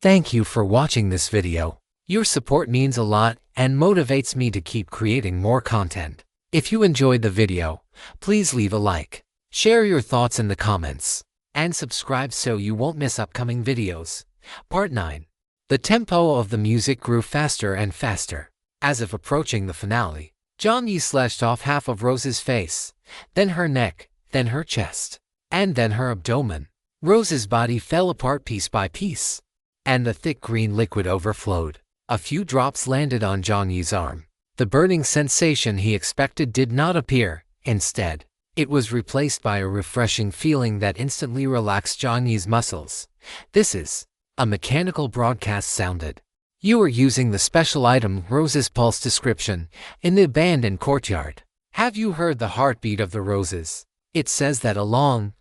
Thank you for watching this video. Your support means a lot and motivates me to keep creating more content. If you enjoyed the video, please leave a like, share your thoughts in the comments, and subscribe so you won't miss upcoming videos. Part 9. The tempo of the music grew faster and faster. As if approaching the finale, Jiang Yi slashed off half of Rose's face, then her neck, then her chest, and then her abdomen. Rose's body fell apart piece by piece, and the thick green liquid overflowed. A few drops landed on Jiang Yi's arm. The burning sensation he expected did not appear. Instead, it was replaced by a refreshing feeling that instantly relaxed Jiang Yi's muscles. This is a mechanical broadcast sounded. You are using the special item Rose's Pulse description in the abandoned courtyard. Have you heard the heartbeat of the roses? It says that a long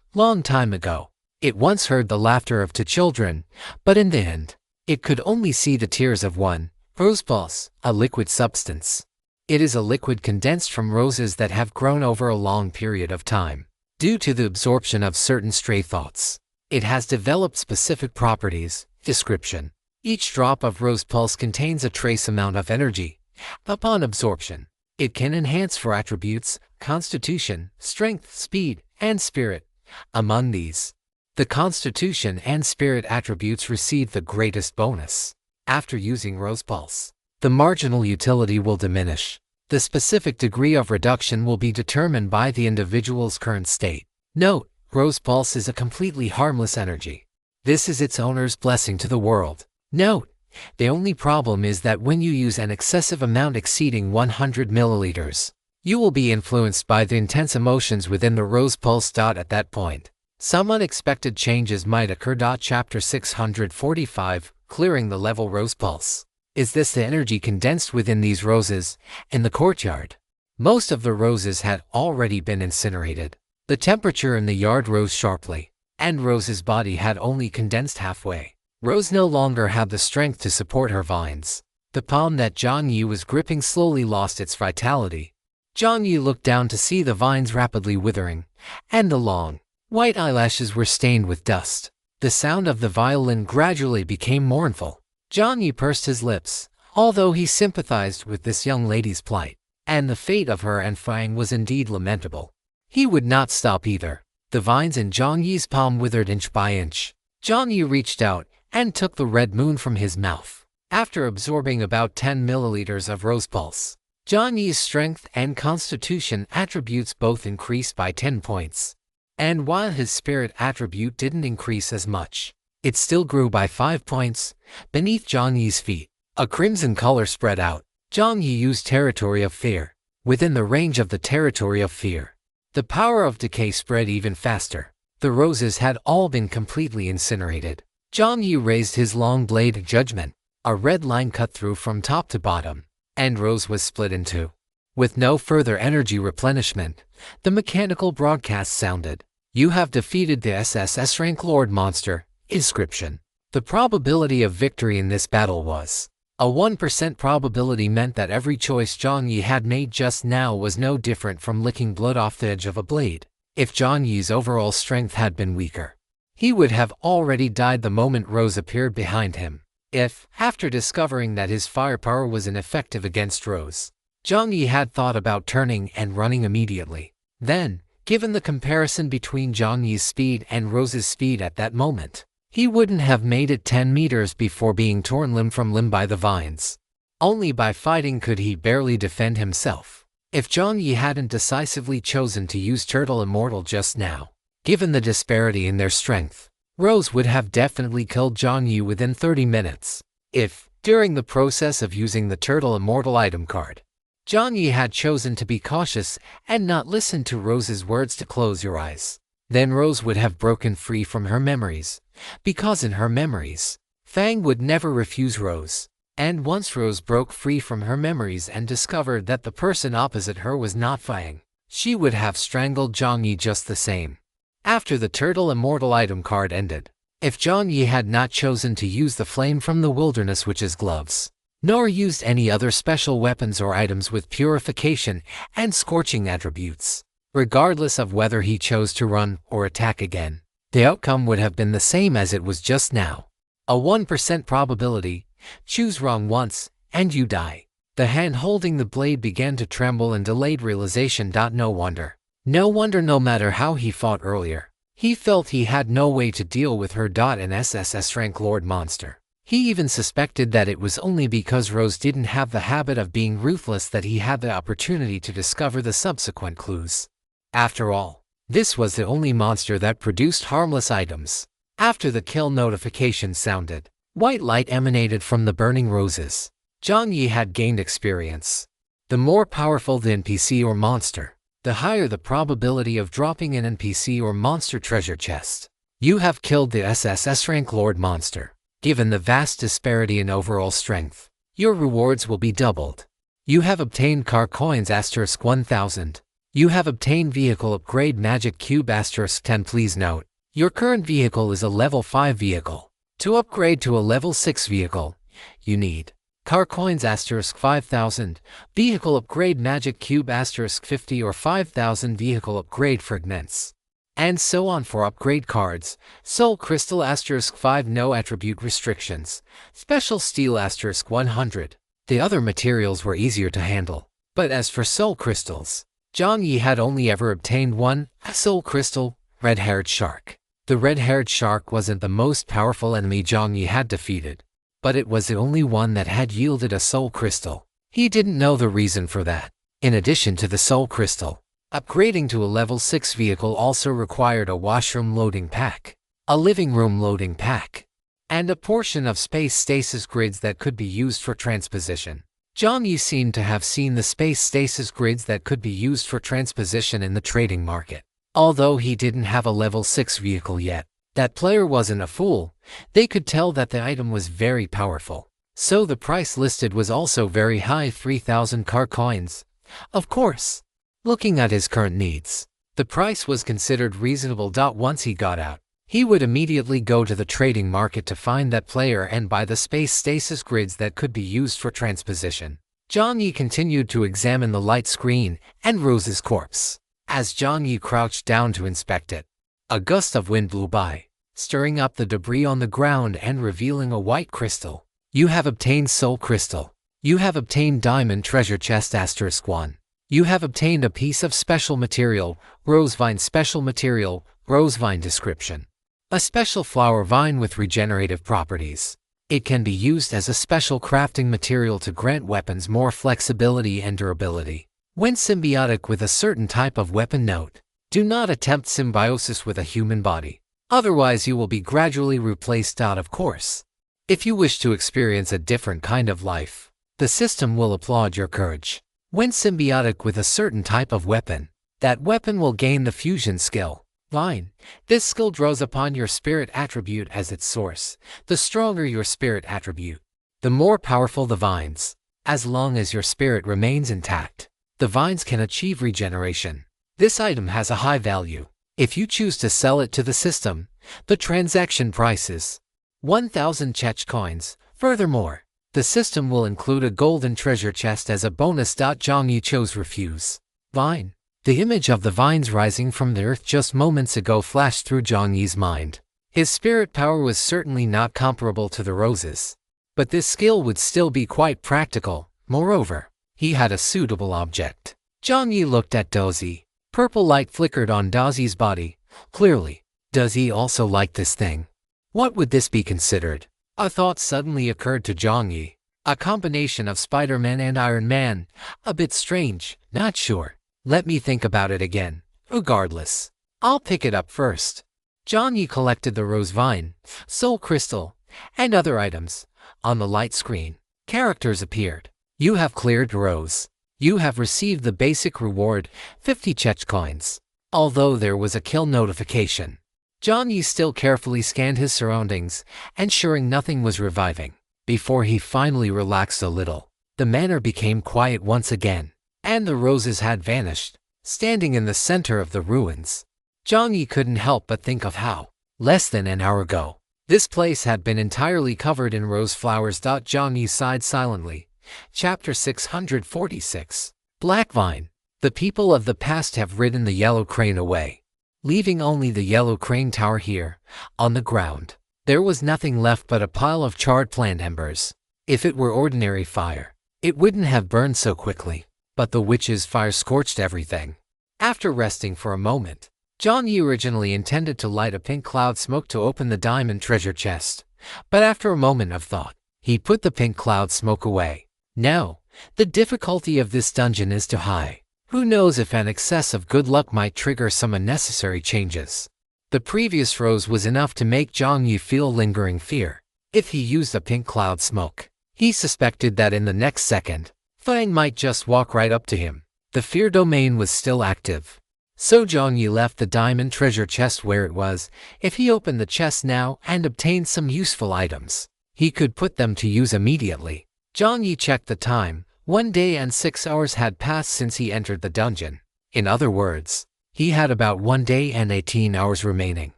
time ago, it once heard the laughter of two children, but in the end, it could only see the tears of one. Rose pulse, a liquid substance. It is a liquid condensed from roses that have grown over a long period of time. Due to the absorption of certain stray thoughts, it has developed specific properties. Description. Each drop of rose pulse contains a trace amount of energy. Upon absorption, it can enhance four attributes: constitution, strength, speed, and spirit. Among these, the constitution and spirit attributes receive the greatest bonus. After using Rose Pulse, the marginal utility will diminish. The specific degree of reduction will be determined by the individual's current state. Note: Rose Pulse is a completely harmless energy. This is its owner's blessing to the world. Note: the only problem is that when you use an excessive amount exceeding 100 milliliters, you will be influenced by the intense emotions within the Rose Pulse. At that point, some unexpected changes might occur. Chapter 645, Clearing the Level Rose Pulse. Is this the energy condensed within these roses in the courtyard? Most of the roses had already been incinerated. The temperature in the yard rose sharply, and Rose's body had only condensed halfway. Rose no longer had the strength to support her vines. The palm that Jiang Yi was gripping slowly lost its vitality. Jiang Yi looked down to see the vines rapidly withering, and the long, white eyelashes were stained with dust. The sound of the violin gradually became mournful. Jiang Yi pursed his lips, although he sympathized with this young lady's plight, and the fate of her and Fang was indeed lamentable. He would not stop either. The vines in Jiang Yi's palm withered inch by inch. Jiang Yi reached out and took the red moon from his mouth. After absorbing about 10 milliliters of Rose Pulse, Jiang Yi's strength and constitution attributes both increased by 10 points. And while his spirit attribute didn't increase as much, it still grew by 5 points. Beneath Jiang Yi's feet, a crimson color spread out. Jiang Yi used Territory of Fear. Within the range of the Territory of Fear, the power of decay spread even faster. The roses had all been completely incinerated. Jiang Yi raised his long blade of judgment. A red line cut through from top to bottom, and Rose was split in two. With no further energy replenishment, the mechanical broadcast sounded. You have defeated the SSS rank Lord Monster. Inscription. The probability of victory in this battle was a 1% probability meant that every choice Jiang Yi had made just now was no different from licking blood off the edge of a blade. If Jiang Yi's overall strength had been weaker, he would have already died the moment Rose appeared behind him. If, after discovering that his firepower was ineffective against Rose, Jiang Yi had thought about turning and running immediately, then, given the comparison between Jiang Yi's speed and Rose's speed at that moment, he wouldn't have made it 10 meters before being torn limb from limb by the vines. Only by fighting could he barely defend himself. If Jiang Yi hadn't decisively chosen to use Turtle Immortal just now, given the disparity in their strength, Rose would have definitely killed Jiang Yi within 30 minutes. If, during the process of using the Turtle Immortal item card, Jiang Yi had chosen to be cautious and not listen to Rose's words to close your eyes, then Rose would have broken free from her memories, because in her memories, Fang would never refuse Rose. And once Rose broke free from her memories and discovered that the person opposite her was not Fang, she would have strangled Jiang Yi just the same. After the Turtle Immortal item card ended, if Jiang Yi had not chosen to use the Flame from the Wilderness Witch's gloves, nor used any other special weapons or items with purification and scorching attributes, regardless of whether he chose to run or attack again, the outcome would have been the same as it was just now. A 1% probability. Choose wrong once, and you die. The hand holding the blade began to tremble and delayed realization. No wonder. No wonder no matter how he fought earlier, he felt he had no way to deal with her. An SSS rank Lord monster. He even suspected that it was only because Rose didn't have the habit of being ruthless that he had the opportunity to discover the subsequent clues. After all, this was the only monster that produced harmless items. After the kill notification sounded, white light emanated from the burning roses. Jiang Yi had gained experience. The more powerful the NPC or monster, the higher the probability of dropping an NPC or monster treasure chest. You have killed the SSS rank Lord monster. Given the vast disparity in overall strength, your rewards will be doubled. You have obtained car coins *1000. You have obtained vehicle upgrade magic cube *10. Please note, your current vehicle is a level 5 vehicle. To upgrade to a level 6 vehicle, you need car coins *5000, vehicle upgrade magic cube *50 or 5000 vehicle upgrade fragments. And so on for upgrade cards. Soul Crystal *5 no attribute restrictions. Special Steel *100. The other materials were easier to handle. But as for Soul Crystals, Jiang Yi had only ever obtained one, a Soul Crystal, Red-Haired Shark. The Red-Haired Shark wasn't the most powerful enemy Jiang Yi had defeated, but it was the only one that had yielded a Soul Crystal. He didn't know the reason for that. In addition to the Soul Crystal, upgrading to a level 6 vehicle also required a washroom loading pack, a living room loading pack, and a portion of space stasis grids that could be used for transposition. Jiang Yi seemed to have seen the space stasis grids that could be used for transposition in the trading market. Although he didn't have a level 6 vehicle yet, that player wasn't a fool. They could tell that the item was very powerful. So the price listed was also very high, 3,000 car coins. Of course, looking at his current needs, the price was considered reasonable. Once he got out, he would immediately go to the trading market to find that player and buy the space stasis grids that could be used for transposition. Jiang Yi continued to examine the light screen and Rose's corpse. As Jiang Yi crouched down to inspect it, a gust of wind blew by, stirring up the debris on the ground and revealing a white crystal. You have obtained Soul Crystal. You have obtained Diamond Treasure Chest *1. You have obtained a piece of special material, Rose Vine. Special material, Rose Vine. Description: a special flower vine with regenerative properties. It can be used as a special crafting material to grant weapons more flexibility and durability. When symbiotic with a certain type of weapon. Note: do not attempt symbiosis with a human body, otherwise you will be gradually replaced. Of course, if you wish to experience a different kind of life, the system will applaud your courage. When symbiotic with a certain type of weapon, that weapon will gain the fusion skill, Vine. This skill draws upon your spirit attribute as its source. The stronger your spirit attribute, the more powerful the vines. As long as your spirit remains intact, the vines can achieve regeneration. This item has a high value. If you choose to sell it to the system, the transaction price is 1,000 Chech coins. Furthermore, the system will include a golden treasure chest as a bonus. Jiang Yi chose refuse. Vine. The image of the vines rising from the earth just moments ago flashed through Jiang Yi's mind. His spirit power was certainly not comparable to the roses, but this skill would still be quite practical. Moreover, he had a suitable object. Jiang Yi looked at Dozy. Purple light flickered on Dozy's body. Clearly, does he also like this thing? What would this be considered? A thought suddenly occurred to Jiang Yi. A combination of Spider-Man and Iron Man. A bit strange, not sure. Let me think about it again. Regardless, I'll pick it up first. Jiang Yi collected the rose vine, soul crystal, and other items. On the light screen, characters appeared. You have cleared Rose. You have received the basic reward, 50 Chech coins. Although there was a kill notification, Jiang Yi still carefully scanned his surroundings, ensuring nothing was reviving. Before he finally relaxed a little, the manor became quiet once again, and the roses had vanished. Standing in the center of the ruins, Jiang Yi couldn't help but think of how, less than an hour ago, this place had been entirely covered in rose flowers. Jiang Yi sighed silently. Chapter 646. Black Vine. The people of the past have ridden the yellow crane away, leaving only the yellow crane tower here, on the ground. There was nothing left but a pile of charred plant embers. If it were ordinary fire, it wouldn't have burned so quickly, but the witch's fire scorched everything. After resting for a moment, Jiang Yi originally intended to light a pink cloud smoke to open the diamond treasure chest, but after a moment of thought, he put the pink cloud smoke away. No, the difficulty of this dungeon is too high. Who knows if an excess of good luck might trigger some unnecessary changes. The previous rose was enough to make Jiang Yi feel lingering fear. If he used a pink cloud smoke, he suspected that in the next second, Fang might just walk right up to him. The fear domain was still active. So Jiang Yi left the diamond treasure chest where it was. If he opened the chest now and obtained some useful items, he could put them to use immediately. Jiang Yi checked the time. 1 day and 6 hours had passed since he entered the dungeon. In other words, he had about 1 day and 18 hours remaining.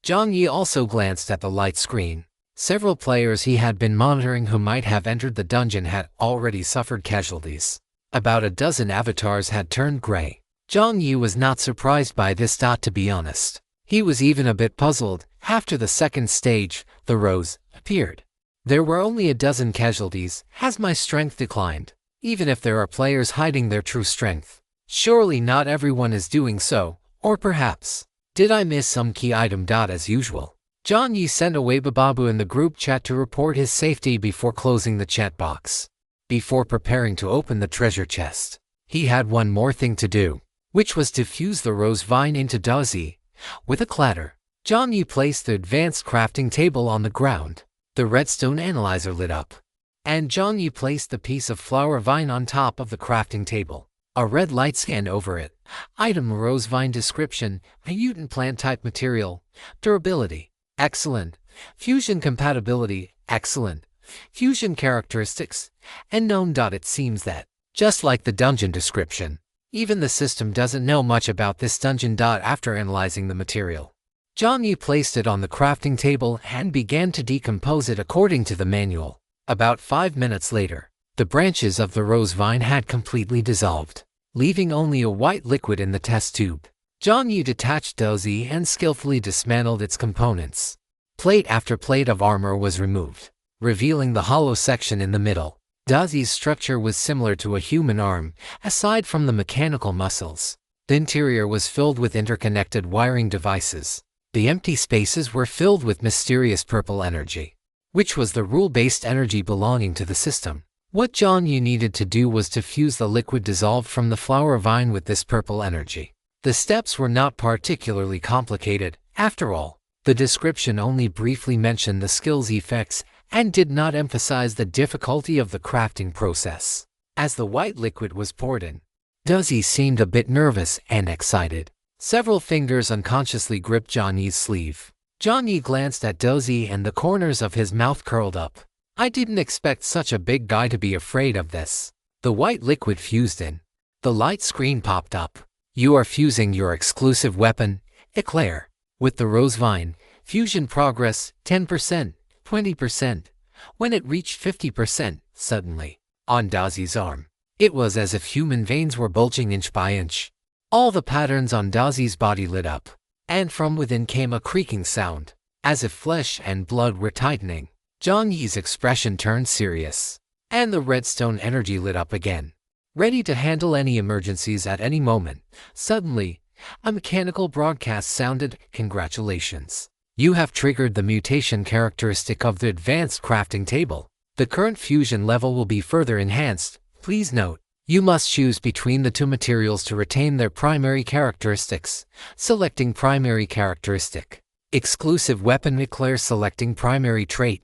Jiang Yi also glanced at the light screen. Several players he had been monitoring who might have entered the dungeon had already suffered casualties. About a dozen avatars had turned gray. Jiang Yi was not surprised by this, to be honest. He was even a bit puzzled. After the second stage, the rose appeared. There were only a dozen casualties. Has my strength declined? Even if there are players hiding their true strength, surely not everyone is doing so. Or perhaps, did I miss some key item? As usual, Jiang Yi sent a Weibo in the group chat to report his safety before closing the chat box. Before preparing to open the treasure chest, he had one more thing to do, which was to fuse the rose vine into Dazi. With a clatter, Jiang Yi placed the advanced crafting table on the ground. The redstone analyzer lit up, and Jiang Yi placed the piece of flower vine on top of the crafting table. A red light scanned over it. Item: rose vine description, a mutant plant type material. Durability, excellent. Fusion compatibility, excellent. Fusion characteristics, unknown. It seems that, just like the dungeon description, even the system doesn't know much about this dungeon. After analyzing the material, Jiang Yi placed it on the crafting table and began to decompose it according to the manual. About 5 minutes later, the branches of the rose vine had completely dissolved, leaving only a white liquid in the test tube. Jiang Yi detached Dozi and skillfully dismantled its components. Plate after plate of armor was removed, revealing the hollow section in the middle. Dozi's structure was similar to a human arm, aside from the mechanical muscles. The interior was filled with interconnected wiring devices. The empty spaces were filled with mysterious purple energy, which was the rule-based energy belonging to the system. What Jiang Yi needed to do was to fuse the liquid dissolved from the flower vine with this purple energy. The steps were not particularly complicated. After all, the description only briefly mentioned the skill's effects and did not emphasize the difficulty of the crafting process. As the white liquid was poured in, Dozi seemed a bit nervous and excited. Several fingers unconsciously gripped Jiang Yi's sleeve. Jiang Yi glanced at Dozi and the corners of his mouth curled up. I didn't expect such a big guy to be afraid of this. The white liquid fused in. The light screen popped up. You are fusing your exclusive weapon, Eclair, with the rose vine. Fusion progress, 10%, 20%. When it reached 50%, suddenly, on Dozi's arm, it was as if human veins were bulging inch by inch. All the patterns on Dozi's body lit up, and from within came a creaking sound, as if flesh and blood were tightening. Jiang Yi's expression turned serious, and the redstone energy lit up again, ready to handle any emergencies at any moment. Suddenly, a mechanical broadcast sounded. Congratulations. You have triggered the mutation characteristic of the advanced crafting table. The current fusion level will be further enhanced. Please note, you must choose between the two materials to retain their primary characteristics. Selecting primary characteristic. Exclusive weapon Eclair. Selecting primary trait.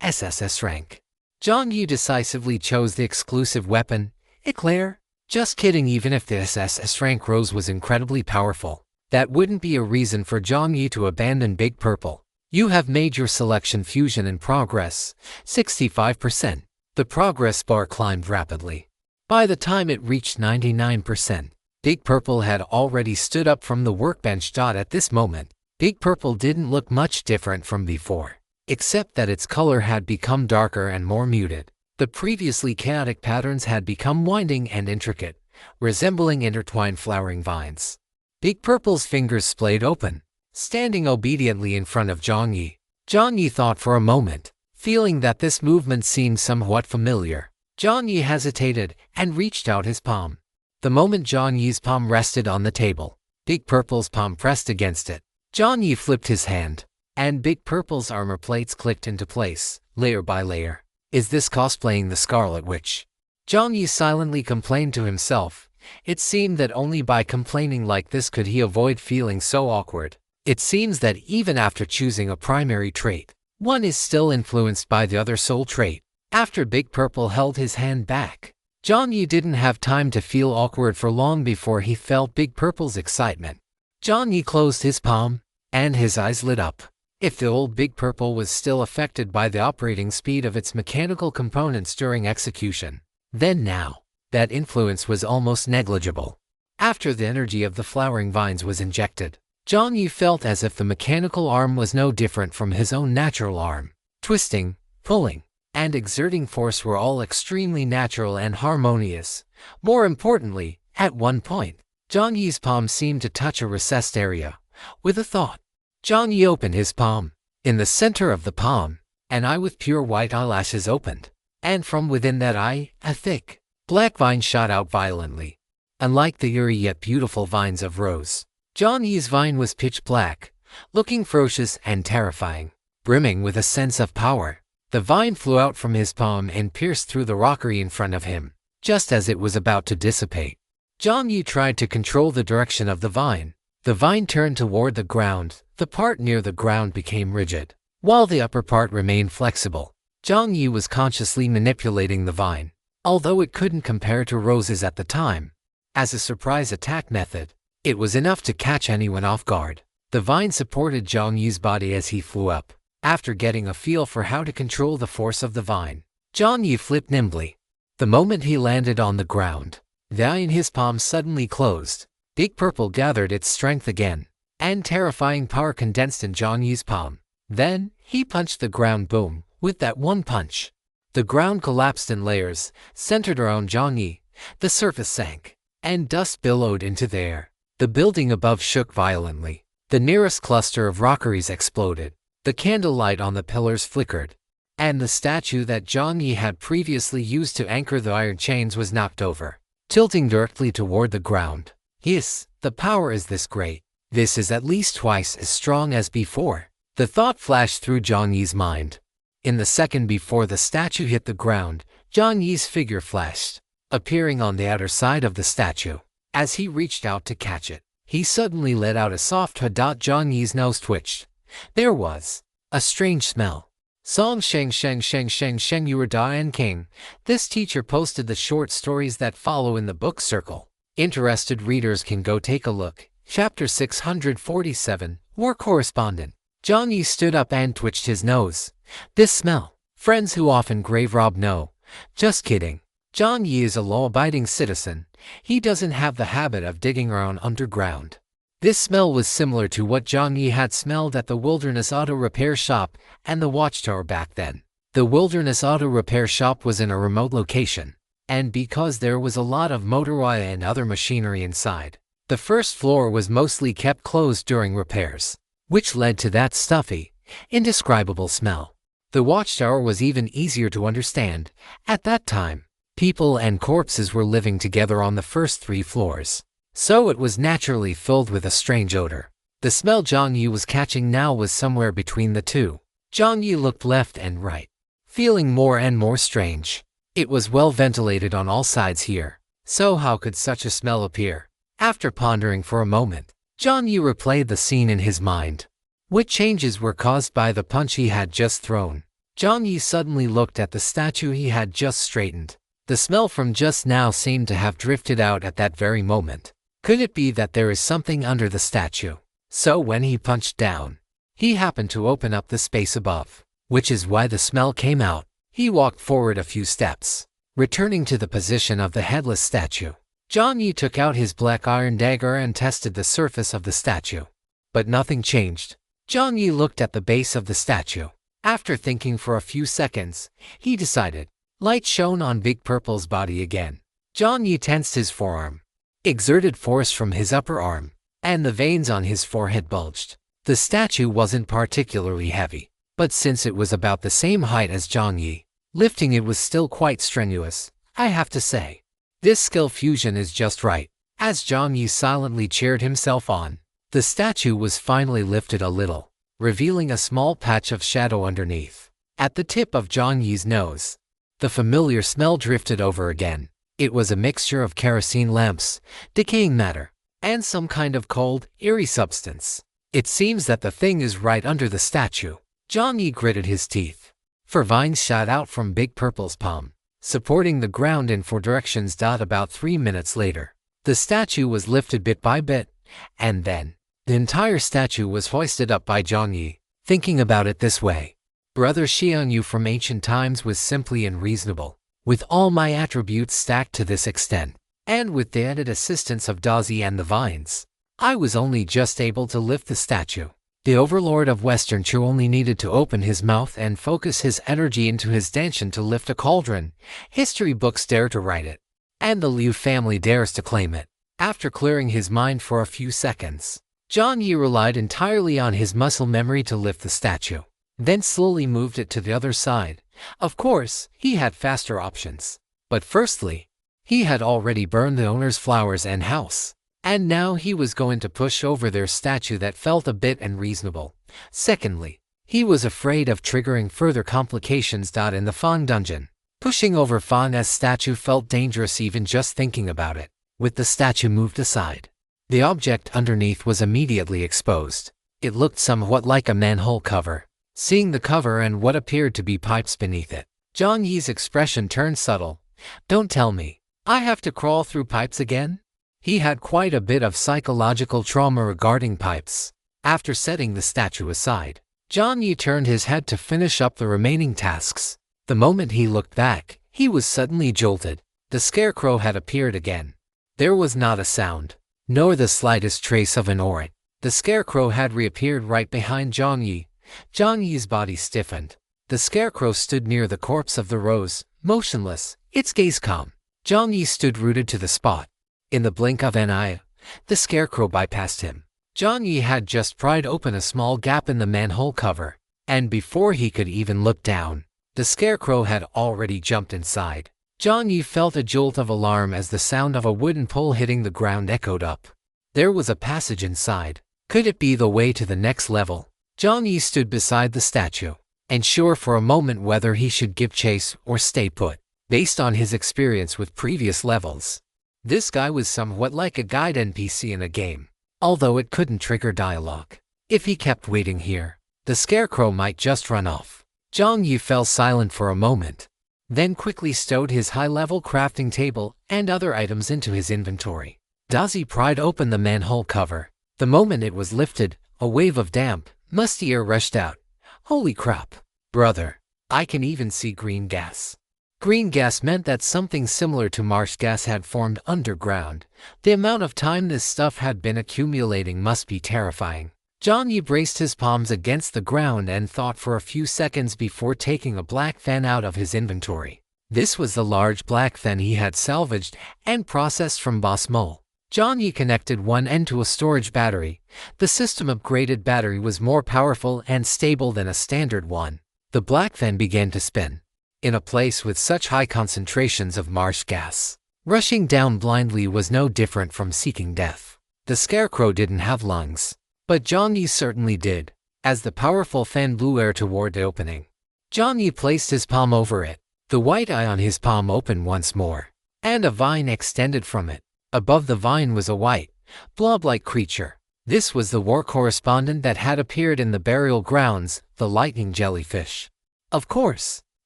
SSS rank. Jiang Yi decisively chose the exclusive weapon, Eclair. Just kidding. Even if the SSS rank rose was incredibly powerful, that wouldn't be a reason for Jiang Yi to abandon Big Purple. You have made your selection. Fusion in progress, 65%. The progress bar climbed rapidly. By the time it reached 99%, Big Purple had already stood up from the workbench. At this moment, Big Purple didn't look much different from before, except that its color had become darker and more muted. The previously chaotic patterns had become winding and intricate, resembling intertwined flowering vines. Big Purple's fingers splayed open, standing obediently in front of Jiang Yi. Jiang Yi thought for a moment, feeling that this movement seemed somewhat familiar. Jiang Yi hesitated and reached out his palm. The moment Jiang Yi's palm rested on the table, Big Purple's palm pressed against it. Jiang Yi flipped his hand, and Big Purple's armor plates clicked into place, layer by layer. Is this cosplaying the Scarlet Witch? Jiang Yi silently complained to himself. It seemed that only by complaining like this could he avoid feeling so awkward. It seems that even after choosing a primary trait, one is still influenced by the other soul trait. After Big Purple held his hand back, Jiang Yi didn't have time to feel awkward for long before he felt Big Purple's excitement. Jiang Yi closed his palm, and his eyes lit up. If the old Big Purple was still affected by the operating speed of its mechanical components during execution, then now, that influence was almost negligible. After the energy of the flowering vines was injected, Jiang Yi felt as if the mechanical arm was no different from his own natural arm. Twisting, pulling, and exerting force were all extremely natural and harmonious. More importantly, at one point, Jiang Yi's palm seemed to touch a recessed area. With a thought, Jiang Yi opened his palm. In the center of the palm, an eye with pure white eyelashes opened, and from within that eye, a thick, black vine shot out violently. Unlike the eerie yet beautiful vines of rose, Jiang Yi's vine was pitch black, looking ferocious and terrifying. Brimming with a sense of power, the vine flew out from his palm and pierced through the rockery in front of him. Just as it was about to dissipate, Jiang Yi tried to control the direction of the vine. The vine turned toward the ground. The part near the ground became rigid, while the upper part remained flexible. Jiang Yi was consciously manipulating the vine, although it couldn't compare to roses at the time. As a surprise attack method, it was enough to catch anyone off guard. The vine supported Jiang Yi's body as he flew up. After getting a feel for how to control the force of the vine, Jiang Yi flipped nimbly. The moment he landed on the ground, the eye in his palm suddenly closed. Big Purple gathered its strength again, and terrifying power condensed in Jiang Yi's palm. Then, he punched the ground. Boom. With that one punch, the ground collapsed in layers, centered around Jiang Yi. The surface sank, and dust billowed into the air. The building above shook violently. The nearest cluster of rockeries exploded. The candlelight on the pillars flickered, and the statue that Jiang Yi had previously used to anchor the iron chains was knocked over, tilting directly toward the ground. Yes, the power is this great. This is at least twice as strong as before. The thought flashed through Jiang Yi's mind. In the second before the statue hit the ground, Jiang Yi's figure flashed, appearing on the outer side of the statue. As he reached out to catch it, he suddenly let out a soft "ha." Jiang Yi's nose twitched. There was a strange smell. Song Sheng Sheng Sheng Sheng Sheng You Are Dian King. This teacher posted the short stories that follow in the book circle. Interested readers can go take a look. Chapter 647, War Correspondent. Jiang Yi stood up and twitched his nose. This smell. Friends who often grave rob know. Just kidding. Jiang Yi is a law-abiding citizen. He doesn't have the habit of digging around underground. This smell was similar to what Jiang Yi had smelled at the Wilderness Auto Repair Shop and the Watchtower back then. The Wilderness Auto Repair Shop was in a remote location, and because there was a lot of motorway and other machinery inside, the first floor was mostly kept closed during repairs, which led to that stuffy, indescribable smell. The Watchtower was even easier to understand. At that time, people and corpses were living together on the first 3 floors. So it was naturally filled with a strange odor. The smell Jiang Yi was catching now was somewhere between the two. Jiang Yi looked left and right, feeling more and more strange. It was well ventilated on all sides here, so how could such a smell appear? After pondering for a moment, Jiang Yi replayed the scene in his mind. What changes were caused by the punch he had just thrown? Jiang Yi suddenly looked at the statue he had just straightened. The smell from just now seemed to have drifted out at that very moment. Could it be that there is something under the statue? So when he punched down, he happened to open up the space above, which is why the smell came out. He walked forward a few steps, returning to the position of the headless statue. Jiang Yi took out his black iron dagger and tested the surface of the statue. But nothing changed. Jiang Yi looked at the base of the statue. After thinking for a few seconds, he decided. Light shone on Big Purple's body again. Jiang Yi tensed his forearm, exerted force from his upper arm, and the veins on his forehead bulged. The statue wasn't particularly heavy, But since it was about the same height as Jiang Yi, lifting it was still quite strenuous, I have to say. This skill fusion is just right. As Jiang Yi silently cheered himself on, the statue was finally lifted a little, revealing a small patch of shadow underneath. At the tip of Jiang Yi's nose, the familiar smell drifted over again. It was a mixture of kerosene lamps, decaying matter, and some kind of cold, eerie substance. It seems that the thing is right under the statue. Jiang Yi gritted his teeth. Four vines shot out from Big Purple's palm, supporting the ground in 4 directions. About 3 minutes later, the statue was lifted bit by bit, and then the entire statue was hoisted up by Jiang Yi. Thinking about it this way, Brother Xiang Yu from ancient times was simply unreasonable. With all my attributes stacked to this extent, and with the added assistance of Dazi and the vines, I was only just able to lift the statue. The overlord of Western Chu only needed to open his mouth and focus his energy into his dantian to lift a cauldron. History books dare to write it, and the Liu family dares to claim it. After clearing his mind for a few seconds, Jiang Yi relied entirely on his muscle memory to lift the statue, then slowly moved it to the other side. Of course, he had faster options. But firstly, he had already burned the owner's flowers and house, and now he was going to push over their statue that felt a bit unreasonable. Secondly, he was afraid of triggering further complications. In the Fang dungeon, pushing over Fang's statue felt dangerous even just thinking about it. With the statue moved aside, the object underneath was immediately exposed. It looked somewhat like a manhole cover. Seeing the cover and what appeared to be pipes beneath it, Jiang Yi's expression turned subtle. Don't tell me, I have to crawl through pipes again? He had quite a bit of psychological trauma regarding pipes. After setting the statue aside, Jiang Yi turned his head to finish up the remaining tasks. The moment he looked back, he was suddenly jolted. The scarecrow had appeared again. There was not a sound, nor the slightest trace of an aura. The scarecrow had reappeared right behind Jiang Yi. Jiang Yi's body stiffened. The scarecrow stood near the corpse of the rose, motionless, its gaze calm. Jiang Yi stood rooted to the spot. In the blink of an eye, the scarecrow bypassed him. Jiang Yi had just pried open a small gap in the manhole cover, and before he could even look down, the scarecrow had already jumped inside. Jiang Yi felt a jolt of alarm as the sound of a wooden pole hitting the ground echoed up. There was a passage inside. Could it be the way to the next level? Jiang Yi stood beside the statue, unsure for a moment whether he should give chase or stay put. Based on his experience with previous levels, this guy was somewhat like a guide NPC in a game, although it couldn't trigger dialogue. If he kept waiting here, the scarecrow might just run off. Jiang Yi fell silent for a moment, then quickly stowed his high-level crafting table and other items into his inventory. Dazi pried open the manhole cover. The moment it was lifted, a wave of damp, musty air rushed out. Holy crap, brother, I can even see green gas. Green gas meant that something similar to marsh gas had formed underground. The amount of time this stuff had been accumulating must be terrifying. Jiang Yi braced his palms against the ground and thought for a few seconds before taking a black fan out of his inventory. This was the large black fan he had salvaged and processed from Boss Mole. Jiang Yi connected one end to a storage battery. The system-upgraded battery was more powerful and stable than a standard one. The black fan began to spin. In a place with such high concentrations of marsh gas, rushing down blindly was no different from seeking death. The scarecrow didn't have lungs, but Jiang Yi certainly did. As the powerful fan blew air toward the opening, Jiang Yi placed his palm over it. The white eye on his palm opened once more, and a vine extended from it. Above the vine was a white, blob-like creature. This was the war correspondent that had appeared in the burial grounds, the lightning jellyfish. Of course,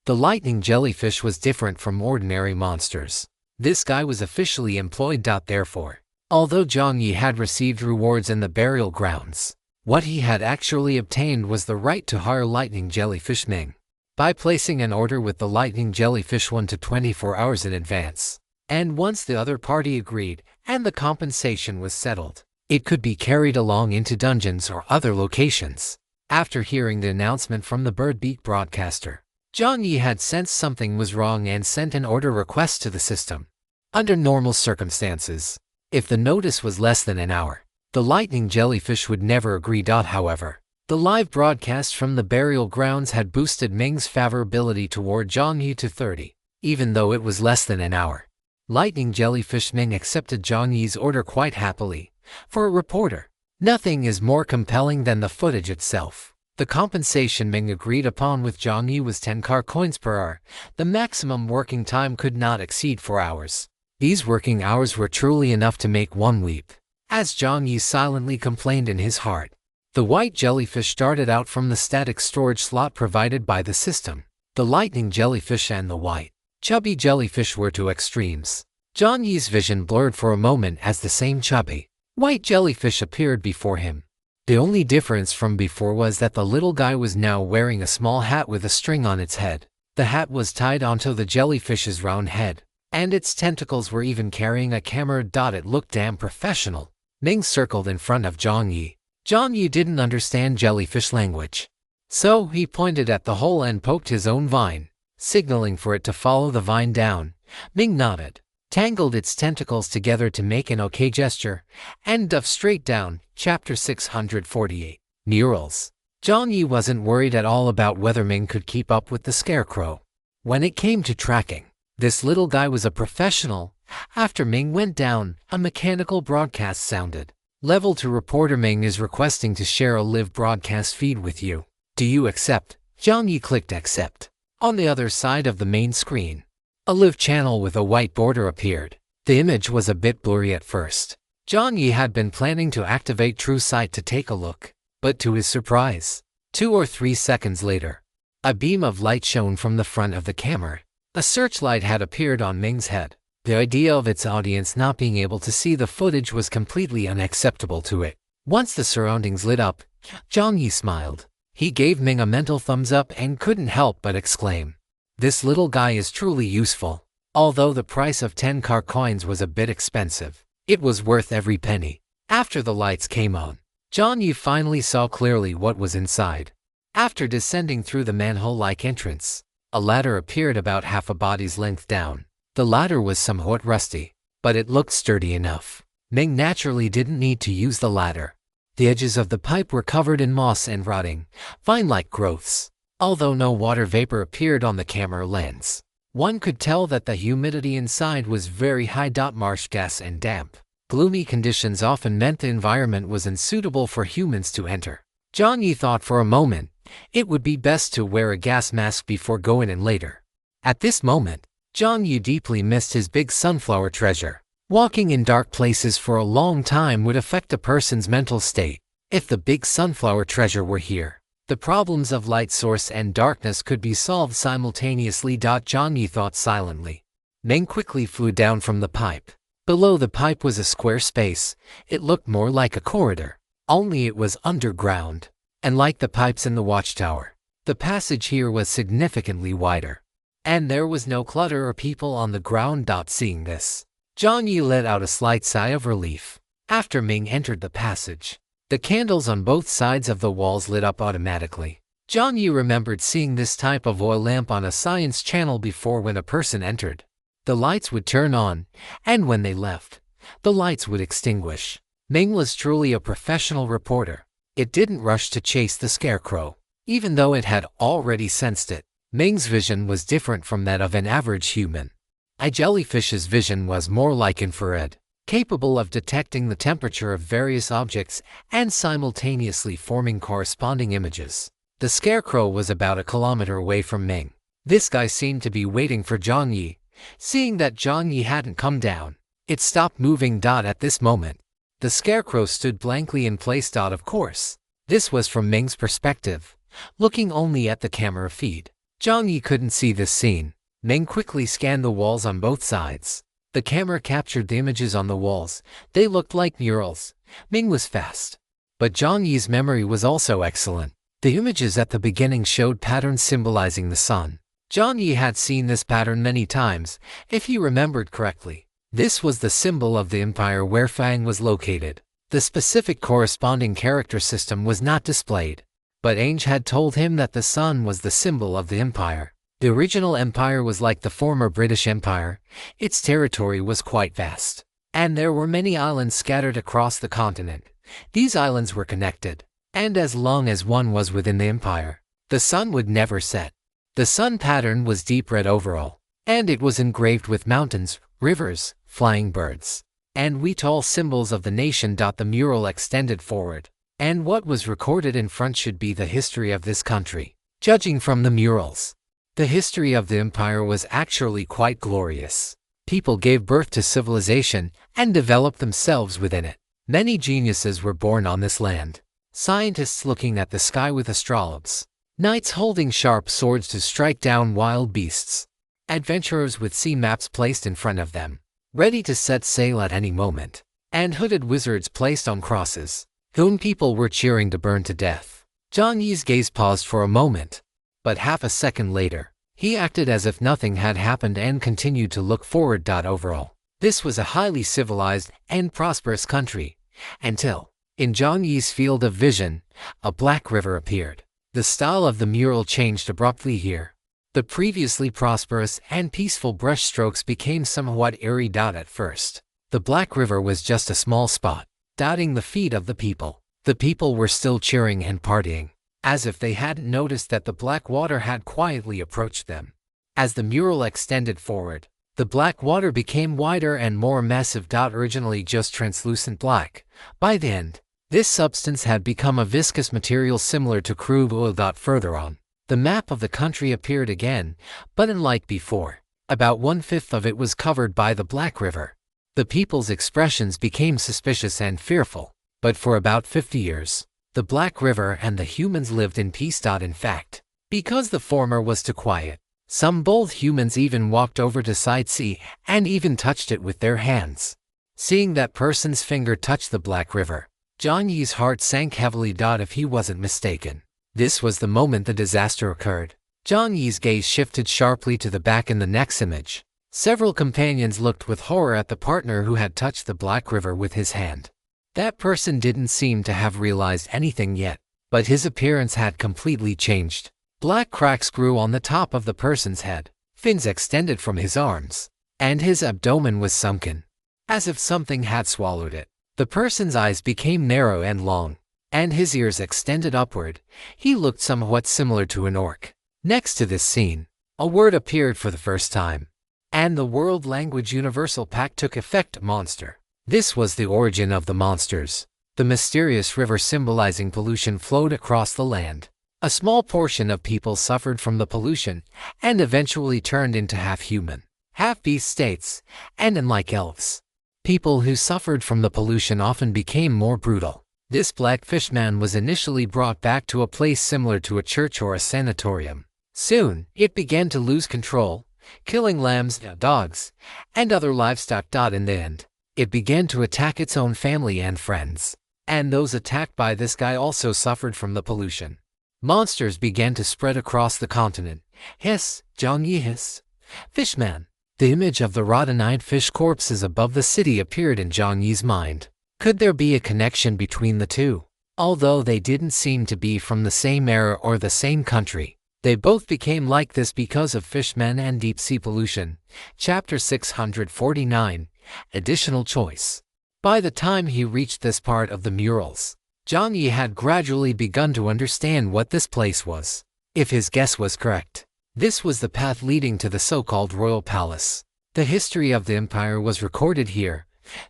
the lightning jellyfish was different from ordinary monsters. This guy was officially employed. Therefore, although Jiang Yi had received rewards in the burial grounds, what he had actually obtained was the right to hire lightning jellyfish Ming. By placing an order with the lightning jellyfish 1 to 24 hours in advance, and once the other party agreed and the compensation was settled, it could be carried along into dungeons or other locations. After hearing the announcement from the Birdbeak broadcaster, Jiang Yi had sensed something was wrong and sent an order request to the system. Under normal circumstances, if the notice was less than an hour, the lightning jellyfish would never agree. However, the The live broadcast from the burial grounds had boosted Ming's favorability toward Jiang Yi to 30, even though it was less than an hour. Lightning Jellyfish Ming accepted Jiang Yi's order quite happily. For a reporter, nothing is more compelling than the footage itself. The compensation Ming agreed upon with Jiang Yi was 10 car coins per hour. The maximum working time could not exceed 4 hours. These working hours were truly enough to make one weep, as Jiang Yi silently complained in his heart. The white jellyfish started out from the static storage slot provided by the system. The lightning jellyfish and the white, chubby jellyfish were two extremes. Jiang Yi's vision blurred for a moment as the same chubby, white jellyfish appeared before him. The only difference from before was that the little guy was now wearing a small hat with a string on its head. The hat was tied onto the jellyfish's round head, and its tentacles were even carrying a camera. It looked damn professional. Ming circled in front of Jiang Yi. Jiang Yi didn't understand jellyfish language, so he pointed at the hole and poked his own vine, signaling for it to follow the vine down. Ming nodded, tangled its tentacles together to make an OK gesture, and dove straight down. Chapter 648. Murals. Jiang Yi wasn't worried at all about whether Ming could keep up with the scarecrow. When it came to tracking, this little guy was a professional. After Ming went down, a mechanical broadcast sounded. Level 2 reporter Ming is requesting to share a live broadcast feed with you. Do you accept? Jiang Yi clicked accept. On the other side of the main screen, a live channel with a white border appeared. The image was a bit blurry at first. Jiang Yi had been planning to activate True Sight to take a look, but to his surprise, 2 or 3 seconds later, a beam of light shone from the front of the camera. A searchlight had appeared on Ming's head. The idea of its audience not being able to see the footage was completely unacceptable to it. Once the surroundings lit up, Jiang Yi smiled. He gave Ming a mental thumbs up and couldn't help but exclaim, "This little guy is truly useful." Although the price of 10 car coins was a bit expensive, it was worth every penny. After the lights came on, Jiang Yi finally saw clearly what was inside. After descending through the manhole-like entrance, a ladder appeared about half a body's length down. The ladder was somewhat rusty, but it looked sturdy enough. Ming naturally didn't need to use the ladder. The edges of the pipe were covered in moss and rotting, vine-like growths. Although no water vapor appeared on the camera lens, one could tell that the humidity inside was very high. Marsh gas and damp, gloomy conditions often meant the environment was unsuitable for humans to enter. Jiang Yi thought for a moment it would be best to wear a gas mask before going in later. At this moment, Jiang Yi deeply missed his big sunflower treasure. Walking in dark places for a long time would affect a person's mental state. If the big sunflower treasure were here, the problems of light source and darkness could be solved simultaneously. Jiang Yi thought silently. Ming quickly flew down from the pipe. Below the pipe was a square space. It looked more like a corridor, only it was underground. And like the pipes in the watchtower, the passage here was significantly wider. And there was no clutter or people on the ground. Seeing this, Jiang Yi let out a slight sigh of relief. After Ming entered the passage, the candles on both sides of the walls lit up automatically. Jiang Yi remembered seeing this type of oil lamp on a science channel before. When a person entered, the lights would turn on, and when they left, the lights would extinguish. Ming was truly a professional reporter. It didn't rush to chase the scarecrow, even though it had already sensed it. Ming's vision was different from that of an average human. A jellyfish's vision was more like infrared, capable of detecting the temperature of various objects and simultaneously forming corresponding images. The scarecrow was about a kilometer away from Ming. This guy seemed to be waiting for Jiang Yi. Seeing that Jiang Yi hadn't come down, it stopped moving. At this moment, the scarecrow stood blankly in place. Of course, this was from Ming's perspective, looking only at the camera feed. Jiang Yi couldn't see this scene. Ming quickly scanned the walls on both sides. The camera captured the images on the walls. They looked like murals. Ming was fast, but Jiang Yi's memory was also excellent. The images at the beginning showed patterns symbolizing the sun. Jiang Yi had seen this pattern many times, if he remembered correctly. This was the symbol of the empire where Fang was located. The specific corresponding character system was not displayed, but Ainge had told him that the sun was the symbol of the empire. The original empire was like the former British Empire. Its territory was quite vast, and there were many islands scattered across the continent. These islands were connected. And as long as one was within the empire, the sun would never set. The sun pattern was deep red overall, and it was engraved with mountains, rivers, flying birds, and wheat, all symbols of the nation. The mural extended forward, and what was recorded in front should be the history of this country. Judging from the murals, the history of the empire was actually quite glorious. People gave birth to civilization and developed themselves within it. Many geniuses were born on this land. Scientists looking at the sky with astrolabes, knights holding sharp swords to strike down wild beasts, adventurers with sea maps placed in front of them, ready to set sail at any moment, and hooded wizards placed on crosses, whom people were cheering to burn to death. Jiang Yi's gaze paused for a moment, but half a second later, he acted as if nothing had happened and continued to look forward. Overall, this was a highly civilized and prosperous country, until, in Jiang Yi's field of vision, a black river appeared. The style of the mural changed abruptly here. The previously prosperous and peaceful brushstrokes became somewhat eerie. At first, the black river was just a small spot, dotting the feet of the people. The people were still cheering and partying, as if they hadn't noticed that the black water had quietly approached them. As the mural extended forward, the black water became wider and more massive. Originally just translucent black, by the end, this substance had become a viscous material similar to crude oil. Further on, the map of the country appeared again, but unlike before, about 1/5 of it was covered by the black river. The people's expressions became suspicious and fearful, but for about 50 years, the black river and the humans lived in peace. In fact, because the former was too quiet, some bold humans even walked over to sightsee and even touched it with their hands. Seeing that person's finger touch the black river, Jiang Yi's heart sank heavily. If he wasn't mistaken, this was the moment the disaster occurred. Jiang Yi's gaze shifted sharply to the back in the next image. Several companions looked with horror at the partner who had touched the black river with his hand. That person didn't seem to have realized anything yet, but his appearance had completely changed. Black cracks grew on the top of the person's head, fins extended from his arms, and his abdomen was sunken, as if something had swallowed it. The person's eyes became narrow and long, and his ears extended upward. He looked somewhat similar to an orc. Next to this scene, a word appeared for the first time, and the world language universal pact took effect: monster. This was the origin of the monsters. The mysterious river symbolizing pollution flowed across the land. A small portion of people suffered from the pollution and eventually turned into half-human, half-beast states, and unlike elves, people who suffered from the pollution often became more brutal. This black fishman was initially brought back to a place similar to a church or a sanatorium. Soon, it began to lose control, killing lambs, dogs, and other livestock. In the end, it began to attack its own family and friends, and those attacked by this guy also suffered from the pollution. Monsters began to spread across the continent. Hiss, Jiang Yi hiss. Fishman. The image of the rotten-eyed fish corpses above the city appeared in Jiang Yi's mind. Could there be a connection between the two? Although they didn't seem to be from the same era or the same country, they both became like this because of fishmen and deep-sea pollution. Chapter 649. Additional choice. By the time he reached this part of the murals, Jiang Yi had gradually begun to understand what this place was. If his guess was correct, this was the path leading to the so-called royal palace. The history of the empire was recorded here,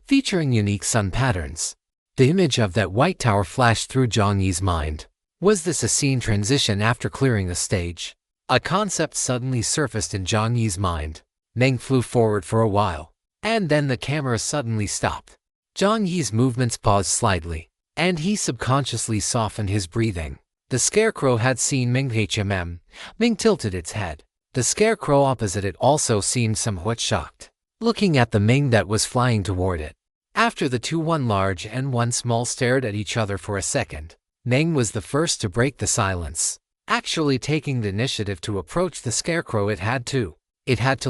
featuring unique sun patterns. The image of that white tower flashed through Jiang Yi's mind. Was this a scene transition after clearing the stage? A concept suddenly surfaced in Jiang Yi's mind. Meng flew forward for a while, and then the camera suddenly stopped. Jiang Yi's movements paused slightly, and he subconsciously softened his breathing. The scarecrow had seen Meng. Meng tilted its head. The scarecrow opposite it also seemed somewhat shocked, looking at the Meng that was flying toward it. After the two, one large and one small, stared at each other for a second, Meng was the first to break the silence. Actually taking the initiative to approach the scarecrow, it had to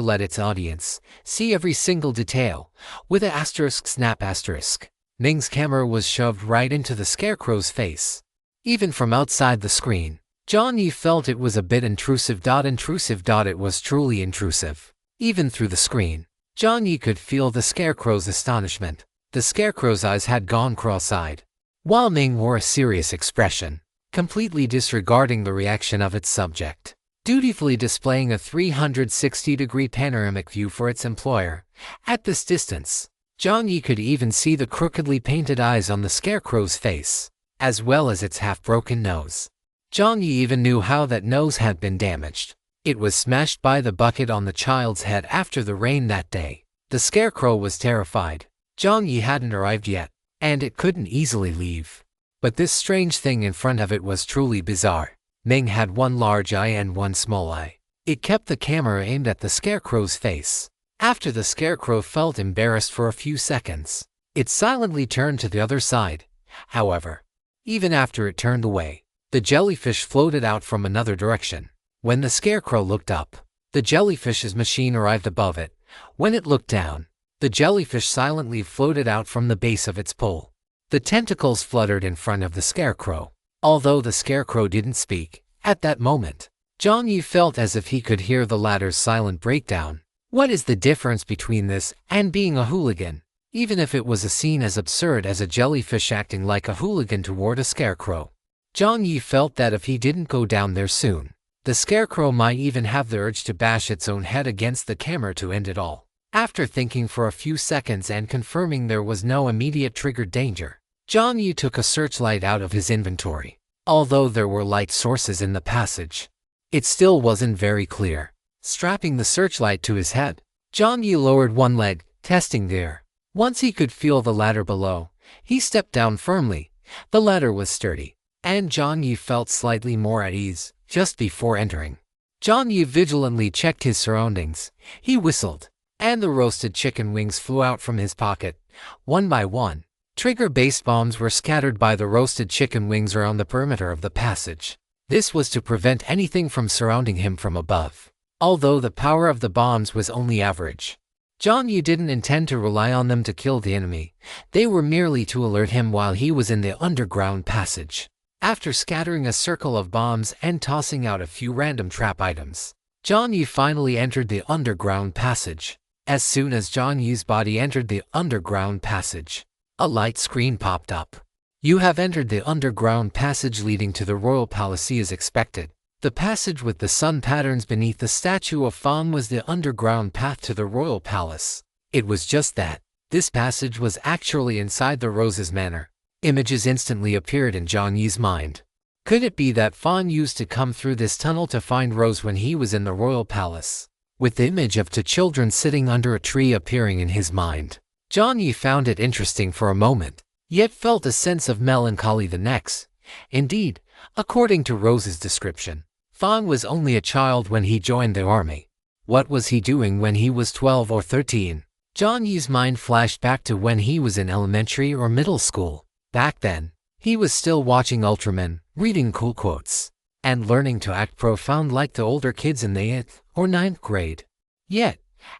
let its audience see every single detail, with an asterisk snap asterisk. Meng's camera was shoved right into the scarecrow's face. Even from outside the screen, Jiang Yi felt it was a bit intrusive. It was truly intrusive. Even through the screen, Jiang Yi could feel the scarecrow's astonishment. The scarecrow's eyes had gone cross-eyed. while Ming wore a serious expression, completely disregarding the reaction of its subject, dutifully displaying a 360-degree panoramic view for its employer. At this distance, Jiang Yi could even see the crookedly painted eyes on the scarecrow's face, as well as its half-broken nose. Jiang Yi even knew how that nose had been damaged. It was smashed by the bucket on the child's head after the rain that day. The scarecrow was terrified. Jiang Yi hadn't arrived yet, and it couldn't easily leave. But this strange thing in front of it was truly bizarre. Ming had one large eye and one small eye. It kept the camera aimed at the scarecrow's face. After the scarecrow felt embarrassed for a few seconds, it silently turned to the other side. However, even after it turned away, the jellyfish floated out from another direction. When the scarecrow looked up, the jellyfish's machine arrived above it. When it looked down, the jellyfish silently floated out from the base of its pole. The tentacles fluttered in front of the scarecrow. Although the scarecrow didn't speak, at that moment, Jiang Yi felt as if he could hear the latter's silent breakdown. What is the difference between this and being a hooligan? Even if it was a scene as absurd as a jellyfish acting like a hooligan toward a scarecrow, Jiang Yi felt that if he didn't go down there soon, the scarecrow might even have the urge to bash its own head against the camera to end it all. After thinking for a few seconds and confirming there was no immediate triggered danger, Jiang Yi took a searchlight out of his inventory. Although there were light sources in the passage, it still wasn't very clear. Strapping the searchlight to his head, Jiang Yi lowered one leg, testing the air. Once he could feel the ladder below, he stepped down firmly. The ladder was sturdy, and Jiang Yi felt slightly more at ease. Just before entering, Jiang Yi vigilantly checked his surroundings. He whistled, and the roasted chicken wings flew out from his pocket. One by one, trigger-based bombs were scattered by the roasted chicken wings around the perimeter of the passage. This was to prevent anything from surrounding him from above. Although the power of the bombs was only average, Jiang Yi didn't intend to rely on them to kill the enemy. They were merely to alert him while he was in the underground passage. After scattering a circle of bombs and tossing out a few random trap items, Jiang Yi finally entered the underground passage. As soon as Jiang Yi's body entered the underground passage, a light screen popped up. You have entered the underground passage leading to the royal palace as expected. The passage with the sun patterns beneath the statue of Fan was the underground path to the royal palace. It was just that. This passage was actually inside the Rose's manor. Images instantly appeared in Jiang Yi's mind. Could it be that Fan used to come through this tunnel to find Rose when he was in the royal palace? With the image of two children sitting under a tree appearing in his mind, Jiang Yi found it interesting for a moment, yet felt a sense of melancholy the next. Indeed, according to Rose's description, Fan was only a child when he joined the army. What was he doing when he was 12 or 13? Jiang Yi's mind flashed back to when he was in elementary or middle school. Back then, he was still watching Ultraman, reading cool quotes, and learning to act profound like the older kids in the 8th or 9th grade. Yet,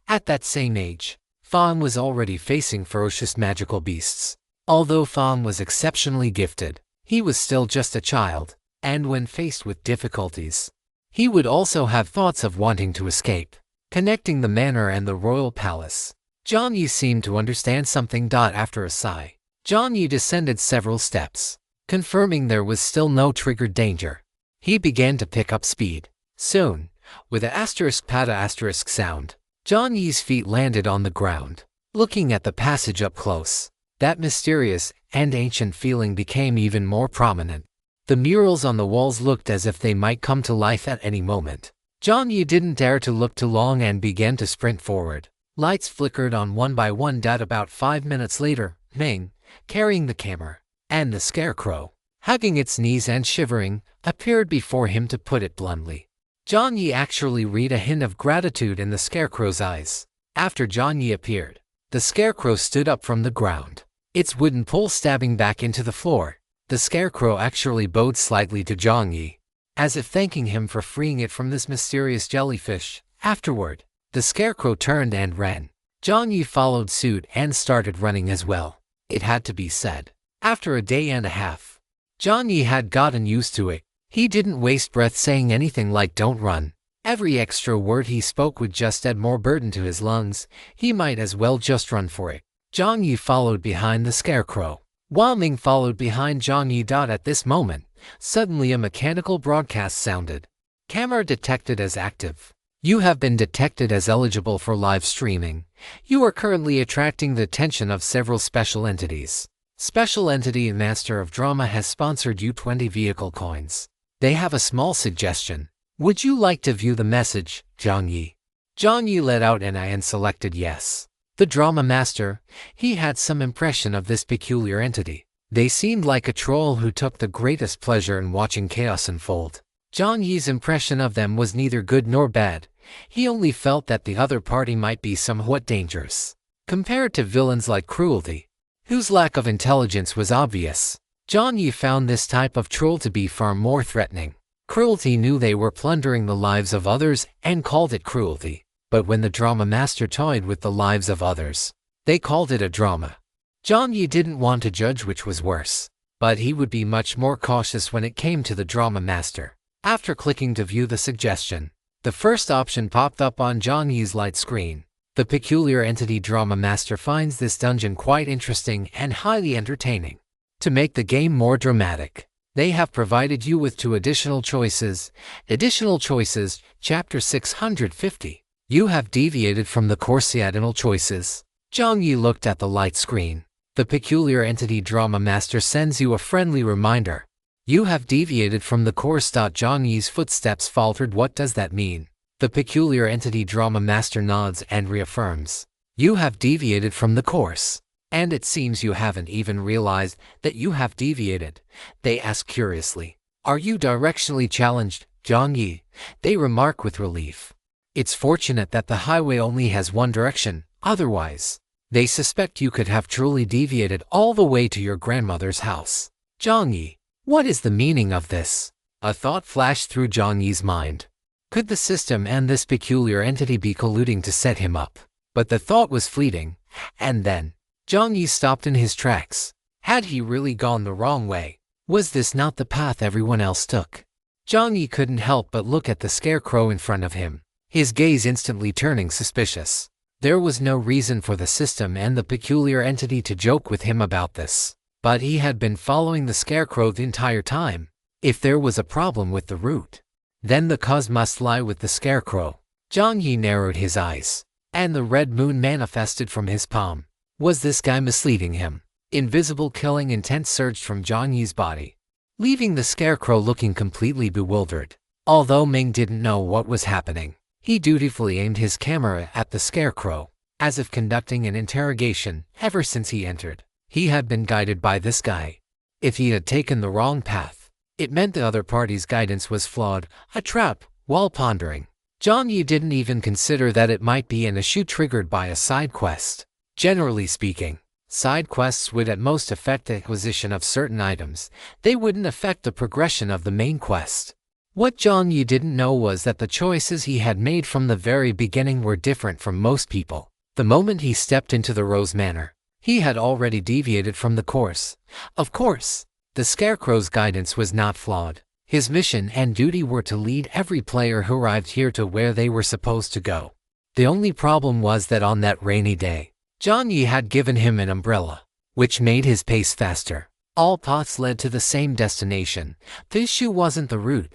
at that same age, Fan was already facing ferocious magical beasts. Although Fan was exceptionally gifted, he was still just a child, and when faced with difficulties, he would also have thoughts of wanting to escape. Connecting the manor and the royal palace, Jiang Yi seemed to understand something. After a sigh, Jiang Yi descended several steps, confirming there was still no triggered danger. He began to pick up speed. Soon, with a **** sound, Jiang Yi's feet landed on the ground. Looking at the passage up close, that mysterious and ancient feeling became even more prominent. The murals on the walls looked as if they might come to life at any moment. Jiang Yi didn't dare to look too long and began to sprint forward. Lights flickered on one by one. About 5 minutes later, Ming, carrying the camera, and the scarecrow, hugging its knees and shivering, appeared before him. To put it bluntly, Jiang Yi actually read a hint of gratitude in the scarecrow's eyes. After Jiang Yi appeared, the scarecrow stood up from the ground, its wooden pole stabbing back into the floor. The scarecrow actually bowed slightly to Jiang Yi, as if thanking him for freeing it from this mysterious jellyfish. Afterward, the scarecrow turned and ran. Jiang Yi followed suit and started running as well. It had to be said, after a day and a half, Jiang Yi had gotten used to it. He didn't waste breath saying anything like "don't run." Every extra word he spoke would just add more burden to his lungs. He might as well just run for it. Jiang Yi followed behind the scarecrow. While Ming followed behind Jiang Yi. At this moment, suddenly a mechanical broadcast sounded. Camera detected as active. You have been detected as eligible for live streaming. You are currently attracting the attention of several special entities. Special Entity Master of Drama has sponsored you 20 vehicle coins. They have a small suggestion. Would you like to view the message, Jiang Yi? Jiang Yi let out an eye and selected yes. The Drama Master, he had some impression of this peculiar entity. They seemed like a troll who took the greatest pleasure in watching chaos unfold. Jiang Yi's impression of them was neither good nor bad. He only felt that the other party might be somewhat dangerous. Compared to villains like Cruelty, whose lack of intelligence was obvious, Jiang Yi found this type of troll to be far more threatening. Cruelty knew they were plundering the lives of others and called it cruelty. But when the Drama Master toyed with the lives of others, they called it a drama. Jiang Yi didn't want to judge which was worse, but he would be much more cautious when it came to the Drama Master. After clicking to view the suggestion, the first option popped up on Jiang Yi's light screen. The peculiar entity Drama Master finds this dungeon quite interesting and highly entertaining. To make the game more dramatic, they have provided you with 2 additional choices. Additional choices, Chapter 650. You have deviated from the course. Additional choices. Jiang Yi looked at the light screen. The peculiar entity Drama Master sends you a friendly reminder. You have deviated from the course. Jiang Yi's footsteps faltered. What does that mean? The peculiar entity Drama Master nods and reaffirms. You have deviated from the course. And it seems you haven't even realized that you have deviated. They ask curiously. Are you directionally challenged, Jiang Yi? They remark with relief. It's fortunate that the highway only has one direction, otherwise, they suspect you could have truly deviated all the way to your grandmother's house. Jiang Yi, what is the meaning of this? A thought flashed through Jiang Yi's mind. Could the system and this peculiar entity be colluding to set him up? But the thought was fleeting, and then, Jiang Yi stopped in his tracks. Had he really gone the wrong way? Was this not the path everyone else took? Jiang Yi couldn't help but look at the scarecrow in front of him, his gaze instantly turning suspicious. There was no reason for the system and the peculiar entity to joke with him about this. But he had been following the scarecrow the entire time. If there was a problem with the route, then the cause must lie with the scarecrow. Jiang Yi narrowed his eyes, and the red moon manifested from his palm. Was this guy misleading him? Invisible killing intent surged from Jiang Yi's body, leaving the scarecrow looking completely bewildered. Although Ming didn't know what was happening, he dutifully aimed his camera at the scarecrow, as if conducting an interrogation. Ever since he entered, he had been guided by this guy. If he had taken the wrong path, it meant the other party's guidance was flawed, a trap. While pondering, Jiang Yi didn't even consider that it might be an issue triggered by a side quest. Generally speaking, side quests would at most affect the acquisition of certain items. They wouldn't affect the progression of the main quest. What Jiang Yi didn't know was that the choices he had made from the very beginning were different from most people. The moment he stepped into the Rose Manor, he had already deviated from the course. Of course, the Scarecrow's guidance was not flawed. His mission and duty were to lead every player who arrived here to where they were supposed to go. The only problem was that on that rainy day, Jiang Yi had given him an umbrella, which made his pace faster. All paths led to the same destination. The issue wasn't the route,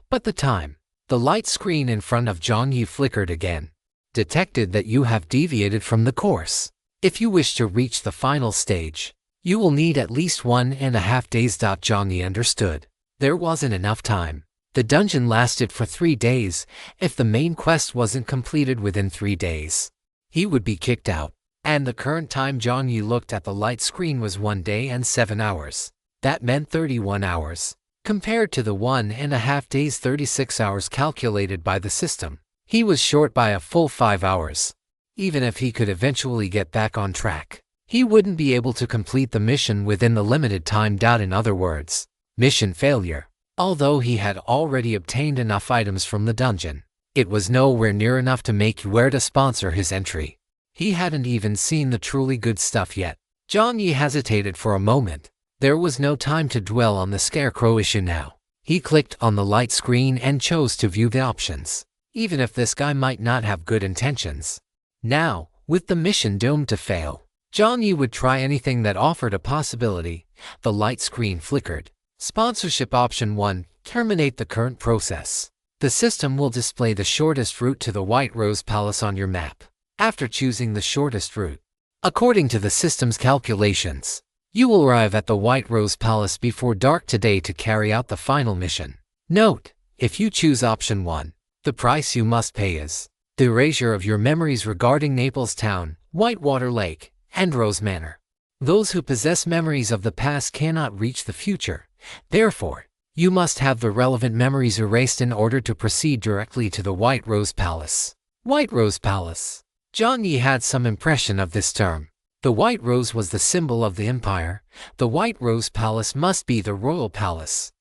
but the time. The light screen in front of Jiang Yi flickered again. Detected that you have deviated from the course. If you wish to reach the final stage, you will need at least 1.5 days. Jiang Yi understood. There wasn't enough time. The dungeon lasted for 3 days. If the main quest wasn't completed within 3 days, he would be kicked out. And the current time Jiang Yi looked at the light screen was 1 day and 7 hours. That meant 31 hours. Compared to the 1.5 days 36 hours calculated by the system, he was short by a full 5 hours. Even if he could eventually get back on track, he wouldn't be able to complete the mission within the limited time. In other words, mission failure. Although he had already obtained enough items from the dungeon, it was nowhere near enough to make Where to sponsor his entry. He hadn't even seen the truly good stuff yet. Jiang Yi hesitated for a moment. There was no time to dwell on the Scarecrow issue now. He clicked on the light screen and chose to view the options. Even if this guy might not have good intentions. Now, with the mission doomed to fail, Jiang Yi would try anything that offered a possibility. The light screen flickered. Sponsorship option 1. Terminate the current process. The system will display the shortest route to the White Rose Palace on your map. After choosing the shortest route, according to the system's calculations, you will arrive at the White Rose Palace before dark today to carry out the final mission. Note: if you choose option 1, the price you must pay is the erasure of your memories regarding Naples Town, Whitewater Lake, and Rose Manor. Those who possess memories of the past cannot reach the future. Therefore, you must have the relevant memories erased in order to proceed directly to the White Rose Palace. White Rose Palace. Jiang Yi had some impression of this term. The White Rose was the symbol of the empire. The White Rose Palace must be the royal palace.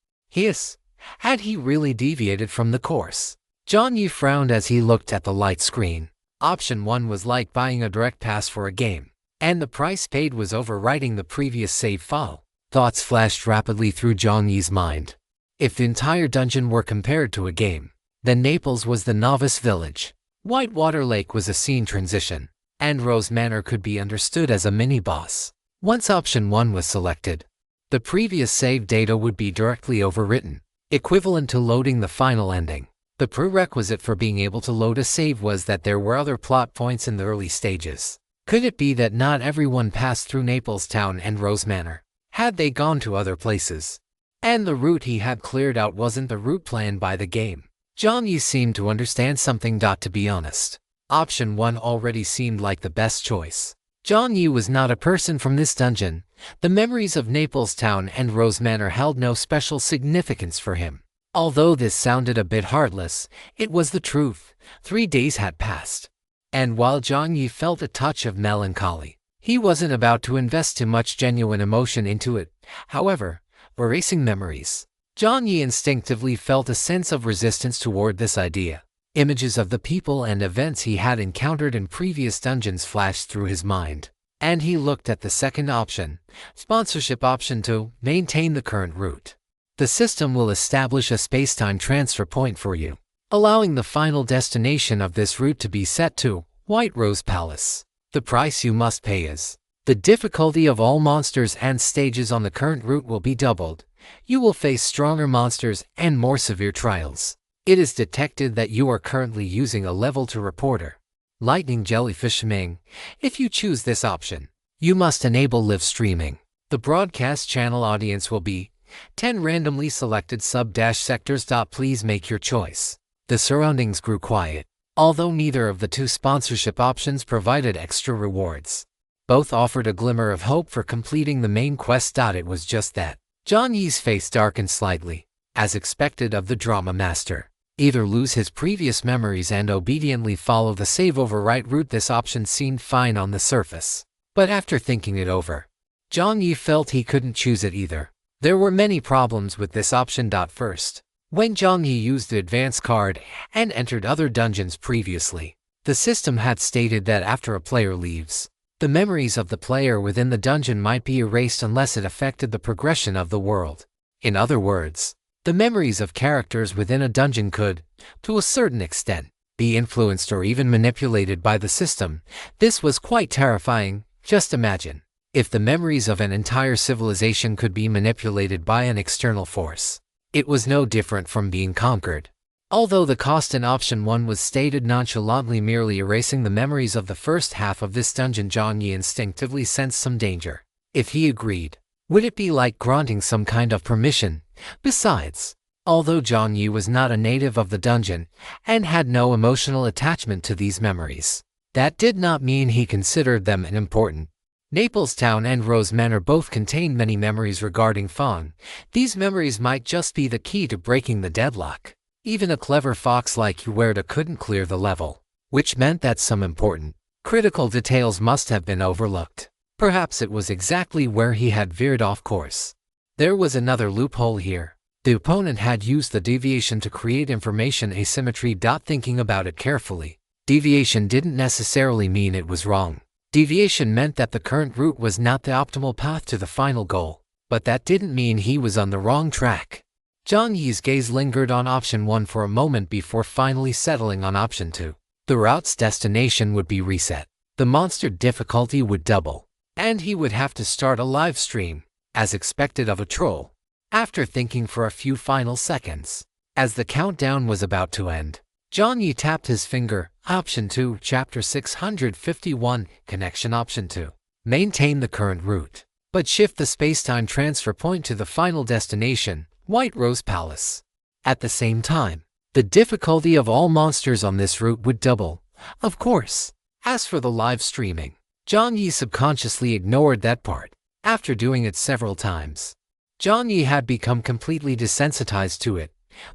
Had he really deviated from the course? Jiang Yi frowned as he looked at the light screen. Option 1 was like buying a direct pass for a game, and the price paid was overwriting the previous save file. Thoughts flashed rapidly through Jiang Yi's mind. If the entire dungeon were compared to a game, then Naples was the novice village, Whitewater Lake was a scene transition, and Rose Manor could be understood as a mini-boss. Once option 1 was selected, the previous save data would be directly overwritten, equivalent to loading the final ending. The prerequisite for being able to load a save was that there were other plot points in the early stages. Could it be that not everyone passed through Naples Town and Rose Manor? Had they gone to other places? And the route he had cleared out wasn't the route planned by the game. Jiang Yi seemed to understand something. To be honest, option 1 already seemed like the best choice. Jiang Yi was not a person from this dungeon. The memories of Naples Town and Rose Manor held no special significance for him. Although this sounded a bit heartless, it was the truth. 3 days had passed, and while Jiang Yi felt a touch of melancholy, he wasn't about to invest too much genuine emotion into it. However, erasing memories, Jiang Yi instinctively felt a sense of resistance toward this idea. Images of the people and events he had encountered in previous dungeons flashed through his mind, and he looked at the second option, sponsorship option 2, maintain the current route. The system will establish a space-time transfer point for you, allowing the final destination of this route to be set to White Rose Palace. The price you must pay is the difficulty of all monsters and stages on the current route will be doubled. You will face stronger monsters and more severe trials. It is detected that you are currently using a level 2 reporter, Lightning Jellyfish Ming. If you choose this option, you must enable live streaming. The broadcast channel audience will be 10 randomly selected sub-sectors. Please make your choice. The surroundings grew quiet, although neither of the 2 sponsorship options provided extra rewards. Both offered a glimmer of hope for completing the main quest. It was just that Jiang Yi's face darkened slightly, as expected of the drama master. Either lose his previous memories and obediently follow the save overwrite route. This option seemed fine on the surface, but after thinking it over, Jiang Yi felt he couldn't choose it either. There were many problems with this option. First, when Jiang Yi used the advance card and entered other dungeons previously, the system had stated that after a player leaves, the memories of the player within the dungeon might be erased unless it affected the progression of the world. In other words, the memories of characters within a dungeon could, to a certain extent, be influenced or even manipulated by the system. This was quite terrifying. Just imagine if the memories of an entire civilization could be manipulated by an external force. It was no different from being conquered. Although the cost in option 1 was stated nonchalantly, merely erasing the memories of the first half of this dungeon, Jiang Yi instinctively sensed some danger. If he agreed, would it be like granting some kind of permission? Besides, although Jiang Yi was not a native of the dungeon and had no emotional attachment to these memories, that did not mean he considered them unimportant. Naples Town and Rose Manor both contained many memories regarding Fang. These memories might just be the key to breaking the deadlock. Even a clever fox like Yahello couldn't clear the level, which meant that some important, critical details must have been overlooked. Perhaps it was exactly where he had veered off course. There was another loophole here. The opponent had used the deviation to create information asymmetry. Thinking about it carefully, deviation didn't necessarily mean it was wrong. Deviation meant that the current route was not the optimal path to the final goal, but that didn't mean he was on the wrong track. Jiang Yi's gaze lingered on option 1 for a moment before finally settling on option 2. The route's destination would be reset. The monster difficulty would double. and he would have to start a live stream, as expected of a troll. After thinking for a few final seconds, as the countdown was about to end, Jiang Yi tapped his finger. Option 2, Chapter 651, Connection. Option 2. Maintain the current route, but shift the spacetime transfer point to the final destination, White Rose Palace. At the same time, the difficulty of all monsters on this route would double, of course. As for the live streaming, Jiang Yi subconsciously ignored that part. After doing it several times, Jiang Yi had become completely desensitized to it.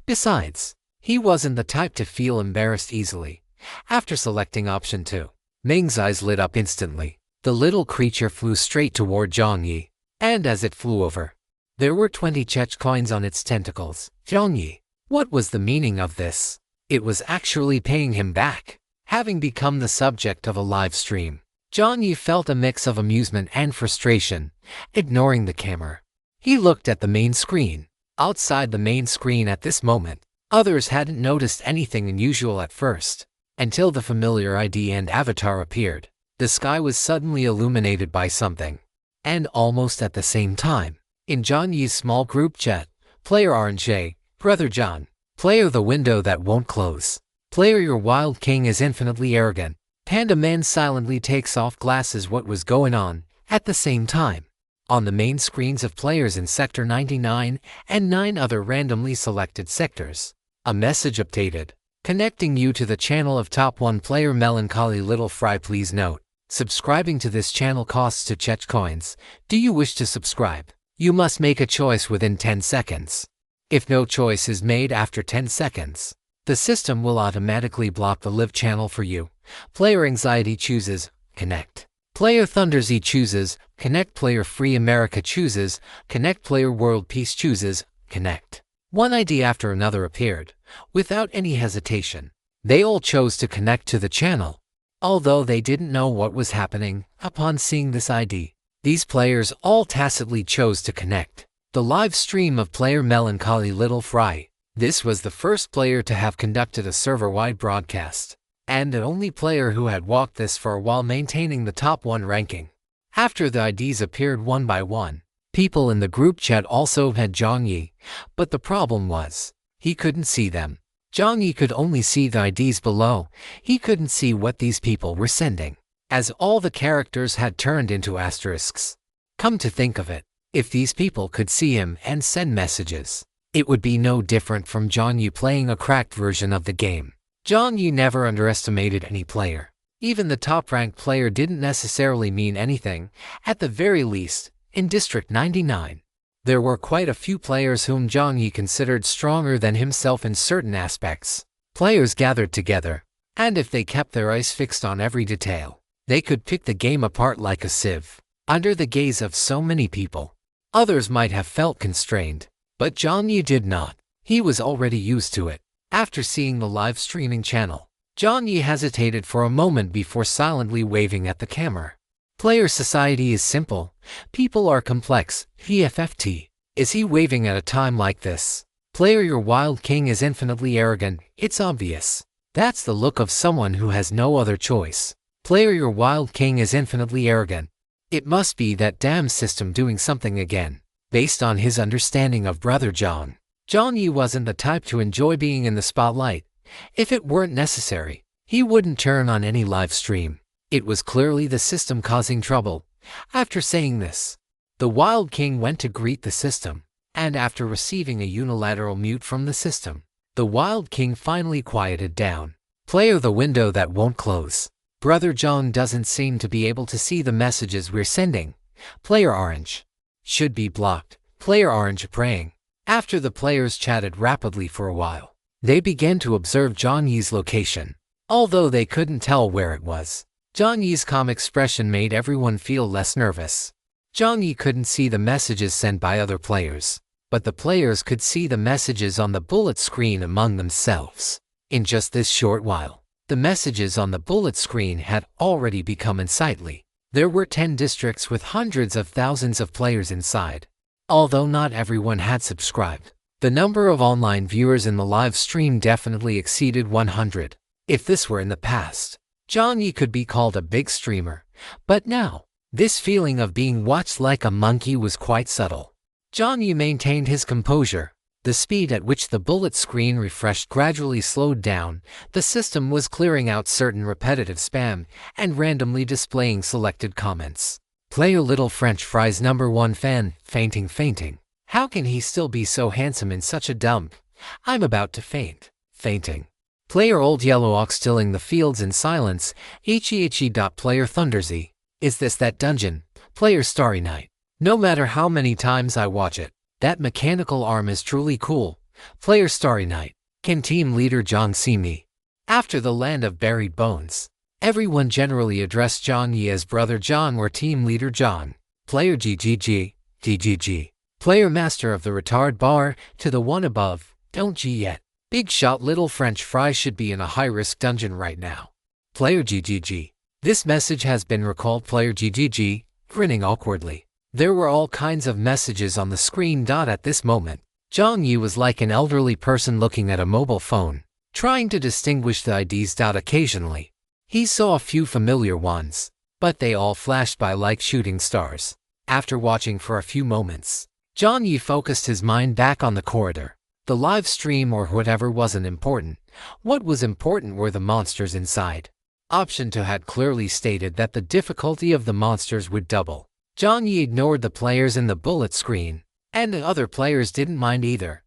Besides, he wasn't the type to feel embarrassed easily. After selecting option 2, Ming's eyes lit up instantly. The little creature flew straight toward Jiang Yi, and as it flew over, there were 20 Chech coins on its tentacles. Jiang Yi, what was the meaning of this? It was actually paying him back. Having become the subject of a live stream, Jiang Yi felt a mix of amusement and frustration. Ignoring the camera, he looked at the main screen. Outside the main screen at this moment, others hadn't noticed anything unusual at first, until the familiar ID and avatar appeared. The sky was suddenly illuminated by something. And almost at the same time, in Jiang Yi's small group chat, Player Orange, Brother John, Player the window that won't close, Player your wild king is infinitely arrogant, Panda Man silently takes off glasses. What was going on? At the same time, on the main screens of players in Sector 99 and 9 other randomly selected sectors, a message updated, connecting you to the channel of top 1 player Melancholy Little Fry. Please note, subscribing to this channel costs 2 Chech coins. Do you wish to subscribe? You must make a choice within 10 seconds. If no choice is made after 10 seconds, the system will automatically block the live channel for you. Player Anxiety chooses Connect. Player Thunder Z chooses Connect. Player Free America chooses Connect. Player World Peace chooses Connect. One ID after another appeared. Without any hesitation, they all chose to connect to the channel. Although they didn't know what was happening, upon seeing this ID, these players all tacitly chose to connect. The live stream of player Melancholy Little Fry. This was the first player to have conducted a server-wide broadcast, and the only player who had walked this far while maintaining the top 1 ranking. After the IDs appeared one by one, people in the group chat also had Jiang Yi, but the problem was, he couldn't see them. Jiang Yi could only see the IDs below. He couldn't see what these people were sending, as all the characters had turned into asterisks. Come to think of it, if these people could see him and send messages, it would be no different from Jiang Yi playing a cracked version of the game. Jiang Yi never underestimated any player. Even the top-ranked player didn't necessarily mean anything. At the very least, in District 99, there were quite a few players whom Jiang Yi considered stronger than himself in certain aspects. Players gathered together, and if they kept their eyes fixed on every detail, they could pick the game apart like a sieve. Under the gaze of so many people, others might have felt constrained, but Jiang Yi did not. He was already used to it. After seeing the live streaming channel, Jiang Yi hesitated for a moment before silently waving at the camera. Player society is simple. People are complex. PFFT. Is he waving at a time like this? Player your wild king is infinitely arrogant. It's obvious. That's the look of someone who has no other choice. Player your wild king is infinitely arrogant. It must be that damn system doing something again. Based on his understanding of Brother John, Jiang Yi wasn't the type to enjoy being in the spotlight. If it weren't necessary, he wouldn't turn on any live stream. It was clearly the system causing trouble. After saying this, the Wild King went to greet the system, and after receiving a unilateral mute from the system, the Wild King finally quieted down. Player the window that won't close. Brother John doesn't seem to be able to see the messages we're sending. Player Orange should be blocked. Player Orange praying. After the players chatted rapidly for a while, they began to observe Jiang Yi's location. Although they couldn't tell where it was, Jiang Yi's calm expression made everyone feel less nervous. Jiang Yi couldn't see the messages sent by other players, but the players could see the messages on the bullet screen among themselves. In just this short while, the messages on the bullet screen had already become unsightly. There were 10 districts with hundreds of thousands of players inside. Although not everyone had subscribed, the number of online viewers in the live stream definitely exceeded 100. If this were in the past, Jiang Yi could be called a big streamer, but now, This feeling of being watched like a monkey was quite subtle. Jiang Yi maintained his composure. The speed at which the bullet screen refreshed gradually slowed down. The system was clearing out certain repetitive spam and randomly displaying selected comments. Player Little French Fries #1 fan, fainting. How can he still be so handsome in such a dump? I'm about to faint. Fainting. Player Old Yellow Ox tilling the fields in silence. Ecchi. Player Thundersy. Is this that dungeon? Player Starry Night. No matter how many times I watch it, that mechanical arm is truly cool. Player Starry Night. Can Team Leader John see me? After the Land of Buried Bones, everyone generally addressed Jiang Yi as Brother John or Team Leader John. Player GGG. Player Master of the Retard Bar, to the one above, don't G yet. Big shot Little French Fry should be in a high-risk dungeon right now. Player GGG. This message has been recalled. Player GGG, grinning awkwardly. There were all kinds of messages on the screen. At this moment, Jiang Yi was like an elderly person looking at a mobile phone, trying to distinguish the IDs. Occasionally, he saw a few familiar ones, but they all flashed by like shooting stars. After watching for a few moments, Jiang Yi focused his mind back on the corridor. The live stream or whatever wasn't important. What was important were the monsters inside. Option 2 had clearly stated that the difficulty of the monsters would double. Jiang Yi ignored the players in the bullet screen, and the other players didn't mind either.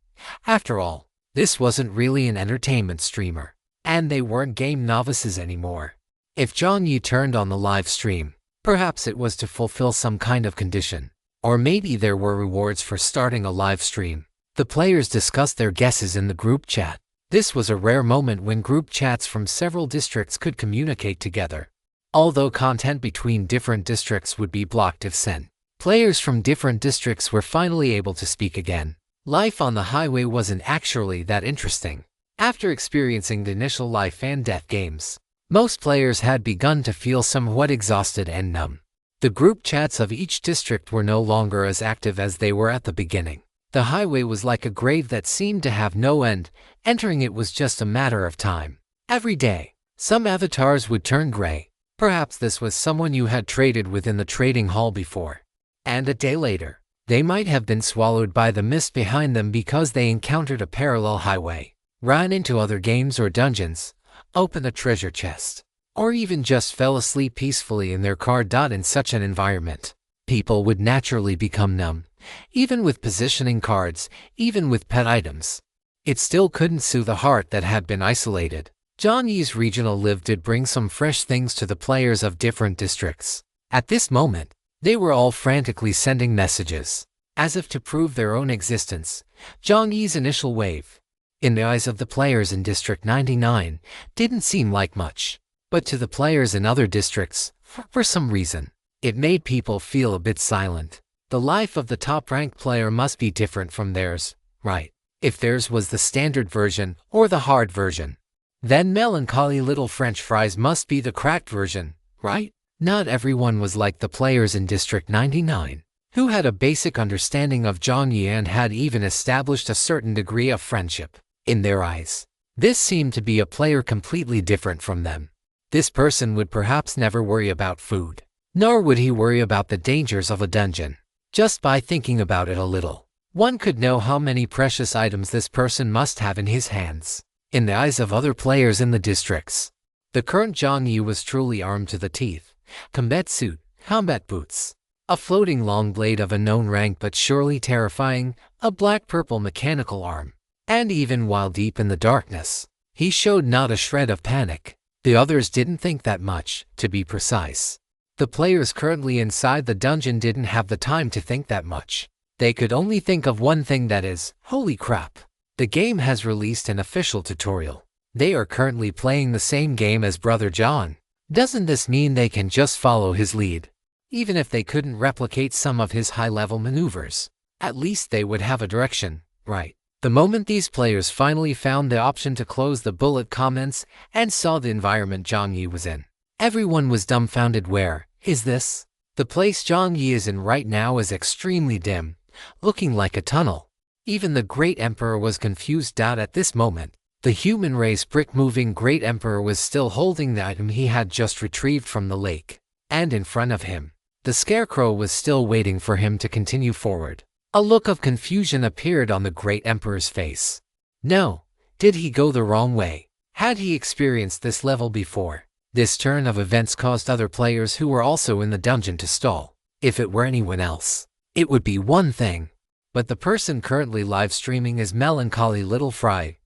After all, this wasn't really an entertainment streamer, and they weren't game novices anymore. If Jiang Yi turned on the live stream, perhaps it was to fulfill some kind of condition, or maybe there were rewards for starting a live stream. The players discussed their guesses in the group chat. This was a rare moment when group chats from several districts could communicate together. Although content between different districts would be blocked if sent, players from different districts were finally able to speak again. Life on the highway wasn't actually that interesting. After experiencing the initial life and death games, most players had begun to feel somewhat exhausted and numb. The group chats of each district were no longer as active as they were at the beginning. The highway was like a grave that seemed to have no end. Entering it was just a matter of time. Every day, some avatars would turn gray. Perhaps this was someone you had traded with in the trading hall before. And a day later, they might have been swallowed by the mist behind them because they encountered a parallel highway, ran into other games or dungeons, opened a treasure chest, or even just fell asleep peacefully in their car. In such an environment, people would naturally become numb. Even with positioning cards, even with pet items, it still couldn't soothe a heart that had been isolated. Jiang Yi's regional live did bring some fresh things to the players of different districts. At this moment, they were all frantically sending messages, as if to prove their own existence. Jiang Yi's initial wave, in the eyes of the players in District 99, didn't seem like much, but to the players in other districts, for some reason, it made people feel a bit silent. The life of the top-ranked player must be different from theirs, right? If theirs was the standard version or the hard version, then melancholy Little French Fries must be the cracked version, right? Not everyone was like the players in District 99, who had a basic understanding of Jiang Yi and had even established a certain degree of friendship. In their eyes, this seemed to be a player completely different from them. This person would perhaps never worry about food, nor would he worry about the dangers of a dungeon. Just by thinking about it a little, one could know how many precious items this person must have in his hands. In the eyes of other players in the districts, the current Jiang Yi was truly armed to the teeth. Combat suit, combat boots, a floating long blade of a known rank but surely terrifying, a black-purple mechanical arm. And even while deep in the darkness, he showed not a shred of panic. The others didn't think that much, to be precise. The players currently inside the dungeon didn't have the time to think that much. They could only think of one thing, that is, holy crap. The game has released an official tutorial. They are currently playing the same game as Brother John. Doesn't this mean they can just follow his lead? Even if they couldn't replicate some of his high-level maneuvers, at least they would have a direction, right? The moment these players finally found the option to close the bullet comments and saw the environment Jiang Yi was in, everyone was dumbfounded. Where is this? The place Jiang Yi is in right now is extremely dim, looking like a tunnel. Even the Great Emperor was confused. At this moment, the human race brick-moving Great Emperor was still holding the item he had just retrieved from the lake. And in front of him, The scarecrow was still waiting for him to continue forward. A look of confusion appeared on the great emperor's face. No, did he go the wrong way? Had he experienced this level before? This turn of events caused other players who were also in the dungeon to stall. If it were anyone else, it would be one thing. But the person currently live streaming is Melancholy Little Fry.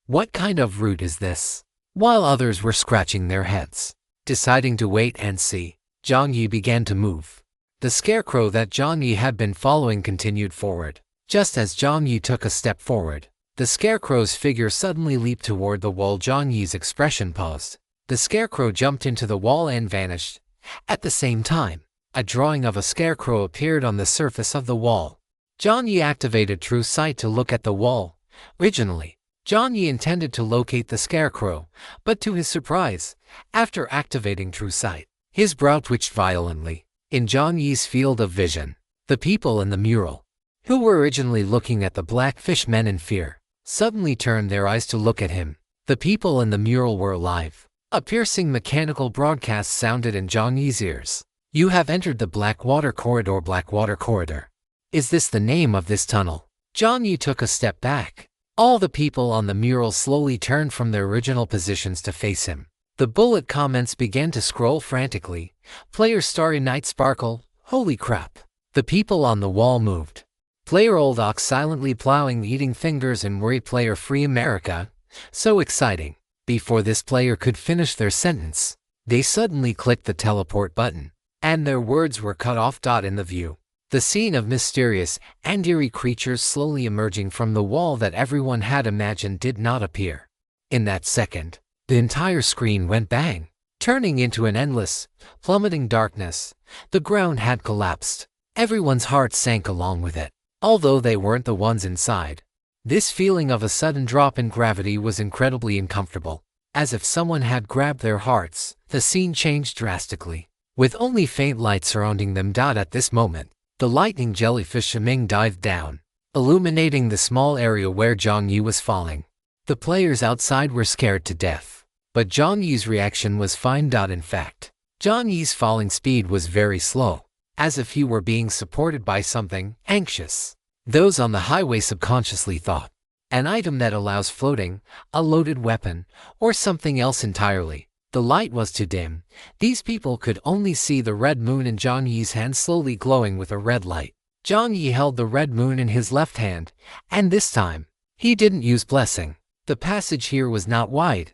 What kind of route is this? While others were scratching their heads, deciding to wait and see, Jiang Yi began to move. The scarecrow that Jiang Yi had been following continued forward. Just as Jiang Yi took a step forward, the scarecrow's figure suddenly leaped toward the wall. Jiang Yi's expression paused. The scarecrow jumped into the wall and vanished. At the same time, a drawing of a scarecrow appeared on the surface of the wall. Jiang Yi activated True Sight to look at the wall. Originally, Jiang Yi intended to locate the scarecrow, but to his surprise, after activating True Sight, his brow twitched violently. In Jiang Yi's field of vision, the people in the mural, who were originally looking at the blackfish men in fear, suddenly turned their eyes to look at him. The people in the mural were alive. A piercing mechanical broadcast sounded in Jiang Yi's ears. You have entered the Blackwater Corridor. Blackwater Corridor. Is this the name of this tunnel? Jiang Yi took a step back. All the people on the mural slowly turned from their original positions to face him. The bullet comments began to scroll frantically. Player Starry Night Sparkle. Holy crap. The people on the wall moved. Player Old Ox silently plowing eating fingers and worry. Player Free America. So exciting. Before this player could finish their sentence, they suddenly clicked the teleport button, and their words were cut off. In the view, the scene of mysterious and eerie creatures slowly emerging from the wall that everyone had imagined did not appear. In that second, the entire screen went bang, turning into an endless, plummeting darkness. The ground had collapsed. Everyone's heart sank along with it, although they weren't the ones inside. This feeling of a sudden drop in gravity was incredibly uncomfortable. As if someone had grabbed their hearts, the scene changed drastically, with only faint light surrounding them. At this moment, the lightning jellyfish Shiming dived down, illuminating the small area where Jiang Yi was falling. The players outside were scared to death, but Jiang Yi's reaction was fine. In fact, Jiang Yi's falling speed was very slow, as if he were being supported by something anxious. Those on the highway subconsciously thought, an item that allows floating, a loaded weapon, or something else entirely. The light was too dim. These people could only see the red moon in Jiang Yi's hand slowly glowing with a red light. Jiang Yi held the red moon in his left hand, and this time, he didn't use blessing. The passage here was not wide.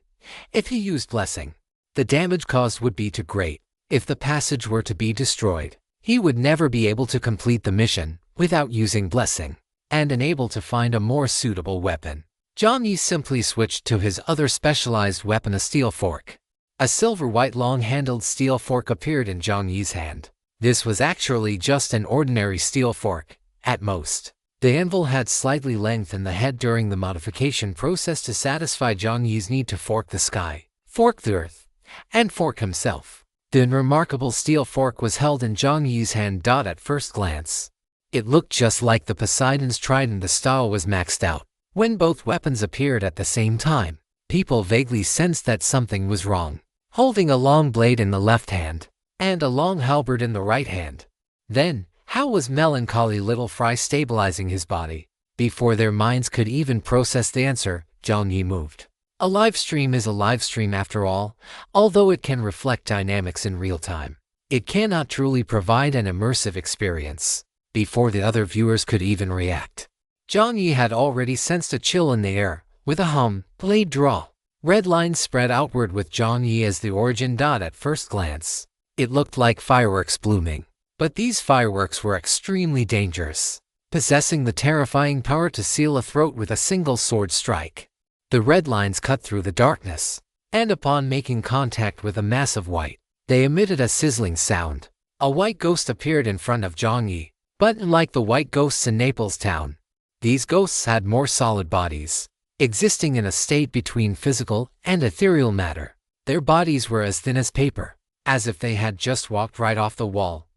If he used blessing, the damage caused would be too great. If the passage were to be destroyed, he would never be able to complete the mission without using blessing, and unable to find a more suitable weapon. Jiang Yi simply switched to his other specialized weapon, a steel fork. A silver-white long-handled steel fork appeared in Jiang Yi's hand. This was actually just an ordinary steel fork, at most. The anvil had slightly lengthened the head during the modification process to satisfy Jiang Yi's need to fork the sky, fork the earth, and fork himself. The unremarkable steel fork was held in Jiang Yi's hand. At first glance, it looked just like the Poseidon's trident. The style was maxed out. When both weapons appeared at the same time, people vaguely sensed that something was wrong. Holding a long blade in the left hand, and a long halberd in the right hand. Then, how was Melancholy Little Fry stabilizing his body? Before their minds could even process the answer, Jiang Yi moved. A live stream is a live stream after all, although it can reflect dynamics in real time. It cannot truly provide an immersive experience. Before the other viewers could even react, Jiang Yi had already sensed a chill in the air. With a blade draw. Red lines spread outward with Jiang Yi as the origin. At first glance, it looked like fireworks blooming. But these fireworks were extremely dangerous, possessing the terrifying power to seal a throat with a single sword strike. The red lines cut through the darkness, and upon making contact with a mass of white, they emitted a sizzling sound. A white ghost appeared in front of Jiang Yi, but unlike the white ghosts in Naples town, these ghosts had more solid bodies, existing in a state between physical and ethereal matter. Their bodies were as thin as paper, as if they had just walked right off the wall.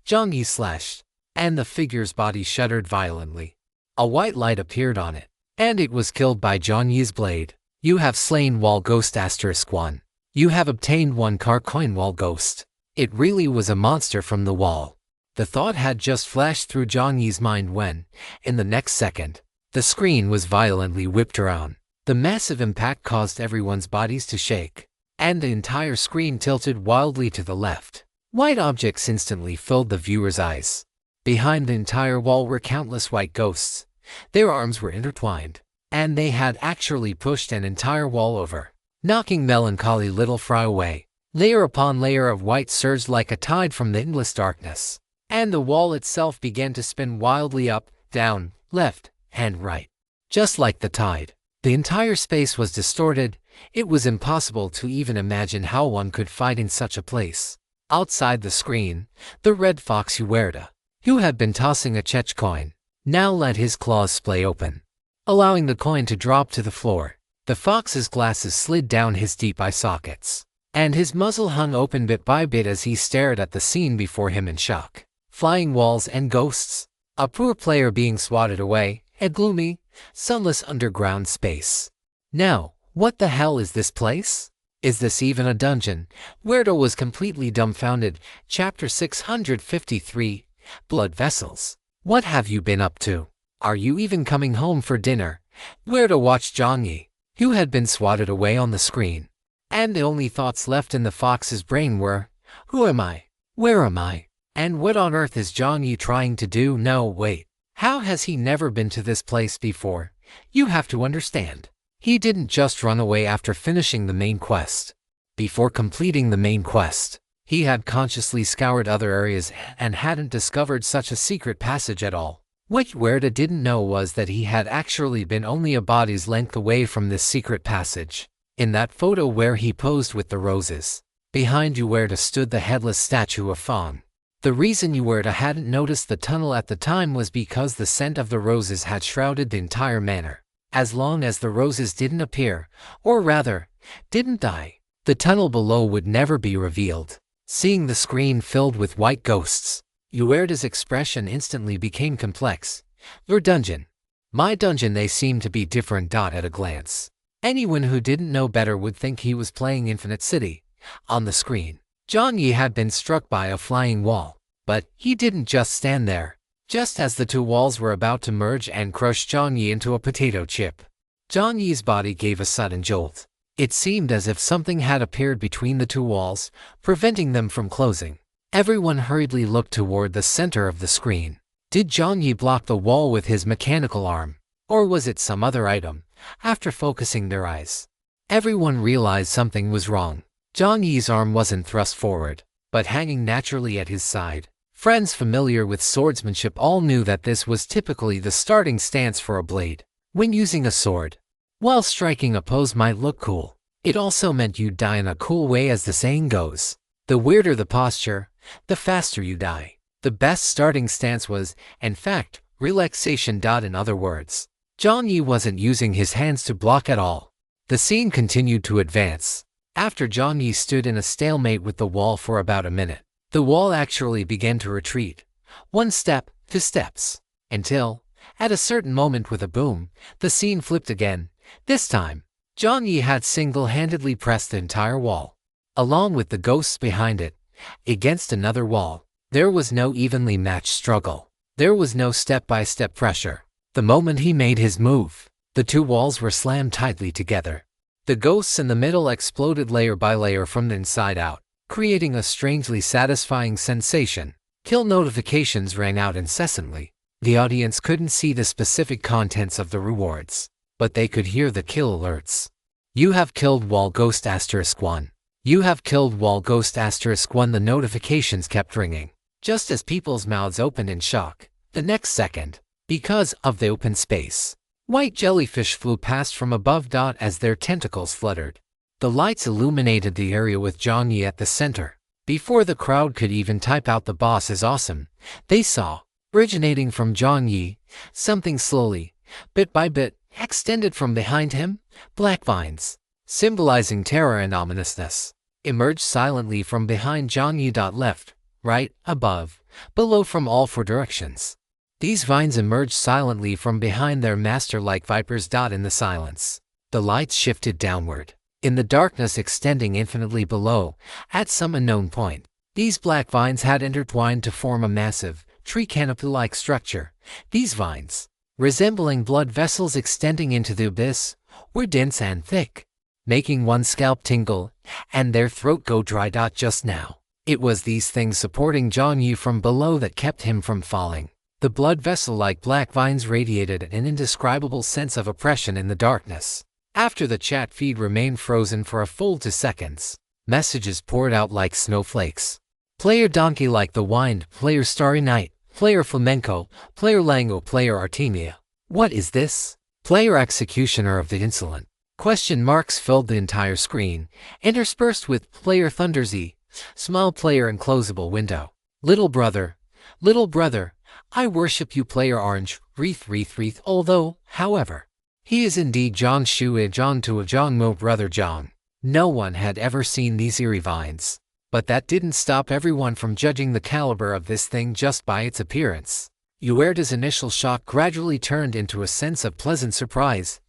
Jiang Yi slashed, and the figure's body shuddered violently. A white light appeared on it, and it was killed by Jiang Yi's blade. You have slain Wall Ghost *1. You have obtained 1 car coin Wall Ghost. It really was a monster from the wall. The thought had just flashed through Jiang Yi's mind when, in the next second, the screen was violently whipped around. The massive impact caused everyone's bodies to shake, and the entire screen tilted wildly to the left. White objects instantly filled the viewer's eyes. Behind the entire wall were countless white ghosts. Their arms were intertwined, and they had actually pushed an entire wall over, knocking melancholy little Fry away. Layer upon layer of white surged like a tide from the endless darkness, and the wall itself began to spin wildly up, down, left, and right. Just like the tide, the entire space was distorted. It was impossible to even imagine how one could fight in such a place. Outside the screen, the red fox Yahello, who had been tossing a chech coin, now let his claws splay open, allowing the coin to drop to the floor. The fox's glasses slid down his deep eye sockets, and his muzzle hung open bit by bit as he stared at the scene before him in shock. Flying walls and ghosts, a poor player being swatted away, a gloomy, sunless underground space. Now, what the hell is this place? Is this even a dungeon? Yahello was completely dumbfounded. Chapter 653, Blood Vessels. What have you been up to? Are you even coming home for dinner? Yahello watched Jiang Yi, who had been swatted away on the screen, and the only thoughts left in the fox's brain were, who am I? Where am I? And what on earth is Jiang Yi trying to do? No, wait. How has he never been to this place before? You have to understand. He didn't just run away after finishing the main quest. Before completing the main quest, he had consciously scoured other areas and hadn't discovered such a secret passage at all. What Yahello didn't know was that he had actually been only a body's length away from this secret passage. In that photo where he posed with the roses, behind Yahello stood the headless statue of Fawn. The reason Yahello hadn't noticed the tunnel at the time was because the scent of the roses had shrouded the entire manor. As long as the roses didn't appear, or rather, didn't die, the tunnel below would never be revealed. Seeing the screen filled with white ghosts, Yahello's expression instantly became complex. Your dungeon. My dungeon. They seemed to be different. At a glance, anyone who didn't know better would think he was playing Infinite City. On the screen, Jiang Yi had been struck by a flying wall, but he didn't just stand there. Just as the two walls were about to merge and crush Jiang Yi into a potato chip, Jiang Yi's body gave a sudden jolt. It seemed as if something had appeared between the two walls, preventing them from closing. Everyone hurriedly looked toward the center of the screen. Did Jiang Yi block the wall with his mechanical arm, or was it some other item? After focusing their eyes, everyone realized something was wrong. Jiang Yi's arm wasn't thrust forward, but hanging naturally at his side. Friends familiar with swordsmanship all knew that this was typically the starting stance for a blade. When using a sword, while striking a pose might look cool, it also meant you'd die in a cool way, as the saying goes. The weirder the posture, the faster you die. The best starting stance was, in fact, relaxation. In other words, Jiang Yi wasn't using his hands to block at all. The scene continued to advance. After Jiang Yi stood in a stalemate with the wall for about a minute, the wall actually began to retreat, one step, two steps, until, at a certain moment with a boom, the scene flipped again. This time, Jiang Yi had single-handedly pressed the entire wall, along with the ghosts behind it, against another wall. There was no evenly matched struggle. There was no step-by-step pressure. The moment he made his move, the two walls were slammed tightly together. The ghosts in the middle exploded layer by layer from the inside out, creating a strangely satisfying sensation. Kill notifications rang out incessantly. The audience couldn't see the specific contents of the rewards, but they could hear the kill alerts. You have killed wall ghost *1. You have killed wall ghost *1. The notifications kept ringing, just as people's mouths opened in shock. The next second, because of the open space, white jellyfish flew past from above. As their tentacles fluttered, the lights illuminated the area with Jiang Yi at the center. Before the crowd could even type out "the boss is awesome," they saw, originating from Jiang Yi, something slowly, bit by bit, extended from behind him. Black vines, symbolizing terror and ominousness, emerged silently from behind Jiang Yi. Left, right, above, below, from all four directions. These vines emerged silently from behind their master like vipers. In the silence, the lights shifted downward. In the darkness extending infinitely below, at some unknown point, These black vines had intertwined to form a massive, tree canopy-like structure. These vines, resembling blood vessels extending into the abyss, were dense and thick, making one's scalp tingle and their throat go dry. Just now, it was these things supporting Jiang Yi from below that kept him from falling. The blood vessel-like black vines radiated an indescribable sense of oppression in the darkness. After the chat feed remained frozen for a full 2 seconds, messages poured out like snowflakes. Player Donkey like the Wind, Player Starry Night, Player Flamenco, Player Lango, Player Artemia. What is this? Player Executioner of the Insolent. Question marks filled the entire screen, interspersed with Player Thunderzy, Smile Player Enclosable Window. Little brother, I worship you. Player Orange, Wreath. Although, however, he is indeed John Shu a John to a John Mo brother John. No one had ever seen these eerie vines. But that didn't stop everyone from judging the caliber of this thing just by its appearance. Uerda's initial shock gradually turned into a sense of pleasant surprise.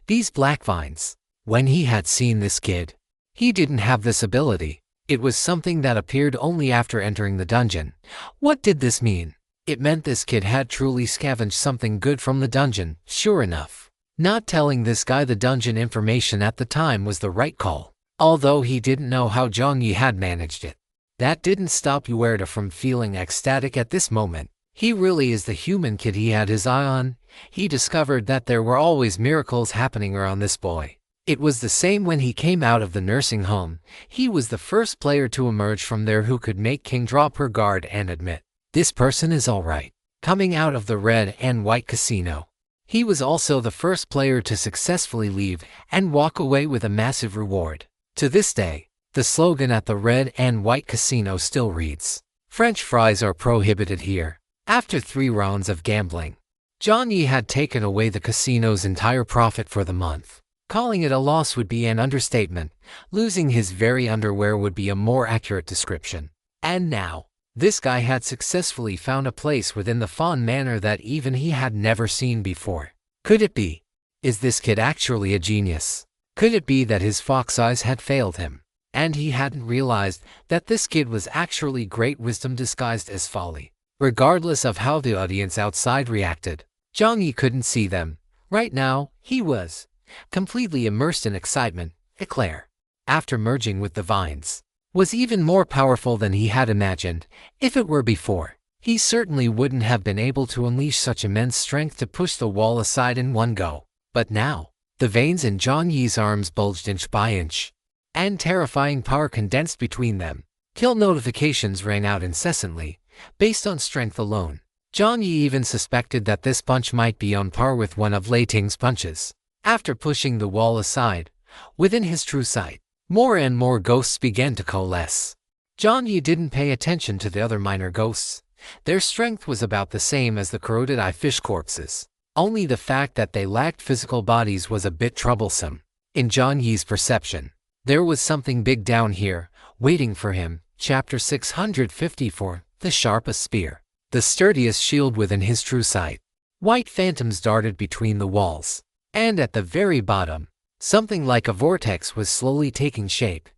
These black vines. When he had seen this kid, he didn't have this ability. It was something that appeared only after entering the dungeon. What did this mean? It meant this kid had truly scavenged something good from the dungeon. Sure enough, not telling this guy the dungeon information at the time was the right call. Although he didn't know how Jiang Yi had managed it. That didn't stop Uerda from feeling ecstatic at this moment. He really is the human kid he had his eye on. He discovered that there were always miracles happening around this boy. It was the same when he came out of the nursing home. He was the first player to emerge from there who could make King drop her guard and admit, this person is alright. Coming out of the red and white casino. He was also the first player to successfully leave and walk away with a massive reward. To this day, the slogan at the red and white casino still reads, French fries are prohibited here. After 3 rounds of gambling, Jiang Yi had taken away the casino's entire profit for the month. Calling it a loss would be an understatement. Losing his very underwear would be a more accurate description. And now, this guy had successfully found a place within the Fawn Manor that even he had never seen before. Could it be? Is this kid actually a genius? Could it be that his fox eyes had failed him, and he hadn't realized that this kid was actually great wisdom disguised as folly? Regardless of how the audience outside reacted, Jiang Yi couldn't see them. Right now, he was completely immersed in excitement. Eclair, after merging with the vines, was even more powerful than he had imagined. If it were before, he certainly wouldn't have been able to unleash such immense strength to push the wall aside in one go. But now, the veins in Jiang Yi's arms bulged inch by inch, and terrifying power condensed between them. Kill notifications rang out incessantly, based on strength alone. Jiang Yi even suspected that this punch might be on par with one of Lei Ting's punches. After pushing the wall aside, within his true sight, more and more ghosts began to coalesce. Jiang Yi didn't pay attention to the other minor ghosts. Their strength was about the same as the corroded eye fish corpses. Only the fact that they lacked physical bodies was a bit troublesome. In Jiang Yi's perception, there was something big down here, waiting for him. Chapter 654, The Sharpest Spear. The sturdiest shield within his true sight. White phantoms darted between the walls, and at the very bottom, something like a vortex was slowly taking shape.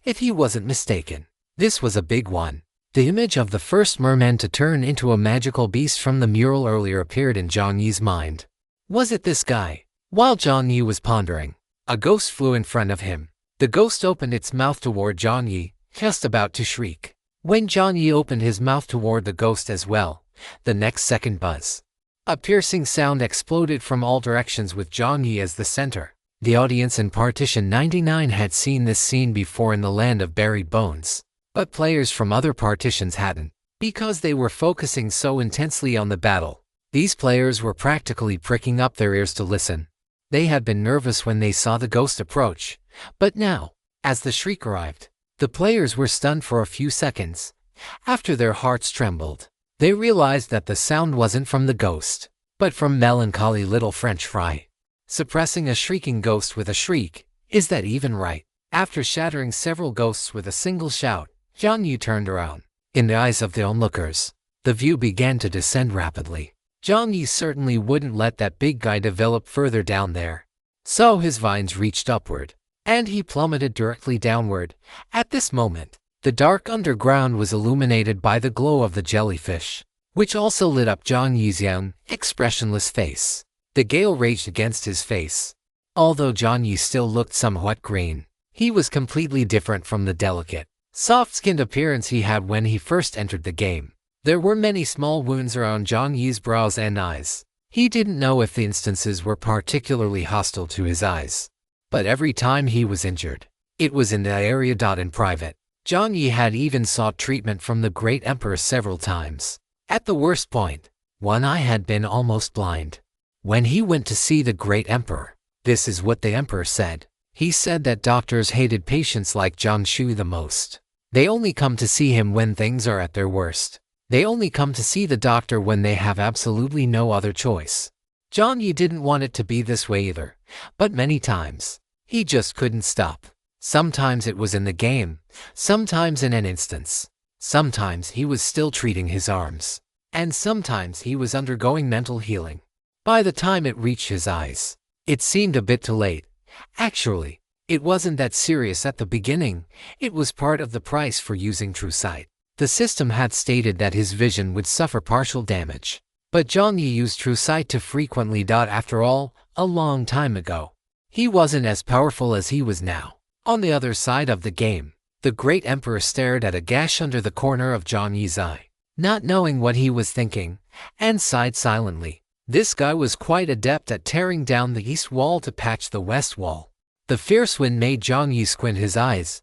If he wasn't mistaken, this was a big one. The image of the first merman to turn into a magical beast from the mural earlier appeared in Jiang Yi's mind. Was it this guy? While Jiang Yi was pondering, a ghost flew in front of him. The ghost opened its mouth toward Jiang Yi, just about to shriek. When Jiang Yi opened his mouth toward the ghost as well, the next second buzz. A piercing sound exploded from all directions with Jiang Yi as the center. The audience in Partition 99 had seen this scene before in the Land of Buried Bones. But players from other partitions hadn't, because they were focusing so intensely on the battle. These players were practically pricking up their ears to listen. They had been nervous when they saw the ghost approach, but now, as the shriek arrived, the players were stunned for a few seconds. After their hearts trembled, they realized that the sound wasn't from the ghost, but from melancholy little French fry. Suppressing a shrieking ghost with a shriek, is that even right? After shattering several ghosts with a single shout, Jiang Yi turned around. In the eyes of the onlookers, the view began to descend rapidly. Jiang Yi certainly wouldn't let that big guy develop further down there. So his vines reached upward, and he plummeted directly downward. At this moment, The dark underground was illuminated by the glow of the jellyfish, which also lit up Jiang Yi's young, expressionless face. The gale raged against his face. Although Jiang Yi still looked somewhat green, he was completely different from the delicate, soft-skinned appearance he had when he first entered the game. There were many small wounds around Jiang Yi's brows and eyes. He didn't know if the instances were particularly hostile to his eyes, but every time he was injured, it was in the area. In private, Jiang Yi had even sought treatment from the Great Emperor several times. At the worst point, one eye had been almost blind. When he went to see the Great Emperor, this is what the Emperor said. He said that doctors hated patients like Jiang Shu the most. They only come to see him when things are at their worst. They only come to see the doctor when they have absolutely no other choice. Jiang Yi didn't want it to be this way either, but many times, he just couldn't stop. Sometimes it was in the game, sometimes in an instance. Sometimes he was still treating his arms, and sometimes he was undergoing mental healing. By the time it reached his eyes, it seemed a bit too late. Actually, it wasn't that serious at the beginning. It was part of the price for using True Sight. The system had stated that his vision would suffer partial damage, but Jiang Yi used True Sight too frequently. After all, a long time ago, he wasn't as powerful as he was now. On the other side of the game, the Great Emperor stared at a gash under the corner of Jiang Yi's eye, not knowing what he was thinking, and sighed silently. This guy was quite adept at tearing down the east wall to patch the west wall. The fierce wind made Jiang Yi squint his eyes.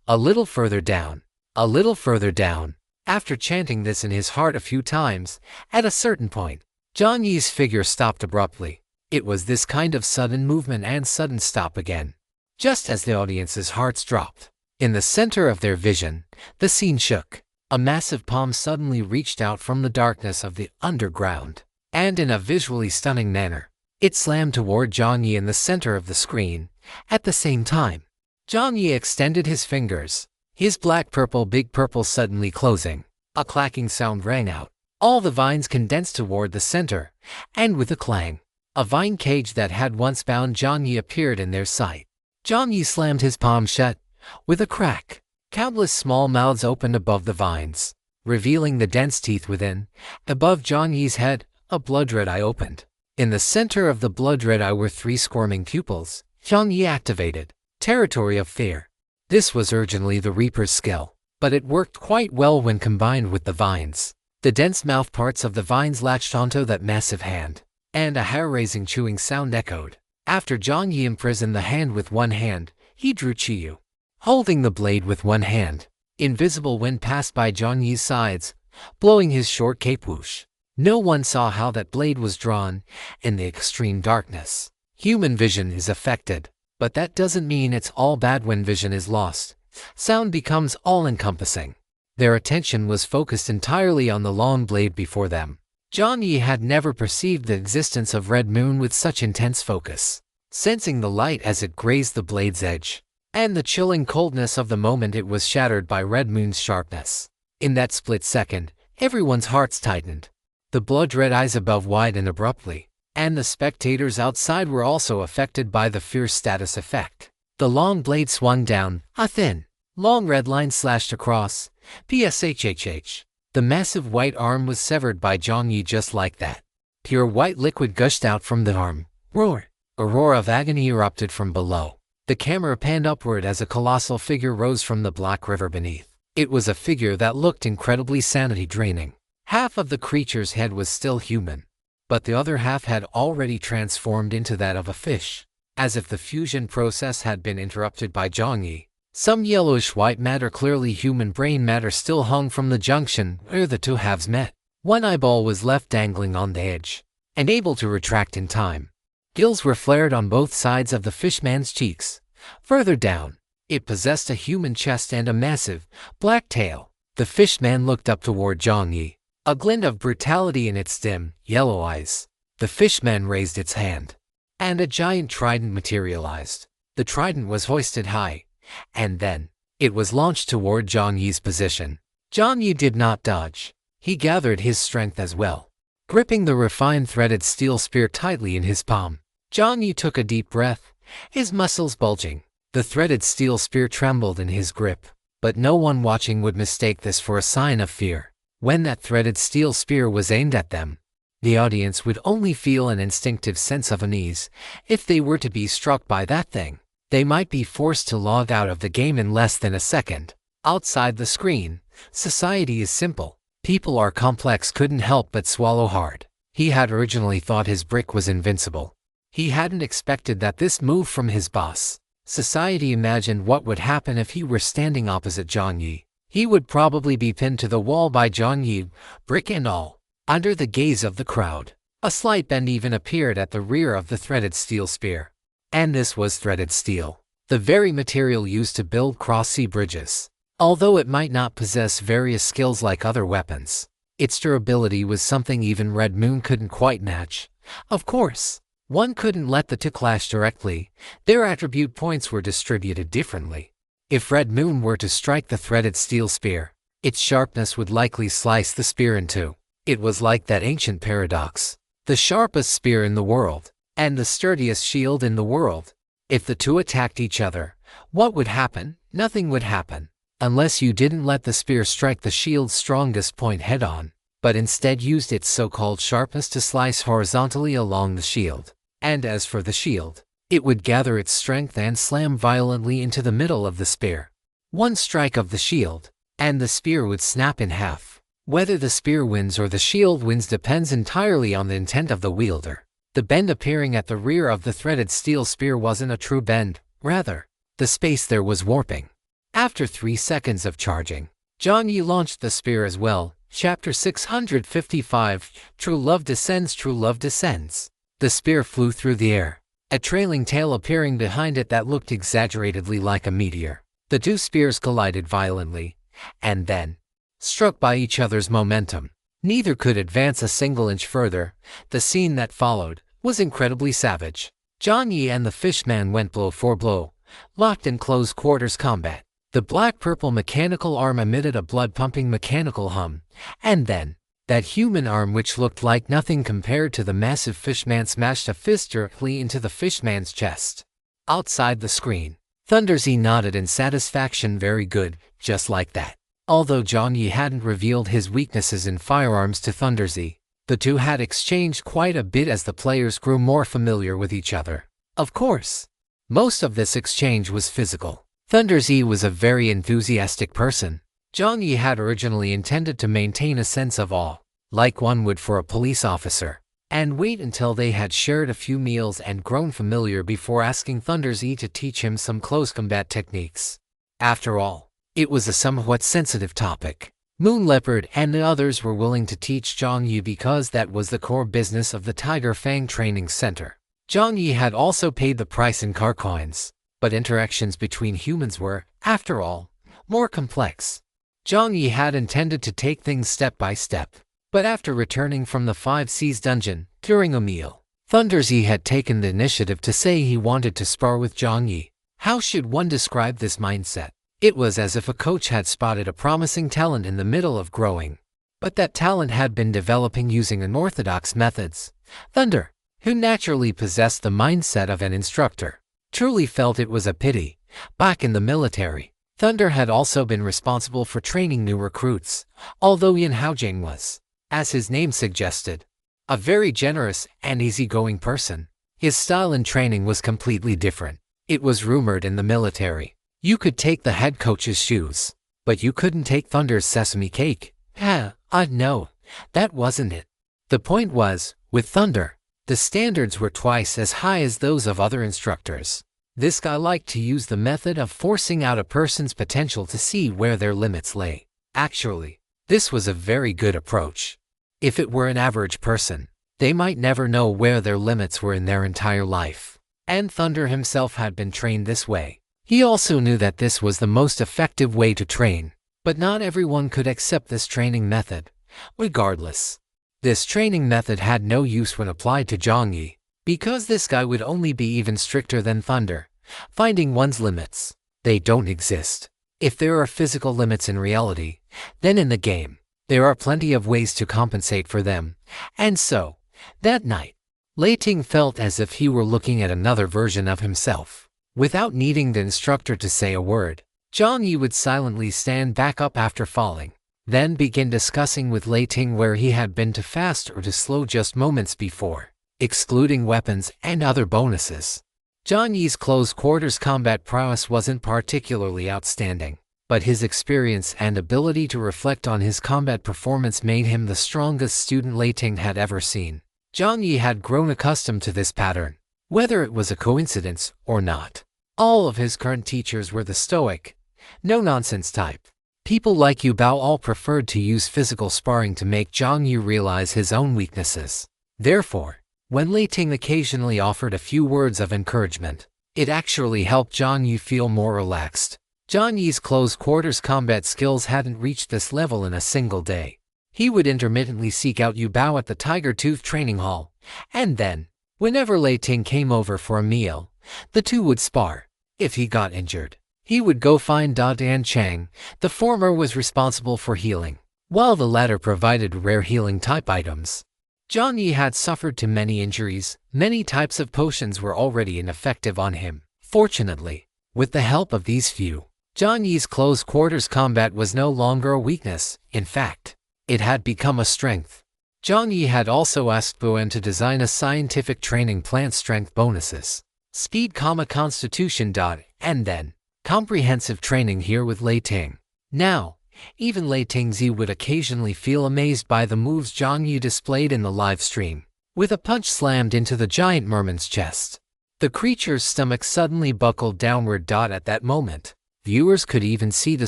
A little further down, a little further down. After chanting this in his heart a few times, at a certain point, Jiang Yi's figure stopped abruptly. It was this kind of sudden movement and sudden stop again, just as the audience's hearts dropped. In the center of their vision, the scene shook. A massive palm suddenly reached out from the darkness of the underground, and in a visually stunning manner, it slammed toward Jiang Yi in the center of the screen. At the same time, Jiang Yi extended his fingers, his black-purple big purple suddenly closing. A clacking sound rang out. All the vines condensed toward the center, and with a clang, a vine cage that had once bound Jiang Yi appeared in their sight. Jiang Yi slammed his palm shut. With a crack, countless small mouths opened above the vines, revealing the dense teeth within. Above Jiang Yi's head, a blood-red eye opened. In the center of the blood-red eye were 3 squirming pupils. Jiang Yi activated Territory of Fear. This was urgently the Reaper's skill, but it worked quite well when combined with the vines. The dense mouth parts of the vines latched onto that massive hand, and a hair-raising chewing sound echoed. After Jiang Yi imprisoned the hand with one hand, he drew Chiyu, holding the blade with one hand. Invisible wind passed by Jiang Yi's sides, blowing his short cape whoosh. No one saw how that blade was drawn. In the extreme darkness, human vision is affected, but that doesn't mean it's all bad. When vision is lost, sound becomes all-encompassing. Their attention was focused entirely on the long blade before them. Jiang Yi had never perceived the existence of Red Moon with such intense focus. Sensing the light as it grazed the blade's edge, and the chilling coldness of the moment it was shattered by Red Moon's sharpness. In that split second, everyone's hearts tightened. The blood-red eyes above widened abruptly, and the spectators outside were also affected by the fierce status effect. The long blade swung down, a thin, long red line slashed across. PSHHH. The massive white arm was severed by Jiang Yi just like that. Pure white liquid gushed out from the arm. Roar! A roar of agony erupted from below. The camera panned upward as a colossal figure rose from the black river beneath. It was a figure that looked incredibly sanity-draining. Half of the creature's head was still human, but the other half had already transformed into that of a fish. As if the fusion process had been interrupted by Jiang Yi, some yellowish-white matter, clearly human brain matter, still hung from the junction where the two halves met. One eyeball was left dangling on the edge, and able to retract in time. Gills were flared on both sides of the fishman's cheeks. Further down, it possessed a human chest and a massive, black tail. The fishman looked up toward Jiang Yi, a glint of brutality in its dim, yellow eyes. The fishman raised its hand, and a giant trident materialized. The trident was hoisted high, and then, it was launched toward Jiang Yi's position. Jiang Yi did not dodge. He gathered his strength as well, gripping the refined threaded steel spear tightly in his palm. Jiang Yi took a deep breath, his muscles bulging. The threaded steel spear trembled in his grip. But no one watching would mistake this for a sign of fear. When that threaded steel spear was aimed at them, the audience would only feel an instinctive sense of unease. If they were to be struck by that thing, they might be forced to log out of the game in less than a second. Outside the screen, society is simple. People are complex. Couldn't help but swallow hard. He had originally thought his brick was invincible. He hadn't expected that this move from his boss. Society imagined what would happen if he were standing opposite Jiang Yi. He would probably be pinned to the wall by Jiang Yi, brick and all, under the gaze of the crowd. A slight bend even appeared at the rear of the threaded steel spear. And this was threaded steel, the very material used to build cross-sea bridges. Although it might not possess various skills like other weapons, its durability was something even Red Moon couldn't quite match. Of course, one couldn't let the two clash directly. Their attribute points were distributed differently. If Red Moon were to strike the threaded steel spear, its sharpness would likely slice the spear in two. It was like that ancient paradox: the sharpest spear in the world, and the sturdiest shield in the world. If the two attacked each other, what would happen? Nothing would happen, unless you didn't let the spear strike the shield's strongest point head-on, but instead used its so-called sharpness to slice horizontally along the shield. And as for the shield, it would gather its strength and slam violently into the middle of the spear. One strike of the shield, and the spear would snap in half. Whether the spear wins or the shield wins depends entirely on the intent of the wielder. The bend appearing at the rear of the threaded steel spear wasn't a true bend. Rather, the space there was warping. After 3 seconds of charging, Jiang Yi launched the spear as well. Chapter 655, True Love Descends. True Love Descends. The spear flew through the air, a trailing tail appearing behind it that looked exaggeratedly like a meteor. The two spears collided violently, and then, struck by each other's momentum, neither could advance a single inch further. The scene that followed was incredibly savage. Jiang Yi and the fishman went blow for blow, locked in close quarters combat. The black-purple mechanical arm emitted a blood-pumping mechanical hum, and then, that human arm, which looked like nothing compared to the massive fishman, smashed a fist directly into the fishman's chest. Outside the screen, ThunderZ nodded in satisfaction. Very good, just like that. Although Jiang Yi hadn't revealed his weaknesses in firearms to ThunderZ, the two had exchanged quite a bit as the players grew more familiar with each other. Of course, most of this exchange was physical. ThunderZ was a very enthusiastic person. Jiang Yi had originally intended to maintain a sense of awe, like one would for a police officer, and wait until they had shared a few meals and grown familiar before asking ThunderZ to teach him some close combat techniques. After all, it was a somewhat sensitive topic. Moon Leopard and the others were willing to teach Jiang Yi because that was the core business of the Tiger Fang Training Center. Jiang Yi had also paid the price in car coins, but interactions between humans were, after all, more complex. Jiang Yi had intended to take things step by step, but after returning from the 5 Seas dungeon, during a meal, ThunderZ had taken the initiative to say he wanted to spar with Jiang Yi. How should one describe this mindset? It was as if a coach had spotted a promising talent in the middle of growing, but that talent had been developing using unorthodox methods. Thunder, who naturally possessed the mindset of an instructor, truly felt it was a pity. Back in the military, Thunder had also been responsible for training new recruits, although Yan Haojing was, as his name suggested, a very generous and easygoing person. His style in training was completely different. It was rumored in the military, you could take the head coach's shoes, but you couldn't take Thunder's sesame cake. No, that wasn't it. The point was, with Thunder, the standards were twice as high as those of other instructors. This guy liked to use the method of forcing out a person's potential to see where their limits lay. Actually, this was a very good approach. If it were an average person, they might never know where their limits were in their entire life. And Thunder himself had been trained this way. He also knew that this was the most effective way to train, but not everyone could accept this training method. Regardless, this training method had no use when applied to Jiang Yi, because this guy would only be even stricter than Thunder. Finding one's limits, they don't exist. If there are physical limits in reality, then in the game, there are plenty of ways to compensate for them. And so, that night, Lei Ting felt as if he were looking at another version of himself. Without needing the instructor to say a word, Jiang Yi would silently stand back up after falling, then begin discussing with Lei Ting where he had been to fast or to slow just moments before, excluding weapons and other bonuses. Jiang Yi's close quarters combat prowess wasn't particularly outstanding, but his experience and ability to reflect on his combat performance made him the strongest student Lei Ting had ever seen. Jiang Yi had grown accustomed to this pattern, whether it was a coincidence or not. All of his current teachers were the stoic, no-nonsense type. People like Yu Bao all preferred to use physical sparring to make Jiang Yi realize his own weaknesses. Therefore, when Lei Ting occasionally offered a few words of encouragement, it actually helped Jiang Yi feel more relaxed. Jiang Yi's close quarters combat skills hadn't reached this level in a single day. He would intermittently seek out Yu Bao at the Tiger Tooth Training Hall, and then, whenever Lei Ting came over for a meal, the two would spar. If he got injured, he would go find Da Dan Chang. The former was responsible for healing, while the latter provided rare healing type items. Jiang Yi had suffered too many injuries. Many types of potions were already ineffective on him. Fortunately, with the help of these few, Jiang Yi's close quarters combat was no longer a weakness. In fact, it had become a strength. Jiang Yi had also asked Buen to design a scientific training plan strength bonuses, speed, constitution. And then, comprehensive training here with Lei Ting. Now, even Lei Tingzi would occasionally feel amazed by the moves Jiang Yi displayed in the live stream. With a punch slammed into the giant merman's chest, the creature's stomach suddenly buckled downward. At that moment, viewers could even see the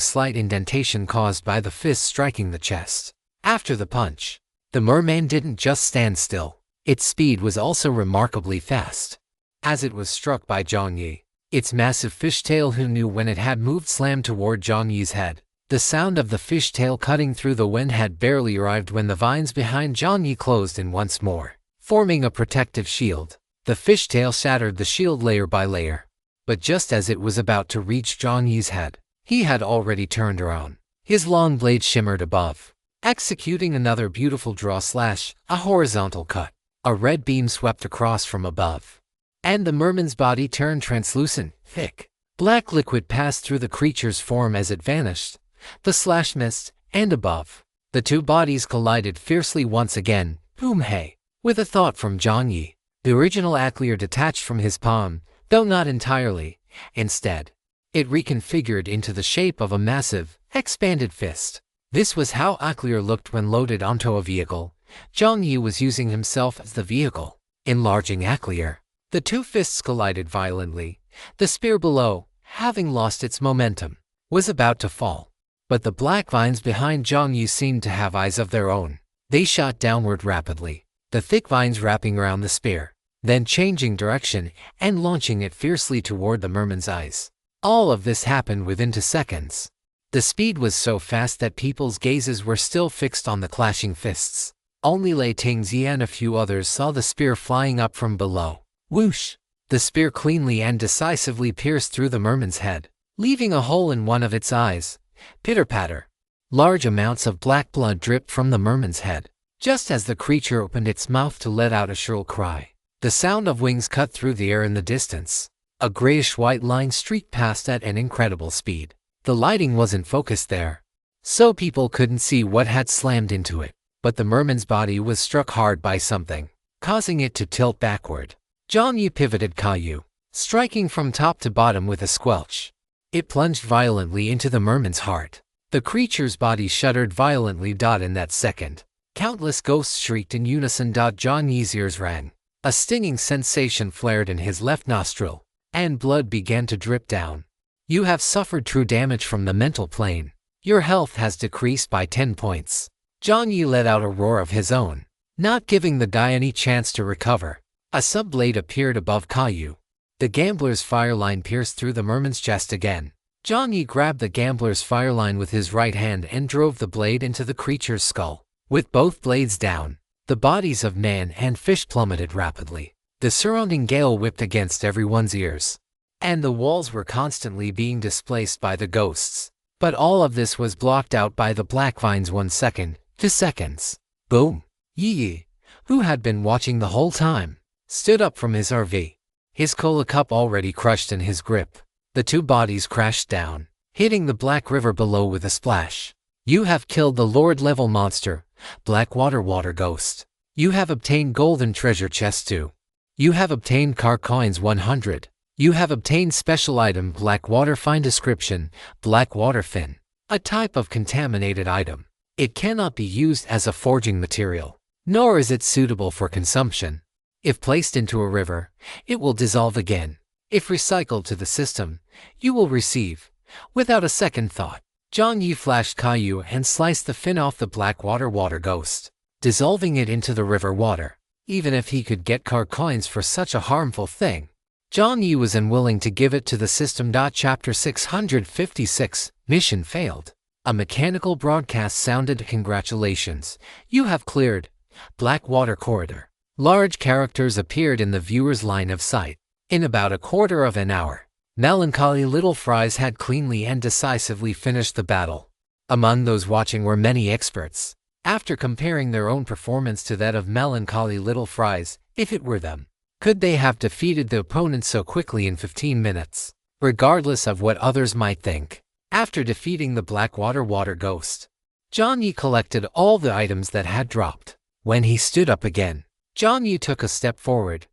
slight indentation caused by the fist striking the chest. After the punch, the merman didn't just stand still. Its speed was also remarkably fast. As it was struck by Jiang Yi, its massive fishtail, who knew when it had moved, slammed toward Jiang Yi's head. The sound of the fishtail cutting through the wind had barely arrived when the vines behind Jiang Yi closed in once more, forming a protective shield. The fishtail shattered the shield layer by layer. But just as it was about to reach Jiang Yi's head, he had already turned around. His long blade shimmered above, executing another beautiful draw slash, a horizontal cut. A red beam swept across from above, and the merman's body turned translucent. Thick, black liquid passed through the creature's form as it vanished. The slash missed, and above, the two bodies collided fiercely once again. Boom! Hey! With a thought from Jiang Yi, the original Aclier detached from his palm, though not entirely. Instead, it reconfigured into the shape of a massive, expanded fist. This was how Aclier looked when loaded onto a vehicle. Jiang Yi was using himself as the vehicle, enlarging Aclier. The two fists collided violently. The spear below, having lost its momentum, was about to fall. But the black vines behind Jiang Yi seemed to have eyes of their own. They shot downward rapidly, the thick vines wrapping around the spear, then changing direction and launching it fiercely toward the merman's eyes. All of this happened within 2 seconds. The speed was so fast that people's gazes were still fixed on the clashing fists. Only Lei Tingzi and a few others saw the spear flying up from below. Whoosh! The spear cleanly and decisively pierced through the merman's head, leaving a hole in one of its eyes. Pitter-patter. Large amounts of black blood dripped from the merman's head, just as the creature opened its mouth to let out a shrill cry. The sound of wings cut through the air in the distance. A grayish-white line streaked past at an incredible speed. The lighting wasn't focused there, so people couldn't see what had slammed into it. But the merman's body was struck hard by something, causing it to tilt backward. Jiang Yi pivoted Caillou, striking from top to bottom with a squelch. It plunged violently into the merman's heart. The creature's body shuddered violently. In that second, countless ghosts shrieked in unison. Jiang Yi's ears rang. A stinging sensation flared in his left nostril, and blood began to drip down. You have suffered true damage from the mental plane. Your health has decreased by 10 points. Jiang Yi let out a roar of his own, not giving the guy any chance to recover. A sub-blade appeared above Caillou. The gambler's fireline pierced through the merman's chest again. Jiang Yi grabbed the gambler's fireline with his right hand and drove the blade into the creature's skull. With both blades down, the bodies of man and fish plummeted rapidly. The surrounding gale whipped against everyone's ears, and the walls were constantly being displaced by the ghosts. But all of this was blocked out by the black vines. 1 second, 2 seconds. Boom! Yi, who had been watching the whole time, stood up from his RV. His cola cup already crushed in his grip. The two bodies crashed down, hitting the black river below with a splash. You have killed the Lord-level monster, Blackwater Water Ghost. You have obtained golden treasure chest 2. You have obtained car coins 100. You have obtained special item Blackwater Fine description, Blackwater Fin. A type of contaminated item. It cannot be used as a forging material, nor is it suitable for consumption. If placed into a river, it will dissolve again. If recycled to the system, you will receive, without a second thought. Jiang Yi flashed Caillou and sliced the fin off the Blackwater Water Ghost, dissolving it into the river water. Even if he could get car coins for such a harmful thing, Jiang Yi was unwilling to give it to the system. Chapter 656, Mission Failed. A mechanical broadcast sounded. Congratulations, you have cleared Blackwater Corridor. Large characters appeared in the viewer's line of sight. In about a quarter of an hour, Melancholy Little Fries had cleanly and decisively finished the battle. Among those watching were many experts. After comparing their own performance to that of Melancholy Little Fries, if it were them, could they have defeated the opponent so quickly in 15 minutes? Regardless of what others might think, after defeating the Blackwater Water Ghost, Jiang Yi collected all the items that had dropped. When he stood up again, Jiang Yi took a step forward.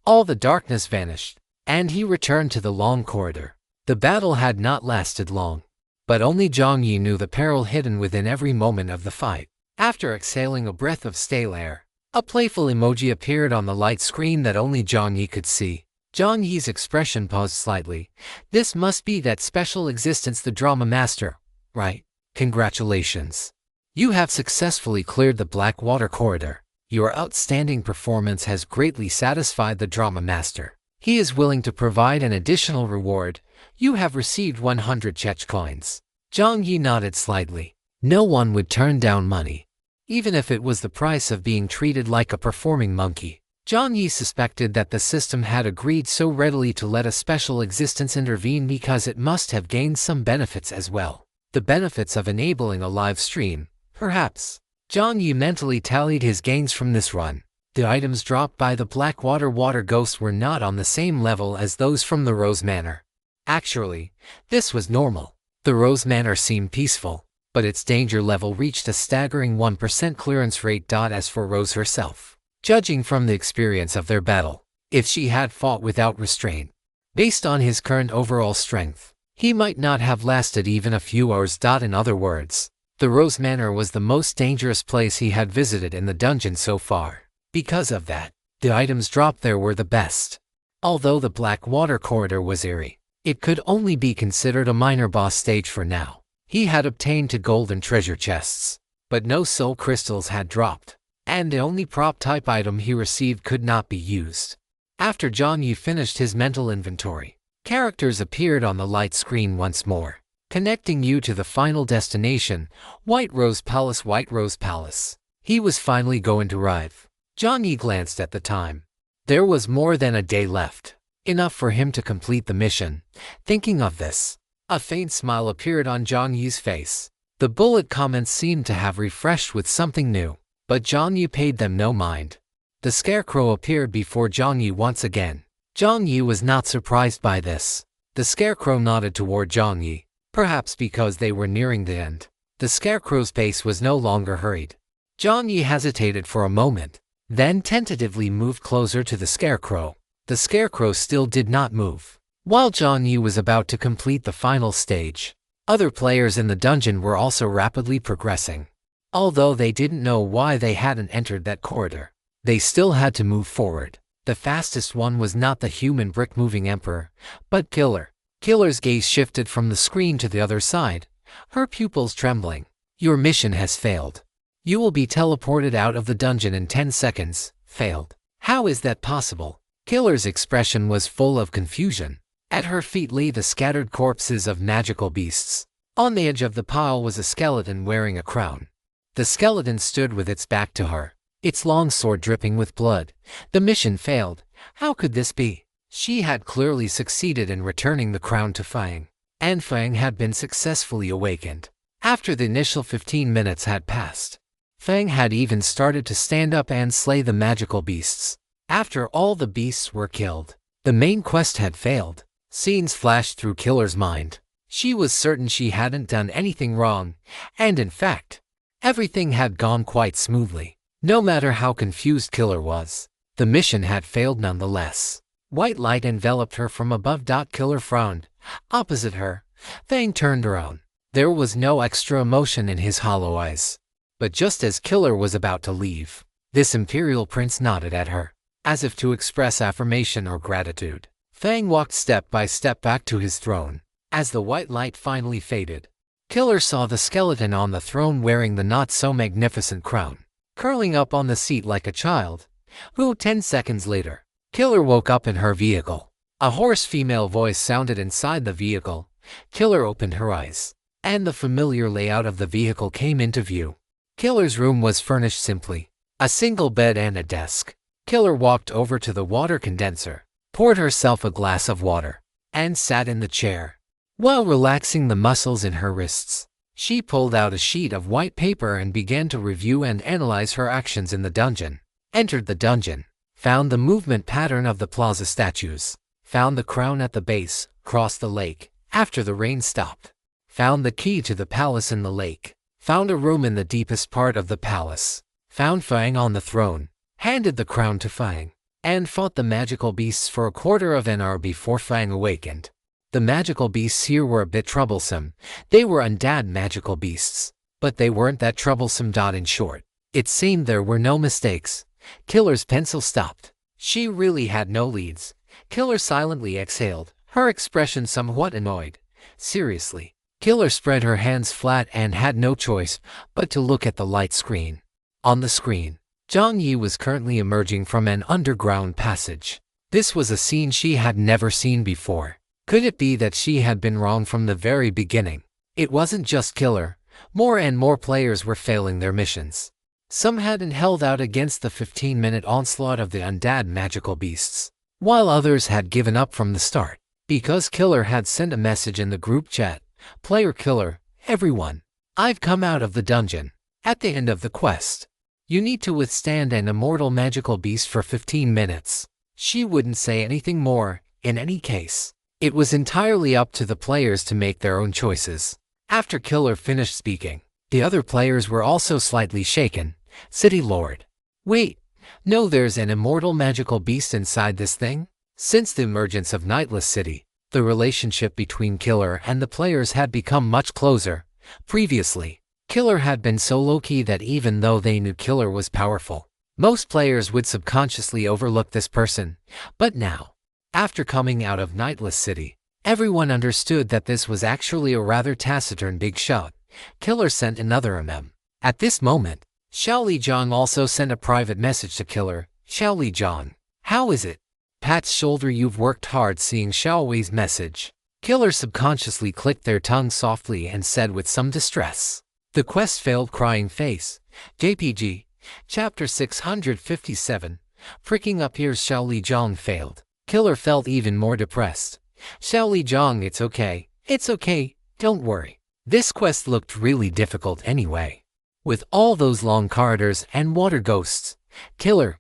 All the darkness vanished, and he returned to the long corridor. The battle had not lasted long, but only Jiang Yi knew the peril hidden within every moment of the fight. After exhaling a breath of stale air, a playful emoji appeared on the light screen that only Jiang Yi could see. Jiang Yi's expression paused slightly. This must be that special existence, the drama master, right? Congratulations. You have successfully cleared the Blackwater Corridor. Your outstanding performance has greatly satisfied the drama master. He is willing to provide an additional reward. You have received 100 chech coins. Jiang Yi nodded slightly. No one would turn down money, even if it was the price of being treated like a performing monkey. Jiang Yi suspected that the system had agreed so readily to let a special existence intervene because it must have gained some benefits as well. The benefits of enabling a live stream, perhaps. Jiang Yi mentally tallied his gains from this run. The items dropped by the Blackwater Water Ghost were not on the same level as those from the Rose Manor. Actually, this was normal. The Rose Manor seemed peaceful, but its danger level reached a staggering 1% clearance rate. As for Rose herself, judging from the experience of their battle, if she had fought without restraint, based on his current overall strength, he might not have lasted even a few hours. In other words, the Rose Manor was the most dangerous place he had visited in the dungeon so far. Because of that, the items dropped there were the best. Although the Blackwater Corridor was eerie, it could only be considered a minor boss stage for now. He had obtained 2 golden treasure chests, but no soul crystals had dropped, and the only prop-type item he received could not be used. After Jiang Yi finished his mental inventory, characters appeared on the light screen once more, connecting you to the final destination, White Rose Palace. White Rose Palace. He was finally going to arrive. Jiang Yi glanced at the time. There was more than a day left, enough for him to complete the mission. Thinking of this, a faint smile appeared on Jiang Yi's face. The bullet comments seemed to have refreshed with something new, but Jiang Yi paid them no mind. The scarecrow appeared before Jiang Yi once again. Jiang Yi was not surprised by this. The scarecrow nodded toward Jiang Yi, perhaps because they were nearing the end. The scarecrow's pace was no longer hurried. Jiang Yi hesitated for a moment, then tentatively moved closer to the scarecrow. The scarecrow still did not move. While Jiang Yi was about to complete the final stage, other players in the dungeon were also rapidly progressing. Although they didn't know why they hadn't entered that corridor, they still had to move forward. The fastest one was not the human brick-moving emperor, but Killer. Killer's gaze shifted from the screen to the other side, her pupils trembling. Your mission has failed. You will be teleported out of the dungeon in 10 seconds. Failed? How is that possible? Killer's expression was full of confusion. At her feet lay the scattered corpses of magical beasts. On the edge of the pile was a skeleton wearing a crown. The skeleton stood with its back to her, its long sword dripping with blood. The mission failed. How could this be? She had clearly succeeded in returning the crown to Fang, and Fang had been successfully awakened. After the initial 15 minutes had passed, Fang had even started to stand up and slay the magical beasts. After all the beasts were killed, the main quest had failed. Scenes flashed through Killer's mind. She was certain she hadn't done anything wrong, and in fact, everything had gone quite smoothly. No matter how confused Killer was, the mission had failed nonetheless. White light enveloped her from above. Killer frowned. Opposite her, Fang turned around. There was no extra emotion in his hollow eyes. But just as Killer was about to leave, this Imperial Prince nodded at her, as if to express affirmation or gratitude. Fang walked step by step back to his throne. As the white light finally faded, Killer saw the skeleton on the throne wearing the not-so-magnificent crown, curling up on the seat like a child, who 10 seconds later, Killer woke up in her vehicle. A hoarse female voice sounded inside the vehicle. Killer opened her eyes, and the familiar layout of the vehicle came into view. Killer's room was furnished simply. A single bed and a desk. Killer walked over to the water condenser, poured herself a glass of water, and sat in the chair. While relaxing the muscles in her wrists, she pulled out a sheet of white paper and began to review and analyze her actions in the dungeon. Entered the dungeon, found the movement pattern of the plaza statues, found the crown at the base, crossed the lake after the rain stopped, found the key to the palace in the lake, found a room in the deepest part of the palace, found Fang on the throne, handed the crown to Fang, and fought the magical beasts for a quarter of an hour before Fang awakened. The magical beasts here were a bit troublesome. They were undead magical beasts, but they weren't that troublesome. In short, it seemed there were no mistakes. Killer's pencil stopped. She really had no leads. Killer silently exhaled, her expression somewhat annoyed. Seriously. Killer spread her hands flat and had no choice but to look at the light screen. On the screen, Jiang Yi was currently emerging from an underground passage. This was a scene she had never seen before. Could it be that she had been wrong from the very beginning? It wasn't just Killer. More and more players were failing their missions. Some hadn't held out against the 15-minute onslaught of the undead magical beasts, while others had given up from the start. Because Killer had sent a message in the group chat. Player Killer, everyone. I've come out of the dungeon. At the end of the quest, you need to withstand an immortal magical beast for 15 minutes. She wouldn't say anything more. In any case, it was entirely up to the players to make their own choices. After Killer finished speaking, the other players were also slightly shaken. City Lord. Wait, no, there's an immortal magical beast inside this thing? Since the emergence of Nightless City, the relationship between Killer and the players had become much closer. Previously, Killer had been so low-key that even though they knew Killer was powerful, most players would subconsciously overlook this person. But now, after coming out of Nightless City, everyone understood that this was actually a rather taciturn big shot. Killer sent another MM. At this moment, Xiao Lijiang also sent a private message to Killer. Xiao Lijiang, how is it? Pat's shoulder. You've worked hard. Seeing Xiao Wei's message, Killer subconsciously clicked their tongue softly and said with some distress, the quest failed. Crying face. JPG. Chapter 657. Pricking up ears. Xiao Lijiang failed. Killer felt even more depressed. Xiao Lijiang, it's okay. It's okay. Don't worry. This quest looked really difficult anyway. With all those long corridors and water ghosts. Killer.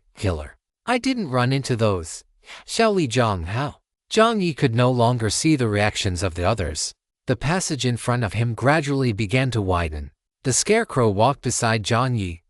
I didn't run into those. Xiao Lijiang, how? Jiang Yi could no longer see the reactions of the others. The passage in front of him gradually began to widen. The scarecrow walked beside Jiang Yi,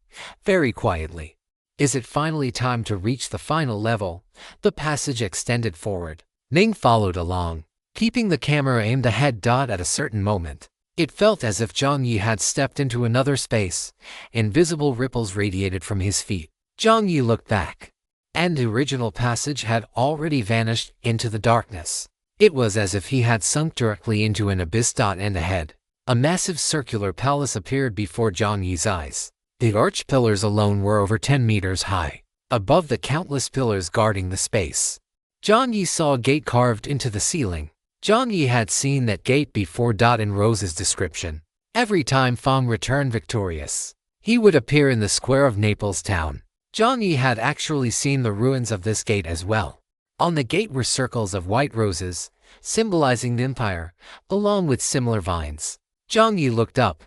very quietly. Is it finally time to reach the final level? The passage extended forward. Ning followed along, keeping the camera aimed ahead. At a certain moment, it felt as if Jiang Yi had stepped into another space. Invisible ripples radiated from his feet. Jiang Yi looked back, and the original passage had already vanished into the darkness. It was as if he had sunk directly into an abyss. And ahead, a massive circular palace appeared before Jiang Yi's eyes. The arch pillars alone were over 10 meters high, above the countless pillars guarding the space. Jiang Yi saw a gate carved into the ceiling. Jiang Yi had seen that gate before. In Rose's description, every time Fang returned victorious, he would appear in the square of Naples town. Jiang Yi had actually seen the ruins of this gate as well. On the gate were circles of white roses, symbolizing the empire, along with similar vines. Jiang Yi looked up,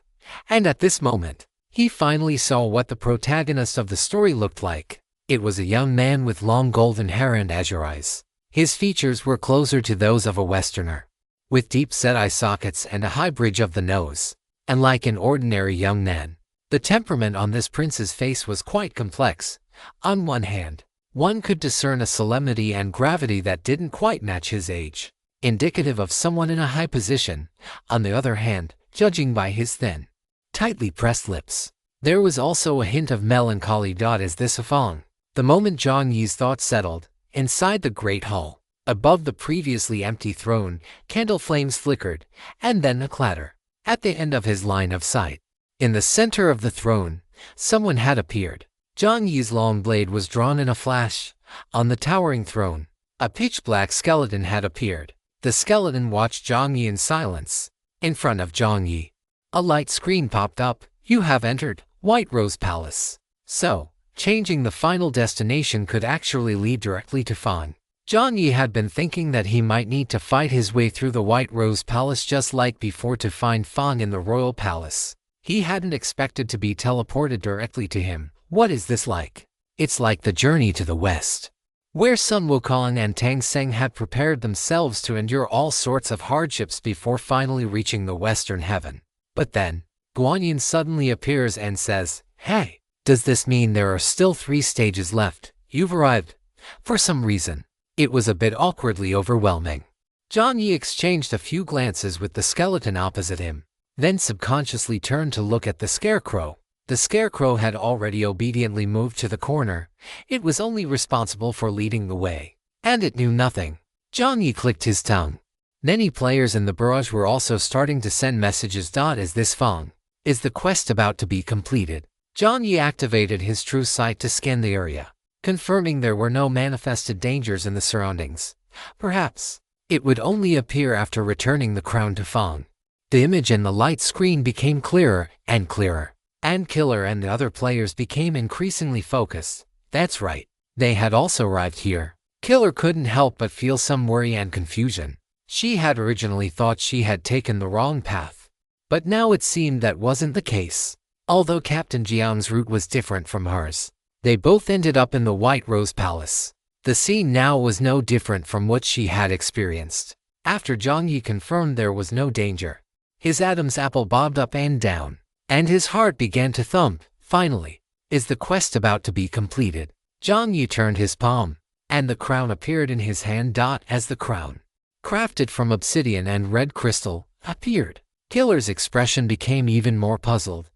and at this moment, he finally saw what the protagonist of the story looked like. It was a young man with long golden hair and azure eyes. His features were closer to those of a Westerner, with deep-set eye sockets and a high bridge of the nose. And like an ordinary young man, the temperament on this prince's face was quite complex. On one hand, one could discern a solemnity and gravity that didn't quite match his age, indicative of someone in a high position. On the other hand, judging by his thin, tightly pressed lips, there was also a hint of melancholy. Is this a fawn? The moment Jiang Yi's thoughts settled, inside the great hall, above the previously empty throne, candle flames flickered, and then a clatter. At the end of his line of sight, in the center of the throne, someone had appeared. Jiang Yi's long blade was drawn in a flash. On the towering throne, a pitch-black skeleton had appeared. The skeleton watched Jiang Yi in silence. In front of Jiang Yi, a light screen popped up. You have entered White Rose Palace. So, changing the final destination could actually lead directly to Fawn. Jiang Yi had been thinking that he might need to fight his way through the White Rose Palace just like before to find Fawn in the Royal Palace. He hadn't expected to be teleported directly to him. What is this like? It's like the journey to the west, where Sun Wukong and Tang Seng had prepared themselves to endure all sorts of hardships before finally reaching the western heaven. But then, Guanyin suddenly appears and says, "Hey, does this mean there are still 3 stages left? You've arrived." For some reason, it was a bit awkwardly overwhelming. Jiang Yi exchanged a few glances with the skeleton opposite him, then subconsciously turned to look at the scarecrow. The scarecrow had already obediently moved to the corner. It was only responsible for leading the way, and it knew nothing. Jiang Yi clicked his tongue. Many players in the barrage were also starting to send messages. Is this Fong? Is the quest about to be completed? Jiang Yi activated his true sight to scan the area, confirming there were no manifested dangers in the surroundings. Perhaps it would only appear after returning the crown to Fong. The image in the light screen became clearer and clearer, and Killer and the other players became increasingly focused. That's right, they had also arrived here. Killer couldn't help but feel some worry and confusion. She had originally thought she had taken the wrong path, but now it seemed that wasn't the case. Although Captain Jiang's route was different from hers, they both ended up in the White Rose Palace. The scene now was no different from what she had experienced. After Jiang Yi confirmed there was no danger, his Adam's apple bobbed up and down, and his heart began to thump. Finally, is the quest about to be completed? Jiang Yi turned his palm, and the crown appeared in his hand. As the crown, crafted from obsidian and red crystal, appeared, Killer's expression became even more puzzled.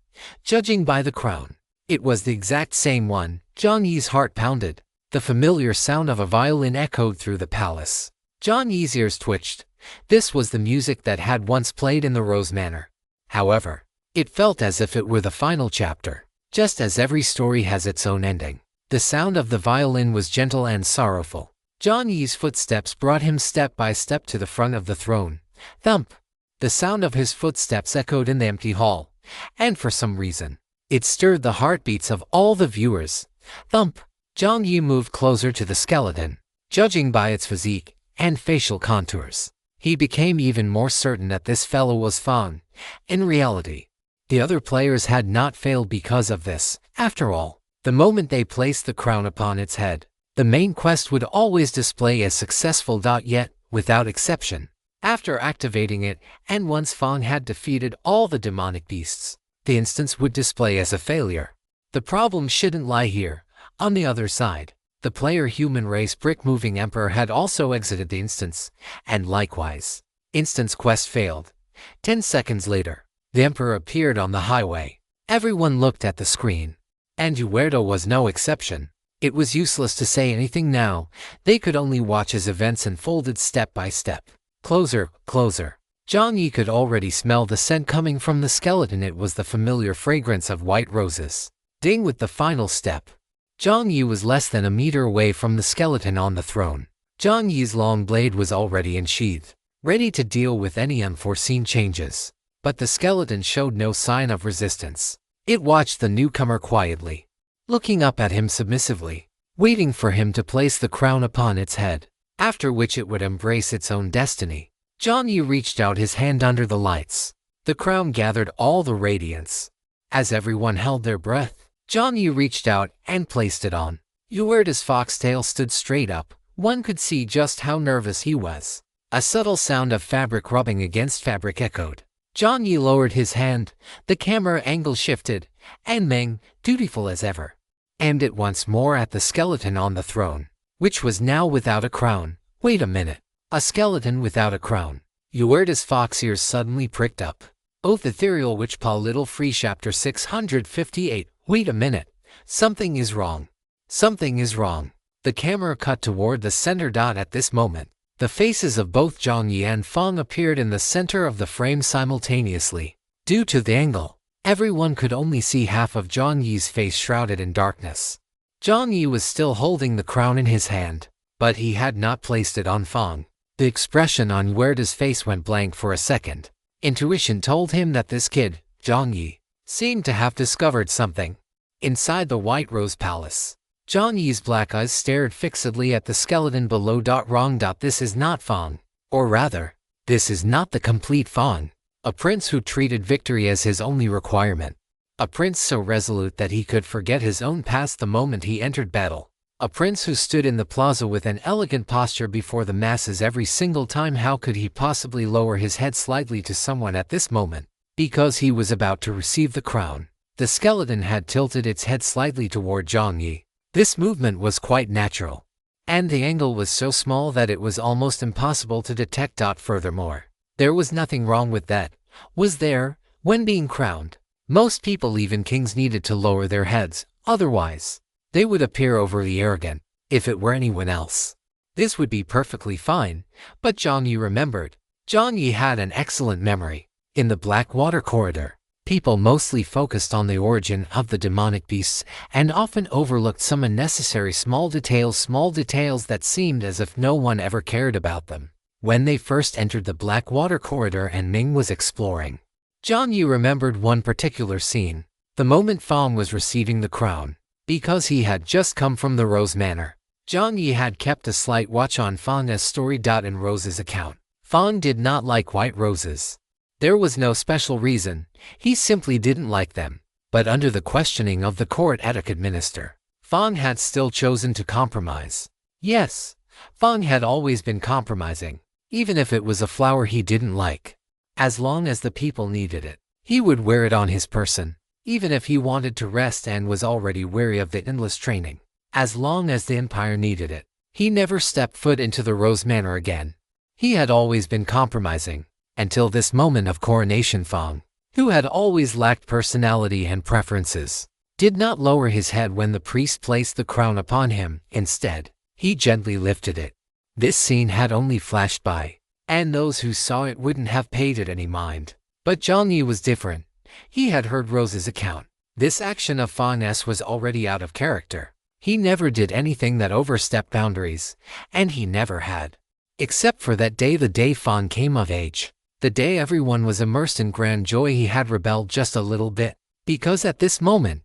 Judging by the crown, it was the exact same one. Jiang Yi's heart pounded. The familiar sound of a violin echoed through the palace. Jiang Yi's ears twitched. This was the music that had once played in the Rose Manor. However, it felt as if it were the final chapter. Just as every story has its own ending, the sound of the violin was gentle and sorrowful. Jiang Yi's footsteps brought him step by step to the front of the throne. Thump! The sound of his footsteps echoed in the empty hall, and for some reason, it stirred the heartbeats of all the viewers. Thump! Jiang Yi moved closer to the skeleton. Judging by its physique and facial contours, he became even more certain that this fellow was Fang. In reality, the other players had not failed because of this. After all, the moment they placed the crown upon its head, the main quest would always display as successful. Yet, without exception, after activating it, and once Fang had defeated all the demonic beasts, the instance would display as a failure. The problem shouldn't lie here. On the other side, the player human race brick-moving emperor had also exited the instance, and likewise, instance quest failed. 10 seconds later, the emperor appeared on the highway. Everyone looked at the screen, and Uerdo was no exception. It was useless to say anything now. They could only watch as events unfolded step by step. Closer, closer. Jiang Yi could already smell the scent coming from the skeleton. It was the familiar fragrance of white roses. Ding! With the final step, Jiang Yi was less than a meter away from the skeleton on the throne. Jiang Yi's long blade was already unsheathed, ready to deal with any unforeseen changes. But the skeleton showed no sign of resistance. It watched the newcomer quietly, looking up at him submissively, waiting for him to place the crown upon its head, after which it would embrace its own destiny. Jiang Yi reached out his hand under the lights. The crown gathered all the radiance. As everyone held their breath, Jiang Yi reached out and placed it on. Uerdo's foxtail stood straight up. One could see just how nervous he was. A subtle sound of fabric rubbing against fabric echoed. Jiang Yi lowered his hand, the camera angle shifted, and Meng, dutiful as ever, aimed it once more at the skeleton on the throne, which was now without a crown. Wait a minute. A skeleton without a crown. Yuerta's fox ears suddenly pricked up. Oath Ethereal Witch Paw Little Free Chapter 658. Wait a minute. Something is wrong. Something is wrong. The camera cut toward the center dot at this moment. The faces of both Jiang Yi and Fang appeared in the center of the frame simultaneously. Due to the angle, everyone could only see half of Jiang Yi's face shrouded in darkness. Jiang Yi was still holding the crown in his hand, but he had not placed it on Fang. The expression on Yuerta's face went blank for a second. Intuition told him that this kid, Jiang Yi, seemed to have discovered something. Inside the White Rose Palace, Jiang Yi's black eyes stared fixedly at the skeleton below. Wrong. This is not Fang. Or rather, this is not the complete Fang. A prince who treated victory as his only requirement. A prince so resolute that he could forget his own past the moment he entered battle. A prince who stood in the plaza with an elegant posture before the masses every single time. How could he possibly lower his head slightly to someone at this moment? Because he was about to receive the crown. The skeleton had tilted its head slightly toward Jiang Yi. This movement was quite natural, and the angle was so small that it was almost impossible to detect. Furthermore, there was nothing wrong with that, was there? When being crowned, most people, even kings, needed to lower their heads, otherwise they would appear overly arrogant. If it were anyone else, this would be perfectly fine, but Jiang Yi remembered. Jiang Yi had an excellent memory. In the Blackwater Corridor, people mostly focused on the origin of the demonic beasts and often overlooked some unnecessary small details that seemed as if no one ever cared about them. When they first entered the Blackwater Corridor and Ming was exploring, Jiang Yi remembered one particular scene, the moment Fang was receiving the crown. Because he had just come from the Rose Manor, Jiang Yi had kept a slight watch on Fang's story. In Rose's account, Fang did not like white roses. There was no special reason, he simply didn't like them. But under the questioning of the court etiquette minister, Fang had still chosen to compromise. Yes, Fang had always been compromising, even if it was a flower he didn't like. As long as the people needed it, he would wear it on his person, even if he wanted to rest and was already weary of the endless training. As long as the empire needed it, he never stepped foot into the Rose Manor again. He had always been compromising, until this moment of coronation. Fang, who had always lacked personality and preferences, did not lower his head when the priest placed the crown upon him. Instead, he gently lifted it. This scene had only flashed by, and those who saw it wouldn't have paid it any mind. But Jiang Yi was different. He had heard Rose's account. This action of Fang's was already out of character. He never did anything that overstepped boundaries, and he never had. Except for that day, the day Fang came of age. The day everyone was immersed in grand joy. He had rebelled just a little bit, because at this moment,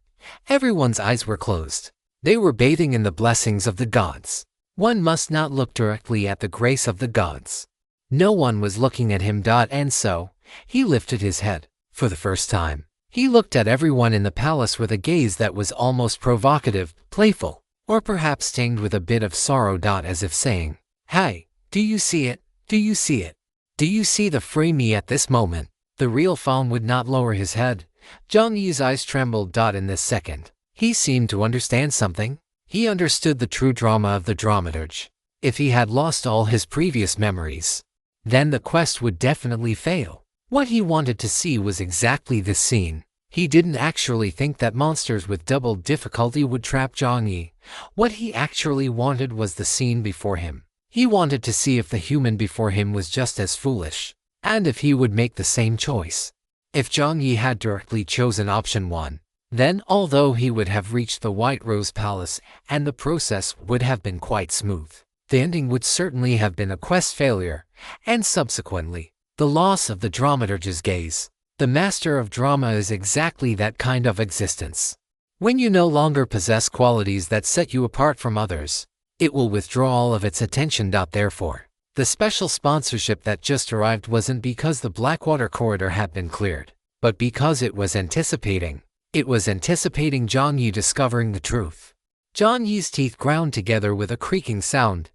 everyone's eyes were closed. They were bathing in the blessings of the gods. One must not look directly at the grace of the gods. No one was looking at him. And so, he lifted his head. For the first time, he looked at everyone in the palace with a gaze that was almost provocative, playful, or perhaps tinged with a bit of sorrow. As if saying, "Hey, do you see it? Do you see it? Do you see the free me?" At this moment, the real Fang would not lower his head. Jiang Yi's eyes trembled. In this second, he seemed to understand something. He understood the true drama of the dramaturge. If he had lost all his previous memories, then the quest would definitely fail. What he wanted to see was exactly this scene. He didn't actually think that monsters with double difficulty would trap Jiang Yi. What he actually wanted was the scene before him. He wanted to see if the human before him was just as foolish, and if he would make the same choice. If Jiang Yi had directly chosen option 1, then although he would have reached the White Rose Palace and the process would have been quite smooth, the ending would certainly have been a quest failure, and subsequently, the loss of the dramaturge's gaze. The master of drama is exactly that kind of existence. When you no longer possess qualities that set you apart from others, it will withdraw all of its attention. Therefore, the special sponsorship that just arrived wasn't because the Blackwater corridor had been cleared, but because it was anticipating. It was anticipating Jiang Yi discovering the truth. Jiang Yi's teeth ground together with a creaking sound.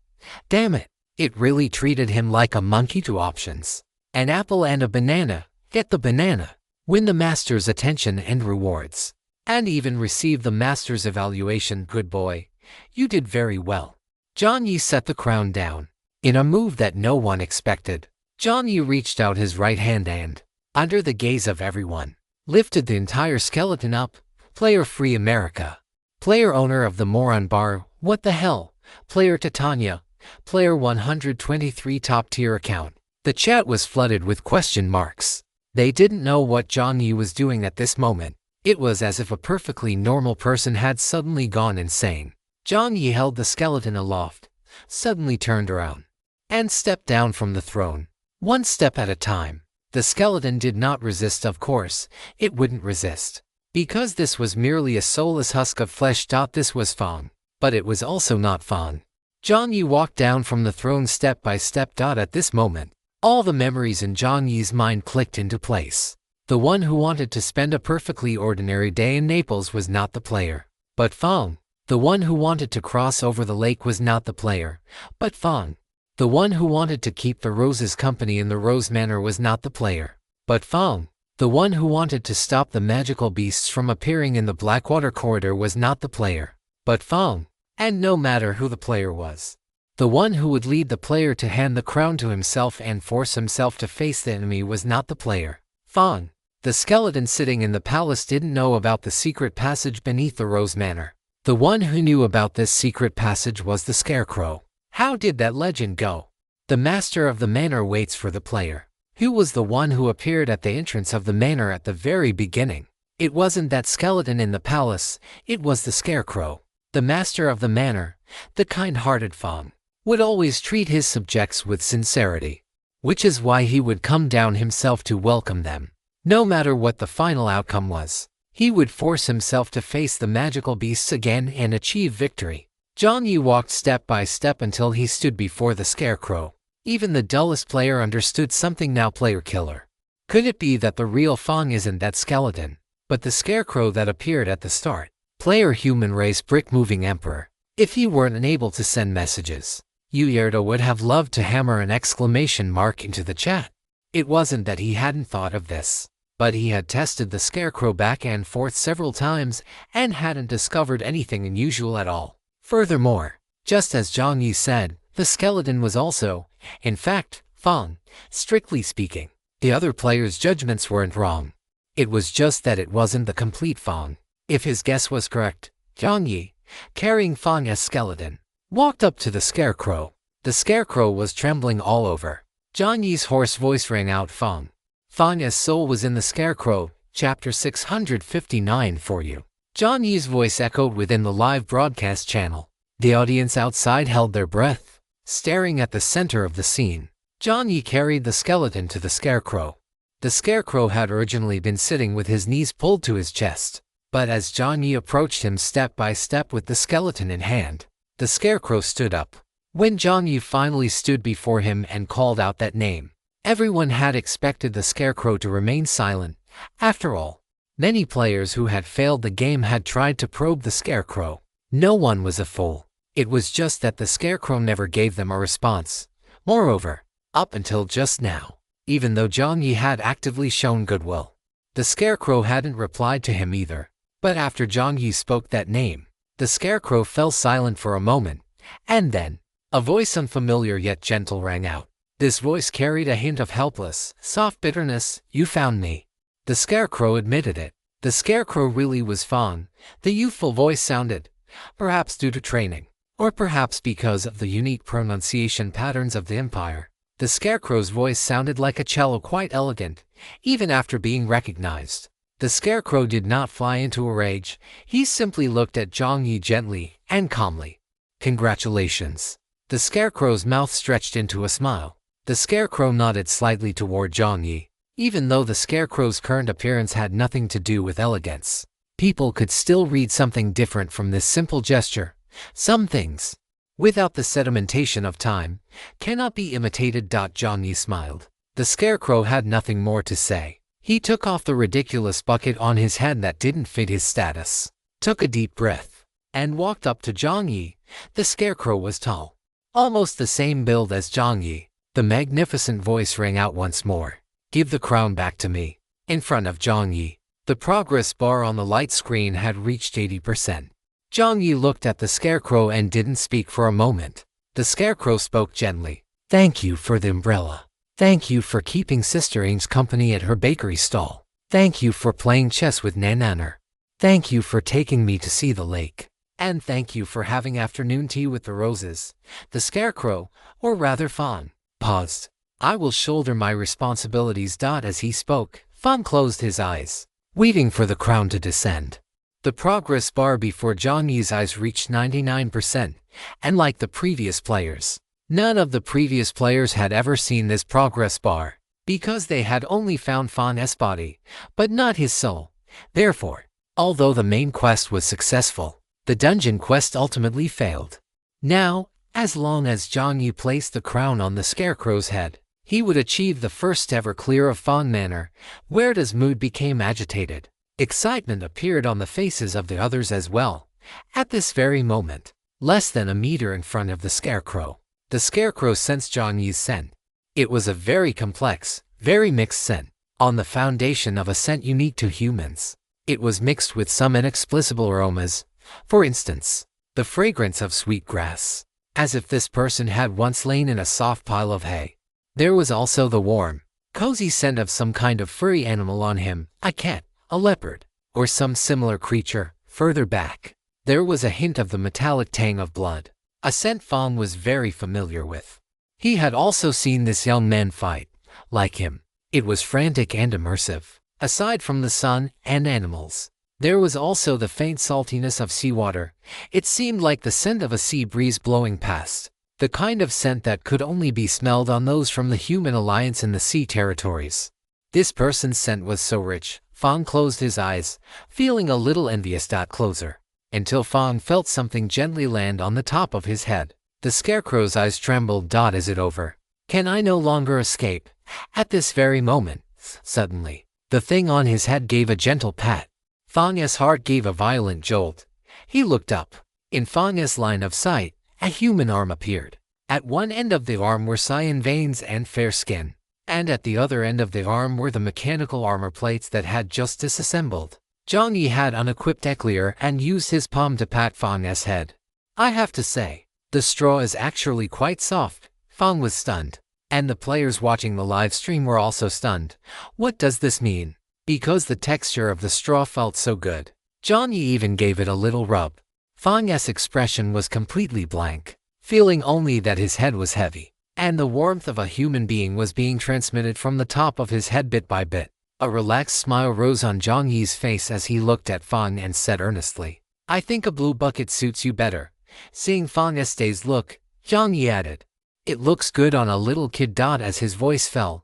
Damn it! It really treated him like a monkey. Two options: an apple and a banana. Get the banana, win the master's attention and rewards, and even receive the master's evaluation. Good boy, you did very well. Jiang Yi set the crown down. In a move that no one expected, Jiang Yi reached out his right hand and, under the gaze of everyone, lifted the entire skeleton up. Player Free America. Player owner of the Moron Bar. What the hell? Player Titania. Player 123 top tier account. The chat was flooded with question marks. They didn't know what Jiang Yi was doing at this moment. It was as if a perfectly normal person had suddenly gone insane. Jiang Yi held the skeleton aloft, suddenly turned around, and stepped down from the throne. One step at a time. The skeleton did not resist. Of course, it wouldn't resist, because this was merely a soulless husk of flesh. This was Fang, but it was also not Fang. Jiang Yi walked down from the throne step by step. At this moment, all the memories in Jiang Yi's mind clicked into place. The one who wanted to spend a perfectly ordinary day in Naples was not the player, but Fang. The one who wanted to cross over the lake was not the player, but Fang. The one who wanted to keep the roses company in the Rose Manor was not the player, but Fang. The one who wanted to stop the magical beasts from appearing in the Blackwater corridor was not the player, but Fang. And no matter who the player was, the one who would lead the player to hand the crown to himself and force himself to face the enemy was not the player, Fang. The skeleton sitting in the palace didn't know about the secret passage beneath the Rose Manor. The one who knew about this secret passage was the Scarecrow. How did that legend go? The master of the manor waits for the player. Who was the one who appeared at the entrance of the manor at the very beginning? It wasn't that skeleton in the palace, it was the Scarecrow. The master of the manor, the kind-hearted Fang, would always treat his subjects with sincerity, which is why he would come down himself to welcome them. No matter what the final outcome was, he would force himself to face the magical beasts again and achieve victory. Jiang Yi walked step by step until he stood before the Scarecrow. Even the dullest player understood something now. Player killer. Could it be that the real Fang isn't that skeleton, but the Scarecrow that appeared at the start? Player human race brick moving emperor. If he weren't able to send messages, Yahello would have loved to hammer an exclamation mark into the chat. It wasn't that he hadn't thought of this, but he had tested the Scarecrow back and forth several times and hadn't discovered anything unusual at all. Furthermore, just as Jiang Yi said, the skeleton was also, in fact, Fang. Strictly speaking, the other players' judgments weren't wrong. It was just that it wasn't the complete Fang. If his guess was correct, Jiang Yi, carrying Fang as skeleton, walked up to the Scarecrow. The Scarecrow was trembling all over. Jiang Yi's hoarse voice rang out, Fang. Fang as soul was in the Scarecrow, chapter 659 for you. Jiang Yi's voice echoed within the live broadcast channel. The audience outside held their breath, staring at the center of the scene. Jiang Yi carried the skeleton to the Scarecrow. The Scarecrow had originally been sitting with his knees pulled to his chest, but as Jiang Yi approached him step by step with the skeleton in hand, the Scarecrow stood up. When Jiang Yi finally stood before him and called out that name, everyone had expected the Scarecrow to remain silent. After all, many players who had failed the game had tried to probe the Scarecrow. No one was a fool. It was just that the Scarecrow never gave them a response. Moreover, up until just now, even though Jiang Yi had actively shown goodwill, the Scarecrow hadn't replied to him either. But after Jiang Yi spoke that name, the Scarecrow fell silent for a moment, and then, a voice unfamiliar yet gentle rang out. This voice carried a hint of helpless, soft bitterness. You found me. The Scarecrow admitted it. The Scarecrow really was Fang. The youthful voice sounded, perhaps due to training, or perhaps because of the unique pronunciation patterns of the Empire. The Scarecrow's voice sounded like a cello, quite elegant, even after being recognized. The Scarecrow did not fly into a rage. He simply looked at Jiang Yi gently and calmly. Congratulations. The Scarecrow's mouth stretched into a smile. The Scarecrow nodded slightly toward Jiang Yi. Even though the Scarecrow's current appearance had nothing to do with elegance, people could still read something different from this simple gesture. Some things, without the sedimentation of time, cannot be imitated. Jiang Yi smiled. The Scarecrow had nothing more to say. He took off the ridiculous bucket on his head that didn't fit his status, took a deep breath, and walked up to Jiang Yi. The Scarecrow was tall, Almost the same build as Jiang Yi. The magnificent voice rang out once more. Give the crown back to me. In front of Jiang Yi, the progress bar on the light screen had reached 80%. Jiang Yi looked at the scarecrow and didn't speak for a moment. The scarecrow spoke gently. Thank you for the umbrella. Thank you for keeping Sister Aang's company at her bakery stall. Thank you for playing chess with Nananer. Thank you for taking me to see the lake. And thank you for having afternoon tea with the roses. The scarecrow, or rather Fawn, paused. I will shoulder my responsibilities. As he spoke, Fawn closed his eyes, waiting for the crown to descend. The progress bar before Jiang Yi's eyes reached 99%, and like the previous players, none of the previous players had ever seen this progress bar, because they had only found Fawn's body, but not his soul. Therefore, although the main quest was successful, the dungeon quest ultimately failed. Now, as long as Jiang Yi placed the crown on the scarecrow's head, he would achieve the first ever clear of Fawn Manor. Weirda's mood became agitated. Excitement appeared on the faces of the others as well. At this very moment, less than a meter in front of the scarecrow sensed Jiang Yi's scent. It was a very complex, very mixed scent, on the foundation of a scent unique to humans. It was mixed with some inexplicable aromas. For instance, the fragrance of sweet grass, as if this person had once lain in a soft pile of hay. There was also the warm, cozy scent of some kind of furry animal on him, a cat, a leopard, or some similar creature. Further back, there was a hint of the metallic tang of blood, a scent Fawn was very familiar with. He had also seen this young man fight. Like him, it was frantic and immersive. Aside from the sun and animals, there was also the faint saltiness of seawater. It seemed like the scent of a sea breeze blowing past, the kind of scent that could only be smelled on those from the human alliance in the sea territories. This person's scent was so rich, Fawn closed his eyes, feeling a little envious. Closer, until Fawn felt something gently land on the top of his head. The scarecrow's eyes trembled. Is it over? Can I no longer escape? At this very moment, suddenly, the thing on his head gave a gentle pat. Fawn's heart gave a violent jolt. He looked up. In Fawn's line of sight, a human arm appeared. At one end of the arm were cyan veins and fair skin, and at the other end of the arm were the mechanical armor plates that had just disassembled. Jiang Yi had unequipped eclair and used his palm to pat Fawn's head. I have to say, the straw is actually quite soft. Fawn was stunned, and the players watching the live stream were also stunned. What does this mean? Because the texture of the straw felt so good. Jiang Yi even gave it a little rub. Fawn's expression was completely blank, feeling only that his head was heavy, and the warmth of a human being was being transmitted from the top of his head bit by bit. A relaxed smile rose on Jiang Yi's face as he looked at Fawn and said earnestly, I think a blue bucket suits you better. Seeing Fawn's dazed look, Jiang Yi added, It looks good on a little kid. As his voice fell,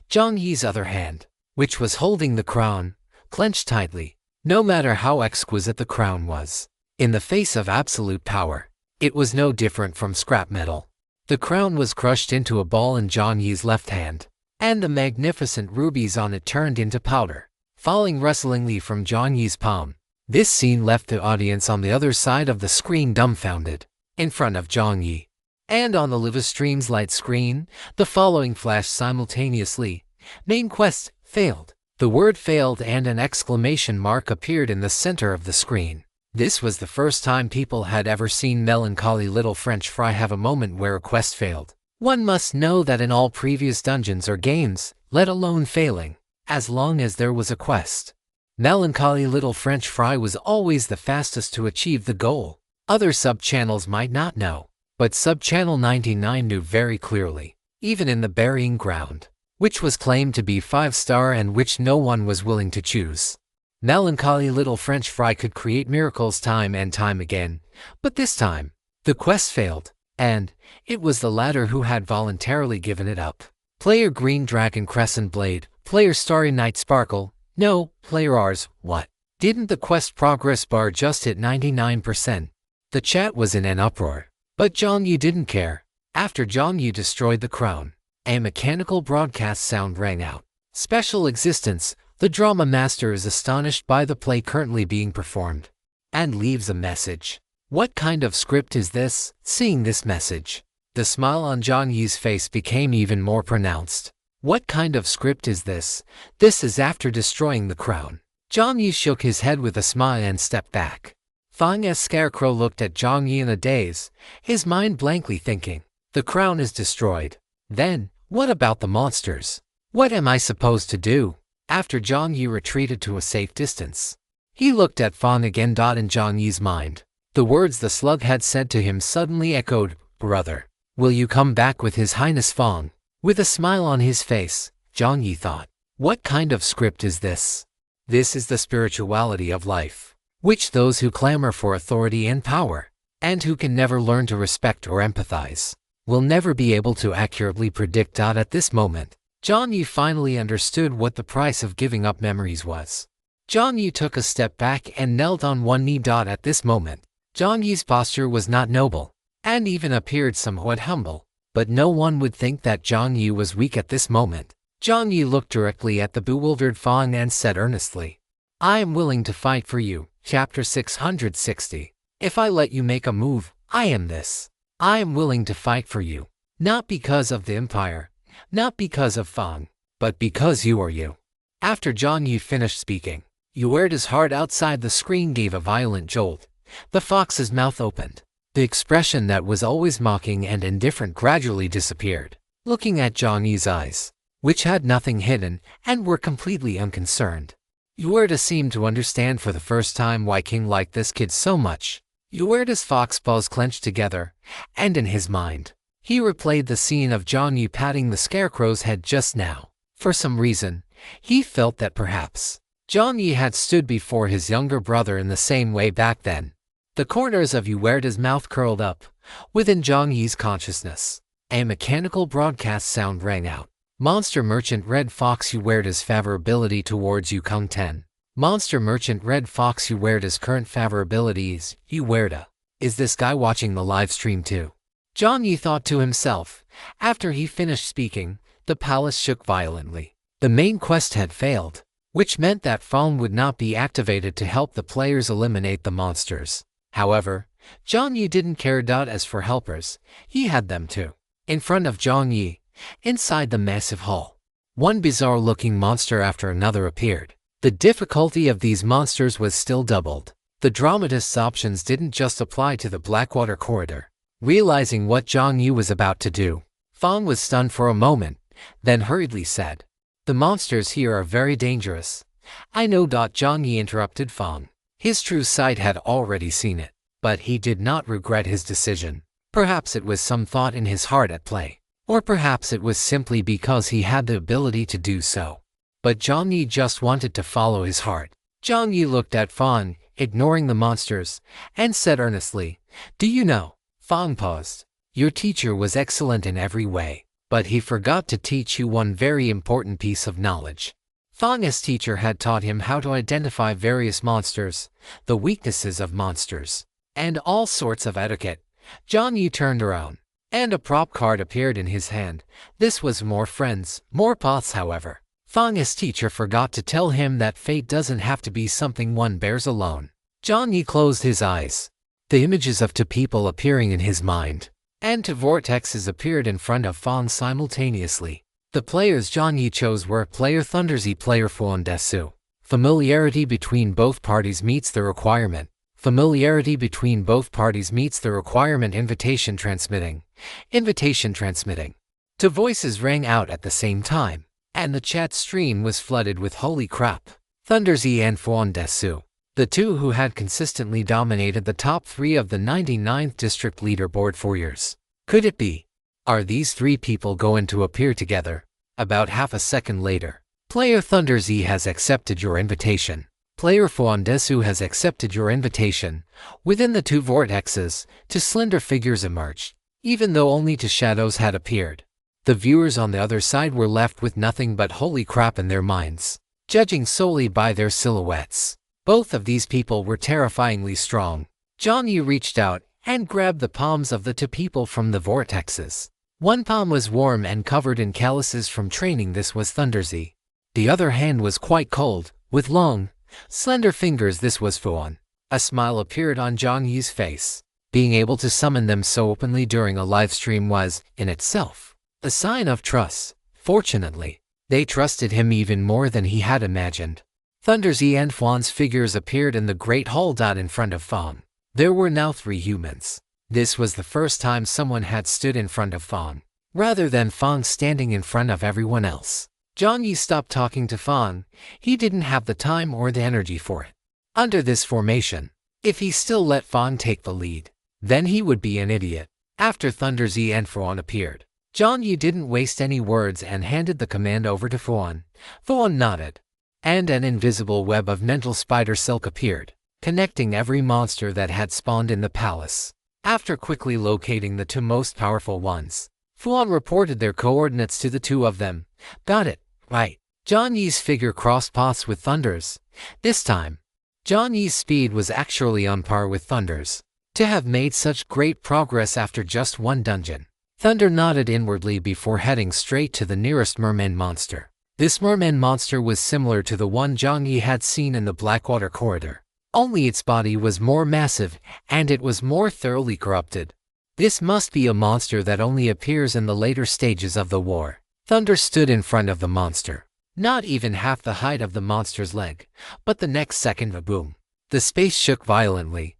Jiang Yi's other hand, which was holding the crown, clenched tightly. No matter how exquisite the crown was, in the face of absolute power, it was no different from scrap metal. The crown was crushed into a ball in Jiang Yi's left hand, and the magnificent rubies on it turned into powder, falling rustlingly from Jiang Yi's palm. This scene left the audience on the other side of the screen dumbfounded. In front of Jiang Yi, and on the live stream's light screen, the following flashed simultaneously. Main quest failed. The word failed and an exclamation mark appeared in the center of the screen. This was the first time people had ever seen melancholy little French fry have a moment where a quest failed. One must know that in all previous dungeons or games, let alone failing, as long as there was a quest, melancholy little French fry was always the fastest to achieve the goal. Other sub-channels might not know, but sub-channel 99 knew very clearly, even in the burying ground, which was claimed to be 5-star and which no one was willing to choose. Melancholy little French fry could create miracles time and time again, but this time, the quest failed, and it was the latter who had voluntarily given it up. Player Green Dragon Crescent Blade, player Starry Night Sparkle, no, player R's, what? Didn't the quest progress bar just hit 99%? The chat was in an uproar, but Jiang Yi didn't care. After Jiang Yi destroyed the crown, a mechanical broadcast sound rang out. Special existence, the drama master is astonished by the play currently being performed, and leaves a message. What kind of script is this? Seeing this message, The smile on Jiang Yi's face became even more pronounced. What kind of script is this? This is after destroying the crown. Jiang Yi shook his head with a smile and stepped back. Fang's scarecrow looked at Jiang Yi in a daze, his mind blankly thinking, the crown is destroyed. Then, what about the monsters? What am I supposed to do? After Jiang Yi retreated to a safe distance, he looked at Fang again. In Jiang Yi's mind, the words the slug had said to him suddenly echoed, brother, will you come back with His Highness Fang? With a smile on his face, Jiang Yi thought, what kind of script is this? This is the spirituality of life, which those who clamor for authority and power, and who can never learn to respect or empathize, will never be able to accurately predict. At this moment, Jiang Yi finally understood what the price of giving up memories was. Jiang Yi took a step back and knelt on one knee. At this moment, Jiang Yi's posture was not noble, and even appeared somewhat humble, but no one would think that Jiang Yi was weak at this moment. Jiang Yi looked directly at the bewildered Fang and said earnestly, I am willing to fight for you. Chapter 660. If I let you make a move, I am this. I am willing to fight for you, not because of the empire, not because of Fang, but because you are you. After Jiang Yi finished speaking, Yuerta's heart outside the screen gave a violent jolt. The fox's mouth opened. The expression that was always mocking and indifferent gradually disappeared. Looking at Jiang Yi's eyes, which had nothing hidden and were completely unconcerned, Yuerta seemed to understand for the first time why King liked this kid so much. Yuerta's fox paws clenched together, and in his mind, he replayed the scene of Jiang Yi patting the scarecrow's head just now. For some reason, he felt that perhaps Jiang Yi had stood before his younger brother in the same way back then. The corners of Yuerta's mouth curled up. Within Jiang Yi's consciousness, a mechanical broadcast sound rang out. Monster Merchant Red Fox Yuerta's favorability towards you Kung 10. Monster Merchant Red Fox Yuerta's current favorabilities. Yuerta, is this guy watching the live stream too? Jiang Yi thought to himself. After he finished speaking, the palace shook violently. The main quest had failed, which meant that Fang would not be activated to help the players eliminate the monsters. However, Jiang Yi didn't care. As for helpers, he had them too. In front of Jiang Yi, inside the massive hall, one bizarre-looking monster after another appeared. The difficulty of these monsters was still doubled. The dramatist's options didn't just apply to the Blackwater corridor. Realizing what Jiang Yi was about to do, Fang was stunned for a moment, then hurriedly said, the monsters here are very dangerous. I know. Jiang Yi interrupted Fang. His true sight had already seen it, but he did not regret his decision. Perhaps it was some thought in his heart at play, or perhaps it was simply because he had the ability to do so. But Jiang Yi just wanted to follow his heart. Jiang Yi looked at Fang, ignoring the monsters, and said earnestly, do you know? Fang paused. Your teacher was excellent in every way, but he forgot to teach you one very important piece of knowledge. Fang's teacher had taught him how to identify various monsters, the weaknesses of monsters, and all sorts of etiquette. Jiang Yi turned around, and a prop card appeared in his hand. This was more friends, more paths. However, Fang's teacher forgot to tell him that fate doesn't have to be something one bears alone. Jiang Yi closed his eyes. The images of two people appearing in his mind, and two vortexes appeared in front of Fang simultaneously. The players Jiang Yi chose were player Thunderzy, player Fuan Desu. Familiarity between both parties meets the requirement. Familiarity between both parties meets the requirement. Invitation transmitting. Invitation transmitting. Two voices rang out at the same time, and the chat stream was flooded with holy crap. Thunderzy and Fuan Desu, the two who had consistently dominated the top 3 of the 99th district leaderboard for years. Could it be? Are these 3 people going to appear together? About half a second later, player Thunderzy has accepted your invitation. Player Fuan Desu has accepted your invitation. Within the 2 vortexes, 2 slender figures emerged, even though only 2 shadows had appeared. The viewers on the other side were left with nothing but holy crap in their minds, judging solely by their silhouettes. Both of these people were terrifyingly strong. Jiang Yi reached out and grabbed the palms of the 2 people from the vortexes. One palm was warm and covered in calluses from training. This was Thunderzy. The other hand was quite cold, with long, slender fingers. This was Fuan. A smile appeared on Jiang Yi's face. Being able to summon them so openly during a live stream was, in itself, a sign of trust. Fortunately, they trusted him even more than he had imagined. Thunder Z and Fawn's figures appeared in the Great Hall. In front of Fawn, there were now 3 humans. This was the first time someone had stood in front of Fawn, rather than Fawn standing in front of everyone else. Jiang Yi stopped talking to Fawn. He didn't have the time or the energy for it. Under this formation, if he still let Fawn take the lead, then he would be an idiot. After Thunder Z and Fawn appeared, Jiang Yi didn't waste any words and handed the command over to Fawn. Fawn nodded, and an invisible web of mental spider silk appeared, connecting every monster that had spawned in the palace. After quickly locating the 2 most powerful ones, Fawn reported their coordinates to the 2 of them. Got it, right. Jiang Yi's figure crossed paths with Thunder's. This time, Jiang Yi's speed was actually on par with Thunder's. To have made such great progress after just 1 dungeon, Thunder nodded inwardly before heading straight to the nearest merman monster. This merman monster was similar to the one Jiang Yi had seen in the Blackwater corridor, only its body was more massive and it was more thoroughly corrupted. This must be a monster that only appears in the later stages of the war. Thunder stood in front of the monster, not even half the height of the monster's leg, but the next second, a boom. The space shook violently.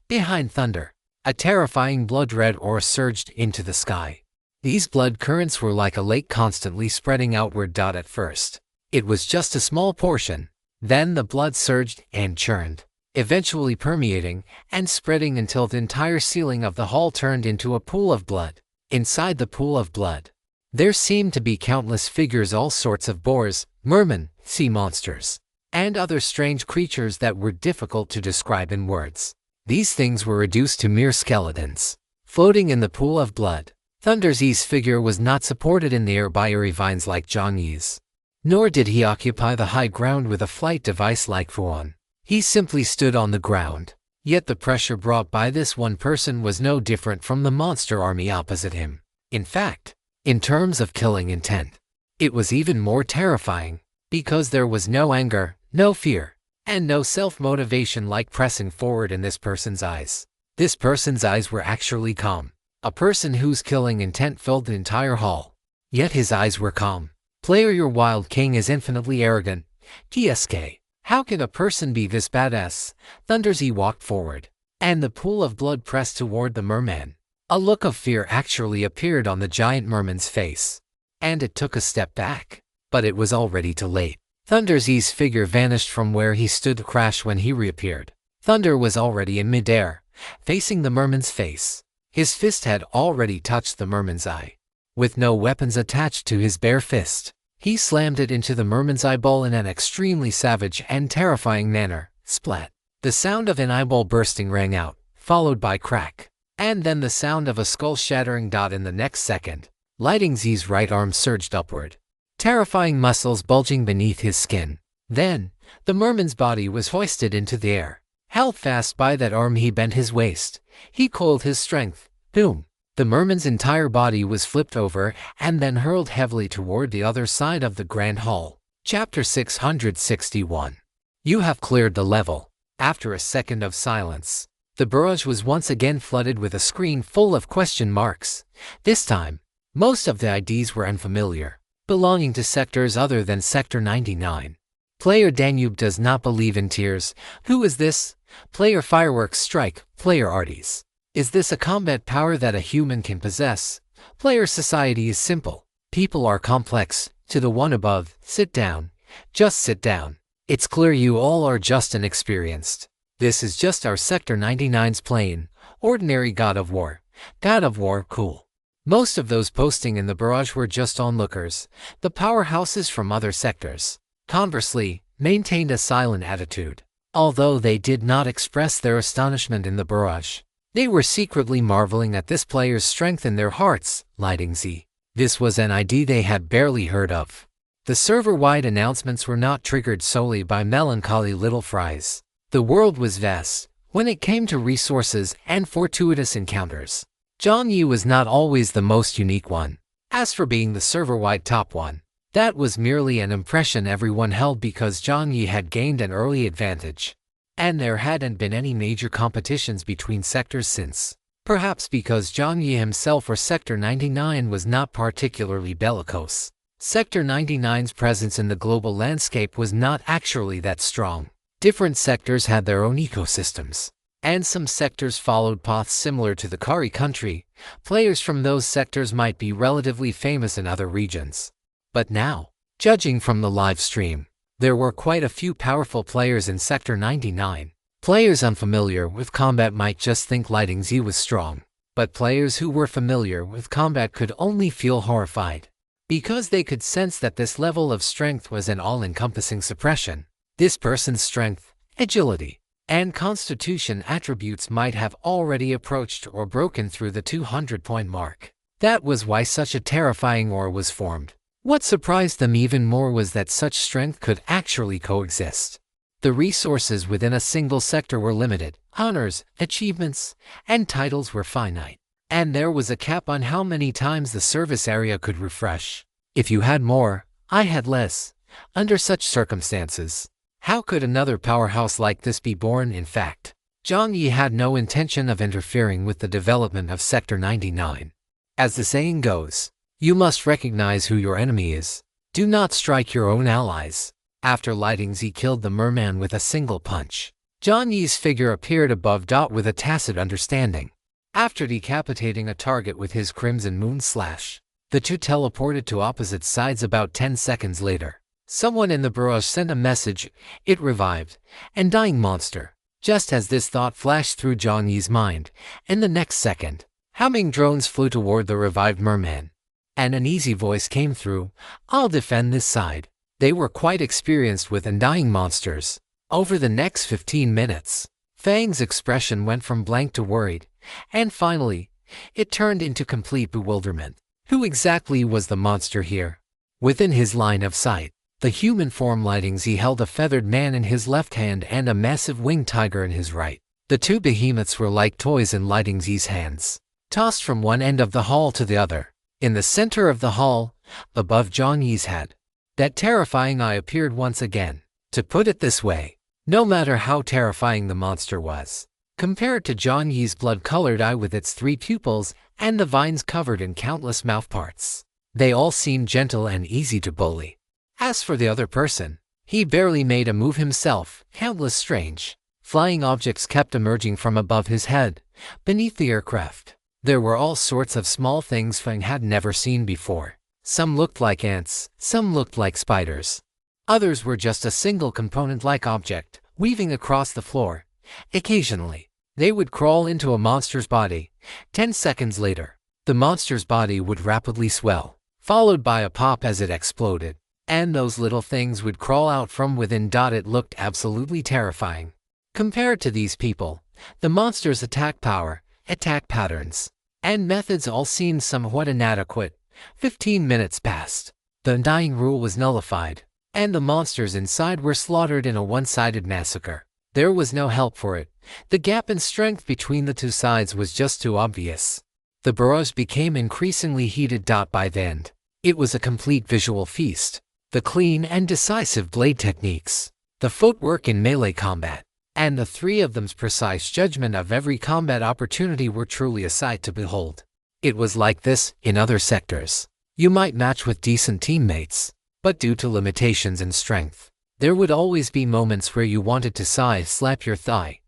Behind Thunder, a terrifying blood-red aura surged into the sky. These blood currents were like a lake constantly spreading outward. At first, it was just a small portion. Then the blood surged and churned, eventually permeating and spreading until the entire ceiling of the hall turned into a pool of blood. Inside the pool of blood, there seemed to be countless figures, all sorts of boars, mermen, sea monsters, and other strange creatures that were difficult to describe in words. These things were reduced to mere skeletons, floating in the pool of blood. Thunder Z's figure was not supported in the air by airy vines like Jiang Yi's, nor did he occupy the high ground with a flight device like Fawn. He simply stood on the ground. Yet the pressure brought by this one person was no different from the monster army opposite him. In fact, in terms of killing intent, it was even more terrifying, because there was no anger, no fear, and no self-motivation like pressing forward in this person's eyes. This person's eyes were actually calm. A person whose killing intent filled the entire hall. Yet his eyes were calm. Player, your wild king is infinitely arrogant. TSK. How can a person be this badass? Thunder Z walked forward, and the pool of blood pressed toward the merman. A look of fear actually appeared on the giant merman's face, and it took a step back, but it was already too late. Thunder Z's figure vanished from where he stood to crash when he reappeared. Thunder was already in midair, facing the merman's face. His fist had already touched the merman's eye. With no weapons attached to his bare fist, he slammed it into the merman's eyeball in an extremely savage and terrifying manner. Splat. The sound of an eyeball bursting rang out, followed by crack, and then the sound of a skull shattering. In the next second, Lighting Z's right arm surged upward, terrifying muscles bulging beneath his skin. Then, the merman's body was hoisted into the air. Held fast by that arm, he bent his waist. He coiled his strength. Boom! The merman's entire body was flipped over and then hurled heavily toward the other side of the Grand Hall. Chapter 661. You have cleared the level. After a second of silence, the barrage was once again flooded with a screen full of question marks. This time, most of the IDs were unfamiliar, belonging to sectors other than Sector 99. Player Danube does not believe in tears. Who is this? Player Fireworks Strike. Player Arties. Is this a combat power that a human can possess? Player Society is simple. People are complex. To the one above, sit down. Just sit down. It's clear you all are just inexperienced. This is just our Sector 99's plain, ordinary God of War. God of War, cool. Most of those posting in the barrage were just onlookers, the powerhouses from other sectors. Conversely, maintained a silent attitude. Although they did not express their astonishment in the barrage, they were secretly marveling at this player's strength in their hearts. Lighting Z. This was an ID they had barely heard of. The server-wide announcements were not triggered solely by melancholy little fries. The world was vast when it came to resources and fortuitous encounters. Jiang Yi was not always the most unique one. As for being the server-wide top one, that was merely an impression everyone held because Jiang Yi had gained an early advantage, and there hadn't been any major competitions between sectors since Perhaps because Jiang Yi himself or Sector 99 was not particularly bellicose. Sector 99's presence in the global landscape was not actually that strong. Different sectors had their own ecosystems, and some sectors followed paths similar to the Kari country. Players from those sectors might be relatively famous in other regions. But now, judging from the live stream, there were quite a few powerful players in Sector 99. Players unfamiliar with combat might just think LitRPG was strong, but players who were familiar with combat could only feel horrified, because they could sense that this level of strength was an all-encompassing suppression. This person's strength, agility, and constitution attributes might have already approached or broken through the 200-point mark. That was why such a terrifying aura was formed. What surprised them even more was that such strength could actually coexist. The resources within a single sector were limited, honors, achievements, and titles were finite, and there was a cap on how many times the service area could refresh. If you had more, I had less. Under such circumstances, how could another powerhouse like this be born? In fact, Jiang Yi had no intention of interfering with the development of Sector 99. As the saying goes, you must recognize who your enemy is. Do not strike your own allies. After LitRPG killed the merman with a single punch, Jiang Yi's figure appeared above Dot with a tacit understanding. After decapitating a target with his Crimson Moon Slash, the two teleported to opposite sides about 10 seconds later. Someone in the barrage sent a message, it revived, and dying monster. Just as this thought flashed through Jiang Yi's mind, in the next second, humming drones flew toward the revived merman. And an easy voice came through, I'll defend this side. They were quite experienced with undying monsters. Over the next 15 minutes, Fang's expression went from blank to worried, and finally, it turned into complete bewilderment. Who exactly was the monster here? Within his line of sight, the human form LitRPG held a feathered man in his left hand and a massive winged tiger in his right. The two behemoths were like toys in LitRPG's hands, tossed from one end of the hall to the other. In the center of the hall, above Jiang Yi's head, that terrifying eye appeared once again. To put it this way, no matter how terrifying the monster was, compared to Jiang Yi's blood-colored eye with its 3 pupils and the vines covered in countless mouthparts, they all seemed gentle and easy to bully. As for the other person, he barely made a move himself. Countless strange, flying objects kept emerging from above his head, beneath the aircraft. There were all sorts of small things Fang had never seen before. Some looked like ants, some looked like spiders. Others were just a single component-like object, weaving across the floor. Occasionally, they would crawl into a monster's body. 10 seconds later, the monster's body would rapidly swell, followed by a pop as it exploded. And those little things would crawl out from within. It looked absolutely terrifying. Compared to these people, the monster's attack power, attack patterns, and methods all seemed somewhat inadequate. 15 minutes passed. The undying rule was nullified, and the monsters inside were slaughtered in a one-sided massacre. There was no help for it. The gap in strength between the two sides was just too obvious. The barrage became increasingly heated. By the end, it was a complete visual feast. The clean and decisive blade techniques, the footwork in melee combat, and the 3 of them's precise judgment of every combat opportunity were truly a sight to behold. It was like this in other sectors. You might match with decent teammates, but due to limitations in strength, there would always be moments where you wanted to sigh, slap your thigh,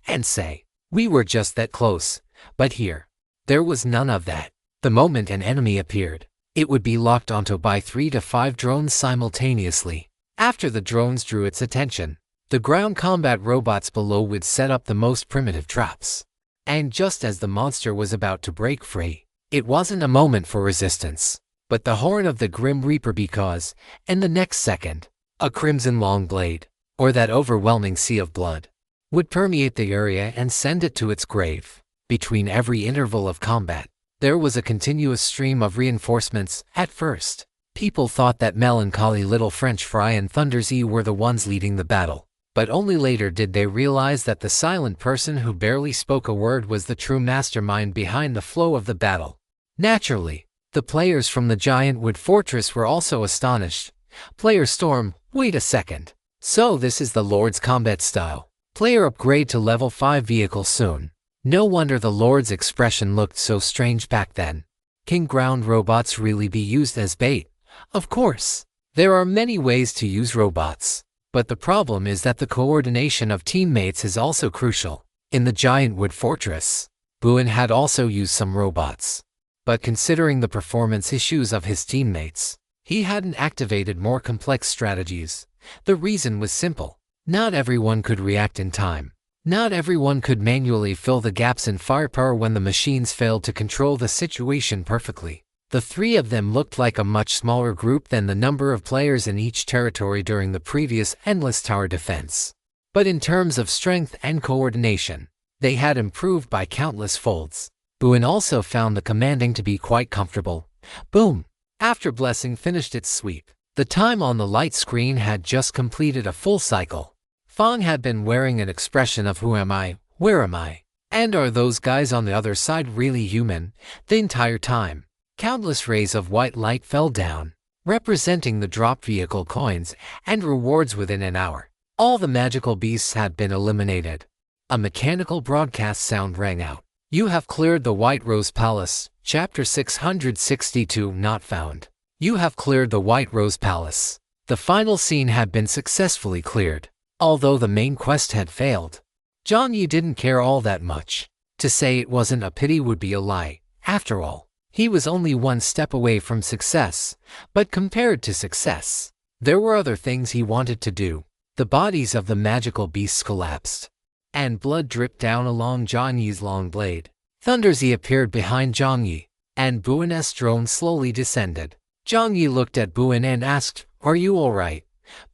and say, we were just that close. But here, there was none of that. The moment an enemy appeared, it would be locked onto by 3 to 5 drones simultaneously. After the drones drew its attention, the ground combat robots below would set up the most primitive traps. And just as the monster was about to break free, it wasn't a moment for resistance, but the horn of the Grim Reaper, because, in the next second, a crimson long blade, or that overwhelming sea of blood, would permeate the area and send it to its grave. Between every interval of combat, there was a continuous stream of reinforcements. At first, people thought that melancholy little French fry and Thunder Z were the ones leading the battle, but only later did they realize that the silent person who barely spoke a word was the true mastermind behind the flow of the battle. Naturally, the players from the giant wood fortress were also astonished. Player Storm, wait a second. So this is the Lord's combat style. Player upgrade to level 5 vehicle soon. No wonder the Lord's expression looked so strange back then. Can ground robots really be used as bait? Of course. There are many ways to use robots. But the problem is that the coordination of teammates is also crucial. In the giant wood fortress, Buen had also used some robots. But considering the performance issues of his teammates, he hadn't activated more complex strategies. The reason was simple. Not everyone could react in time. Not everyone could manually fill the gaps in firepower when the machines failed to control the situation perfectly. The three of them looked like a much smaller group than the number of players in each territory during the previous Endless Tower defense. But in terms of strength and coordination, they had improved by countless folds. Buen also found the commanding to be quite comfortable. Boom! After Blessing finished its sweep, the time on the light screen had just completed a full cycle. Fang had been wearing an expression of who am I, where am I, and are those guys on the other side really human, the entire time. Countless rays of white light fell down, representing the dropped vehicle coins and rewards within an hour. All the magical beasts had been eliminated. A mechanical broadcast sound rang out. You have cleared the White Rose Palace, Chapter 662 not found. You have cleared the White Rose Palace. The final scene had been successfully cleared. Although the main quest had failed, Jiang Yi didn't care all that much. To say it wasn't a pity would be a lie. After all, he was only one step away from success. But compared to success, there were other things he wanted to do. The bodies of the magical beasts collapsed, and blood dripped down along Jiang Yi's long blade. Thunderzy appeared behind Jiang Yi, and Buen's drone slowly descended. Jiang Yi looked at Buen and asked, "Are you all right?"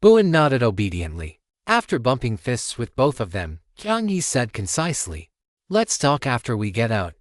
Buen nodded obediently. After bumping fists with both of them, Jiang Yi said concisely, "Let's talk after we get out."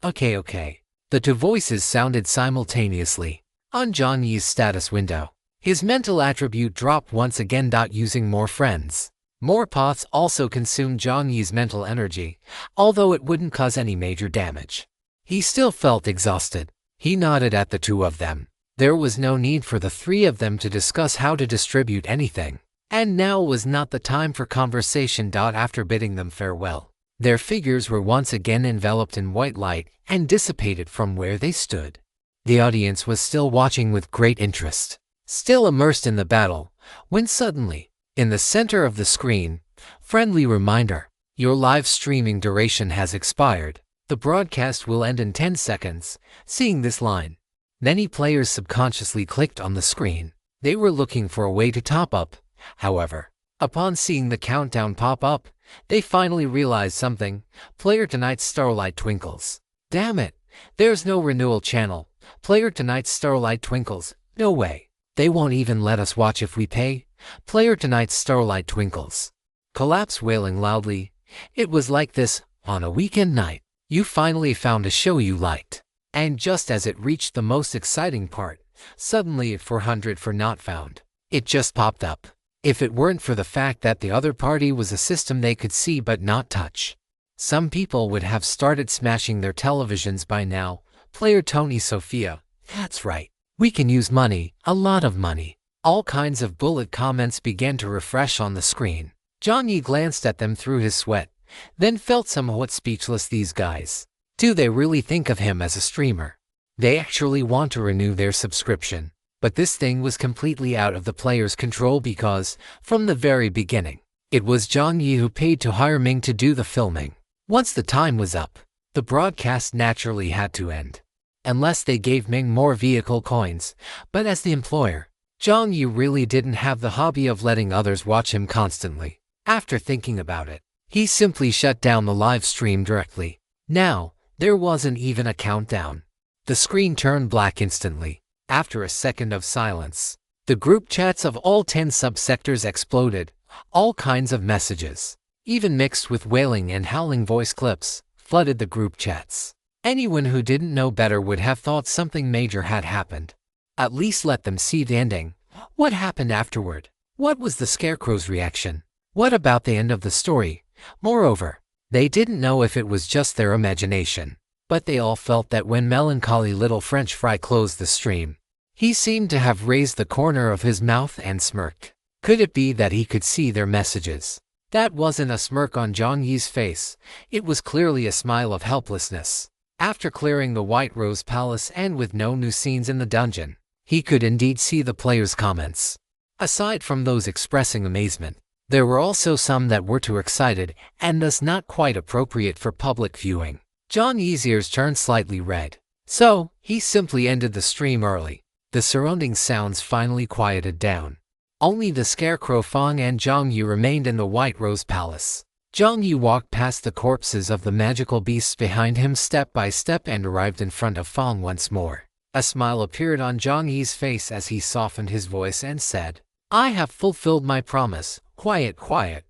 Okay. The two voices sounded simultaneously. On Jiang Yi's status window, his mental attribute dropped once again. Using more friends. More pots also consumed Jiang Yi's mental energy, although it wouldn't cause any major damage. He still felt exhausted. He nodded at the two of them. There was no need for the three of them to discuss how to distribute anything. And now was not the time for conversation. After bidding them farewell, their figures were once again enveloped in white light and dissipated from where they stood. The audience was still watching with great interest, still immersed in the battle, when suddenly, in the center of the screen, friendly reminder, your live streaming duration has expired. The broadcast will end in 10 seconds. Seeing this line, many players subconsciously clicked on the screen. They were looking for a way to top up. However, upon seeing the countdown pop up, they finally realized something. Player tonight's Starlight twinkles. Damn it, there's no renewal channel. Player tonight's Starlight twinkles. No way. They won't even let us watch if we pay. Player tonight's Starlight twinkles. Collapse wailing loudly. It was like this on a weekend night. You finally found a show you liked. And just as it reached the most exciting part, suddenly 400 for not found. It just popped up. If it weren't for the fact that the other party was a system they could see but not touch, some people would have started smashing their televisions by now. Player Tony Sophia. That's right. We can use money, a lot of money. All kinds of bullet comments began to refresh on the screen. Jiang Yi glanced at them through his sweat, then felt somewhat speechless. These guys. Do they really think of him as a streamer? They actually want to renew their subscription. But this thing was completely out of the player's control because, from the very beginning, it was Jiang Yi who paid to hire Ming to do the filming. Once the time was up, the broadcast naturally had to end. Unless they gave Ming more vehicle coins. But as the employer, Jiang Yi really didn't have the hobby of letting others watch him constantly. After thinking about it, he simply shut down the live stream directly. Now, there wasn't even a countdown. The screen turned black instantly. After a second of silence, the group chats of all 10 subsectors exploded. All kinds of messages, even mixed with wailing and howling voice clips, flooded the group chats. Anyone who didn't know better would have thought something major had happened. At least let them see the ending. What happened afterward? What was the Scarecrow's reaction? What about the end of the story? Moreover, they didn't know if it was just their imagination. But they all felt that when melancholy little French fry closed the stream, he seemed to have raised the corner of his mouth and smirked. Could it be that he could see their messages? That wasn't a smirk on Jiang Yi's face, it was clearly a smile of helplessness. After clearing the White Rose Palace and with no new scenes in the dungeon, he could indeed see the players' comments. Aside from those expressing amazement, there were also some that were too excited and thus not quite appropriate for public viewing. Jiang Yi's ears turned slightly red, so he simply ended the stream early. The surrounding sounds finally quieted down. Only the Scarecrow Fang and Jiang Yi remained in the White Rose Palace. Jiang Yi walked past the corpses of the magical beasts behind him step by step and arrived in front of Fang once more. A smile appeared on Jiang Yi's face as he softened his voice and said, "I have fulfilled my promise. Quiet, quiet."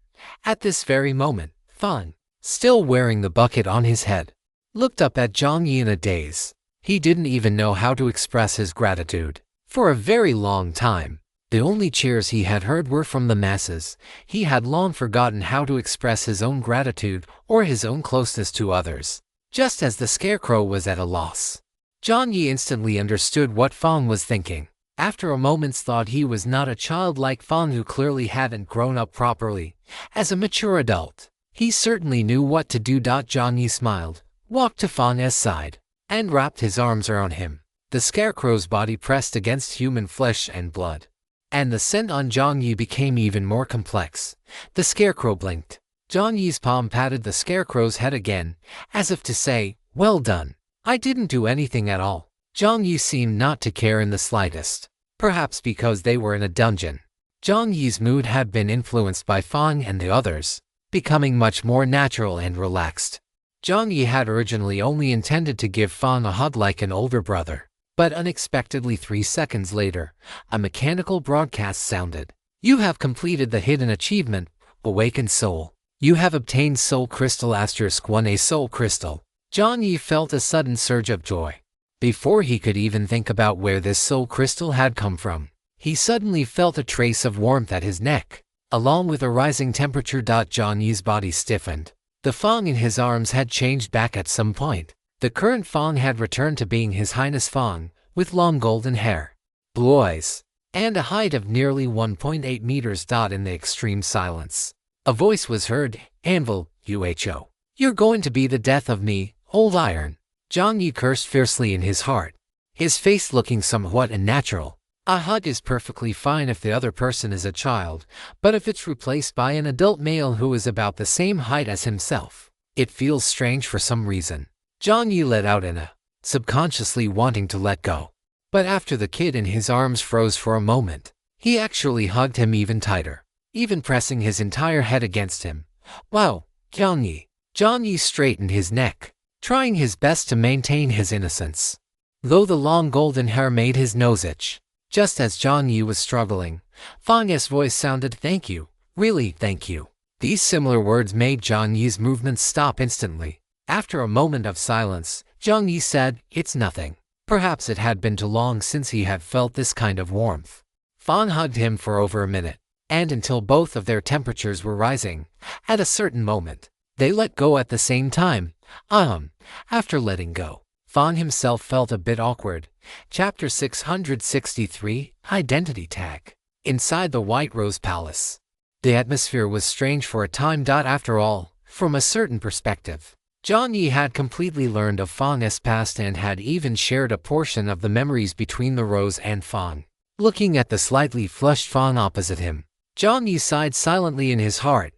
At this very moment, Fang, still wearing the bucket on his head, looked up at Jiang Yi in a daze. He didn't even know how to express his gratitude. For a very long time, the only cheers he had heard were from the masses. He had long forgotten how to express his own gratitude or his own closeness to others. Just as the Scarecrow was at a loss, Jiang Yi instantly understood what Fang was thinking. After a moment's thought, he was not a child like Fang who clearly hadn't grown up properly. As a mature adult, he certainly knew what to do. Jiang Yi smiled, walked to Fang's side, and wrapped his arms around him. The Scarecrow's body pressed against human flesh and blood, and the scent on Jiang Yi became even more complex. The Scarecrow blinked. Jiang Yi's palm patted the Scarecrow's head again, as if to say, "Well done. I didn't do anything at all." Jiang Yi seemed not to care in the slightest. Perhaps because they were in a dungeon, Jiang Yi's mood had been influenced by Fang and the others, becoming much more natural and relaxed. Jiang Yi had originally only intended to give Fang a hug like an older brother. But unexpectedly 3 seconds later, a mechanical broadcast sounded. "You have completed the hidden achievement, Awakened Soul. You have obtained Soul Crystal *1 a Soul Crystal." Jiang Yi felt a sudden surge of joy. Before he could even think about where this Soul Crystal had come from, he suddenly felt a trace of warmth at his neck, along with a rising temperature. Jiang Yi's body stiffened. The Fang in his arms had changed back at some point. The current Fang had returned to being His Highness Fang, with long golden hair, blue eyes, and a height of nearly 1.8 meters. In the extreme silence, a voice was heard, "Anvil, UHO. You're going to be the death of me, old iron." Jiang Yi cursed fiercely in his heart, his face looking somewhat unnatural. A hug is perfectly fine if the other person is a child, but if it's replaced by an adult male who is about the same height as himself, it feels strange for some reason. Jiang Yi let out a subconsciously wanting to let go. But after the kid in his arms froze for a moment, he actually hugged him even tighter, even pressing his entire head against him. "Wow, Jiang Yi." Jiang Yi straightened his neck, trying his best to maintain his innocence, though the long golden hair made his nose itch. Just as Jiang Yi was struggling, Fang's voice sounded, "Thank you, really thank you." These similar words made Jiang Yi's movements stop instantly. After a moment of silence, Jiang Yi said, "It's nothing." Perhaps it had been too long since he had felt this kind of warmth. Fang hugged him for over a minute, and until both of their temperatures were rising. At a certain moment, they let go at the same time. After letting go, Fang himself felt a bit awkward. Chapter 663, Identity Tag. Inside the White Rose Palace, the atmosphere was strange for a time. After all, from a certain perspective, Jiang Yi had completely learned of Fang's past and had even shared a portion of the memories between the Rose and Fang. Looking at the slightly flushed Fang opposite him, Jiang Yi sighed silently in his heart.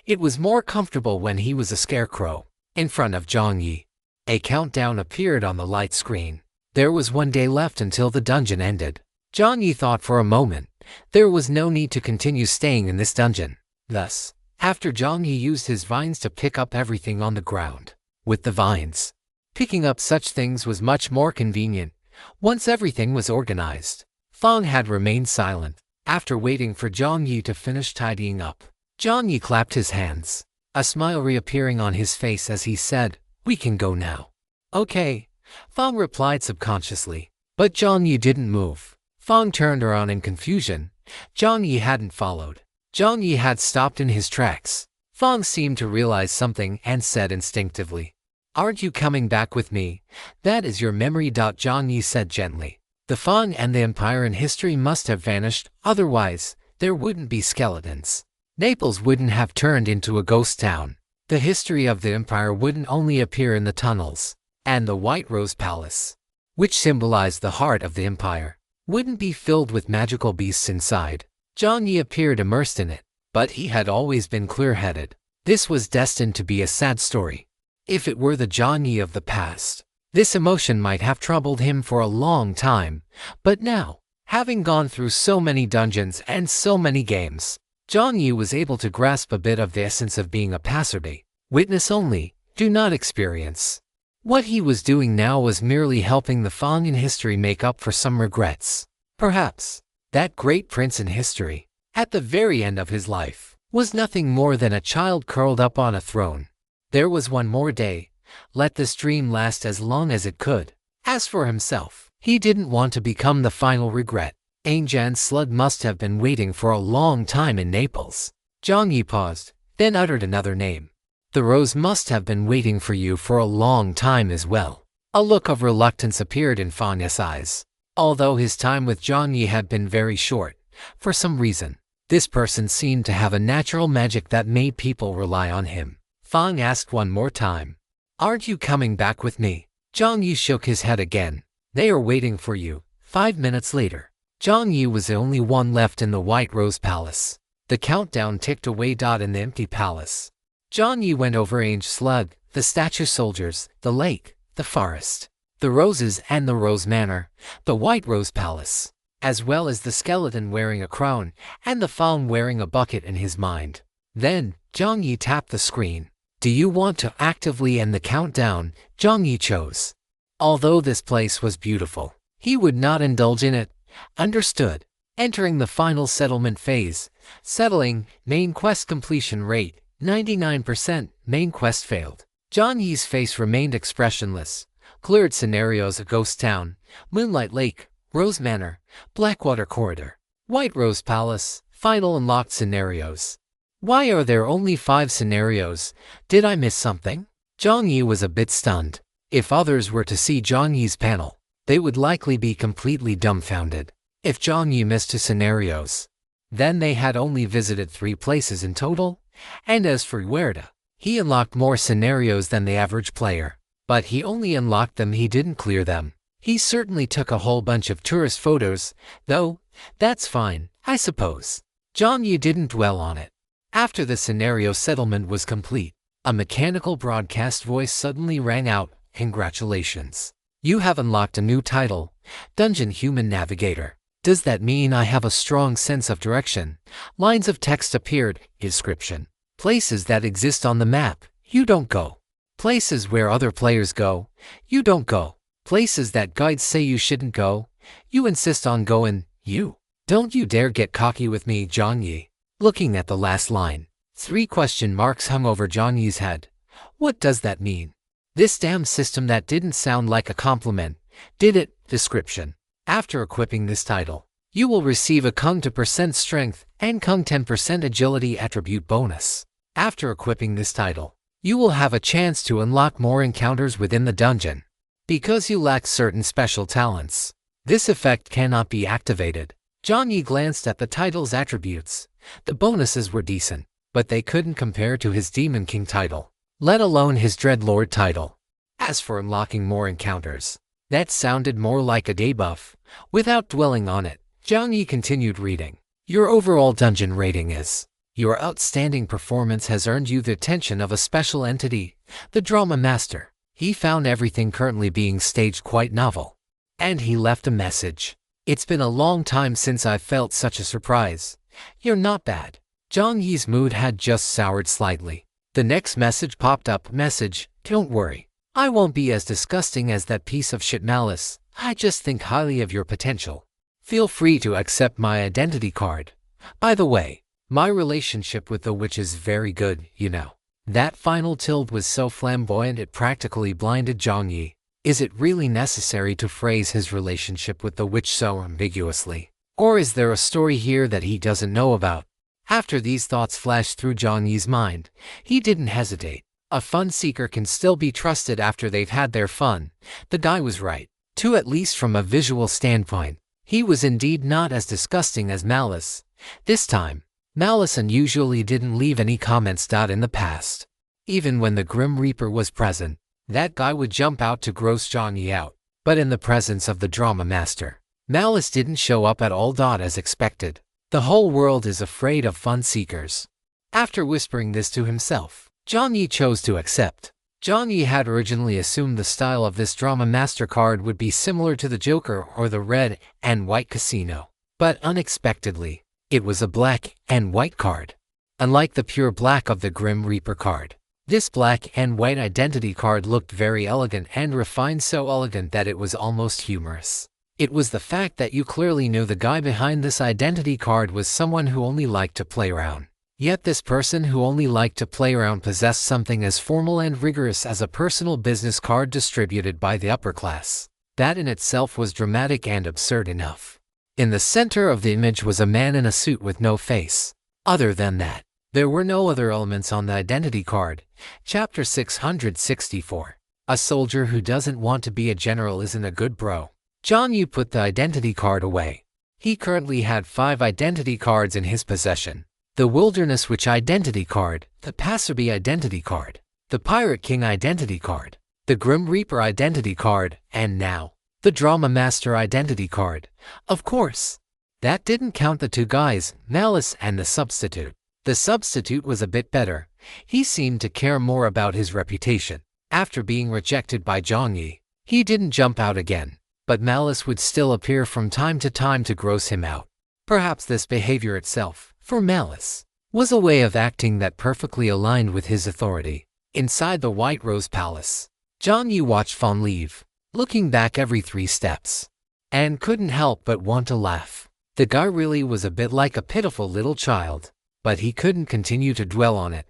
It was more comfortable when he was a scarecrow. In front of Jiang Yi, a countdown appeared on the light screen. There was 1 day left until the dungeon ended. Jiang Yi thought for a moment. There was no need to continue staying in this dungeon. Thus, after Jiang Yi used his vines to pick up everything on the ground. With the vines, picking up such things was much more convenient. Once everything was organized, Fang had remained silent. After waiting for Jiang Yi to finish tidying up, Jiang Yi clapped his hands, a smile reappearing on his face as he said, "We can go now." "Okay," Fang replied subconsciously. But Jiang Yi didn't move. Fang turned around in confusion. Jiang Yi hadn't followed. Jiang Yi had stopped in his tracks. Fang seemed to realize something and said instinctively, "Aren't you coming back with me? That is your memory." Jiang Yi said gently. The Fang and the Empire in history must have vanished, otherwise, there wouldn't be skeletons. Naples wouldn't have turned into a ghost town. The history of the empire wouldn't only appear in the tunnels, and the White Rose Palace, which symbolized the heart of the empire, wouldn't be filled with magical beasts inside. Jiang Yi appeared immersed in it, but he had always been clear-headed. This was destined to be a sad story. If it were the Jiang Yi of the past, this emotion might have troubled him for a long time, but now, having gone through so many dungeons and so many games, Jiang Yi was able to grasp a bit of the essence of being a passerby. Witness only, do not experience. What he was doing now was merely helping the Fang in history make up for some regrets. Perhaps, that great prince in history, at the very end of his life, was nothing more than a child curled up on a throne. There was one more day. Let this dream last as long as it could. As for himself, he didn't want to become the final regret. Angel Slug must have been waiting for a long time in Naples. Jiang Yi paused, then uttered another name. The rose must have been waiting for you for a long time as well. A look of reluctance appeared in Fang's eyes. Although his time with Jiang Yi had been very short, for some reason, this person seemed to have a natural magic that made people rely on him. Fang asked one more time, "Aren't you coming back with me?" Jiang Yi shook his head again. "They are waiting for you." 5 minutes later, Jiang Yi was the only one left in the White Rose Palace. The countdown ticked away. In the empty palace, Jiang Yi went over Angel Slug, the statue soldiers, the lake, the forest, the roses and the Rose Manor, the White Rose Palace, as well as the skeleton wearing a crown and the faun wearing a bucket in his mind. Then, Jiang Yi tapped the screen. Do you want to actively end the countdown? Jiang Yi chose. Although this place was beautiful, he would not indulge in it. Understood. Entering the final settlement phase. Settling, main quest completion rate, 99%, main quest failed. Jiang Yi's face remained expressionless. Cleared scenarios: a ghost town, Moonlight Lake, Rose Manor, Blackwater Corridor, White Rose Palace. Final unlocked scenarios. Why are there only 5 scenarios? Did I miss something? Jiang Yi was a bit stunned. If others were to see Jiang Yi's panel, they would likely be completely dumbfounded. If Jiang Yi missed 2 scenarios, then they had only visited 3 places in total. And as for Huerta, he unlocked more scenarios than the average player. But he only unlocked them, he didn't clear them. He certainly took a whole bunch of tourist photos, though. That's fine, I suppose. Jiang Yi didn't dwell on it. After the scenario settlement was complete, a mechanical broadcast voice suddenly rang out. Congratulations. You have unlocked a new title, Dungeon Human Navigator. Does that mean I have a strong sense of direction? Lines of text appeared. Description. Places that exist on the map, you don't go. Places where other players go, you don't go. Places that guides say you shouldn't go, you insist on going. You. Don't you dare get cocky with me, Jiang Yi. Looking at the last line, 3 question marks hung over Jiang Yi's head. What does that mean? This damn system, that didn't sound like a compliment, did it? Description. After equipping this title, you will receive a Kung 2% strength and Kung 10% agility attribute bonus. After equipping this title, you will have a chance to unlock more encounters within the dungeon. Because you lack certain special talents, this effect cannot be activated. Jiang Yi glanced at the title's attributes. The bonuses were decent, but they couldn't compare to his Demon King title, let alone his Dreadlord title. As for unlocking more encounters, that sounded more like a debuff. Without dwelling on it, Jiang Yi continued reading. Your overall dungeon rating is. Your outstanding performance has earned you the attention of a special entity, the Drama Master. He found everything currently being staged quite novel. And he left a message. It's been a long time since I've felt such a surprise. You're not bad. Jiang Yi's mood had just soured slightly. The next message popped up. Message, don't worry. I won't be as disgusting as that piece of shit Malice. I just think highly of your potential. Feel free to accept my identity card. By the way, my relationship with the witch is very good, you know. That final tilde was so flamboyant it practically blinded Jiang Yi. Is it really necessary to phrase his relationship with the witch so ambiguously? Or is there a story here that he doesn't know about? After these thoughts flashed through Jiang Yi's mind, he didn't hesitate. A fun seeker can still be trusted after they've had their fun. The guy was right, too, at least from a visual standpoint. He was indeed not as disgusting as Malice. This time, Malice unusually didn't leave any comments. In the past, even when the Grim Reaper was present, that guy would jump out to gross Jiang Yi out. But in the presence of the drama master, Malice didn't show up at all. As expected, the whole world is afraid of fun seekers. After whispering this to himself, Jiang Yi chose to accept. Jiang Yi had originally assumed the style of this drama master card would be similar to the Joker or the Red and White Casino. But unexpectedly, it was a black and white card. Unlike the pure black of the Grim Reaper card, this black and white identity card looked very elegant and refined, so elegant that it was almost humorous. It was the fact that you clearly knew the guy behind this identity card was someone who only liked to play around. Yet this person who only liked to play around possessed something as formal and rigorous as a personal business card distributed by the upper class. That in itself was dramatic and absurd enough. In the center of the image was a man in a suit with no face. Other than that, there were no other elements on the identity card. Chapter 664. A soldier who doesn't want to be a general isn't a good bro. Jiang Yi put the identity card away. He currently had 5 identity cards in his possession. The Wilderness Witch identity card, the Passerby identity card, the Pirate King identity card, the Grim Reaper identity card, and now, the Drama Master identity card. Of course, that didn't count the 2 guys, Malice and the Substitute. The Substitute was a bit better. He seemed to care more about his reputation. After being rejected by Jiang Yi, he didn't jump out again, but Malice would still appear from time to time to gross him out. Perhaps this behavior itself, for Malice, was a way of acting that perfectly aligned with his authority. Inside the White Rose Palace, Jiang Yi watched Fawn leave, looking back every 3 steps, and couldn't help but want to laugh. The guy really was a bit like a pitiful little child, but he couldn't continue to dwell on it.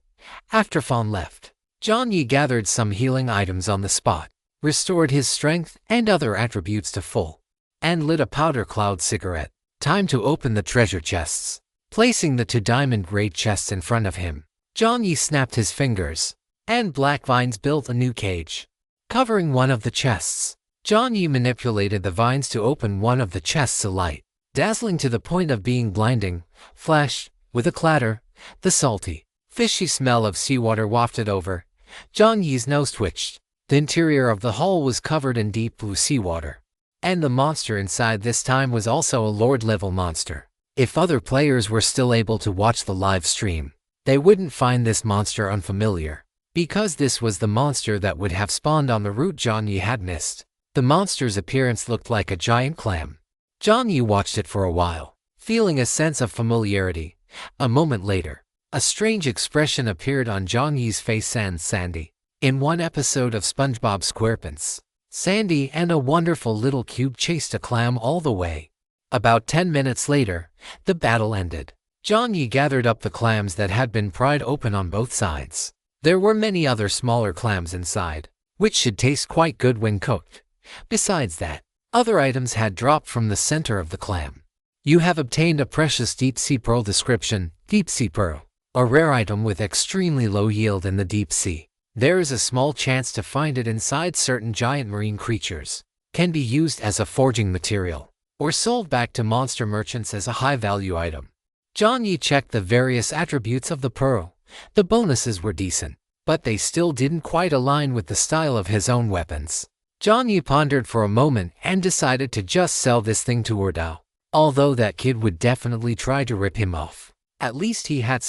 After Fawn left, Jiang Yi gathered some healing items on the spot, restored his strength and other attributes to full, and lit a powder cloud cigarette. Time to open the treasure chests. Placing the 2 diamond grade chests in front of him, Jiang Yi snapped his fingers, and black vines built a new cage, covering one of the chests. Jiang Yi manipulated the vines to open one of the chests. A light, dazzling to the point of being blinding, flashed. With a clatter, the salty, fishy smell of seawater wafted over. Jiang Yi's nose twitched. The interior of the hull was covered in deep blue seawater, and the monster inside this time was also a Lord-level monster. If other players were still able to watch the live stream, they wouldn't find this monster unfamiliar, because this was the monster that would have spawned on the route Jiang Yi had missed. The monster's appearance looked like a giant clam. Jiang Yi watched it for a while, feeling a sense of familiarity. A moment later, a strange expression appeared on Jiang Yi's face. Sandy. In one episode of SpongeBob SquarePants, Sandy and a wonderful little cube chased a clam all the way. About 10 minutes later, the battle ended. Jiang Yi gathered up the clams that had been pried open on both sides. There were many other smaller clams inside, which should taste quite good when cooked. Besides that, other items had dropped from the center of the clam. You have obtained a precious deep sea pearl. Description: Deep sea pearl, a rare item with extremely low yield in the deep sea. There is a small chance to find it inside certain giant marine creatures. Can be used as a forging material, or sold back to monster merchants as a high-value item. Jiang Yi checked the various attributes of the pearl. The bonuses were decent, but they still didn't quite align with the style of his own weapons. Jiang Yi pondered for a moment and decided to just sell this thing to Ordao. Although that kid would definitely try to rip him off, at least he had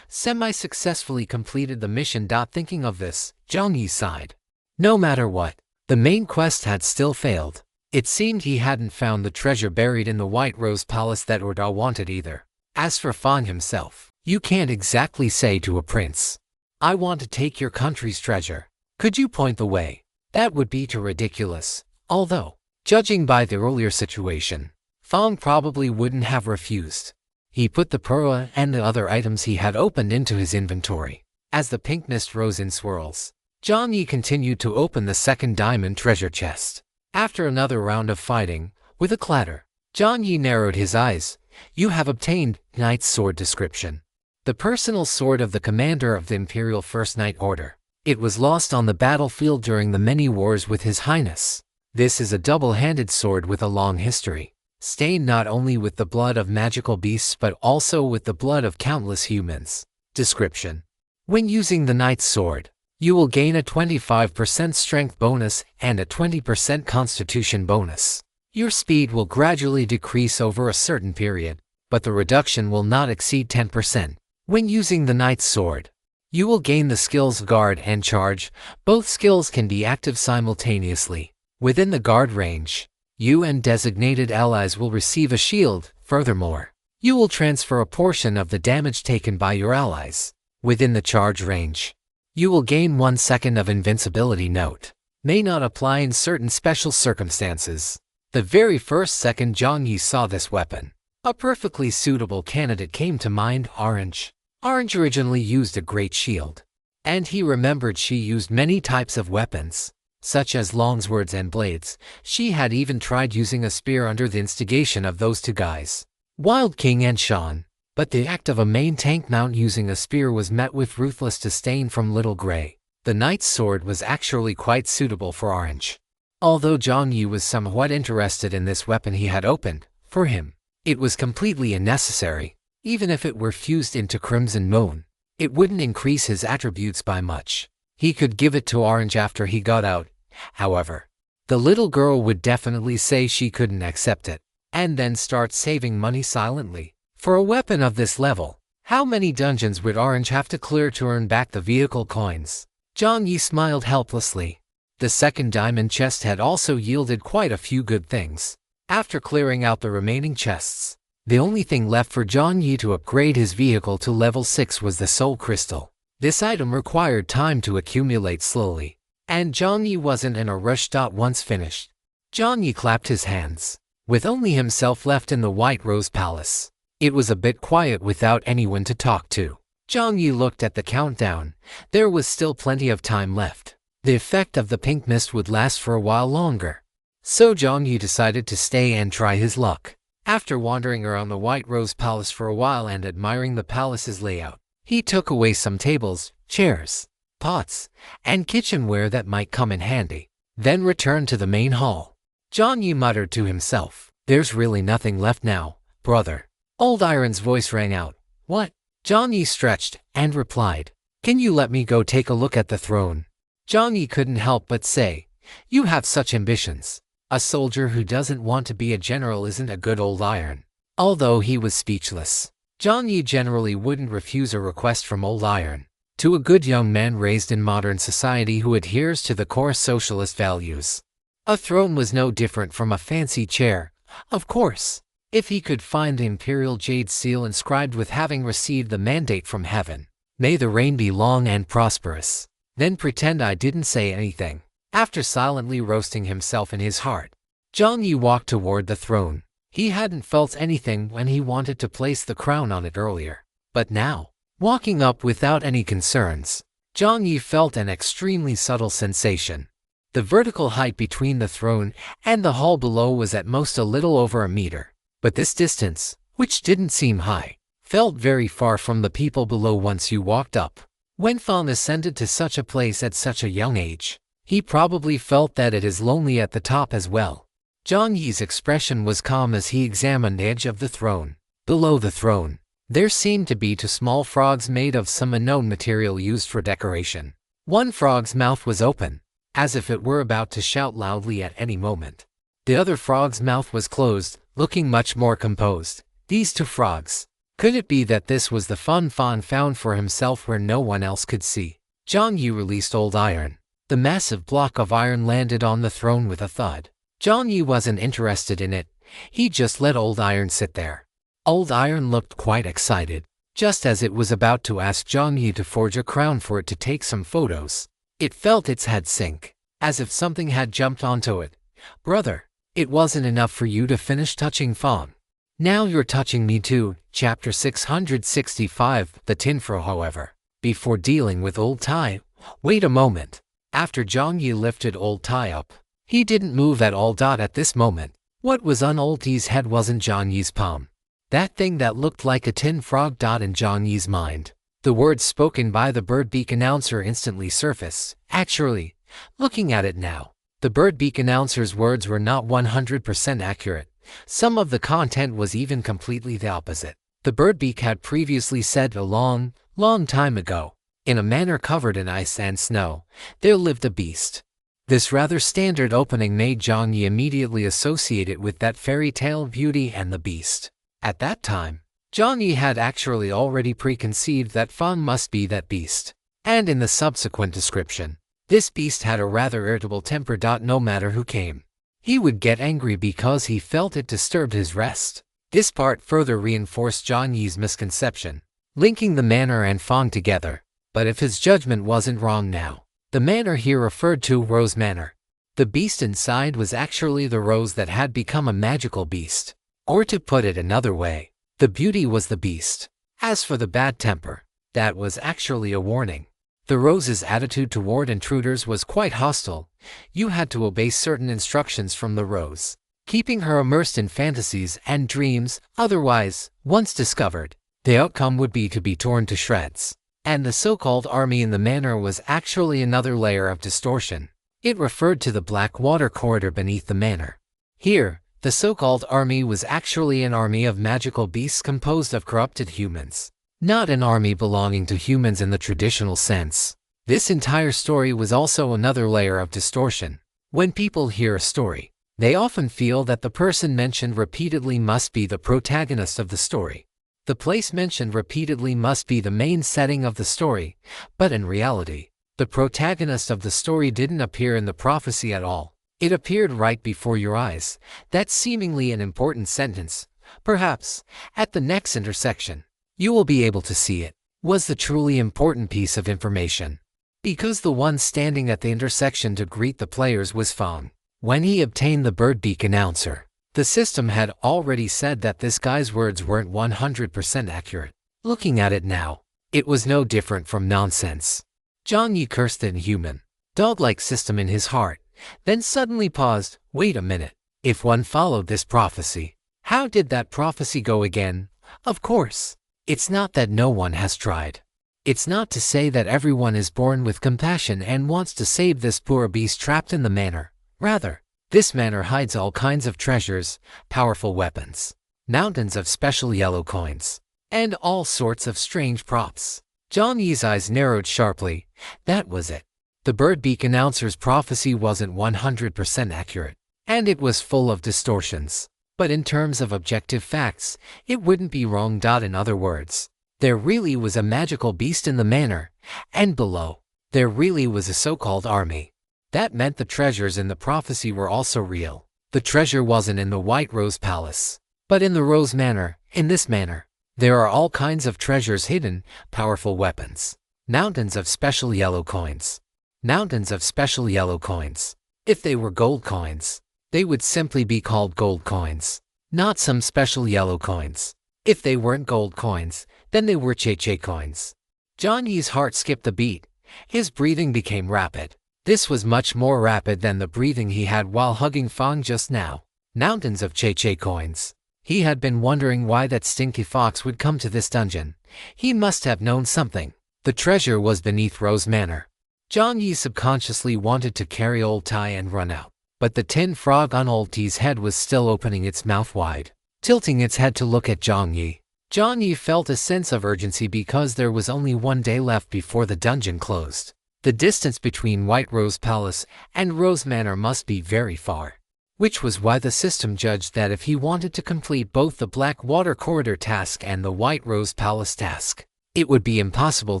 semi-successfully completed the mission. Thinking of this, Jiang Yi sighed. No matter what, the main quest had still failed. It seemed he hadn't found the treasure buried in the White Rose Palace that Ordao wanted either. As for Fawn himself, you can't exactly say to a prince, "I want to take your country's treasure. Could you point the way?" That would be too ridiculous. Although, judging by the earlier situation, Fawn probably wouldn't have refused. He put the pearl and the other items he had opened into his inventory. As the pink mist rose in swirls, Jiang Yi continued to open the second diamond treasure chest. After another round of fighting, with a clatter, Jiang Yi narrowed his eyes. You have obtained Knight's Sword. Description: the personal sword of the commander of the Imperial First Knight Order. It was lost on the battlefield during the many wars with His Highness. This is a double-handed sword with a long history. stained not only with the blood of magical beasts but also with the blood of countless humans. Description: when using the Knight's Sword, you will gain a 25% strength bonus and a 20% constitution bonus. Your speed will gradually decrease over a certain period, but the reduction will not exceed 10%. When using the Knight's Sword, you will gain the skills Guard and Charge. Both skills can be active simultaneously. Within the Guard range, you and designated allies will receive a shield. Furthermore, you will transfer a portion of the damage taken by your allies. Within the Charge range, you will gain 1 second of invincibility. Note: may not apply in certain special circumstances. The very first second Jiang Yi saw this weapon, a perfectly suitable candidate came to mind: Orange. Orange originally used a great shield, and he remembered she used many types of weapons, such as longswords and blades. She had even tried using a spear under the instigation of those two guys, Wild King and Sean. But the act of a main tank mount using a spear was met with ruthless disdain from Little Grey. The Knight's Sword was actually quite suitable for Orange. Although Jiang Yi was somewhat interested in this weapon he had opened, for him, it was completely unnecessary. Even if it were fused into Crimson Moon, it wouldn't increase his attributes by much. He could give it to Orange after he got out. However, the little girl would definitely say she couldn't accept it, and then start saving money silently. For a weapon of this level, how many dungeons would Orange have to clear to earn back the vehicle coins? Jiang Yi smiled helplessly. The second diamond chest had also yielded quite a few good things. After clearing out the remaining chests, the only thing left for Jiang Yi to upgrade his vehicle to level 6 was the Soul Crystal. This item required time to accumulate slowly, and Jiang Yi wasn't in a rush. Once finished, Jiang Yi clapped his hands. With only himself left in the White Rose Palace, it was a bit quiet without anyone to talk to. Jiang Yi looked at the countdown. There was still plenty of time left. The effect of the pink mist would last for a while longer. So Jiang Yi decided to stay and try his luck. After wandering around the White Rose Palace for a while and admiring the palace's layout, he took away some tables, chairs, pots, and kitchenware that might come in handy, then returned to the main hall. Jiang Yi muttered to himself, "There's really nothing left now, brother." Old Iron's voice rang out. "What?" Jiang Yi stretched and replied, "Can you let me go take a look at the throne?" Jiang Yi couldn't help but say, "You have such ambitions. A soldier who doesn't want to be a general isn't a good Old Iron." Although he was speechless, Jiang Yi generally wouldn't refuse a request from Old Iron. To a good young man raised in modern society who adheres to the core socialist values, a throne was no different from a fancy chair. Of course, if he could find the imperial jade seal inscribed with having received the mandate from heaven, "May the reign be long and prosperous," then pretend I didn't say anything. After silently roasting himself in his heart, Jiang Yi walked toward the throne. He hadn't felt anything when he wanted to place the crown on it earlier. But now, walking up without any concerns, Jiang Yi felt an extremely subtle sensation. The vertical height between the throne and the hall below was at most a little over a meter. But this distance, which didn't seem high, felt very far from the people below once you walked up. When Fan ascended to such a place at such a young age, he probably felt that it is lonely at the top as well. Jiang Yi's expression was calm as he examined the edge of the throne. Below the throne, there seemed to be two small frogs made of some unknown material used for decoration. One frog's mouth was open, as if it were about to shout loudly at any moment. The other frog's mouth was closed, looking much more composed. These two frogs. Could it be that this was the fun Fan found for himself where no one else could see? Jiang Yi released Old Iron. The massive block of iron landed on the throne with a thud. Jiang Yi wasn't interested in it. He just let Old Iron sit there. Old Iron looked quite excited. Just as it was about to ask Jiang Yi to forge a crown for it to take some photos, it felt its head sink, as if something had jumped onto it. "Brother, it wasn't enough for you to finish touching Fan. Now you're touching me too." Chapter 665. The Tinfro. However, before dealing with Old Tai, wait a moment. After Jiang Yi lifted Old Tai up, he didn't move at all. At this moment, what was on Old Tai's head wasn't Jiang Yi's palm. That thing that looked like a tin frog. In Jiang Yi's mind, the words spoken by the bird beak announcer instantly surfaced. Actually, looking at it now, the bird beak announcer's words were not 100% accurate. Some of the content was even completely the opposite. The Birdbeak had previously said a long, long time ago, in a manor covered in ice and snow, there lived a beast. This rather standard opening made Jiang Yi immediately associate it with that fairy tale Beauty and the Beast. At that time, Jiang Yi had actually already preconceived that Fang must be that beast. And in the subsequent description, this beast had a rather irritable temper. No matter who came, he would get angry because he felt it disturbed his rest. This part further reinforced Jiang Yi's misconception, linking the manor and Fang together. But if his judgment wasn't wrong now, the manor here referred to Rose Manor. The beast inside was actually the rose that had become a magical beast. Or to put it another way, the beauty was the beast. As for the bad temper, that was actually a warning. The rose's attitude toward intruders was quite hostile. You had to obey certain instructions from the rose, keeping her immersed in fantasies and dreams. Otherwise, once discovered, the outcome would be to be torn to shreds. And the so-called army in the manor was actually another layer of distortion. It referred to the black water corridor beneath the manor. Here, the so-called army was actually an army of magical beasts composed of corrupted humans, not an army belonging to humans in the traditional sense. This entire story was also another layer of distortion. When people hear a story, they often feel that the person mentioned repeatedly must be the protagonist of the story. The place mentioned repeatedly must be the main setting of the story, but in reality, the protagonist of the story didn't appear in the prophecy at all. It appeared right before your eyes. That seemingly an important sentence, perhaps, at the next intersection, you will be able to see it, was the truly important piece of information. Because the one standing at the intersection to greet the players was Fang. When he obtained the Birdbeak announcer, the system had already said that this guy's words weren't 100% accurate. Looking at it now, it was no different from nonsense. Jiang Yi cursed the inhuman, dog-like system in his heart, then suddenly paused. Wait a minute. If one followed this prophecy, how did that prophecy go again? Of course, it's not that no one has tried. It's not to say that everyone is born with compassion and wants to save this poor beast trapped in the manor. Rather, this manor hides all kinds of treasures, powerful weapons, mountains of special yellow coins, and all sorts of strange props. Jiang Yi's eyes narrowed sharply. That was it. The Birdbeak announcer's prophecy wasn't 100% accurate, and it was full of distortions. But in terms of objective facts, it wouldn't be wrong. In other words, there really was a magical beast in the manor, and below, there really was a so-called army. That meant the treasures in the prophecy were also real. The treasure wasn't in the White Rose Palace, but in the Rose Manor. In this manor, there are all kinds of treasures hidden, powerful weapons, mountains of special yellow coins. Mountains of special yellow coins. If they were gold coins, they would simply be called gold coins, not some special yellow coins. If they weren't gold coins, then they were ecchi coins. Jiang Yi's heart skipped a beat. His breathing became rapid. This was much more rapid than the breathing he had while hugging Fang just now. Mountains of ecchi coins. He had been wondering why that stinky fox would come to this dungeon. He must have known something. The treasure was beneath Rose Manor. Jiang Yi subconsciously wanted to carry Old Tai and run out, but the tin frog on Old Tai's head was still opening its mouth wide, tilting its head to look at Jiang Yi. Jiang Yi felt a sense of urgency because there was only one day left before the dungeon closed. The distance between White Rose Palace and Rose Manor must be very far, which was why the system judged that if he wanted to complete both the Black Water Corridor task and the White Rose Palace task, it would be impossible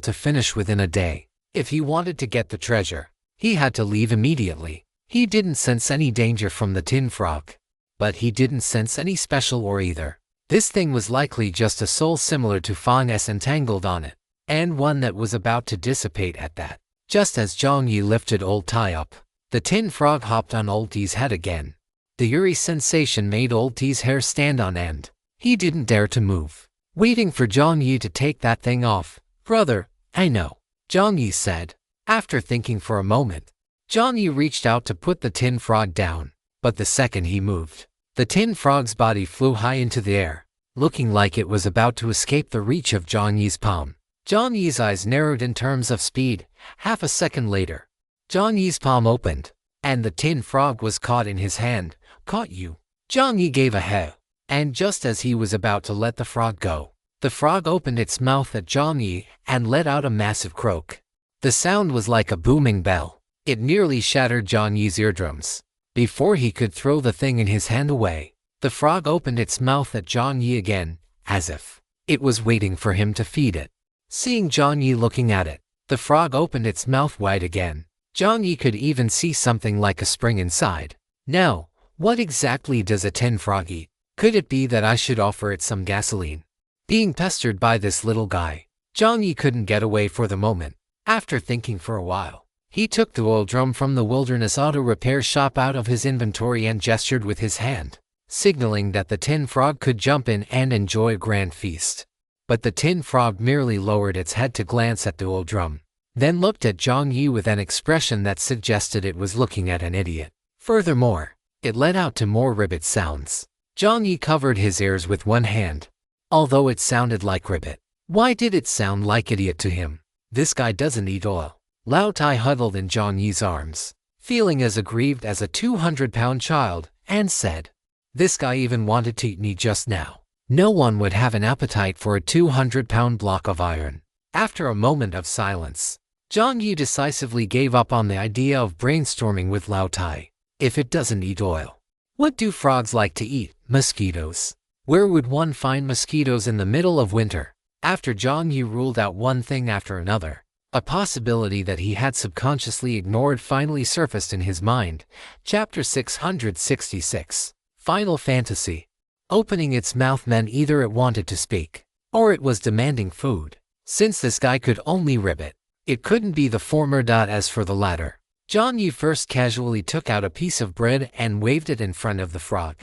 to finish within a day. If he wanted to get the treasure, he had to leave immediately. He didn't sense any danger from the tin frog, but he didn't sense any special ore either. This thing was likely just a soul similar to Fang's entangled on it, and one that was about to dissipate at that. Just as Jiang Yi lifted Old Tai up, the tin frog hopped on Old Tai's head again. The eerie sensation made Old Tai's hair stand on end. He didn't dare to move, waiting for Jiang Yi to take that thing off. Brother, I know, Jiang Yi said. After thinking for a moment, Jiang Yi reached out to put the tin frog down, but the second he moved, the tin frog's body flew high into the air, looking like it was about to escape the reach of Jiang Yi's palm. Jiang Yi's eyes narrowed in terms of speed. Half a second later, Jiang Yi's palm opened, and the tin frog was caught in his hand. Caught you. Jiang Yi gave a he, and just as he was about to let the frog go, the frog opened its mouth at Jiang Yi and let out a massive croak. The sound was like a booming bell. It nearly shattered Jiang Yi's eardrums. Before he could throw the thing in his hand away, the frog opened its mouth at Jiang Yi again, as if it was waiting for him to feed it. Seeing Jiang Yi looking at it, the frog opened its mouth wide again. Jiang Yi could even see something like a spring inside. Now, what exactly does a tin frog eat? Could it be that I should offer it some gasoline? Being pestered by this little guy, Jiang Yi couldn't get away for the moment. After thinking for a while, he took the oil drum from the wilderness auto repair shop out of his inventory and gestured with his hand, signaling that the tin frog could jump in and enjoy a grand feast. But the tin frog merely lowered its head to glance at the oil drum, then looked at Jiang Yi with an expression that suggested it was looking at an idiot. Furthermore, it let out to more ribbit sounds. Jiang Yi covered his ears with one hand. Although it sounded like ribbit, why did it sound like idiot to him? This guy doesn't eat oil. Lao Tai huddled in Jiang Yi's arms, feeling as aggrieved as a 200-pound child, and said, "This guy even wanted to eat me just now. No one would have an appetite for a 200-pound block of iron." After a moment of silence, Jiang Yi decisively gave up on the idea of brainstorming with Lao Tai. If it doesn't eat oil, what do frogs like to eat? Mosquitoes. Where would one find mosquitoes in the middle of winter? After Jiang Yi ruled out one thing after another, a possibility that he had subconsciously ignored finally surfaced in his mind. Chapter 666. Final Fantasy. Opening its mouth meant either it wanted to speak, or it was demanding food. Since this guy could only ribbit, it couldn't be the former. As for the latter, Jiang Yi first casually took out a piece of bread and waved it in front of the frog.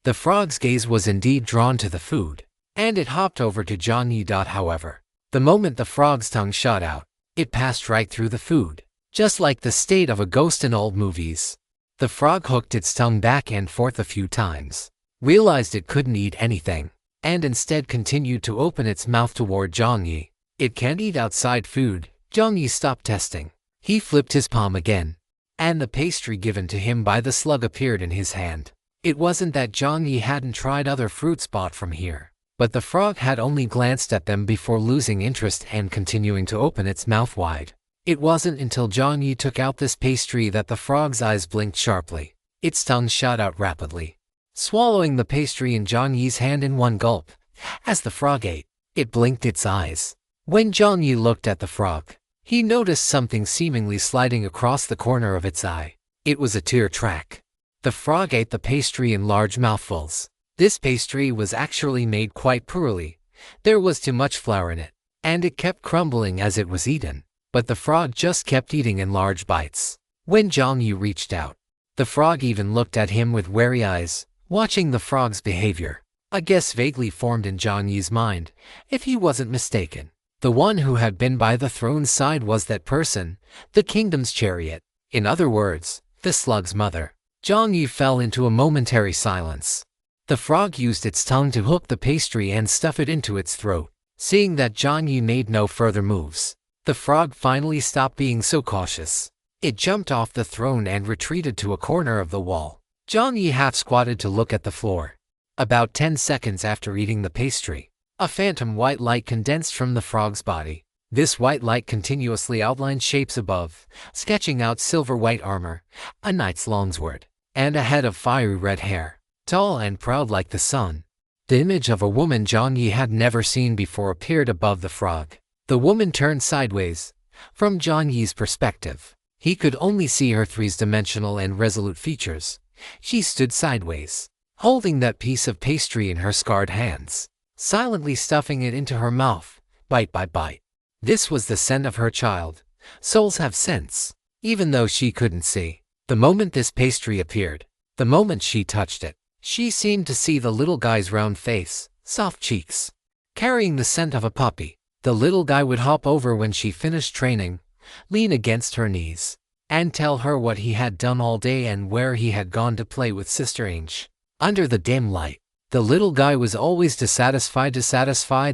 The frog's gaze was indeed drawn to the food, and it hopped over to Jiang Yi. However, the moment the frog's tongue shot out, it passed right through the food, just like the state of a ghost in old movies. The frog hooked its tongue back and forth a few times, realized it couldn't eat anything, and instead continued to open its mouth toward Jiang Yi. It can't eat outside food. Jiang Yi stopped testing. He flipped his palm again, and the pastry given to him by the slug appeared in his hand. It wasn't that Jiang Yi hadn't tried other fruits bought from here, but the frog had only glanced at them before losing interest and continuing to open its mouth wide. It wasn't until Jiang Yi took out this pastry that the frog's eyes blinked sharply. Its tongue shot out rapidly, swallowing the pastry in Jiang Yi's hand in one gulp. As the frog ate, it blinked its eyes. When Jiang Yi looked at the frog, he noticed something seemingly sliding across the corner of its eye. It was a tear track. The frog ate the pastry in large mouthfuls. This pastry was actually made quite poorly. There was too much flour in it, and it kept crumbling as it was eaten. But the frog just kept eating in large bites. When Jiang Yi reached out, the frog even looked at him with wary eyes, watching the frog's behavior. A guess vaguely formed in Jiang Yi's mind. If he wasn't mistaken, the one who had been by the throne's side was that person, the kingdom's chariot. In other words, the slug's mother. Jiang Yi fell into a momentary silence. The frog used its tongue to hook the pastry and stuff it into its throat. Seeing that Jiang Yi made no further moves, the frog finally stopped being so cautious. It jumped off the throne and retreated to a corner of the wall. Jiang Yi half squatted to look at the floor. About 10 seconds after eating the pastry, a phantom white light condensed from the frog's body. This white light continuously outlined shapes above, sketching out silver-white armor, a knight's longsword, and a head of fiery red hair, tall and proud like the sun. The image of a woman Jiang Yi had never seen before appeared above the frog. The woman turned sideways. From Jiang Yi's perspective, he could only see her three-dimensional and resolute features. She stood sideways, holding that piece of pastry in her scarred hands, silently stuffing it into her mouth, bite by bite. This was the scent of her child. Souls have scents, even though she couldn't see. The moment this pastry appeared, the moment she touched it, she seemed to see the little guy's round face, soft cheeks, carrying the scent of a puppy. The little guy would hop over when she finished training, lean against her knees, and tell her what he had done all day and where he had gone to play with Sister Ange. Under the dim light, the little guy was always dissatisfied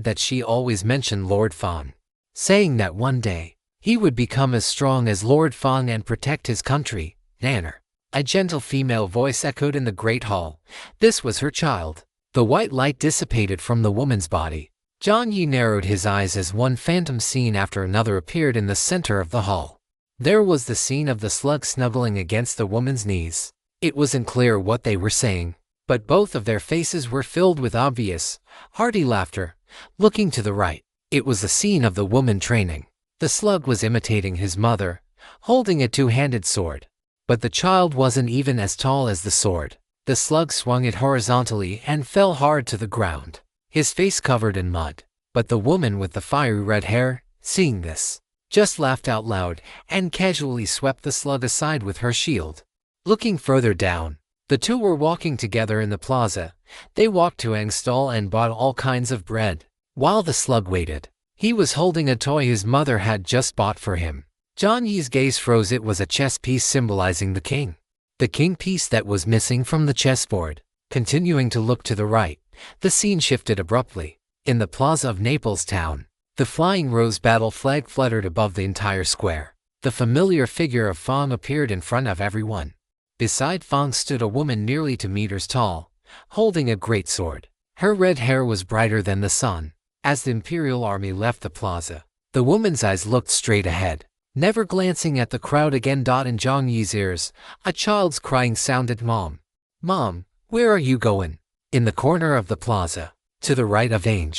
that she always mentioned Lord Fang, saying that one day, he would become as strong as Lord Fang and protect his country, Nanner. A gentle female voice echoed in the great hall. This was her child. The white light dissipated from the woman's body. Jiang Yi narrowed his eyes as one phantom scene after another appeared in the center of the hall. There was the scene of the slug snuggling against the woman's knees. It wasn't clear what they were saying, but both of their faces were filled with obvious, hearty laughter. Looking to the right, it was the scene of the woman training. The slug was imitating his mother, holding a two-handed sword. But the child wasn't even as tall as the sword. The slug swung it horizontally and fell hard to the ground, his face covered in mud. But the woman with the fiery red hair, seeing this, just laughed out loud and casually swept the slug aside with her shield. Looking further down, the two were walking together in the plaza. They walked to Ang's stall and bought all kinds of bread. While the slug waited, he was holding a toy his mother had just bought for him. Jiang Yi's gaze froze. It was a chess piece symbolizing the king. The king piece that was missing from the chessboard. Continuing to look to the right, the scene shifted abruptly. In the plaza of Naples town, the flying rose battle flag fluttered above the entire square. The familiar figure of Fang appeared in front of everyone. Beside Fang stood a woman nearly 2 meters tall, holding a great sword. Her red hair was brighter than the sun. As the imperial army left the plaza, the woman's eyes looked straight ahead, never glancing at the crowd again. In Jiang Yi's ears, a child's crying sounded, "Mom! Mom, where are you going?" In the corner of the plaza, to the right of Ang,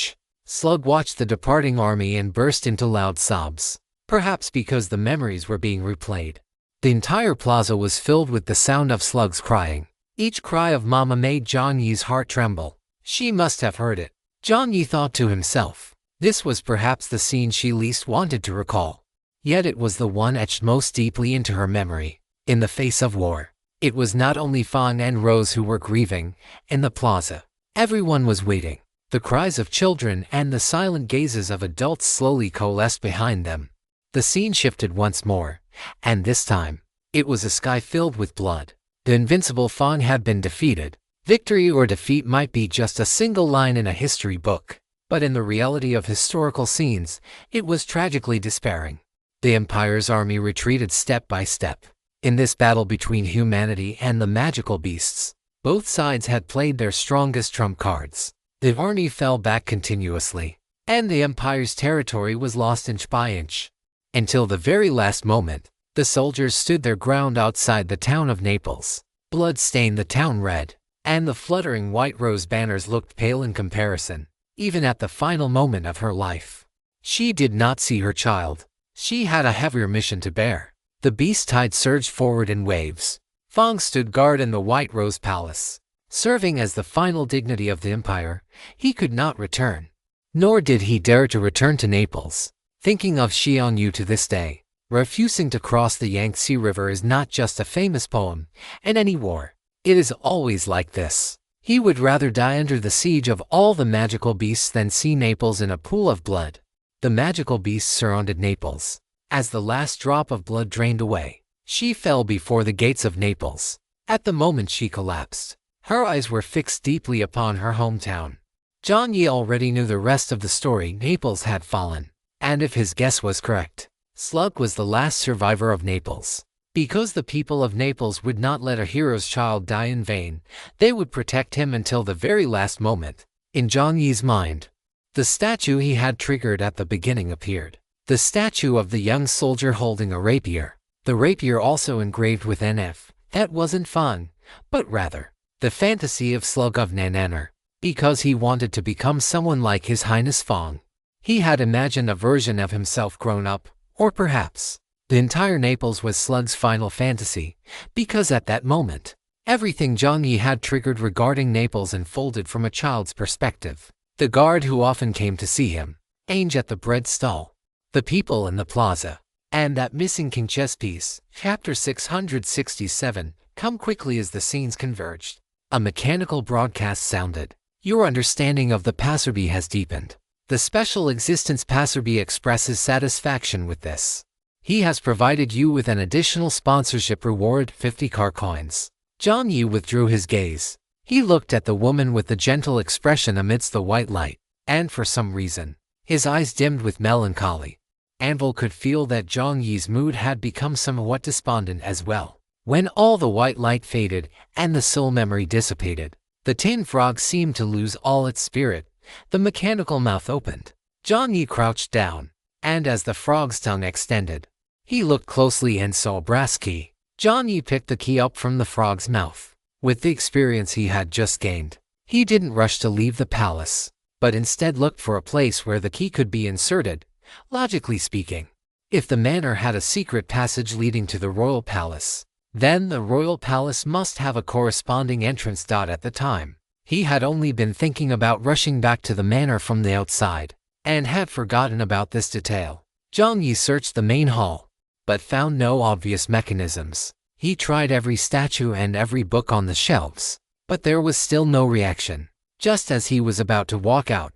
Slug watched the departing army and burst into loud sobs, perhaps because the memories were being replayed. The entire plaza was filled with the sound of Slug's crying. Each cry of Mama made Jiang Yi's heart tremble. She must have heard it. Jiang Yi thought to himself. This was perhaps the scene she least wanted to recall. Yet it was the one etched most deeply into her memory. In the face of war, it was not only Fang and Rose who were grieving. In the plaza, everyone was waiting. The cries of children and the silent gazes of adults slowly coalesced behind them. The scene shifted once more, and this time, it was a sky filled with blood. The invincible Fang had been defeated. Victory or defeat might be just a single line in a history book, but in the reality of historical scenes, it was tragically despairing. The Empire's army retreated step by step. In this battle between humanity and the magical beasts, both sides had played their strongest trump cards. The army fell back continuously, and the Empire's territory was lost inch by inch. Until the very last moment, the soldiers stood their ground outside the town of Naples. Blood stained the town red, and the fluttering white rose banners looked pale in comparison. Even at the final moment of her life, she did not see her child. She had a heavier mission to bear. The beast tide surged forward in waves. Fang stood guard in the White Rose Palace. Serving as the final dignity of the empire, he could not return. Nor did he dare to return to Naples. Thinking of Xiang Yu to this day, refusing to cross the Yangtze River is not just a famous poem. In any war, it is always like this. He would rather die under the siege of all the magical beasts than see Naples in a pool of blood. The magical beasts surrounded Naples. As the last drop of blood drained away, she fell before the gates of Naples. At the moment she collapsed, her eyes were fixed deeply upon her hometown. Jiang Yi already knew the rest of the story. Naples had fallen, and if his guess was correct, Slug was the last survivor of Naples. Because the people of Naples would not let a hero's child die in vain, they would protect him until the very last moment. In Jiang Yi's mind, the statue he had triggered at the beginning appeared. The statue of the young soldier holding a rapier. The rapier also engraved with NF. That wasn't fun, but rather the fantasy of Slug of Nananner. Because he wanted to become someone like His Highness Fang. He had imagined a version of himself grown up, or perhaps the entire Naples was Slug's final fantasy, because at that moment, everything Jiang Yi had triggered regarding Naples unfolded from a child's perspective. The guard who often came to see him, Ange at the bread stall, the people in the plaza, and that missing king chess piece. Chapter 667, come quickly as the scenes converged. A mechanical broadcast sounded. Your understanding of the passerby has deepened. The special existence passerby expresses satisfaction with this. He has provided you with an additional sponsorship reward, 50 car coins. Jiang Yi withdrew his gaze. He looked at the woman with the gentle expression amidst the white light, and for some reason, his eyes dimmed with melancholy. Anvil could feel that Jiang Yi's mood had become somewhat despondent as well. When all the white light faded and the soul memory dissipated, the tin frog seemed to lose all its spirit. The mechanical mouth opened. Jiang Yi crouched down, and as the frog's tongue extended, he looked closely and saw a brass key. Jiang Yi picked the key up from the frog's mouth. With the experience he had just gained, he didn't rush to leave the palace, but instead looked for a place where the key could be inserted. Logically speaking, if the manor had a secret passage leading to the royal palace, then the royal palace must have a corresponding entrance. At the time, he had only been thinking about rushing back to the manor from the outside, and had forgotten about this detail. Jiang Yi searched the main hall, but found no obvious mechanisms. He tried every statue and every book on the shelves, but there was still no reaction. Just as he was about to walk out,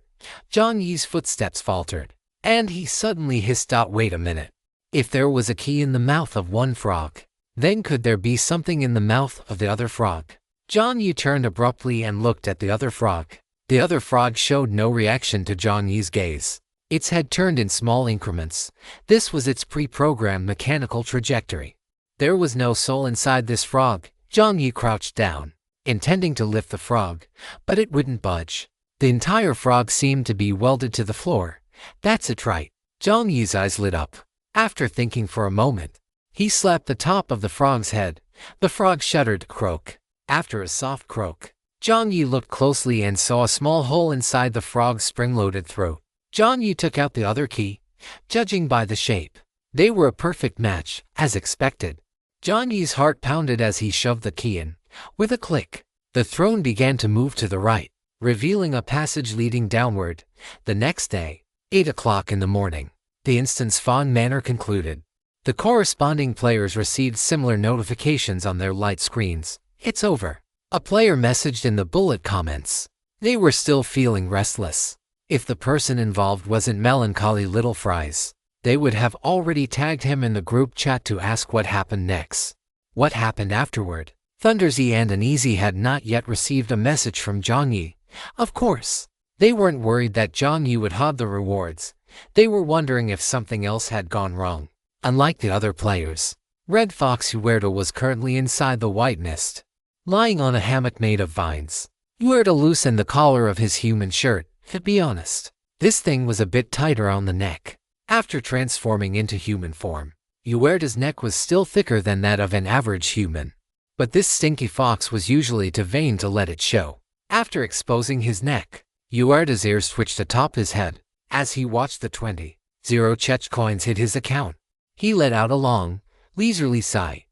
Jiang Yi's footsteps faltered, and he suddenly hissed out, "Wait a minute. If there was a key in the mouth of one frog, then could there be something in the mouth of the other frog?" Jiang Yi turned abruptly and looked at the other frog. The other frog showed no reaction to Jiang Yi's gaze. Its head turned in small increments. This was its pre-programmed mechanical trajectory. There was no soul inside this frog. Jiang Yi crouched down, intending to lift the frog, but it wouldn't budge. The entire frog seemed to be welded to the floor. "That's it, right?" Jiang Yi's eyes lit up. After thinking for a moment, he slapped the top of the frog's head. The frog shuddered to croak. After a soft croak, Jiang Yi looked closely and saw a small hole inside the frog's spring-loaded throat. Jiang Yi took out the other key. Judging by the shape, they were a perfect match, as expected. Jiang Yi's heart pounded as he shoved the key in. With a click, the throne began to move to the right, revealing a passage leading downward. The next day, 8 o'clock in the morning, the instance Fawn Manor concluded. The corresponding players received similar notifications on their light screens. "It's over," a player messaged in the bullet comments. They were still feeling restless. If the person involved wasn't Melancholy Little Fries, they would have already tagged him in the group chat to ask what happened next. What happened afterward? Thundersy and Uneasy had not yet received a message from Jiang Yi. Of course, they weren't worried that Jiang Yi would hog the rewards. They were wondering if something else had gone wrong. Unlike the other players, Red Fox Huerta was currently inside the white mist, lying on a hammock made of vines. Huerta loosened the collar of his human shirt. To be honest, this thing was a bit tighter on the neck. After transforming into human form, Huerta's neck was still thicker than that of an average human. But this stinky fox was usually too vain to let it show. After exposing his neck, Huerta's ears twitched atop his head. As he watched the 20 Chech coins hit his account, he let out a long, leisurely sigh.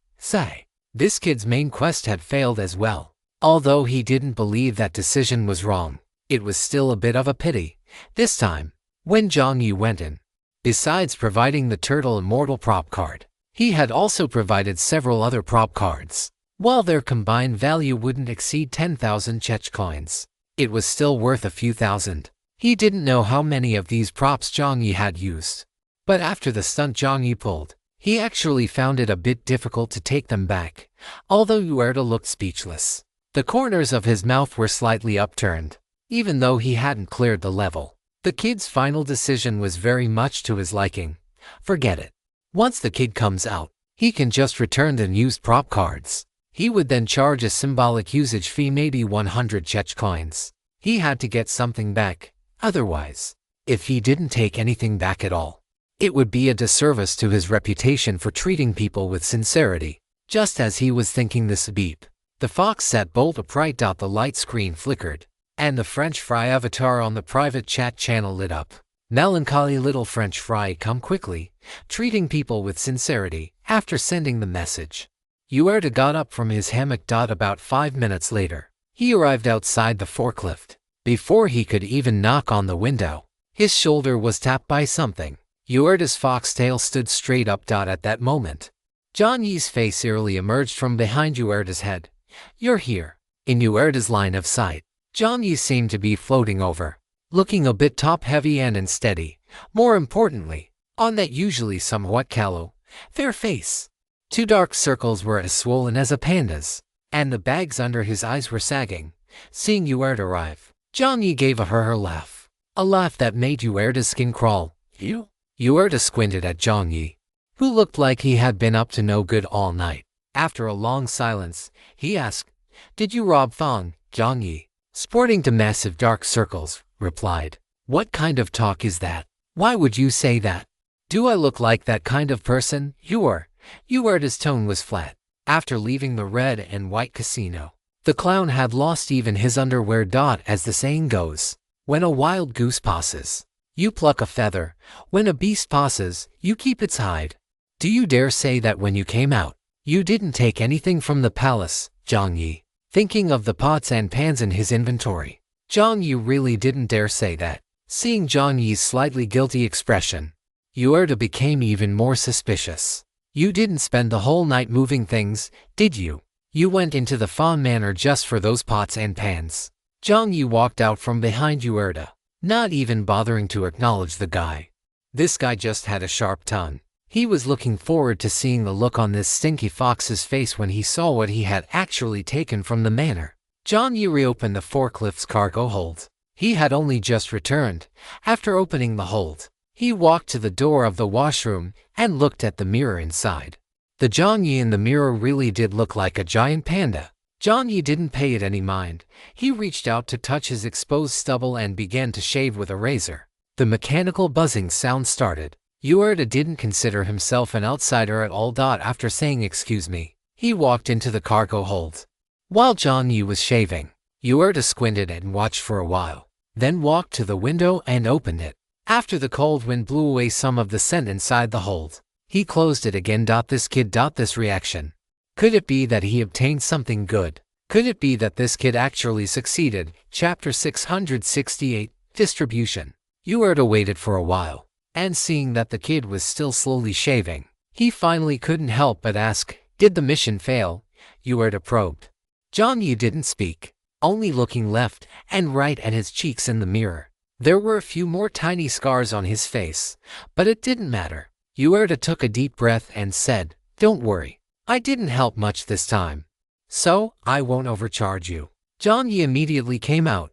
This kid's main quest had failed as well. Although he didn't believe that decision was wrong, it was still a bit of a pity. This time, when Jiang Yi went in, besides providing the Turtle Immortal prop card, he had also provided several other prop cards. While their combined value wouldn't exceed 10,000 Chech coins, it was still worth a few thousand. He didn't know how many of these props Jiang Yi had used, but after the stunt Jiang Yi pulled, he actually found it a bit difficult to take them back. Although Huerta looked speechless, the corners of his mouth were slightly upturned, even though he hadn't cleared the level. The kid's final decision was very much to his liking. Forget it. Once the kid comes out, he can just return the unused prop cards. He would then charge a symbolic usage fee, maybe 100 Chech coins. He had to get something back. Otherwise, if he didn't take anything back at all, it would be a disservice to his reputation for treating people with sincerity. Just as he was thinking this, beep, the fox sat bolt upright. The light screen flickered, and the French fry avatar on the private chat channel lit up. Melancholy Little French Fry, come quickly, treating people with sincerity. After sending the message, Huerta got up from his hammock. About 5 minutes later, he arrived outside the forklift. Before he could even knock on the window, his shoulder was tapped by something. Huerta's foxtail stood straight up. At that moment, Jiang Yi's face eerily emerged from behind Huerta's head. "You're here." In Huerta's line of sight, Jiang Yi seemed to be floating over, looking a bit top-heavy and unsteady. More importantly, on that usually somewhat callow, fair face, 2 dark circles were as swollen as a panda's, and the bags under his eyes were sagging. Seeing Huerta arrive, Jiang Yi gave a laugh, a laugh that made Huerta's skin crawl. "You?" Huerta squinted at Jiang Yi, who looked like he had been up to no good all night. After a long silence, he asked, "Did you rob Fang?" Jiang Yi, sporting to massive dark circles, replied, "What kind of talk is that? Why would you say that? Do I look like that kind of person? Yuerta's tone was flat. After leaving the red and white casino, the clown had lost even his underwear. As the saying goes, when a wild goose passes, you pluck a feather. When a beast passes, you keep its hide. Do you dare say that when you came out, you didn't take anything from the palace?" Jiang Yi, thinking of the pots and pans in his inventory. Jiang Yi really didn't dare say that. Seeing Jiang Yi's slightly guilty expression, Yuerta became even more suspicious. "You didn't spend the whole night moving things, did you? You went into the Fan Manor just for those pots and pans." Jiang Yi walked out from behind Yuerta, not even bothering to acknowledge the guy. This guy just had a sharp tongue. He was looking forward to seeing the look on this stinky fox's face when he saw what he had actually taken from the manor. Jiang Yi reopened the forklift's cargo hold. He had only just returned. After opening the hold, he walked to the door of the washroom and looked at the mirror inside. The Jiang Yi in the mirror really did look like a giant panda. Jiang Yi didn't pay it any mind. He reached out to touch his exposed stubble and began to shave with a razor. The mechanical buzzing sound started. Yuerta didn't consider himself an outsider at all. After saying "excuse me," he walked into the cargo hold. While Jiang Yi was shaving, Yuerta squinted and watched for a while, then walked to the window and opened it. After the cold wind blew away some of the scent inside the hold, he closed it again. This reaction. Could it be that he obtained something good? Could it be that this kid actually succeeded? Chapter 668, Distribution. Yuerta waited for a while, and seeing that the kid was still slowly shaving, he finally couldn't help but ask, "Did the mission fail?" Yuerta probed. Jiang Yi didn't speak, only looking left and right at his cheeks in the mirror. There were a few more tiny scars on his face, but it didn't matter. Yuerta took a deep breath and said, "Don't worry, I didn't help much this time, so I won't overcharge you." Jiang Yi immediately came out.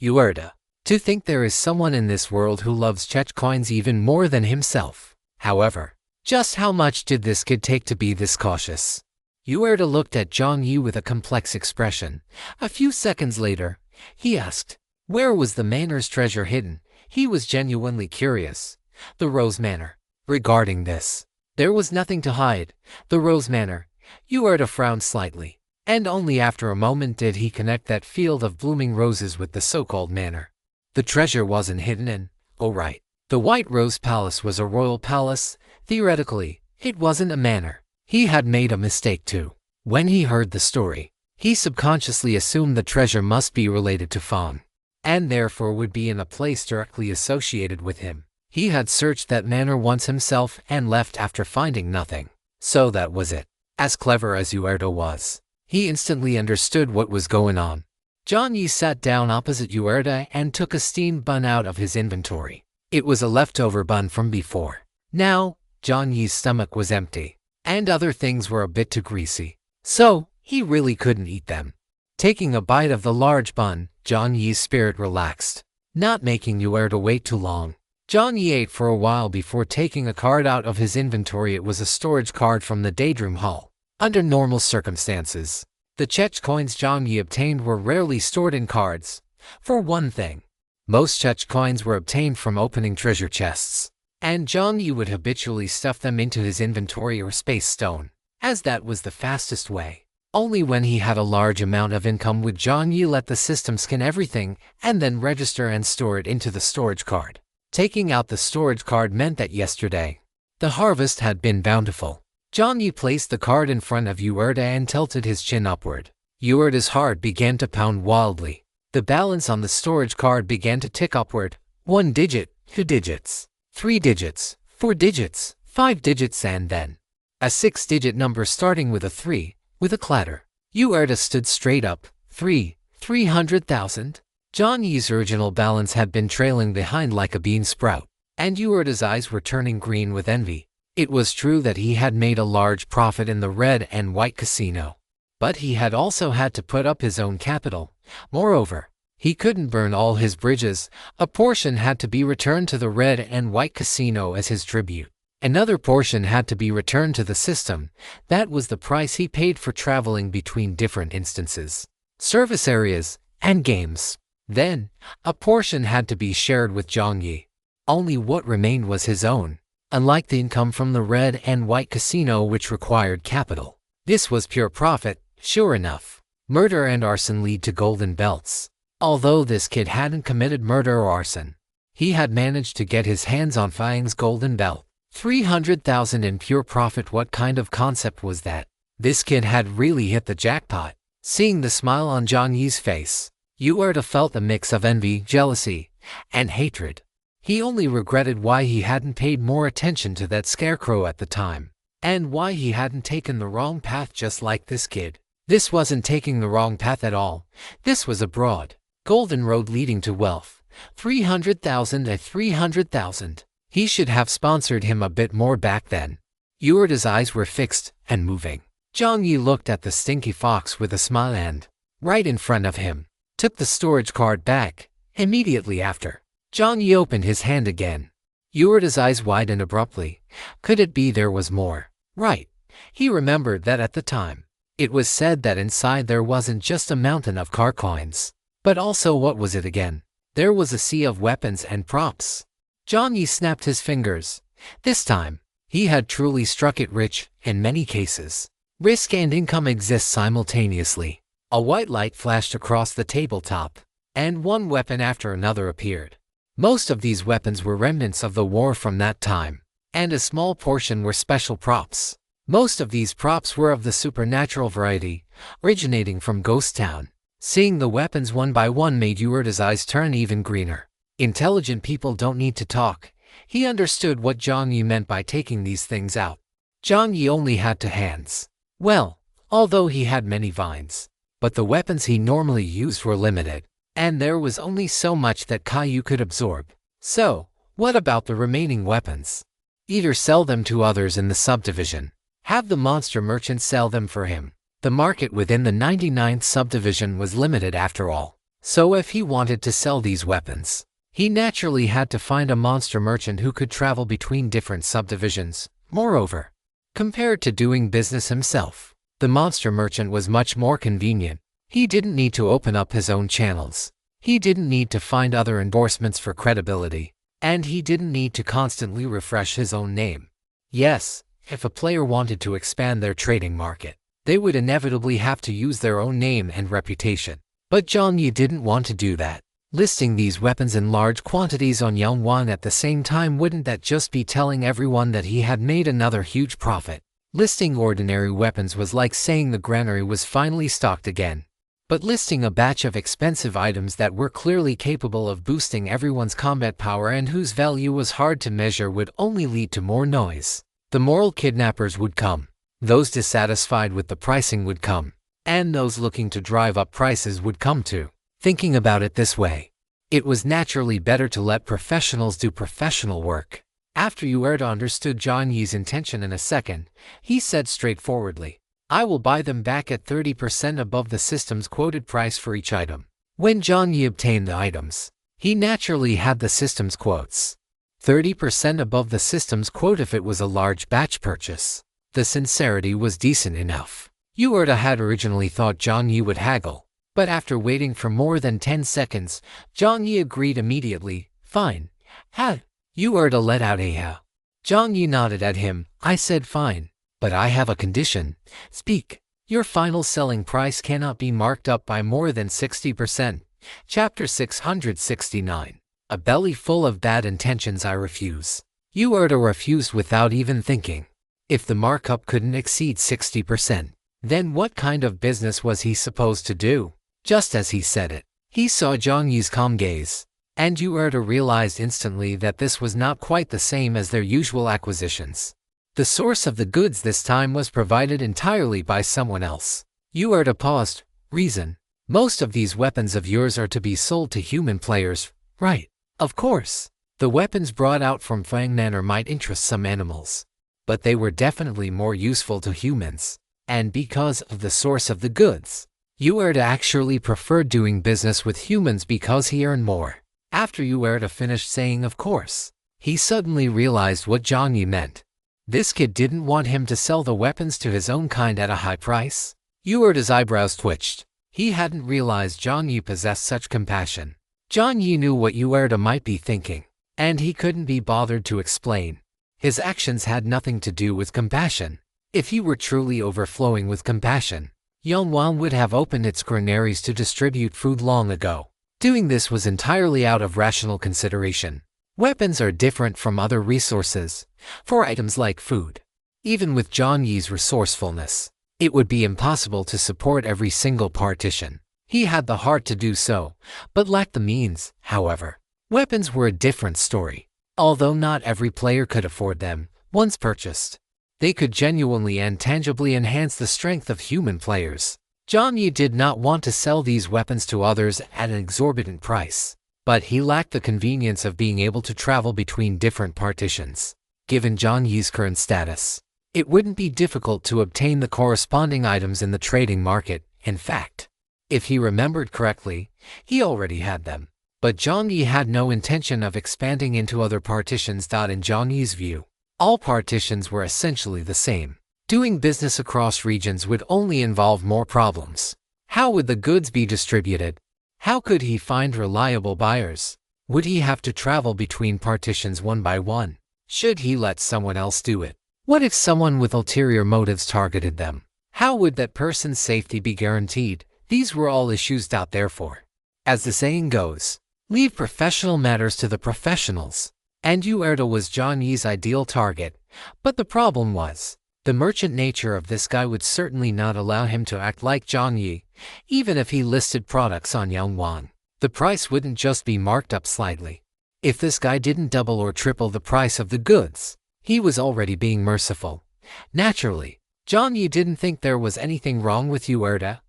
"Yuerta, to think there is someone in this world who loves Chech coins even more than himself. However, just how much did this kid take to be this cautious?" Yuerta looked at Jiang Yi with a complex expression. A few seconds later, he asked, "Where was the manor's treasure hidden?" He was genuinely curious. The Rose Manor. Regarding this, there was nothing to hide. The Rose Manor. Yuerta frowned slightly, and only after a moment did he connect that field of blooming roses with the so-called manor. The treasure wasn't hidden in, oh right, the White Rose Palace was a royal palace. Theoretically, it wasn't a manor. He had made a mistake too. When he heard the story, he subconsciously assumed the treasure must be related to Fang, and therefore would be in a place directly associated with him. He had searched that manor once himself and left after finding nothing. So that was it. As clever as Yuerta was, he instantly understood what was going on. Jiang Yi sat down opposite Yuerta and took a steamed bun out of his inventory. It was a leftover bun from before. Now, Jiang Yi's stomach was empty, and other things were a bit too greasy, so he really couldn't eat them. Taking a bite of the large bun, Jiang Yi's spirit relaxed, not making Yuerta wait too long. Jiang Yi ate for a while before taking a card out of his inventory. It was a storage card from the Daydream Hall. Under normal circumstances, the Chech coins Jiang Yi obtained were rarely stored in cards. For one thing, most Chech coins were obtained from opening treasure chests, and Jiang Yi would habitually stuff them into his inventory or space stone, as that was the fastest way. Only when he had a large amount of income would Jiang Yi let the system scan everything and then register and store it into the storage card. Taking out the storage card meant that yesterday, the harvest had been bountiful. Jiang Yi placed the card in front of Yuerta and tilted his chin upward. Yuerta's heart began to pound wildly. The balance on the storage card began to tick upward. 1 digit, 2 digits, 3 digits, 4 digits, 5 digits, and then a 6-digit number starting with a 3. With a clatter, Yuerta stood straight up. 300,000? Jiang Yi's original balance had been trailing behind like a bean sprout, and Yuerta's eyes were turning green with envy. It was true that he had made a large profit in the red and white casino, but he had also had to put up his own capital. Moreover, he couldn't burn all his bridges. A portion had to be returned to the red and white casino as his tribute. Another portion had to be returned to the system. That was the price he paid for traveling between different instances, service areas, and games. Then, a portion had to be shared with Jiang Yi. Only what remained was his own, unlike the income from the red and white casino which required capital. This was pure profit, sure enough. Murder and arson lead to golden belts. Although this kid hadn't committed murder or arson, he had managed to get his hands on Fang's golden belt. 300,000 in pure profit. What kind of concept was that? This kid had really hit the jackpot. Seeing the smile on Jiang Yi's face, Yahello felt a mix of envy, jealousy, and hatred. He only regretted why he hadn't paid more attention to that scarecrow at the time, and why he hadn't taken the wrong path just like this kid. This wasn't taking the wrong path at all. This was a broad, golden road leading to wealth. 300,000 at 300,000. He should have sponsored him a bit more back then. Yahello's eyes were fixed and moving. Jiang Yi looked at the stinky fox with a smile and, right in front of him, took the storage card back. Immediately after, Jiang Yi opened his hand again. Yahello's eyes widened abruptly. Could it be there was more? Right. He remembered that at the time, it was said that inside there wasn't just a mountain of car coins, but also what was it again? There was a sea of weapons and props. Jiang Yi snapped his fingers. This time, he had truly struck it rich. In many cases, risk and income exist simultaneously. A white light flashed across the tabletop, and one weapon after another appeared. Most of these weapons were remnants of the war from that time, and a small portion were special props. Most of these props were of the supernatural variety, originating from Ghost Town. Seeing the weapons one by one made Yahello's eyes turn even greener. Intelligent people don't need to talk. He understood what Jiang Yi meant by taking these things out. Jiang Yi only had two hands. Well, although he had many vines, but the weapons he normally used were limited, and there was only so much that Caillou could absorb. So, what about the remaining weapons? Either sell them to others in the subdivision, have the monster merchant sell them for him. The market within the 99th subdivision was limited after all. So if he wanted to sell these weapons, he naturally had to find a monster merchant who could travel between different subdivisions. Moreover, compared to doing business himself, the monster merchant was much more convenient. He didn't need to open up his own channels. He didn't need to find other endorsements for credibility. And he didn't need to constantly refresh his own name. Yes, if a player wanted to expand their trading market, they would inevitably have to use their own name and reputation. But Jiang Yi didn't want to do that. Listing these weapons in large quantities on Yangwang at the same time, wouldn't that just be telling everyone that he had made another huge profit? Listing ordinary weapons was like saying the granary was finally stocked again. But listing a batch of expensive items that were clearly capable of boosting everyone's combat power and whose value was hard to measure would only lead to more noise. The moral kidnappers would come. Those dissatisfied with the pricing would come. And those looking to drive up prices would come too. Thinking about it this way, it was naturally better to let professionals do professional work. After Yahello understood Jiang Yi's intention in a second, he said straightforwardly, I will buy them back at 30% above the system's quoted price for each item. When Jiang Yi obtained the items, he naturally had the system's quotes. 30% above the system's quote if it was a large batch purchase. The sincerity was decent enough. Yahello had originally thought Jiang Yi would haggle, but after waiting for more than 10 seconds, Jiang Yi agreed immediately. Fine. Yahello let out a howl. Jiang Yi nodded at him. I said fine, but I have a condition. Speak. Your final selling price cannot be marked up by more than 60%. Chapter 669. A belly full of bad intentions. I refuse. Yahello refused without even thinking. If the markup couldn't exceed 60%, then what kind of business was he supposed to do? Just as he said it, he saw Jiang Yi's calm gaze, and Yahello realized instantly that this was not quite the same as their usual acquisitions. The source of the goods this time was provided entirely by someone else. Yahello paused. Reason. Most of these weapons of yours are to be sold to human players, right? Of course. The weapons brought out from Fang Nanner might interest some animals, but they were definitely more useful to humans. And because of the source of the goods, Yahello actually preferred doing business with humans because he earned more. After Yahello finished saying of course, he suddenly realized what Jiang Yi meant. This kid didn't want him to sell the weapons to his own kind at a high price. Uerda's eyebrows twitched. He hadn't realized Jiang Yi possessed such compassion. Jiang Yi knew what Uerda might be thinking, and he couldn't be bothered to explain. His actions had nothing to do with compassion. If he were truly overflowing with compassion, Yongwan would have opened its granaries to distribute food long ago. Doing this was entirely out of rational consideration. Weapons are different from other resources, for items like food. Even with Jiang Yi's resourcefulness, it would be impossible to support every single partition. He had the heart to do so, but lacked the means, however. Weapons were a different story. Although not every player could afford them, once purchased, they could genuinely and tangibly enhance the strength of human players. Jiang Yi did not want to sell these weapons to others at an exorbitant price, but he lacked the convenience of being able to travel between different partitions. Given Jiang Yi's current status, it wouldn't be difficult to obtain the corresponding items in the trading market. In fact, if he remembered correctly, he already had them. But Jiang Yi had no intention of expanding into other partitions. In Jiang Yi's view, all partitions were essentially the same. Doing business across regions would only involve more problems. How would the goods be distributed? How could he find reliable buyers? Would he have to travel between partitions one by one? Should he let someone else do it? What if someone with ulterior motives targeted them? How would that person's safety be guaranteed? These were all issues. Therefore, as the saying goes, leave professional matters to the professionals. And Uerda was Jiang Yi's ideal target, but the problem was, the merchant nature of this guy would certainly not allow him to act like Jiang Yi, even if he listed products on Yongwan. The price wouldn't just be marked up slightly. If this guy didn't double or triple the price of the goods, he was already being merciful. Naturally, Jiang Yi didn't think there was anything wrong with Uerda.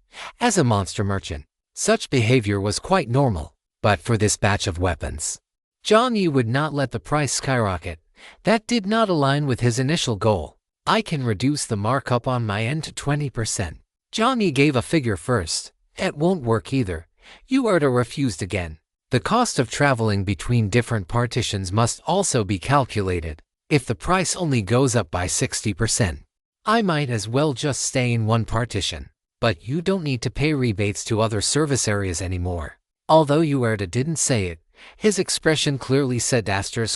As a monster merchant, such behavior was quite normal, but for this batch of weapons, Jiang Yi would not let the price skyrocket. That did not align with his initial goal. I can reduce the markup on my end to 20%. Jiang Yi gave a figure first. It won't work either. Uerda refused again. The cost of traveling between different partitions must also be calculated. If the price only goes up by 60%, I might as well just stay in one partition. But you don't need to pay rebates to other service areas anymore. Although Uerda didn't say it, his expression clearly said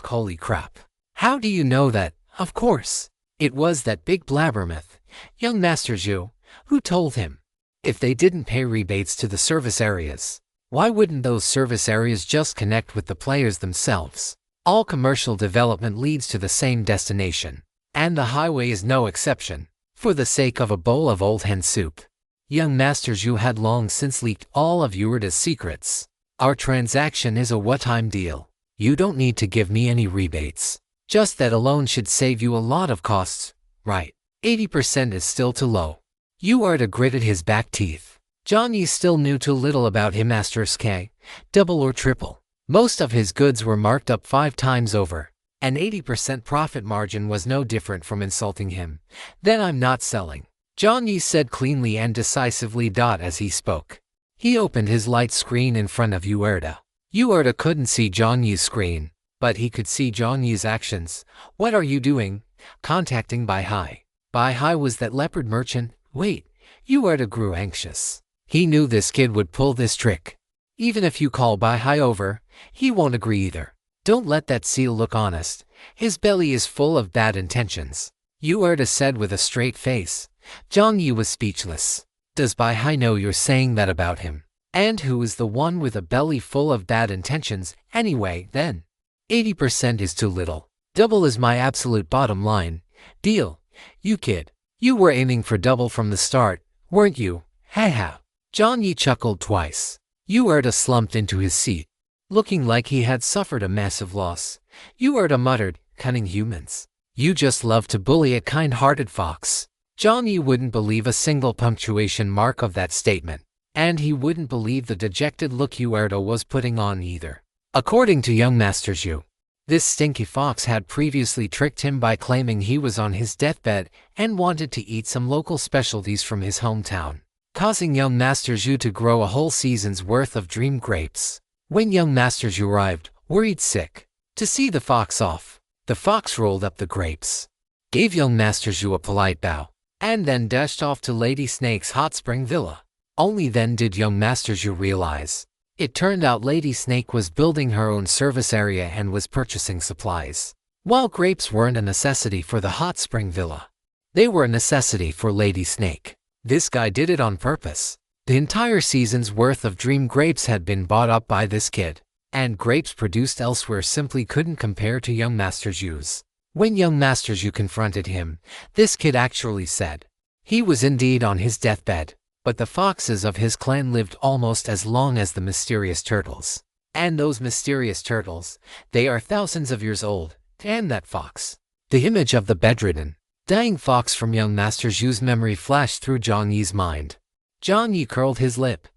"holy crap." How do you know that? Of course, it was that big blabbermouth, young Master Zhu, who told him. If they didn't pay rebates to the service areas, why wouldn't those service areas just connect with the players themselves? All commercial development leads to the same destination, and the highway is no exception. For the sake of a bowl of old hen soup, young Master Zhu had long since leaked all of Uerda's secrets. Our transaction is a one-time deal. You don't need to give me any rebates. Just that alone should save you a lot of costs, right? 80% is still too low. Uerda gritted his back teeth. Jiang Yi still knew too little about him. K, double or triple. Most of his goods were marked up 5 times over. An 80% profit margin was no different from insulting him. Then I'm not selling, Jiang Yi said cleanly and decisively. As he spoke, he opened his light screen in front of Uerda. Uerda couldn't see Jiang Yi's screen, but he could see Jiang Yi's actions. What are you doing? Contacting Bai Hai. Bai Hai was that leopard merchant? Wait, Uerda grew anxious. He knew this kid would pull this trick. Even if you call Bai Hai over, he won't agree either. Don't let that seal look honest. His belly is full of bad intentions, Uerda said with a straight face. Jiang Yi was speechless. Does Bai Hai know you're saying that about him? And who is the one with a belly full of bad intentions, anyway, then? 80% is too little. Double is my absolute bottom line. Deal. You kid. You were aiming for double from the start, weren't you? Haha. Jiang Yi chuckled twice. Uerda slumped into his seat, looking like he had suffered a massive loss. Uerda muttered, cunning humans. You just love to bully a kind-hearted fox. Jiang Yi wouldn't believe a single punctuation mark of that statement, and he wouldn't believe the dejected look Uerda was putting on either. According to young Master Zhu, this stinky fox had previously tricked him by claiming he was on his deathbed and wanted to eat some local specialties from his hometown, causing young Master Zhu to grow a whole season's worth of dream grapes. When young Master Zhu arrived, worried sick, to see the fox off, the fox rolled up the grapes. gave young Master Zhu a polite bow, and then dashed off to Lady Snake's hot spring villa. Only then did young Master Zhu realize. It turned out Lady Snake was building her own service area and was purchasing supplies. While grapes weren't a necessity for the hot spring villa, they were a necessity for Lady Snake. This guy did it on purpose. The entire season's worth of dream grapes had been bought up by this kid, and grapes produced elsewhere simply couldn't compare to young Master Zhu's. When young Master Zhu confronted him, this kid actually said he was indeed on his deathbed, but the foxes of his clan lived almost as long as the mysterious turtles. And those mysterious turtles, they are thousands of years old, and that fox. The image of the bedridden, dying fox from young Master Zhu's memory flashed through Jiang Yi's mind. Jiang Yi curled his lip.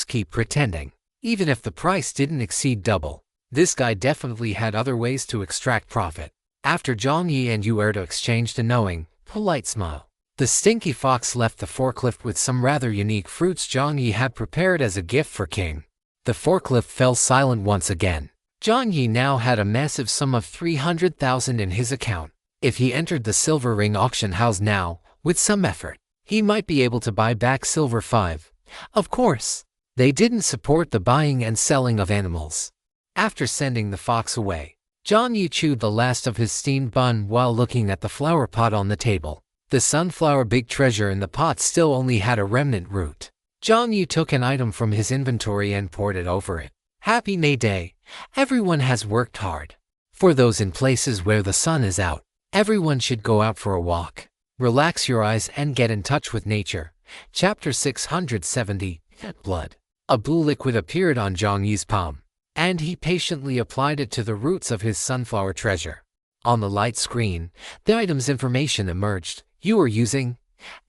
Keep pretending. Even if the price didn't exceed double, this guy definitely had other ways to extract profit. After Jiang Yi and Yahello exchanged a knowing, polite smile, the stinky fox left the forklift with some rather unique fruits Jiang Yi had prepared as a gift for King. The forklift fell silent once again. Jiang Yi now had a massive sum of 300,000 in his account. If he entered the Silver Ring auction house now, with some effort, he might be able to buy back Silver 5. Of course, they didn't support the buying and selling of animals. After sending the fox away, Jiang Yi chewed the last of his steamed bun while looking at the flower pot on the table. The sunflower big treasure in the pot still only had a remnant root. Jiang Yi took an item from his inventory and poured it over it. Happy May Day. Everyone has worked hard. For those in places where the sun is out, everyone should go out for a walk. Relax your eyes and get in touch with nature. Chapter 670, Blood. A blue liquid appeared on Jiang Yi's palm, and he patiently applied it to the roots of his sunflower treasure. On the light screen, the item's information emerged. You are using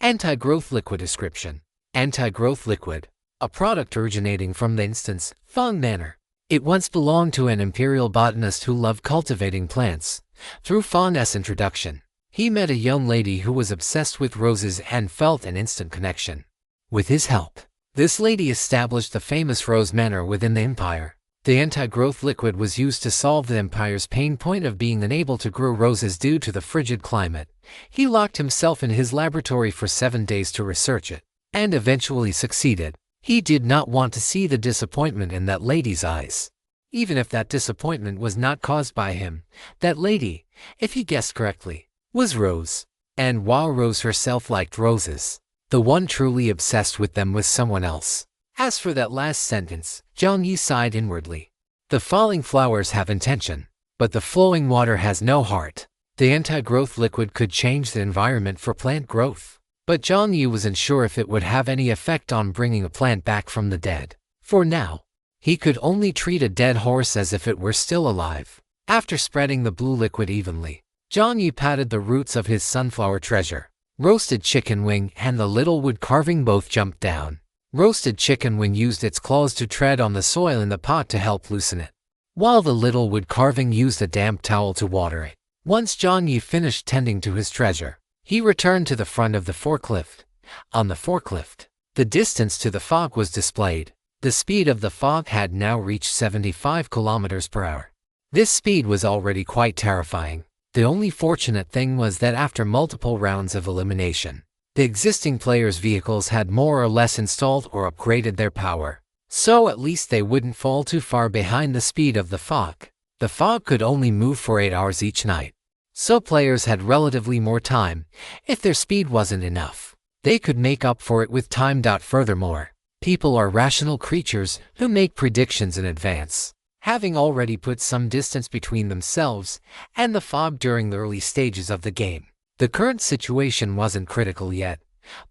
anti-growth liquid description. Anti-growth liquid, a product originating from the instance Feng Manor. It once belonged to an imperial botanist who loved cultivating plants. Through Feng's introduction, he met a young lady who was obsessed with roses and felt an instant connection. With his help, this lady established the famous Rose Manor within the empire. The anti-growth liquid was used to solve the empire's pain point of being unable to grow roses due to the frigid climate. He locked himself in his laboratory for 7 days to research it, and eventually succeeded. He did not want to see the disappointment in that lady's eyes. Even if that disappointment was not caused by him, that lady, if he guessed correctly, was Rose. And while Rose herself liked roses, the one truly obsessed with them was someone else. As for that last sentence, Jiang Yi sighed inwardly. The falling flowers have intention, but the flowing water has no heart. The anti-growth liquid could change the environment for plant growth, but Jiang Yi wasn't sure if it would have any effect on bringing a plant back from the dead. For now, he could only treat a dead horse as if it were still alive. After spreading the blue liquid evenly, Jiang Yi patted the roots of his sunflower treasure. Roasted chicken wing and the little wood carving both jumped down. Roasted chicken wing used its claws to tread on the soil in the pot to help loosen it, while the little wood carving used a damp towel to water it. Once Jiang Yi finished tending to his treasure, he returned to the front of the forklift. On the forklift, the distance to the fog was displayed. The speed of the fog had now reached 75 kilometers per hour. This speed was already quite terrifying. The only fortunate thing was that after multiple rounds of elimination, the existing players' vehicles had more or less installed or upgraded their power, so at least they wouldn't fall too far behind the speed of the fog. The fog could only move for 8 hours each night, so players had relatively more time. If their speed wasn't enough, they could make up for it with time. Furthermore, people are rational creatures who make predictions in advance, having already put some distance between themselves and the fog during the early stages of the game. The current situation wasn't critical yet,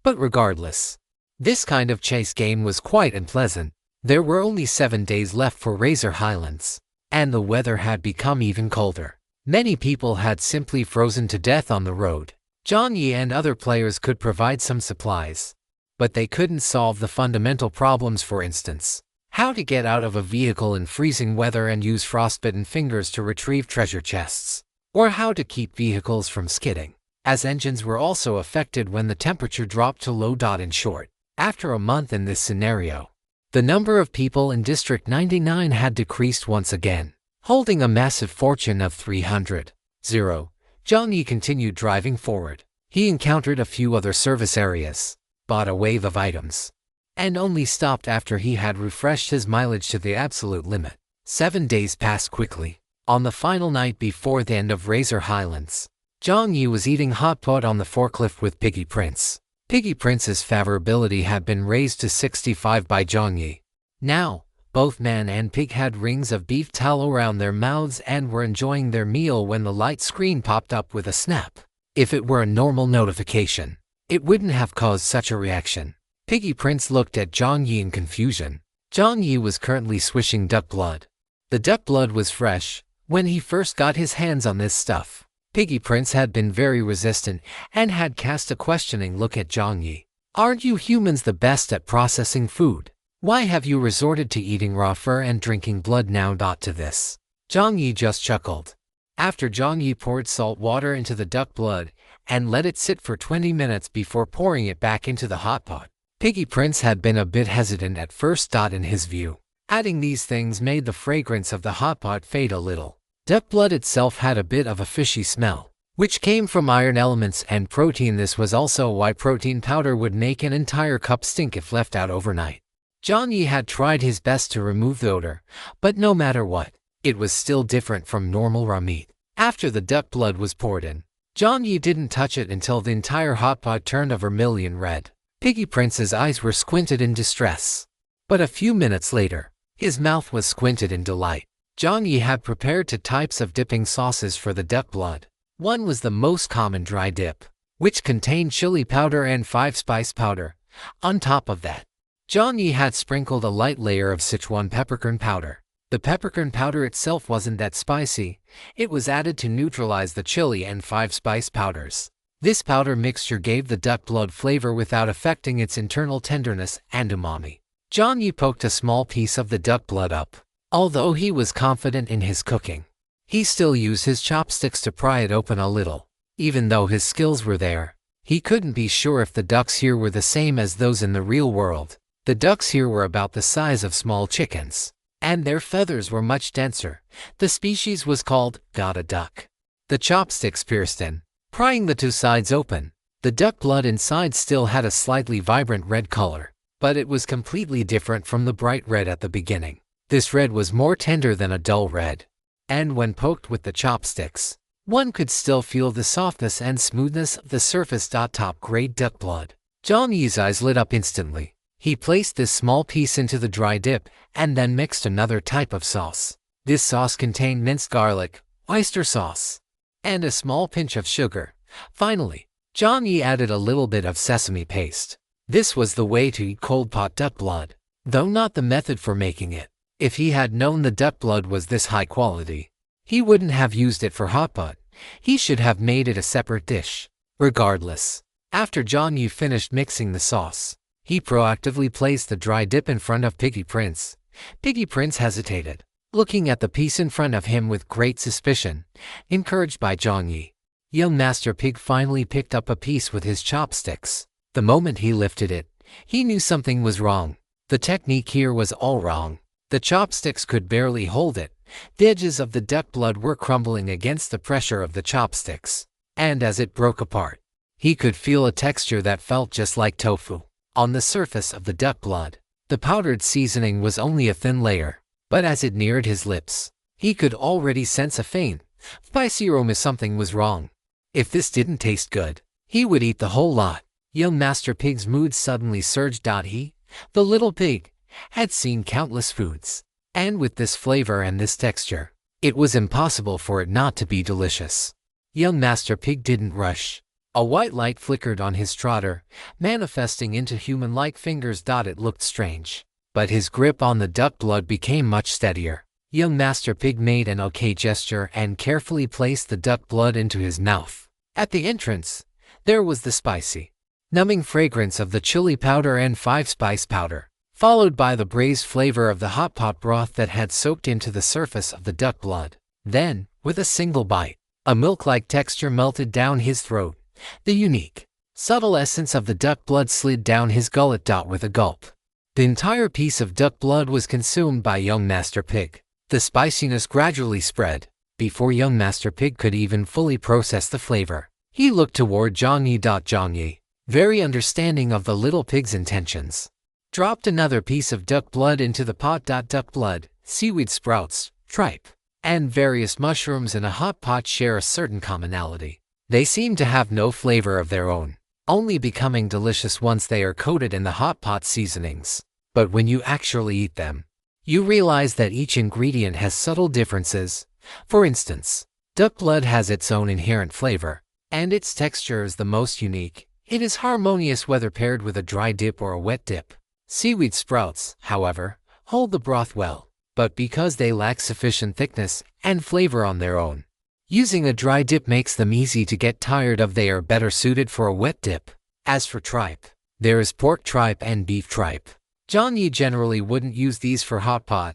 but regardless, this kind of chase game was quite unpleasant. There were only 7 days left for Razor Highlands, and the weather had become even colder. Many people had simply frozen to death on the road. Jiang Yi and other players could provide some supplies, but they couldn't solve the fundamental problems. For instance, how to get out of a vehicle in freezing weather and use frostbitten fingers to retrieve treasure chests, or how to keep vehicles from skidding, as engines were also affected when the temperature dropped to low. In short, after a month in this scenario, the number of people in District 99 had decreased once again. Holding a massive fortune of 300,000, Jiang Yi continued driving forward. He encountered a few other service areas, bought a wave of items, and only stopped after he had refreshed his mileage to the absolute limit. 7 days passed quickly. On the final night before the end of Razor Highlands, Jiang Yi was eating hot pot on the forklift with Piggy Prince. Piggy Prince's favorability had been raised to 65 by Jiang Yi. Now, both man and pig had rings of beef tallow around their mouths and were enjoying their meal when the light screen popped up with a snap. If it were a normal notification, it wouldn't have caused such a reaction. Piggy Prince looked at Jiang Yi in confusion. Jiang Yi was currently swishing duck blood. The duck blood was fresh when he first got his hands on this stuff. Piggy Prince had been very resistant and had cast a questioning look at Jiang Yi. Aren't you humans the best at processing food? Why have you resorted to eating raw fur and drinking blood now? To this, Jiang Yi just chuckled. After Jiang Yi poured salt water into the duck blood and let it sit for 20 minutes before pouring it back into the hot pot, Piggy Prince had been a bit hesitant at first. In his view, adding these things made the fragrance of the hot pot fade a little. Duck blood itself had a bit of a fishy smell, which came from iron elements and protein. This was also why protein powder would make an entire cup stink if left out overnight. Jiang Yi had tried his best to remove the odor, but no matter what, it was still different from normal raw meat. After the duck blood was poured in, Jiang Yi didn't touch it until the entire hot pot turned a vermilion red. Piggy Prince's eyes were squinted in distress. But a few minutes later, his mouth was squinted in delight. Jiang Yi had prepared 2 types of dipping sauces for the duck blood. One was the most common dry dip, which contained chili powder and 5-spice powder. On top of that, Jiang Yi had sprinkled a light layer of Sichuan peppercorn powder. The peppercorn powder itself wasn't that spicy. It was added to neutralize the chili and 5-spice powders. This powder mixture gave the duck blood flavor without affecting its internal tenderness and umami. Jiang Yi poked a small piece of the duck blood up. Although he was confident in his cooking, he still used his chopsticks to pry it open a little. Even though his skills were there, he couldn't be sure if the ducks here were the same as those in the real world. The ducks here were about the size of small chickens, and their feathers were much denser. The species was called Gada duck. The chopsticks pierced in, prying the 2 sides open. The duck blood inside still had a slightly vibrant red color, but it was completely different from the bright red at the beginning. This red was more tender than a dull red, and when poked with the chopsticks, one could still feel the softness and smoothness of the surface. Top-grade duck blood. Jiang Yi's eyes lit up instantly. He placed this small piece into the dry dip and then mixed another type of sauce. This sauce contained minced garlic, oyster sauce, and a small pinch of sugar. Finally, Jiang Yi added a little bit of sesame paste. This was the way to eat cold pot duck blood, though not the method for making it. If he had known the duck blood was this high quality, he wouldn't have used it for hot pot. He should have made it a separate dish. Regardless, after Jiang Yi finished mixing the sauce, he proactively placed the dry dip in front of Piggy Prince. Piggy Prince hesitated, looking at the piece in front of him with great suspicion. Encouraged by Jiang Yi, young Master Pig finally picked up a piece with his chopsticks. The moment he lifted it, he knew something was wrong. The technique here was all wrong. The chopsticks could barely hold it. The edges of the duck blood were crumbling against the pressure of the chopsticks, and as it broke apart, he could feel a texture that felt just like tofu. On the surface of the duck blood, the powdered seasoning was only a thin layer, but as it neared his lips, he could already sense a faint, spicy aroma. Something was wrong. If this didn't taste good, he would eat the whole lot. Young Master Pig's mood suddenly surged. He, the little pig, had seen countless foods, and with this flavor and this texture, it was impossible for it not to be delicious. Young Master Pig didn't rush. A white light flickered on his trotter, manifesting into human-like fingers. It looked strange, but his grip on the duck blood became much steadier. Young Master Pig made an okay gesture and carefully placed the duck blood into his mouth. At the entrance, there was the spicy, numbing fragrance of the chili powder and 5-spice powder, followed by the braised flavor of the hot pot broth that had soaked into the surface of the duck blood. Then, with a single bite, a milk-like texture melted down his throat. The unique, subtle essence of the duck blood slid down his gullet. With a gulp, the entire piece of duck blood was consumed by young Master Pig. The spiciness gradually spread, Before young Master Pig could even fully process the flavor, he looked toward Jiang Yi. Jiang Yi, very understanding of the little pig's intentions, dropped another piece of duck blood into the pot. Duck blood, seaweed sprouts, tripe, and various mushrooms in a hot pot share a certain commonality. They seem to have no flavor of their own, only becoming delicious once they are coated in the hot pot seasonings. But when you actually eat them, you realize that each ingredient has subtle differences. For instance, duck blood has its own inherent flavor, and its texture is the most unique. It is harmonious whether paired with a dry dip or a wet dip. Seaweed sprouts, however, hold the broth well, but because they lack sufficient thickness and flavor on their own, using a dry dip makes them easy to get tired of. They are better suited for a wet dip. As for tripe, there is pork tripe and beef tripe. Jiang Yi generally wouldn't use these for hot pot.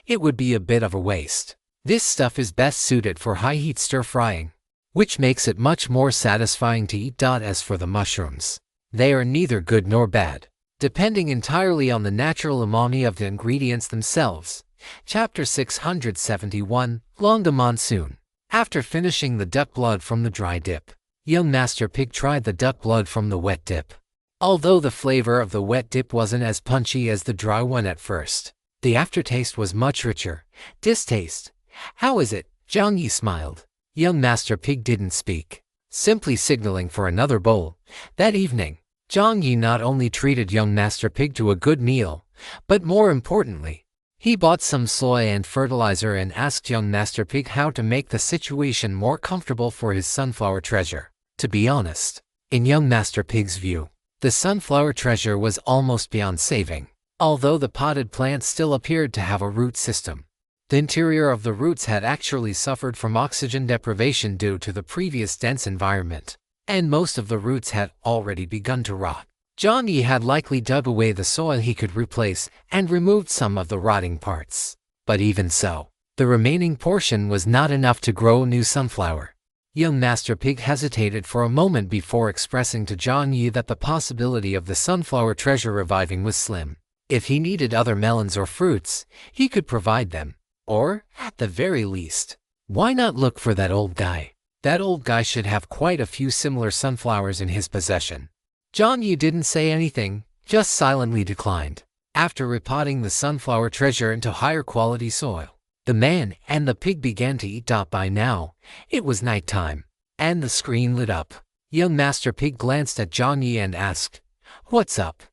It would be a bit of a waste. This stuff is best suited for high-heat stir-frying, which makes it much more satisfying to eat. As for the mushrooms, they are neither good nor bad, depending entirely on the natural umami of the ingredients themselves. Chapter 671, Long de Monsoon. After finishing the duck blood from the dry dip, young Master Pig tried the duck blood from the wet dip. Although the flavor of the wet dip wasn't as punchy as the dry one at first, the aftertaste was much richer. Distaste. How is it? Jiang Yi smiled. Young Master Pig didn't speak, simply signaling for another bowl. That evening, Jiang Yi not only treated young Master Pig to a good meal, but more importantly, he bought some soy and fertilizer and asked young Master Pig how to make the situation more comfortable for his sunflower treasure. To be honest, in young Master Pig's view, the sunflower treasure was almost beyond saving. Although the potted plant still appeared to have a root system, the interior of the roots had actually suffered from oxygen deprivation due to the previous dense environment, and most of the roots had already begun to rot. Jiang Yi had likely dug away the soil he could replace and removed some of the rotting parts. But even so, the remaining portion was not enough to grow a new sunflower. Young Master Pig hesitated for a moment before expressing to Jiang Yi that the possibility of the sunflower treasure reviving was slim. If he needed other melons or fruits, he could provide them. Or, at the very least, why not look for that old guy? That old guy should have quite a few similar sunflowers in his possession. Jiang Yi didn't say anything, just silently declined. After repotting the sunflower treasure into higher quality soil, the man and the pig began to eat. By now, it was nighttime, and the screen lit up. Young Master Pig glanced at Jiang Yi and asked, "What's up?"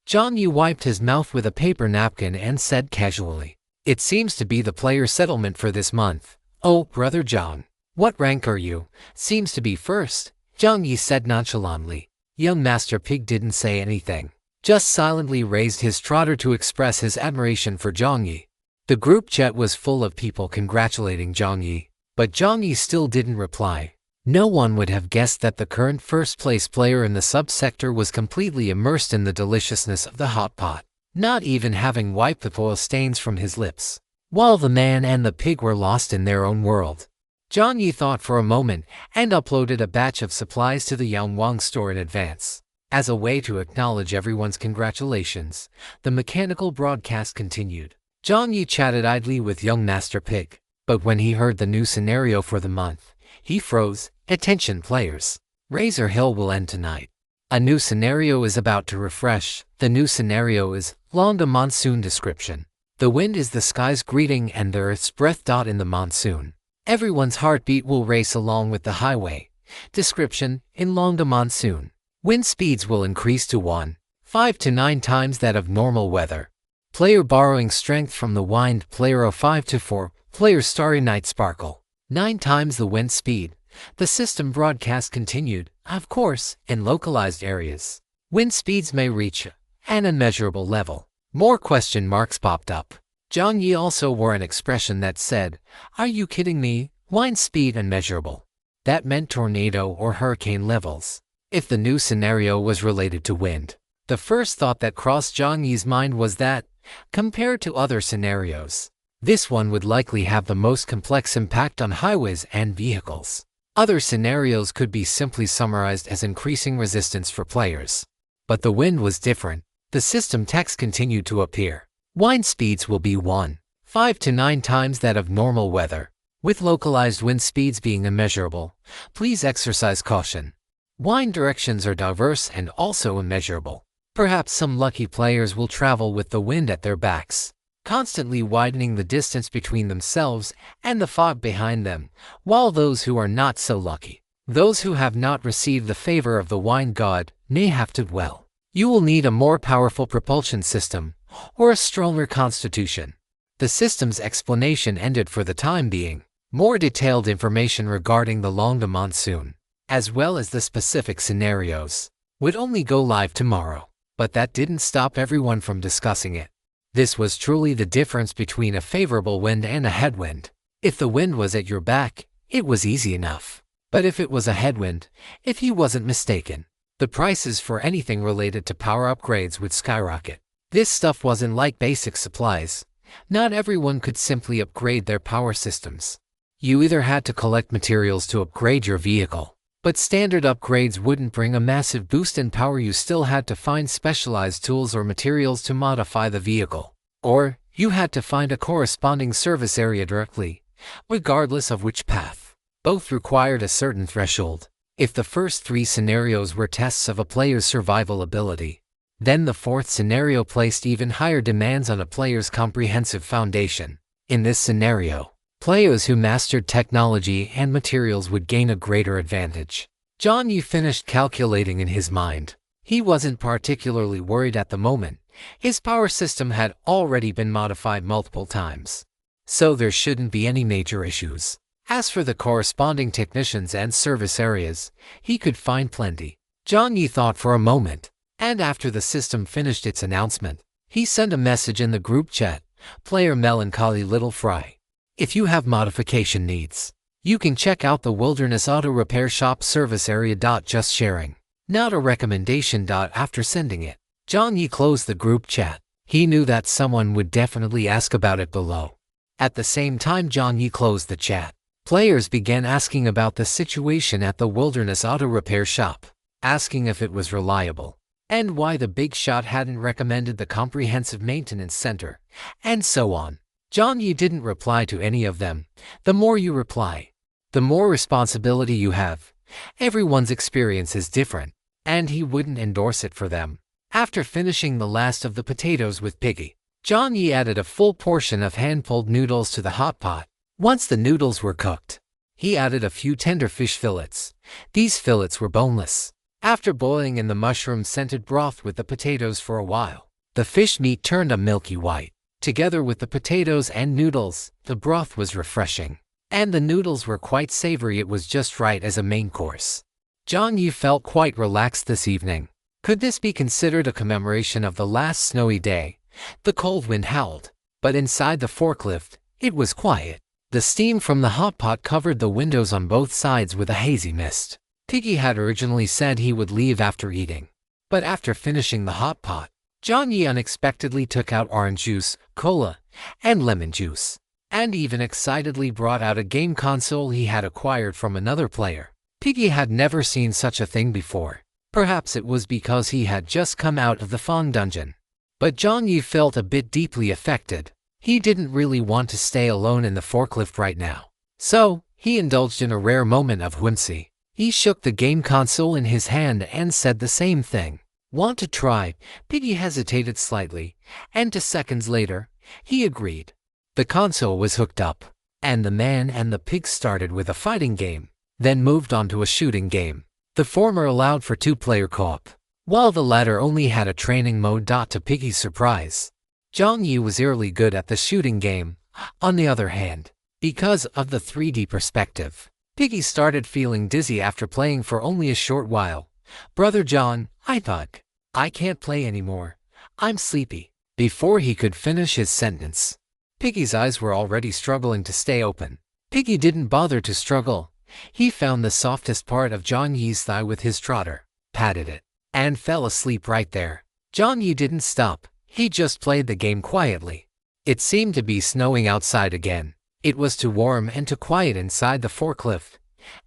Jiang Yi wiped his mouth with a paper napkin and said casually, "It seems to be the player settlement for this month." "Oh, Brother Jiang, what rank are you?" "Seems to be first," Jiang Yi said nonchalantly. Young Master Pig didn't say anything, just silently raised his trotter to express his admiration for Jiang Yi. The group chat was full of people congratulating Jiang Yi, but Jiang Yi still didn't reply. No one would have guessed that the current first-place player in the subsector was completely immersed in the deliciousness of the hot pot, not even having wiped the oil stains from his lips, while the man and the pig were lost in their own world. Jiang Yi thought for a moment and uploaded a batch of supplies to the Yangwang store in advance. As a way to acknowledge everyone's congratulations, the mechanical broadcast continued. Jiang Yi chatted idly with young Master Pig, but when he heard the new scenario for the month, he froze. "Attention players, Razor Hill will end tonight. A new scenario is about to refresh. The new scenario is Long de Monsoon. Description: the wind is the sky's greeting and the earth's breath. In the monsoon, everyone's heartbeat will race along with the highway. Description: in Long de Monsoon, wind speeds will increase to 1.5 to 9 times that of normal weather. Player borrowing strength from the wind. Player 05 to 4. Player Starry Night Sparkle, 9 times the wind speed." The system broadcast continued. Of course, in localized areas, wind speeds may reach an unmeasurable level. More question marks popped up. Jiang Yi also wore an expression that said, "Are you kidding me? Wind speed unmeasurable?" That meant tornado or hurricane levels. If the new scenario was related to wind, the first thought that crossed Jiang Yi's mind was that, compared to other scenarios, this one would likely have the most complex impact on highways and vehicles. Other scenarios could be simply summarized as increasing resistance for players. But the wind was different. The system text continued to appear. Wind speeds will be 1.5 to 9 times that of normal weather. With localized wind speeds being immeasurable, please exercise caution. Wind directions are diverse and also immeasurable. Perhaps some lucky players will travel with the wind at their backs, constantly widening the distance between themselves and the fog behind them, while those who are not so lucky, those who have not received the favor of the wind god, may have to dwell. You will need a more powerful propulsion system or a stronger constitution. The system's explanation ended for the time being. More detailed information regarding the Longda monsoon, as well as the specific scenarios, would only go live tomorrow. But that didn't stop everyone from discussing it. This was truly the difference between a favorable wind and a headwind. If the wind was at your back, it was easy enough. But if it was a headwind, if he wasn't mistaken, the prices for anything related to power upgrades would skyrocket. This stuff wasn't like basic supplies. Not everyone could simply upgrade their power systems. You either had to collect materials to upgrade your vehicle, but standard upgrades wouldn't bring a massive boost in power. You still had to find specialized tools or materials to modify the vehicle. Or, you had to find a corresponding service area directly, regardless of which path. Both required a certain threshold. If the first three scenarios were tests of a player's survival ability, then the fourth scenario placed even higher demands on a player's comprehensive foundation. In this scenario, players who mastered technology and materials would gain a greater advantage. Jiang Yi finished calculating in his mind. He wasn't particularly worried at the moment. His power system had already been modified multiple times, so there shouldn't be any major issues. As for the corresponding technicians and service areas, he could find plenty. Jiang Yi thought for a moment, and after the system finished its announcement, he sent a message in the group chat. Player Melancholy Little Fry. If you have modification needs, you can check out the Wilderness Auto Repair Shop service area. Just sharing, not a recommendation. After sending it, Jiang Yi closed the group chat. He knew that someone would definitely ask about it below. At the same time Jiang Yi closed the chat, players began asking about the situation at the Wilderness Auto Repair Shop, asking if it was reliable, and why the big shot hadn't recommended the comprehensive maintenance center, and so on. Jiang Yi didn't reply to any of them. The more you reply, the more responsibility you have. Everyone's experience is different, and he wouldn't endorse it for them. After finishing the last of the potatoes with Piggy, Jiang Yi added a full portion of hand-pulled noodles to the hot pot. Once the noodles were cooked, he added a few tender fish fillets. These fillets were boneless. After boiling in the mushroom-scented broth with the potatoes for a while, the fish meat turned a milky white. Together with the potatoes and noodles, the broth was refreshing, and the noodles were quite savory. It was just right as a main course. Jiang Yi felt quite relaxed this evening. Could this be considered a commemoration of the last snowy day? The cold wind howled, but inside the forklift, it was quiet. The steam from the hot pot covered the windows on both sides with a hazy mist. Piggy had originally said he would leave after eating, but after finishing the hot pot, Jiang Yi unexpectedly took out orange juice, cola, and lemon juice, and even excitedly brought out a game console he had acquired from another player. Piggy had never seen such a thing before. Perhaps it was because he had just come out of the Fang dungeon. But Jiang Yi felt a bit deeply affected. He didn't really want to stay alone in the forklift right now. So, he indulged in a rare moment of whimsy. He shook the game console in his hand and said the same thing. Want to try? Piggy hesitated slightly, and 2 seconds later, he agreed. The console was hooked up, and the man and the pig started with a fighting game, then moved on to a shooting game. The former allowed for 2-player co-op, while the latter only had a training mode. To Piggy's surprise, Jiang Yi was eerily good at the shooting game. On the other hand, because of the 3D perspective, Piggy started feeling dizzy after playing for only a short while. Brother John, I thought, I can't play anymore. I'm sleepy. Before he could finish his sentence, Piggy's eyes were already struggling to stay open. Piggy didn't bother to struggle. He found the softest part of Jiang Yi's thigh with his trotter, patted it, and fell asleep right there. Jiang Yi didn't stop. He just played the game quietly. It seemed to be snowing outside again. It was too warm and too quiet inside the forklift.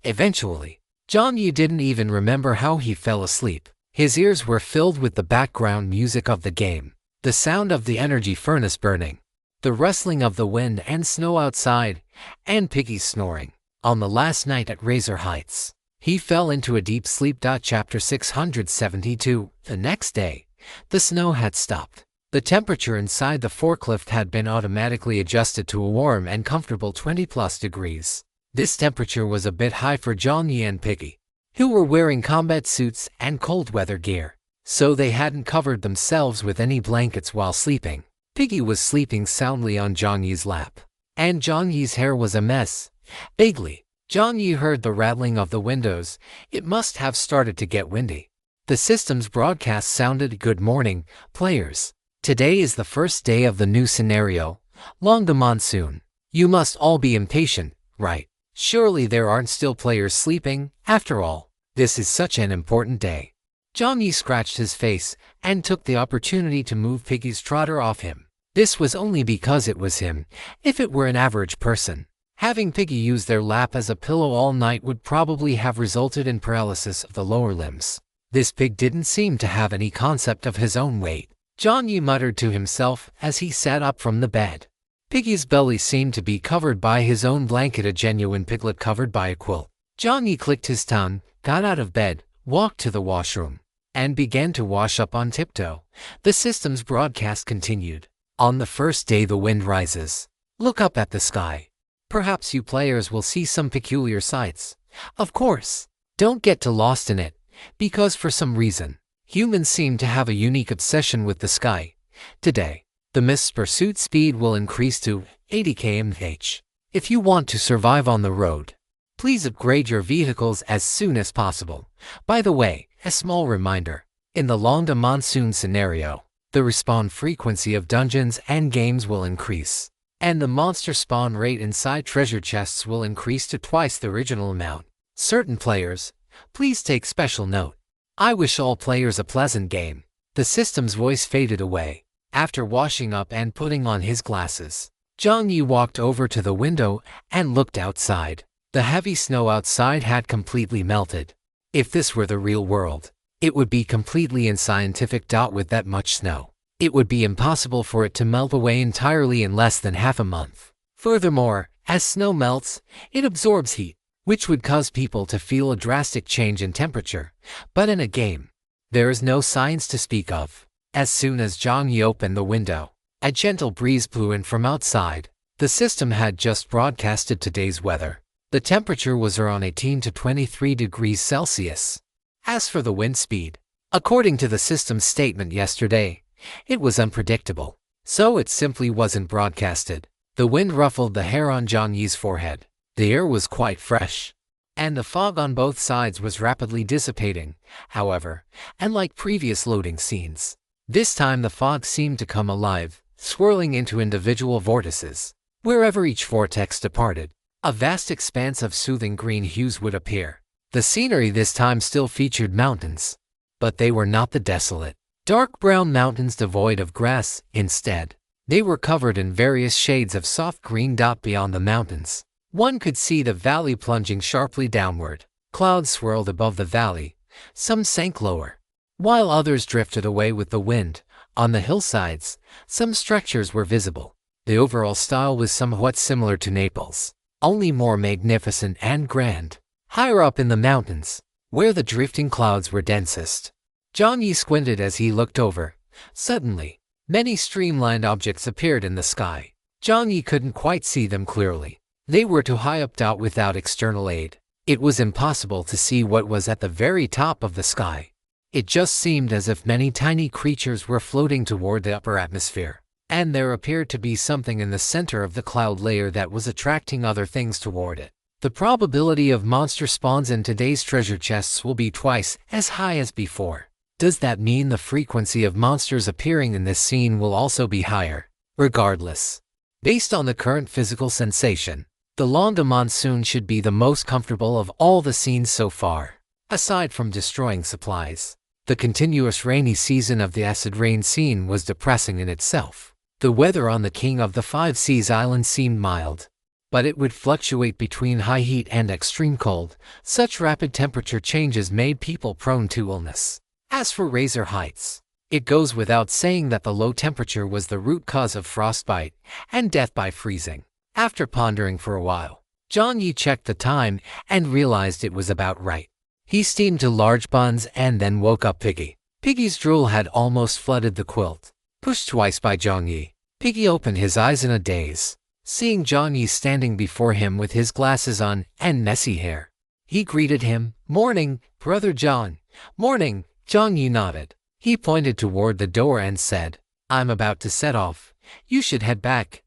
Eventually, Jiang Yi didn't even remember how he fell asleep. His ears were filled with the background music of the game, the sound of the energy furnace burning, the rustling of the wind and snow outside, and Piggy's snoring. On the last night at Razor Heights, he fell into a deep sleep. Chapter 672. The next day, the snow had stopped. The temperature inside the forklift had been automatically adjusted to a warm and comfortable 20+ degrees. This temperature was a bit high for Jiang Yi and Piggy, who were wearing combat suits and cold weather gear, so they hadn't covered themselves with any blankets while sleeping. Piggy was sleeping soundly on Jiang Yi's lap, and Jiang Yi's hair was a mess. Vaguely, Jiang Yi heard the rattling of the windows. It must have started to get windy. The system's broadcast sounded, "Good morning, players. Today is the first day of the new scenario, Long the Monsoon. You must all be impatient, right? Surely there aren't still players sleeping, after all. This is such an important day." Jiang Yi scratched his face and took the opportunity to move Piggy's trotter off him. This was only because it was him. If it were an average person, having Piggy use their lap as a pillow all night would probably have resulted in paralysis of the lower limbs. This pig didn't seem to have any concept of his own weight. Jiang Yi muttered to himself as he sat up from the bed. Piggy's belly seemed to be covered by his own blanket, a genuine piglet covered by a quilt. Jiang Yi clicked his tongue, got out of bed, walked to the washroom, and began to wash up on tiptoe. The system's broadcast continued. On the first day the wind rises. Look up at the sky. Perhaps you players will see some peculiar sights. Of course, don't get too lost in it, because for some reason, humans seem to have a unique obsession with the sky. Today, the mist's pursuit speed will increase to 80 km/h. If you want to survive on the road, please upgrade your vehicles as soon as possible. By the way, a small reminder, in the Long the Monsoon scenario, the respawn frequency of dungeons and games will increase, and the monster spawn rate inside treasure chests will increase to twice the original amount. Certain players, please take special note. I wish all players a pleasant game. The system's voice faded away. After washing up and putting on his glasses, Jiang Yi walked over to the window and looked outside. The heavy snow outside had completely melted. If this were the real world, it would be completely unscientific. With that much snow, it would be impossible for it to melt away entirely in less than half a month. Furthermore, as snow melts, it absorbs heat, which would cause people to feel a drastic change in temperature. But in a game, there is no science to speak of. As soon as Jiang Yi opened the window, a gentle breeze blew in from outside. The system had just broadcasted today's weather. The temperature was around 18 to 23 degrees Celsius. As for the wind speed, according to the system's statement yesterday, it was unpredictable, so it simply wasn't broadcasted. The wind ruffled the hair on Jiang Yi's forehead. The air was quite fresh, and the fog on both sides was rapidly dissipating. However, unlike previous loading scenes, this time the fog seemed to come alive, swirling into individual vortices. Wherever each vortex departed, a vast expanse of soothing green hues would appear. The scenery this time still featured mountains, but they were not the desolate, dark brown mountains devoid of grass. Instead, they were covered in various shades of soft green. Beyond the mountains, one could see the valley plunging sharply downward. Clouds swirled above the valley. Some sank lower, while others drifted away with the wind. On the hillsides, some structures were visible. The overall style was somewhat similar to Naples, only more magnificent and grand. Higher up in the mountains, where the drifting clouds were densest, Jiang Yi squinted as he looked over. Suddenly, many streamlined objects appeared in the sky. Jiang Yi couldn't quite see them clearly. They were too high up. Without external aid, it was impossible to see what was at the very top of the sky. It just seemed as if many tiny creatures were floating toward the upper atmosphere, and there appeared to be something in the center of the cloud layer that was attracting other things toward it. The probability of monster spawns in today's treasure chests will be twice as high as before. Does that mean the frequency of monsters appearing in this scene will also be higher? Regardless, based on the current physical sensation, the Long the Monsoon should be the most comfortable of all the scenes so far. Aside from destroying supplies, the continuous rainy season of the acid rain scene was depressing in itself. The weather on the King of the Five Seas island seemed mild, but it would fluctuate between high heat and extreme cold. Such rapid temperature changes made people prone to illness. As for Razor Heights, It goes without saying that the low temperature was the root cause of frostbite and death by freezing. After pondering for a while, Jiang Yi checked the time and realized it was about right. He steamed 2 large buns and then woke up Piggy. Piggy's drool had almost flooded the quilt. Pushed twice by Jiang Yi, Piggy opened his eyes in a daze, seeing Jiang Yi standing before him with his glasses on and messy hair. He greeted him, "Morning, Brother John." "Morning," Jiang Yi nodded. He pointed toward the door and said, "I'm about to set off. You should head back."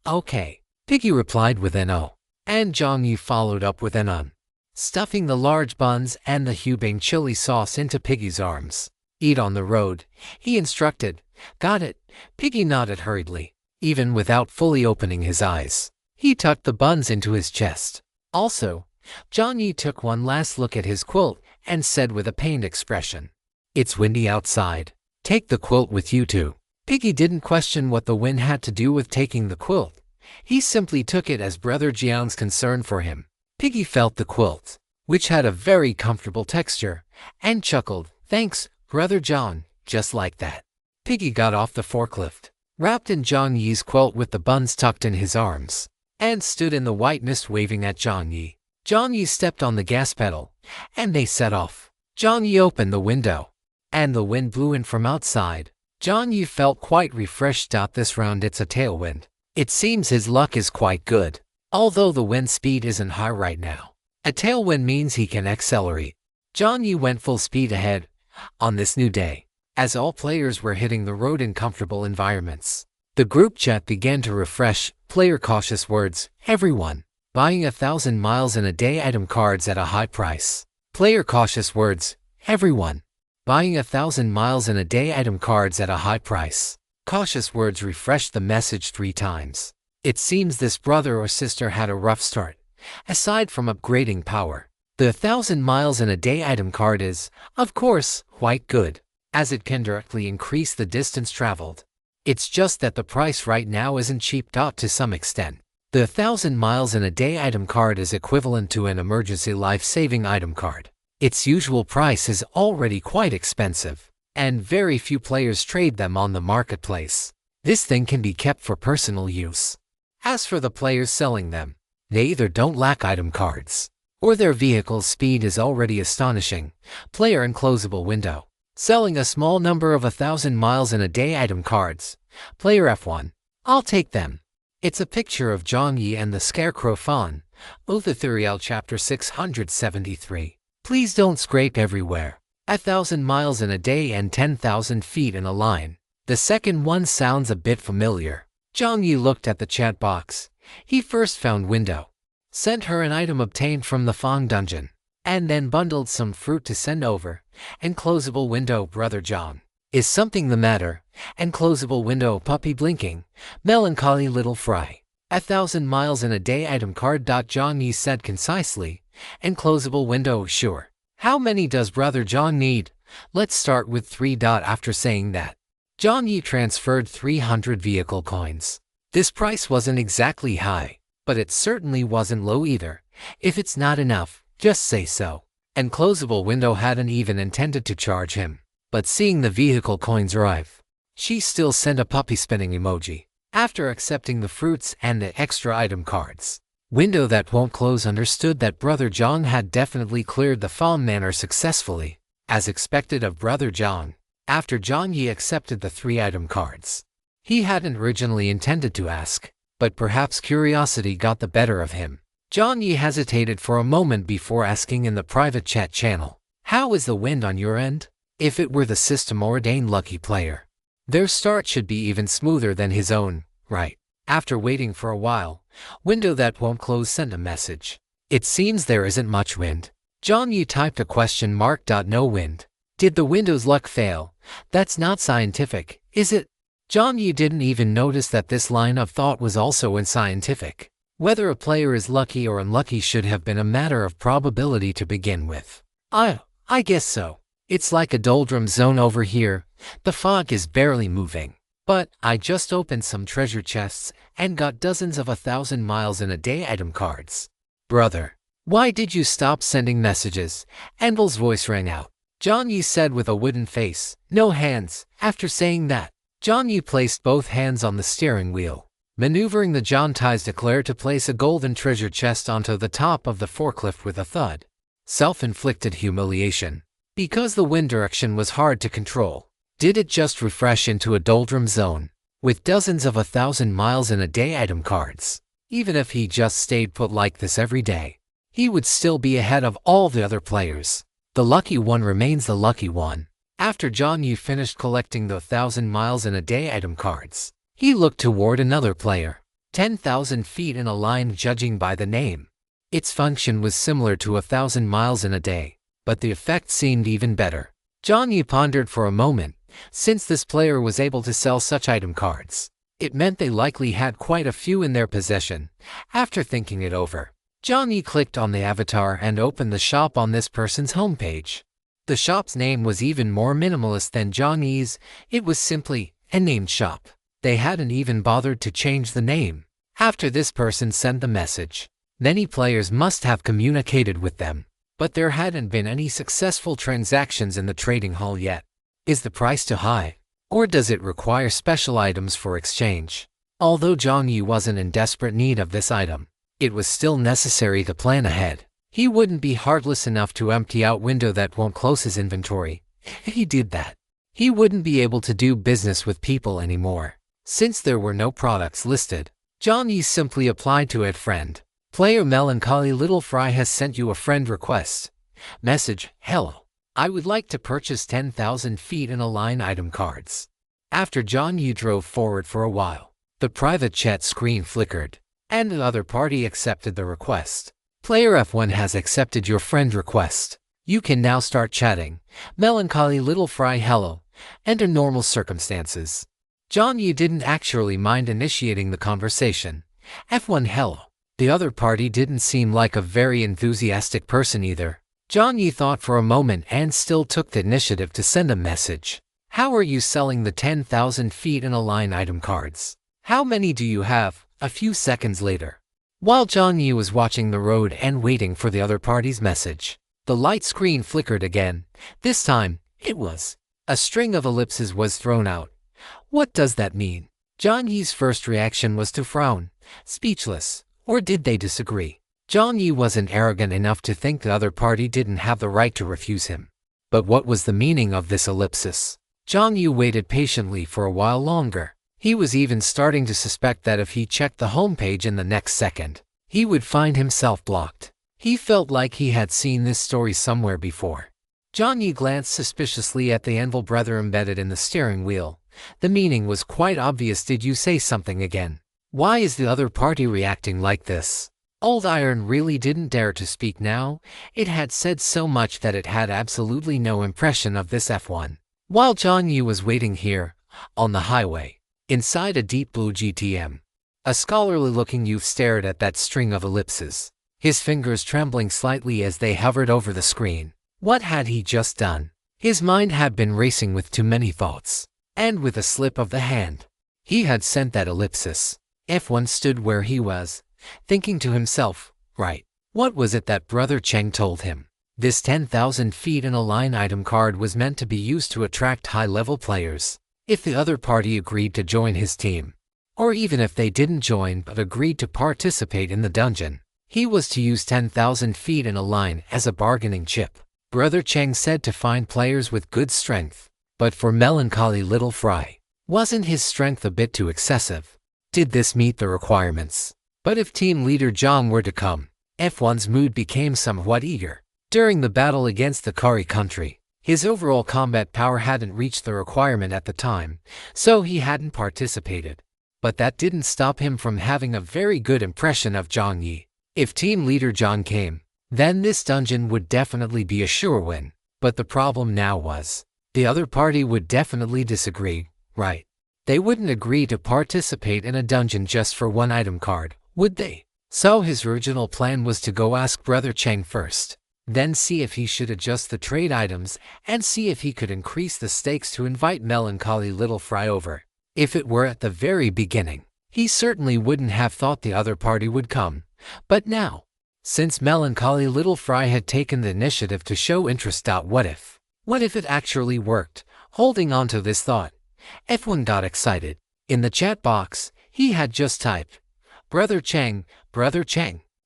"Okay," Piggy replied with an "oh," and Jiang Yi followed up with an stuffing the large buns and the Hubing chili sauce into Piggy's arms. "Eat on the road," he instructed. "Got it." Piggy nodded hurriedly, even without fully opening his eyes. He tucked the buns into his chest. Also, Jiang Yi took one last look at his quilt and said with a pained expression, "It's windy outside. Take the quilt with you too." Piggy didn't question what the wind had to do with taking the quilt. He simply took it as Brother Jiang's concern for him. Piggy felt the quilt, which had a very comfortable texture, and chuckled, "Thanks, Brother John," just like that. Piggy got off the forklift, wrapped in Jiang Yi's quilt with the buns tucked in his arms, and stood in the white mist waving at Jiang Yi. Jiang Yi stepped on the gas pedal, and they set off. Jiang Yi opened the window, and the wind blew in from outside. Jiang Yi felt quite refreshed. This round it's a tailwind. It seems his luck is quite good, although the wind speed isn't high right now. A tailwind means he can accelerate. Jiang Yi went full speed ahead on this new day, as all players were hitting the road in comfortable environments. The group chat began to refresh. Player cautious words, "Everyone buying 1,000 miles in a day item cards at a high price." Player cautious words, "Everyone buying 1,000 miles in a day item cards at a high price." Cautious words refreshed the message 3 times. It seems this brother or sister had a rough start. Aside from upgrading power, the 1,000 miles in a day item card is, of course, quite good, as it can directly increase the distance traveled. It's just that the price right now isn't cheap. To some extent, the 1,000 miles in a day item card is equivalent to an emergency life-saving item card. Its usual price is already quite expensive, and very few players trade them on the marketplace. This thing can be kept for personal use. As for the players selling them, they either don't lack item cards, or their vehicle's speed is already astonishing. Player enclosable window. Selling a small number of 1,000 miles in a day item cards. Player F1. "I'll take them." It's a picture of Jiang Yi and the Scarecrow Fawn. Ethereal Chapter 673. Please don't scrape everywhere. 1,000 miles in a day and 10,000 feet in a line. The second one sounds a bit familiar. Jiang Yi looked at the chat box. He first found window. Sent her an item obtained from the Fang dungeon, and then bundled some fruit to send over. Enclosable window. Brother John. Is something the matter? Enclosable window. Puppy blinking. Melancholy little fry. 1,000 miles in a day item card. Jiang Yi said concisely. Enclosable window. Sure. How many does Brother John need? Let's start with 3. After saying that, Jiang Yi transferred 300 vehicle coins. This price wasn't exactly high, but it certainly wasn't low either. If it's not enough, just say so. Enclosable window hadn't even intended to charge him, but seeing the vehicle coins arrive, she still sent a puppy spinning emoji. After accepting the fruits and the extra item cards, window that won't close understood that Brother John had definitely cleared the Fawn Manor successfully, as expected of Brother John. After Jiang Yi accepted the 3 item cards, he hadn't originally intended to ask, but perhaps curiosity got the better of him. Jiang Yi hesitated for a moment before asking in the private chat channel, "How is the wind on your end?" If it were the system-ordained lucky player, their start should be even smoother than his own, right? After waiting for a while, window that won't close sent a message. "It seems there isn't much wind." Jiang Yi typed a question mark. No wind. Did the window's luck fail? That's not scientific, is it? Jiang Yi didn't even notice that this line of thought was also unscientific. Whether a player is lucky or unlucky should have been a matter of probability to begin with. I guess so. It's like a doldrum zone over here. The fog is barely moving. But I just opened some treasure chests and got dozens of 1,000 miles in a day item cards. Brother, why did you stop sending messages? Anvil's voice rang out. Jiang Yi said with a wooden face. No hands. After saying that, Jiang Yi placed both hands on the steering wheel. Maneuvering the Jantais declared to place a golden treasure chest onto the top of the forklift with a thud. Self-inflicted humiliation. Because the wind direction was hard to control, did it just refresh into a doldrum zone, with dozens of 1,000 miles in a day item cards? Even if he just stayed put like this every day, he would still be ahead of all the other players. The lucky one remains the lucky one. After Jiang Yi finished collecting the 1,000 miles in a day item cards, he looked toward another player, 10,000 feet in a line judging by the name. Its function was similar to 1,000 miles in a day, but the effect seemed even better. Jiang Yi pondered for a moment. Since this player was able to sell such item cards, it meant they likely had quite a few in their possession. After thinking it over, Jiang Yi clicked on the avatar and opened the shop on this person's homepage. The shop's name was even more minimalist than Jiang Yi's. It was simply a named shop. They hadn't even bothered to change the name. After this person sent the message, many players must have communicated with them, but there hadn't been any successful transactions in the trading hall yet. Is the price too high? Or does it require special items for exchange? Although Jiang Yi wasn't in desperate need of this item, it was still necessary to plan ahead. He wouldn't be heartless enough to empty out window that won't close his inventory. If he did that, he wouldn't be able to do business with people anymore. Since there were no products listed, Jiang Yi simply applied to add friend. Player Melancholy Little Fry has sent you a friend request. Message, hello. I would like to purchase 10,000 feet in a line item cards. After Jiang Yi drove forward for a while, the private chat screen flickered, and the other party accepted the request. Player F1 has accepted your friend request. You can now start chatting. Melancholy Little Fry hello. Enter normal circumstances. Jiang Yi didn't actually mind initiating the conversation. F1 hello. The other party didn't seem like a very enthusiastic person either. Jiang Yi thought for a moment and still took the initiative to send a message. How are you selling the 10,000 feet in a line item cards? How many do you have? A few seconds later, while Jiang Yi was watching the road and waiting for the other party's message, the light screen flickered again. This time, it was a string of ellipses was thrown out. What does that mean? Jiang Yi's first reaction was to frown, speechless. Or did they disagree? Jiang Yi wasn't arrogant enough to think the other party didn't have the right to refuse him. But what was the meaning of this ellipsis? Jiang Yi waited patiently for a while longer. He was even starting to suspect that if he checked the homepage in the next second, he would find himself blocked. He felt like he had seen this story somewhere before. Jiang Yi glanced suspiciously at the anvil brother embedded in the steering wheel. The meaning was quite obvious. Did you say something again? Why is the other party reacting like this? Old Iron really didn't dare to speak now. It had said so much that it had absolutely no impression of this F1. While Jiang Yi was waiting here, on the highway, inside a deep blue GTM, a scholarly-looking youth stared at that string of ellipses, his fingers trembling slightly as they hovered over the screen. What had he just done? His mind had been racing with too many thoughts, and with a slip of the hand, he had sent that ellipsis. F1 stood where he was, thinking to himself, right, what was it that Brother Cheng told him? This 10,000 feet in a line item card was meant to be used to attract high-level players. If the other party agreed to join his team, or even if they didn't join but agreed to participate in the dungeon, he was to use 10,000 feet in a line as a bargaining chip. Brother Cheng said to find players with good strength, but for Melancholy Little Fry, wasn't his strength a bit too excessive? Did this meet the requirements? But if team leader Zhang were to come, F1's mood became somewhat eager. During the battle against the Kari country, his overall combat power hadn't reached the requirement at the time, so he hadn't participated. But that didn't stop him from having a very good impression of Jiang Yi. If team leader Zhang came, then this dungeon would definitely be a sure win. But the problem now was, the other party would definitely disagree, right? They wouldn't agree to participate in a dungeon just for one item card, would they? So his original plan was to go ask Brother Cheng first, then see if he should adjust the trade items and see if he could increase the stakes to invite Melancholy Little Fry over. If it were at the very beginning, he certainly wouldn't have thought the other party would come. But now, since Melancholy Little Fry had taken the initiative to show interest, what if What if it actually worked? Holding on to this thought, F1 got excited. In the chat box, he had just typed, Brother Cheng,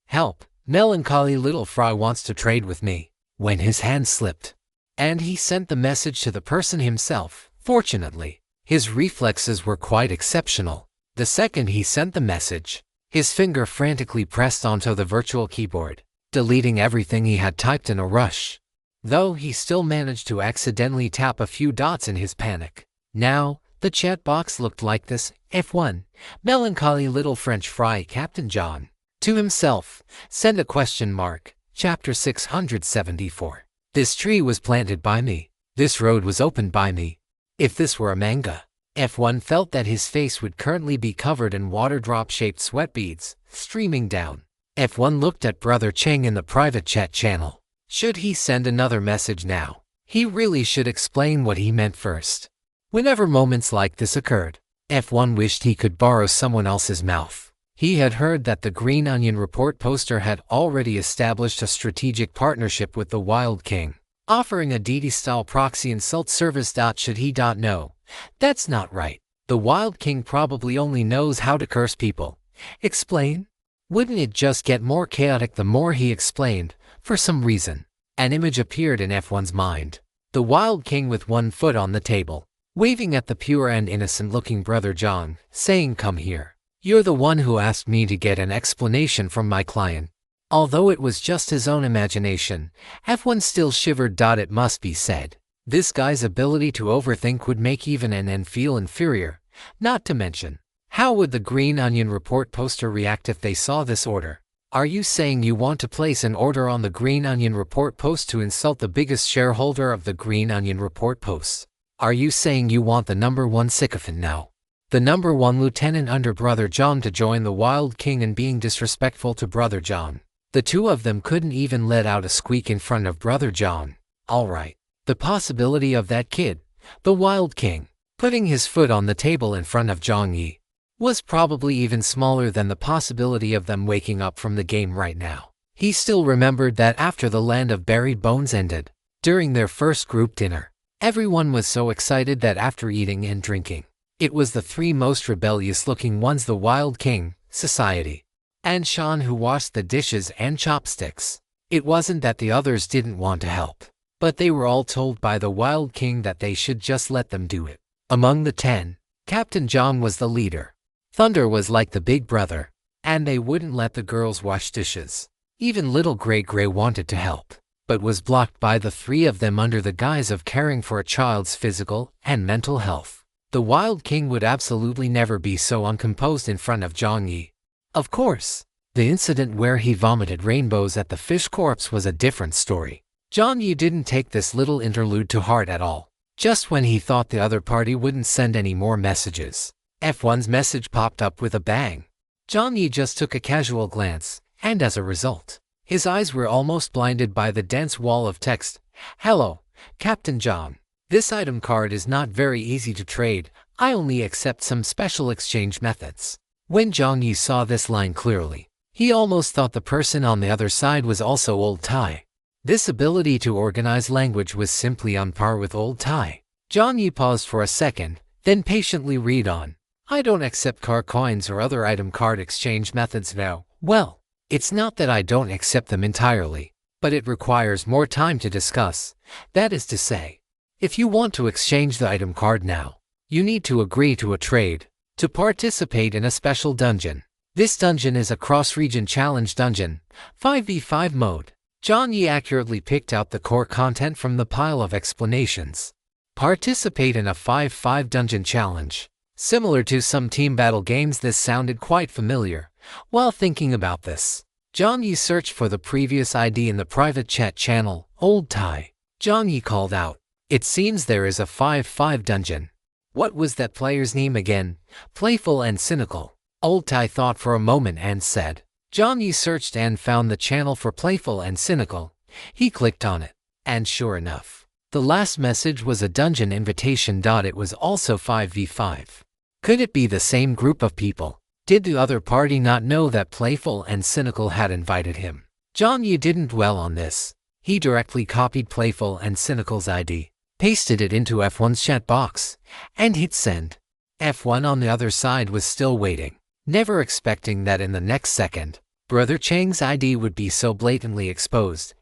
help, melancholy little fry wants to trade with me, when his hand slipped. And he sent the message to the person himself. Fortunately, his reflexes were quite exceptional. The second he sent the message, his finger frantically pressed onto the virtual keyboard, deleting everything he had typed in a rush. Though he still managed to accidentally tap a few dots in his panic. Now, the chat box looked like this. F1, melancholy little French fry Captain John. To himself, send a question mark. Chapter 674. This tree was planted by me. This road was opened by me. If this were a manga, F1 felt that his face would currently be covered in water drop-shaped sweat beads, streaming down. F1 looked at Brother Cheng in the private chat channel. Should he send another message now? He really should explain what he meant first. Whenever moments like this occurred, F1 wished he could borrow someone else's mouth. He had heard that the Green Onion Report poster had already established a strategic partnership with the Wild King, offering a DD-style proxy insult service. Should he know? That's not right. The Wild King probably only knows how to curse people. Explain? Wouldn't it just get more chaotic the more he explained? For some reason, an image appeared in F1's mind. The Wild King with one foot on the table, waving at the pure and innocent-looking Brother John, saying, "Come here. You're the one who asked me to get an explanation from my client." Although it was just his own imagination, F1 still shivered. It must be said, this guy's ability to overthink would make even an N feel inferior. Not to mention, how would the Green Onion Report poster react if they saw this order? Are you saying you want to place an order on the Green Onion Report post to insult the biggest shareholder of the Green Onion Report posts? Are you saying you want the #1 sycophant now? The #1 lieutenant under Brother John to join the Wild King in being disrespectful to Brother John? The two of them couldn't even let out a squeak in front of Brother John. Alright, the possibility of that kid, the Wild King, putting his foot on the table in front of Jiang Yi, was probably even smaller than the possibility of them waking up from the game right now. He still remembered that after the Land of Buried Bones ended, during their first group dinner, everyone was so excited that after eating and drinking, it was the three most rebellious-looking ones, the Wild King, Society, and Sean, who washed the dishes and chopsticks. It wasn't that the others didn't want to help, but they were all told by the Wild King that they should just let them do it. Among the 10, Captain John was the leader. Thunder was like the big brother, and they wouldn't let the girls wash dishes. Even little Gray wanted to help, but was blocked by the three of them under the guise of caring for a child's physical and mental health. The Wild King would absolutely never be so uncomposed in front of Jiang Yi. Of course, the incident where he vomited rainbows at the fish corpse was a different story. Jiang Yi didn't take this little interlude to heart at all. Just when he thought the other party wouldn't send any more messages, F1's message popped up with a bang. Jiang Yi just took a casual glance, and as a result, his eyes were almost blinded by the dense wall of text. "Hello, Captain John. This item card is not very easy to trade. I only accept some special exchange methods." When Jiang Yi saw this line clearly, he almost thought the person on the other side was also Old Tai. This ability to organize language was simply on par with Old Tai. Jiang Yi paused for a second, then patiently read on. "I don't accept car coins or other item card exchange methods now." Well, it's not that I don't accept them entirely, but it requires more time to discuss. That is to say, if you want to exchange the item card now, you need to agree to a trade, to participate in a special dungeon. This dungeon is a cross-region challenge dungeon, 5v5 mode. Jiang Yi accurately picked out the core content from the pile of explanations. Participate in a 5v5 dungeon challenge. Similar to some team battle games, this sounded quite familiar. While thinking about this, Jiang Yi searched for the previous ID in the private chat channel, Old Tai. Jiang Yi called out, "It seems there is a 5v5 dungeon. What was that player's name again?" "Playful and Cynical." Old Tai thought for a moment and said. Jiang Yi searched and found the channel for Playful and Cynical. He clicked on it, and sure enough, the last message was a dungeon invitation. It was also 5v5. Could it be the same group of people? Did the other party not know that Playful and Cynical had invited him? Jiang Yi didn't dwell on this. He directly copied Playful and Cynical's ID, pasted it into F1's chat box, and hit send. F1 on the other side was still waiting, never expecting that in the next second, Brother Chang's ID would be so blatantly exposed.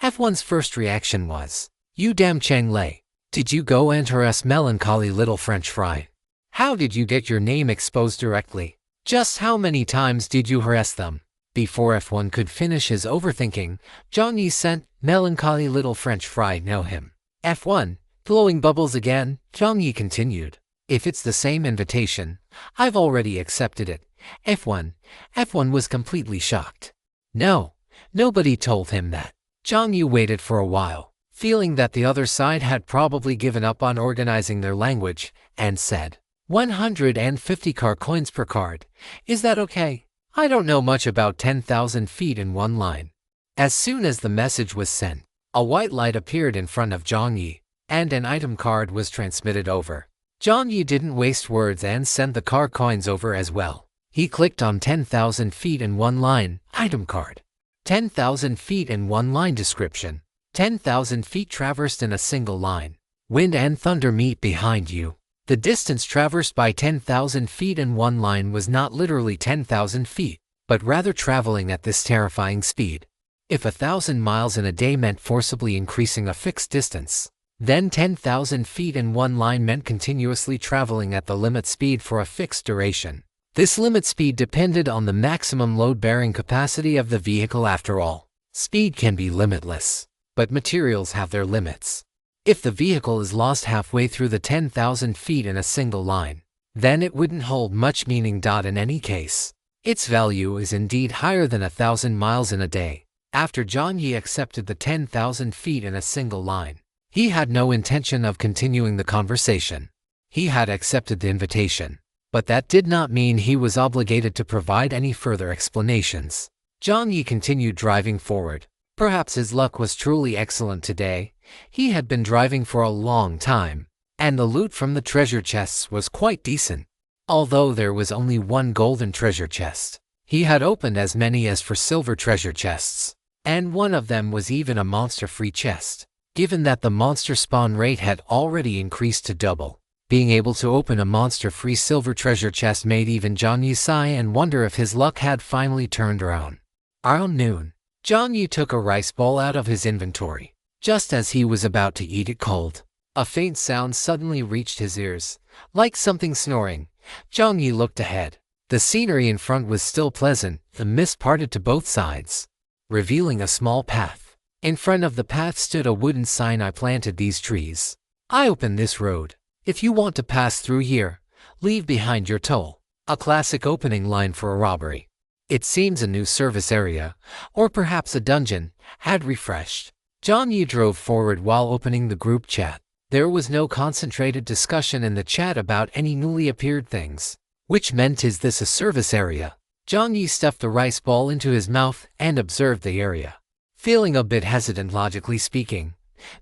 F1's first reaction was, "You damn Chang Lei. Did you go and harass melancholy little French fry? How did you get your name exposed directly? Just how many times did you harass them?" Before F1 could finish his overthinking, Jiang Yi sent, "Melancholy little French fry know him." F1, blowing bubbles again, Jiang Yi continued, "If it's the same invitation, I've already accepted it." F1 was completely shocked. No, nobody told him that. Jiang Yi waited for a while, feeling that the other side had probably given up on organizing their language, and said, 150 car coins per card. Is that okay? I don't know much about 10,000 feet in one line. As soon as the message was sent, a white light appeared in front of Jiang Yi, and an item card was transmitted over. Jiang Yi didn't waste words and sent the car coins over as well. He clicked on 10,000 feet in one line, item card. 10,000 feet in one line description. 10,000 feet traversed in a single line. Wind and thunder meet behind you. The distance traversed by 10,000 feet in one line was not literally 10,000 feet, but rather traveling at this terrifying speed. If 1,000 miles in a day meant forcibly increasing a fixed distance, then 10,000 feet in one line meant continuously traveling at the limit speed for a fixed duration. This limit speed depended on the maximum load-bearing capacity of the vehicle after all. Speed can be limitless, but materials have their limits. If the vehicle is lost halfway through the 10,000 feet in a single line, then it wouldn't hold much meaning. In any case, its value is indeed higher than 1,000 miles in a day. After Jiang Yi accepted the 10,000 feet in a single line, he had no intention of continuing the conversation. He had accepted the invitation, but that did not mean he was obligated to provide any further explanations. Jiang Yi continued driving forward. Perhaps his luck was truly excellent today. He had been driving for a long time, and the loot from the treasure chests was quite decent. Although there was only one golden treasure chest, he had opened as many as 4 silver treasure chests, and one of them was even a monster-free chest. Given that the monster spawn rate had already increased to double, being able to open a monster-free silver treasure chest made even Jiang Yi sigh and wonder if his luck had finally turned around. Around noon, Jiang Yi took a rice bowl out of his inventory. Just as he was about to eat it cold, a faint sound suddenly reached his ears, like something snoring. Jiang Yi looked ahead. The scenery in front was still pleasant. The mist parted to both sides, revealing a small path. In front of the path stood a wooden sign. "I planted these trees. I opened this road. If you want to pass through here, leave behind your toll." A classic opening line for a robbery. It seems a new service area, or perhaps a dungeon, had refreshed. Jiang Yi drove forward while opening the group chat. There was no concentrated discussion in the chat about any newly appeared things, which meant, is this a service area? Jiang Yi stuffed the rice ball into his mouth and observed the area, feeling a bit hesitant logically speaking.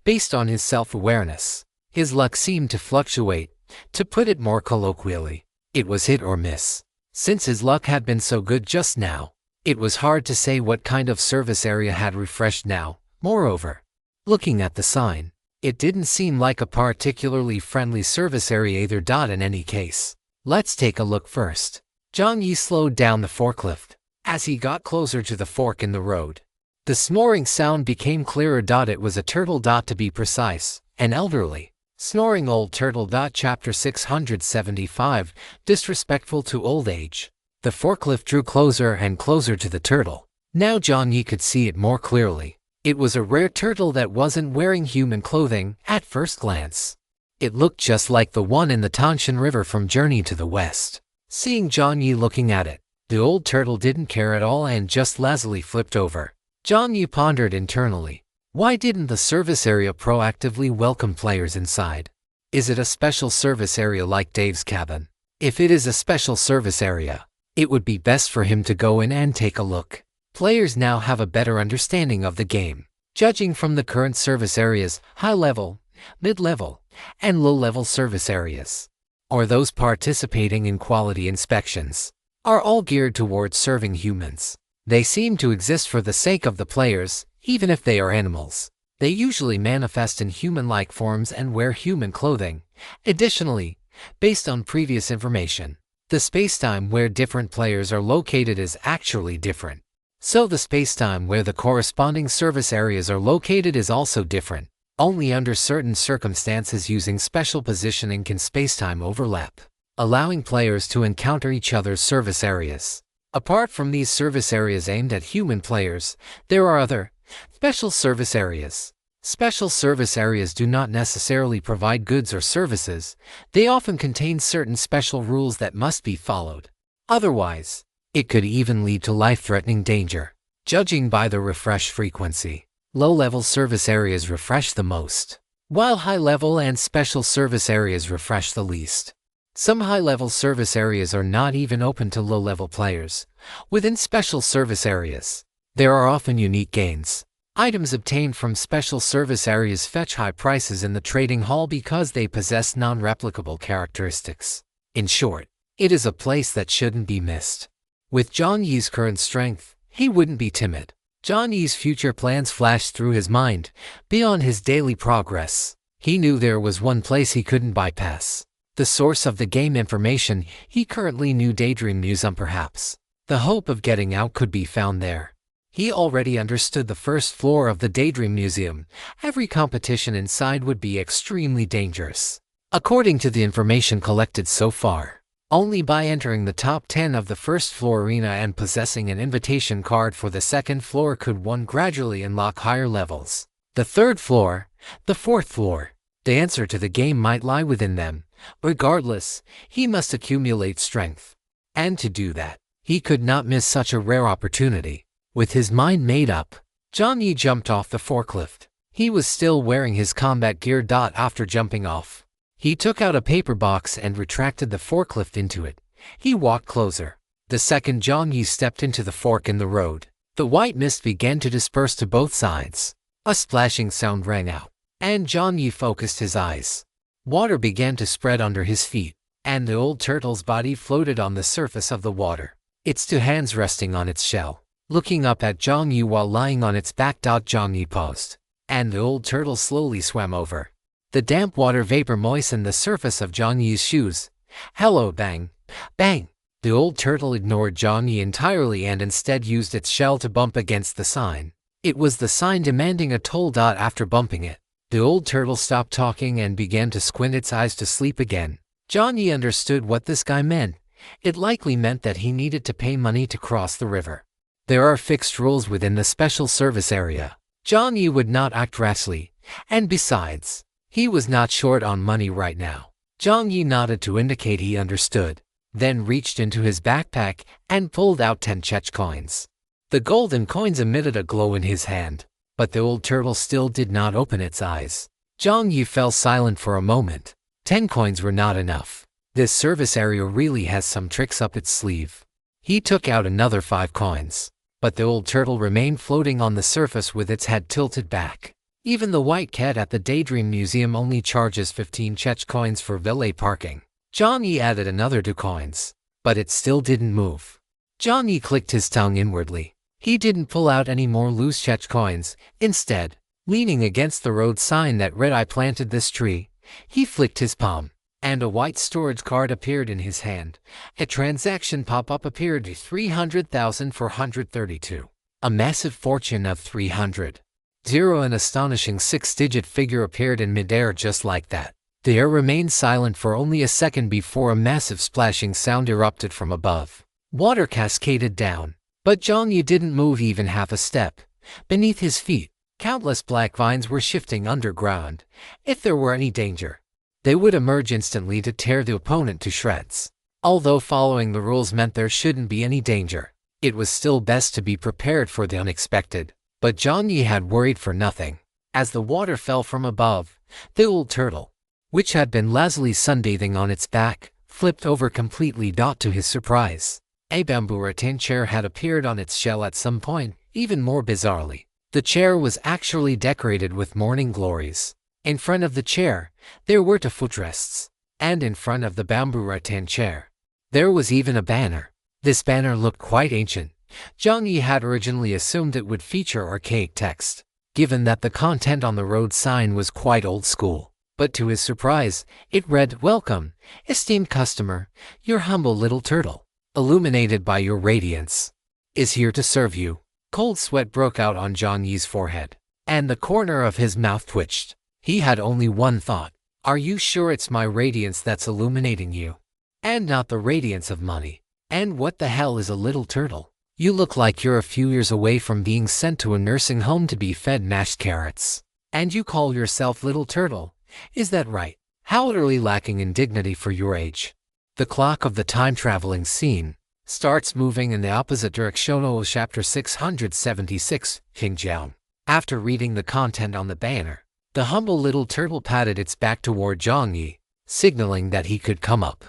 Based on his self-awareness, his luck seemed to fluctuate. To put it more colloquially, it was hit or miss. Since his luck had been so good just now, it was hard to say what kind of service area had refreshed now. Moreover, looking at the sign, it didn't seem like a particularly friendly service area either. In any case, let's take a look first. Jiang Yi slowed down the forklift. As he got closer to the fork in the road, the snoring sound became clearer. It was a turtle. To be precise, an elderly, snoring old turtle. Chapter 675, Disrespectful to Old Age. The forklift drew closer and closer to the turtle. Now Jiang Yi could see it more clearly. It was a rare turtle that wasn't wearing human clothing at first glance. It looked just like the one in the Tanshan River from Journey to the West. Seeing Jiang Yi looking at it, the old turtle didn't care at all and just lazily flipped over. Jiang Yi pondered internally. Why didn't the service area proactively welcome players inside? Is it a special service area like Dave's cabin? If it is a special service area, it would be best for him to go in and take a look. Players now have a better understanding of the game. Judging from the current service areas, high-level, mid-level, and low-level service areas, or those participating in quality inspections, are all geared towards serving humans. They seem to exist for the sake of the players, Even if they are animals, they usually manifest in human-like forms and wear human clothing. Additionally, based on previous information, the spacetime where different players are located is actually different. So the spacetime where the corresponding service areas are located is also different. Only under certain circumstances using special positioning can spacetime overlap, allowing players to encounter each other's service areas. Apart from these service areas aimed at human players, there are other special service areas. Special service areas do not necessarily provide goods or services. They often contain certain special rules that must be followed. Otherwise, it could even lead to life-threatening danger. Judging by the refresh frequency, low-level service areas refresh the most, while high-level and special service areas refresh the least. Some high-level service areas are not even open to low-level players. Within special service areas, there are often unique gains. Items obtained from special service areas fetch high prices in the trading hall because they possess non-replicable characteristics. In short, it is a place that shouldn't be missed. With Jiang Yi's current strength, he wouldn't be timid. Jiang Yi's future plans flashed through his mind. Beyond his daily progress, he knew there was one place he couldn't bypass. The source of the game information he currently knew, Daydream Museum perhaps. The hope of getting out could be found there. He already understood the first floor of the Daydream Museum. Every competition inside would be extremely dangerous. According to the information collected so far, only by entering the top 10 of the first floor arena and possessing an invitation card for the second floor could one gradually unlock higher levels. The third floor, the fourth floor, the answer to the game might lie within them. Regardless, he must accumulate strength. And to do that, he could not miss such a rare opportunity. With his mind made up, Jiang Yi jumped off the forklift. He was still wearing his combat gear. After jumping off, he took out a paper box and retracted the forklift into it. He walked closer. The second Jiang Yi stepped into the fork in the road, the white mist began to disperse to both sides. A splashing sound rang out, and Jiang Yi focused his eyes. Water began to spread under his feet, and the old turtle's body floated on the surface of the water, its two hands resting on its shell, looking up at Jiang Yi while lying on its back. Jiang Yi paused, and the old turtle slowly swam over. The damp water vapor moistened the surface of Jiang Yi's shoes. Hello, bang, bang. The old turtle ignored Jiang Yi entirely and instead used its shell to bump against the sign. It was the sign demanding a toll. After bumping it, the old turtle stopped talking and began to squint its eyes to sleep again. Jiang Yi understood what this guy meant. It likely meant that he needed to pay money to cross the river. There are fixed rules within the special service area. Jiang Yi would not act rashly, and besides, he was not short on money right now. Jiang Yi nodded to indicate he understood, then reached into his backpack and pulled out 10 chech coins. The golden coins emitted a glow in his hand, but the old turtle still did not open its eyes. Jiang Yi fell silent for a moment. 10 coins were not enough. This service area really has some tricks up its sleeve. He took out another 5 coins, but the old turtle remained floating on the surface with its head tilted back. Even the white cat at the Daydream Museum only charges 15 chech coins for valet parking. Jiang Yi added another 2 coins, but it still didn't move. Jiang Yi clicked his tongue inwardly. He didn't pull out any more loose chech coins. Instead, leaning against the road sign that read "I planted this tree," he flicked his palm, and a white storage card appeared in his hand. A transaction pop-up appeared: 300,432. A massive fortune of 300. An astonishing 6-digit figure appeared in midair just like that. The air remained silent for only a second before a massive splashing sound erupted from above. Water cascaded down, but Jiang Yi didn't move even half a step. Beneath his feet, countless black vines were shifting underground. If there were any danger, they would emerge instantly to tear the opponent to shreds. Although following the rules meant there shouldn't be any danger, it was still best to be prepared for the unexpected. But Jiang Yi had worried for nothing. As the water fell from above, the old turtle, which had been lazily sunbathing on its back, flipped over completely. To his surprise, a bamboo rattan chair had appeared on its shell at some point. Even more bizarrely, the chair was actually decorated with morning glories. In front of the chair, there were 2 footrests, and in front of the bamboo rattan chair, there was even a banner. This banner looked quite ancient. Jiang Yi had originally assumed it would feature archaic text, given that the content on the road sign was quite old school. But to his surprise, it read, "Welcome, esteemed customer, your humble little turtle, illuminated by your radiance, is here to serve you." Cold sweat broke out on Jiang Yi's forehead, and the corner of his mouth twitched. He had only one thought. Are you sure it's my radiance that's illuminating you? And not the radiance of money? And what the hell is a little turtle? You look like you're a few years away from being sent to a nursing home to be fed mashed carrots. And you call yourself Little Turtle? Is that right? How utterly lacking in dignity for your age. The clock of the time-traveling scene starts moving in the opposite direction of chapter 676, Xingjiang. After reading the content on the banner, the humble little turtle patted its back toward Jiang Yi, signaling that he could come up.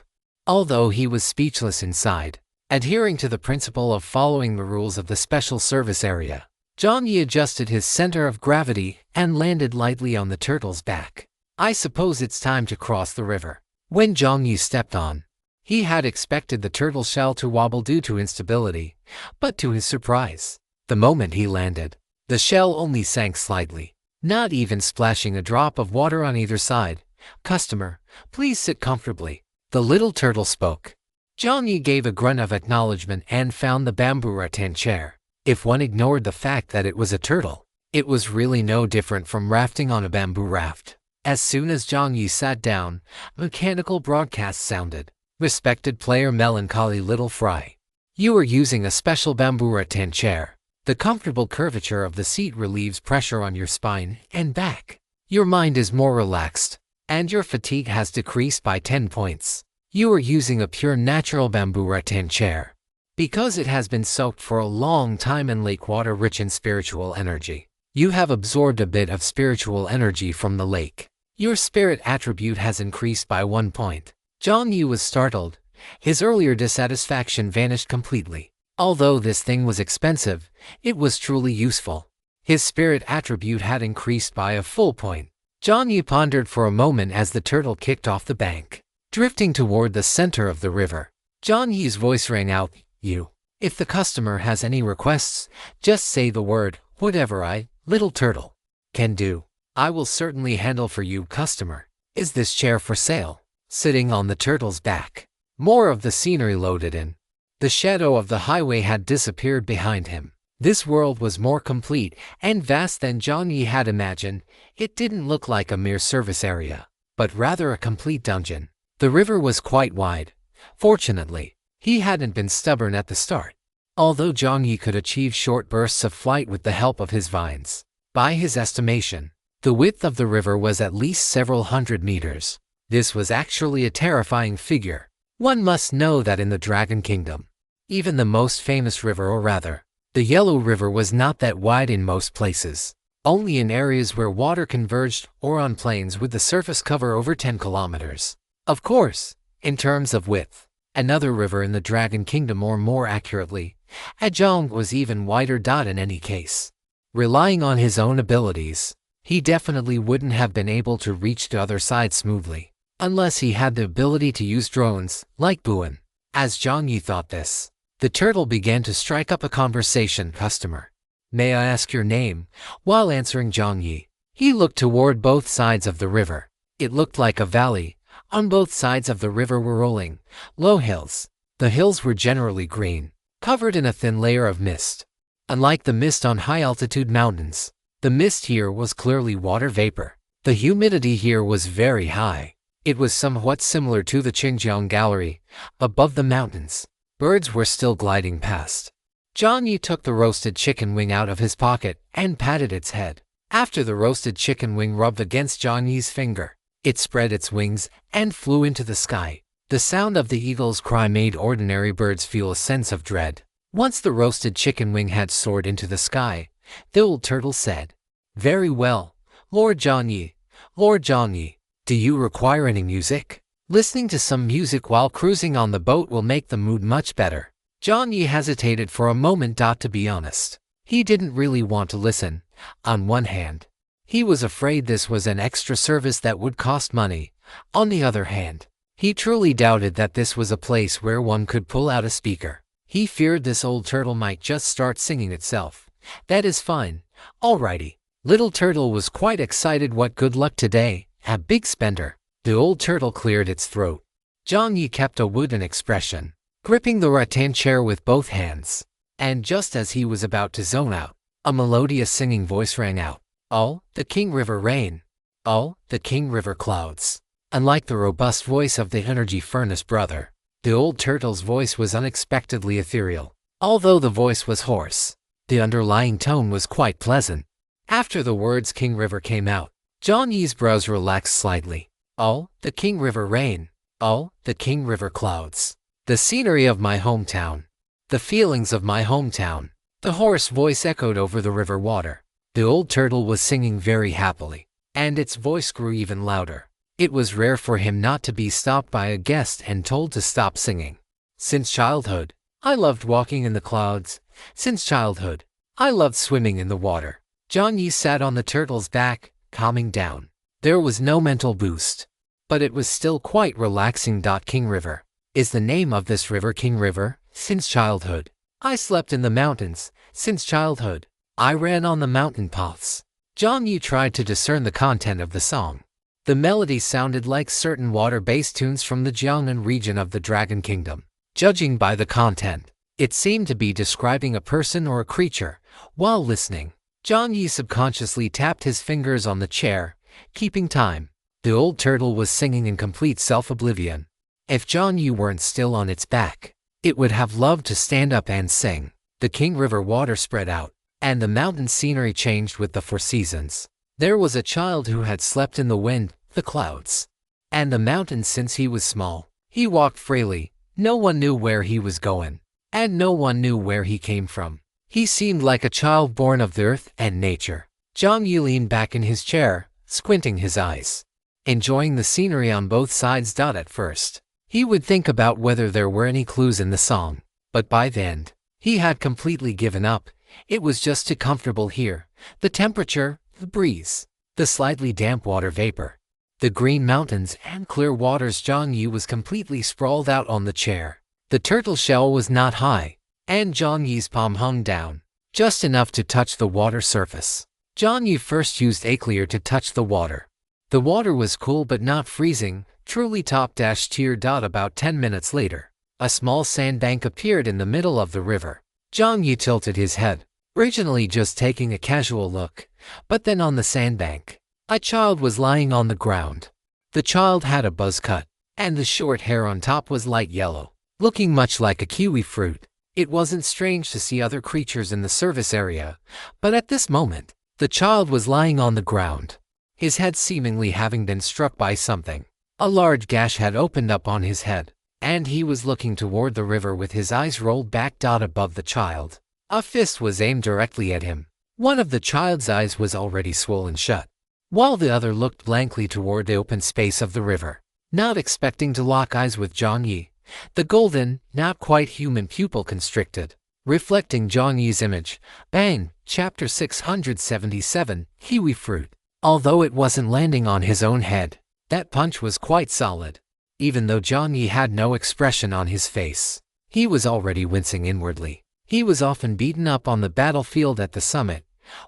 Although he was speechless inside, adhering to the principle of following the rules of the special service area, Jiang Yi adjusted his center of gravity and landed lightly on the turtle's back. I suppose it's time to cross the river. When Jiang Yi stepped on, he had expected the turtle shell to wobble due to instability, but to his surprise, the moment he landed, the shell only sank slightly, not even splashing a drop of water on either side. "Customer, please sit comfortably," the little turtle spoke. Jiang Yi gave a grunt of acknowledgement and found the bamboo rattan chair. If one ignored the fact that it was a turtle, it was really no different from rafting on a bamboo raft. As soon as Jiang Yi sat down, mechanical broadcasts sounded. "Respected player, melancholy little fry. You are using a special bamboo rattan chair. The comfortable curvature of the seat relieves pressure on your spine and back. Your mind is more relaxed, and your fatigue has decreased by 10 points. You are using a pure natural bamboo rattan chair, because it has been soaked for a long time in lake water rich in spiritual energy. You have absorbed a bit of spiritual energy from the lake. Your spirit attribute has increased by 1 point. Jiang Yi was startled. His earlier dissatisfaction vanished completely. Although this thing was expensive, it was truly useful. His spirit attribute had increased by a full point. Jiang Yi pondered for a moment as the turtle kicked off the bank, drifting toward the center of the river. Jiang Yi's voice rang out, "You. If the customer has any requests, just say the word, whatever I, Little Turtle, can do, I will certainly handle for you, customer. Is this chair for sale?" Sitting on the turtle's back, more of the scenery loaded in. The shadow of the highway had disappeared behind him. This world was more complete and vast than Jiang Yi had imagined. It didn't look like a mere service area, but rather a complete dungeon. The river was quite wide. Fortunately, he hadn't been stubborn at the start. Although Jiang Yi could achieve short bursts of flight with the help of his vines, by his estimation, the width of the river was at least several hundred meters. This was actually a terrifying figure. One must know that in the Dragon Kingdom, even the most famous river, or rather, the Yellow River, was not that wide in most places. Only in areas where water converged or on plains with the surface cover over 10 kilometers. Of course, in terms of width, another river in the Dragon Kingdom, or more accurately, Ajong, was even wider. In any case, relying on his own abilities, he definitely wouldn't have been able to reach the other side smoothly, unless he had the ability to use drones, like Buin. As Jiang Yi thought this, the turtle began to strike up a conversation. "Customer, may I ask your name?" While answering Jiang Yi, he looked toward both sides of the river. It looked like a valley. On both sides of the river were rolling, low hills. The hills were generally green, covered in a thin layer of mist. Unlike the mist on high-altitude mountains, the mist here was clearly water vapor. The humidity here was very high. It was somewhat similar to the Xinjiang Gallery, above the mountains. Birds were still gliding past. Jiang Yi took the roasted chicken wing out of his pocket and patted its head. After the roasted chicken wing rubbed against Jiang Yi's finger, it spread its wings and flew into the sky. The sound of the eagle's cry made ordinary birds feel a sense of dread. Once the roasted chicken wing had soared into the sky, the old turtle said, "Very well, Lord Jiang Yi. Lord Jiang Yi, do you require any music? Listening to some music while cruising on the boat will make the mood much better." Jiang Yi hesitated for a moment. To be honest, he didn't really want to listen. On one hand, he was afraid this was an extra service that would cost money. On the other hand, he truly doubted that this was a place where one could pull out a speaker. He feared this old turtle might just start singing itself. That is fine. Alrighty. Little turtle was quite excited. What good luck today, a big spender. The old turtle cleared its throat. Jiang Yi kept a wooden expression, gripping the rattan chair with both hands. And just as he was about to zone out, a melodious singing voice rang out. Oh, the King River rain. Oh, the King River clouds. Unlike the robust voice of the energy furnace brother, the old turtle's voice was unexpectedly ethereal. Although the voice was hoarse, the underlying tone was quite pleasant. After the words King River came out, Jiang Yi's brows relaxed slightly. Oh, the King River rain. Oh, the King River clouds. The scenery of my hometown. The feelings of my hometown. The hoarse voice echoed over the river water. The old turtle was singing very happily, and its voice grew even louder. It was rare for him not to be stopped by a guest and told to stop singing. Since childhood, I loved walking in the clouds. Since childhood, I loved swimming in the water. Jiang Yi sat on the turtle's back, calming down. There was no mental boost, but it was still quite relaxing. King River. Is the name of this river King River? Since childhood, I slept in the mountains. Since childhood, I ran on the mountain paths. Jiang Yi tried to discern the content of the song. The melody sounded like certain water-based tunes from the Jiangnan region of the Dragon Kingdom. Judging by the content, it seemed to be describing a person or a creature. While listening, Jiang Yi subconsciously tapped his fingers on the chair, keeping time. The old turtle was singing in complete self-oblivion. If Jiang Yi weren't still on its back, it would have loved to stand up and sing. The King River water spread out, and the mountain scenery changed with the four seasons. There was a child who had slept in the wind, the clouds, and the mountains since he was small. He walked freely. No one knew where he was going, and no one knew where he came from. He seemed like a child born of the earth and nature. Jiang Yi leaned back in his chair, squinting his eyes, enjoying the scenery on both sides. At first, he would think about whether there were any clues in the song, but by the end, he had completely given up. It was just too comfortable here. The temperature, the breeze, the slightly damp water vapor, the green mountains and clear waters. Jiang Yi was completely sprawled out on the chair. The turtle shell was not high, and Jiang Yi's palm hung down, just enough to touch the water surface. Jiang Yi first used ecchi to touch the water. The water was cool but not freezing, truly top-tier. About 10 minutes later, a small sandbank appeared in the middle of the river. Jiang Yi tilted his head, originally just taking a casual look, but then on the sandbank, a child was lying on the ground. The child had a buzz cut, and the short hair on top was light yellow, looking much like a kiwi fruit. It wasn't strange to see other creatures in the service area, but at this moment, the child was lying on the ground, his head seemingly having been struck by something. A large gash had opened up on his head, and he was looking toward the river with his eyes rolled back. Above the child, a fist was aimed directly at him. One of the child's eyes was already swollen shut, while the other looked blankly toward the open space of the river. Not expecting to lock eyes with Jiang Yi, the golden, not quite human pupil constricted, reflecting Jiang Yi's image. Bang! Chapter 677, Kiwi Fruit. Although it wasn't landing on his own head, that punch was quite solid. Even though Jiang Yi had no expression on his face, he was already wincing inwardly. He was often beaten up on the battlefield at the summit.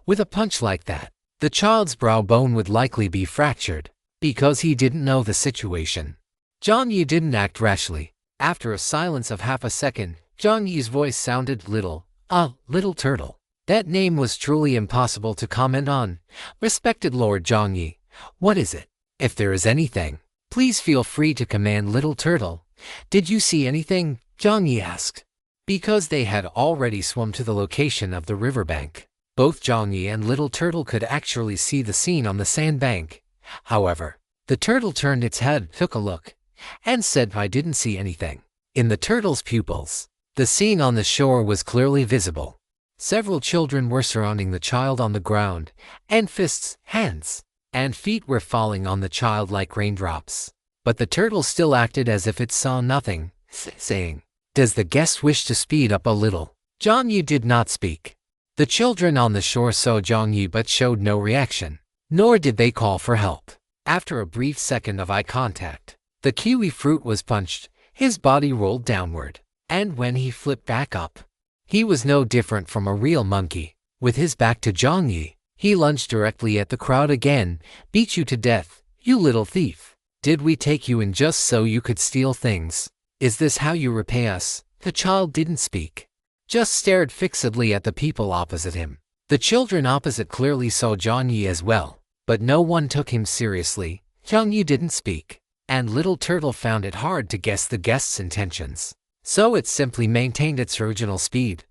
With a punch like that, the child's brow bone would likely be fractured, because he didn't know the situation. Jiang Yi didn't act rashly. After a silence of half a second, Jiang Yi's voice sounded little turtle. That name was truly impossible to comment on. Respected Lord Jiang Yi, what is it? If there is anything, please feel free to command little turtle. Did you see anything? Jiang Yi asked. Because they had already swum to the location of the riverbank, both Jiang Yi and little turtle could actually see the scene on the sandbank. However, the turtle turned its head, took a look, and said, I didn't see anything. In the turtle's pupils, the scene on the shore was clearly visible. Several children were surrounding the child on the ground, and fists, hands, and feet were falling on the child like raindrops. But the turtle still acted as if it saw nothing, saying, Does the guest wish to speed up a little? Jiang Yi did not speak. The children on the shore saw Jiang Yi but showed no reaction, nor did they call for help. After a brief second of eye contact, the kiwi fruit was punched. His body rolled downward, And when he flipped back up, he was no different from a real monkey. With his back to Jiang Yi, he lunged directly at the crowd again. Beat you to death, you little thief. Did we take you in just so you could steal things? Is this how you repay us? The child didn't speak, just stared fixedly at the people opposite him. The children opposite clearly saw Jiang Yi as well, but no one took him seriously. Jiang Yi didn't speak, and Little Turtle found it hard to guess the guest's intentions. So it simply maintained its original speed.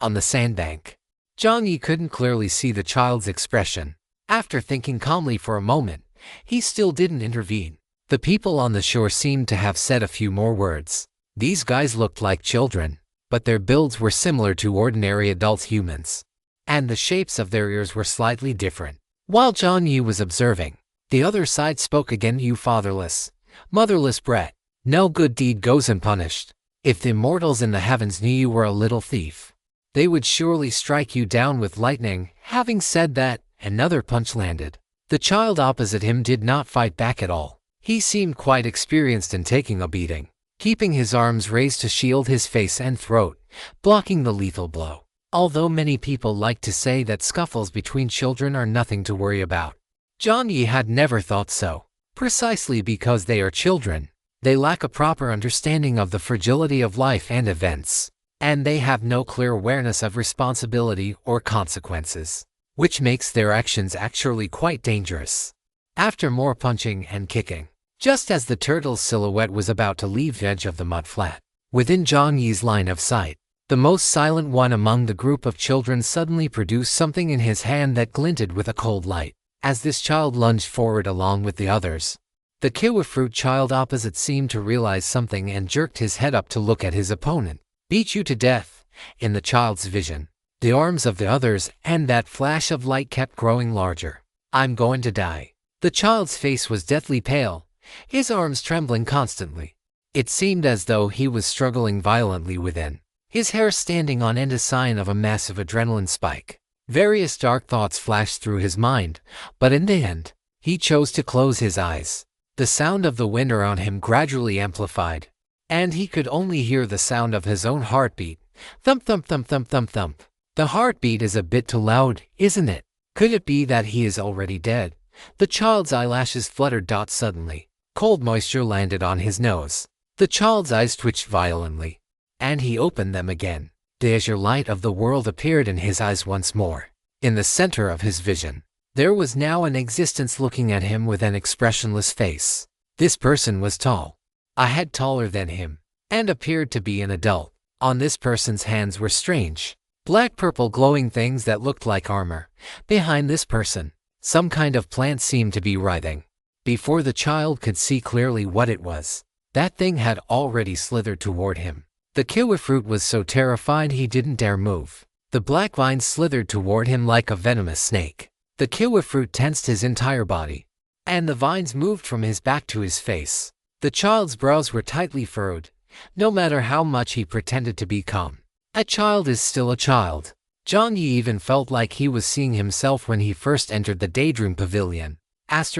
On the sandbank, Jiang Yi couldn't clearly see the child's expression. After thinking calmly for a moment, he still didn't intervene. The people on the shore seemed to have said a few more words. These guys looked like children, but their builds were similar to ordinary adult humans, and the shapes of their ears were slightly different. While Jiang Yi was observing, the other side spoke again. You fatherless, motherless brat, no good deed goes unpunished. If the immortals in the heavens knew you were a little thief, they would surely strike you down with lightning. Having said that, another punch landed. The child opposite him did not fight back at all. He seemed quite experienced in taking a beating, keeping his arms raised to shield his face and throat, blocking the lethal blow. Although many people like to say that scuffles between children are nothing to worry about, Jiang Yi had never thought so. Precisely because they are children, they lack a proper understanding of the fragility of life and events, and they have no clear awareness of responsibility or consequences, which makes their actions actually quite dangerous. After more punching and kicking, just as the turtle's silhouette was about to leave the edge of the mud flat, within Jiang Yi's line of sight, the most silent one among the group of children suddenly produced something in his hand that glinted with a cold light. As this child lunged forward along with the others, the kiwifruit child opposite seemed to realize something and jerked his head up to look at his opponent. Beat you to death. In the child's vision, the arms of the others and that flash of light kept growing larger. I'm going to die. The child's face was deathly pale, his arms trembling constantly. It seemed as though he was struggling violently within, his hair standing on end, a sign of a massive adrenaline spike. Various dark thoughts flashed through his mind, but in the end, he chose to close his eyes. The sound of the wind around him gradually amplified, and he could only hear the sound of his own heartbeat. Thump, thump, thump, thump, thump, thump. The heartbeat is a bit too loud, isn't it? Could it be that he is already dead? The child's eyelashes fluttered. Suddenly, cold moisture landed on his nose. The child's eyes twitched violently, and he opened them again. The azure light of the world appeared in his eyes once more. In the center of his vision, there was now an existence looking at him with an expressionless face. This person was tall, a head taller than him, and appeared to be an adult. On this person's hands were strange, black-purple glowing things that looked like armor. Behind this person, some kind of plant seemed to be writhing. Before the child could see clearly what it was, that thing had already slithered toward him. The kiwifruit was so terrified he didn't dare move. The black vines slithered toward him like a venomous snake. The kiwifruit tensed his entire body, and the vines moved from his back to his face. The child's brows were tightly furrowed, no matter how much he pretended to be calm. A child is still a child. Jiang Yi even felt like he was seeing himself when he first entered the Daydream Pavilion.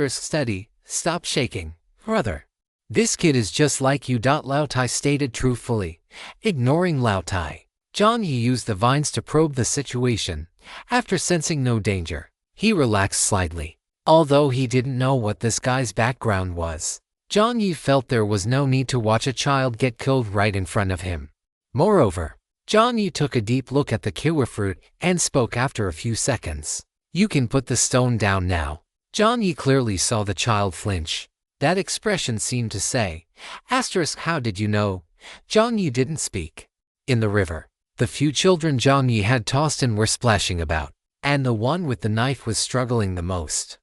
Steady, stop shaking, brother. This kid is just like you. Lao Tai stated truthfully. Ignoring Lao Tai, Jiang Yi used the vines to probe the situation. After sensing no danger, he relaxed slightly. Although he didn't know what this guy's background was, Jiang Yi felt there was no need to watch a child get killed right in front of him. Moreover, Jiang Yi took a deep look at the kiwifruit and spoke after a few seconds. You can put the stone down now. Jiang Yi clearly saw the child flinch. That expression seemed to say, how did you know? Jiang Yi didn't speak. In the river, the few children Jiang Yi had tossed in were splashing about, and the one with the knife was struggling the most.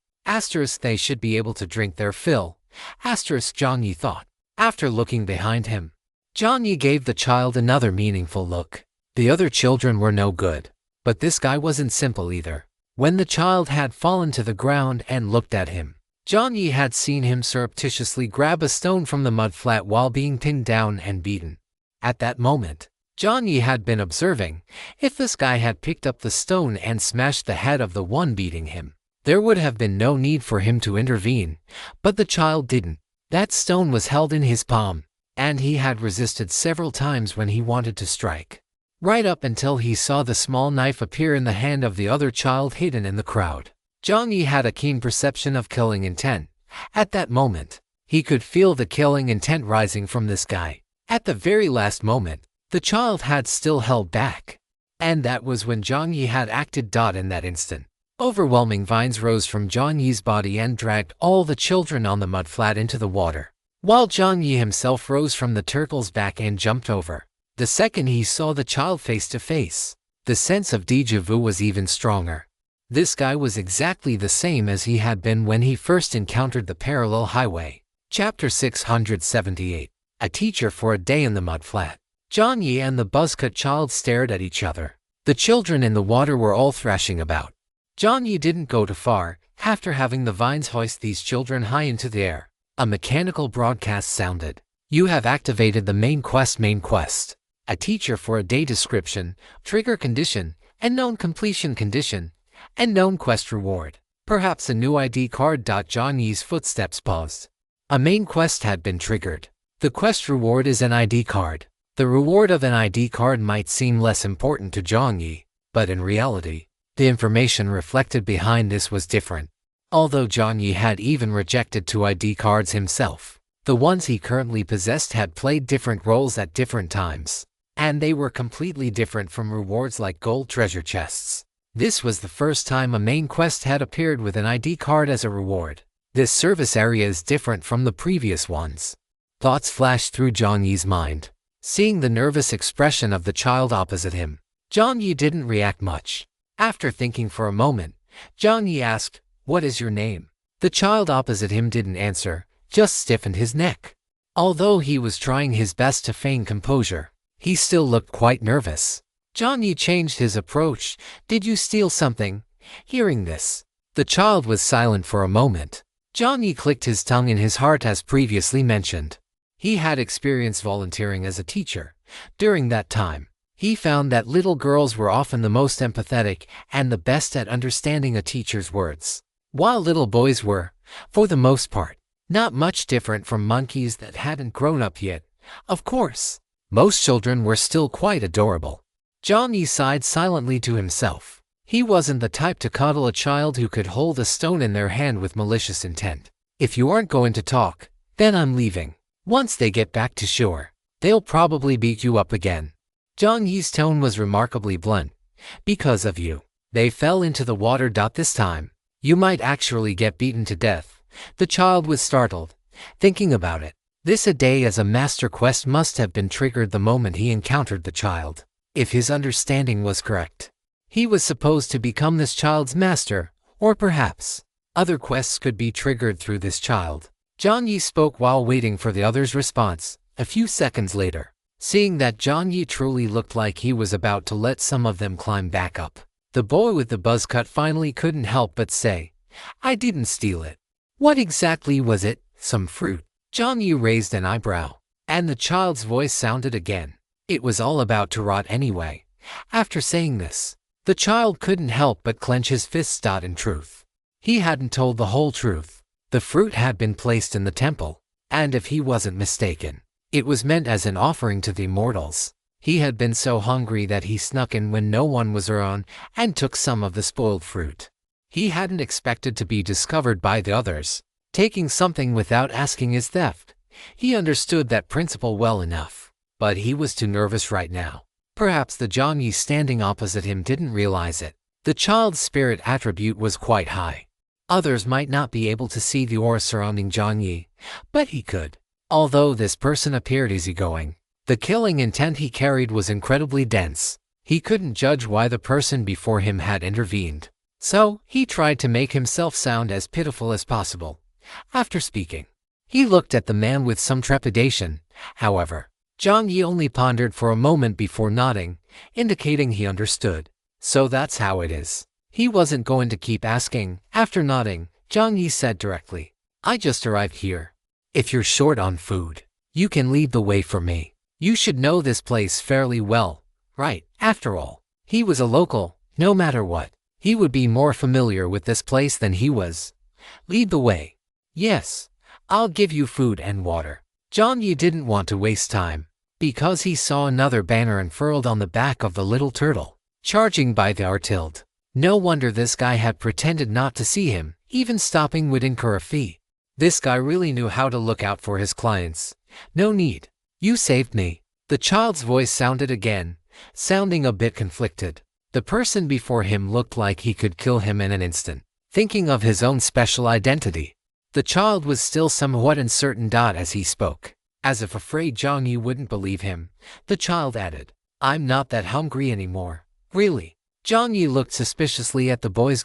They should be able to drink their fill. Jiang Yi thought. After looking behind him, Jiang Yi gave the child another meaningful look. The other children were no good, but this guy wasn't simple either. When the child had fallen to the ground and looked at him, Jiang Yi had seen him surreptitiously grab a stone from the mud flat while being pinned down and beaten. At that moment, Jiang Yi had been observing. If this guy had picked up the stone and smashed the head of the one beating him, there would have been no need for him to intervene, but the child didn't. That stone was held in his palm, and he had resisted several times when he wanted to strike. Right up until he saw the small knife appear in the hand of the other child hidden in the crowd. Jiang Yi had a keen perception of killing intent. At that moment, he could feel the killing intent rising from this guy. At the very last moment, the child had still held back. And that was when Jiang Yi had acted. In that instant, overwhelming vines rose from Jiang Yi's body and dragged all the children on the mudflat into the water, while Jiang Yi himself rose from the turtle's back and jumped over. The second he saw the child face to face, the sense of déjà vu was even stronger. This guy was exactly the same as he had been when he first encountered the parallel highway. Chapter 678. A teacher for a day in the mudflat. Jiang Yi and the buzzcut child stared at each other. The children in the water were all thrashing about. Jiang Yi didn't go too far. After having the vines hoist these children high into the air, a mechanical broadcast sounded. You have activated the main quest. A teacher for a day description, trigger condition, unknown completion condition, and known quest reward. Perhaps a new ID card. Jiang Yi's footsteps paused. A main quest had been triggered. The quest reward is an ID card. The reward of an ID card might seem less important to Jiang Yi, but in reality, the information reflected behind this was different. Although Jiang Yi had even rejected 2 ID cards himself, the ones he currently possessed had played different roles at different times, and they were completely different from rewards like gold treasure chests. This was the first time a main quest had appeared with an ID card as a reward. This service area is different from the previous ones. Thoughts flashed through Jiang Yi's mind. Seeing the nervous expression of the child opposite him, Jiang Yi didn't react much. After thinking for a moment, Jiang Yi asked, "What is your name?" The child opposite him didn't answer, just stiffened his neck. Although he was trying his best to feign composure, he still looked quite nervous. Jiang Yi changed his approach. "Did you steal something?" Hearing this, the child was silent for a moment. Jiang Yi clicked his tongue in his heart as previously mentioned. He had experience volunteering as a teacher. During that time, he found that little girls were often the most empathetic and the best at understanding a teacher's words, while little boys were, for the most part, not much different from monkeys that hadn't grown up yet. Of course, most children were still quite adorable. Jiang Yi sighed silently to himself. He wasn't the type to coddle a child who could hold a stone in their hand with malicious intent. "If you aren't going to talk, then I'm leaving. Once they get back to shore, they'll probably beat you up again." Jiang Yi's tone was remarkably blunt. "Because of you, they fell into the water. This time, you might actually get beaten to death." The child was startled. Thinking about it, this a day as a master quest must have been triggered the moment he encountered the child. If his understanding was correct, he was supposed to become this child's master, or perhaps other quests could be triggered through this child. Jiang Yi spoke while waiting for the other's response. A few seconds later, seeing that Jiang Yi truly looked like he was about to let some of them climb back up, the boy with the buzz cut finally couldn't help but say, "I didn't steal it." "What exactly was it?" "Some fruit." Jiang Yi raised an eyebrow, and the child's voice sounded again. "It was all about to rot anyway." After saying this, the child couldn't help but clench his fists. In truth, he hadn't told the whole truth. The fruit had been placed in the temple, and if he wasn't mistaken, it was meant as an offering to the immortals. He had been so hungry that he snuck in when no one was around and took some of the spoiled fruit. He hadn't expected to be discovered by the others. Taking something without asking is theft. He understood that principle well enough, but he was too nervous right now. Perhaps the Jiang Yi standing opposite him didn't realize it. The child's spirit attribute was quite high. Others might not be able to see the aura surrounding Jiang Yi, but he could. Although this person appeared easygoing, the killing intent he carried was incredibly dense. He couldn't judge why the person before him had intervened, so he tried to make himself sound as pitiful as possible. After speaking, he looked at the man with some trepidation. However, Jiang Yi only pondered for a moment before nodding, indicating he understood. "So that's how it is." He wasn't going to keep asking. After nodding, Jiang Yi said directly, "I just arrived here. If you're short on food, you can lead the way for me. You should know this place fairly well, right?" After all, he was a local. No matter what, he would be more familiar with this place than he was. "Lead the way." "Yes, I'll give you food and water." Jiang Yi didn't want to waste time, because he saw another banner unfurled on the back of the little turtle, charging by the artilled. No wonder this guy had pretended not to see him, even stopping would incur a fee. This guy really knew how to look out for his clients. No need. You saved me. The child's voice sounded again, sounding a bit conflicted. The person before him looked like he could kill him in an instant. Thinking of his own special identity, the child was still somewhat uncertain. As he spoke, as if afraid Jiang Yi wouldn't believe him, the child added, "I'm not that hungry anymore." Really? Jiang Yi looked suspiciously at the boy's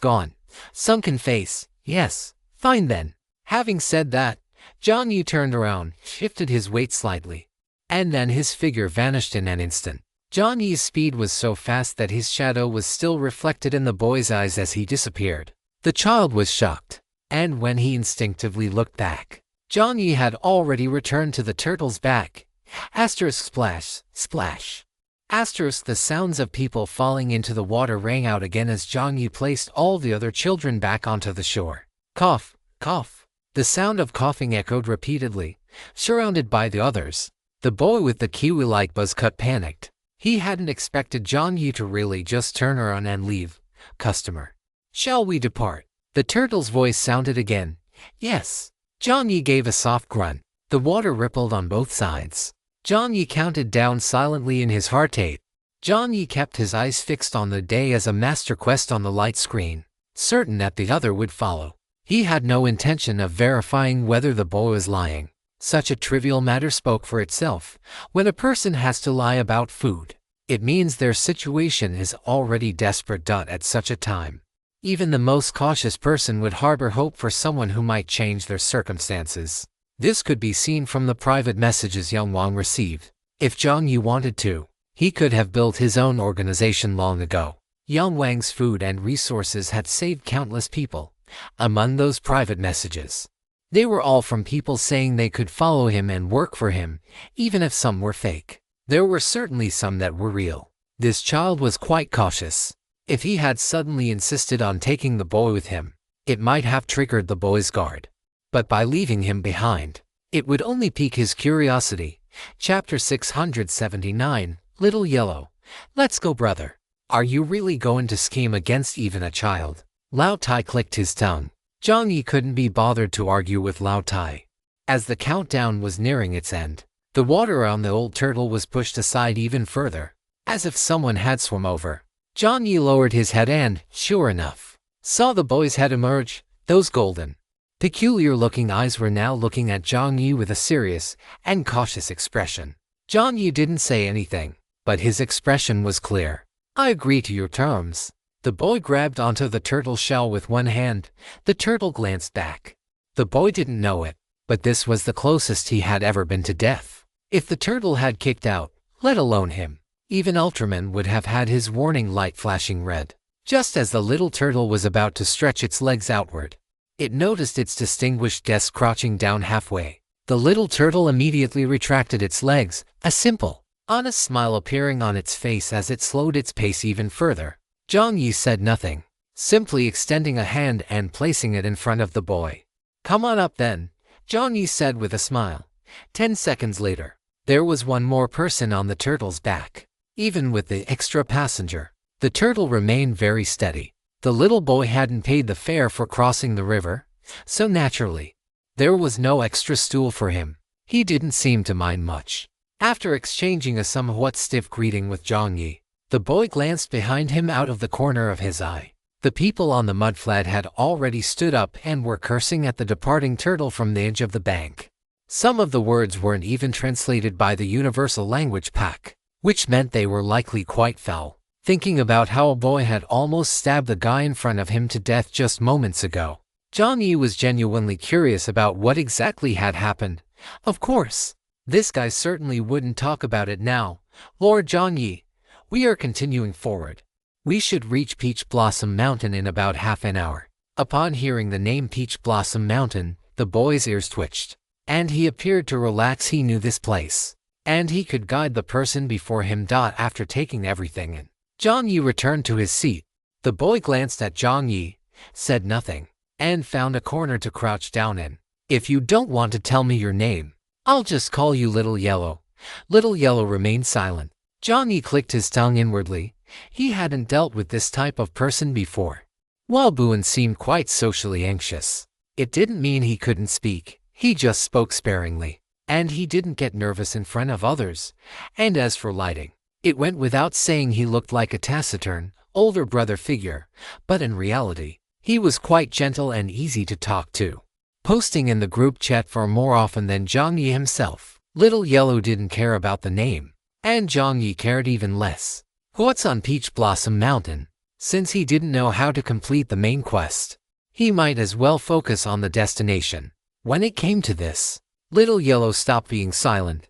sunken face. Yes, fine then. Having said that, Jiang Yi turned around, shifted his weight slightly, and then his figure vanished in an instant. Jiang Yi's speed was so fast that his shadow was still reflected in the boy's eyes as he disappeared. The child was shocked, and when he instinctively looked back, Jiang Yi had already returned to the turtle's back. Asterisk splash, splash. Asterisk the sounds of people falling into the water rang out again as Jiang Yi placed all the other children back onto the shore. Cough, cough. The sound of coughing echoed repeatedly, surrounded by the others. The boy with the kiwi-like buzz cut panicked. He hadn't expected Jiang Yi to really just turn around and leave. Customer. Shall we depart? The turtle's voice sounded again. Yes. Jiang Yi gave a soft grunt. The water rippled on both sides. Jiang Yi counted down silently in his heart. 8. Jiang Yi kept his eyes fixed on the day as a master quest on the light screen, certain that the other would follow. He had no intention of verifying whether the boy was lying. Such a trivial matter spoke for itself. When a person has to lie about food, it means their situation is already desperate. At such a time, even the most cautious person would harbor hope for someone who might change their circumstances. This could be seen from the private messages Yang Wang received. If Jiang Yi wanted to, he could have built his own organization long ago. Yang Wang's food and resources had saved countless people. Among those private messages, they were all from people saying they could follow him and work for him, even if some were fake. There were certainly some that were real. This child was quite cautious. If he had suddenly insisted on taking the boy with him, it might have triggered the boy's guard. But by leaving him behind, it would only pique his curiosity. Chapter 679, Little Yellow. Let's go, brother. Are you really going to scheme against even a child? Lao Tai clicked his tongue. Jiang Yi couldn't be bothered to argue with Lao Tai. As the countdown was nearing its end, the water around the old turtle was pushed aside even further, as if someone had swum over. Jiang Yi lowered his head and, sure enough, saw the boy's head emerge. Those golden, peculiar-looking eyes were now looking at Jiang Yi with a serious and cautious expression. Jiang Yi didn't say anything, but his expression was clear. I agree to your terms. The boy grabbed onto the turtle shell with one hand. The turtle glanced back. The boy didn't know it, but this was the closest he had ever been to death. If the turtle had kicked out, let alone him, even Ultraman would have had his warning light flashing red. Just as the little turtle was about to stretch its legs outward, it noticed its distinguished guest crouching down halfway. The little turtle immediately retracted its legs, a simple, honest smile appearing on its face as it slowed its pace even further. Jiang Yi said nothing, simply extending a hand and placing it in front of the boy. Come on up then, Jiang Yi said with a smile. 10 seconds later, there was one more person on the turtle's back. Even with the extra passenger, the turtle remained very steady. The little boy hadn't paid the fare for crossing the river, so naturally, there was no extra stool for him. He didn't seem to mind much. After exchanging a somewhat stiff greeting with Jiang Yi, the boy glanced behind him out of the corner of his eye. The people on the mudflat had already stood up and were cursing at the departing turtle from the edge of the bank. Some of the words weren't even translated by the universal language pack, which meant they were likely quite foul. Thinking about how a boy had almost stabbed the guy in front of him to death just moments ago, Jiang Yi was genuinely curious about what exactly had happened. Of course, this guy certainly wouldn't talk about it now. Lord Jiang Yi, we are continuing forward. We should reach Peach Blossom Mountain in about half an hour. Upon hearing the name Peach Blossom Mountain, the boy's ears twitched, and he appeared to relax. He knew this place, and he could guide the person before him. After taking everything in, Jiang Yi returned to his seat. The boy glanced at Jiang Yi, said nothing, and found a corner to crouch down in. If you don't want to tell me your name, I'll just call you Little Yellow." Little Yellow remained silent. Jiang Yi clicked his tongue inwardly. He hadn't dealt with this type of person before. While Buin seemed quite socially anxious, it didn't mean he couldn't speak. He just spoke sparingly. And he didn't get nervous in front of others. And as for lighting, it went without saying he looked like a taciturn, older brother figure, but in reality, he was quite gentle and easy to talk to. Posting in the group chat far more often than Jiang Yi himself, Little Yellow didn't care about the name, and Jiang Yi cared even less. What's on Peach Blossom Mountain? Since he didn't know how to complete the main quest, he might as well focus on the destination. When it came to this, Little Yellow stopped being silent.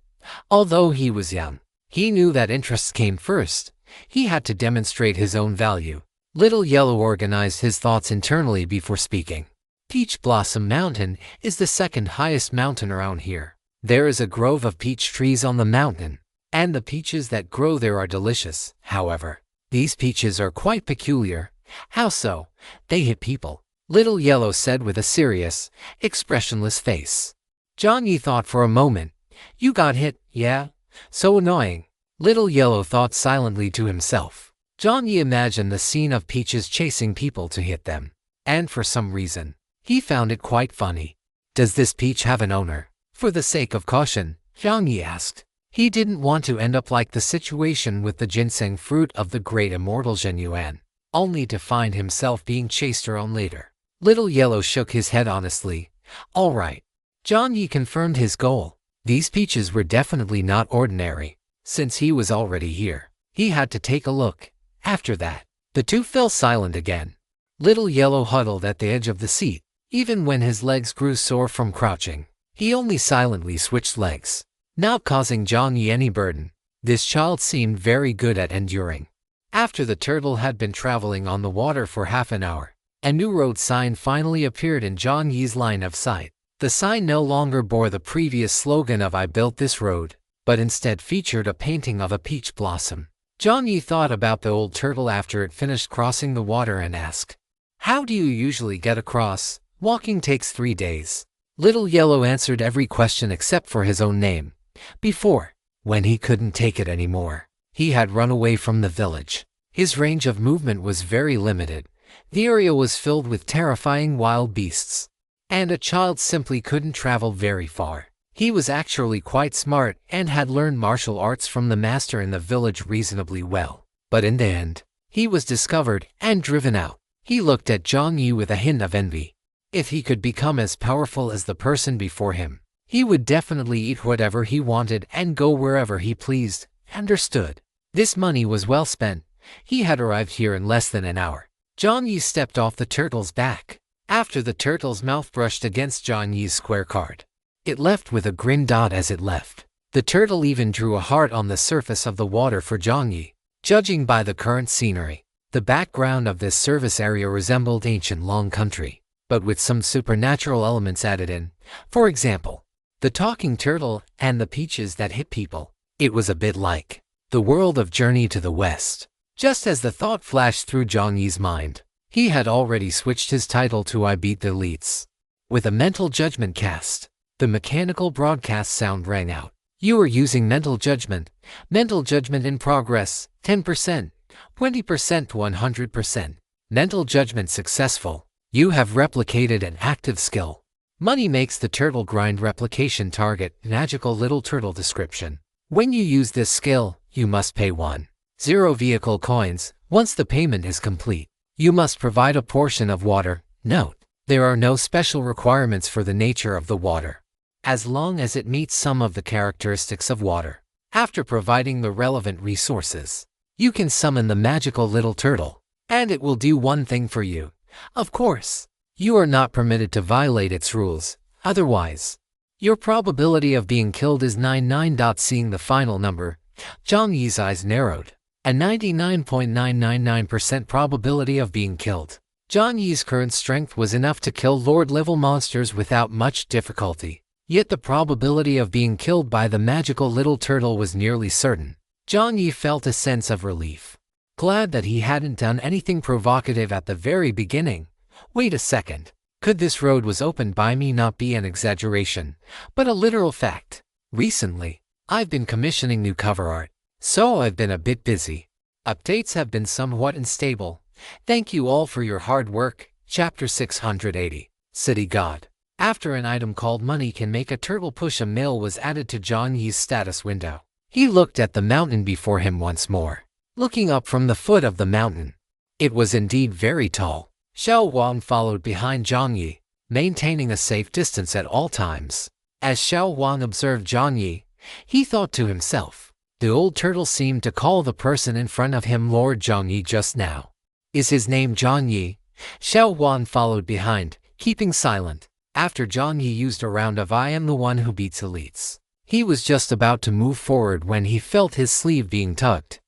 Although he was young, he knew that interests came first. He had to demonstrate his own value. Little Yellow organized his thoughts internally before speaking. Peach Blossom Mountain is the second highest mountain around here. There is a grove of peach trees on the mountain, and the peaches that grow there are delicious. However, these peaches are quite peculiar. How so? They hit people, Little Yellow said with a serious, expressionless face. Jiang Yi thought for a moment. You got hit, yeah? So annoying. Little Yellow thought silently to himself. Jiang Yi imagined the scene of peaches chasing people to hit them, and for some reason, he found it quite funny. Does this peach have an owner? For the sake of caution, Jiang Yi asked. He didn't want to end up like the situation with the ginseng fruit of the great immortal Zhen Yuan, only to find himself being chased around later. Little Yellow shook his head honestly. All right. Jiang Yi confirmed his goal. These peaches were definitely not ordinary. Since he was already here, he had to take a look. After that, the two fell silent again. Little Yellow huddled at the edge of the seat. Even when his legs grew sore from crouching, he only silently switched legs, not causing Jiang Yi any burden. This child seemed very good at enduring. After the turtle had been traveling on the water for half an hour, a new road sign finally appeared in Jiang Yi's line of sight. The sign no longer bore the previous slogan of "I built this road," but instead featured a painting of a peach blossom. Jiang Yi thought about the old turtle after it finished crossing the water and asked, "How do you usually get across?" "Walking takes 3 days." Little Yellow answered every question except for his own name. Before, when he couldn't take it anymore, he had run away from the village. His range of movement was very limited. The area was filled with terrifying wild beasts, and a child simply couldn't travel very far. He was actually quite smart and had learned martial arts from the master in the village reasonably well. But in the end, he was discovered and driven out. He looked at Jiang Yi with a hint of envy. If he could become as powerful as the person before him, he would definitely eat whatever he wanted and go wherever he pleased. Understood. This money was well spent. He had arrived here in less than an hour. Jiang Yi stepped off the turtle's back. After the turtle's mouth brushed against Jiang Yi's square card, it left with a grin. As it left, the turtle even drew a heart on the surface of the water for Jiang Yi. Judging by the current scenery, the background of this service area resembled ancient Long country, but with some supernatural elements added in. For example, the talking turtle and the peaches that hit people. It was a bit like the world of Journey to the West. Just as the thought flashed through Jiang Yi's mind, he had already switched his title to "I Beat the Elites." With a mental judgment cast, the mechanical broadcast sound rang out. You are using mental judgment. Mental judgment in progress. 10%, 20% to 100%. Mental judgment successful. You have replicated an active skill. Money makes the turtle grind replication target. Magical little turtle description. When you use this skill, you must pay 1,0 vehicle coins. Once the payment is complete, you must provide a portion of water. Note, there are no special requirements for the nature of the water, as long as it meets some of the characteristics of water. After providing the relevant resources, you can summon the magical little turtle, and it will do one thing for you. Of course, you are not permitted to violate its rules. Otherwise, your probability of being killed is 99. Seeing the final number, Jiang Yi's eyes narrowed. A 99.999% probability of being killed. Jiang Yi's current strength was enough to kill Lord-level monsters without much difficulty. Yet the probability of being killed by the magical little turtle was nearly certain. Jiang Yi felt a sense of relief. Glad that he hadn't done anything provocative at the very beginning. Wait a second. Could this road was opened by me not be an exaggeration, but a literal fact? Recently, I've been commissioning new cover art, so I've been a bit busy. Updates have been somewhat unstable. Thank you all for your hard work. Chapter 680. City God. After an item called money can make a turtle push a mill was added to Jiang Yi's status window, he looked at the mountain before him once more. Looking up from the foot of the mountain, it was indeed very tall. Xiao Huang followed behind Jiang Yi, maintaining a safe distance at all times. As Xiao Huang observed Jiang Yi, he thought to himself, the old turtle seemed to call the person in front of him Lord Jiang Yi just now. Is his name Jiang Yi? Xiao Huang followed behind, keeping silent. After Jiang Yi used a round of I am the one who beats elites, he was just about to move forward when he felt his sleeve being tugged.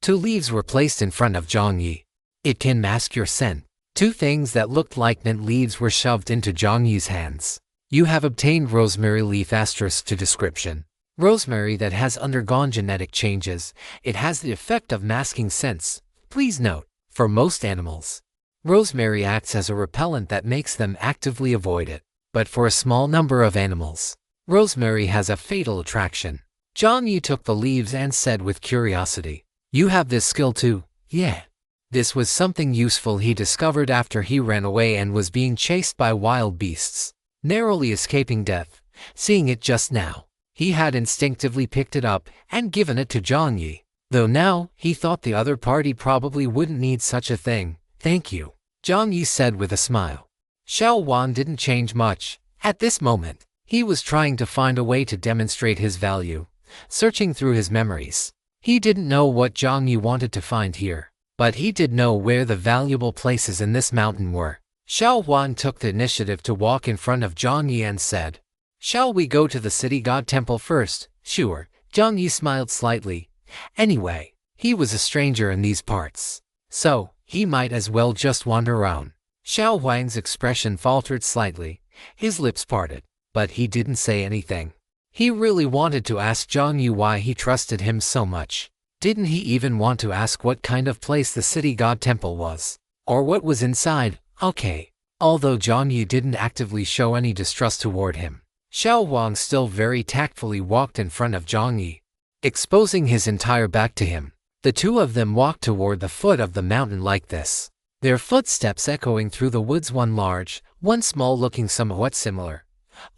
Two leaves were placed in front of Jiang Yi. It can mask your scent. Two things that looked like mint leaves were shoved into Jiang Yi's hands. You have obtained rosemary leaf asterisk to description. Rosemary that has undergone genetic changes. It has the effect of masking scents. Please note, for most animals, rosemary acts as a repellent that makes them actively avoid it. But for a small number of animals, rosemary has a fatal attraction. Jiang Yi took the leaves and said with curiosity, "You have this skill too?" "Yeah." This was something useful he discovered after he ran away and was being chased by wild beasts, narrowly escaping death. Seeing it just now, he had instinctively picked it up and given it to Jiang Yi, though now he thought the other party probably wouldn't need such a thing. "Thank you," Jiang Yi said with a smile. Xiao Huang didn't change much. At this moment, he was trying to find a way to demonstrate his value, searching through his memories. He didn't know what Jiang Yi wanted to find here, but he did know where the valuable places in this mountain were. Xiao Huang took the initiative to walk in front of Jiang Yi and said, "Shall we go to the city god temple first?" "Sure." Jiang Yi smiled slightly. Anyway, he was a stranger in these parts, so he might as well just wander around. Xiao Huang's expression faltered slightly. His lips parted, but he didn't say anything. He really wanted to ask Jiang Yi why he trusted him so much. Didn't he even want to ask what kind of place the city god temple was, or what was inside? Okay. Although Jiang Yi didn't actively show any distrust toward him, Xiao Huang still very tactfully walked in front of Jiang Yi, exposing his entire back to him. The two of them walked toward the foot of the mountain like this, their footsteps echoing through the woods. One large, one small, looking somewhat similar.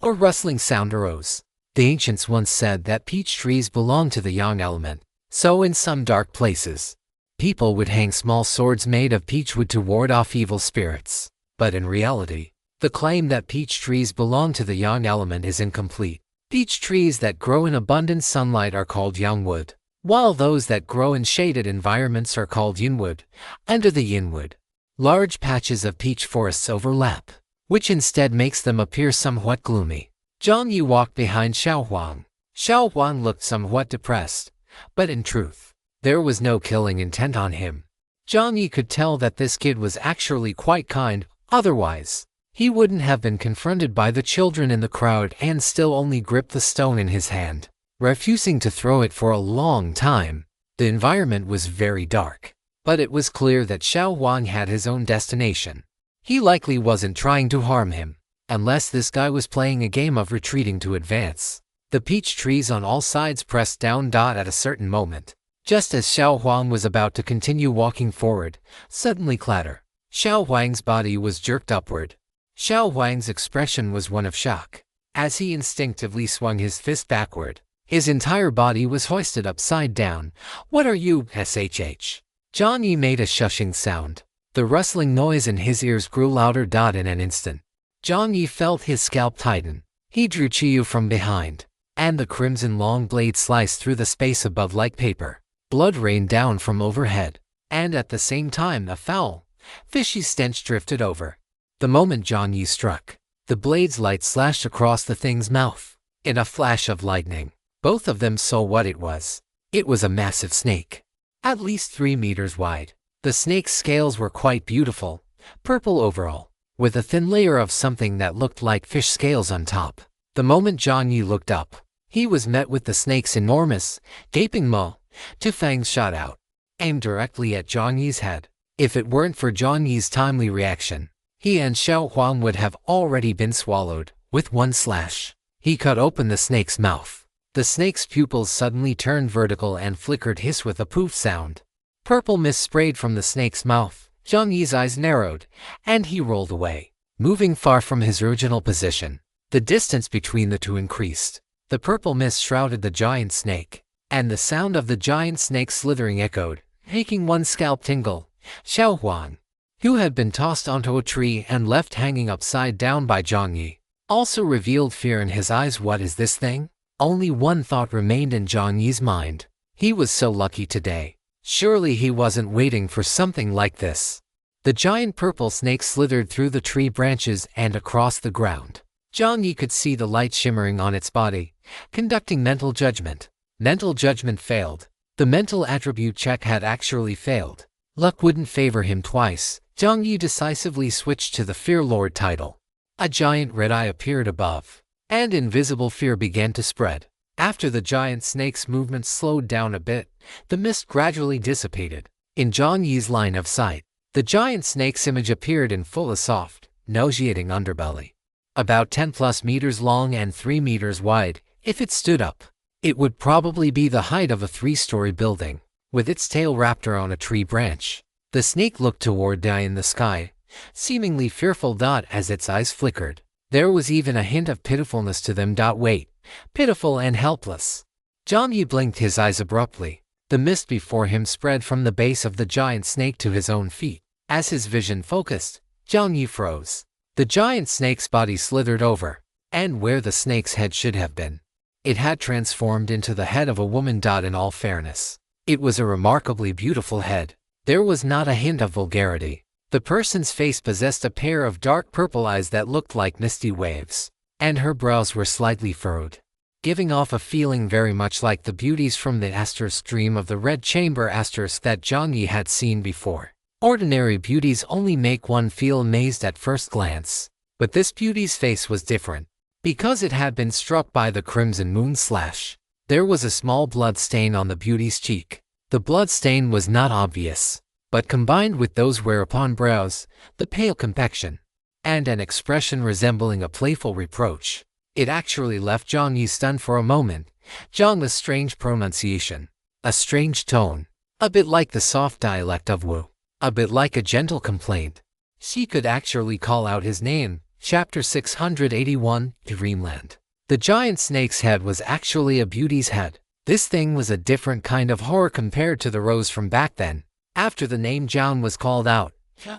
A rustling sound arose. The ancients once said that peach trees belong to the yang element, so in some dark places, people would hang small swords made of peach wood to ward off evil spirits. But in reality, the claim that peach trees belong to the yang element is incomplete. Peach trees that grow in abundant sunlight are called yang wood, while those that grow in shaded environments are called yin wood. Under the yin wood, large patches of peach forests overlap, which instead makes them appear somewhat gloomy. Jiang Yi walked behind Xiao Huang. Xiao Huang looked somewhat depressed, but in truth, there was no killing intent on him. Jiang Yi could tell that this kid was actually quite kind, otherwise, he wouldn't have been confronted by the children in the crowd and still only gripped the stone in his hand, refusing to throw it for a long time. The environment was very dark, but it was clear that Xiao Huang had his own destination. He likely wasn't trying to harm him, unless this guy was playing a game of retreating to advance. The peach trees on all sides pressed down. At a certain moment, just as Xiao Huang was about to continue walking forward, suddenly clatter. Xiao Huang's body was jerked upward. Xiao Huang's expression was one of shock. As he instinctively swung his fist backward, his entire body was hoisted upside down. "What are you, shh?" Jiang Yi made a shushing sound. The rustling noise in his ears grew louder. In an instant, Jiang Yi felt his scalp tighten. He drew Chiyu from behind, and the crimson long blade sliced through the space above like paper. Blood rained down from overhead, and at the same time a foul, fishy stench drifted over. The moment Jiang Yi struck, the blade's light slashed across the thing's mouth. In a flash of lightning, both of them saw what it was. It was a massive snake, at least 3 meters wide. The snake's scales were quite beautiful, purple overall, with a thin layer of something that looked like fish scales on top. The moment Jiang Yi looked up, he was met with the snake's enormous, gaping maw. 2 fangs shot out, aimed directly at Jiang Yi's head. If it weren't for Jiang Yi's timely reaction, he and Xiao Huang would have already been swallowed. With one slash, He cut open the snake's mouth. The snake's pupils suddenly turned vertical and flickered hiss with a poof sound. Purple mist sprayed from the snake's mouth. Jiang Yi's eyes narrowed, and he rolled away, moving far from his original position. The distance between the two increased. The purple mist shrouded the giant snake, and the sound of the giant snake slithering echoed, making one's scalp tingle. Xiao Huang, who had been tossed onto a tree and left hanging upside down by Jiang Yi, also revealed fear in his eyes. What is this thing? Only one thought remained in Jiang Yi's mind. He was so lucky today. Surely he wasn't waiting for something like this. The giant purple snake slithered through the tree branches and across the ground. Jiang Yi could see the light shimmering on its body, conducting mental judgment. Mental judgment failed. The mental attribute check had actually failed. Luck wouldn't favor him twice. Jiang Yi decisively switched to the Fear Lord title. A giant red eye appeared above, and invisible fear began to spread. After the giant snake's movement slowed down a bit, the mist gradually dissipated. In Jiang Yi's line of sight, the giant snake's image appeared in full a soft, nauseating underbelly. About 10+ meters long and 3 meters wide. If it stood up, it would probably be the height of a 3-story building. With its tail wrapped around a tree branch, the snake looked toward the eye in the sky, seemingly fearful. As its eyes flickered, there was even a hint of pitifulness to them. Wait, pitiful and helpless. Jiang Yi blinked his eyes abruptly. The mist before him spread from the base of the giant snake to his own feet. As his vision focused, Jiang Yi froze. The giant snake's body slithered over, and where the snake's head should have been, it had transformed into the head of a woman. In all fairness, it was a remarkably beautiful head. There was not a hint of vulgarity. The person's face possessed a pair of dark purple eyes that looked like misty waves, and her brows were slightly furrowed, giving off a feeling very much like the beauties from the asterisk dream of the red chamber asterisk that Jiang Yi had seen before. Ordinary beauties only make one feel amazed at first glance, but this beauty's face was different, because it had been struck by the crimson moon slash. There was a small blood stain on the beauty's cheek. The blood stain was not obvious, but combined with those whereupon brows, the pale complexion, and an expression resembling a playful reproach, it actually left Jiang Yi stunned for a moment. Jiang's strange pronunciation, a strange tone, a bit like the soft dialect of Wu, a bit like a gentle complaint. She could actually call out his name. Chapter 681, Dreamland. The giant snake's head was actually a beauty's head. This thing was a different kind of horror compared to the rose from back then. After the name Jiang was called out,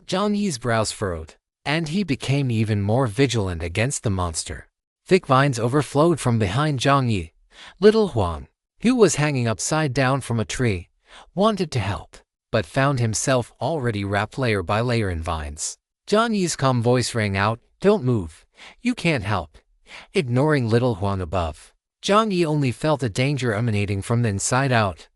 Jiang Yi's brows furrowed, and he became even more vigilant against the monster. Thick vines overflowed from behind Jiang Yi. Little Huang, who was hanging upside down from a tree, wanted to help, but found himself already wrapped layer by layer in vines. Jiang Yi's calm voice rang out, "Don't move. You can't help." Ignoring little Huang above, Jiang Yi only felt a danger emanating from the inside out.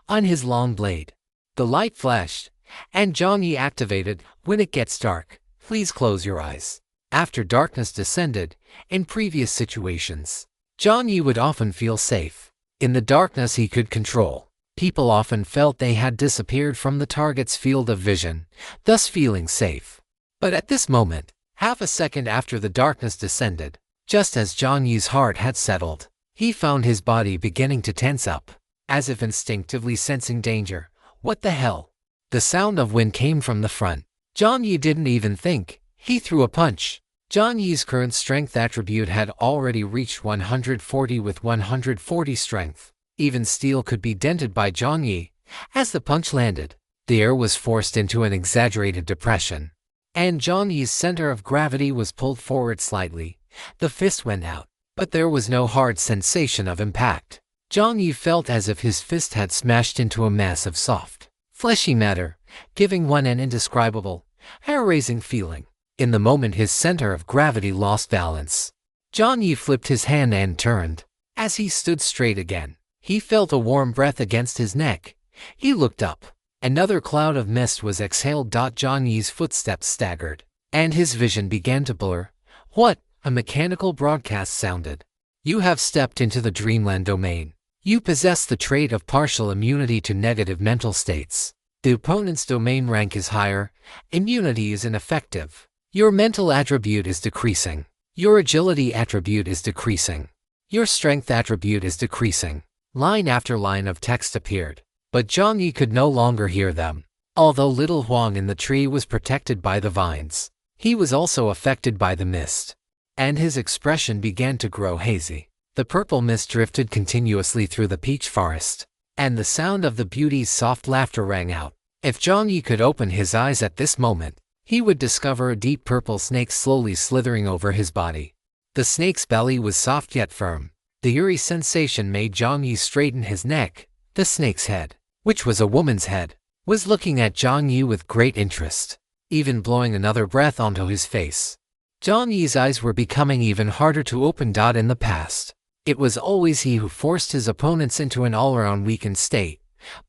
On his long blade, the light flashed, and Jiang Yi activated, "When it gets dark, please close your eyes." After darkness descended, in previous situations, Jiang Yi would often feel safe. In the darkness he could control. People often felt they had disappeared from the target's field of vision, thus feeling safe. But at this moment, half a second after the darkness descended, just as Jiang Yi's heart had settled, he found his body beginning to tense up, as if instinctively sensing danger. What the hell? The sound of wind came from the front. Jiang Yi didn't even think. He threw a punch. Jiang Yi's current strength attribute had already reached 140 with 140 strength. Even steel could be dented by Jiang Yi. As the punch landed, the air was forced into an exaggerated depression, and Jiang Yi's center of gravity was pulled forward slightly. The fist went out, but there was no hard sensation of impact. Jiang Yi felt as if his fist had smashed into a mass of soft, fleshy matter, giving one an indescribable, hair-raising feeling. In the moment his center of gravity lost balance, Jiang Yi flipped his hand and turned. As he stood straight again, he felt a warm breath against his neck. He looked up. Another cloud of mist was exhaled. Jiang Yi's footsteps staggered, and his vision began to blur. What? A mechanical broadcast sounded. You have stepped into the dreamland domain. You possess the trait of partial immunity to negative mental states. The opponent's domain rank is higher. Immunity is ineffective. Your mental attribute is decreasing. Your agility attribute is decreasing. Your strength attribute is decreasing. Line after line of text appeared, but Jiang Yi could no longer hear them. Although little Huang in the tree was protected by the vines, he was also affected by the mist, and his expression began to grow hazy. The purple mist drifted continuously through the peach forest, and the sound of the beauty's soft laughter rang out. If Jiang Yi could open his eyes at this moment, he would discover a deep purple snake slowly slithering over his body. The snake's belly was soft yet firm. The eerie sensation made Jiang Yi straighten his neck. The snake's head, which was a woman's head, was looking at Jiang Yi with great interest, even blowing another breath onto his face. Jiang Yi's eyes were becoming even harder to open. In the past, it was always he who forced his opponents into an all-around weakened state.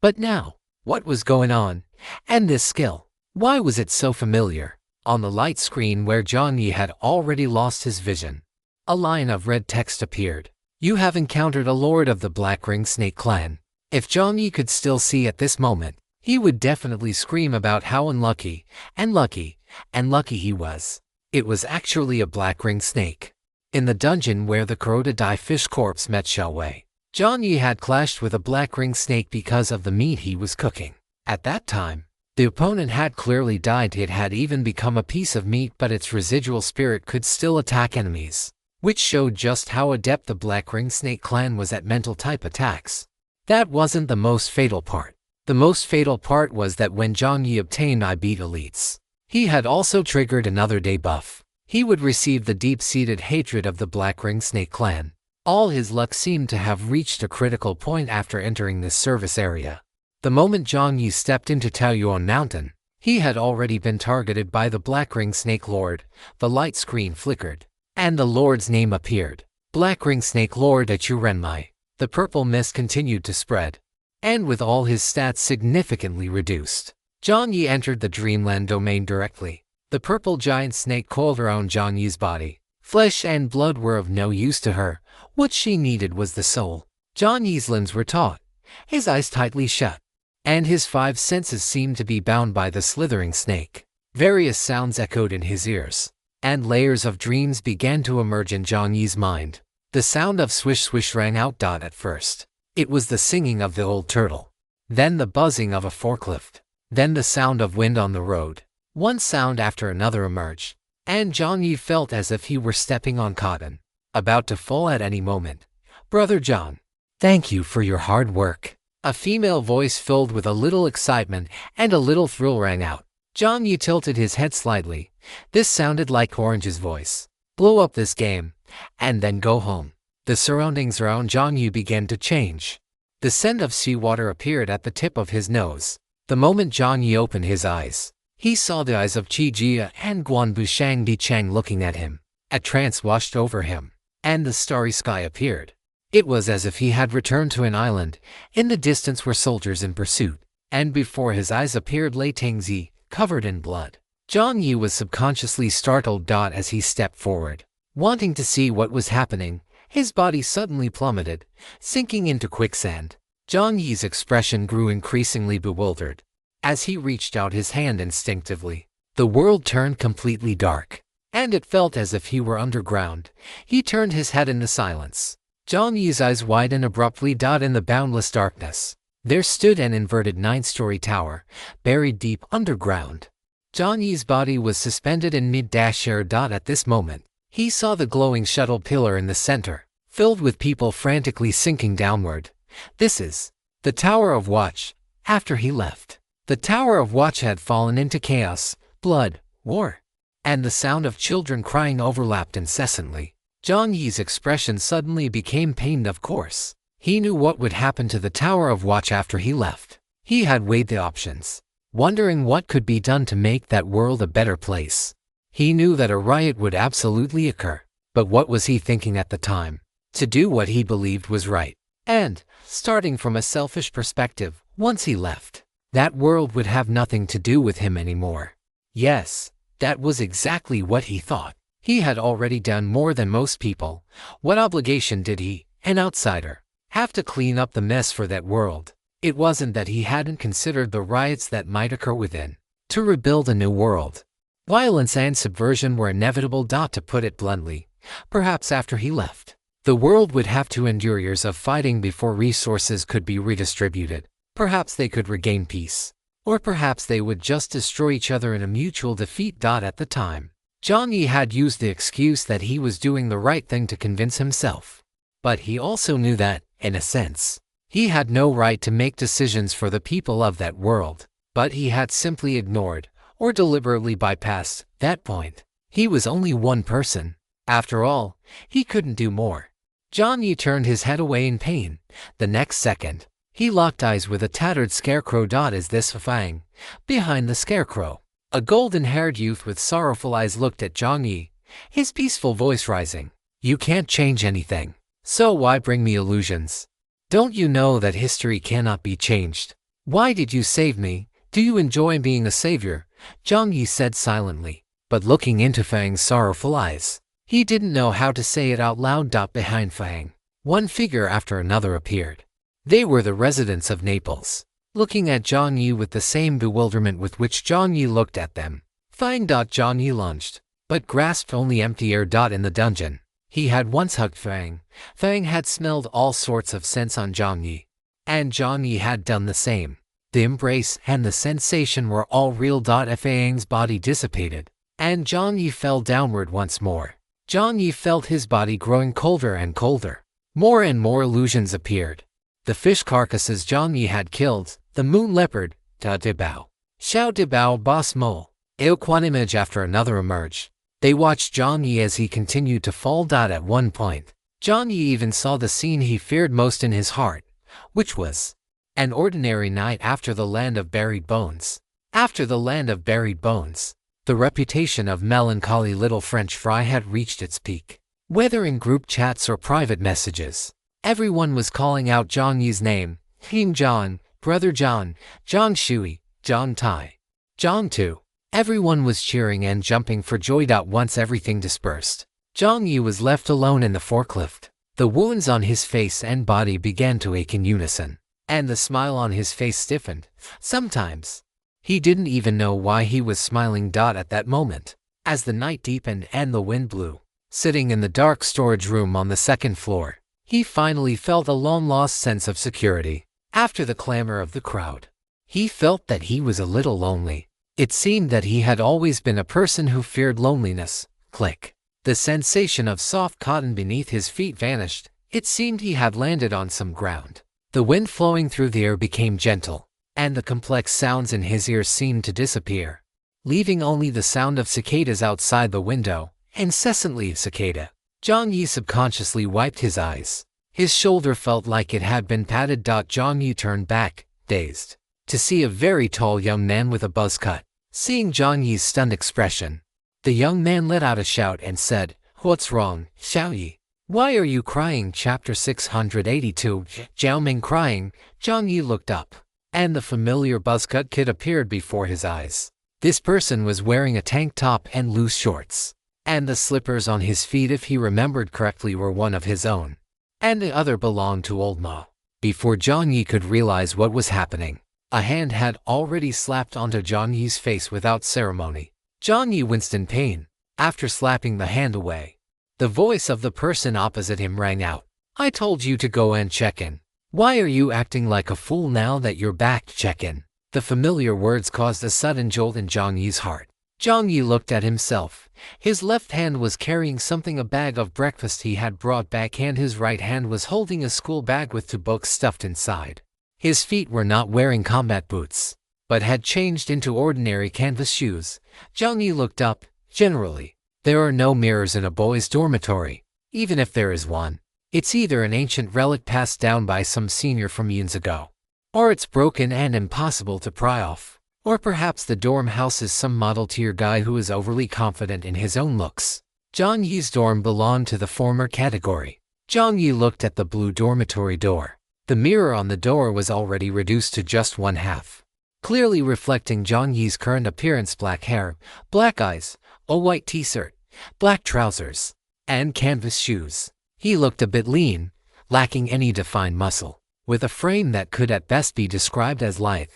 But now, what was going on? And this skill, why was it so familiar? On the light screen where Jiang Yi had already lost his vision, a line of red text appeared. You have encountered a lord of the Black Ring Snake Clan. If Jiang Yi could still see at this moment, he would definitely scream about how unlucky, and lucky he was. It was actually a black ring snake. In the dungeon where the Kuroda fish corpse met Shelway, Jiang Yi had clashed with a black ring snake because of the meat he was cooking. At that time, the opponent had clearly died. It had even become a piece of meat, but its residual spirit could still attack enemies, which showed just how adept the Black Ring Snake Clan was at mental type attacks. That wasn't the most fatal part. The most fatal part was that when Jiang Yi obtained I-Beat Elites, he had also triggered another debuff. He would receive the deep-seated hatred of the Black Ring Snake Clan. All his luck seemed to have reached a critical point after entering this service area. The moment Jiang Yi stepped into Taoyuan Mountain, he had already been targeted by the Black Ring Snake Lord. The light screen flickered, and the Lord's name appeared. Black Ring Snake Lord Renmai. The purple mist continued to spread, and with all his stats significantly reduced, Jiang Yi entered the Dreamland domain directly. The purple giant snake coiled around Jiang Yi's body. Flesh and blood were of no use to her. What she needed was the soul. Jiang Yi's limbs were taut, his eyes tightly shut, and his 5 senses seemed to be bound by the slithering snake. Various sounds echoed in his ears, and layers of dreams began to emerge in Jiang Yi's mind. The sound of swish swish rang out. At first, it was the singing of the old turtle, then the buzzing of a forklift, then the sound of wind on the road. One sound after another emerged, and Jiang Yi felt as if he were stepping on cotton, about to fall at any moment. Brother John, thank you for your hard work. A female voice filled with a little excitement and a little thrill rang out. Jiang Yi tilted his head slightly. This sounded like Orange's voice. Blow up this game, and then go home. The surroundings around Jiang Yi began to change. The scent of seawater appeared at the tip of his nose. The moment Jiang Yi opened his eyes, he saw the eyes of Qi Jia and Guanbu Shang Di Chang looking at him. A trance washed over him, and the starry sky appeared. It was as if he had returned to an island. In the distance were soldiers in pursuit, and before his eyes appeared Lei Tengzi, covered in blood. Jiang Yi was subconsciously startled. As he stepped forward, wanting to see what was happening, his body suddenly plummeted, sinking into quicksand. Jiang Yi's expression grew increasingly bewildered. As he reached out his hand instinctively, the world turned completely dark, and it felt as if he were underground. He turned his head in the silence. Jiang Yi's eyes widened abruptly. In the boundless darkness, there stood an inverted 9-story tower, buried deep underground. Jiang Yi's body was suspended in mid-air. At this moment, he saw the glowing shuttle pillar in the center, filled with people frantically sinking downward. This is the Tower of Watch. After he left, the Tower of Watch had fallen into chaos, blood, war, and the sound of children crying overlapped incessantly. Jiang Yi's expression suddenly became pained. Of course, he knew what would happen to the Tower of Watch after he left. He had weighed the options, wondering what could be done to make that world a better place. He knew that a riot would absolutely occur, but what was he thinking at the time? To do what he believed was right. And, starting from a selfish perspective, once he left, that world would have nothing to do with him anymore. Yes, that was exactly what he thought. He had already done more than most people. What obligation did he, an outsider, have to clean up the mess for that world? It wasn't that he hadn't considered the riots that might occur within. To rebuild a new world, violence and subversion were inevitable. To put it bluntly, perhaps after he left, The world would have to endure years of fighting before resources could be redistributed. Perhaps they could regain peace. Or perhaps they would just destroy each other in a mutual defeat. At the time, Jiang Yi had used the excuse that he was doing the right thing to convince himself. But he also knew that, in a sense, he had no right to make decisions for the people of that world. But he had simply ignored, or deliberately bypassed, that point. He was only one person. After all, he couldn't do more. Jiang Yi turned his head away in pain. The next second, he locked eyes with a tattered scarecrow. Is this Fang? Behind the scarecrow, a golden-haired youth with sorrowful eyes looked at Jiang Yi, his peaceful voice rising. You can't change anything, so why bring me illusions? Don't you know that history cannot be changed? Why did you save me? Do you enjoy being a savior? Jiang Yi said silently, but looking into Fang's sorrowful eyes. He didn't know how to say it out loud. Behind Fang, one figure after another appeared. They were the residents of Naples, looking at Jiang Yi with the same bewilderment with which Jiang Yi looked at them. Fang. Jiang Yi lunged, but grasped only empty air. In the dungeon, he had once hugged Fang. Fang had smelled all sorts of scents on Jiang Yi, and Jiang Yi had done the same. The embrace and the sensation were all real. Fang's body dissipated, and Jiang Yi fell downward once more. Jiang Yi felt his body growing colder and colder. More and more illusions appeared. The fish carcasses Jiang Yi had killed, the moon leopard, Da Dibao, Xiao Dibao, Boss Mole, one image after another emerged. They watched Jiang Yi as he continued to fall. At one point, Jiang Yi even saw the scene he feared most in his heart, which was an ordinary night after the land of buried bones. After the land of buried bones, the reputation of melancholy little French fry had reached its peak. Whether in group chats or private messages, everyone was calling out Jiang Yi's name. King John, Brother John, John Shui, John Tai, John Tu. Everyone was cheering and jumping for joy. Once everything dispersed, Jiang Yi was left alone in the forklift. The wounds on his face and body began to ache in unison, and the smile on his face stiffened. Sometimes, he didn't even know why he was smiling. At that moment, as the night deepened and the wind blew, sitting in the dark storage room on the second floor, he finally felt a long-lost sense of security. After the clamor of the crowd, he felt that he was a little lonely. It seemed that he had always been a person who feared loneliness. Click. The sensation of soft cotton beneath his feet vanished. It seemed he had landed on some ground. The wind flowing through the air became gentle, and the complex sounds in his ears seemed to disappear, leaving only the sound of cicadas outside the window. Incessantly cicada. Jiang Yi subconsciously wiped his eyes. His shoulder felt like it had been patted. Jiang Yi turned back, dazed, to see a very tall young man with a buzz cut. Seeing Jiang Yi's stunned expression, the young man let out a shout and said, "What's wrong, Xiao Yi? Why are you crying?" Chapter 682. Jiao Ming crying. Jiang Yi looked up, and the familiar buzzcut kid appeared before his eyes. This person was wearing a tank top and loose shorts, and the slippers on his feet, if he remembered correctly, were one of his own, and the other belonged to old Ma. Before Jiang Yi could realize what was happening, a hand had already slapped onto Jiang Yi's face without ceremony. Jiang Yi winced in pain. After slapping the hand away, the voice of the person opposite him rang out. "I told you to go and check in. Why are you acting like a fool now that you're back? Check in." The familiar words caused a sudden jolt in Jiang Yi's heart. Jiang Yi looked at himself. His left hand was carrying something, a bag of breakfast he had brought back, and his right hand was holding a school bag with 2 books stuffed inside. His feet were not wearing combat boots, but had changed into ordinary canvas shoes. Jiang Yi looked up. Generally, there are no mirrors in a boys' dormitory. Even if there is one, it's either an ancient relic passed down by some senior from years ago, or it's broken and impossible to pry off. Or perhaps the dorm house is some model tier guy who is overly confident in his own looks. Jiang Yi's dorm belonged to the former category. Jiang Yi looked at the blue dormitory door. The mirror on the door was already reduced to just 1/2, clearly reflecting Jiang Yi's current appearance: black hair, black eyes, a white t-shirt, black trousers, and canvas shoes. He looked a bit lean, lacking any defined muscle, with a frame that could at best be described as lithe.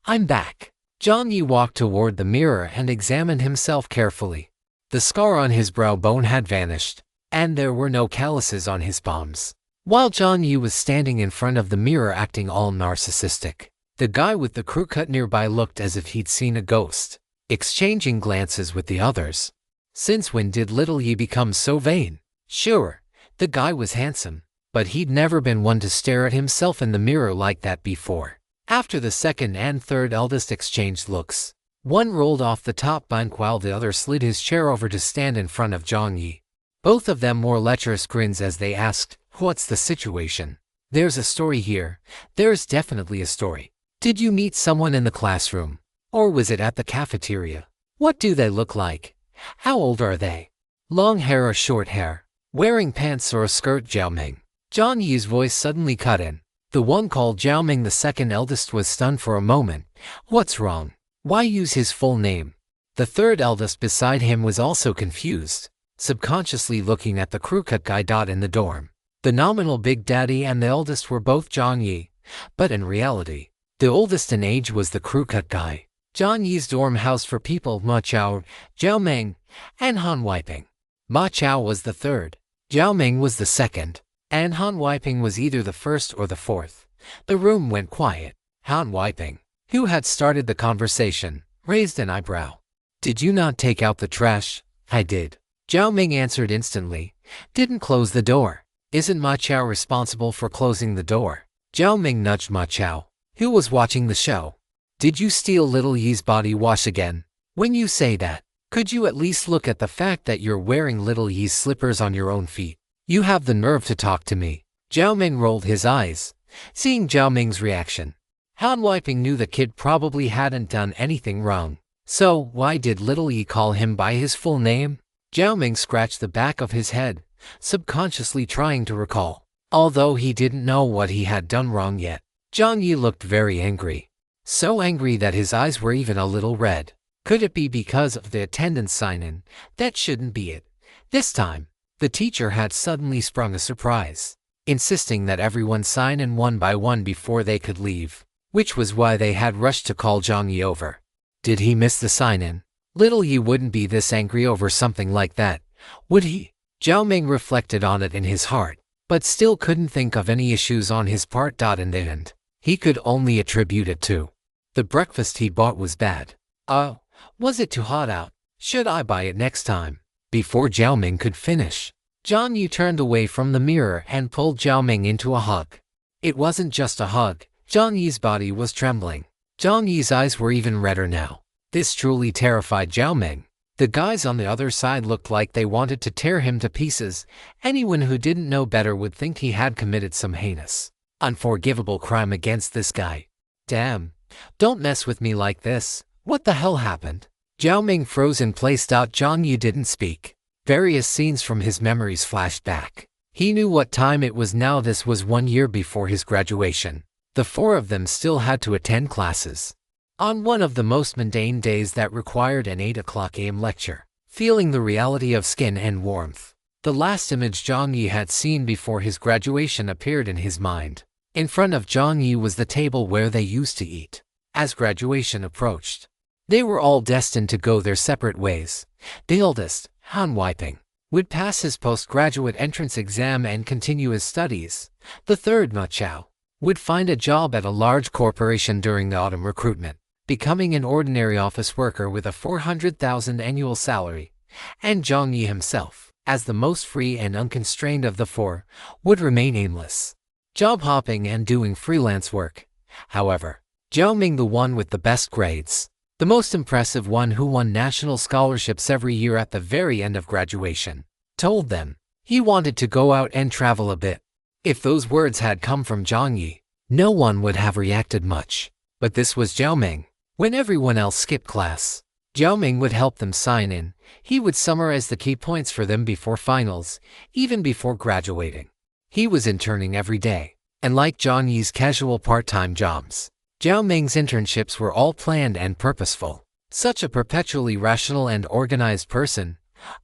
"I'm back." Jiang Yi walked toward the mirror and examined himself carefully. The scar on his brow bone had vanished. and there were no calluses on his palms. While Jiang Yi was standing in front of the mirror acting all narcissistic, the guy with the crew cut nearby looked as if he'd seen a ghost, exchanging glances with the others. Since when did little Yi become so vain? Sure, the guy was handsome, but he'd never been one to stare at himself in the mirror like that before. After the second and third eldest exchanged looks, one rolled off the top bunk while the other slid his chair over to stand in front of Jiang Yi. Both of them wore lecherous grins as they asked, "What's the situation?" "There's a story here. There's definitely a story. Did you meet someone in the classroom? Or was it at the cafeteria? What do they look like? How old are they? Long hair or short hair? Wearing pants or a skirt?" Jiang Yi's voice suddenly cut in. The one called Jiang, the second eldest, was stunned for a moment. What's wrong? Why use his full name? The third eldest beside him was also confused, subconsciously looking at the crew cut guy in the dorm. The nominal Big Daddy and the eldest were both Jiang Yi, but in reality, the oldest in age was the crew cut guy. Jiang Yi's dorm house for people Ma Chao, Jiao Ming, and Han Weiping. Ma Chao was the third, Jiao Ming was the second, and Han Weiping was either the first or the fourth. The room went quiet. Han Weiping, who had started the conversation, raised an eyebrow. "Did you not take out the trash?" "I did," Jiao Ming answered instantly. "Didn't close the door." "Isn't Ma Chao responsible for closing the door?" Jiao Ming nudged Ma Chao, who was watching the show. "Did you steal little Yi's body wash again? When you say that, could you at least look at the fact that you're wearing little Yi's slippers on your own feet? You have the nerve to talk to me." Jiao Ming rolled his eyes, seeing Jiao Ming's reaction. Han Weiping knew the kid probably hadn't done anything wrong. So why did little Yi call him by his full name? Jiao Ming scratched the back of his head, subconsciously trying to recall, although he didn't know what he had done wrong yet. Jiang Yi looked very angry. So angry that his eyes were even a little red. Could it be because of the attendance sign-in? That shouldn't be it. This time, the teacher had suddenly sprung a surprise, insisting that everyone sign in one by one before they could leave, which was why they had rushed to call Jiang Yi over. Did he miss the sign-in? Little Yi wouldn't be this angry over something like that, would he? Jiao Ming reflected on it in his heart, but still couldn't think of any issues on his part. In the end, he could only attribute it to the breakfast he bought was bad. Was it too hot out? Should I buy it next time? Before Jiao Ming could finish, Jiang Yi turned away from the mirror and pulled Jiao Ming into a hug. It wasn't just a hug. Jiang Yi's body was trembling. Jiang Yi's eyes were even redder now. This truly terrified Jiao Ming. The guys on the other side looked like they wanted to tear him to pieces. Anyone who didn't know better would think he had committed some heinous, unforgivable crime against this guy. Damn, don't mess with me like this. What the hell happened? Jiao Ming froze in place. Jiang Yi didn't speak. Various scenes from his memories flashed back. He knew what time it was now. This was 1 year before his graduation. The four of them still had to attend classes. On one of the most mundane days that required an 8 AM lecture, feeling the reality of skin and warmth. The last image Jiang Yi had seen before his graduation appeared in his mind. In front of Jiang Yi was the table where they used to eat. As graduation approached, they were all destined to go their separate ways. The eldest, Han Weiping, would pass his postgraduate entrance exam and continue his studies. The third, Ma Chao, would find a job at a large corporation during the autumn recruitment, becoming an ordinary office worker with a 400,000 annual salary. And Jiang Yi himself, as the most free and unconstrained of the four, would remain aimless, job hopping and doing freelance work. However, Jiao Ming, the one with the best grades, the most impressive one who won national scholarships every year at the very end of graduation, told them he wanted to go out and travel a bit. If those words had come from Jiang Yi, no one would have reacted much. But this was Jiao Ming. When everyone else skipped class, Jiao Ming would help them sign in. He would summarize the key points for them before finals, even before graduating. He was interning every day, and like Jiang Yi's casual part-time jobs, Jiao Ming's internships were all planned and purposeful. Such a perpetually rational and organized person,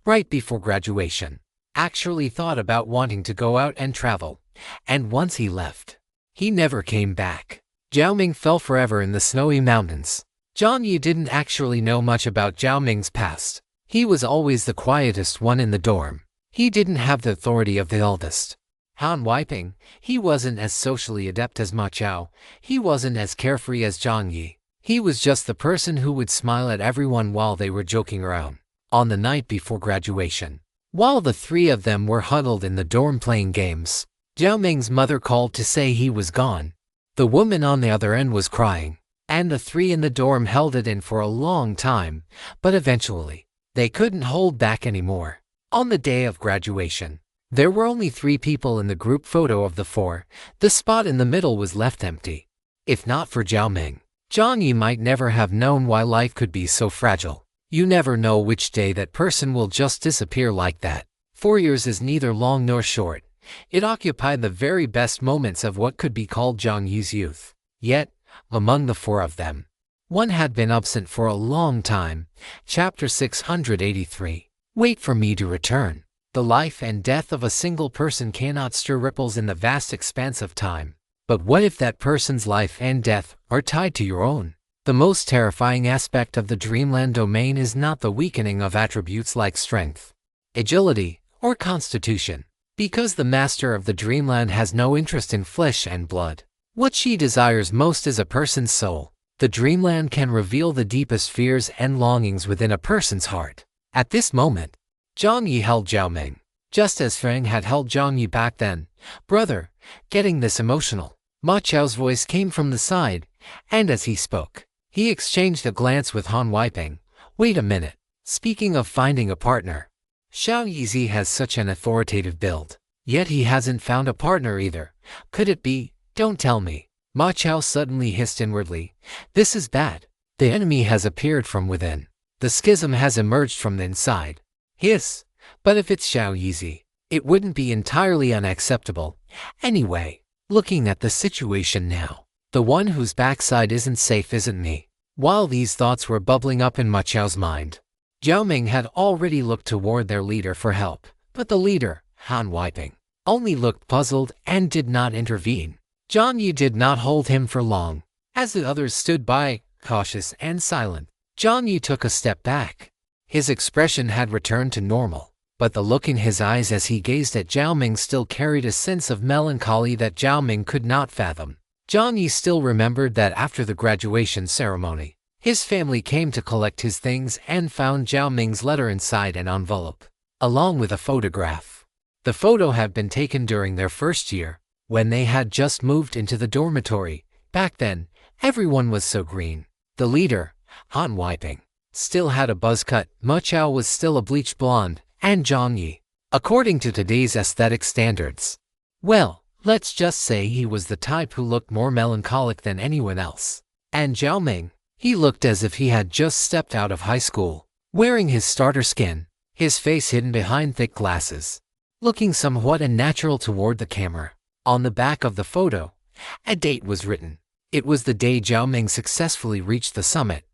right before graduation, actually thought about wanting to go out and travel. And once he left, he never came back. Jiao Ming fell forever in the snowy mountains. Jiang Yi didn't actually know much about Jiao Ming's past. He was always the quietest one in the dorm. He didn't have the authority of the eldest. Han Wiping, he wasn't as socially adept as Ma Chao, he wasn't as carefree as Jiang Yi. He was just the person who would smile at everyone while they were joking around. On the night before graduation, while the three of them were huddled in the dorm playing games, Jiao Ming's mother called to say he was gone. The woman on the other end was crying, and the three in the dorm held it in for a long time, but eventually, they couldn't hold back anymore. On the day of graduation, there were only 3 people in the group photo of the 4. The spot in the middle was left empty. If not for Jiao Ming, Jiang Yi might never have known why life could be so fragile. You never know which day that person will just disappear like that. 4 years is neither long nor short. It occupied the very best moments of what could be called Jiang Yi's youth. Yet, among the 4 of them, one had been absent for a long time. Chapter 683. Wait for me to return. The life and death of a single person cannot stir ripples in the vast expanse of time. But what if that person's life and death are tied to your own? The most terrifying aspect of the dreamland domain is not the weakening of attributes like strength, agility, or constitution, because the master of the dreamland has no interest in flesh and blood. What she desires most is a person's soul. The dreamland can reveal the deepest fears and longings within a person's heart. At this moment, Jiang Yi held Jiao Ming, just as Feng had held Jiang Yi back then. Brother, getting this emotional. Ma Chao's voice came from the side, and as he spoke, he exchanged a glance with Han Wiping. Wait a minute. Speaking of finding a partner, Xiao Yizi has such an authoritative build, yet he hasn't found a partner either. Could it be? Don't tell me. Ma Chao suddenly hissed inwardly. This is bad. The enemy has appeared from within. The schism has emerged from the inside. Hiss. But if it's Xiao Yizi, it wouldn't be entirely unacceptable. Anyway, looking at the situation now, the one whose backside isn't safe isn't me. While these thoughts were bubbling up in Ma Chao's mind, Jiao Ming had already looked toward their leader for help. But the leader, Han Wiping, only looked puzzled and did not intervene. Jiang Yi did not hold him for long. As the others stood by, cautious and silent, Jiang Yi took a step back. His expression had returned to normal, but the look in his eyes as he gazed at Jiao Ming still carried a sense of melancholy that Jiao Ming could not fathom. Jiang Yi still remembered that after the graduation ceremony, his family came to collect his things and found Jiao Ming's letter inside an envelope, along with a photograph. The photo had been taken during their first year, when they had just moved into the dormitory. Back then, everyone was so green. The leader, Han Wiping, still had a buzz cut. Ma Chao was still a bleached blonde, and Jiang Yi, according to today's aesthetic standards, well, let's just say he was the type who looked more melancholic than anyone else. And Jiao Ming, he looked as if he had just stepped out of high school, wearing his starter skin, his face hidden behind thick glasses, looking somewhat unnatural toward the camera. On the back of the photo, a date was written. It was the day Jiao Ming successfully reached the summit,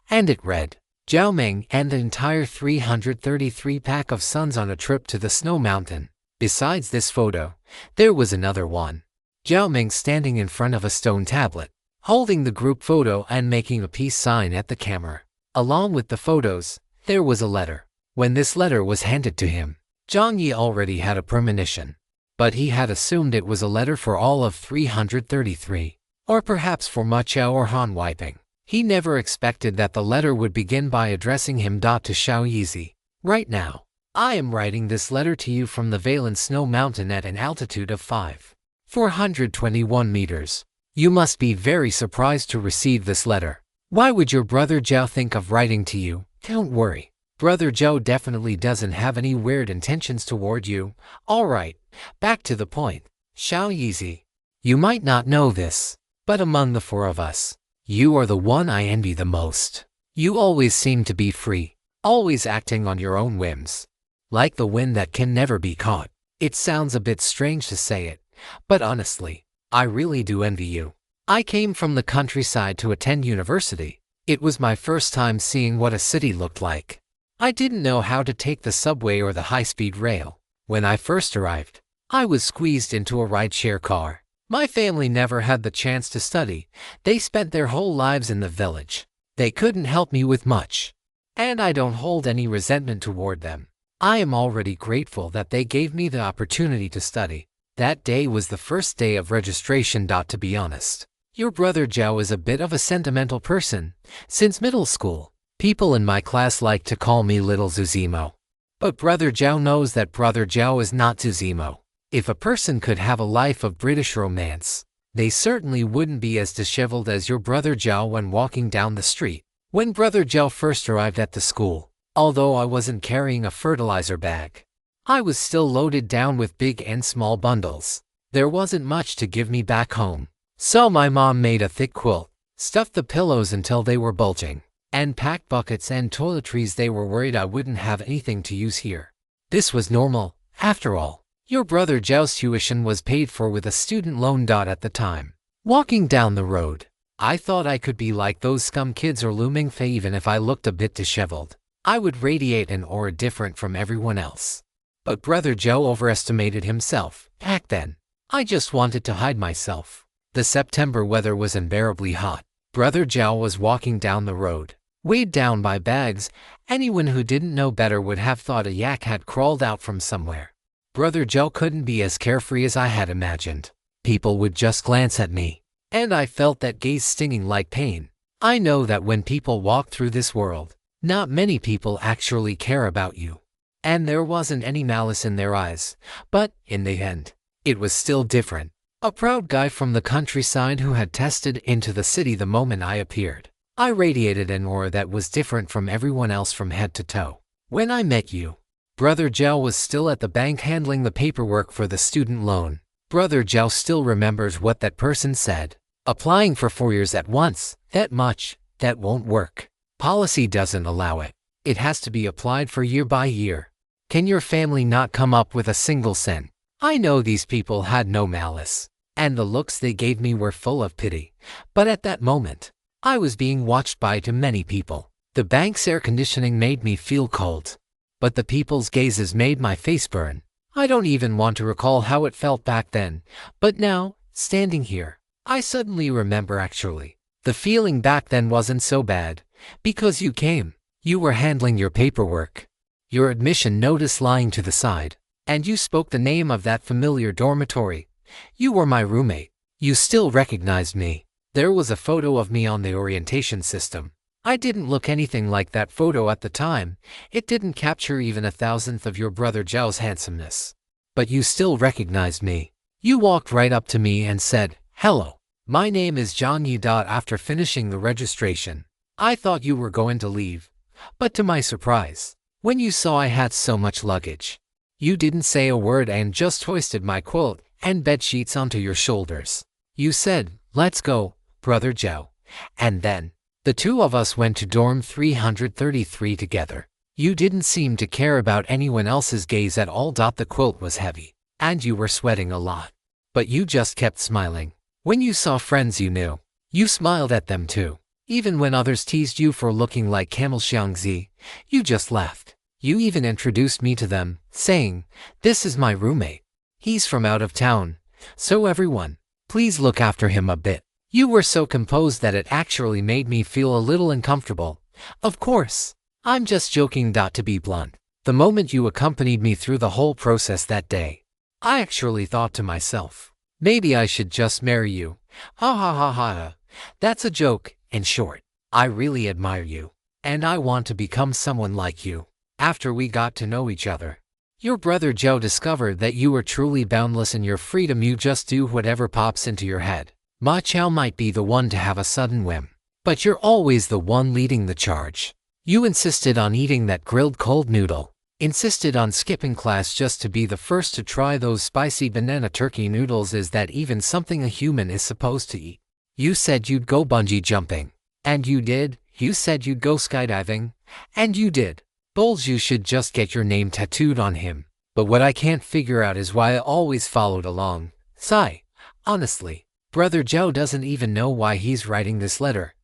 and it read, Jiao Ming and the entire 333 pack of sons on a trip to the snow mountain. Besides this photo, there was another one. Jiao Ming standing in front of a stone tablet, holding the group photo and making a peace sign at the camera. Along with the photos, there was a letter. When this letter was handed to him, Jiang Yi already had a premonition, but he had assumed it was a letter for all of 333, or perhaps for Ma Chao or Han Wiping. He never expected that the letter would begin by addressing him to Xiao Yizi. Right now, I am writing this letter to you from the Valen Snow Mountain at an altitude of 421 meters. You must be very surprised to receive this letter. Why would your brother Zhao think of writing to you? Don't worry. Brother Zhao definitely doesn't have any weird intentions toward you. Alright, back to the point. Xiao Yizi, you might not know this, but among the 4 of us, you are the one I envy the most. You always seem to be free, always acting on your own whims, like the wind that can never be caught. It sounds a bit strange to say it, but honestly, I really do envy you. I came from the countryside to attend university. It was my first time seeing what a city looked like. I didn't know how to take the subway or the high-speed rail. When I first arrived, I was squeezed into a rideshare car. My family never had the chance to study. They spent their whole lives in the village. They couldn't help me with much, and I don't hold any resentment toward them. I am already grateful that they gave me the opportunity to study. That day was the first day of registration. To be honest, your brother Zhao is a bit of a sentimental person. Since middle school, people in my class like to call me Little Zuzimo. But brother Zhao knows that brother Zhao is not Zuzimo. If a person could have a life of British romance, they certainly wouldn't be as disheveled as your brother Zhao when walking down the street. When brother Zhao first arrived at the school, although I wasn't carrying a fertilizer bag, I was still loaded down with big and small bundles. There wasn't much to give me back home. So my mom made a thick quilt, stuffed the pillows until they were bulging, and packed buckets and toiletries. They were worried I wouldn't have anything to use here. This was normal, after all. Your brother Zhao's tuition was paid for with a student loan. At the time, walking down the road, I thought I could be like those scum kids or Lu Mingfei. Even if I looked a bit disheveled, I would radiate an aura different from everyone else. But brother Zhao overestimated himself. Back then, I just wanted to hide myself. The September weather was unbearably hot. Brother Zhao was walking down the road, weighed down by bags. Anyone who didn't know better would have thought a yak had crawled out from somewhere. Brother Zhao couldn't be as carefree as I had imagined. People would just glance at me, and I felt that gaze stinging like pain. I know that when people walk through this world, not many people actually care about you, and there wasn't any malice in their eyes. But in the end, it was still different. A proud guy from the countryside who had tested into the city the moment I appeared. I radiated an aura that was different from everyone else from head to toe. When I met you, brother Zhao was still at the bank handling the paperwork for the student loan. Brother Zhao still remembers what that person said. Applying for 4 years at once, that won't work. Policy doesn't allow it. It has to be applied for year by year. Can your family not come up with a single cent? I know these people had no malice, and the looks they gave me were full of pity. But at that moment, I was being watched by too many people. The bank's air conditioning made me feel cold, but the people's gazes made my face burn. I don't even want to recall how it felt back then, but now, standing here, I suddenly remember actually. The feeling back then wasn't so bad, because you came. You were handling your paperwork, your admission notice lying to the side, and you spoke the name of that familiar dormitory. You were my roommate. You still recognized me. There was a photo of me on the orientation system. I didn't look anything like that photo at the time. It didn't capture even 1,000th of your brother Zhao's handsomeness. But you still recognized me. You walked right up to me and said, "Hello, my name is Jiang Yi." After finishing the registration, I thought you were going to leave. But to my surprise, when you saw I had so much luggage, you didn't say a word and just hoisted my quilt and bed sheets onto your shoulders. You said, "Let's go, brother Zhao." And then, the two of us went to dorm 333 together. You didn't seem to care about anyone else's gaze at all. The quilt was heavy, and you were sweating a lot. But you just kept smiling. When you saw friends you knew, you smiled at them too. Even when others teased you for looking like Camel Xiangzi, you just laughed. You even introduced me to them, saying, "This is my roommate. He's from out of town, so everyone, please look after him a bit." You were so composed that it actually made me feel a little uncomfortable. Of course, I'm just joking. To be blunt, the moment you accompanied me through the whole process that day, I actually thought to myself, maybe I should just marry you. Ha ha ha ha. That's a joke. In short, I really admire you, and I want to become someone like you. After we got to know each other, your brother Zhao discovered that you were truly boundless in your freedom. You just do whatever pops into your head. Ma Chao might be the one to have a sudden whim, but you're always the one leading the charge. You insisted on eating that grilled cold noodle, insisted on skipping class just to be the first to try those spicy banana turkey noodles. Is that even something a human is supposed to eat? You said you'd go bungee jumping, and you did. You said you'd go skydiving, and you did. Bulls, you should just get your name tattooed on him. But what I can't figure out is why I always followed along. Sigh. Honestly, brother Zhao doesn't even know why he's writing this letter.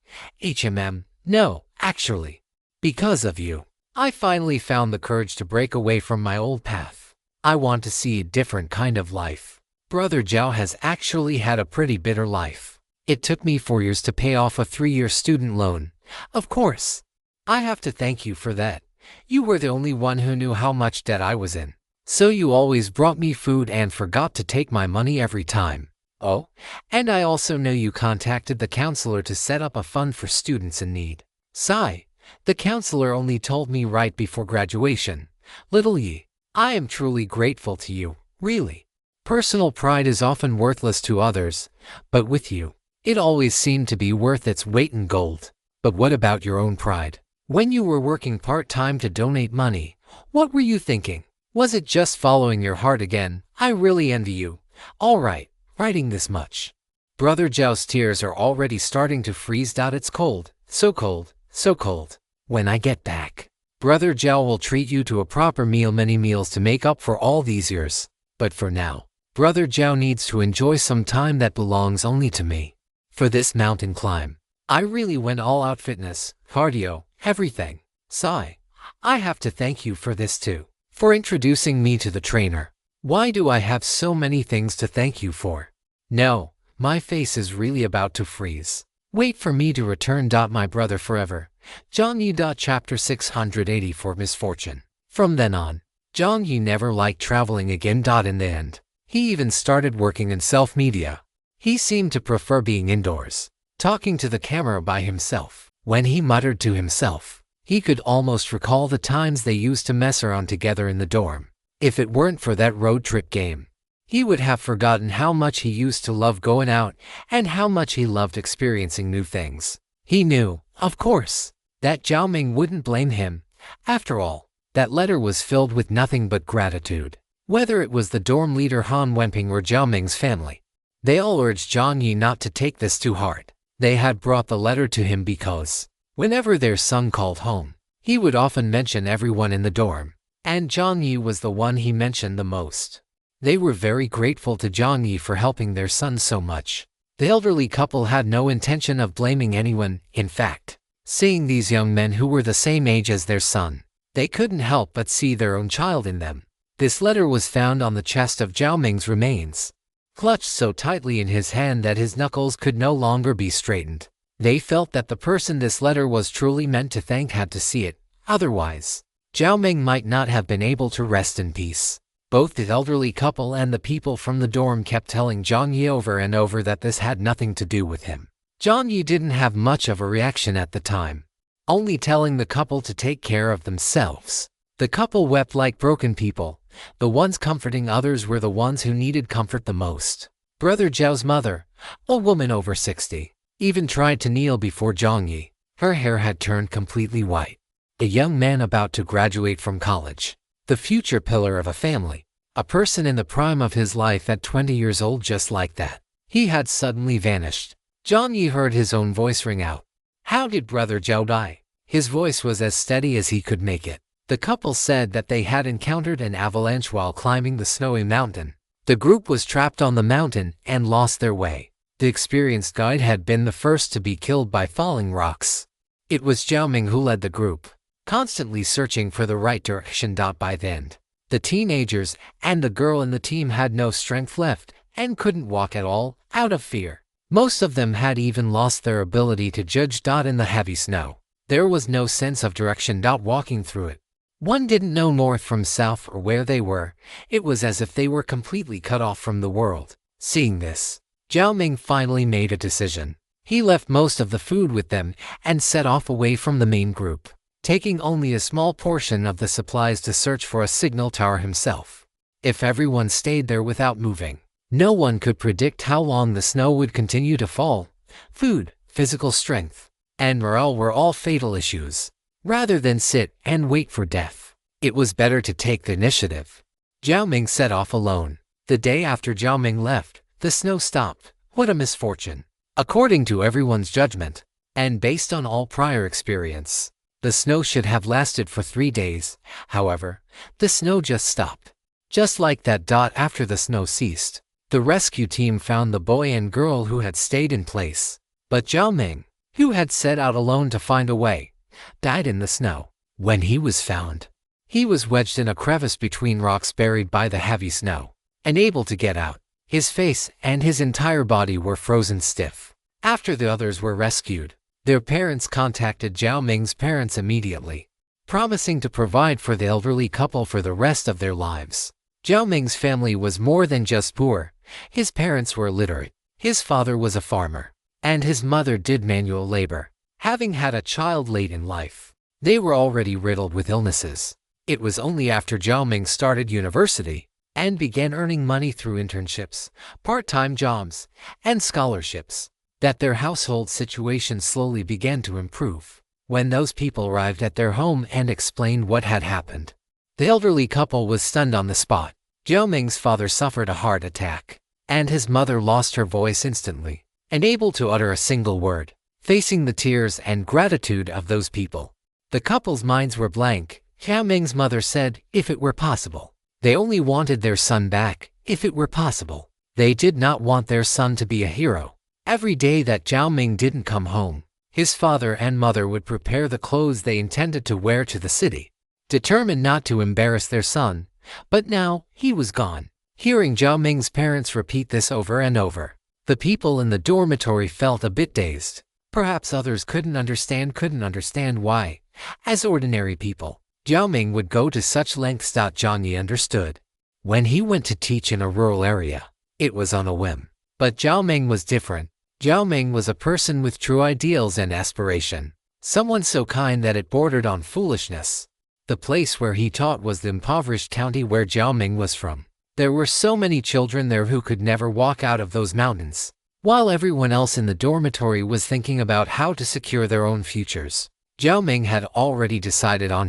No, actually. Because of you, I finally found the courage to break away from my old path. I want to see a different kind of life. Brother Zhao has actually had a pretty bitter life. It took me 4 years to pay off a 3-year student loan. Of course, I have to thank you for that. You were the only one who knew how much debt I was in. So you always brought me food and forgot to take my money every time. Oh, and I also know you contacted the counselor to set up a fund for students in need. Sigh. The counselor only told me right before graduation. Little Yi, I am truly grateful to you, really. Personal pride is often worthless to others, but with you, it always seemed to be worth its weight in gold. But what about your own pride? When you were working part-time to donate money, what were you thinking? Was it just following your heart again? I really envy you. All right, writing this much. Brother Zhao's tears are already starting to freeze. It's cold, so cold, so cold. When I get back, Brother Zhao will treat you to a proper meal, many meals to make up for all these years. But for now, Brother Zhao needs to enjoy some time that belongs only to me. For this mountain climb, I really went all out, fitness, cardio, everything. Sigh. I have to thank you for this too. For introducing me to the trainer. Why do I have so many things to thank you for? No, my face is really about to freeze. Wait for me to return. My brother forever. Jiang Yi. Chapter 684 Misfortune. From then on, Jiang Yi never liked traveling again. In the end, he even started working in self-media. He seemed to prefer being indoors, talking to the camera by himself. When he muttered to himself, he could almost recall the times they used to mess around together in the dorm. If it weren't for that road trip game, he would have forgotten how much he used to love going out and how much he loved experiencing new things. He knew, of course, that Zhao Ming wouldn't blame him. After all, that letter was filled with nothing but gratitude. Whether it was the dorm leader Han Wenping or Zhao Ming's family, they all urged Jiang Yi not to take this too hard. They had brought the letter to him because, whenever their son called home, he would often mention everyone in the dorm, and Jiang Yi was the one he mentioned the most. They were very grateful to Jiang Yi for helping their son so much. The elderly couple had no intention of blaming anyone. In fact, seeing these young men who were the same age as their son, they couldn't help but see their own child in them. This letter was found on the chest of Zhao Ming's remains, clutched so tightly in his hand that his knuckles could no longer be straightened. They felt that the person this letter was truly meant to thank had to see it, otherwise, Zhao Ming might not have been able to rest in peace. Both the elderly couple and the people from the dorm kept telling Jiang Yi over and over that this had nothing to do with him. Jiang Yi didn't have much of a reaction at the time, only telling the couple to take care of themselves. The couple wept like broken people. The ones comforting others were the ones who needed comfort the most. Brother Zhao's mother, a woman over 60, even tried to kneel before Jiang Yi. Her hair had turned completely white. A young man about to graduate from college, the future pillar of a family, a person in the prime of his life at 20 years old, just like that. He had suddenly vanished. Jiang Yi heard his own voice ring out. How did Brother Zhao die? His voice was as steady as he could make it. The couple said that they had encountered an avalanche while climbing the snowy mountain. The group was trapped on the mountain and lost their way. The experienced guide had been the first to be killed by falling rocks. It was Zhao Ming who led the group, constantly searching for the right direction. By the end, the teenagers and the girl in the team had no strength left and couldn't walk at all, out of fear. Most of them had even lost their ability to judge. In the heavy snow, there was no sense of direction. Walking through it, one didn't know north from south or where they were. It was as if they were completely cut off from the world. Seeing this, Zhao Ming finally made a decision. He left most of the food with them and set off away from the main group, taking only a small portion of the supplies to search for a signal tower himself. If everyone stayed there without moving, no one could predict how long the snow would continue to fall. Food, physical strength, and morale were all fatal issues. Rather than sit and wait for death, it was better to take the initiative. Zhao Ming set off alone. The day after Zhao Ming left, the snow stopped. What a misfortune! According to everyone's judgment, and based on all prior experience, the snow should have lasted for 3 days. However, the snow just stopped. Just like that. After the snow ceased, the rescue team found the boy and girl who had stayed in place. But Zhao Ming, who had set out alone to find a way, died in the snow. When he was found, he was wedged in a crevice between rocks, buried by the heavy snow. Unable to get out, his face and his entire body were frozen stiff. After the others were rescued, their parents contacted Zhao Ming's parents immediately. promising to provide for the elderly couple for the rest of their lives. Jiao Ming's family was more than just poor. His parents were literate. His father was a farmer, and his mother did manual labor. Having had a child late in life, they were already riddled with illnesses. It was only after Jiao Ming started university and began earning money through internships, part-time jobs, and scholarships that their household situation slowly began to improve. When those people arrived at their home and explained what had happened, the elderly couple was stunned on the spot. Jiao Ming's father suffered a heart attack, and his mother lost her voice instantly, unable to utter a single word, facing the tears and gratitude of those people. The couple's minds were blank. Jiao Ming's mother said, if it were possible. They only wanted their son back, if it were possible. They did not want their son to be a hero. Every day that Jiao Ming didn't come home, his father and mother would prepare the clothes they intended to wear to the city, determined not to embarrass their son. But now, he was gone. Hearing Jiao Ming's parents repeat this over and over, the people in the dormitory felt a bit dazed. Perhaps others couldn't understand why, as ordinary people, Jiao Ming would go to such lengths. Jiang Yi understood. When he went to teach in a rural area, it was on a whim. But Jiao Ming was different. Jiao Ming was a person with true ideals and aspiration, someone so kind that it bordered on foolishness. The place where he taught was the impoverished county where Jiao Ming was from. There were so many children there who could never walk out of those mountains, while everyone else in the dormitory was thinking about how to secure their own futures. Jiao Ming had already decided on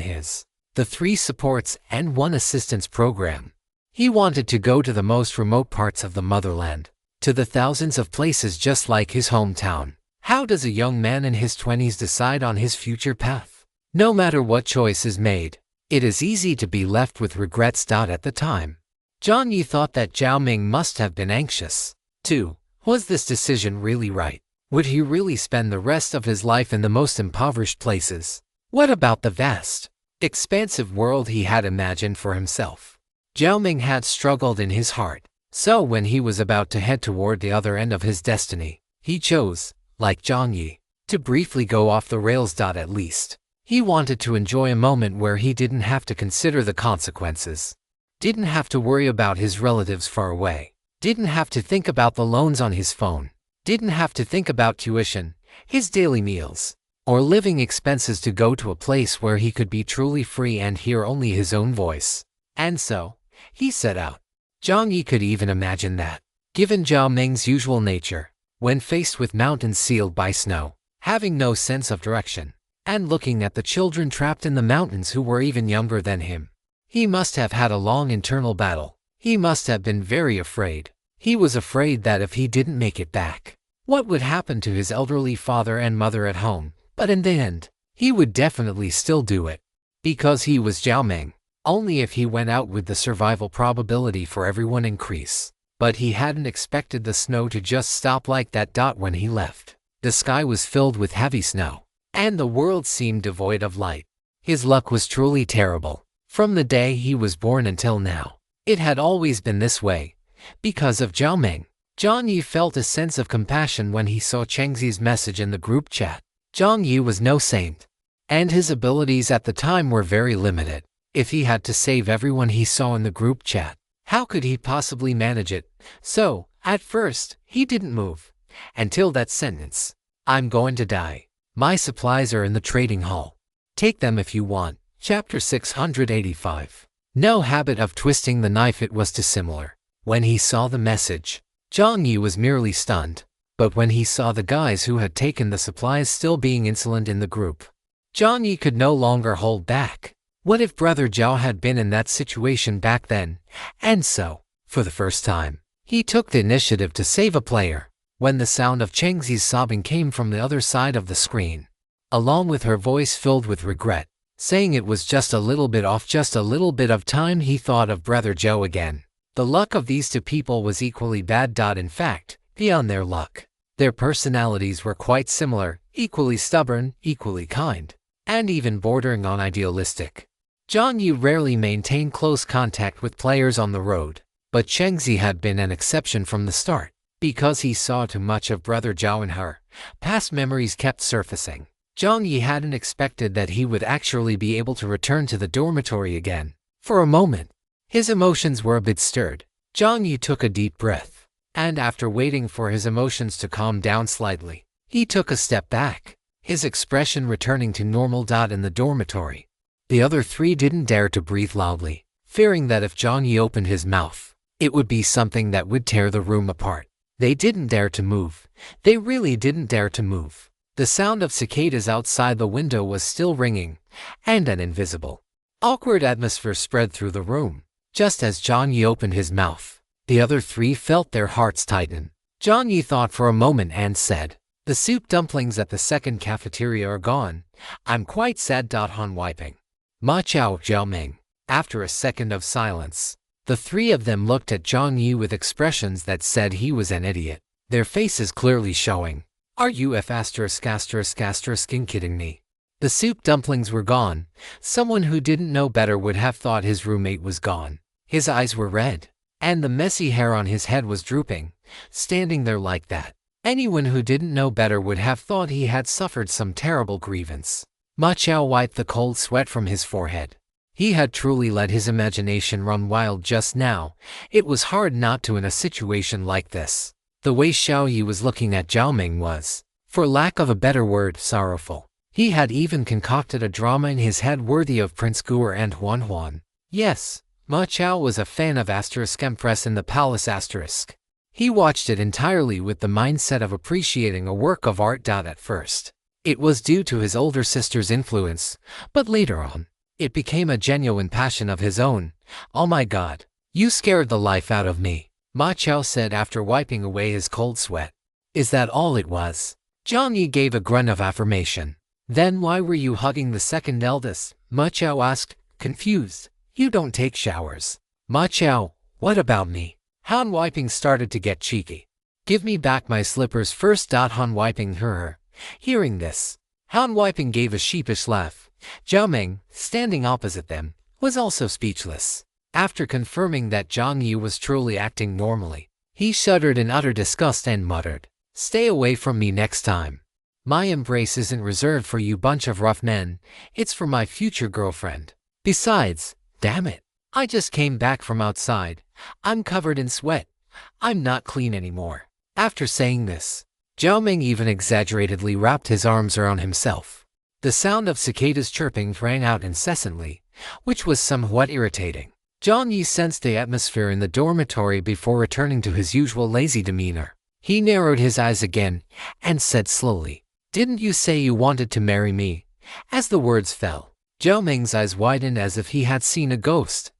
the 3 supports and 1 assistance program. He wanted to go to the most remote parts of the motherland, to the thousands of places just like his hometown. How does a young man in his 20s decide on his future path? No matter what choice is made, it is easy to be left with regrets. At the time, Jiang Yi thought that Jiao Ming must have been anxious, too. Was this decision really right? Would he really spend the rest of his life in the most impoverished places? What about the vast, expansive world he had imagined for himself? Jiao Ming had struggled in his heart. So when he was about to head toward the other end of his destiny, he chose, like Jiang Yi, to briefly go off the rails. At least, he wanted to enjoy a moment where he didn't have to consider the consequences, didn't have to worry about his relatives far away, didn't have to think about the loans on his phone, didn't have to think about tuition, his daily meals, or living expenses, to go to a place where he could be truly free and hear only his own voice. And so, he set out. Jiang Yi could even imagine that, given Jiao Ming's usual nature, when faced with mountains sealed by snow, having no sense of direction, and looking at the children trapped in the mountains who were even younger than him, he must have had a long internal battle. He must have been very afraid. He was afraid that if he didn't make it back, what would happen to his elderly father and mother at home? But in the end, he would definitely still do it, because he was Jiao Ming. Only if he went out would the survival probability for everyone increase. But he hadn't expected the snow to just stop like that. When he left, the sky was filled with heavy snow, and the world seemed devoid of light. His luck was truly terrible. From the day he was born until now, it had always been this way. Because of Jiao Ming, Jiang Yi felt a sense of compassion when he saw Chengxi's message in the group chat. Jiang Yi was no saint, and his abilities at the time were very limited. If he had to save everyone he saw in the group chat, how could he possibly manage it? So, at first, he didn't move. Until that sentence, "I'm going to die. My supplies are in the trading hall. Take them if you want." Chapter 685. No habit of twisting the knife. It was too similar. When he saw the message, Jiang Yi was merely stunned. But when he saw the guys who had taken the supplies still being insolent in the group, Jiang Yi could no longer hold back. What if Brother Zhao had been in that situation back then? And so, for the first time, he took the initiative to save a player. When the sound of Chengxi's sobbing came from the other side of the screen, along with her voice filled with regret, saying it was just a little bit off, just a little bit of time, he thought of Brother Zhao again. The luck of these two people was equally bad. In fact, beyond their luck, their personalities were quite similar, equally stubborn, equally kind, and even bordering on idealistic. Jiang Yi rarely maintained close contact with players on the road, but Chengxi had been an exception from the start. Because he saw too much of Brother Zhao in her, past memories kept surfacing. Jiang Yi hadn't expected that he would actually be able to return to the dormitory again. For a moment, his emotions were a bit stirred. Jiang Yi took a deep breath, and after waiting for his emotions to calm down slightly, he took a step back, his expression returning to normal. In the dormitory, the other three didn't dare to breathe loudly, fearing that if Jiang Yi opened his mouth, it would be something that would tear the room apart. They didn't dare to move. They really didn't dare to move. The sound of cicadas outside the window was still ringing, and an invisible, awkward atmosphere spread through the room. Just as Jiang Yi opened his mouth, the other three felt their hearts tighten. Jiang Yi thought for a moment and said, "The soup dumplings at the second cafeteria are gone. I'm quite sad." Han wiping. Ma Chao, Zhao Ming. After a second of silence, the three of them looked at Jiang Yi with expressions that said he was an idiot, their faces clearly showing, "Are you kidding me?" The soup dumplings were gone. Someone who didn't know better would have thought his roommate was gone. His eyes were red, and the messy hair on his head was drooping, standing there like that. Anyone who didn't know better would have thought he had suffered some terrible grievance. Ma Chao wiped the cold sweat from his forehead. He had truly let his imagination run wild just now. It was hard not to in a situation like this. The way Xiao Yi was looking at Zhao Ming was, for lack of a better word, sorrowful. He had even concocted a drama in his head worthy of Prince Guer and Huan Huan. Yes, Ma Chao was a fan of Empress in the Palace *. He watched it entirely with the mindset of appreciating a work of art. At first, it was due to his older sister's influence, but later on, it became a genuine passion of his own. "Oh my God, you scared the life out of me," Ma Chao said after wiping away his cold sweat. "Is that all it was?" Jiang Yi gave a grunt of affirmation. "Then why were you hugging the second eldest?" Ma Chao asked, confused. "You don't take showers." "Ma Chao, what about me?" Han wiping started to get cheeky. "Give me back my slippers first." Han wiping her. Hearing this, Han wiping gave a sheepish laugh. Zhao Ming, standing opposite them, was also speechless. After confirming that Jiang Yi was truly acting normally, he shuddered in utter disgust and muttered, "Stay away from me next time. My embrace isn't reserved for you bunch of rough men, it's for my future girlfriend. Besides, damn it, I just came back from outside. I'm covered in sweat. I'm not clean anymore." After saying this, Zhao Ming even exaggeratedly wrapped his arms around himself. The sound of cicadas chirping rang out incessantly, which was somewhat irritating. Jiang Yi sensed the atmosphere in the dormitory before returning to his usual lazy demeanor. He narrowed his eyes again and said slowly, "Didn't you say you wanted to marry me?" As the words fell, Zhao Ming's eyes widened as if he had seen a ghost,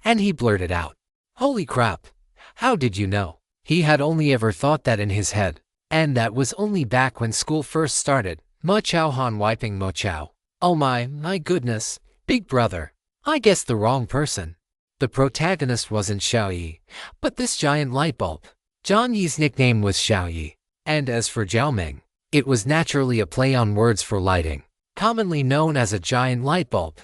and he blurted out, "Holy crap! How did you know?" He had only ever thought that in his head, and that was only back when school first started. Ma Chao Han wiping Mo Chao. "Oh my goodness, big brother. I guessed the wrong person." The protagonist wasn't Xiao Yi, but this giant light bulb. Jiang Yi's nickname was Xiao Yi, and as for Zhao Ming, it was naturally a play on words for lighting, commonly known as a giant light bulb.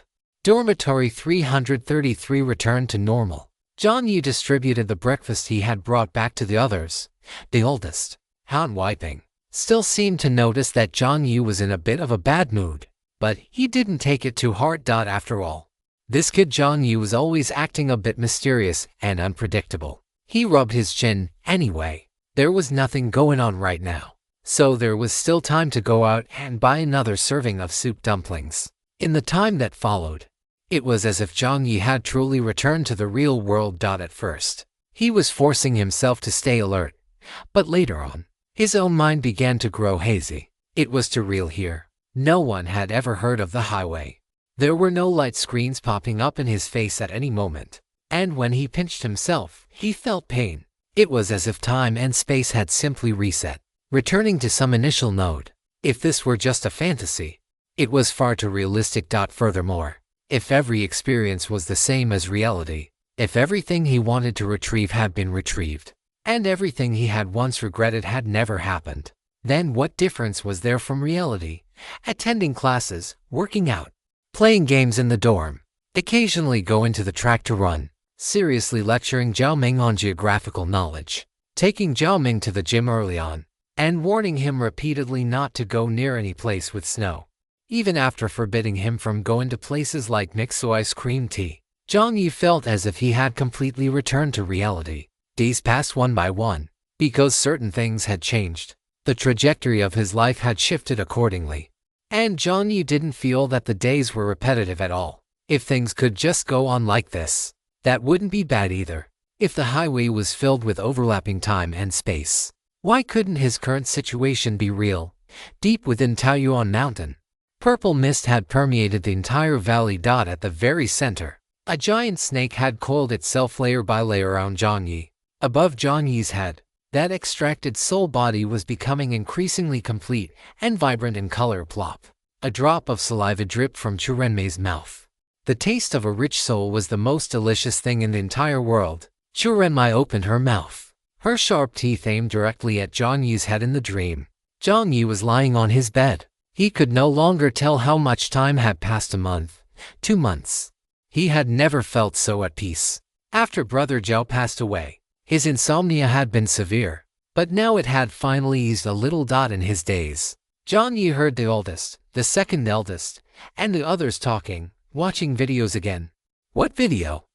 Dormitory 333 returned to normal. Jiang Yi distributed the breakfast he had brought back to the others. The oldest, Han wiping, still seemed to notice that Jiang Yi was in a bit of a bad mood, but he didn't take it too hard. After all, this kid Jiang Yi was always acting a bit mysterious and unpredictable. He rubbed his chin. Anyway, there was nothing going on right now, so there was still time to go out and buy another serving of soup dumplings. In the time that followed, it was as if Jiang Yi had truly returned to the real world. At first, he was forcing himself to stay alert, but later on, his own mind began to grow hazy. It was too real here. No one had ever heard of the highway. There were no light screens popping up in his face at any moment, and when he pinched himself, he felt pain. It was as if time and space had simply reset, returning to some initial node. If this were just a fantasy, it was far too realistic. Furthermore, if every experience was the same as reality, if everything he wanted to retrieve had been retrieved, and everything he had once regretted had never happened, then what difference was there from reality? Attending classes, working out, playing games in the dorm, occasionally going to the track to run, seriously lecturing Zhao Ming on geographical knowledge, taking Zhao Ming to the gym early on, and warning him repeatedly not to go near any place with snow. even after forbidding him from going to places like Nixo Ice Cream Tea. Jiang Yi felt as if he had completely returned to reality. Days passed one by one. Because certain things had changed, the trajectory of his life had shifted accordingly. And Jiang Yi didn't feel that the days were repetitive at all. If things could just go on like this, that wouldn't be bad either. If the highway was filled with overlapping time and space, why couldn't his current situation be real? Deep within Taoyuan Mountain, purple mist had permeated the entire valley. At the very center, a giant snake had coiled itself layer by layer around Jiang Yi. Above Jiang Yi's head, that extracted soul body was becoming increasingly complete and vibrant in color. Plop. A drop of saliva dripped from Churenmei's mouth. The taste of a rich soul was the most delicious thing in the entire world. Churenmei opened her mouth, her sharp teeth aimed directly at Jiang Yi's head in the dream. Jiang Yi was lying on his bed. He could no longer tell how much time had passed. A month, 2 months. He had never felt so at peace. After Brother Zhao passed away, his insomnia had been severe, but now it had finally eased a little. In his days, Jiang Yi heard the oldest, the second eldest, and the others talking, watching videos again. What video?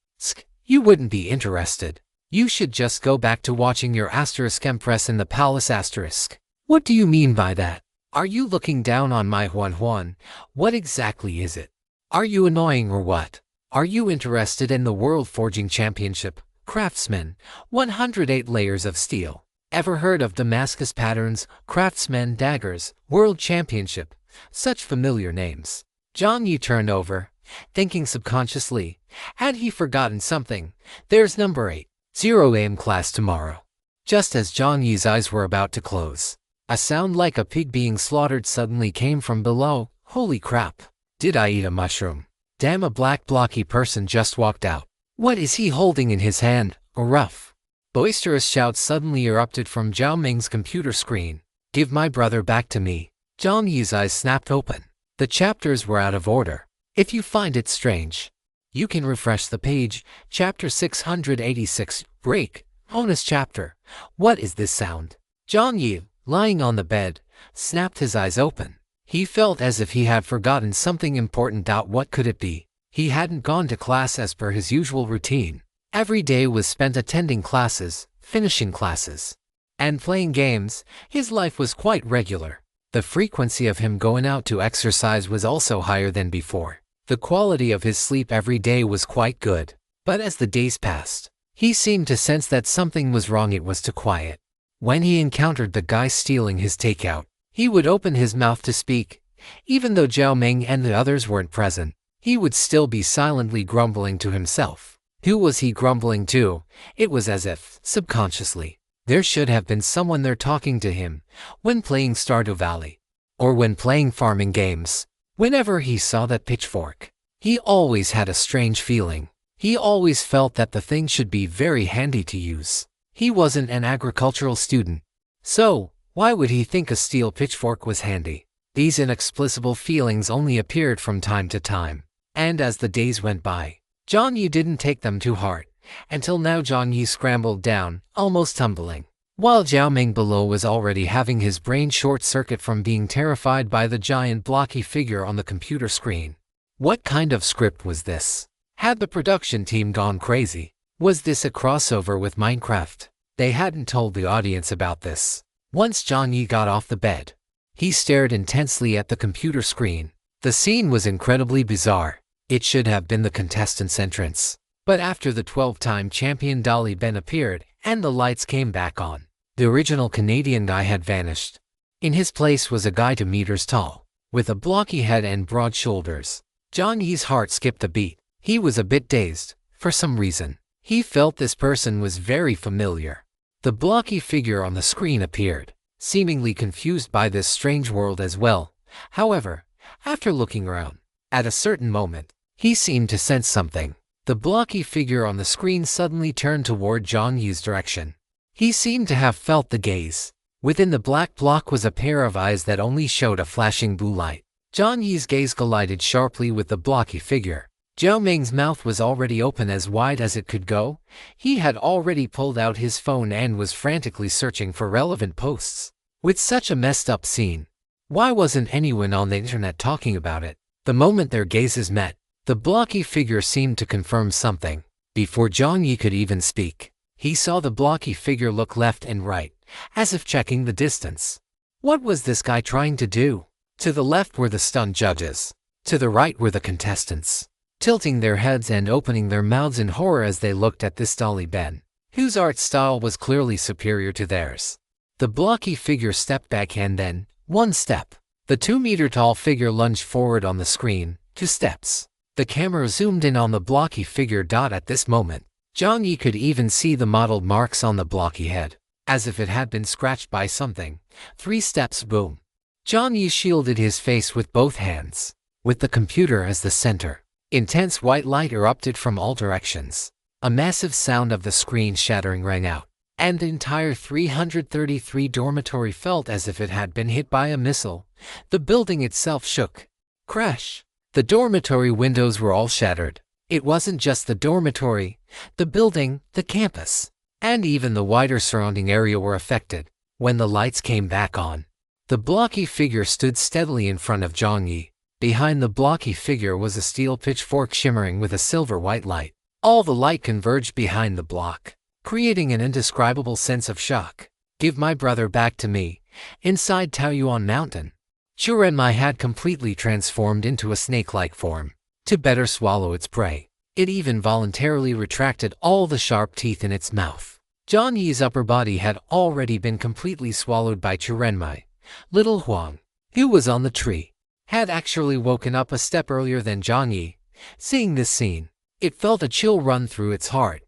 You wouldn't be interested. You should just go back to watching your Empress in the palace . What do you mean by that? Are you looking down on my Huan? What exactly is it? Are you annoying or what? Are you interested in the World Forging Championship? Craftsman, 108 layers of steel. Ever heard of Damascus Patterns, Craftsman Daggers, World Championship? Such familiar names. Jiang Yi turned over, thinking subconsciously. Had he forgotten something? There's number 8, 0 AM class tomorrow. Just as Jiang Yi's eyes were about to close, a sound like a pig being slaughtered suddenly came from below. Holy crap! Did I eat a mushroom? Damn, a black blocky person just walked out. What is he holding in his hand? A rough, boisterous shout suddenly erupted from Zhao Ming's computer screen. Give my brother back to me. Jiang Yi's eyes snapped open. The chapters were out of order. If you find it strange, you can refresh the page. Chapter 686, Break, Bonus Chapter. What is this sound? Jiang Yi, lying on the bed, snapped his eyes open. He felt as if he had forgotten something important. What could it be? He hadn't gone to class as per his usual routine. Every day was spent attending classes, finishing classes, and playing games. His life was quite regular. The frequency of him going out to exercise was also higher than before. The quality of his sleep every day was quite good. But as the days passed, he seemed to sense that something was wrong. It was too quiet. When he encountered the guy stealing his takeout, he would open his mouth to speak. Even though Zhao Ming and the others weren't present, he would still be silently grumbling to himself. Who was he grumbling to? It was as if, subconsciously, there should have been someone there talking to him when playing Stardew Valley, or when playing farming games. Whenever he saw that pitchfork, he always had a strange feeling. He always felt that the thing should be very handy to use. He wasn't an agricultural student, so why would he think a steel pitchfork was handy? These inexplicable feelings only appeared from time to time. And as the days went by, Jiang Yi didn't take them to heart. Until now Jiang Yi scrambled down, almost tumbling, while Zhao Ming below was already having his brain short-circuit from being terrified by the giant blocky figure on the computer screen. What kind of script was this? Had the production team gone crazy? Was this a crossover with Minecraft? They hadn't told the audience about this. Once Jiang Yi got off the bed, he stared intensely at the computer screen. The scene was incredibly bizarre. It should have been the contestant's entrance. But after the 12-time champion Dolly Ben appeared and the lights came back on, the original Canadian guy had vanished. In his place was a guy 2 meters tall, with a blocky head and broad shoulders. Jiang Yi's heart skipped a beat. He was a bit dazed. For some reason, he felt this person was very familiar. The blocky figure on the screen appeared, seemingly confused by this strange world as well. However, after looking around, at a certain moment, he seemed to sense something. The blocky figure on the screen suddenly turned toward Jiang Yi's direction. He seemed to have felt the gaze. Within the black block was a pair of eyes that only showed a flashing blue light. Jiang Yi's gaze collided sharply with the blocky figure. Zhao Ming's mouth was already open as wide as it could go. He had already pulled out his phone and was frantically searching for relevant posts. With such a messed up scene, Why wasn't anyone on the internet talking about it? The moment their gazes met, the blocky figure seemed to confirm something. Before Jiang Yi could even speak, he saw the blocky figure look left and right, as if checking the distance. What was this guy trying to do? To the left were the stunned judges. To the right were the contestants, tilting their heads and opening their mouths in horror as they looked at this Dolly Ben, whose art style was clearly superior to theirs. The blocky figure stepped back and then, one step. The 2-meter-tall figure lunged forward on the screen, 2 steps. The camera zoomed in on the blocky figure. At this moment, Jiang Yi could even see the mottled marks on the blocky head, as if it had been scratched by something. 3 steps, boom. Jiang Yi shielded his face with both hands, with the computer as the center. Intense white light erupted from all directions. A massive sound of the screen shattering rang out, and the entire 333 dormitory felt as if it had been hit by a missile. The building itself shook. Crash! The dormitory windows were all shattered. It wasn't just the dormitory, the building, the campus, and even the wider surrounding area were affected. When the lights came back on, the blocky figure stood steadily in front of Jiang Yi. Behind the blocky figure was a steel pitchfork shimmering with a silver-white light. All the light converged behind the block, creating an indescribable sense of shock. Give my brother back to me. Inside Taoyuan Mountain, Churenmai had completely transformed into a snake-like form. To better swallow its prey, it even voluntarily retracted all the sharp teeth in its mouth. Jiang Yi's upper body had already been completely swallowed by Churenmai. Little Huang, who was on the tree, had actually woken up a step earlier than Jiang Yi. Seeing this scene, it felt a chill run through its heart,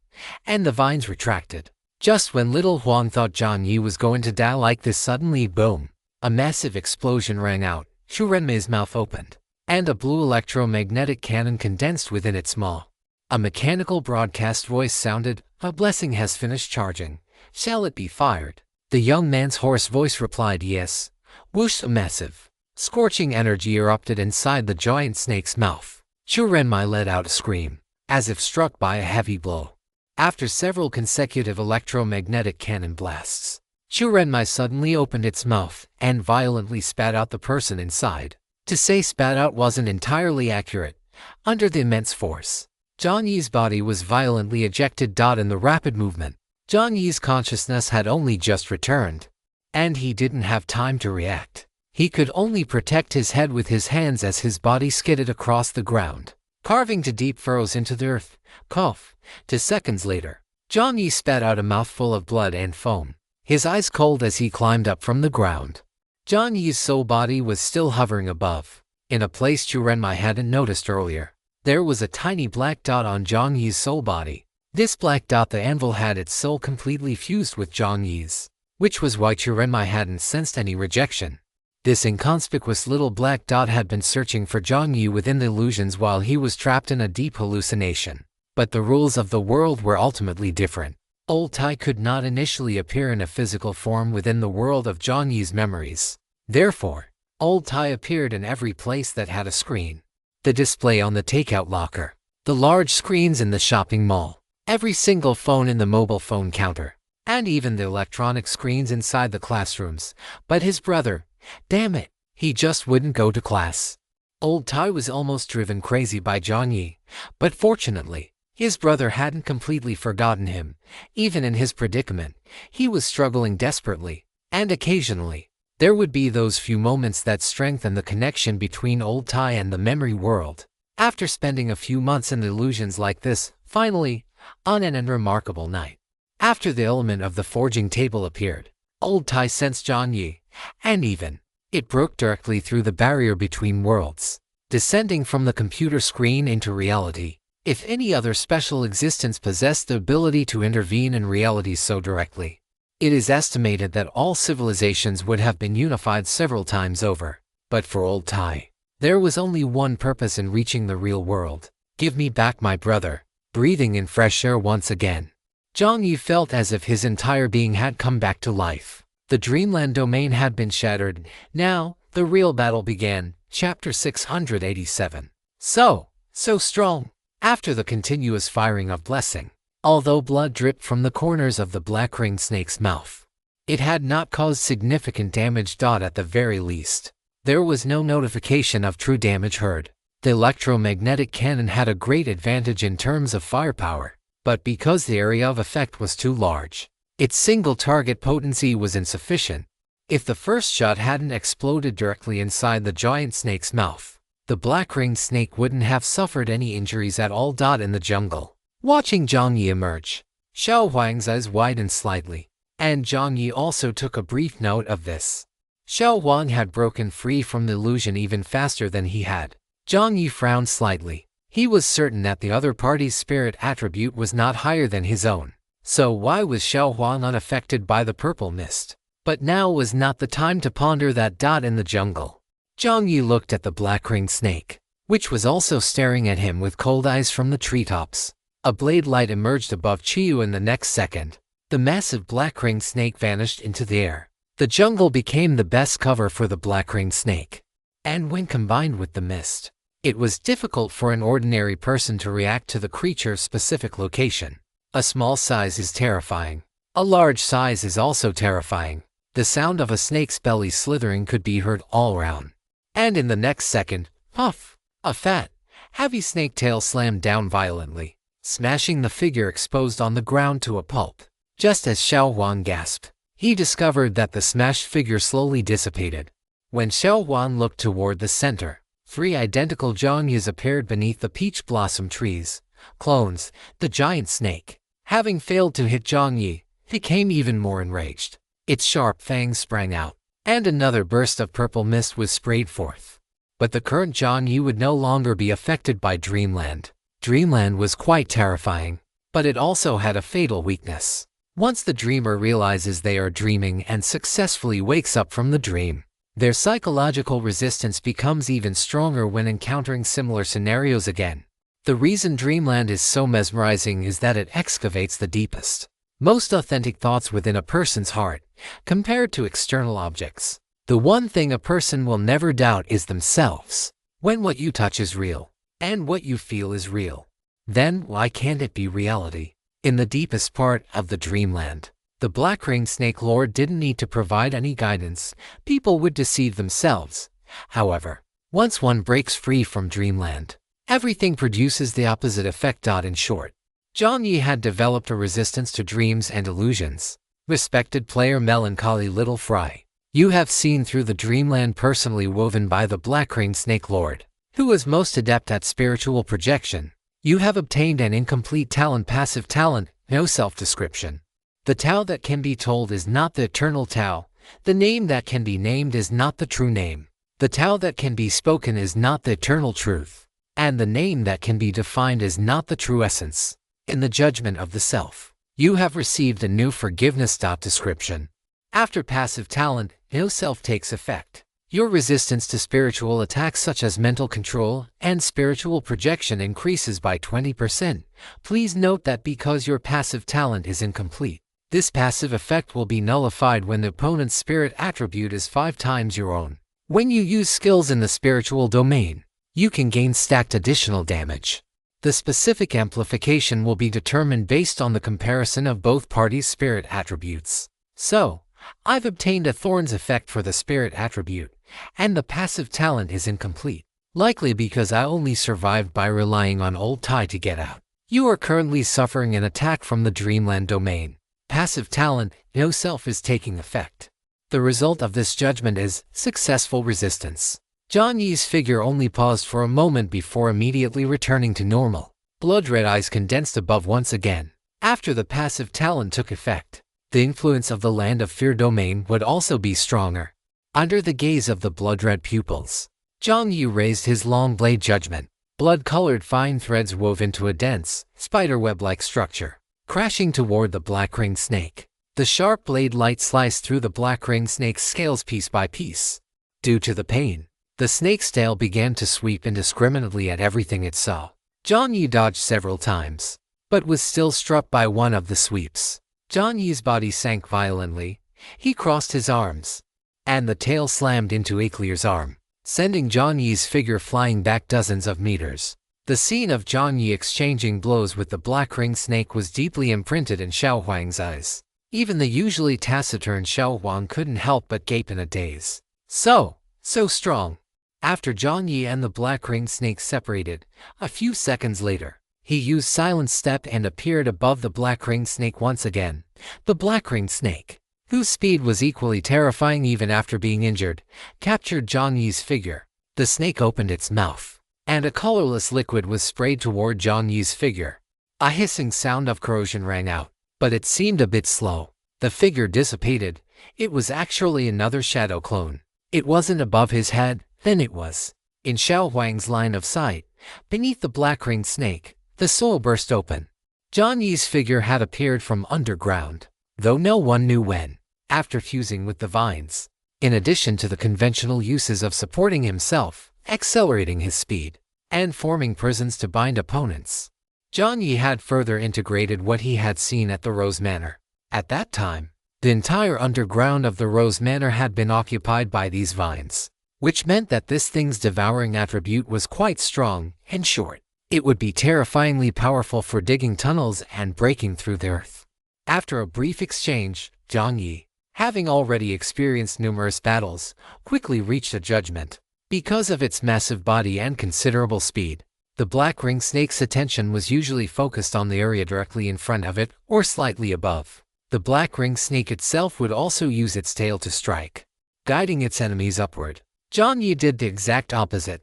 and the vines retracted. Just when little Huang thought Jiang Yi was going to die like this, suddenly, boom! A massive explosion rang out. Churenmai's mouth opened, and a blue electromagnetic cannon condensed within its maw. A mechanical broadcast voice sounded, "A blessing has finished charging. Shall it be fired?" The young man's hoarse voice replied, "Yes." Whoosh! A massive, scorching energy erupted inside the giant snake's mouth. Churenmai let out a scream, as if struck by a heavy blow. After several consecutive electromagnetic cannon blasts, Churenmai suddenly opened its mouth and violently spat out the person inside. To say spat out wasn't entirely accurate. Under the immense force, Jiang Yi's body was violently ejected. In the rapid movement, Jiang Yi's consciousness had only just returned, and he didn't have time to react. He could only protect his head with his hands as his body skidded across the ground, carving to deep furrows into the earth. Cough! 2 seconds later, Jiang Yi spat out a mouthful of blood and foam, his eyes cold as he climbed up from the ground. Jiang Yi's soul body was still hovering above, in a place Churenmai hadn't noticed earlier. There was a tiny black dot on Jiang Yi's soul body. This black dot, the anvil, had its soul completely fused with Jiang Yi's, which was why Churenmai hadn't sensed any rejection. This inconspicuous little black dot had been searching for Jiang Yi within the illusions while he was trapped in a deep hallucination. But the rules of the world were ultimately different. Old Tai could not initially appear in a physical form within the world of Jiang Yi's memories. Therefore, Old Tai appeared in every place that had a screen. The display on the takeout locker, the large screens in the shopping mall, every single phone in the mobile phone counter, and even the electronic screens inside the classrooms. But his brother, damn it, he just wouldn't go to class. Old Tai was almost driven crazy by Jiang Yi, but fortunately, his brother hadn't completely forgotten him. Even in his predicament, he was struggling desperately, and occasionally, there would be those few moments that strengthened the connection between Old Tai and the memory world. After spending a few months in illusions like this, finally, on an unremarkable night, after the element of the forging table appeared, Old Tai sensed Jiang Yi, and even, it broke directly through the barrier between worlds, descending from the computer screen into reality. If any other special existence possessed the ability to intervene in reality so directly, it is estimated that all civilizations would have been unified several times over. But for Old Tai, there was only one purpose in reaching the real world. Give me back my brother. Breathing in fresh air once again, Jiang Yi felt as if his entire being had come back to life. The dreamland domain had been shattered. Now, the real battle began. Chapter 687. So strong. After the continuous firing of blessing, although blood dripped from the corners of the black-ringed snake's mouth, it had not caused significant damage. At the very least, There was no notification of true damage heard. The electromagnetic cannon had a great advantage in terms of firepower, but because the area of effect was too large, its single target potency was insufficient. If the first shot hadn't exploded directly inside the giant snake's mouth, the black-ringed snake wouldn't have suffered any injuries at all. In the jungle, watching Jiang Yi emerge, Xiao Huang's eyes widened slightly, and Jiang Yi also took a brief note of this. Xiao Huang had broken free from the illusion even faster than he had. Jiang Yi frowned slightly. He was certain that the other party's spirit attribute was not higher than his own. So why was Xiao Huang unaffected by the purple mist? But now was not the time to ponder that. In the jungle, Jiang Yi looked at the black-ringed snake, which was also staring at him with cold eyes from the treetops. A blade light emerged above Chiyu in the next second. The massive black-ringed snake vanished into the air. The jungle became the best cover for the black-ringed snake. And when combined with the mist, it was difficult for an ordinary person to react to the creature's specific location. A small size is terrifying. A large size is also terrifying. The sound of a snake's belly slithering could be heard all around. And in the next second, puff! A fat, heavy snake tail slammed down violently, smashing the figure exposed on the ground to a pulp. Just as Xiao Huang gasped, he discovered that the smashed figure slowly dissipated. When Xiao Huang looked toward the center, 3 identical Jiang Yis appeared beneath the peach blossom trees. Clones, the giant snake, having failed to hit Jiang Yi, became even more enraged. Its sharp fangs sprang out, and another burst of purple mist was sprayed forth. But the current Jiang Yi would no longer be affected by Dreamland. Dreamland was quite terrifying, but it also had a fatal weakness. Once the dreamer realizes they are dreaming and successfully wakes up from the dream, their psychological resistance becomes even stronger when encountering similar scenarios again. The reason Dreamland is so mesmerizing is that it excavates the deepest, most authentic thoughts within a person's heart, compared to external objects. The one thing a person will never doubt is themselves. When what you touch is real, and what you feel is real, then why can't it be reality? In the deepest part of the Dreamland, the black-ringed snake lord didn't need to provide any guidance. People would deceive themselves. However, once one breaks free from Dreamland, everything produces the opposite effect. In short, Jiang Yi had developed a resistance to dreams and illusions. Respected player Melancholy Little Fry, you have seen through the Dreamland personally woven by the black-ringed snake lord, who is most adept at spiritual projection. You have obtained an incomplete talent, passive talent, no self-description. The Tao that can be told is not the eternal Tao. The name that can be named is not the true name. The Tao that can be spoken is not the eternal truth. And the name that can be defined is not the true essence. In the judgment of the self, you have received a new forgiveness. Description. After passive talent, no self takes effect. Your resistance to spiritual attacks such as mental control and spiritual projection increases by 20%. Please note that because your passive talent is incomplete, this passive effect will be nullified when the opponent's spirit attribute is 5 times your own. When you use skills in the spiritual domain, you can gain stacked additional damage. The specific amplification will be determined based on the comparison of both parties' spirit attributes. So, I've obtained a Thorns effect for the spirit attribute, and the passive talent is incomplete, likely because I only survived by relying on old Tai to get out. You are currently suffering an attack from the Dreamland domain. Passive talent, no self is taking effect. The result of this judgment is successful resistance. Jiang Yi's figure only paused for a moment before immediately returning to normal. Blood-red eyes condensed above once again. After the passive talent took effect, the influence of the Land of Fear domain would also be stronger. Under the gaze of the blood-red pupils, Jiang Yi raised his long blade judgment. Blood-colored fine threads wove into a dense, spiderweb-like structure, crashing toward the black-ringed snake. The sharp blade light sliced through the black-ringed snake's scales piece by piece. Due to the pain, the snake's tail began to sweep indiscriminately at everything it saw. Jiang Yi dodged several times, but was still struck by one of the sweeps. Jiang Yi's body sank violently. He crossed his arms, and the tail slammed into Eclier's arm, sending Jiang Yi's figure flying back dozens of meters. The scene of Jiang Yi exchanging blows with the black-ringed snake was deeply imprinted in Xiao Huang's eyes. Even the usually taciturn Xiao Huang couldn't help but gape in a daze. So, So strong. After Jiang Yi and the black-ringed snake separated, a few seconds later, he used Silent Step and appeared above the black-ringed snake once again. The black-ringed snake, whose speed was equally terrifying even after being injured, captured Jiang Yi's figure. The snake opened its mouth, and a colorless liquid was sprayed toward Jiang Yi's figure. A hissing sound of corrosion rang out, but it seemed a bit slow. The figure dissipated. It was actually another shadow clone. It wasn't above his head, then it was in Xiao Huang's line of sight. Beneath the black-ringed snake, the soil burst open. Jiang Yi's figure had appeared from underground, though no one knew when. After fusing with the vines, in addition to the conventional uses of supporting himself, accelerating his speed, and forming prisons to bind opponents, Jiang Yi had further integrated what he had seen at the Rose Manor. At that time, the entire underground of the Rose Manor had been occupied by these vines, which meant that this thing's devouring attribute was quite strong. In short, it would be terrifyingly powerful for digging tunnels and breaking through the earth. After a brief exchange, Jiang Yi, having already experienced numerous battles, quickly reached a judgment. Because of its massive body and considerable speed, the black-ringed snake's attention was usually focused on the area directly in front of it or slightly above. The black-ringed snake itself would also use its tail to strike, guiding its enemies upward. Jiang Yi did the exact opposite.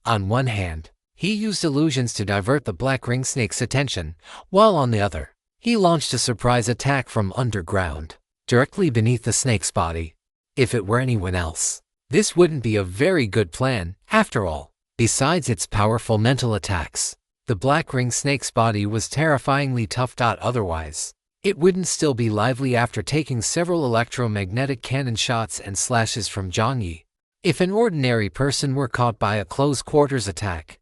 On one hand, he used illusions to divert the black-ringed snake's attention, while on the other, he launched a surprise attack from underground, directly beneath the snake's body. If it were anyone else, this wouldn't be a very good plan. After all, besides its powerful mental attacks, the black-ringed snake's body was terrifyingly tough. Otherwise, it wouldn't still be lively after taking several electromagnetic cannon shots and slashes from Jiang Yi. If an ordinary person were caught by a close-quarters attack,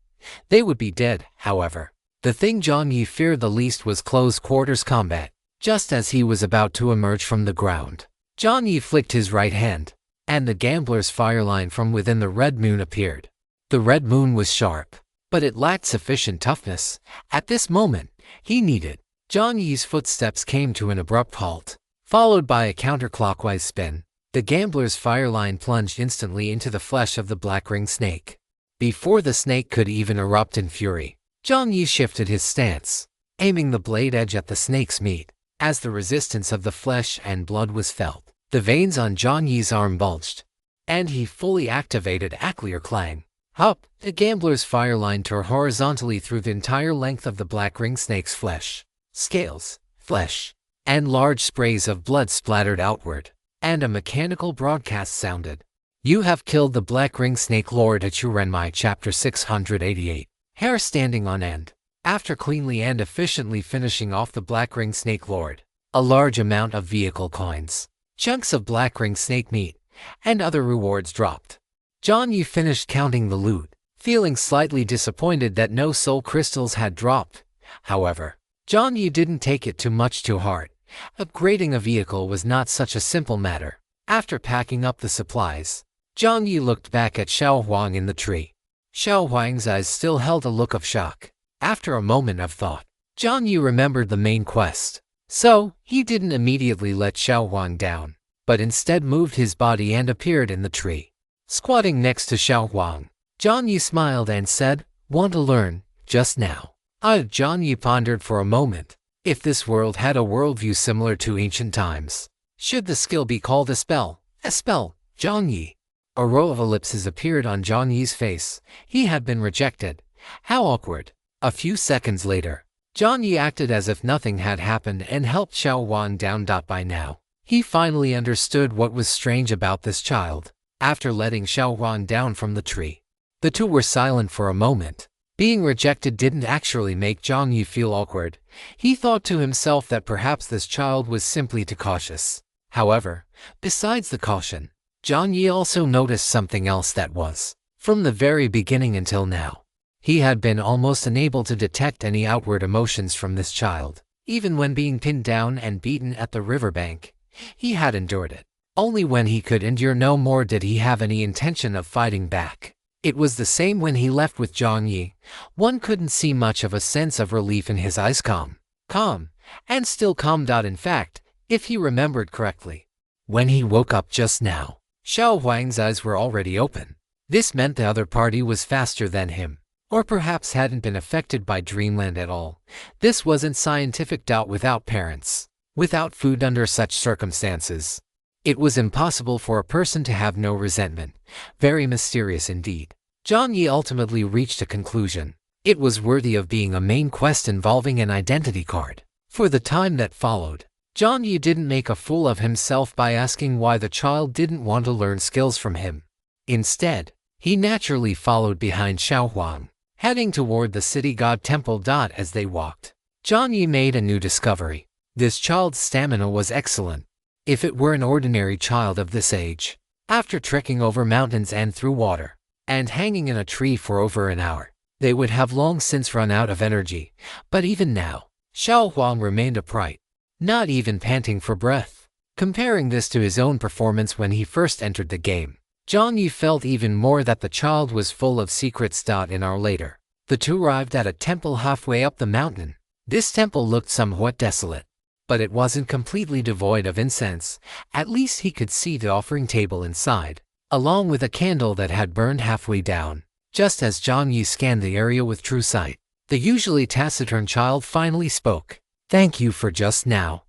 they would be dead. However, the thing Jiang Yi feared the least was close-quarters combat. Just as he was about to emerge from the ground, Jiang Yi flicked his right hand, and the gambler's fireline from within the red moon appeared. The red moon was sharp, but it lacked sufficient toughness. At this moment, he needed. Jiang Yi's footsteps came to an abrupt halt, followed by a counterclockwise spin. The gambler's fireline plunged instantly into the flesh of the black-ringed snake. Before the snake could even erupt in fury, Jiang Yi shifted his stance, aiming the blade edge at the snake's meat. As the resistance of the flesh and blood was felt, the veins on Jiang Yi's arm bulged, and he fully activated Aniclimax. Up, the gambler's fireline tore horizontally through the entire length of the black-ringed snake's flesh. Scales, flesh, and large sprays of blood splattered outward, and a mechanical broadcast sounded. You have killed the black-ringed snake Lord at Renmai Chapter 688. Hair standing on end. After cleanly and efficiently finishing off the black-ringed snake Lord, a large amount of vehicle coins, chunks of black-ringed snake meat, and other rewards dropped. Jiang Yi finished counting the loot, feeling slightly disappointed that no soul crystals had dropped. However, Jiang Yi didn't take it too much to heart. Upgrading a vehicle was not such a simple matter. After packing up the supplies, Jiang Yi looked back at Xiao Huang in the tree. Xiao Huang's eyes still held a look of shock. After a moment of thought, Jiang Yi remembered the main quest. So, he didn't immediately let Xiao Huang down, but instead moved his body and appeared in the tree. Squatting next to Xiao Huang, Jiang Yi smiled and said, "Want to learn, just now?" Jiang Yi pondered for a moment. If this world had a worldview similar to ancient times, should the skill be called a spell? A spell, Jiang Yi. A row of ellipses appeared on Jiang Yi's face. He had been rejected. How awkward. A few seconds later, Jiang Yi acted as if nothing had happened and helped Xiao Huang down. By now, he finally understood what was strange about this child. After letting Xiao Huang down from the tree, the two were silent for a moment. Being rejected didn't actually make Jiang Yi feel awkward. He thought to himself that perhaps this child was simply too cautious. However, besides the caution, Jiang Yi also noticed something else that was, from the very beginning until now, he had been almost unable to detect any outward emotions from this child. Even when being pinned down and beaten at the riverbank, he had endured it. Only when he could endure no more did he have any intention of fighting back. It was the same when he left with Jiang Yi. One couldn't see much of a sense of relief in his eyes. Calm, and still calm. In fact, if he remembered correctly, when he woke up just now, Xiao Huang's eyes were already open. This meant the other party was faster than him, or perhaps hadn't been affected by dreamland at all. This wasn't scientific. Without parents, without food under such circumstances, it was impossible for a person to have no resentment. Very mysterious indeed. Jiang Yi ultimately reached a conclusion. It was worthy of being a main quest involving an identity card. For the time that followed, Jiang Yi didn't make a fool of himself by asking why the child didn't want to learn skills from him. Instead, he naturally followed behind Xiao Huang, heading toward the city god temple. As they walked, Jiang Yi made a new discovery. This child's stamina was excellent. If it were an ordinary child of this age, after trekking over mountains and through water, and hanging in a tree for over an hour, they would have long since run out of energy. But even now, Xiao Huang remained upright, not even panting for breath. Comparing this to his own performance when he first entered the game, Jiang Yi felt even more that the child was full of secrets. An hour later, the two arrived at a temple halfway up the mountain. This temple looked somewhat desolate, but it wasn't completely devoid of incense. At least he could see the offering table inside, along with a candle that had burned halfway down. Just as Jiang Yi scanned the area with true sight, the usually taciturn child finally spoke. "Thank you for just now.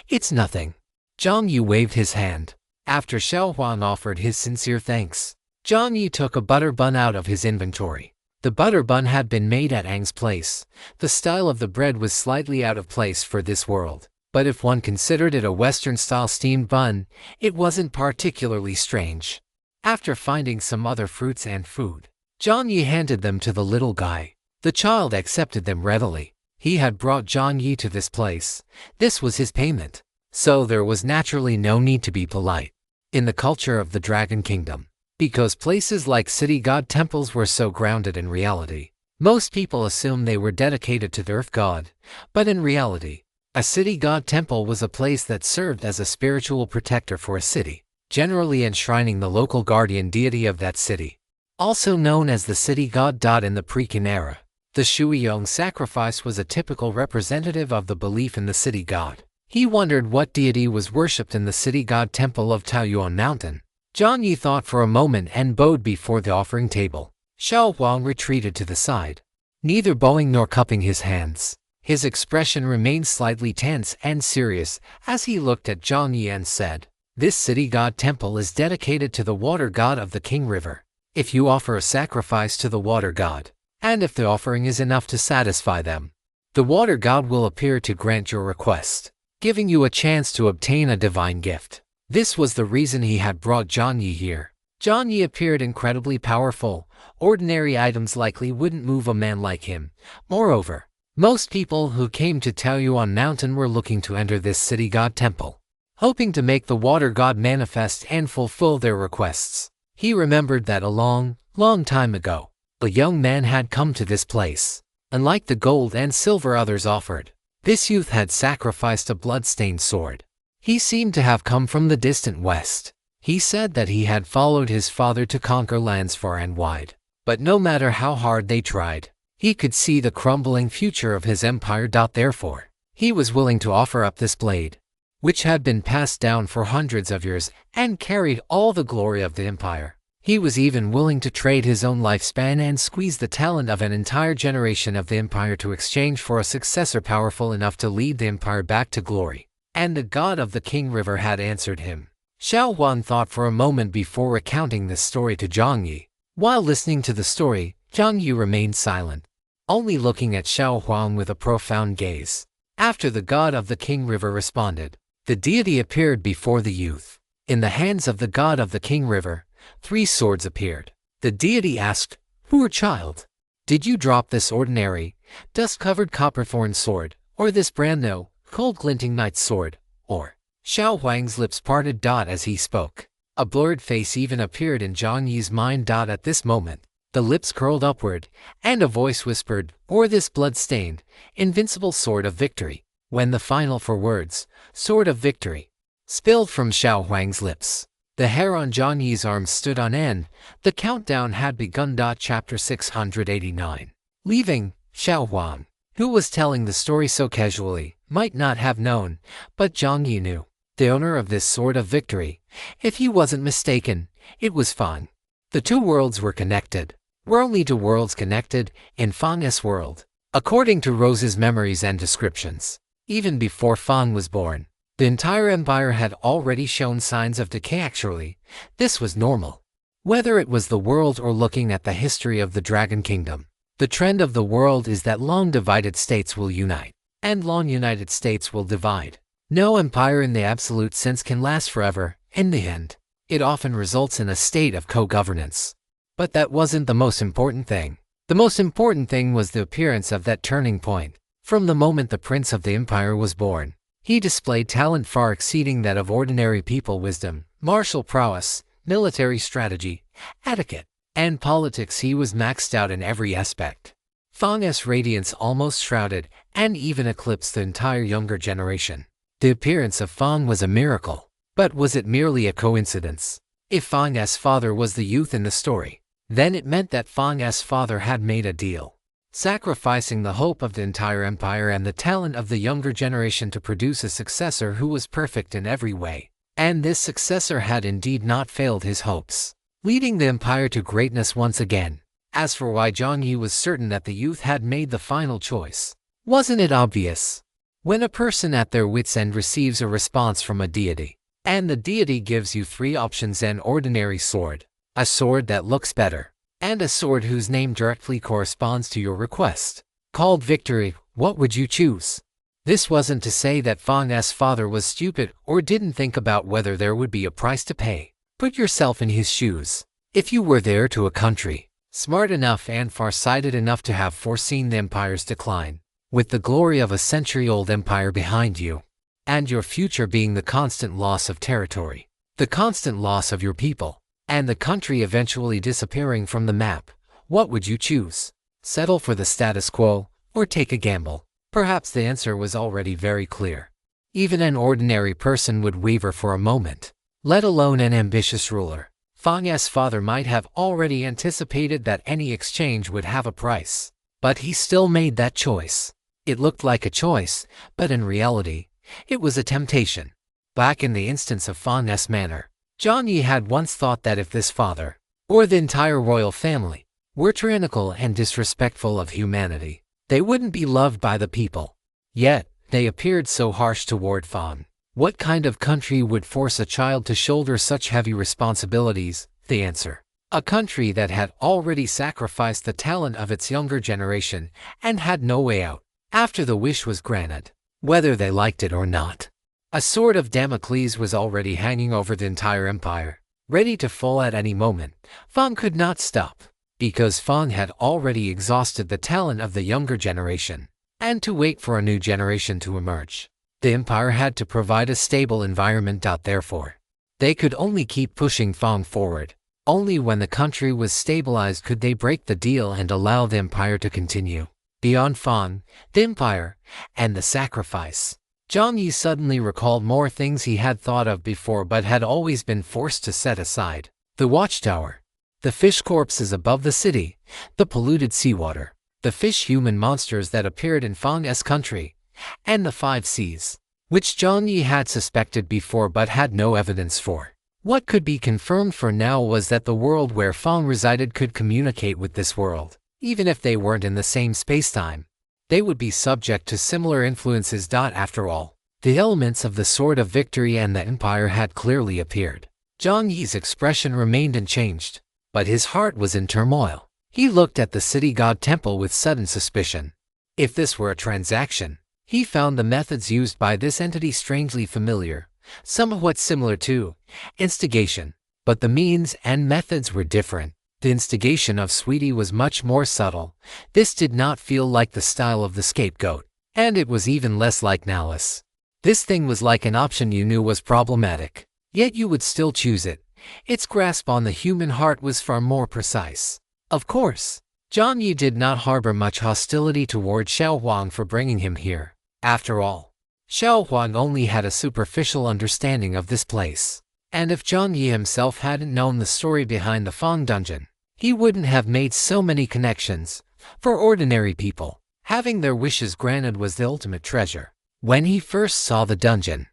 It's nothing." Jiang Yi waved his hand. After Xiao Huang offered his sincere thanks, Jiang Yi took a butter bun out of his inventory. The butter bun had been made at Ang's place. The style of the bread was slightly out of place for this world, but if one considered it a Western-style steamed bun, it wasn't particularly strange. After finding some other fruits and food, Jiang Yi handed them to the little guy. The child accepted them readily. He had brought Jiang Yi to this place. This was his payment, so there was naturally no need to be polite. In the culture of the Dragon Kingdom, because places like city god temples were so grounded in reality, most people assumed they were dedicated to the earth god. But in reality, a city god temple was a place that served as a spiritual protector for a city, generally enshrining the local guardian deity of that city. Also known as the city god. In the pre-Qin era, the Shuiyong sacrifice was a typical representative of the belief in the city god. He wondered what deity was worshipped in the city god temple of Taoyuan Mountain. Jiang Yi thought for a moment and bowed before the offering table. Xiao Huang retreated to the side, neither bowing nor cupping his hands. His expression remained slightly tense and serious as he looked at Jiang Yi and said, "This city god temple is dedicated to the water god of the King River. If you offer a sacrifice to the water god, and if the offering is enough to satisfy them, the water god will appear to grant your request, giving you a chance to obtain a divine gift." This was the reason he had brought Jiang Yi here. Jiang Yi appeared incredibly powerful. Ordinary items likely wouldn't move a man like him. Moreover, most people who came to Taoyuan Mountain were looking to enter this city god temple, hoping to make the water god manifest and fulfill their requests. He remembered that a long, long time ago, a young man had come to this place. Unlike the gold and silver others offered, this youth had sacrificed a blood-stained sword. He seemed to have come from the distant west. He said that he had followed his father to conquer lands far and wide, but no matter how hard they tried, he could see the crumbling future of his empire. Therefore, he was willing to offer up this blade, which had been passed down for hundreds of years and carried all the glory of the empire. He was even willing to trade his own lifespan and squeeze the talent of an entire generation of the empire to exchange for a successor powerful enough to lead the empire back to glory. And the god of the King River had answered him. Xiao Huang thought for a moment before recounting this story to Jiang Yi. While listening to the story, Jiang Yi remained silent, only looking at Xiao Huang with a profound gaze. After the god of the King River responded, the deity appeared before the youth. In the hands of the god of the King River, 3 swords appeared. The deity asked, "Poor child, did you drop this ordinary, dust-covered copper-thorn sword, or this brand new, cold-glinting knight's sword, or?" Xiao Huang's lips parted. As he spoke, a blurred face even appeared in Jiang Yi's mind. At this moment, the lips curled upward, and a voice whispered, "Or this blood-stained, invincible sword of victory." When the final 4 words, "sword of victory," spilled from Xiao Huang's lips, the hair on Jiang Yi's arms stood on end. The countdown had begun. Chapter 689. Leaving, Xiao Huang, who was telling the story so casually, might not have known, but Jiang Yi knew. the owner of this sword of victory. If he wasn't mistaken, it was Fang. The two worlds were connected. Were only two worlds connected in Fang's world? According to Rose's memories and descriptions, even before Fang was born, the entire empire had already shown signs of decay. Actually, this was normal. Whether it was the world or looking at the history of the Dragon Kingdom, the trend of the world is that long divided states will unite, and long united states will divide. No empire in the absolute sense can last forever. In the end, it often results in a state of co-governance. But that wasn't the most important thing. The most important thing was the appearance of that turning point. From the moment the prince of the empire was born, he displayed talent far exceeding that of ordinary people: wisdom, martial prowess, military strategy, etiquette, and politics. He was maxed out in every aspect. Fang's radiance almost shrouded and even eclipsed the entire younger generation. The appearance of Fang was a miracle. But was it merely a coincidence? If Fang's father was the youth in the story, then it meant that Fang's father had made a deal, sacrificing the hope of the entire empire and the talent of the younger generation to produce a successor who was perfect in every way. And this successor had indeed not failed his hopes, leading the empire to greatness once again. As for why Jiang Yi was certain that the youth had made the final choice, wasn't it obvious? When a person at their wits' end receives a response from a deity, and the deity gives you three options: an ordinary sword, a sword that looks better, and a sword whose name directly corresponds to your request, called victory, what would you choose? This wasn't to say that Fang's father was stupid or didn't think about whether there would be a price to pay. Put yourself in his shoes. If you were heir to a country, smart enough and far-sighted enough to have foreseen the empire's decline, with the glory of a century-old empire behind you, and your future being the constant loss of territory, the constant loss of your people, and the country eventually disappearing from the map, what would you choose? Settle for the status quo, or take a gamble? Perhaps the answer was already very clear. Even an ordinary person would waver for a moment, let alone an ambitious ruler. Fang's father might have already anticipated that any exchange would have a price, but he still made that choice. It looked like a choice, but in reality, it was a temptation. Back in the instance of Fang's manor, Jiang Yi had once thought that if this father, or the entire royal family, were tyrannical and disrespectful of humanity, they wouldn't be loved by the people. Yet, they appeared so harsh toward Fang. What kind of country would force a child to shoulder such heavy responsibilities? The answer: a country that had already sacrificed the talent of its younger generation and had no way out after the wish was granted, whether they liked it or not. A sword of Damocles was already hanging over the entire empire, ready to fall at any moment. Fang could not stop, because Fang had already exhausted the talent of the younger generation, and to wait for a new generation to emerge, the empire had to provide a stable environment. Therefore, they could only keep pushing Fang forward. Only when the country was stabilized could they break the deal and allow the empire to continue. Beyond Fang, the empire, and the sacrifice, Jiang Yi suddenly recalled more things he had thought of before but had always been forced to set aside. The watchtower, the fish corpses above the city, the polluted seawater, the fish-human monsters that appeared in Fang's country, and the 5 seas, which Jiang Yi had suspected before but had no evidence for. What could be confirmed for now was that the world where Fang resided could communicate with this world, even if they weren't in the same spacetime. They would be subject to similar influences. After all, the elements of the Sword of Victory and the Empire had clearly appeared. Jiang Yi's expression remained unchanged, but his heart was in turmoil. He looked at the city god temple with sudden suspicion. If this were a transaction, he found the methods used by this entity strangely familiar, somewhat similar to instigation, but the means and methods were different. The instigation of Sweetie was much more subtle. This did not feel like the style of the scapegoat, and it was even less like malice. This thing was like an option you knew was problematic, yet you would still choose it. Its grasp on the human heart was far more precise. Of course, Jiang Yi did not harbor much hostility toward Xiao Huang for bringing him here. After all, Xiao Huang only had a superficial understanding of this place. And if Jiang Yi himself hadn't known the story behind the Fang dungeon, he wouldn't have made so many connections. For ordinary people, having their wishes granted was the ultimate treasure. When he first saw the dungeon,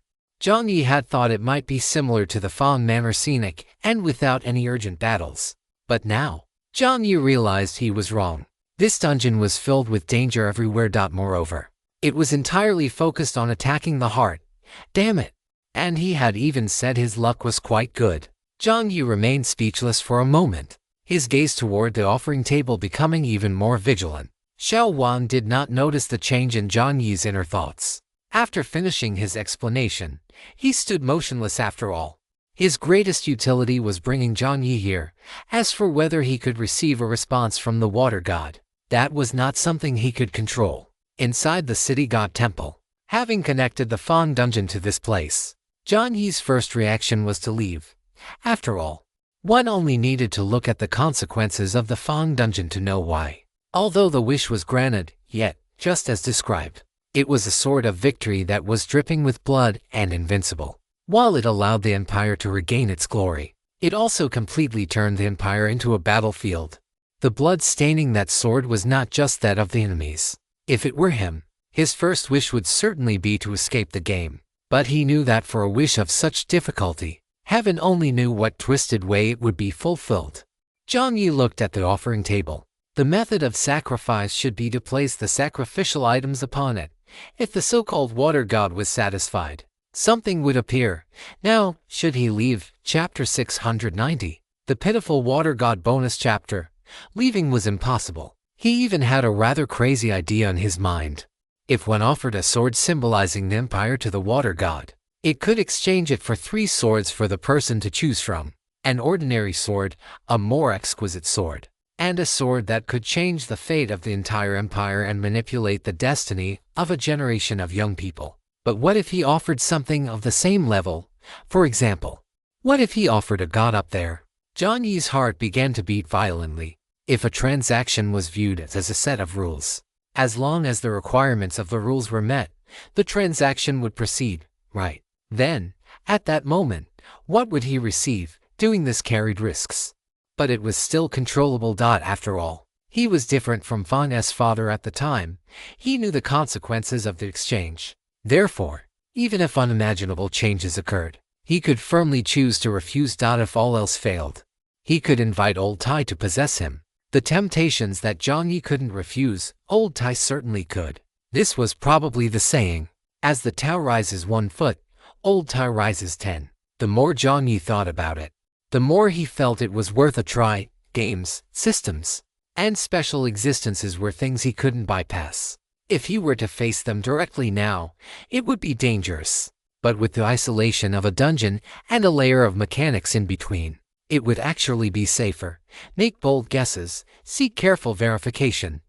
Jiang Yi had thought it might be similar to the Fang Manor scenic and without any urgent battles. But now, Jiang Yi realized he was wrong. This dungeon was filled with danger everywhere. Moreover, it was entirely focused on attacking the heart. Damn it. And he had even said his luck was quite good. Jiang Yi remained speechless for a moment, his gaze toward the offering table becoming even more vigilant. Xiao Wan did not notice the change in Jiang Yi's inner thoughts. After finishing his explanation, he stood motionless. After all, his greatest utility was bringing Jiang Yi here. As for whether he could receive a response from the water god, that was not something he could control. Inside the city god temple, having connected the Fang dungeon to this place, Jiang Yi's first reaction was to leave. After all, one only needed to look at the consequences of the Fang dungeon to know why. Although the wish was granted, yet, just as described, it was a sword of victory that was dripping with blood and invincible. While it allowed the Empire to regain its glory, it also completely turned the Empire into a battlefield. The blood staining that sword was not just that of the enemies. If it were him, his first wish would certainly be to escape the game. But he knew that for a wish of such difficulty, heaven only knew what twisted way it would be fulfilled. Jiang Yi looked at the offering table. The method of sacrifice should be to place the sacrificial items upon it. If the so-called water god was satisfied, something would appear. Now, should he leave? Chapter 690. The pitiful water god bonus chapter. Leaving was impossible. He even had a rather crazy idea in his mind. If one offered a sword symbolizing the empire to the water god, it could exchange it for 3 swords for the person to choose from. An ordinary sword, a more exquisite sword, and a sword that could change the fate of the entire empire and manipulate the destiny of a generation of young people. But what if he offered something of the same level? For example, what if he offered a god up there? Jiang Yi's heart began to beat violently. If a transaction was viewed as a set of rules, as long as the requirements of the rules were met, the transaction would proceed, right? Then, at that moment, what would he receive? Doing this carried risks. But it was still controllable. After all, he was different from Fang's father at the time. He knew the consequences of the exchange. Therefore, even if unimaginable changes occurred, he could firmly choose to refuse. If all else failed, he could invite Old Tai to possess him. The temptations that Jiang Yi couldn't refuse, Old Tai certainly could. This was probably the saying, as the Tao rises 1 foot, Old Tai rises 10. The more Jiang Yi thought about it, the more he felt it was worth a try. Games, systems, and special existences were things he couldn't bypass. If he were to face them directly now, it would be dangerous. But with the isolation of a dungeon and a layer of mechanics in between, it would actually be safer. Make bold guesses, seek careful verification.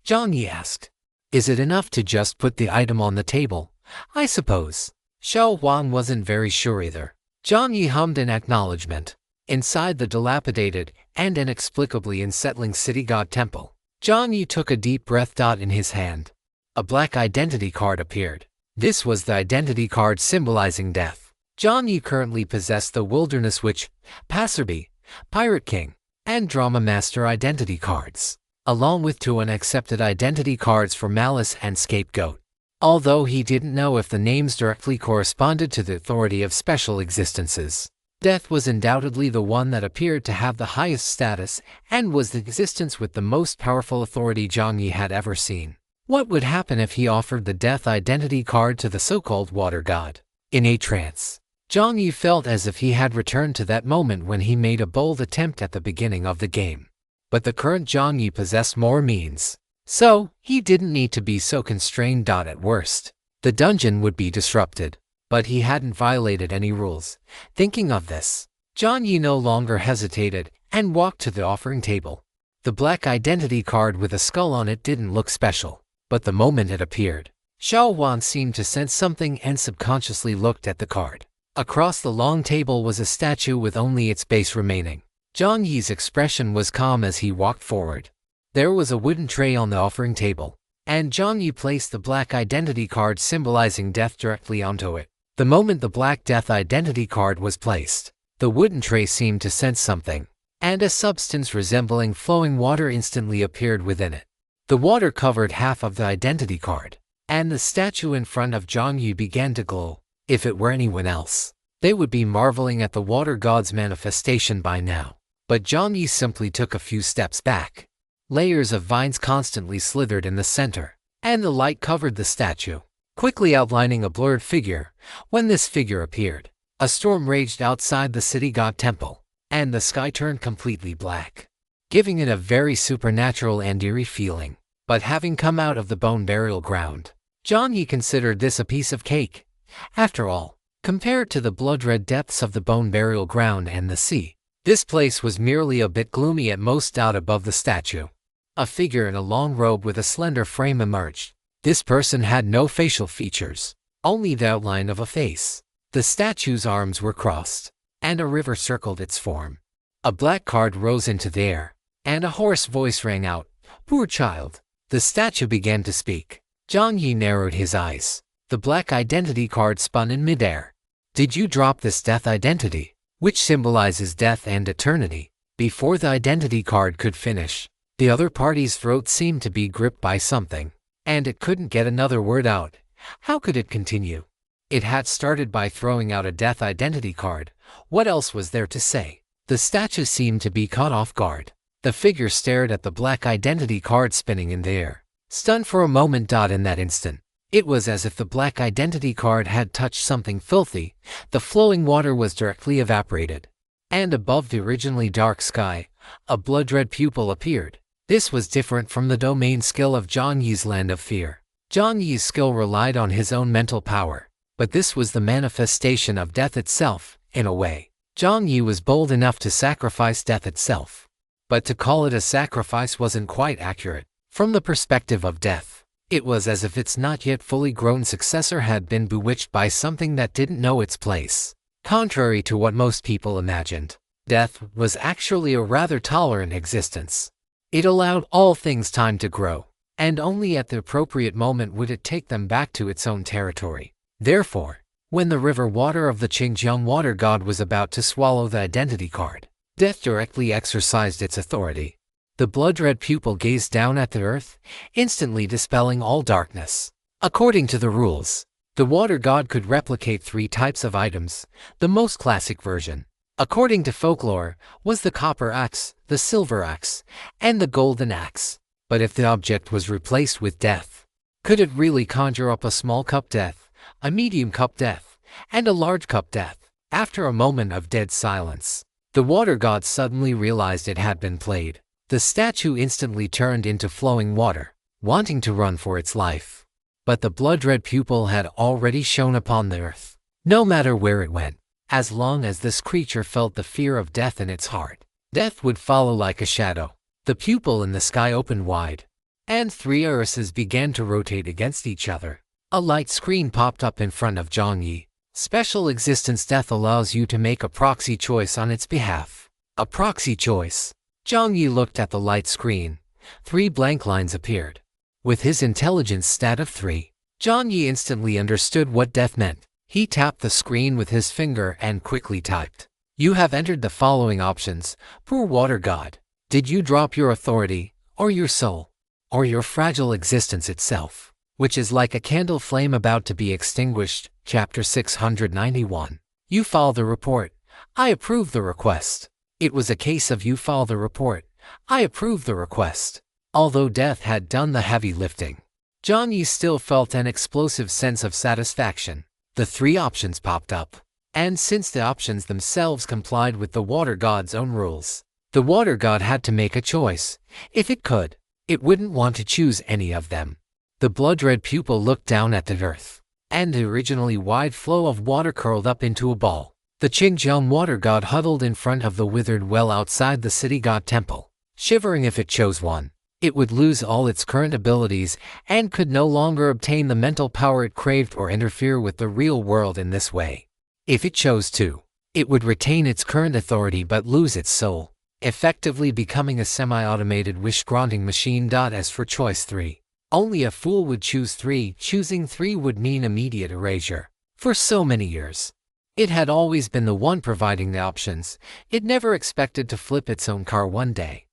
Jiang Yi asked, "Is it enough to just put the item on the table?" "I suppose." Xiao Wan wasn't very sure either. Jiang Yi hummed in acknowledgement. Inside the dilapidated and inexplicably unsettling city god temple, Jiang Yi took a deep breath. In his hand, a black identity card appeared. This was the identity card symbolizing death. Jiang Yi currently possessed the Wilderness Witch, Passerby, Pirate King, and Drama Master identity cards, along with 2 unaccepted identity cards for Malice and Scapegoat. Although he didn't know if the names directly corresponded to the authority of special existences, death was undoubtedly the one that appeared to have the highest status and was the existence with the most powerful authority Jiang Yi had ever seen. What would happen if he offered the death identity card to the so-called water god? In a trance, Jiang Yi felt as if he had returned to that moment when he made a bold attempt at the beginning of the game. But the current Jiang Yi possessed more means, so he didn't need to be so constrained. At worst, the dungeon would be disrupted, but he hadn't violated any rules. Thinking of this, Jiang Yi no longer hesitated and walked to the offering table. The black identity card with a skull on it didn't look special, but the moment it appeared, Xiao Wan seemed to sense something and subconsciously looked at the card. Across the long table was a statue with only its base remaining. Jiang Yi's expression was calm as he walked forward. There was a wooden tray on the offering table, and Jiang Yi placed the black identity card symbolizing death directly onto it. The moment the black death identity card was placed, the wooden tray seemed to sense something, and a substance resembling flowing water instantly appeared within it. The water covered half of the identity card, and the statue in front of Jiang Yi began to glow. If it were anyone else, they would be marveling at the water god's manifestation by now. But Jiang Yi simply took a few steps back. Layers of vines constantly slithered in the center, and the light covered the statue, quickly outlining a blurred figure. When this figure appeared, a storm raged outside the city god temple, and the sky turned completely black, giving it a very supernatural and eerie feeling. But having come out of the bone burial ground, Jiang Yi considered this a piece of cake. After all, compared to the blood-red depths of the bone burial ground and the sea, this place was merely a bit gloomy at most. Out above the statue, a figure in a long robe with a slender frame emerged. This person had no facial features, only the outline of a face. The statue's arms were crossed, and a river circled its form. A black card rose into the air, and a hoarse voice rang out, "Poor child." The statue began to speak. Jiang Yi narrowed his eyes. The black identity card spun in midair. "Did you drop this death identity, which symbolizes death and eternity?" Before the identity card could finish, the other party's throat seemed to be gripped by something, and it couldn't get another word out. How could it continue? It had started by throwing out a death identity card. What else was there to say? The statue seemed to be caught off guard. The figure stared at the black identity card spinning in the air, stunned for a moment. In that instant, it was as if the black identity card had touched something filthy. The flowing water was directly evaporated, and above the originally dark sky, a blood-red pupil appeared. This was different from the domain skill of Jiang Yi's Land of Fear. Jiang Yi's skill relied on his own mental power, but this was the manifestation of death itself. In a way, Jiang Yi was bold enough to sacrifice death itself. But to call it a sacrifice wasn't quite accurate. From the perspective of death, it was as if its not yet fully grown successor had been bewitched by something that didn't know its place. Contrary to what most people imagined, death was actually a rather tolerant existence. It allowed all things time to grow, and only at the appropriate moment would it take them back to its own territory. Therefore, when the river water of the Qingjiang water god was about to swallow the identity card, death directly exercised its authority. The blood-red pupil gazed down at the earth, instantly dispelling all darkness. According to the rules, the water god could replicate 3 types of items. The most classic version, according to folklore, was the copper axe, the silver axe, and the golden axe. But if the object was replaced with death, could it really conjure up a small cup death, a medium cup death, and a large cup death? After a moment of dead silence, the water god suddenly realized it had been played. The statue instantly turned into flowing water, wanting to run for its life. But the blood-red pupil had already shone upon the earth. No matter where it went, as long as this creature felt the fear of death in its heart, death would follow like a shadow. The pupil in the sky opened wide, and 3 irises began to rotate against each other. A light screen popped up in front of Jiang Yi. Special existence death allows you to make a proxy choice on its behalf. A proxy choice. Jiang Yi looked at the light screen. 3 blank lines appeared. With his intelligence stat of 3, Jiang Yi instantly understood what death meant. He tapped the screen with his finger and quickly typed, "You have entered the following options. Poor water god. Did you drop your authority, or your soul, or your fragile existence itself, which is like a candle flame about to be extinguished?" Chapter 691. You file the report. I approve the request. It was a case of you file the report. I approve the request. Although death had done the heavy lifting, Jiang Yi still felt an explosive sense of satisfaction. The 3 options popped up, and since the options themselves complied with the water god's own rules, the water god had to make a choice. If it could, it wouldn't want to choose any of them. The blood-red pupil looked down at the earth, and the originally wide flow of water curled up into a ball. The Qingjiang water god huddled in front of the withered well outside the city god temple, shivering. If it chose one, it would lose all its current abilities and could no longer obtain the mental power it craved or interfere with the real world in this way. If it chose to, it would retain its current authority but lose its soul, effectively becoming a semi-automated wish-granting machine. As for choice 3, only a fool would choose 3. Choosing 3 would mean immediate erasure. For so many years, it had always been the one providing the options. It never expected to flip its own car one day.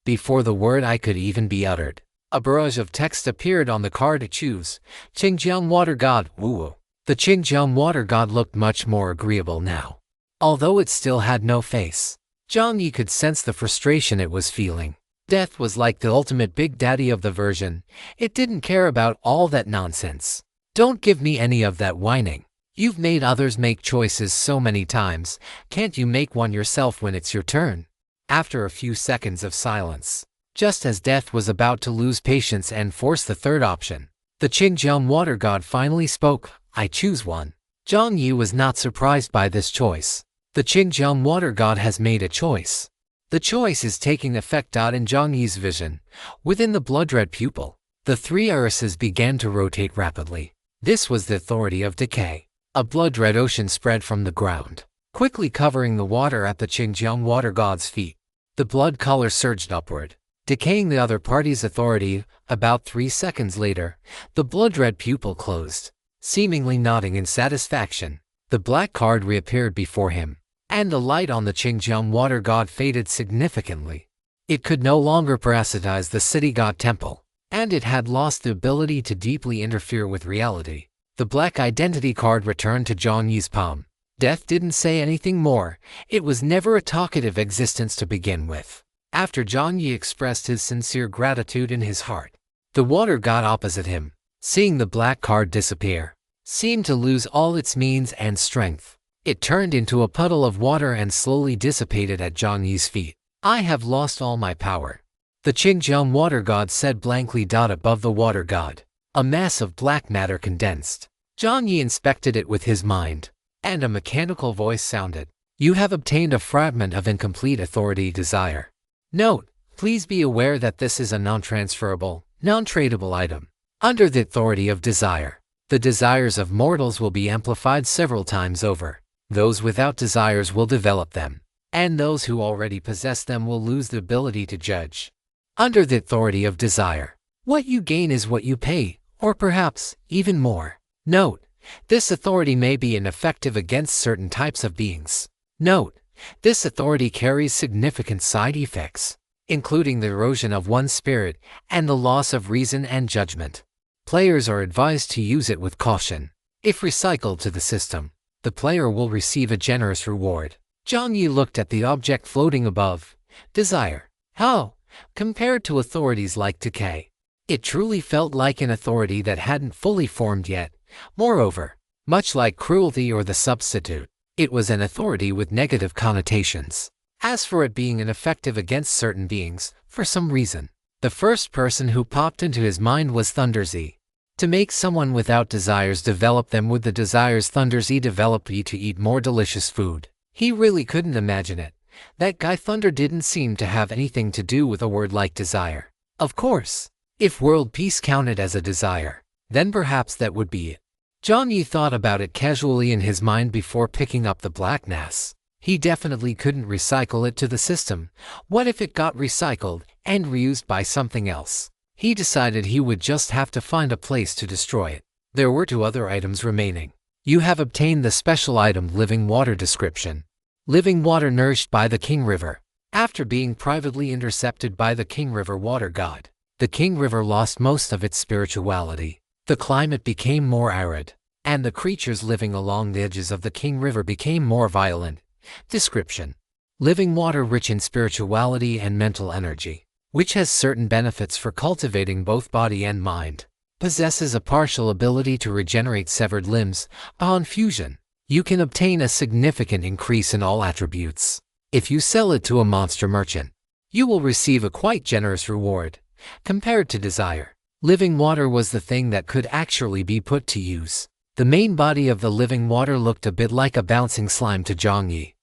Before the word "I" could even be uttered, a barrage of text appeared on the card to choose. Qingjiang water god, Wu. The Qingjiang water god looked much more agreeable now. Although it still had no face, Jiang Yi could sense the frustration it was feeling. Death was like the ultimate big daddy of the version. It didn't care about all that nonsense. Don't give me any of that whining. You've made others make choices so many times, can't you make one yourself when it's your turn? After a few seconds of silence, just as Death was about to lose patience and force the third option, the Qingjiang water god finally spoke. I choose one. Jiang Yi was not surprised by this choice. The Qingjiang water god has made a choice. The choice is taking effect. In Jiang Yi's vision, within the blood-red pupil, the three irises began to rotate rapidly. This was the authority of decay. A blood-red ocean spread from the ground, quickly covering the water at the Qingjiang water god's feet. The blood color surged upward, decaying the other party's authority. About 3 seconds later, the blood-red pupil closed. Seemingly nodding in satisfaction, the black card reappeared before him, and the light on the Qingjiang water god faded significantly. It could no longer parasitize the city god temple, and it had lost the ability to deeply interfere with reality. The black identity card returned to Jiang Yi's palm. Death didn't say anything more. It was never a talkative existence to begin with. After Jiang Yi expressed his sincere gratitude in his heart, the water god opposite him, seeing the black card disappear, seemed to lose all its means and strength. It turned into a puddle of water and slowly dissipated at Jiang Yi's feet. I have lost all my power, the Qingjiang water god said blankly. Above the water god, a mass of black matter condensed. Jiang Yi inspected it with his mind, and a mechanical voice sounded. You have obtained a fragment of incomplete authority desire. Note, please be aware that this is a non-transferable, non-tradable item. Under the authority of desire, the desires of mortals will be amplified several times over. Those without desires will develop them, and those who already possess them will lose the ability to judge. Under the authority of desire, what you gain is what you pay, or perhaps even more. Note, this authority may be ineffective against certain types of beings. Note, this authority carries significant side effects, including the erosion of one's spirit and the loss of reason and judgment. Players are advised to use it with caution. If recycled to the system, the player will receive a generous reward. Jiang Yi looked at the object floating above. Desire. How? Compared to authorities like decay, it truly felt like an authority that hadn't fully formed yet. Moreover, much like cruelty or the substitute, it was an authority with negative connotations. As for it being ineffective against certain beings, for some reason, the first person who popped into his mind was Thunderzy. To make someone without desires develop them with the desires Thunderzy developed to eat more delicious food. He really couldn't imagine it. That guy Thunder didn't seem to have anything to do with a word like desire. Of course, if world peace counted as a desire, then perhaps that would be it. Jiang Yi thought about it casually in his mind before picking up the black mass. He definitely couldn't recycle it to the system. What if it got recycled and reused by something else? He decided he would just have to find a place to destroy it. There were 2 other items remaining. You have obtained the special item Living Water description. Living water nourished by the King River. After being privately intercepted by the King River water god, the King River lost most of its spirituality. The climate became more arid, and the creatures living along the edges of the King River became more violent. Description. Living water rich in spirituality and mental energy, which has certain benefits for cultivating both body and mind. Possesses a partial ability to regenerate severed limbs. Upon fusion, you can obtain a significant increase in all attributes. If you sell it to a monster merchant, you will receive a quite generous reward. Compared to desire, living water was the thing that could actually be put to use. The main body of the living water looked a bit like a bouncing slime to Jiang Yi.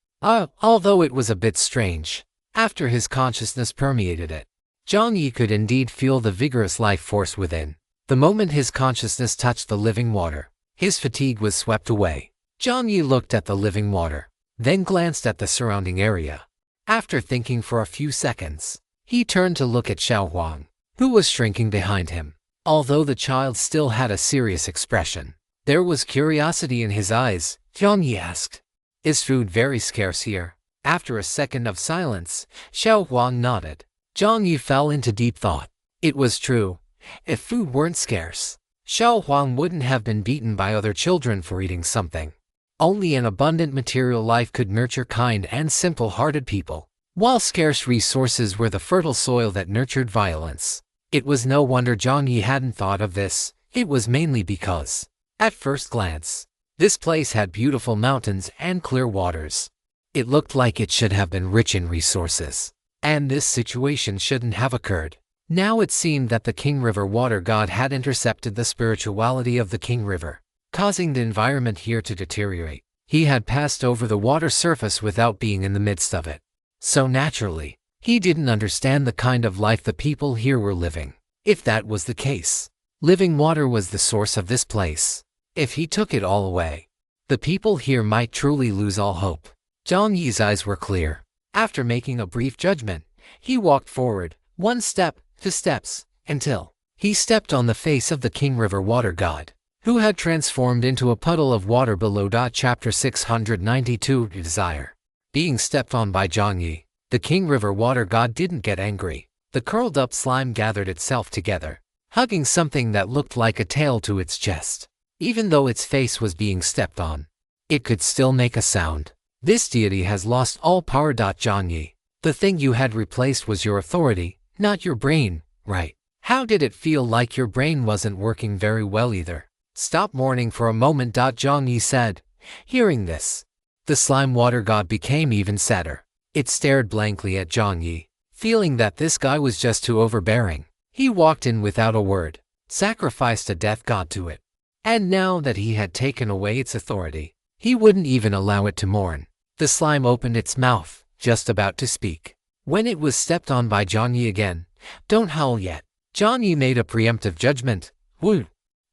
Although it was a bit strange, after his consciousness permeated it, Jiang Yi could indeed feel the vigorous life force within. The moment his consciousness touched the living water, his fatigue was swept away. Jiang Yi looked at the living water, then glanced at the surrounding area. After thinking for a few seconds, he turned to look at Xiao Huang, who was shrinking behind him. Although the child still had a serious expression, there was curiosity in his eyes. Jiang Yi asked, "Is food very scarce here?" After a second of silence, Xiao Huang nodded. Jiang Yi fell into deep thought. It was true. If food weren't scarce, Xiao Huang wouldn't have been beaten by other children for eating something. Only an abundant material life could nurture kind and simple-hearted people, while scarce resources were the fertile soil that nurtured violence. It was no wonder Jiang Yi hadn't thought of this. It was mainly because, at first glance, this place had beautiful mountains and clear waters. It looked like it should have been rich in resources, and this situation shouldn't have occurred. Now it seemed that the King River water god had intercepted the spirituality of the King River, causing the environment here to deteriorate. He had passed over the water surface without being in the midst of it. So naturally, he didn't understand the kind of life the people here were living. If that was the case, living water was the source of this place. If he took it all away, the people here might truly lose all hope. Jiang Yi's eyes were clear. After making a brief judgment, he walked forward, one step, two steps, until he stepped on the face of the King River water god, who had transformed into a puddle of water below. Chapter 692 Desire. Being stepped on by Jiang Yi, the King River water god didn't get angry. The curled up slime gathered itself together, hugging something that looked like a tail to its chest. Even though its face was being stepped on, it could still make a sound. This deity has lost all power. Jiang Yi, the thing you had replaced was your authority, not your brain, right? How did it feel like your brain wasn't working very well either? Stop mourning for a moment. Jiang Yi said. Hearing this, the slime water god became even sadder. It stared blankly at Jiang Yi, feeling that this guy was just too overbearing. He walked in without a word, sacrificed a death god to it. And now that he had taken away its authority, he wouldn't even allow it to mourn. The slime opened its mouth, just about to speak, when it was stepped on by Jiang Yi again. Don't howl yet. Jiang Yi made a preemptive judgment. Woo!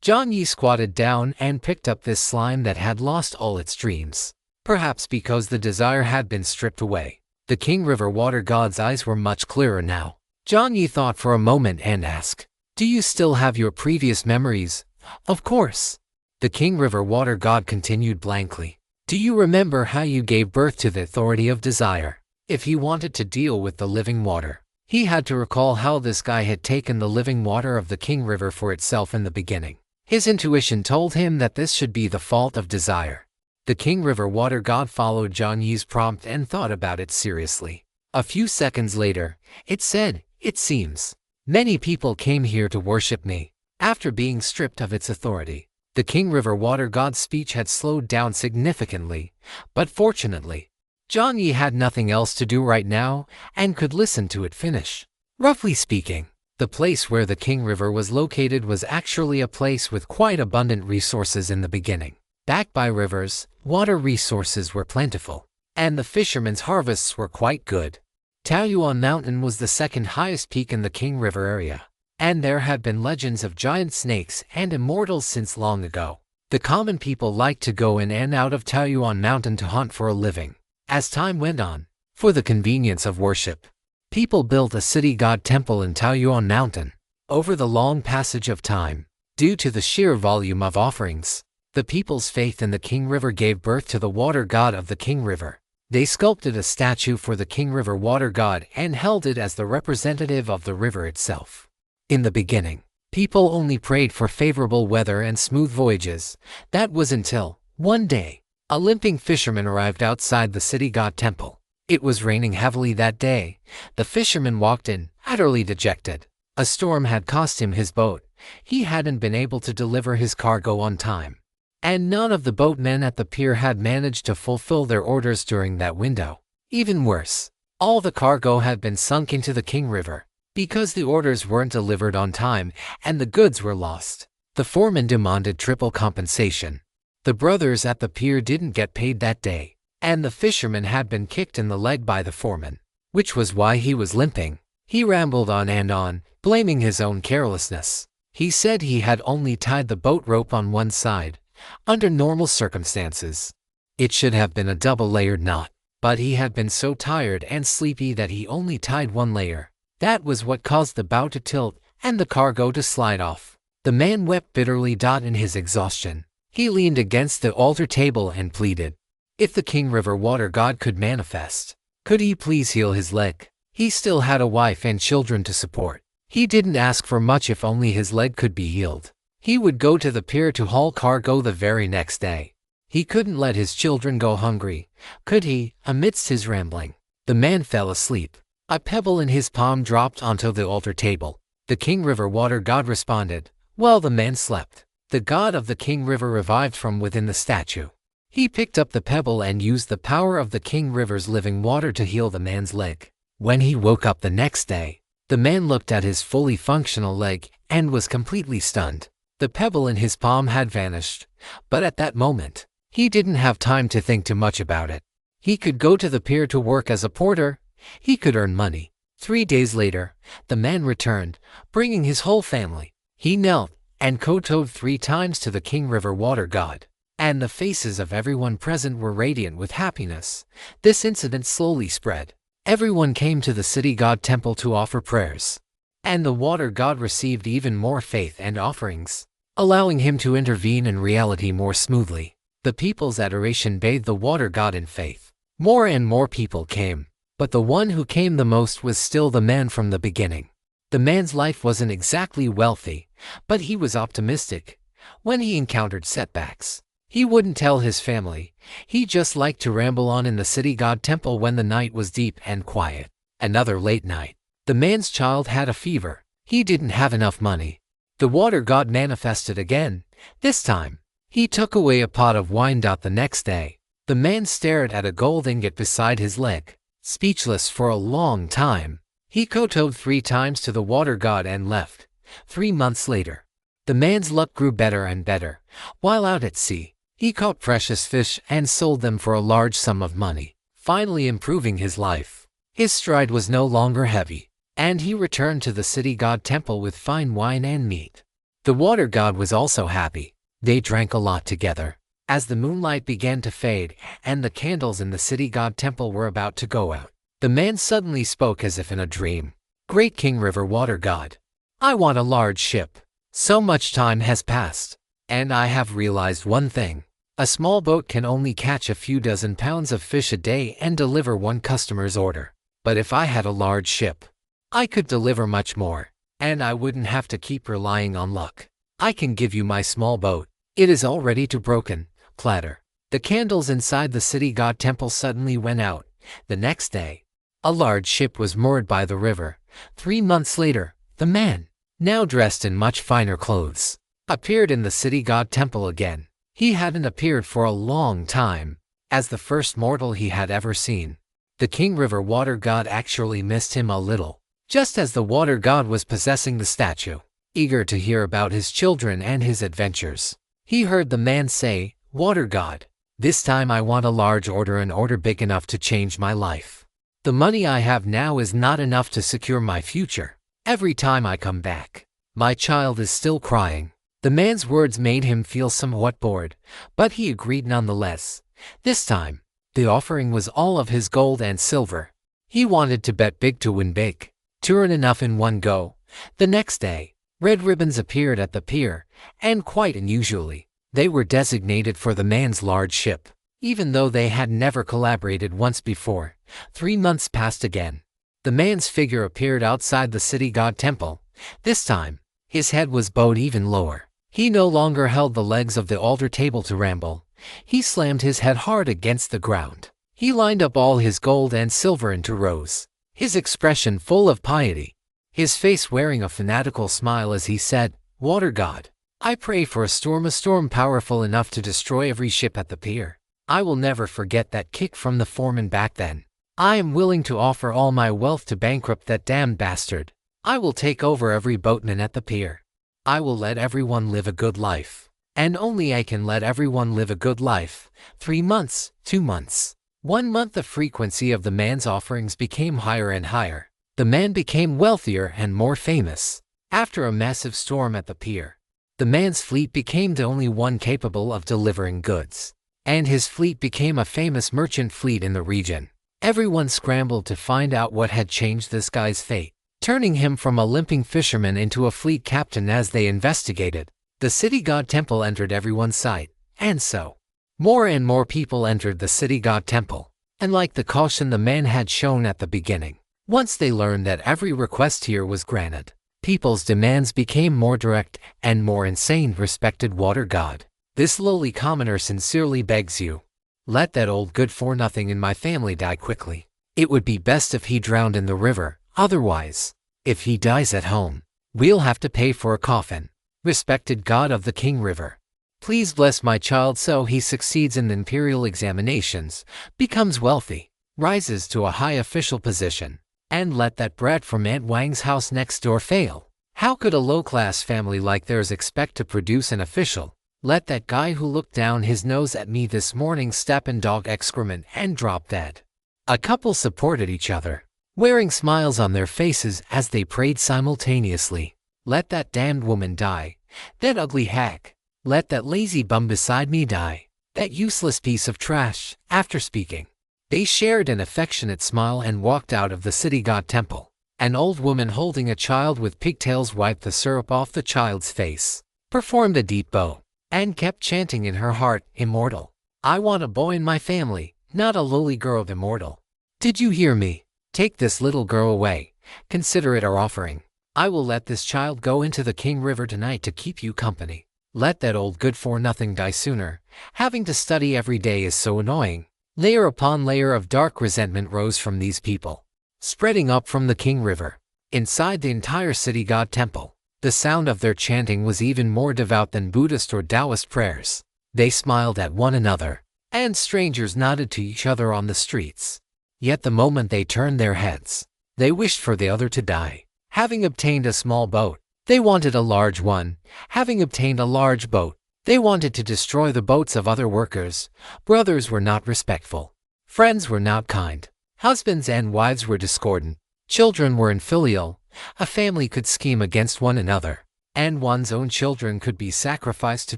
Jiang Yi squatted down and picked up this slime that had lost all its dreams. Perhaps because the desire had been stripped away, the King River water god's eyes were much clearer now. Jiang Yi thought for a moment and asked, "Do you still have your previous memories?" "Of course." The King River water god continued blankly. "Do you remember how you gave birth to the authority of desire?" If he wanted to deal with the living water, he had to recall how this guy had taken the living water of the King River for itself in the beginning. His intuition told him that this should be the fault of desire. The King River water god followed Jiang Yi's prompt and thought about it seriously. A few seconds later, it said, "It seems many people came here to worship me after being stripped of its authority." The King River water god's speech had slowed down significantly, but fortunately, Jiang Yi had nothing else to do right now and could listen to it finish. Roughly speaking, the place where the King River was located was actually a place with quite abundant resources in the beginning. Backed by rivers, water resources were plentiful, and the fishermen's harvests were quite good. Taoyuan Mountain was the second highest peak in the King River area, and there had been legends of giant snakes and immortals since long ago. The common people liked to go in and out of Taoyuan Mountain to hunt for a living. As time went on, for the convenience of worship, people built a city god temple in Taoyuan Mountain. Over the long passage of time, due to the sheer volume of offerings, the people's faith in the King River gave birth to the water god of the King River. They sculpted a statue for the King River water god and held it as the representative of the river itself. In the beginning, people only prayed for favorable weather and smooth voyages. That was until, one day, a limping fisherman arrived outside the city god temple. It was raining heavily that day. The fisherman walked in, utterly dejected. A storm had cost him his boat. He hadn't been able to deliver his cargo on time, and none of the boatmen at the pier had managed to fulfill their orders during that window. Even worse, all the cargo had been sunk into the King River because the orders weren't delivered on time and the goods were lost. The foreman demanded triple compensation. The brothers at the pier didn't get paid that day, and the fisherman had been kicked in the leg by the foreman, which was why he was limping. He rambled on and on, blaming his own carelessness. He said he had only tied the boat rope on one side. Under normal circumstances, it should have been a double-layered knot, but he had been so tired and sleepy that he only tied one layer. That was what caused the bow to tilt and the cargo to slide off. The man wept bitterly. In his exhaustion, he leaned against the altar table and pleaded. If the King River water god could manifest, could he please heal his leg? He still had a wife and children to support. He didn't ask for much if only his leg could be healed. He would go to the pier to haul cargo the very next day. He couldn't let his children go hungry, could he? Amidst his rambling, the man fell asleep. A pebble in his palm dropped onto the altar table. The King River water god responded, while the man slept. The god of the King River revived from within the statue. He picked up the pebble and used the power of the King River's living water to heal the man's leg. When he woke up the next day, the man looked at his fully functional leg and was completely stunned. The pebble in his palm had vanished, but at that moment, he didn't have time to think too much about it. He could go to the pier to work as a porter. He could earn money. 3 days later, the man returned, bringing his whole family. He knelt and kowtowed 3 times to the King River water god, and the faces of everyone present were radiant with happiness. This incident slowly spread. Everyone came to the city god temple to offer prayers, and the water god received even more faith and offerings, allowing him to intervene in reality more smoothly. The people's adoration bathed the water god in faith. More and more people came, but the one who came the most was still the man from the beginning. The man's life wasn't exactly wealthy, but he was optimistic. When he encountered setbacks, he wouldn't tell his family. He just liked to ramble on in the city god temple when the night was deep and quiet. Another late night. The man's child had a fever. He didn't have enough money. The water god manifested again. This time, he took away a pot of wine. The next day, the man stared at a gold ingot beside his leg, speechless for a long time. He kowtowed 3 times to the water god and left. 3 months later, the man's luck grew better and better. While out at sea, he caught precious fish and sold them for a large sum of money, finally improving his life. His stride was no longer heavy, and he returned to the city god temple with fine wine and meat. The water god was also happy. They drank a lot together. As the moonlight began to fade and the candles in the city god temple were about to go out, the man suddenly spoke as if in a dream. "Great King River water god, I want a large ship. So much time has passed, and I have realized one thing. A small boat can only catch a few dozen pounds of fish a day and deliver one customer's order. But if I had a large ship, I could deliver much more, and I wouldn't have to keep relying on luck. I can give you my small boat. It is all ready to broken." Clatter. The candles inside the city god temple suddenly went out. The next day, a large ship was moored by the river. 3 months later, the man, now dressed in much finer clothes, appeared in the city god temple again. He hadn't appeared for a long time, as the first mortal he had ever seen. The King River water god actually missed him a little, just as the water god was possessing the statue. Eager to hear about his children and his adventures, he heard the man say, "Water god, this time I want a large order, an order big enough to change my life. The money I have now is not enough to secure my future. Every time I come back, my child is still crying." The man's words made him feel somewhat bored, but he agreed nonetheless. This time, the offering was all of his gold and silver. He wanted to bet big to win big, to earn enough in one go. The next day, red ribbons appeared at the pier, and quite unusually, they were designated for the man's large ship. Even though they had never collaborated once before, 3 months passed again. The man's figure appeared outside the city god temple. This time, his head was bowed even lower. He no longer held the legs of the altar table to ramble. He slammed his head hard against the ground. He lined up all his gold and silver into rows, his expression full of piety, his face wearing a fanatical smile as he said, "Water god, I pray for a storm powerful enough to destroy every ship at the pier. I will never forget that kick from the foreman back then. I am willing to offer all my wealth to bankrupt that damned bastard. I will take over every boatman at the pier. I will let everyone live a good life. And only I can let everyone live a good life." 3 months, 2 months, 1 month. The frequency of the man's offerings became higher and higher. The man became wealthier and more famous. After a massive storm at the pier, the man's fleet became the only one capable of delivering goods, and his fleet became a famous merchant fleet in the region. Everyone scrambled to find out what had changed this guy's fate, turning him from a limping fisherman into a fleet captain. As they investigated, the city god temple entered everyone's sight, and so, more and more people entered the city god temple. And like the caution the man had shown at the beginning, once they learned that every request here was granted, People's demands became more direct and more insane. Respected water god, this lowly commoner sincerely begs you. Let that old good-for-nothing in my family die quickly. It would be best if he drowned in the river, otherwise, if he dies at home, we'll have to pay for a coffin. Respected god of the King River, please bless my child so he succeeds in the imperial examinations, becomes wealthy, rises to a high official position, and let that brat from Aunt Wang's house next door fail. How could a low-class family like theirs expect to produce an official? Let that guy who looked down his nose at me this morning step in dog excrement and drop dead. A couple supported each other, wearing smiles on their faces as they prayed simultaneously. Let that damned woman die. That ugly hack. Let that lazy bum beside me die. That useless piece of trash. After speaking, they shared an affectionate smile and walked out of the city god temple. An old woman holding a child with pigtails wiped the syrup off the child's face, performed a deep bow, and kept chanting in her heart, "Immortal. I want a boy in my family, not a lowly girl." Immortal. Did you hear me? Take this little girl away. Consider it our offering. I will let this child go into the King River tonight to keep you company. Let that old good-for-nothing die sooner. Having to study every day is so annoying. Layer upon layer of dark resentment rose from these people, spreading up from the King River. Inside the entire city god temple, the sound of their chanting was even more devout than Buddhist or Taoist prayers. They smiled at one another, and strangers nodded to each other on the streets. Yet the moment they turned their heads, they wished for the other to die. Having obtained a small boat, they wanted a large one. Having obtained a large boat, they wanted to destroy the boats of other workers. Brothers were not respectful. Friends were not kind. Husbands and wives were discordant. Children were infilial. A family could scheme against one another, and one's own children could be sacrificed to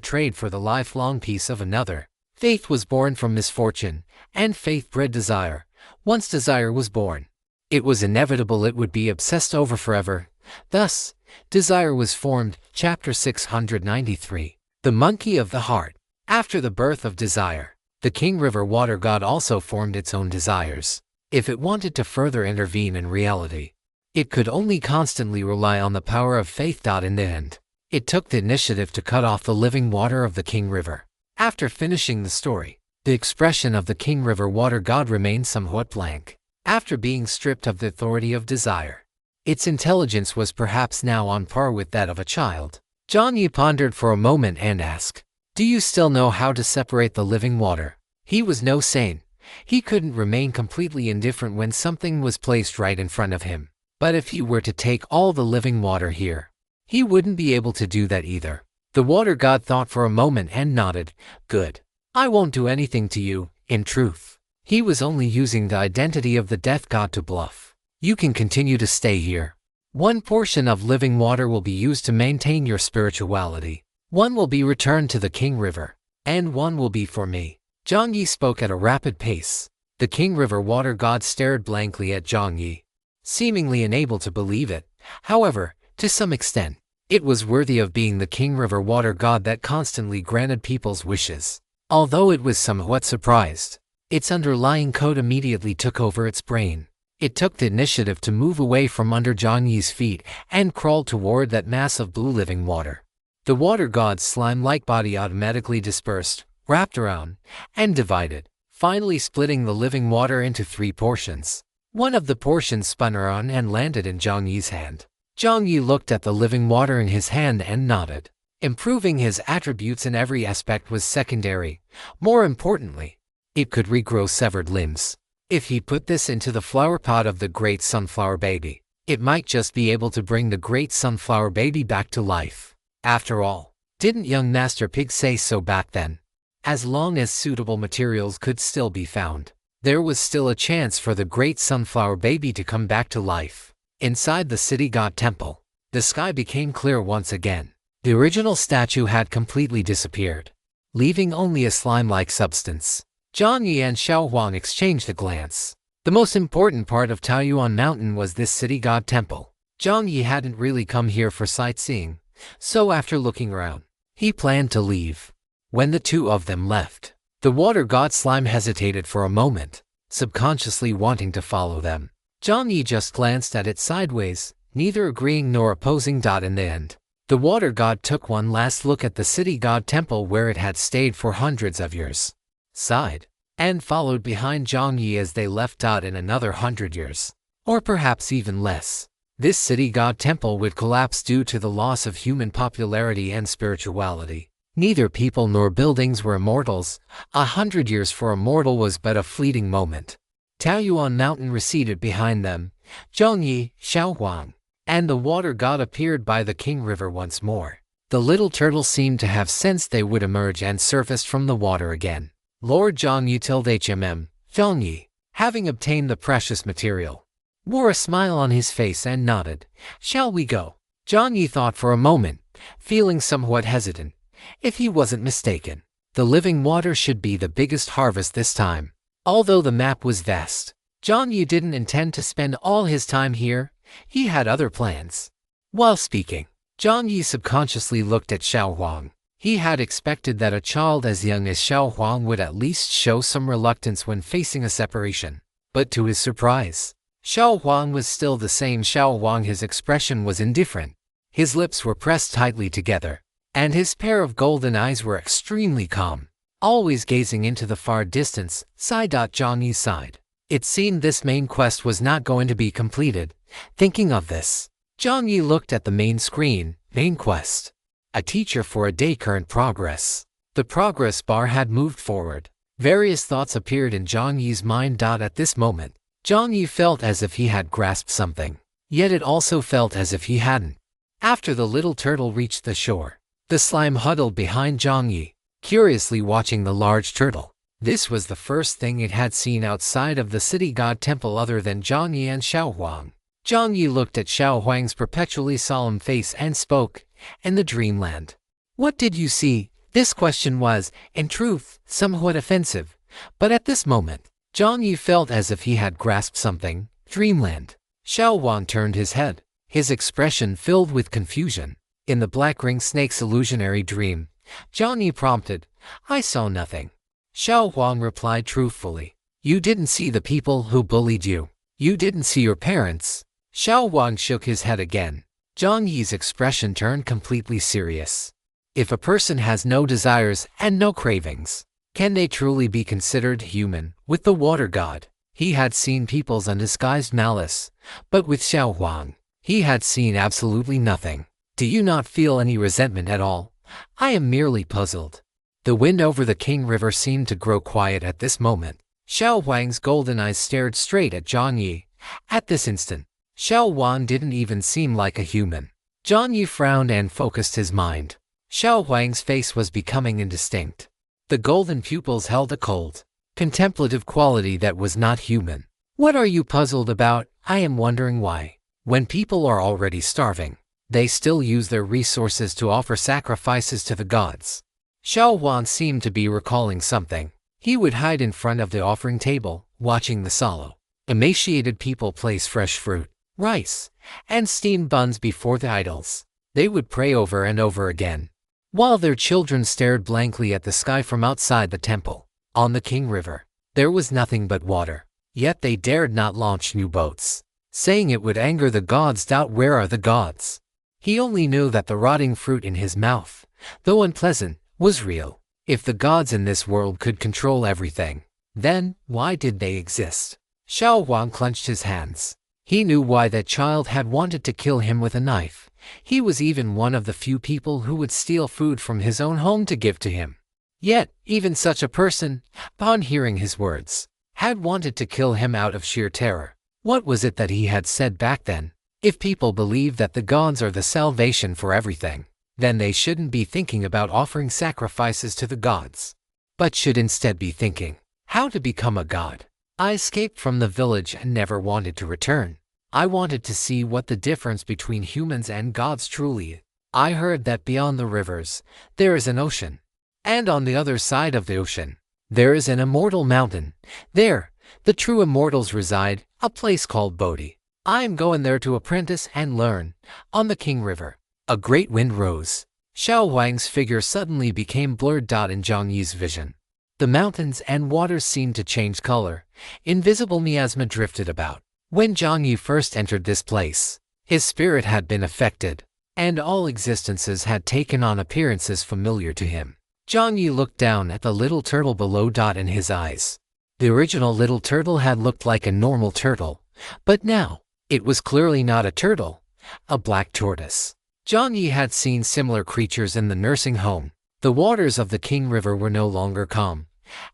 trade for the lifelong peace of another. Faith was born from misfortune, and faith bred desire. Once desire was born, it was inevitable it would be obsessed over forever. Thus, desire was formed. Chapter 693. The Monkey of the Heart. After the birth of desire, the King River water god also formed its own desires. If it wanted to further intervene in reality, it could only constantly rely on the power of faith. In the end, it took the initiative to cut off the living water of the King River. After finishing the story, the expression of the King River water god remained somewhat blank. After being stripped of the authority of desire, its intelligence was perhaps now on par with that of a child. Jiang Yi pondered for a moment and asked, "Do you still know how to separate the living water?" He was no saint. He couldn't remain completely indifferent when something was placed right in front of him. But if he were to take all the living water here, he wouldn't be able to do that either. The water god thought for a moment and nodded. "Good. I won't do anything to you." In truth, he was only using the identity of the death god to bluff. "You can continue to stay here. One portion of living water will be used to maintain your spirituality. One will be returned to the King River, and one will be for me." Jiang Yi spoke at a rapid pace. The King River water god stared blankly at Jiang Yi, seemingly unable to believe it. However, to some extent, it was worthy of being the King River water god that constantly granted people's wishes. Although it was somewhat surprised, its underlying code immediately took over its brain. It took the initiative to move away from under Jiang Yi's feet and crawl toward that mass of blue living water. The water god's slime-like body automatically dispersed, wrapped around, and divided, finally splitting the living water into 3 portions. One of the portions spun around and landed in Jiang Yi's hand. Jiang Yi looked at the living water in his hand and nodded. Improving his attributes in every aspect was secondary. More importantly, it could regrow severed limbs. If he put this into the flower pot of the great sunflower baby, it might just be able to bring the great sunflower baby back to life. After all, didn't young Master Pig say so back then? As long as suitable materials could still be found, there was still a chance for the great sunflower baby to come back to life. Inside the city god temple, the sky became clear once again. The original statue had completely disappeared, leaving only a slime-like substance. Jiang Yi and Xiao Huang exchanged a glance. The most important part of Taoyuan Mountain was this city god temple. Jiang Yi hadn't really come here for sightseeing, so after looking around, he planned to leave. When the two of them left, the water god slime hesitated for a moment, subconsciously wanting to follow them. Jiang Yi just glanced at it sideways, neither agreeing nor opposing. In the end, the water god took one last look at the city god temple where it had stayed for hundreds of years, sighed, and followed behind Jiang Yi as they left. In another 100 years, or perhaps even less, this city god temple would collapse due to the loss of human popularity and spirituality. Neither people nor buildings were immortals. 100 years for a mortal was but a fleeting moment. Taoyuan Mountain receded behind them. Jiang Yi, Xiaohuang, and the water god appeared by the King River once more. The little turtle seemed to have sensed they would emerge and surfaced from the water again. Lord Jiang Yi Jiang Yi, having obtained the precious material, wore a smile on his face and nodded. Shall we go? Jiang Yi thought for a moment, feeling somewhat hesitant. If he wasn't mistaken, the living water should be the biggest harvest this time. Although the map was vast, Jiang Yi didn't intend to spend all his time here. He had other plans. While speaking, Jiang Yi subconsciously looked at Xiaohuang. He had expected that a child as young as Xiaohuang would at least show some reluctance when facing a separation. But to his surprise, Xiaohuang was still the same Xiaohuang. His expression was indifferent. His lips were pressed tightly together, and his pair of golden eyes were extremely calm, always gazing into the far distance. Jiang Yi sighed. It seemed this main quest was not going to be completed. Thinking of this, Jiang Yi looked at the main screen. Main quest. A teacher for a day. Current progress. The progress bar had moved forward. Various thoughts appeared in Jiang Yi's mind. At this moment, Jiang Yi felt as if he had grasped something, yet it also felt as if he hadn't. After the little turtle reached the shore, the slime huddled behind Jiang Yi, curiously watching the large turtle. This was the first thing it had seen outside of the city god temple other than Jiang Yi and Xiaohuang. Jiang Yi looked at Xiaohuang's perpetually solemn face and spoke. In the dreamland. What did you see? This question was, in truth, somewhat offensive. But at this moment, Jiang Yi felt as if he had grasped something. Dreamland. Xiaohuang turned his head, his expression filled with confusion. In the black ring snake's illusionary dream, Jiang Yi prompted, I saw nothing. Xiaohuang replied truthfully. You didn't see the people who bullied you. You didn't see your parents. Xiaohuang shook his head again. Jiang Yi's expression turned completely serious. If a person has no desires and no cravings, can they truly be considered human? With the water god, he had seen people's undisguised malice, but with Xiaohuang, he had seen absolutely nothing. Do you not feel any resentment at all? I am merely puzzled. The wind over the King River seemed to grow quiet at this moment. Xiaohuang's golden eyes stared straight at Jiang Yi. At this instant, Xiaohuang didn't even seem like a human. Jiang Yi frowned and focused his mind. Xiaohuang's face was becoming indistinct. The golden pupils held a cold, contemplative quality that was not human. What are you puzzled about? I am wondering why, when people are already starving, they still use their resources to offer sacrifices to the gods. Xiaohuang seemed to be recalling something. He would hide in front of the offering table, watching the sallow, emaciated people place fresh fruit, rice, and steamed buns before the idols. They would pray over and over again, while their children stared blankly at the sky from outside the temple. On the King River, there was nothing but water, yet they dared not launch new boats, saying it would anger the gods. Where are the gods? He only knew that the rotting fruit in his mouth, though unpleasant, was real. If the gods in this world could control everything, then why did they exist? Xiaohuang clenched his hands. He knew why that child had wanted to kill him with a knife. He was even one of the few people who would steal food from his own home to give to him. Yet, even such a person, upon hearing his words, had wanted to kill him out of sheer terror. What was it that he had said back then? If people believe that the gods are the salvation for everything, then they shouldn't be thinking about offering sacrifices to the gods, but should instead be thinking how to become a god. I escaped from the village and never wanted to return. I wanted to see what the difference between humans and gods truly is. I heard that beyond the rivers, there is an ocean. And on the other side of the ocean, there is an immortal mountain. There, the true immortals reside, a place called Bodhi. I am going there to apprentice and learn. On the King River, a great wind rose. Xiaohuang's figure suddenly became blurred. In Jiang Yi's vision, the mountains and waters seemed to change color. Invisible miasma drifted about. When Jiang Yi first entered this place, His spirit had been affected, and all existences had taken on appearances familiar to him. Jiang Yi looked down at the little turtle below. In his eyes, the original little turtle had looked like a normal turtle, but now, it was clearly not a turtle, a black tortoise. Jiang Yi had seen similar creatures in the nursing home. The waters of the King River were no longer calm.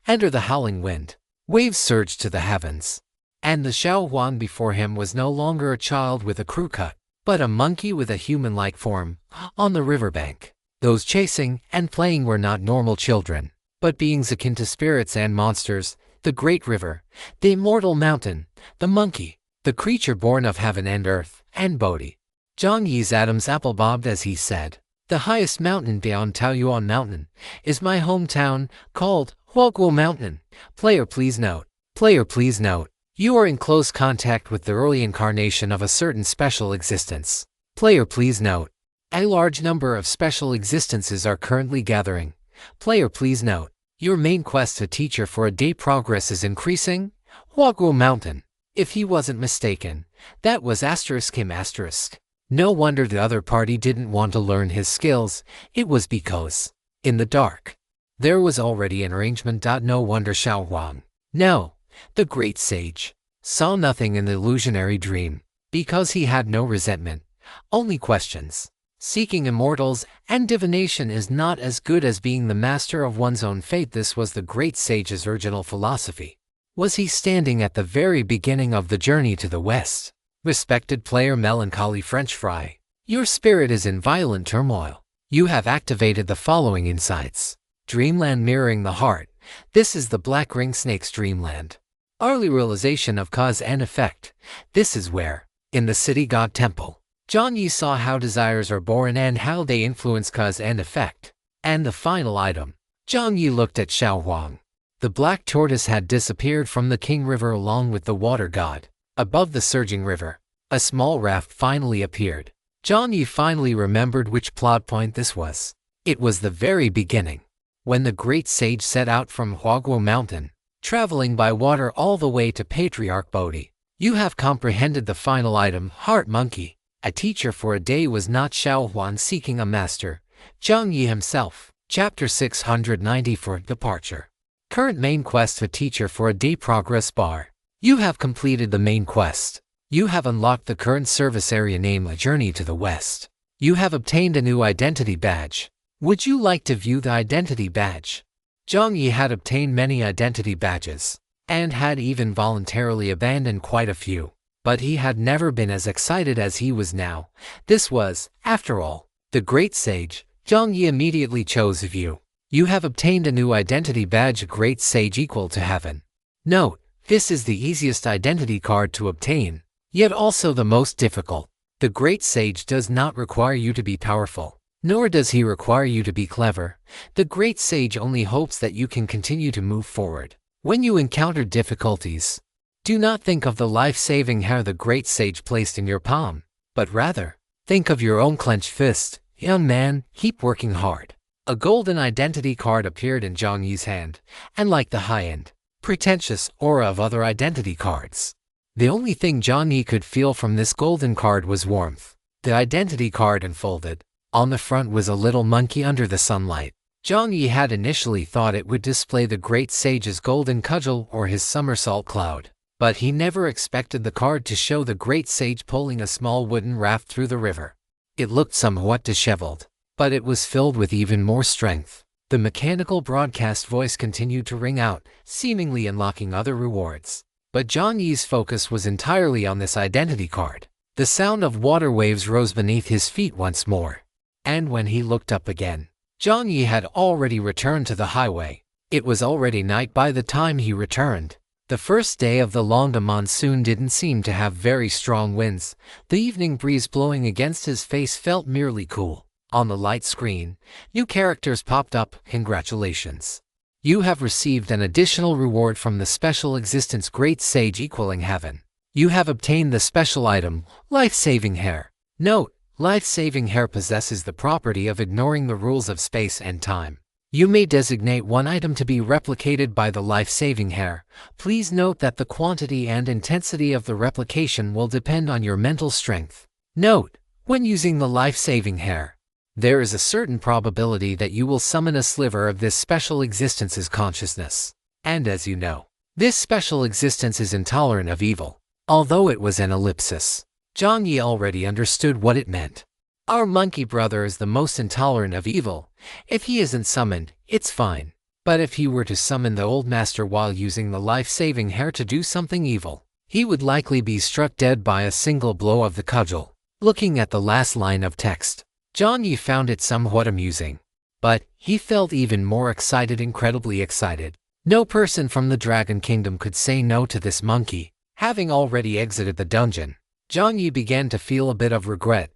Under the howling wind, waves surged to the heavens. And the Xiao Huang before him was no longer a child with a crew cut, but a monkey with a human-like form, on the riverbank. Those chasing and playing were not normal children, but beings akin to spirits and monsters, the great river, the immortal mountain, the monkey, the creature born of heaven and earth, and Bodhi. Jiang Yi's Adam's apple bobbed as he said, "The highest mountain beyond Taoyuan Mountain is my hometown, called Huoguo Mountain. Player please note. Player please note. You are in close contact with the early incarnation of a certain special existence. Player please note. A large number of special existences are currently gathering. Player please note. Your main quest to teacher for a day progress is increasing. Huoguo Mountain." If he wasn't mistaken, that was him asterisk. No wonder the other party didn't want to learn his skills. It was because, in the dark, there was already an arrangement. No wonder Xiao Huang, no, the great sage, saw nothing in the illusionary dream, because he had no resentment, only questions. Seeking immortals and divination is not as good as being the master of one's own fate. This was the great sage's original philosophy. Was he standing at the very beginning of the journey to the west? Respected player Melancholy French Fry, your spirit is in violent turmoil. You have activated the following insights. Dreamland mirroring the heart. This is the Black Ring Snake's dreamland. Early realization of cause and effect. This is where, in the city god temple, Jiang Yi saw how desires are born and how they influence cause and effect. And the final item. Jiang Yi looked at Xiao Huang. The black tortoise had disappeared from the King River along with the water god. Above the surging river, a small raft finally appeared. Jiang Yi finally remembered which plot point this was. It was the very beginning, when the great sage set out from Huoguo Mountain, traveling by water all the way to Patriarch Bodhi. You have comprehended the final item. Heart Monkey, a teacher for a day was not Xiao Huan seeking a master, Jiang Yi himself. Chapter 694 Departure. Current main quest: a teacher for a day progress bar. You have completed the main quest. You have unlocked the current service area named A Journey to the West. You have obtained a new identity badge. Would you like to view the identity badge? Jiang Yi had obtained many identity badges, and had even voluntarily abandoned quite a few. But he had never been as excited as he was now. This was, after all, the great sage. Jiang Yi immediately chose View. You have obtained a new identity badge, Great Sage equal to heaven. Note, this is the easiest identity card to obtain, yet also the most difficult. The Great Sage does not require you to be powerful, nor does he require you to be clever. The Great Sage only hopes that you can continue to move forward. When you encounter difficulties, do not think of the life-saving hair the Great Sage placed in your palm, but rather, think of your own clenched fist. Young man, keep working hard. A golden identity card appeared in Jiang Yi's hand, and like the high-end, pretentious aura of other identity cards, the only thing Jiang Yi could feel from this golden card was warmth. The identity card unfolded. On the front was a little monkey under the sunlight. Jiang Yi had initially thought it would display the great sage's golden cudgel or his somersault cloud, but he never expected the card to show the great sage pulling a small wooden raft through the river. It looked somewhat disheveled, but it was filled with even more strength. The mechanical broadcast voice continued to ring out, seemingly unlocking other rewards. But Jiang Yi's focus was entirely on this identity card. The sound of water waves rose beneath his feet once more. And when he looked up again, Jiang Yi had already returned to the highway. It was already night by the time he returned. The first day of the Longda monsoon didn't seem to have very strong winds. The evening breeze blowing against his face felt merely cool. On the light screen, new characters popped up. Congratulations. You have received an additional reward from the special existence Great Sage equaling heaven. You have obtained the special item, Life-Saving Hair. Note, Life-Saving Hair possesses the property of ignoring the rules of space and time. You may designate one item to be replicated by the Life-Saving Hair. Please note that the quantity and intensity of the replication will depend on your mental strength. Note: when using the life-saving hair, there is a certain probability that you will summon a sliver of this special existence's consciousness. And as you know, this special existence is intolerant of evil. Although it was an ellipsis, Jiang Yi already understood what it meant. Our monkey brother is the most intolerant of evil. If he isn't summoned, it's fine. But if he were to summon the old master while using the life-saving hair to do something evil, he would likely be struck dead by a single blow of the cudgel. Looking at the last line of text, Jiang Yi found it somewhat amusing. But he felt even more excited, incredibly excited. No person from the Dragon Kingdom could say no to this monkey. Having already exited the dungeon, Jiang Yi began to feel a bit of regret.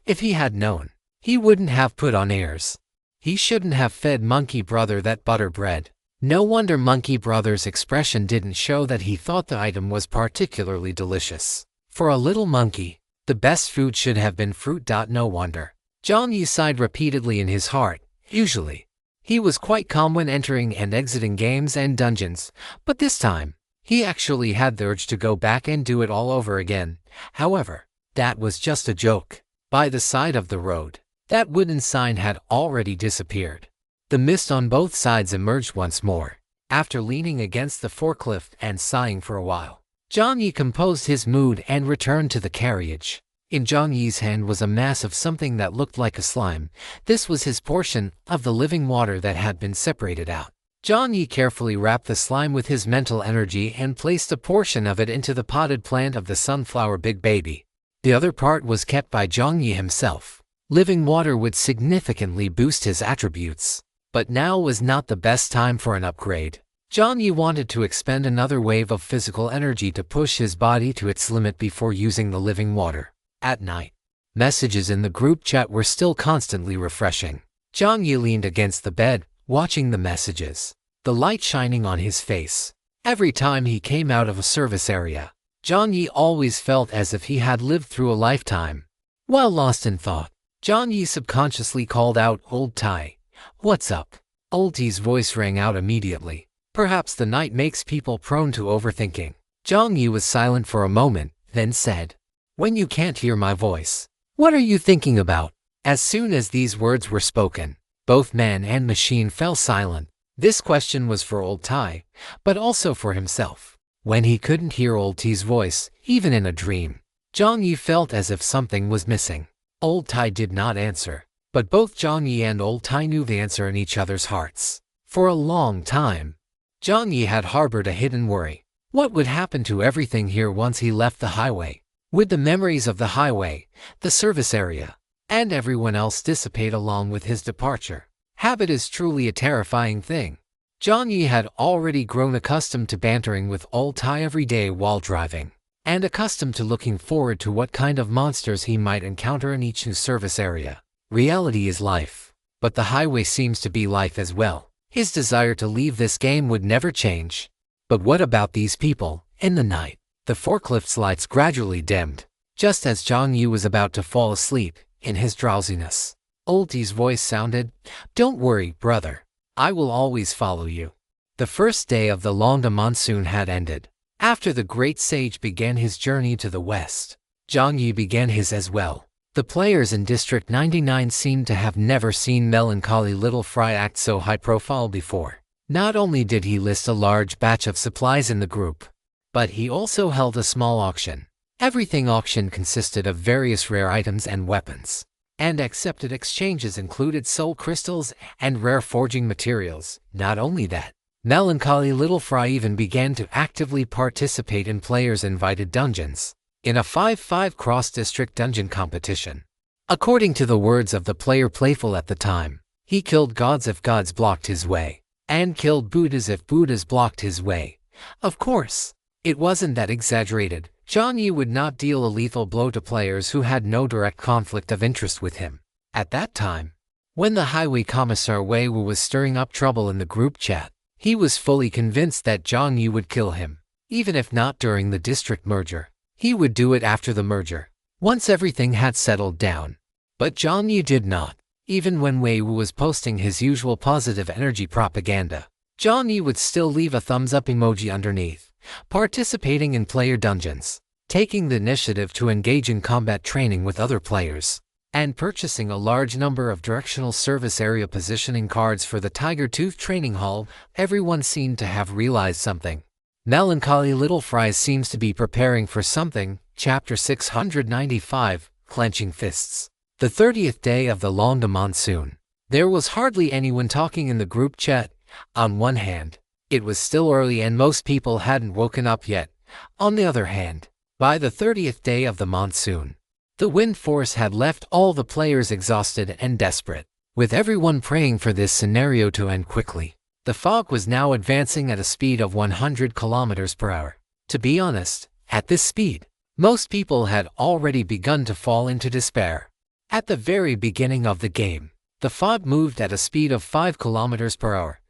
If he had known, he wouldn't have put on airs. He shouldn't have fed Monkey Brother that butter bread. No wonder Monkey Brother's expression didn't show that he thought the item was particularly delicious. For a little monkey, the best food should have been fruit. No wonder. Jiang Yi sighed repeatedly in his heart. Usually, he was quite calm when entering and exiting games and dungeons, but this time, he actually had the urge to go back and do it all over again. However, that was just a joke. By the side of the road, that wooden sign had already disappeared. The mist on both sides emerged once more. After leaning against the forklift and sighing for a while, Jiang Yi composed his mood and returned to the carriage. In Jiang Yi's hand was a mass of something that looked like a slime. This was his portion of the living water that had been separated out. Jiang Yi carefully wrapped the slime with his mental energy and placed a portion of it into the potted plant of the sunflower big baby. The other part was kept by Jiang Yi himself. Living water would significantly boost his attributes. But now was not the best time for an upgrade. Jiang Yi wanted to expend another wave of physical energy to push his body to its limit before using the living water. At night, messages in the group chat were still constantly refreshing. Jiang Yi leaned against the bed, watching the messages, the light shining on his face. Every time he came out of a service area, Jiang Yi always felt as if he had lived through a lifetime. While lost in thought, Jiang Yi subconsciously called out, "Old Tai, what's up?" Old Tai's voice rang out immediately. Perhaps the night makes people prone to overthinking. Jiang Yi was silent for a moment, then said, "When you can't hear my voice, what are you thinking about?" As soon as these words were spoken, both man and machine fell silent. This question was for Old Tai, but also for himself. When he couldn't hear Old Tai's voice, even in a dream, Jiang Yi felt as if something was missing. Old Tai did not answer, but both Jiang Yi and Old Tai knew the answer in each other's hearts. For a long time, Jiang Yi had harbored a hidden worry. What would happen to everything here once he left the highway? Would the memories of the highway, the service area, and everyone else dissipate along with his departure? Habit is truly a terrifying thing. Jiang Yi had already grown accustomed to bantering with Old Tai every day while driving, and accustomed to looking forward to what kind of monsters he might encounter in each new service area. Reality is life, but the highway seems to be life as well. His desire to leave this game would never change. But what about these people? In the night, the forklift's lights gradually dimmed, just as Jiang Yi was about to fall asleep. In his drowsiness, Old Tai's voice sounded, "Don't worry, brother. I will always follow you." The first day of the Longda monsoon had ended. After the great sage began his journey to the west, Jiang Yi began his as well. The players in District 99 seemed to have never seen Melancholy Little Fry act so high profile before. Not only did he list a large batch of supplies in the group, but he also held a small auction. Everything auction consisted of various rare items and weapons, and accepted exchanges included soul crystals and rare forging materials. Not only that, Melancholy Little Fry even began to actively participate in players-invited dungeons, in a 5-5 cross-district dungeon competition. According to the words of the player playful at the time, he killed gods if gods blocked his way, and killed Buddhas if Buddhas blocked his way. Of course, it wasn't that exaggerated. Jiang Yi would not deal a lethal blow to players who had no direct conflict of interest with him. At that time, when the Highway Commissar Wei Wu was stirring up trouble in the group chat, he was fully convinced that Jiang Yi would kill him. Even if not during the district merger, he would do it after the merger, once everything had settled down. But Jiang Yi did not. Even when Wei Wu was posting his usual positive energy propaganda, Jiang Yi would still leave a thumbs up emoji underneath. Participating in player dungeons. taking the initiative to engage in combat training with other players, and purchasing a large number of directional service area positioning cards for the Tiger Tooth Training Hall. Everyone seemed to have realized something. Melancholy Little Fries seems to be preparing for something. Chapter 695, Clenching Fists. The 30th day of the long monsoon. There was hardly anyone talking in the group chat. On one hand, it was still early and most people hadn't woken up yet. On the other hand, by the 30th day of the monsoon, the wind force had left all the players exhausted and desperate, with everyone praying for this scenario to end quickly. The fog was now advancing at a speed of 100 kilometers per hour. To be honest, at this speed, most people had already begun to fall into despair. At the very beginning of the game, the fog moved at a speed of 5 kilometers per hour.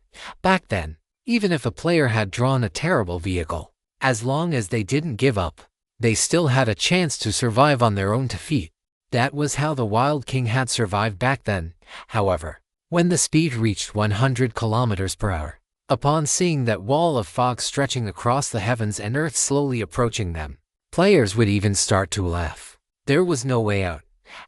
Back then, even if a player had drawn a terrible vehicle, as long as they didn't give up, they still had a chance to survive on their own feet. That was how the Wild King had survived back then. However, when the speed reached 100 kilometers per hour, upon seeing that wall of fog stretching across the heavens and earth slowly approaching them, players would even start to laugh. There was no way out.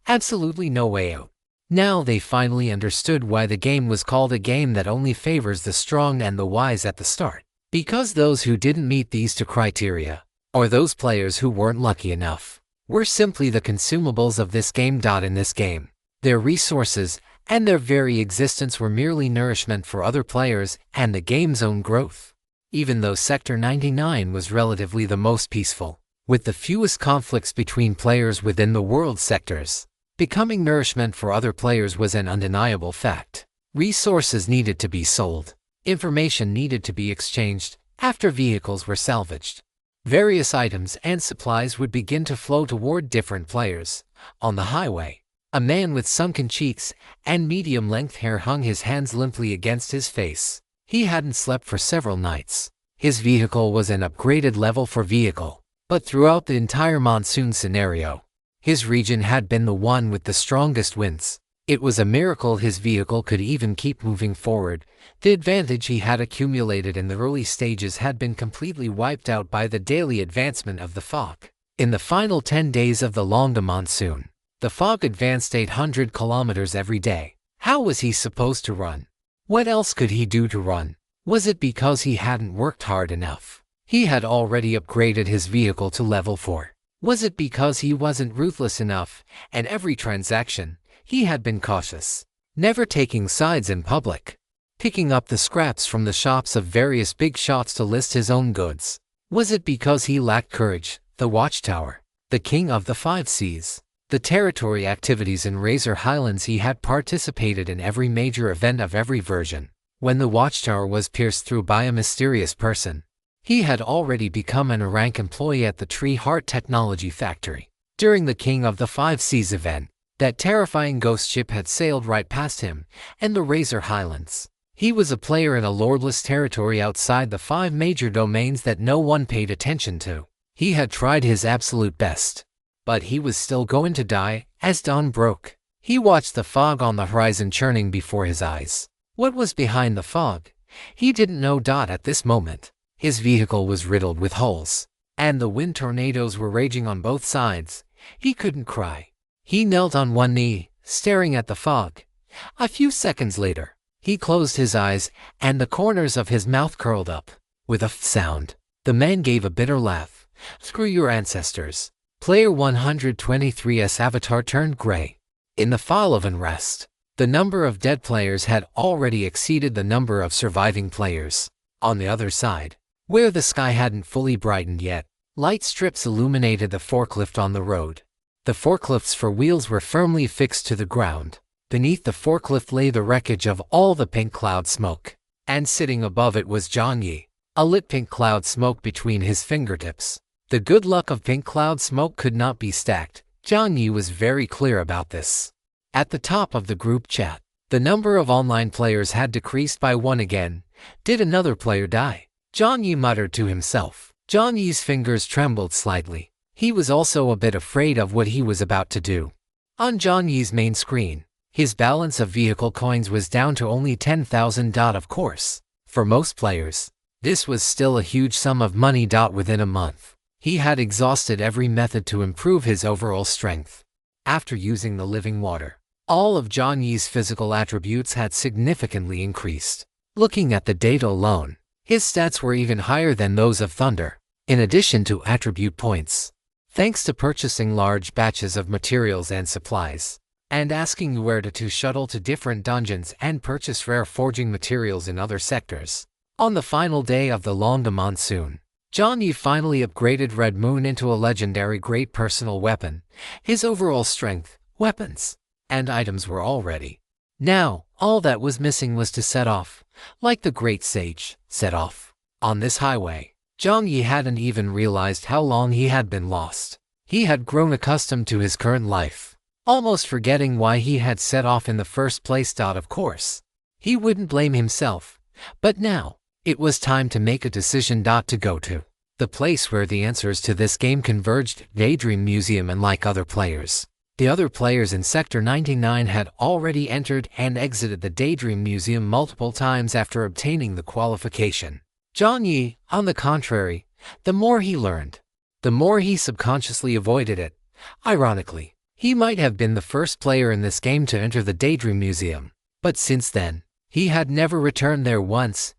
Absolutely no way out. Now they finally understood why the game was called a game that only favors the strong and the wise at the start. Because those who didn't meet these two criteria, or those players who weren't lucky enough, were simply the consumables of this game. In this game, their resources and their very existence were merely nourishment for other players and the game's own growth. Even though Sector 99 was relatively the most peaceful, with the fewest conflicts between players within the world sectors, becoming nourishment for other players was an undeniable fact. Resources needed to be sold, information needed to be exchanged, after vehicles were salvaged. Various items and supplies would begin to flow toward different players. On the highway, a man with sunken cheeks and medium-length hair hung his hands limply against his face. He hadn't slept for several nights. His vehicle was an upgraded level 4 vehicle, but throughout the entire monsoon scenario, his region had been the one with the strongest winds. It was a miracle his vehicle could even keep moving forward. The advantage he had accumulated in the early stages had been completely wiped out by the daily advancement of the fog. In the final 10 days of the long monsoon, the fog advanced 800 kilometers every day. How was he supposed to run? What else could he do to run? Was it because he hadn't worked hard enough? He had already upgraded his vehicle to level 4. Was it because he wasn't ruthless enough, and every transaction, he had been cautious, never taking sides in public, picking up the scraps from the shops of various big shots to list his own goods? Was it because he lacked courage, the Watchtower, the King of the Five Seas, the territory activities in Razor Highlands? He had participated in every major event of every version. When the Watchtower was pierced through by a mysterious person, he had already become an rank employee at the Tree Heart Technology Factory. During the King of the Five Seas event, that terrifying ghost ship had sailed right past him and the Razor Highlands. He was a player in a lordless territory outside the 5 major domains that no one paid attention to. He had tried his absolute best, but he was still going to die. As dawn broke, he watched the fog on the horizon churning before his eyes. What was behind the fog? He didn't know. At this moment, his vehicle was riddled with holes, and the wind tornadoes were raging on both sides. He couldn't cry. He knelt on one knee, staring at the fog. A few seconds later, he closed his eyes, and the corners of his mouth curled up. With a sound, the man gave a bitter laugh. Screw your ancestors. Player 123's avatar turned gray. In the file of unrest, the number of dead players had already exceeded the number of surviving players. On the other side, where the sky hadn't fully brightened yet, light strips illuminated the forklift on the road. The forklifts for wheels were firmly fixed to the ground. Beneath the forklift lay the wreckage of all the pink cloud smoke, and sitting above it was Jiang Yi, a lit pink cloud smoke between his fingertips. The good luck of pink cloud smoke could not be stacked. Jiang Yi was very clear about this. At the top of the group chat, the number of online players had decreased by 1 again. Did another player die? Jiang Yi muttered to himself. Jiang Yi's fingers trembled slightly. He was also a bit afraid of what he was about to do. On Jiang Yi's main screen, his balance of vehicle coins was down to only 10,000. Of course, for most players, this was still a huge sum of money. Within a month, He had exhausted every method to improve his overall strength. After using the living water, all of Jiang Yi's physical attributes had significantly increased. Looking at the data alone, his stats were even higher than those of Thunder, in addition to attribute points. Thanks to purchasing large batches of materials and supplies, and asking where to shuttle to different dungeons and purchase rare forging materials in other sectors. On the final day of the long monsoon, Jiang Yi finally upgraded Red Moon into a legendary great personal weapon. His overall strength, weapons, and items were all ready. Now, all that was missing was to set off, like the great sage set off. On this highway, Jiang Yi hadn't even realized how long he had been lost. He had grown accustomed to his current life, almost forgetting why he had set off in the first place. Of course, he wouldn't blame himself, but now, it was time to make a decision. To go to the place where the answers to this game converged, Daydream Museum. And like other players, the other players in Sector 99 had already entered and exited the Daydream Museum multiple times after obtaining the qualification. Jiang Yi, on the contrary, the more he learned, the more he subconsciously avoided it. Ironically, he might have been the first player in this game to enter the Daydream Museum, but since then, he had never returned there once.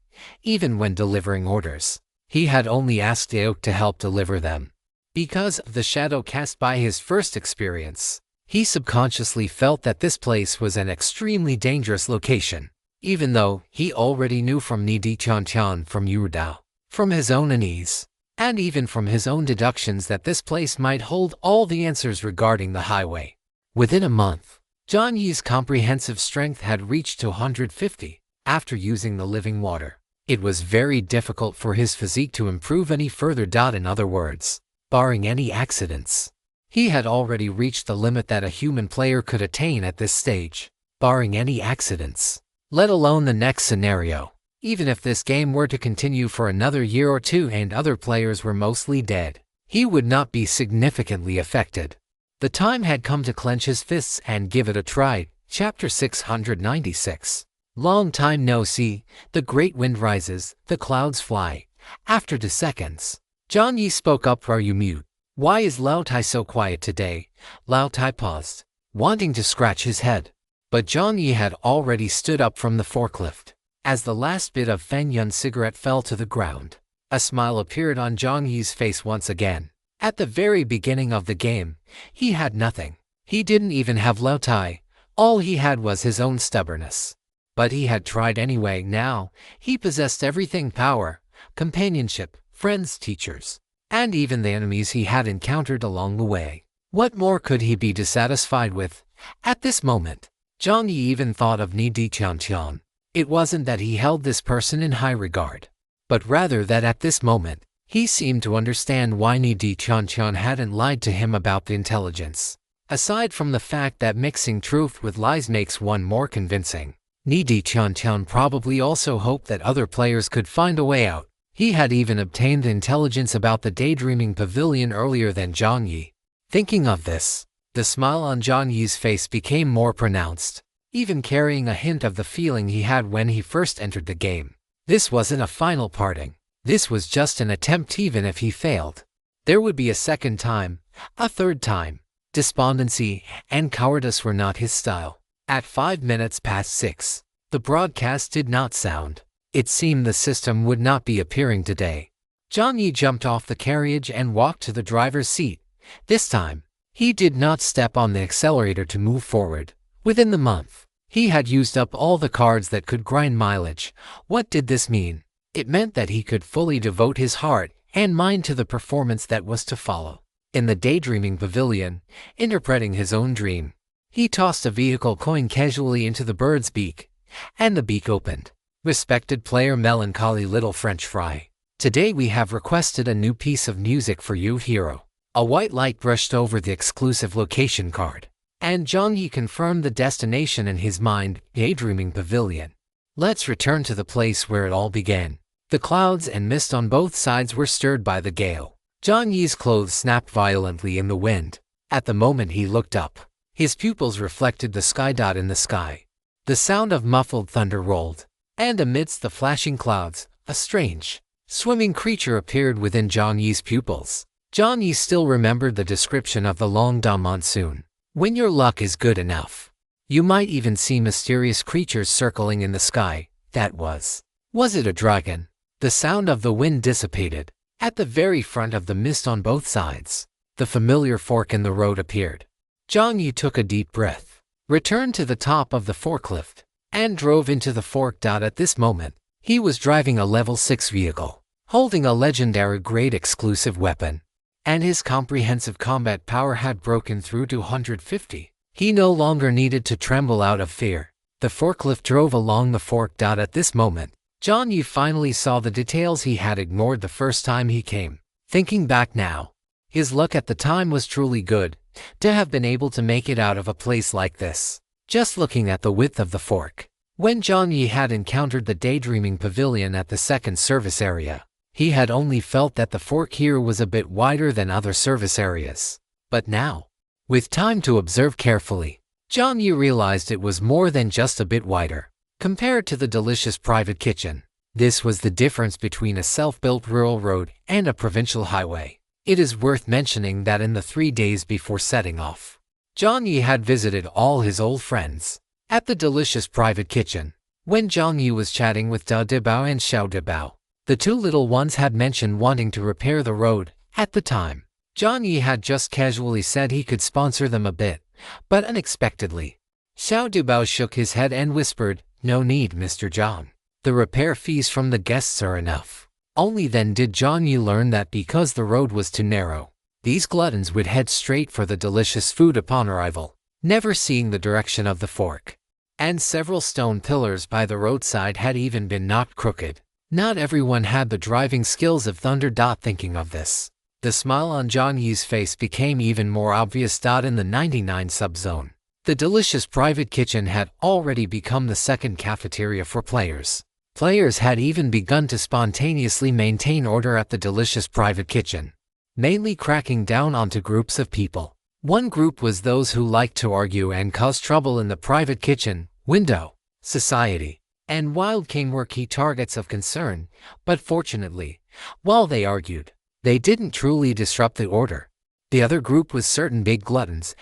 Even when delivering orders, he had only asked Aok to help deliver them. Because of the shadow cast by his first experience, he subconsciously felt that this place was an extremely dangerous location, even though he already knew from Nidi Chan from Yurudao, from his own unease, and even from his own deductions that this place might hold all the answers regarding the highway. Within a month, Jiang Yi's comprehensive strength had reached to 150. After using the living water, it was very difficult for his physique to improve any further. In other words, barring any accidents, he had already reached the limit that a human player could attain at this stage. Barring any accidents, let alone the next scenario, even if this game were to continue for another year or two and other players were mostly dead, he would not be significantly affected. The time had come to clench his fists and give it a try. Chapter 696. Long time no see, the great wind rises, the clouds fly. After 2 seconds, Jiang Yi spoke up. Are you mute? Why is Lao Tai so quiet today? Lao Tai paused, wanting to scratch his head. But Jiang Yi had already stood up from the forklift. As the last bit of Feng Yun's cigarette fell to the ground, a smile appeared on Jiang Yi's face once again. At the very beginning of the game, he had nothing. He didn't even have Lao Tai. All he had was his own stubbornness. But he had tried anyway. Now, he possessed everything: power, companionship, friends, teachers, and even the enemies he had encountered along the way. What more could he be dissatisfied with? At this moment, Jiang Yi even thought of Nidi Chan. It wasn't that he held this person in high regard, but rather that at this moment, he seemed to understand why Nidi Chan hadn't lied to him about the intelligence. Aside from the fact that mixing truth with lies makes one more convincing, Nidi Chan probably also hoped that other players could find a way out. He had even obtained the intelligence about the daydreaming pavilion earlier than Jiang Yi. Thinking of this, the smile on Jiang Yi's face became more pronounced, even carrying a hint of the feeling he had when he first entered the game. This wasn't a final parting. This was just an attempt. Even if he failed, there would be a second time, a third time. Despondency and cowardice were not his style. At 6:05, the broadcast did not sound. It seemed the system would not be appearing today. Jiang Yi jumped off the carriage and walked to the driver's seat. This time, he did not step on the accelerator to move forward. Within the month, he had used up all the cards that could grind mileage. What did this mean? It meant that he could fully devote his heart and mind to the performance that was to follow. In the daydreaming pavilion, interpreting his own dream, he tossed a vehicle coin casually into the bird's beak, and the beak opened. Respected player Melancholy Little French Fry, today we have requested a new piece of music for you, hero. A white light brushed over the exclusive location card, and Jiang Yi confirmed the destination in his mind, Daydreaming Pavilion. Let's return to the place where it all began. The clouds and mist on both sides were stirred by the gale. Jiang Yi's clothes snapped violently in the wind. At the moment he looked up, his pupils reflected the sky. In the sky, the sound of muffled thunder rolled, and amidst the flashing clouds, a strange, swimming creature appeared within Jiang Yi's pupils. Jiang Yi still remembered the description of the Longda monsoon. When your luck is good enough, you might even see mysterious creatures circling in the sky. Was it a dragon? The sound of the wind dissipated. At the very front of the mist on both sides, the familiar fork in the road appeared. Jiang Yi took a deep breath, returned to the top of the forklift, and drove into the fork. At this moment, he was driving a level 6 vehicle, holding a legendary grade exclusive weapon, and his comprehensive combat power had broken through to 150. He no longer needed to tremble out of fear. The forklift drove along the fork. At this moment, Jiang Yi finally saw the details he had ignored the first time he came. Thinking back now, his luck at the time was truly good, to have been able to make it out of a place like this. Just looking at the width of the fork, when Jiang Yi had encountered the daydreaming pavilion at the second service area, he had only felt that the fork here was a bit wider than other service areas. But now, with time to observe carefully, Jiang Yi realized it was more than just a bit wider. Compared to the delicious private kitchen, this was the difference between a self-built rural road and a provincial highway. It is worth mentioning that in the 3 days before setting off, Jiang Yi had visited all his old friends at the delicious private kitchen. When Jiang Yi was chatting with Da Dibao and Xiao Dibao, the two little ones had mentioned wanting to repair the road. At the time, Jiang Yi had just casually said he could sponsor them a bit, but unexpectedly, Xiao Dibao shook his head and whispered, "No need, Mr. Jiang. The repair fees from the guests are enough." Only then did Jiang Yi learn that because the road was too narrow, these gluttons would head straight for the delicious food upon arrival, never seeing the direction of the fork. And several stone pillars by the roadside had even been knocked crooked. Not everyone had the driving skills of thunder. Thinking of this, the smile on Jiang Yi's face became even more obvious. In the 99 subzone, the delicious private kitchen had already become the second cafeteria for players. Players had even begun to spontaneously maintain order at the delicious private kitchen, mainly cracking down onto groups of people. One group was those who liked to argue and cause trouble in the private kitchen, window, society, and wild cane were key targets of concern, but fortunately, while they argued, they didn't truly disrupt the order. The other group was certain big gluttons,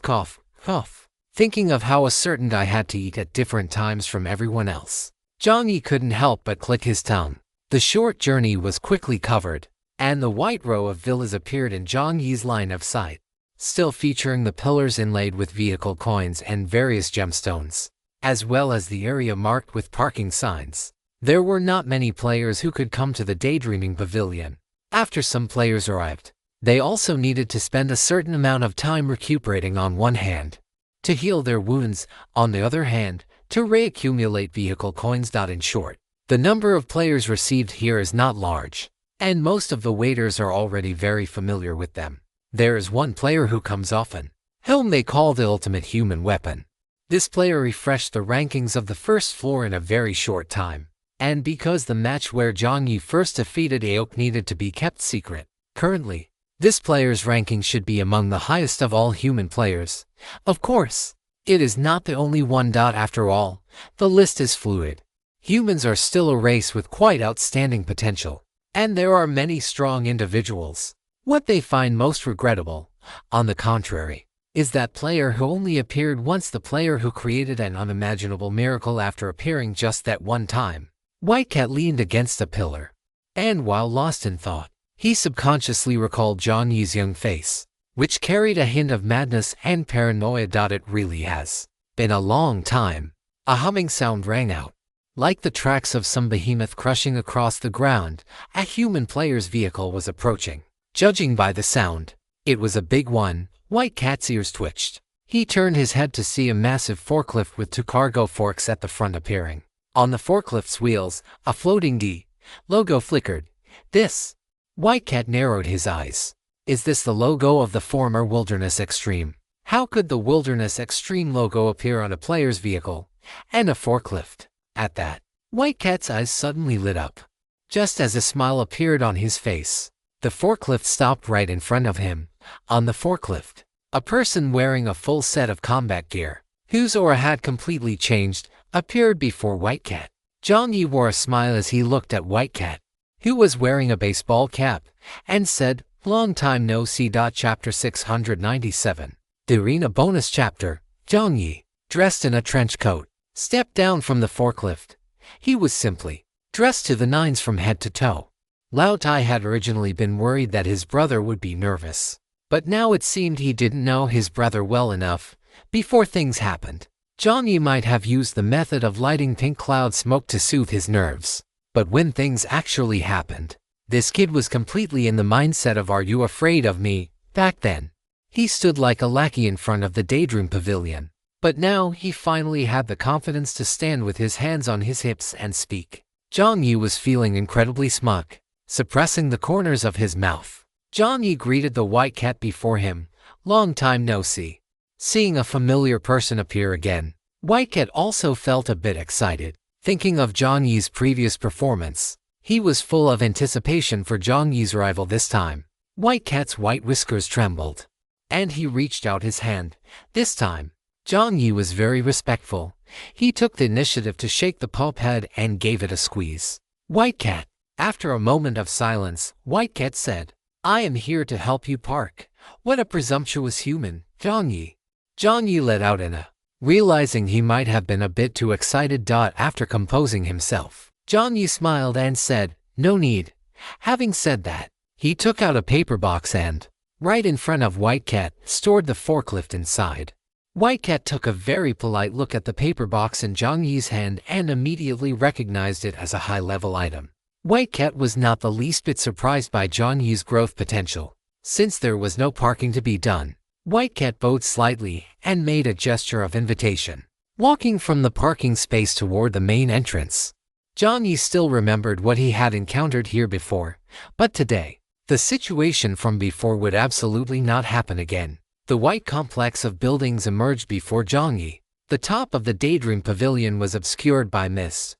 cough. Thinking of how a certain guy had to eat at different times from everyone else, Jiang Yi couldn't help but click his tongue. The short journey was quickly covered, and the white row of villas appeared in Jiang Yi's line of sight, still featuring the pillars inlaid with vehicle coins and various gemstones, as well as the area marked with parking signs. There were not many players who could come to the daydreaming pavilion. After some players arrived, they also needed to spend a certain amount of time recuperating on one hand, to heal their wounds, on the other hand, to reaccumulate vehicle coins. In short, the number of players received here is not large, and most of the waiters are already very familiar with them. There is one player who comes often, whom they call the ultimate human weapon. This player refreshed the rankings of the first floor in a very short time, and because the match where Jiang Yi first defeated Aok needed to be kept secret, currently, this player's ranking should be among the highest of all human players. Of course, it is not the only one. After all, the list is fluid. Humans are still a race with quite outstanding potential, and there are many strong individuals. What they find most regrettable, on the contrary, is that player who only appeared once, the player who created an unimaginable miracle after appearing just that one time. White Cat leaned against a pillar, and while lost in thought, he subconsciously recalled Jiang Yi's young face, which carried a hint of madness and paranoia. It really has been a long time. A humming sound rang out, like the tracks of some behemoth crushing across the ground. A human player's vehicle was approaching. Judging by the sound, it was a big one. White Cat's ears twitched. He turned his head to see a massive forklift with 2 cargo forks at the front appearing. On the forklift's wheels, a floating D logo flickered. This. White Cat narrowed his eyes. Is this the logo of the former Wilderness Extreme? How could the Wilderness Extreme logo appear on a player's vehicle and a forklift? At that, White Cat's eyes suddenly lit up. Just as a smile appeared on his face, the forklift stopped right in front of him. On the forklift, a person wearing a full set of combat gear, whose aura had completely changed, appeared before White Cat. Jiang Yi wore a smile as he looked at White Cat, who was wearing a baseball cap, and said, Long time no see. Chapter 697. The Arena bonus chapter. Jiang Yi, dressed in a trench coat, stepped down from the forklift. He was simply dressed to the nines from head to toe. Lao Tai had originally been worried that his brother would be nervous, but now it seemed he didn't know his brother well enough. Before things happened, Jiang Yi might have used the method of lighting pink cloud smoke to soothe his nerves. But when things actually happened, this kid was completely in the mindset of "Are you afraid of me?" Back then, he stood like a lackey in front of the Daydream Pavilion. But now he finally had the confidence to stand with his hands on his hips and speak. Jiang Yi was feeling incredibly smug, suppressing the corners of his mouth. Jiang Yi greeted the white cat before him. Long time no see. Seeing a familiar person appear again, White Cat also felt a bit excited. Thinking of Jiang Yi's previous performance, he was full of anticipation for Jiang Yi's arrival this time. White Cat's white whiskers trembled, and he reached out his hand. This time, Jiang Yi was very respectful. He took the initiative to shake the pup head and gave it a squeeze. White Cat. After a moment of silence, White Cat said, "I am here to help you park." What a presumptuous human, Jiang Yi. Jiang Yi let out a realizing he might have been a bit too excited. After composing himself, Jiang Yi smiled and said, "No need." Having said that, he took out a paper box and, right in front of White Cat, stored the forklift inside. White Cat took a very polite look at the paper box in Jiang Yi's hand and immediately recognized it as a high-level item. White Cat was not the least bit surprised by Jiang Yi's growth potential. Since there was no parking to be done, White Cat bowed slightly and made a gesture of invitation, walking from the parking space toward the main entrance. Jiang Yi still remembered what he had encountered here before, but today, the situation from before would absolutely not happen again. The white complex of buildings emerged before Jiang Yi. The top of the Daydream Pavilion was obscured by mist.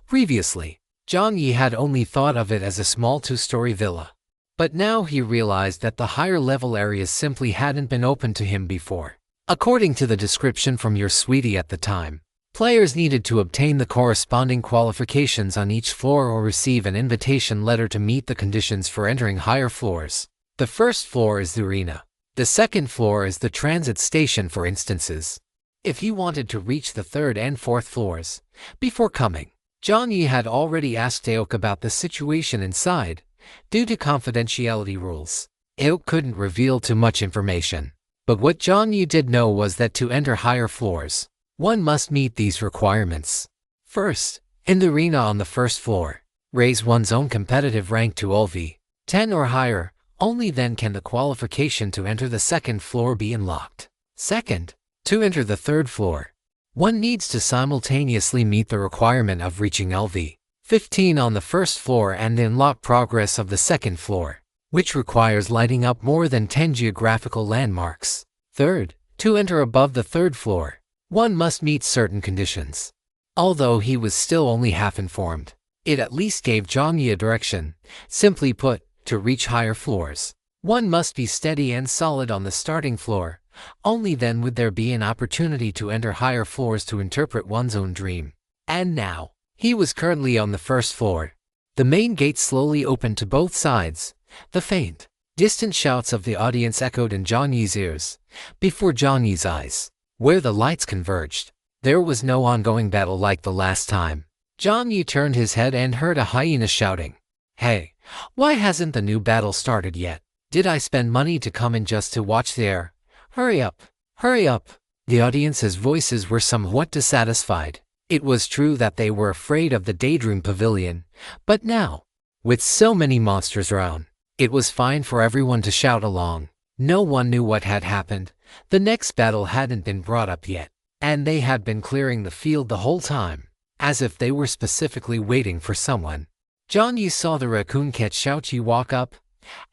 Previously, Jiang Yi had only thought of it as a small two-story villa. But now he realized that the higher-level areas simply hadn't been open to him before. According to the description from your sweetie at the time, players needed to obtain the corresponding qualifications on each floor or receive an invitation letter to meet the conditions for entering higher floors. The first floor is the arena. The second floor is the transit station for instances. If he wanted to reach the third and fourth floors, before coming, Jiang Yi had already asked Aok about the situation inside. Due to confidentiality rules, Aok couldn't reveal too much information. But what Jiang Yi did know was that to enter higher floors, one must meet these requirements. First, in the arena on the first floor, raise one's own competitive rank to LV 10 or higher. Only then can the qualification to enter the second floor be unlocked. Second, to enter the third floor, one needs to simultaneously meet the requirement of reaching LV 15 on the first floor and the unlock progress of the second floor, which requires lighting up more than 10 geographical landmarks. Third, to enter above the third floor, one must meet certain conditions. Although he was still only half informed, it at least gave Jiang Yi a direction. Simply put, to reach higher floors, one must be steady and solid on the starting floor. Only then would there be an opportunity to enter higher floors to interpret one's own dream. And now, he was currently on the first floor. The main gate slowly opened to both sides. The faint, distant shouts of the audience echoed in Jiang Yi's ears. Before Jiang Yi's eyes, where the lights converged, there was no ongoing battle like the last time. Jiang Yi turned his head and heard a hyena shouting, "Hey! Why hasn't the new battle started yet? Did I spend money to come in just to watch there? Hurry up! Hurry up!" The audience's voices were somewhat dissatisfied. It was true that they were afraid of the Daydream Pavilion, but now, with so many monsters around, it was fine for everyone to shout along. No one knew what had happened. The next battle hadn't been brought up yet, and they had been clearing the field the whole time, as if they were specifically waiting for someone. Jiang Yi saw the raccoon cat Xiaoqi walk up,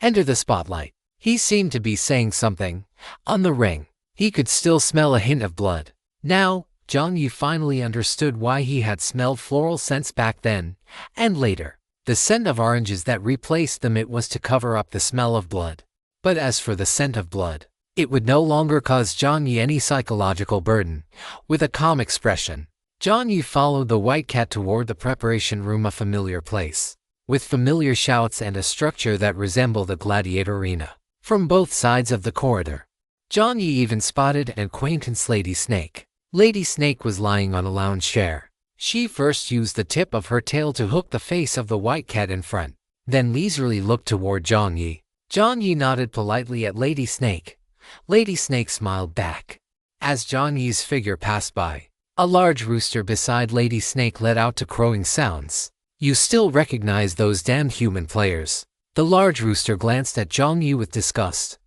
enter the spotlight. He seemed to be saying something. On the ring, he could still smell a hint of blood. Now, Jiang Yi finally understood why he had smelled floral scents back then, and later, the scent of oranges that replaced them. It was to cover up the smell of blood. But as for the scent of blood, it would no longer cause Jiang Yi any psychological burden. With a calm expression, Jiang Yi followed the white cat toward the preparation room, a familiar place. with familiar shouts and a structure that resembled a gladiator arena from both sides of the corridor. Jiang Yi even spotted an acquaintance, Lady Snake. Lady Snake was lying on a lounge chair. She first used the tip of her tail to hook the face of the white cat in front, then leisurely looked toward Jiang Yi. Jiang Yi nodded politely at Lady Snake. Lady Snake smiled back. As Jiang Yi's figure passed by, a large rooster beside Lady Snake let out crowing sounds. "You still recognize those damned human players?" The large rooster glanced at Jiang Yi with disgust.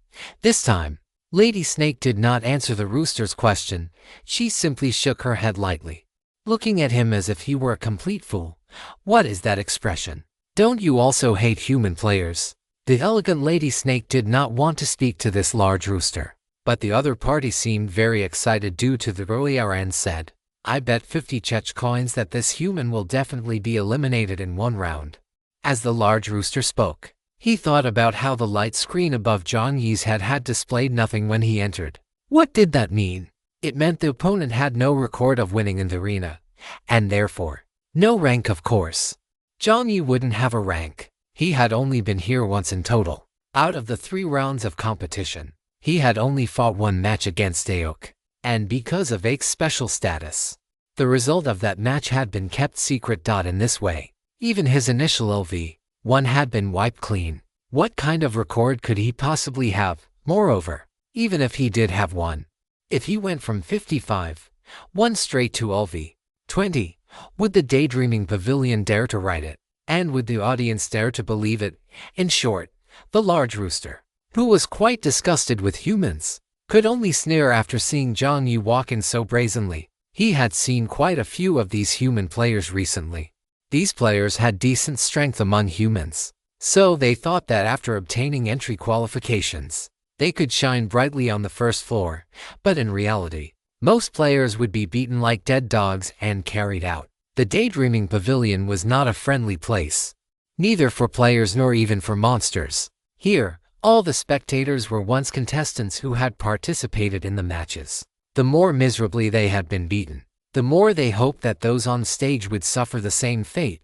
This time, Lady Snake did not answer the rooster's question. She simply shook her head lightly, looking at him as if he were a complete fool. "What is that expression? Don't you also hate human players?" The elegant Lady Snake did not want to speak to this large rooster, but the other party seemed very excited due to the early hour and said, "I bet 50 chech coins that this human will definitely be eliminated in one round." As the large rooster spoke, he thought about how the light screen above Jiang Yi's head had displayed nothing when he entered. What did that mean? It meant the opponent had no record of winning in the arena, and therefore, no rank, of course. Jiang Yi wouldn't have a rank. He had only been here once in total. Out of the 3 rounds of competition, he had only fought 1 match against Aok, and because of Aok's special status, the result of that match had been kept secret. In this way, even his initial LV1 had been wiped clean. What kind of record could he possibly have? Moreover, even if he did have one, if he went from 55-1 straight to LV20, would the Daydreaming Pavilion dare to write it? And would the audience dare to believe it? In short, the large rooster, who was quite disgusted with humans, could only sneer after seeing Jiang Yi walk in so brazenly. He had seen quite a few of these human players recently. These players had decent strength among humans, so they thought that after obtaining entry qualifications, they could shine brightly on the first floor, but in reality, most players would be beaten like dead dogs and carried out. The Daydreaming Pavilion was not a friendly place, neither for players nor even for monsters. Here, all the spectators were once contestants who had participated in the matches. The more miserably they had been beaten, the more they hoped that those on stage would suffer the same fate.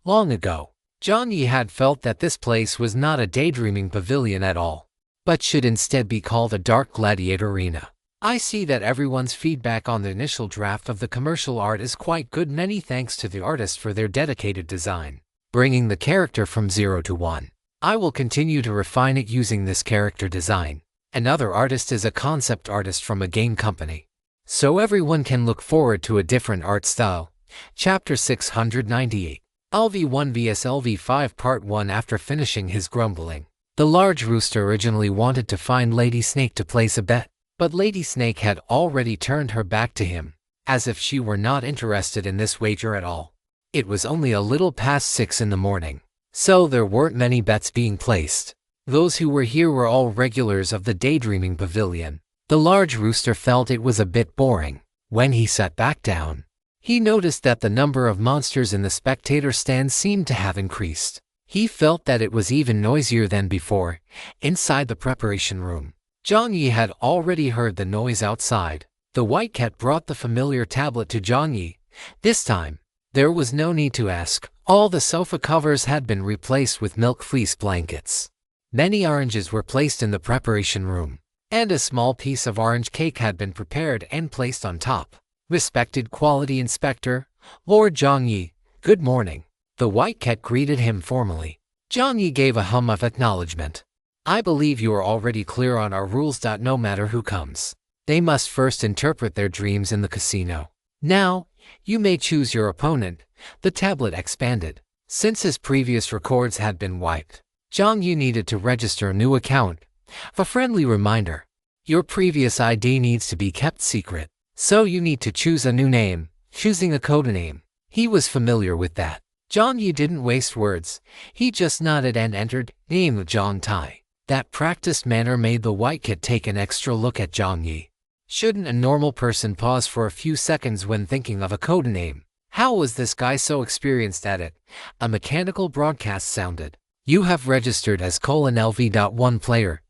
Long ago, Jiang Yi had felt that this place was not a Daydreaming Pavilion at all, but should instead be called a Dark Gladiator Arena. I see that everyone's feedback on the initial draft of the commercial art is quite good. Many thanks to the artist for their dedicated design, bringing the character from 0 to 1. I will continue to refine it using this character design. Another artist is a concept artist from a game company, so everyone can look forward to a different art style. Chapter 698. LV1 vs LV5 Part 1. After finishing his grumbling, the large rooster originally wanted to find Lady Snake to place a bet, but Lady Snake had already turned her back to him, as if she were not interested in this wager at all. It was only a little past 6 in the morning, so there weren't many bets being placed. Those who were here were all regulars of the Daydreaming Pavilion. The large rooster felt it was a bit boring. When he sat back down, he noticed that the number of monsters in the spectator stand seemed to have increased. He felt that it was even noisier than before. Inside the preparation room, Jiang Yi had already heard the noise outside. The white cat brought the familiar tablet to Jiang Yi. This time, there was no need to ask. All the sofa covers had been replaced with milk fleece blankets. Many oranges were placed in the preparation room, and a small piece of orange cake had been prepared and placed on top. "Respected Quality Inspector, Lord Jiang Yi, good morning." The white cat greeted him formally. Jiang Yi gave a hum of acknowledgement. "I believe you are already clear on our rules. No matter who comes, they must first interpret their dreams in the casino. Now, you may choose your opponent." The tablet expanded. Since his previous records had been wiped, Jiang Yi needed to register a new account. A friendly reminder: your previous ID needs to be kept secret, so you need to choose a new name, choosing a codename. He was familiar with that. Jiang Yi didn't waste words. He just nodded and entered, name Zhang Tai. That practiced manner made the white cat take an extra look at Jiang Yi. Shouldn't a normal person pause for a few seconds when thinking of a codename? How was this guy so experienced at it? A mechanical broadcast sounded. "You have registered as :LV.1 player,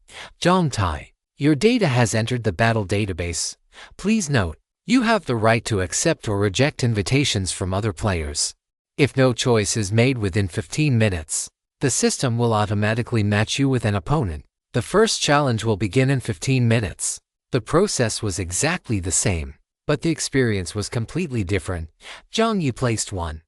Zhang Tai. Your data has entered the battle database. Please note, you have the right to accept or reject invitations from other players." If no choice is made within 15 minutes, the system will automatically match you with an opponent. The first challenge will begin in 15 minutes. The process was exactly the same, but the experience was completely different. Jiang Yi placed 1,0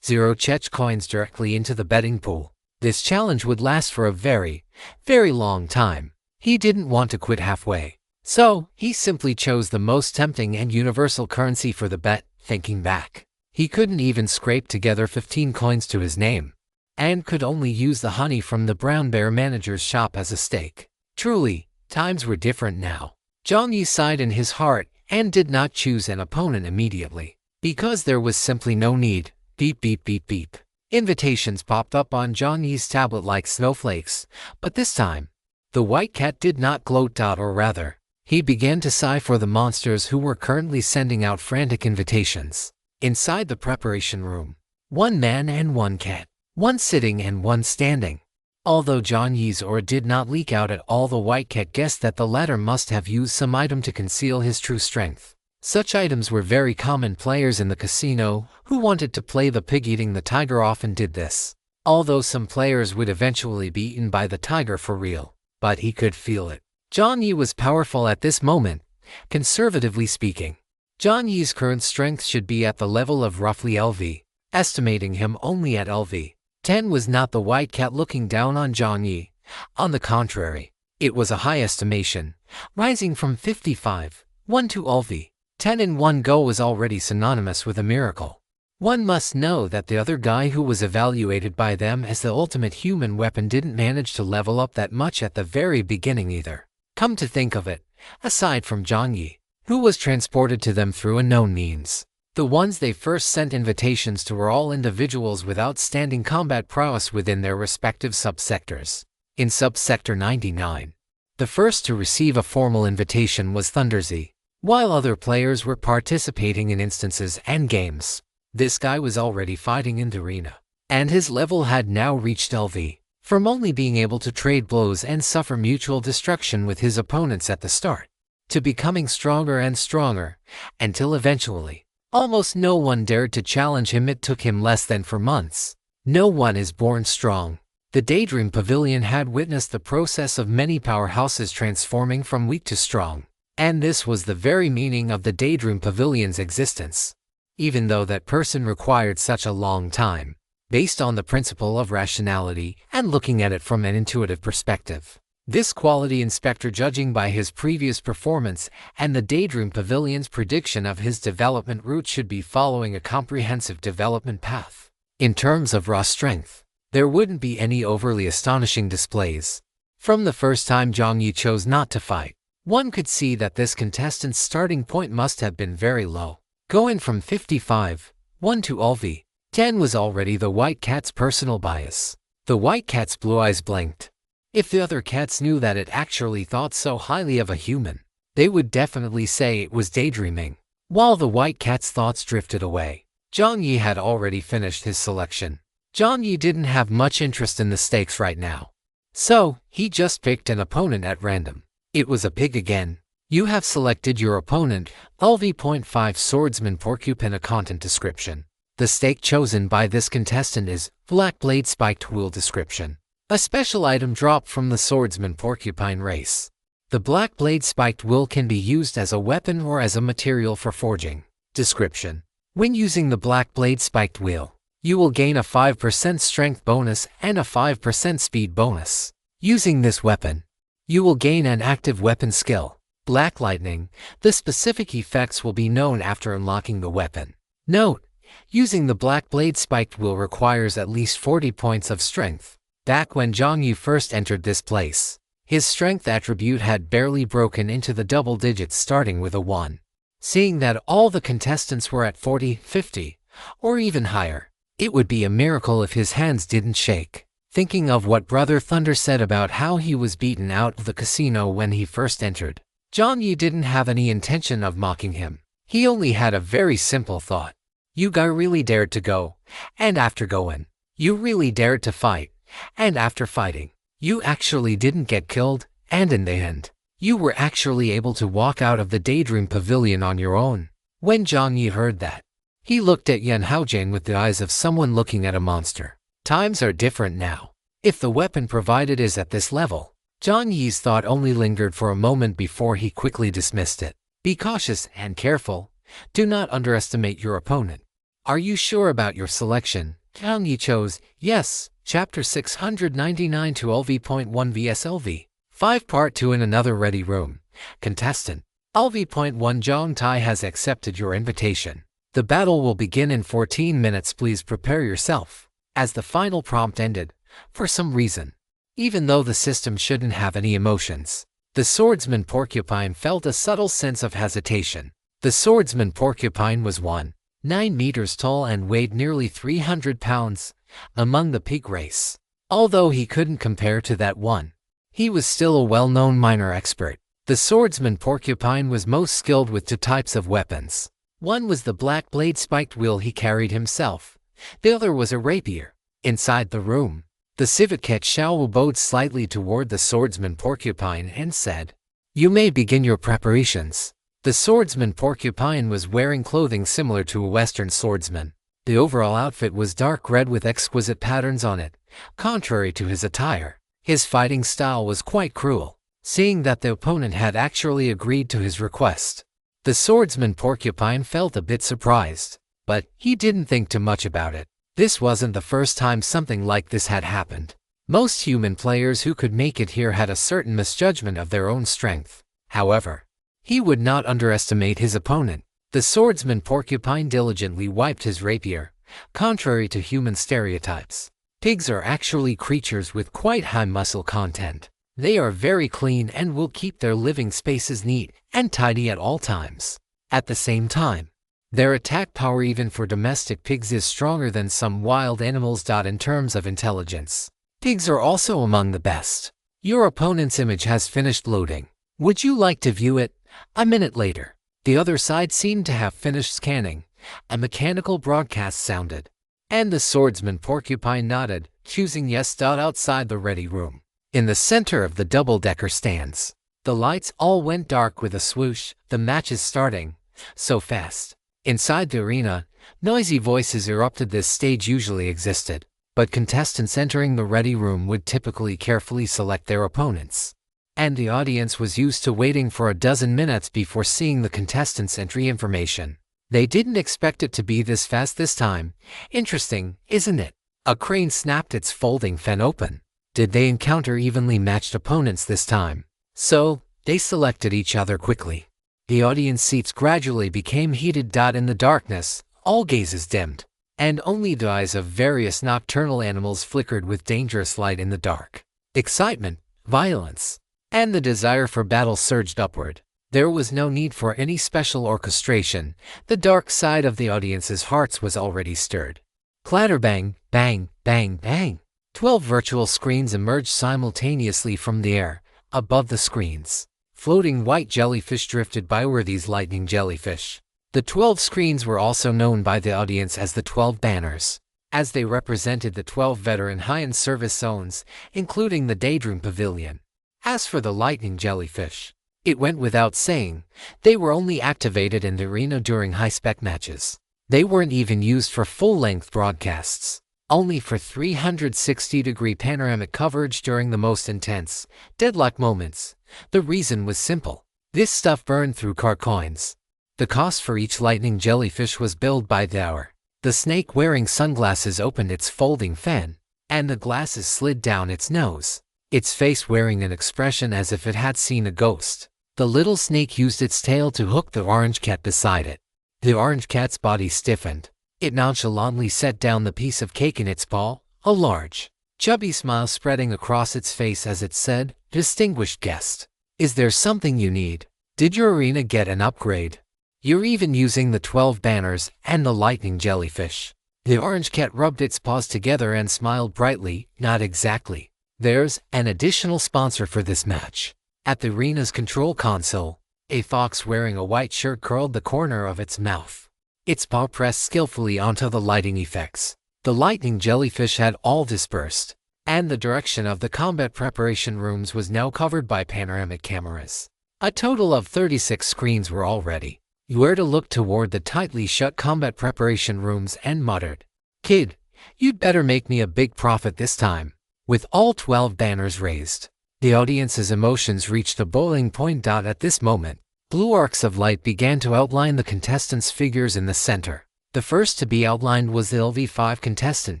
chech coins directly into the betting pool. This challenge would last for a very, very long time. He didn't want to quit halfway, so he simply chose the most tempting and universal currency for the bet. Thinking back, he couldn't even scrape together 15 coins to his name, and could only use the honey from the brown bear manager's shop as a stake. Truly, times were different now. Jiang Yi sighed in his heart and did not choose an opponent immediately, because there was simply no need. Beep beep beep beep. Invitations popped up on Jiang Yi's tablet like snowflakes, but this time, the white cat did not gloat, or rather, he began to sigh for the monsters who were currently sending out frantic invitations. Inside the preparation room, 1 man and 1 cat, 1 sitting and 1 standing. Although Jiang Yi's aura did not leak out at all, the white cat guessed that the latter must have used some item to conceal his true strength. Such items were very common. Players in the casino who wanted to play the pig eating the tiger often did this. Although some players would eventually be eaten by the tiger for real, but he could feel it. Jiang Yi was powerful at this moment. Conservatively speaking, Jiang Yi's current strength should be at the level of roughly LV. Estimating him only at LV 10 was not the white cat looking down on Jiang Yi. On the contrary, it was a high estimation, rising from 55, 1 to LV 10 in one go was already synonymous with a miracle. One must know that the other guy who was evaluated by them as the ultimate human weapon didn't manage to level up that much at the very beginning either. Come to think of it, aside from Jiang Yi, who was transported to them through unknown means, the ones they first sent invitations to were all individuals with outstanding combat prowess within their respective subsectors. In subsector 99, the first to receive a formal invitation was Thunderzy, while other players were participating in instances and games. This guy was already fighting in the arena, and his level had now reached LV, from only being able to trade blows and suffer mutual destruction with his opponents at the start, to becoming stronger and stronger, until eventually, almost no one dared to challenge him. It took him less than 4 months. No one is born strong. The Daydream Pavilion had witnessed the process of many powerhouses transforming from weak to strong, and this was the very meaning of the Daydream Pavilion's existence. Even though that person required such a long time, based on the principle of rationality and looking at it from an intuitive perspective. This quality inspector, judging by his previous performance and the Daydream Pavilion's prediction of his development route, should be following a comprehensive development path. In terms of raw strength, there wouldn't be any overly astonishing displays. From the first time Jiang Yi chose not to fight, one could see that this contestant's starting point must have been very low. Going from 55, 1 to LV 10 was already the white cat's personal bias. The white cat's blue eyes blinked. If the other cats knew that it actually thought so highly of a human, they would definitely say it was daydreaming. While the white cat's thoughts drifted away, Jiang Yi had already finished his selection. Jiang Yi didn't have much interest in the stakes right now, so he just picked an opponent at random. It was a pig again. You have selected your opponent, LV.5 Swordsman Porcupine. A content description. The stake chosen by this contestant is Black Blade Spiked Wheel. Description. A special item dropped from the Swordsman Porcupine race. The Black Blade Spiked Wheel can be used as a weapon or as a material for forging. Description. When using the Black Blade Spiked Wheel, you will gain a 5% strength bonus and a 5% speed bonus. Using this weapon, you will gain an active weapon skill, Black Lightning. The specific effects will be known after unlocking the weapon. Note: using the Black Blade Spiked Wheel requires at least 40 points of strength. Back when Jiang Yi first entered this place, his strength attribute had barely broken into the double digits, starting with a 1. Seeing that all the contestants were at 40, 50, or even higher, it would be a miracle if his hands didn't shake. Thinking of what Brother Thunder said about how he was beaten out of the casino when he first entered, Jiang Yi didn't have any intention of mocking him. He only had a very simple thought. You guy really dared to go, and after going, you really dared to fight, and after fighting, you actually didn't get killed, and in the end, you were actually able to walk out of the Daydream Pavilion on your own. When Jiang Yi heard that, He looked at Yan Haojian with the eyes of someone looking at a monster. Times are different now. If the weapon provided is at this level, Jiang Yi's thought only lingered for a moment before he quickly dismissed it. Be cautious and careful. Do not underestimate your opponent. Are you sure about your selection? Jiang Yi chose yes. Chapter 699 to LV.1 vs LV. 5 Part 2 in another ready room. Contestant. LV.1 Zhang Tai has accepted your invitation. The battle will begin in 14 minutes. Please prepare yourself. As the final prompt ended, for some reason, even though the system shouldn't have any emotions, the swordsman porcupine felt a subtle sense of hesitation. The swordsman porcupine was 9 meters tall and weighed nearly 300 pounds among the pig race. Although he couldn't compare to that one, he was still a well-known minor expert. The swordsman porcupine was most skilled with 2 types of weapons. One was the black blade spiked wheel he carried himself. The other was a rapier. Inside the room, the civet Xiao bowed slightly toward the swordsman porcupine and said, "You may begin your preparations." The swordsman porcupine was wearing clothing similar to a Western swordsman. The overall outfit was dark red with exquisite patterns on it. Contrary to his attire, his fighting style was quite cruel, seeing that the opponent had actually agreed to his request. The swordsman porcupine felt a bit surprised, but he didn't think too much about it. This wasn't the first time something like this had happened. Most human players who could make it here had a certain misjudgment of their own strength. However, he would not underestimate his opponent. The swordsman porcupine diligently wiped his rapier. Contrary to human stereotypes, pigs are actually creatures with quite high muscle content. They are very clean and will keep their living spaces neat and tidy at all times. At the same time, their attack power even for domestic pigs is stronger than some wild animals. In terms of intelligence, pigs are also among the best. Your opponent's image has finished loading. Would you like to view it? A minute later, the other side seemed to have finished scanning. A mechanical broadcast sounded, and the swordsman porcupine nodded, choosing yes. Outside the ready room, in the center of the double-decker stands, the lights all went dark with a swoosh. The match is starting. So fast. Inside the arena, noisy voices erupted. This stage usually existed, but contestants entering the ready room would typically carefully select their opponents, and the audience was used to waiting for a dozen minutes before seeing the contestants' entry information. They didn't expect it to be this fast this time. Interesting, isn't it? A crane snapped its folding fan open. Did they encounter evenly matched opponents this time? So, they selected each other quickly. The audience seats gradually became heated. In the darkness, all gazes dimmed, and only the eyes of various nocturnal animals flickered with dangerous light in the dark. Excitement, violence, and the desire for battle surged upward. There was no need for any special orchestration. The dark side of the audience's hearts was already stirred. Clatter bang, bang, bang, bang. 12 virtual screens emerged simultaneously from the air. Above the screens, floating white jellyfish drifted by. Were these lightning jellyfish? The 12 screens were also known by the audience as the 12 banners, as they represented the 12 veteran high-end service zones, including the Daydream Pavilion. As for the lightning jellyfish, it went without saying, they were only activated in the arena during high-spec matches. They weren't even used for full-length broadcasts, only for 360-degree panoramic coverage during the most intense, deadlock moments. The reason was simple. This stuff burned through card coins. The cost for each lightning jellyfish was billed by the hour. The snake wearing sunglasses opened its folding fan, and the glasses slid down its nose, its face wearing an expression as if it had seen a ghost. The little snake used its tail to hook the orange cat beside it. The orange cat's body stiffened. It nonchalantly set down the piece of cake in its paw, a large, chubby smile spreading across its face as it said, "Distinguished guest, is there something you need? Did your arena get an upgrade? You're even using the 12 banners and the lightning jellyfish." The orange cat rubbed its paws together and smiled brightly. "Not exactly. There's an additional sponsor for this match." At the arena's control console, a fox wearing a white shirt curled the corner of its mouth. Its paw pressed skillfully onto the lighting effects. The lightning jellyfish had all dispersed, and the direction of the combat preparation rooms was now covered by panoramic cameras. A total of 36 screens were already You were to look toward the tightly shut combat preparation rooms and muttered, "Kid, you'd better make me a big profit this time." With all 12 banners raised, the audience's emotions reached a boiling point. At this moment, blue arcs of light began to outline the contestants' figures in the center. The first to be outlined was the LV5 contestant,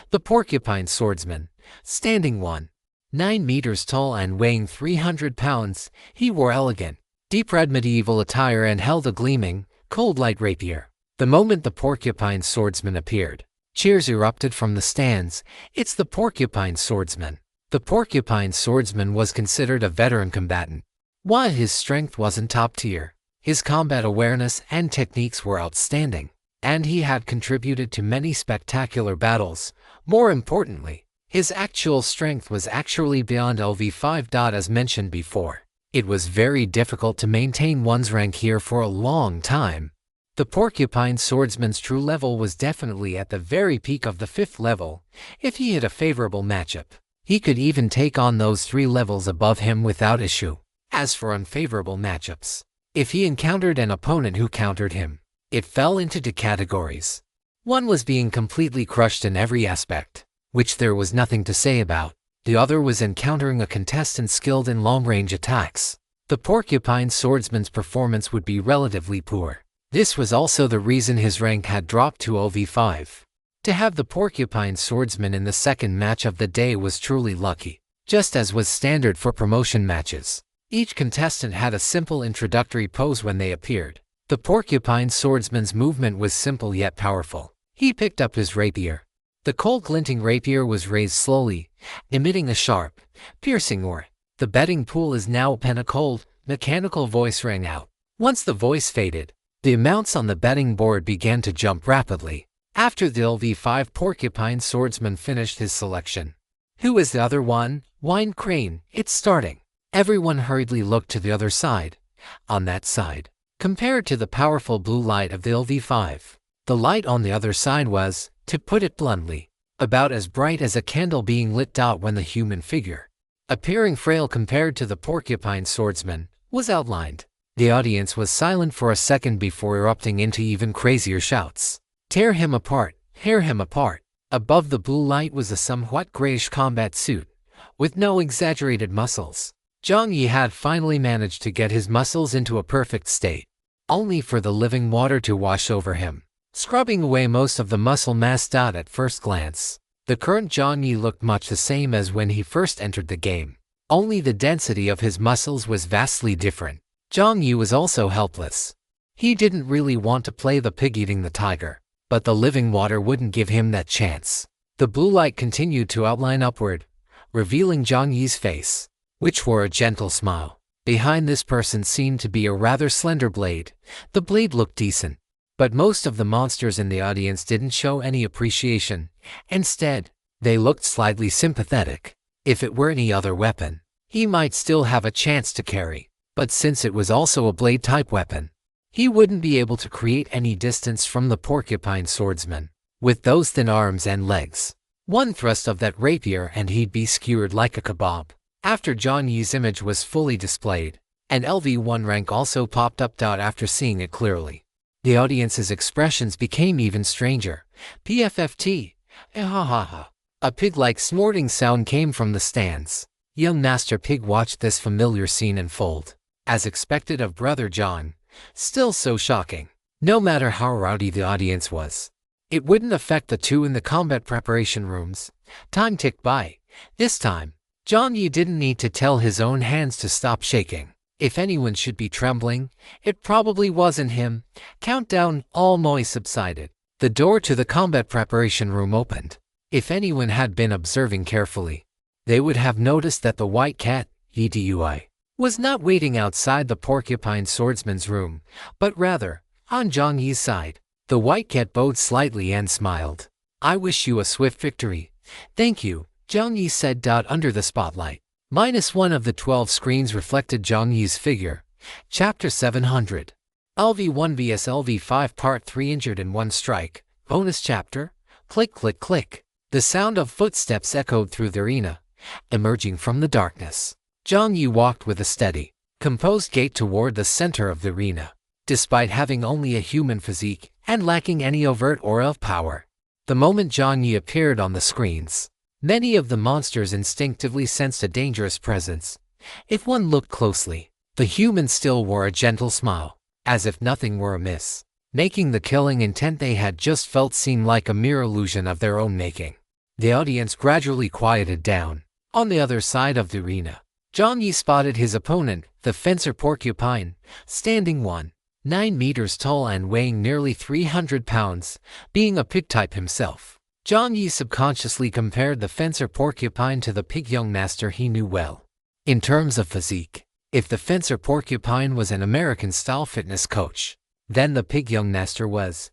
the Porcupine Swordsman, standing 1.9 meters tall and weighing 300 pounds. He wore elegant, deep red medieval attire and held a gleaming, cold light rapier. The moment the Porcupine Swordsman appeared, cheers erupted from the stands. "It's the Porcupine Swordsman." The Porcupine Swordsman was considered a veteran combatant. While his strength wasn't top tier, his combat awareness and techniques were outstanding, and he had contributed to many spectacular battles. More importantly, his actual strength was actually beyond LV5. As mentioned before, it was very difficult to maintain one's rank here for a long time. The Porcupine Swordsman's true level was definitely at the very peak of the 5th level. If he had a favorable matchup, he could even take on those 3 levels above him without issue. As for unfavorable matchups, if he encountered an opponent who countered him, it fell into 2 categories. One was being completely crushed in every aspect, which there was nothing to say about. The other was encountering a contestant skilled in long-range attacks. The Porcupine Swordsman's performance would be relatively poor. This was also the reason his rank had dropped to LV5. To have the Porcupine Swordsman in the second match of the day was truly lucky. Just as was standard for promotion matches, each contestant had a simple introductory pose when they appeared. The Porcupine Swordsman's movement was simple yet powerful. He picked up his rapier. The cold glinting rapier was raised slowly, emitting a sharp, piercing roar. "The betting pool is now open." A cold, mechanical voice rang out. Once the voice faded, the amounts on the betting board began to jump rapidly. After the LV5 Porcupine Swordsman finished his selection. "Who is the other one?" whined Crane. "It's starting." Everyone hurriedly looked to the other side. On that side, compared to the powerful blue light of the LV5, the light on the other side was, to put it bluntly, about as bright as a candle being lit. When the human figure, appearing frail compared to the Porcupine Swordsman, was outlined, the audience was silent for a second before erupting into even crazier shouts. "Tear him apart! Tear him apart!" Above the blue light was a somewhat grayish combat suit, with no exaggerated muscles. Jiang Yi had finally managed to get his muscles into a perfect state, only for the living water to wash over him, scrubbing away most of the muscle mass. At first glance, the current Jiang Yi looked much the same as when he first entered the game, only the density of his muscles was vastly different. Jiang Yi was also helpless. He didn't really want to play the pig eating the tiger, but the living water wouldn't give him that chance. The blue light continued to outline upward, revealing Jiang Yi's face, which wore a gentle smile. Behind this person seemed to be a rather slender blade. The blade looked decent, but most of the monsters in the audience didn't show any appreciation. Instead, they looked slightly sympathetic. If it were any other weapon, he might still have a chance to carry, but since it was also a blade-type weapon, he wouldn't be able to create any distance from the Porcupine Swordsman. With those thin arms and legs, one thrust of that rapier and he'd be skewered like a kebab. After Jiang Yi's image was fully displayed, an LV1 rank also popped up. After seeing it clearly, the audience's expressions became even stranger. PFFT, ha ha ha. A pig-like snorting sound came from the stands. Young Master Pig watched this familiar scene unfold, as expected of Brother John. Still so shocking. No matter how rowdy the audience was, it wouldn't affect the two in the combat preparation rooms. Time ticked by. This time, Jiang Yi didn't need to tell his own hands to stop shaking. If anyone should be trembling, it probably wasn't him. Countdown, all noise subsided. The door to the combat preparation room opened. If anyone had been observing carefully, they would have noticed that the white cat, EDUI, was not waiting outside the Porcupine Swordsman's room, but rather, on Jiang Yi's side. The white cat bowed slightly and smiled. "I wish you a swift victory." "Thank you," Jiang Yi said. Under the spotlight, -1 of the 12 screens reflected Jiang Yi's figure. Chapter 700. LV1 vs LV5 Part 3 Injured in One Strike. Bonus Chapter. Click click click. The sound of footsteps echoed through the arena. Emerging from the darkness, Jiang Yi walked with a steady, composed gait toward the center of the arena. despite having only a human physique and lacking any overt aura of power. The moment Jiang Yi appeared on the screens, many of the monsters instinctively sensed a dangerous presence. If one looked closely, the humans still wore a gentle smile, as if nothing were amiss, making the killing intent they had just felt seem like a mere illusion of their own making. The audience gradually quieted down. On the other side of the arena, Jiang Yi spotted his opponent, the fencer Porcupine, standing 1.9 meters tall and weighing nearly 300 pounds, being a pig type himself. Jiang Yi subconsciously compared the fencer Porcupine to the pig young master he knew well. In terms of physique, if the fencer Porcupine was an American-style fitness coach, then the pig young master was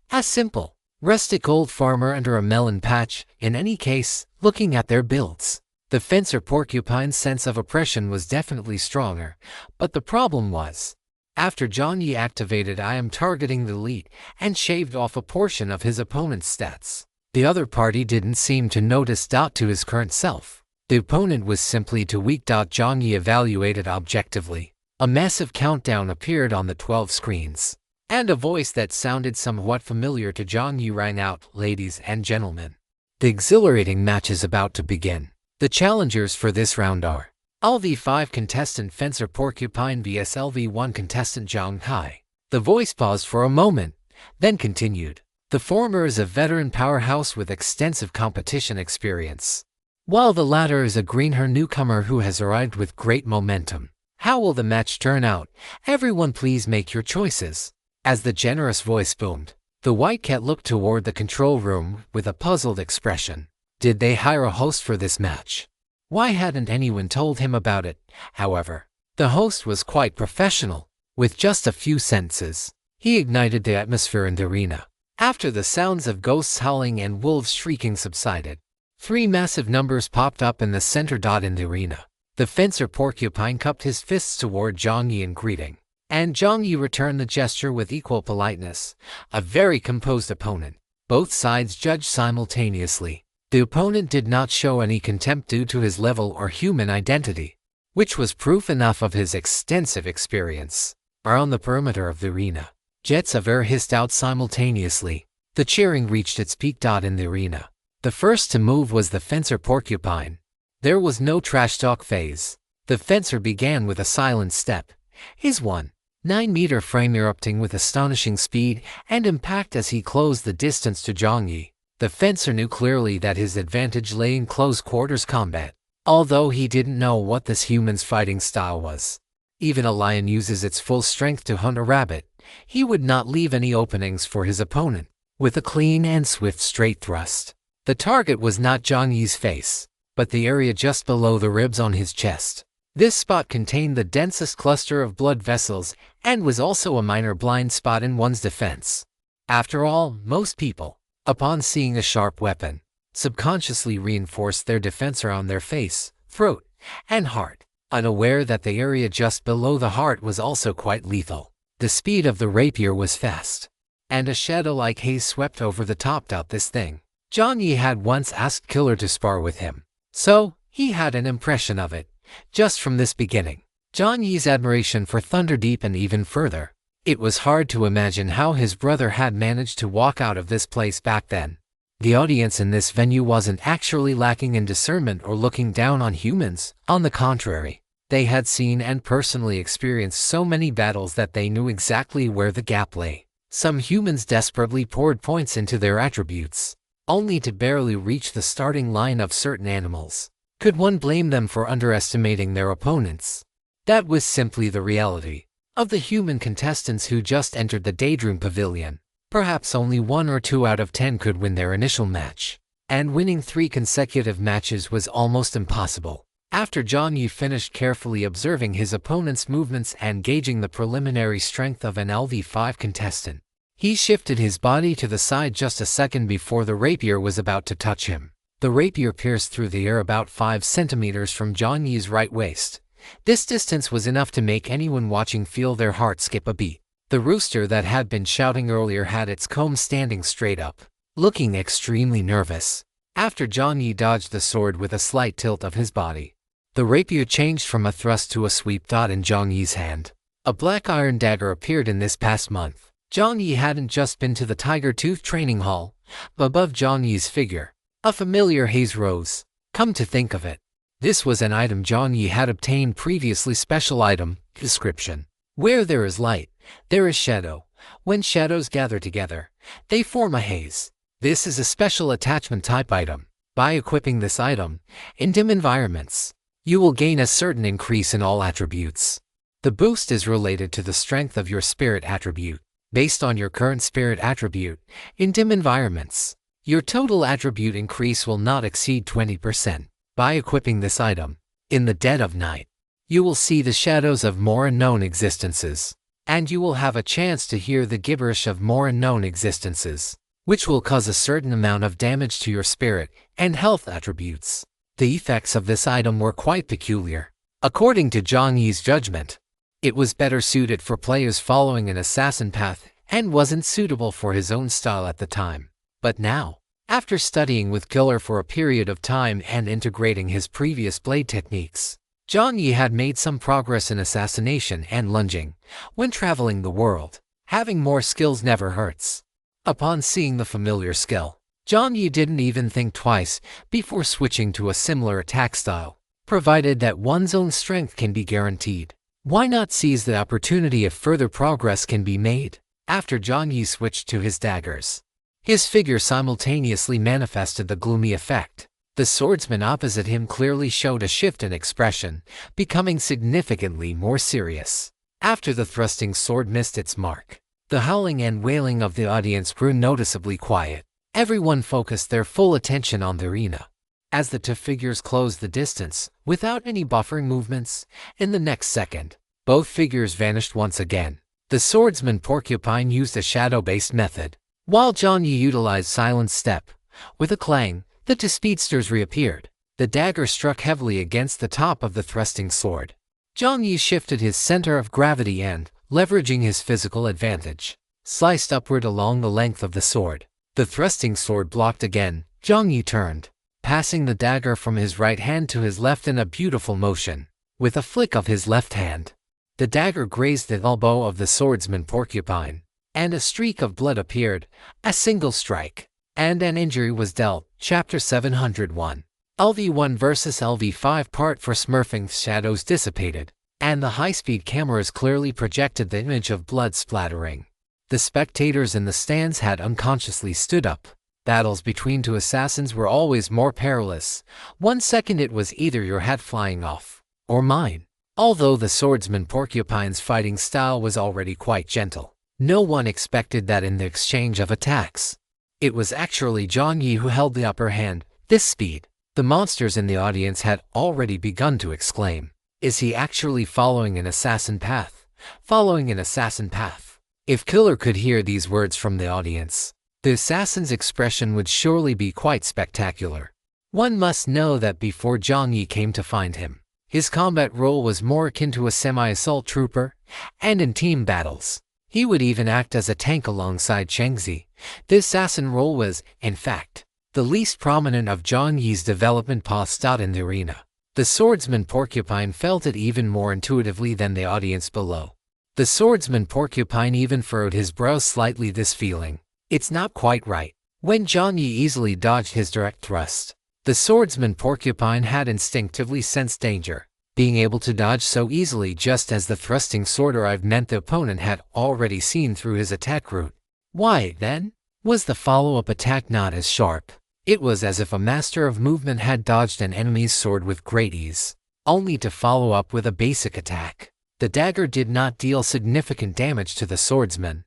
a simple, rustic old farmer under a melon patch. In any case, looking at their builds, the fencer Porcupine's sense of oppression was definitely stronger, but the problem was, after Jiang Yi activated I am targeting the lead and shaved off a portion of his opponent's stats, the other party didn't seem to notice. To his current self, the opponent was simply too weak. Jiang Yi evaluated objectively. A massive countdown appeared on the 12 screens, and a voice that sounded somewhat familiar to Jiang Yi rang out, "Ladies and gentlemen, the exhilarating match is about to begin. The challengers for this round are LV5 contestant Fencer Porcupine vs LV1 contestant Jiang Yi." The voice paused for a moment, then continued. The former is a veteran powerhouse with extensive competition experience, while the latter is a green-haired newcomer who has arrived with great momentum. How will the match turn out? Everyone please make your choices. As the generous voice boomed, the white cat looked toward the control room with a puzzled expression. Did they hire a host for this match? Why hadn't anyone told him about it? However, the host was quite professional. With just a few sentences, he ignited the atmosphere in the arena. After the sounds of ghosts howling and wolves shrieking subsided, 3 massive numbers popped up in the center. In the arena, the fencer Porcupine cupped his fists toward Jiang Yi in greeting, and Jiang Yi returned the gesture with equal politeness. A very composed opponent. Both sides judged simultaneously. The opponent did not show any contempt due to his level or human identity, which was proof enough of his extensive experience. Around the perimeter of the arena, jets of air hissed out simultaneously. The cheering reached its peak. In the arena, the first to move was the fencer Porcupine. There was no trash talk phase. The fencer began with a silent step, his 1.9-meter frame erupting with astonishing speed and impact as he closed the distance to Jiang Yi. The fencer knew clearly that his advantage lay in close-quarters combat, although he didn't know what this human's fighting style was. Even a lion uses its full strength to hunt a rabbit. He would not leave any openings for his opponent. With a clean and swift straight thrust, the target was not Jiang Yi's face, but the area just below the ribs on his chest. This spot contained the densest cluster of blood vessels and was also a minor blind spot in one's defense. After all, most people, upon seeing a sharp weapon, subconsciously reinforced their defense around their face, throat, and heart, unaware that the area just below the heart was also quite lethal. The speed of the rapier was fast, and a shadow-like haze swept over the top. This thing, Jiang Yi had once asked Killer to spar with him, so he had an impression of it. Just from this beginning, Jiang Yi's admiration for Thunder deepened even further. It was hard to imagine how his brother had managed to walk out of this place back then. The audience in this venue wasn't actually lacking in discernment or looking down on humans. On the contrary, they had seen and personally experienced so many battles that they knew exactly where the gap lay. Some humans desperately poured points into their attributes, only to barely reach the starting line of certain animals. Could one blame them for underestimating their opponents? That was simply the reality of the human contestants who just entered the Daydream Pavilion. Perhaps only 1 or 2 out of 10 could win their initial match, and winning 3 consecutive matches was almost impossible. After Jiang Yi finished carefully observing his opponent's movements and gauging the preliminary strength of an LV5 contestant, he shifted his body to the side just a second before the rapier was about to touch him. The rapier pierced through the air about 5 centimeters from Jiang Yi's right waist. This distance was enough to make anyone watching feel their heart skip a beat. The rooster that had been shouting earlier had its comb standing straight up, looking extremely nervous. After Jiang Yi dodged the sword with a slight tilt of his body, the rapier changed from a thrust to a sweep. In Jiang Yi's hand, A black iron dagger appeared in this past month. Jiang Yi hadn't just been to the Tiger Tooth training hall. Above Jiang Yi's figure, a familiar haze rose. Come to think of it, this was an item Jiang Yi had obtained previously. Special item description. Where there is light, there is shadow. When shadows gather together, they form a haze. This is a special attachment type item. By equipping this item in dim environments, you will gain a certain increase in all attributes. The boost is related to the strength of your spirit attribute. Based on your current spirit attribute, in dim environments, your total attribute increase will not exceed 20%. By equipping this item, in the dead of night, you will see the shadows of more unknown existences, and you will have a chance to hear the gibberish of more unknown existences, which will cause a certain amount of damage to your spirit and health attributes. The effects of this item were quite peculiar. According to Jiang Yi's judgment, it was better suited for players following an assassin path and wasn't suitable for his own style at the time. But now, after studying with Killer for a period of time and integrating his previous blade techniques, Jiang Yi had made some progress in assassination and lunging. When traveling the world, having more skills never hurts. Upon seeing the familiar skill, Jiang Yi didn't even think twice before switching to a similar attack style, provided that one's own strength can be guaranteed. Why not seize the opportunity if further progress can be made? After Jiang Yi switched to his daggers, his figure simultaneously manifested the gloomy effect. The swordsman opposite him clearly showed a shift in expression, becoming significantly more serious. After the thrusting sword missed its mark, the howling and wailing of the audience grew noticeably quiet. Everyone focused their full attention on the arena. As the two figures closed the distance, without any buffering movements, in the next second, both figures vanished once again. The swordsman Porcupine used a shadow-based method, while Jiang Yi utilized Silent Step. With a clang, the two speedsters reappeared. The dagger struck heavily against the top of the thrusting sword. Jiang Yi shifted his center of gravity and, leveraging his physical advantage, sliced upward along the length of the sword. The thrusting sword blocked again. Jiang Yi turned, passing the dagger from his right hand to his left in a beautiful motion. With a flick of his left hand, the dagger grazed the elbow of the swordsman Porcupine, and a streak of blood appeared. A single strike, and an injury was dealt. Chapter 701. LV1 vs LV5 Part for Smurfing. Shadows dissipated, and the high-speed cameras clearly projected the image of blood splattering. The spectators in the stands had unconsciously stood up. Battles between two assassins were always more perilous. 1 second it was either your hat flying off, or mine. Although the swordsman Porcupine's fighting style was already quite gentle, no one expected that in the exchange of attacks. It was actually Jiang Yi who held the upper hand. This speed, the monsters in the audience had already begun to exclaim. Is he actually following an assassin path? Following an assassin path. If Killer could hear these words from the audience, the assassin's expression would surely be quite spectacular. One must know that before Jiang Yi came to find him, his combat role was more akin to a semi-assault trooper, and in team battles, he would even act as a tank alongside Chengzi. The assassin role was, in fact, the least prominent of Jiang Yi's development paths out in the arena. The swordsman Porcupine felt it even more intuitively than the audience below. The swordsman Porcupine even furrowed his brows slightly. This feeling, it's not quite right. When Jiang Yi easily dodged his direct thrust, the swordsman Porcupine had instinctively sensed danger. Being able to dodge so easily just as the thrusting sword arrived meant the opponent had already seen through his attack route. Why, then, was the follow-up attack not as sharp? It was as if a master of movement had dodged an enemy's sword with great ease, only to follow up with a basic attack. The dagger did not deal significant damage to the swordsman.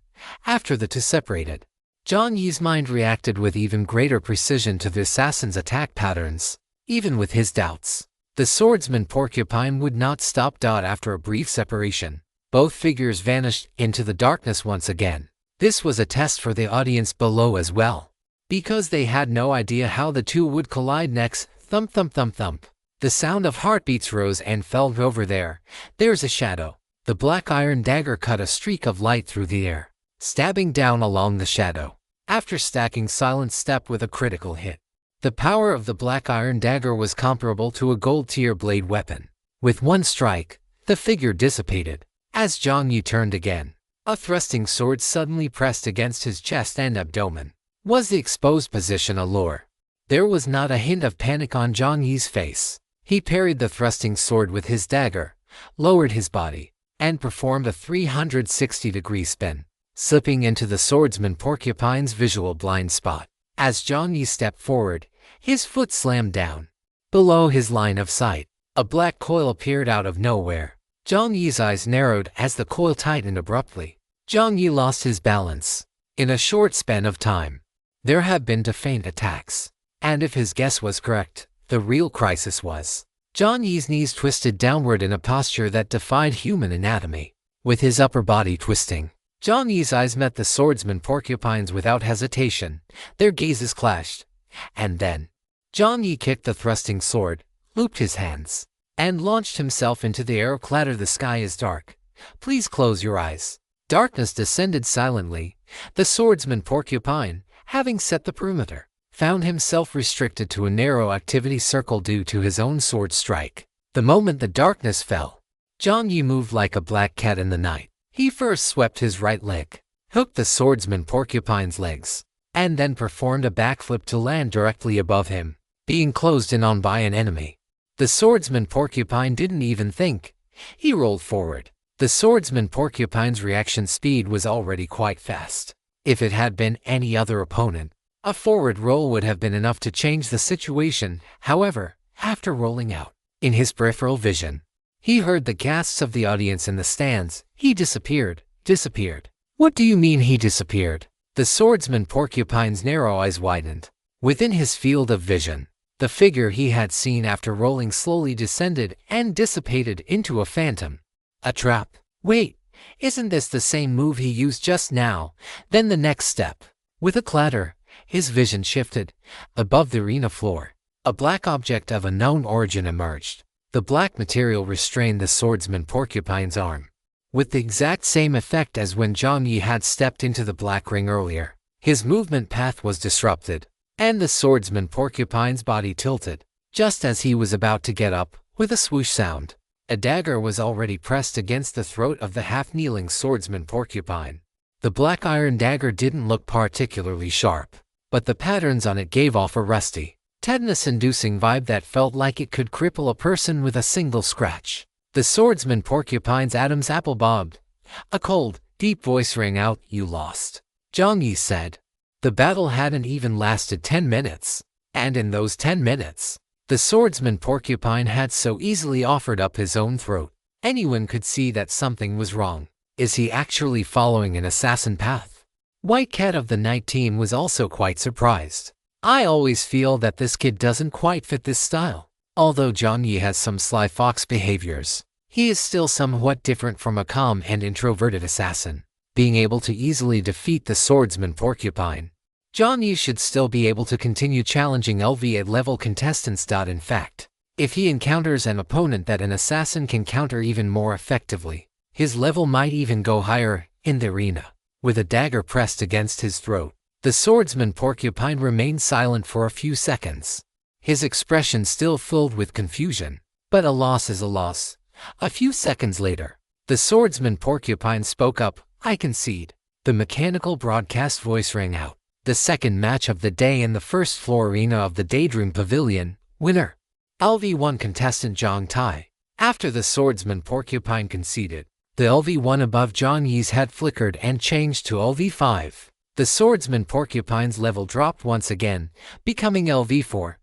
After the two separated, Jiang Yi's mind reacted with even greater precision to the assassin's attack patterns. Even with his doubts, the swordsman Porcupine would not stop. After a brief separation, both figures vanished into the darkness once again. This was a test for the audience below as well, because they had no idea how the two would collide next. Thump thump thump thump. The sound of heartbeats rose and fell. Over there, there's a shadow. The black iron dagger cut a streak of light through the air, stabbing down along the shadow. After stacking Silent Step with a critical hit, the power of the black iron dagger was comparable to a gold-tier blade weapon. With one strike, the figure dissipated. As Jiang Yi turned again, a thrusting sword suddenly pressed against his chest and abdomen. Was the exposed position a lure? There was not a hint of panic on Jiang Yi's face. He parried the thrusting sword with his dagger, lowered his body, and performed a 360-degree spin, slipping into the swordsman porcupine's visual blind spot. As Jiang Yi stepped forward, his foot slammed down. Below his line of sight, a black coil appeared out of nowhere. Jiang Yi's eyes narrowed as the coil tightened abruptly. Jiang Yi lost his balance. In a short span of time, there had been two feint attacks. And if his guess was correct, the real crisis was. Jiang Yi's knees twisted downward in a posture that defied human anatomy. With his upper body twisting, Jiang Yi's eyes met the swordsman porcupines without hesitation. Their gazes clashed. And then, Jiang Yi kicked the thrusting sword, looped his hands, and launched himself into the air. Clatter, the sky is dark. Please close your eyes. Darkness descended silently. The swordsman porcupine, having set the perimeter, found himself restricted to a narrow activity circle due to his own sword strike. The moment the darkness fell, Jiang Yi moved like a black cat in the night. He first swept his right leg, hooked the swordsman porcupine's legs, and then performed a backflip to land directly above him, being closed in on by an enemy. The swordsman porcupine didn't even think. He rolled forward. The swordsman porcupine's reaction speed was already quite fast. If it had been any other opponent, a forward roll would have been enough to change the situation. However, after rolling out, in his peripheral vision, he heard the gasps of the audience in the stands. He disappeared. What do you mean he disappeared? The swordsman porcupine's narrow eyes widened. Within his field of vision, the figure he had seen after rolling slowly descended and dissipated into a phantom. A trap. Wait, isn't this the same move he used just now? Then the next step. With a clatter, his vision shifted. Above the arena floor, a black object of unknown origin emerged. The black material restrained the swordsman porcupine's arm, with the exact same effect as when Jiang Yi had stepped into the black ring earlier. His movement path was disrupted, and the swordsman porcupine's body tilted. Just as he was about to get up, with a swoosh sound, a dagger was already pressed against the throat of the half-kneeling swordsman porcupine. The black iron dagger didn't look particularly sharp, but the patterns on it gave off a rusty, tetanus-inducing vibe that felt like it could cripple a person with a single scratch. The swordsman porcupine's Adam's apple bobbed. A cold, deep voice rang out, "You lost," Jiang Yi said. The battle hadn't even lasted 10 minutes, and in those 10 minutes, the swordsman porcupine had so easily offered up his own throat. Anyone could see that something was wrong. Is he actually following an assassin path? White Cat of the Night team was also quite surprised. I always feel that this kid doesn't quite fit this style. Although Jiang Yi has some sly fox behaviors, he is still somewhat different from a calm and introverted assassin. Being able to easily defeat the swordsman porcupine, Jiang Yi should still be able to continue challenging LV8-level contestants. In fact, if he encounters an opponent that an assassin can counter even more effectively, his level might even go higher. In the arena, with a dagger pressed against his throat, the swordsman porcupine remained silent for a few seconds, his expression still filled with confusion. But a loss is a loss. A few seconds later, the swordsman porcupine spoke up, "I concede." The mechanical broadcast voice rang out. The second match of the day in the first floor arena of the Daydream Pavilion. Winner, LV1 contestant Zhang Tai. After the swordsman porcupine conceded, the LV1 above Jiang Yi's head flickered and changed to LV5. The swordsman porcupine's level dropped once again, becoming LV4.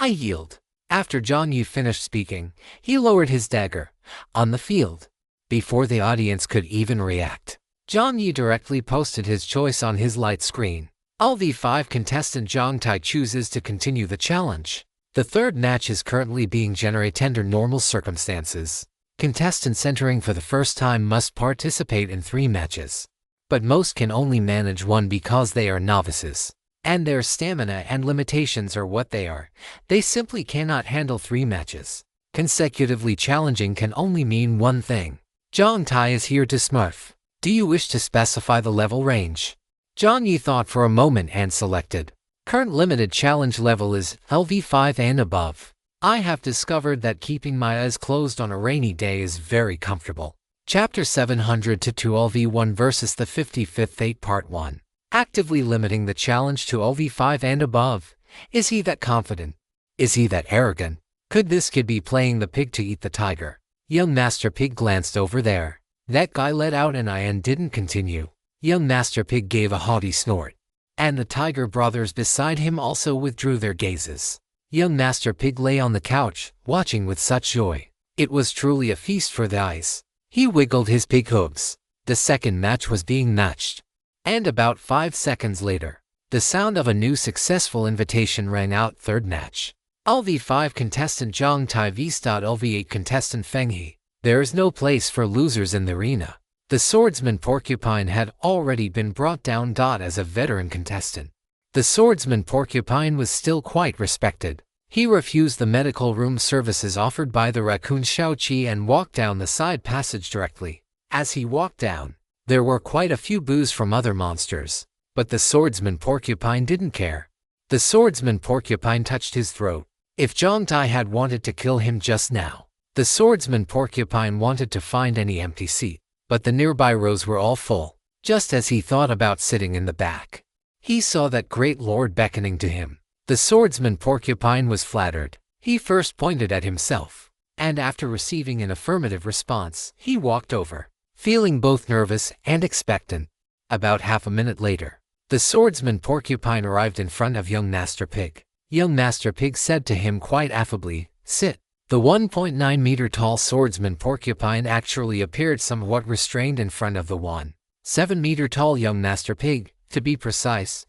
"I yield." After Jiang Yi finished speaking, he lowered his dagger. On the field, before the audience could even react, Jiang Yi directly posted his choice on his light screen. LV5 contestant Zhang Tai chooses to continue the challenge. The third match is currently being generated under normal circumstances. Contestants entering for the first time must participate in 3 matches, but most can only manage 1 because they are novices, and their stamina and limitations are what they are. They simply cannot handle 3 matches. Consecutively challenging can only mean one thing. Zhang Tai is here to smurf. Do you wish to specify the level range? Jiang Yi thought for a moment and selected. Current limited challenge level is LV5 and above. I have discovered that keeping my eyes closed on a rainy day is very comfortable. Chapter 702 LV1 versus the 55th 8 Part 1. Actively limiting the challenge to LV5 and above. Is he that confident? Is he that arrogant? Could this kid be playing the pig to eat the tiger? Young Master Pig glanced over there. That guy let out an eye and didn't continue. Young Master Pig gave a haughty snort. And the tiger brothers beside him also withdrew their gazes. Young Master Pig lay on the couch, watching with such joy. It was truly a feast for the eyes. He wiggled his pig hooves. The second match was being matched. And about 5 seconds later, the sound of a new successful invitation rang out. Third match. LV5 contestant Jiang Yi vs. LV8 contestant Feng He. There is no place for losers in the arena. The swordsman Porcupine had already been brought down. As a veteran contestant, the swordsman Porcupine was still quite respected. He refused the medical room services offered by the raccoon Xiaoqi and walked down the side passage directly. As he walked down, there were quite a few boos from other monsters, but the swordsman Porcupine didn't care. The swordsman Porcupine touched his throat. If Jiang Yi had wanted to kill him just now, the swordsman Porcupine wanted to find any empty seat, but the nearby rows were all full. Just as he thought about sitting in the back, he saw that great lord beckoning to him. The swordsman Porcupine was flattered. He first pointed at himself, and after receiving an affirmative response, he walked over, feeling both nervous and expectant. About half a minute later, the swordsman Porcupine arrived in front of young Master Pig. Young Master Pig said to him quite affably, "Sit." The 1.9-meter tall swordsman Porcupine actually appeared somewhat restrained in front of the 1.7-meter tall young Master Pig. To be precise,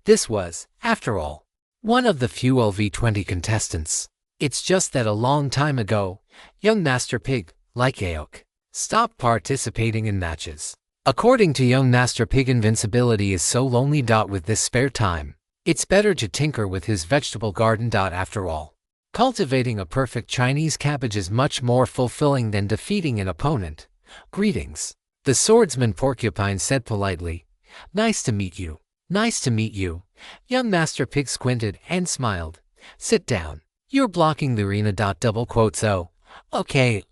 this was, after all, one of the few LV20 contestants. It's just that a long time ago, young Master Pig, like Aok, stopped participating in matches. According to young Master Pig, invincibility is so lonely. With this spare time, it's better to tinker with his vegetable garden. After all, cultivating a perfect Chinese cabbage is much more fulfilling than defeating an opponent. Greetings. The swordsman Porcupine said politely. Nice to meet you. Nice to meet you. Young Master Pig squinted and smiled. Sit down. You're blocking the arena. Double quotes. Oh, okay.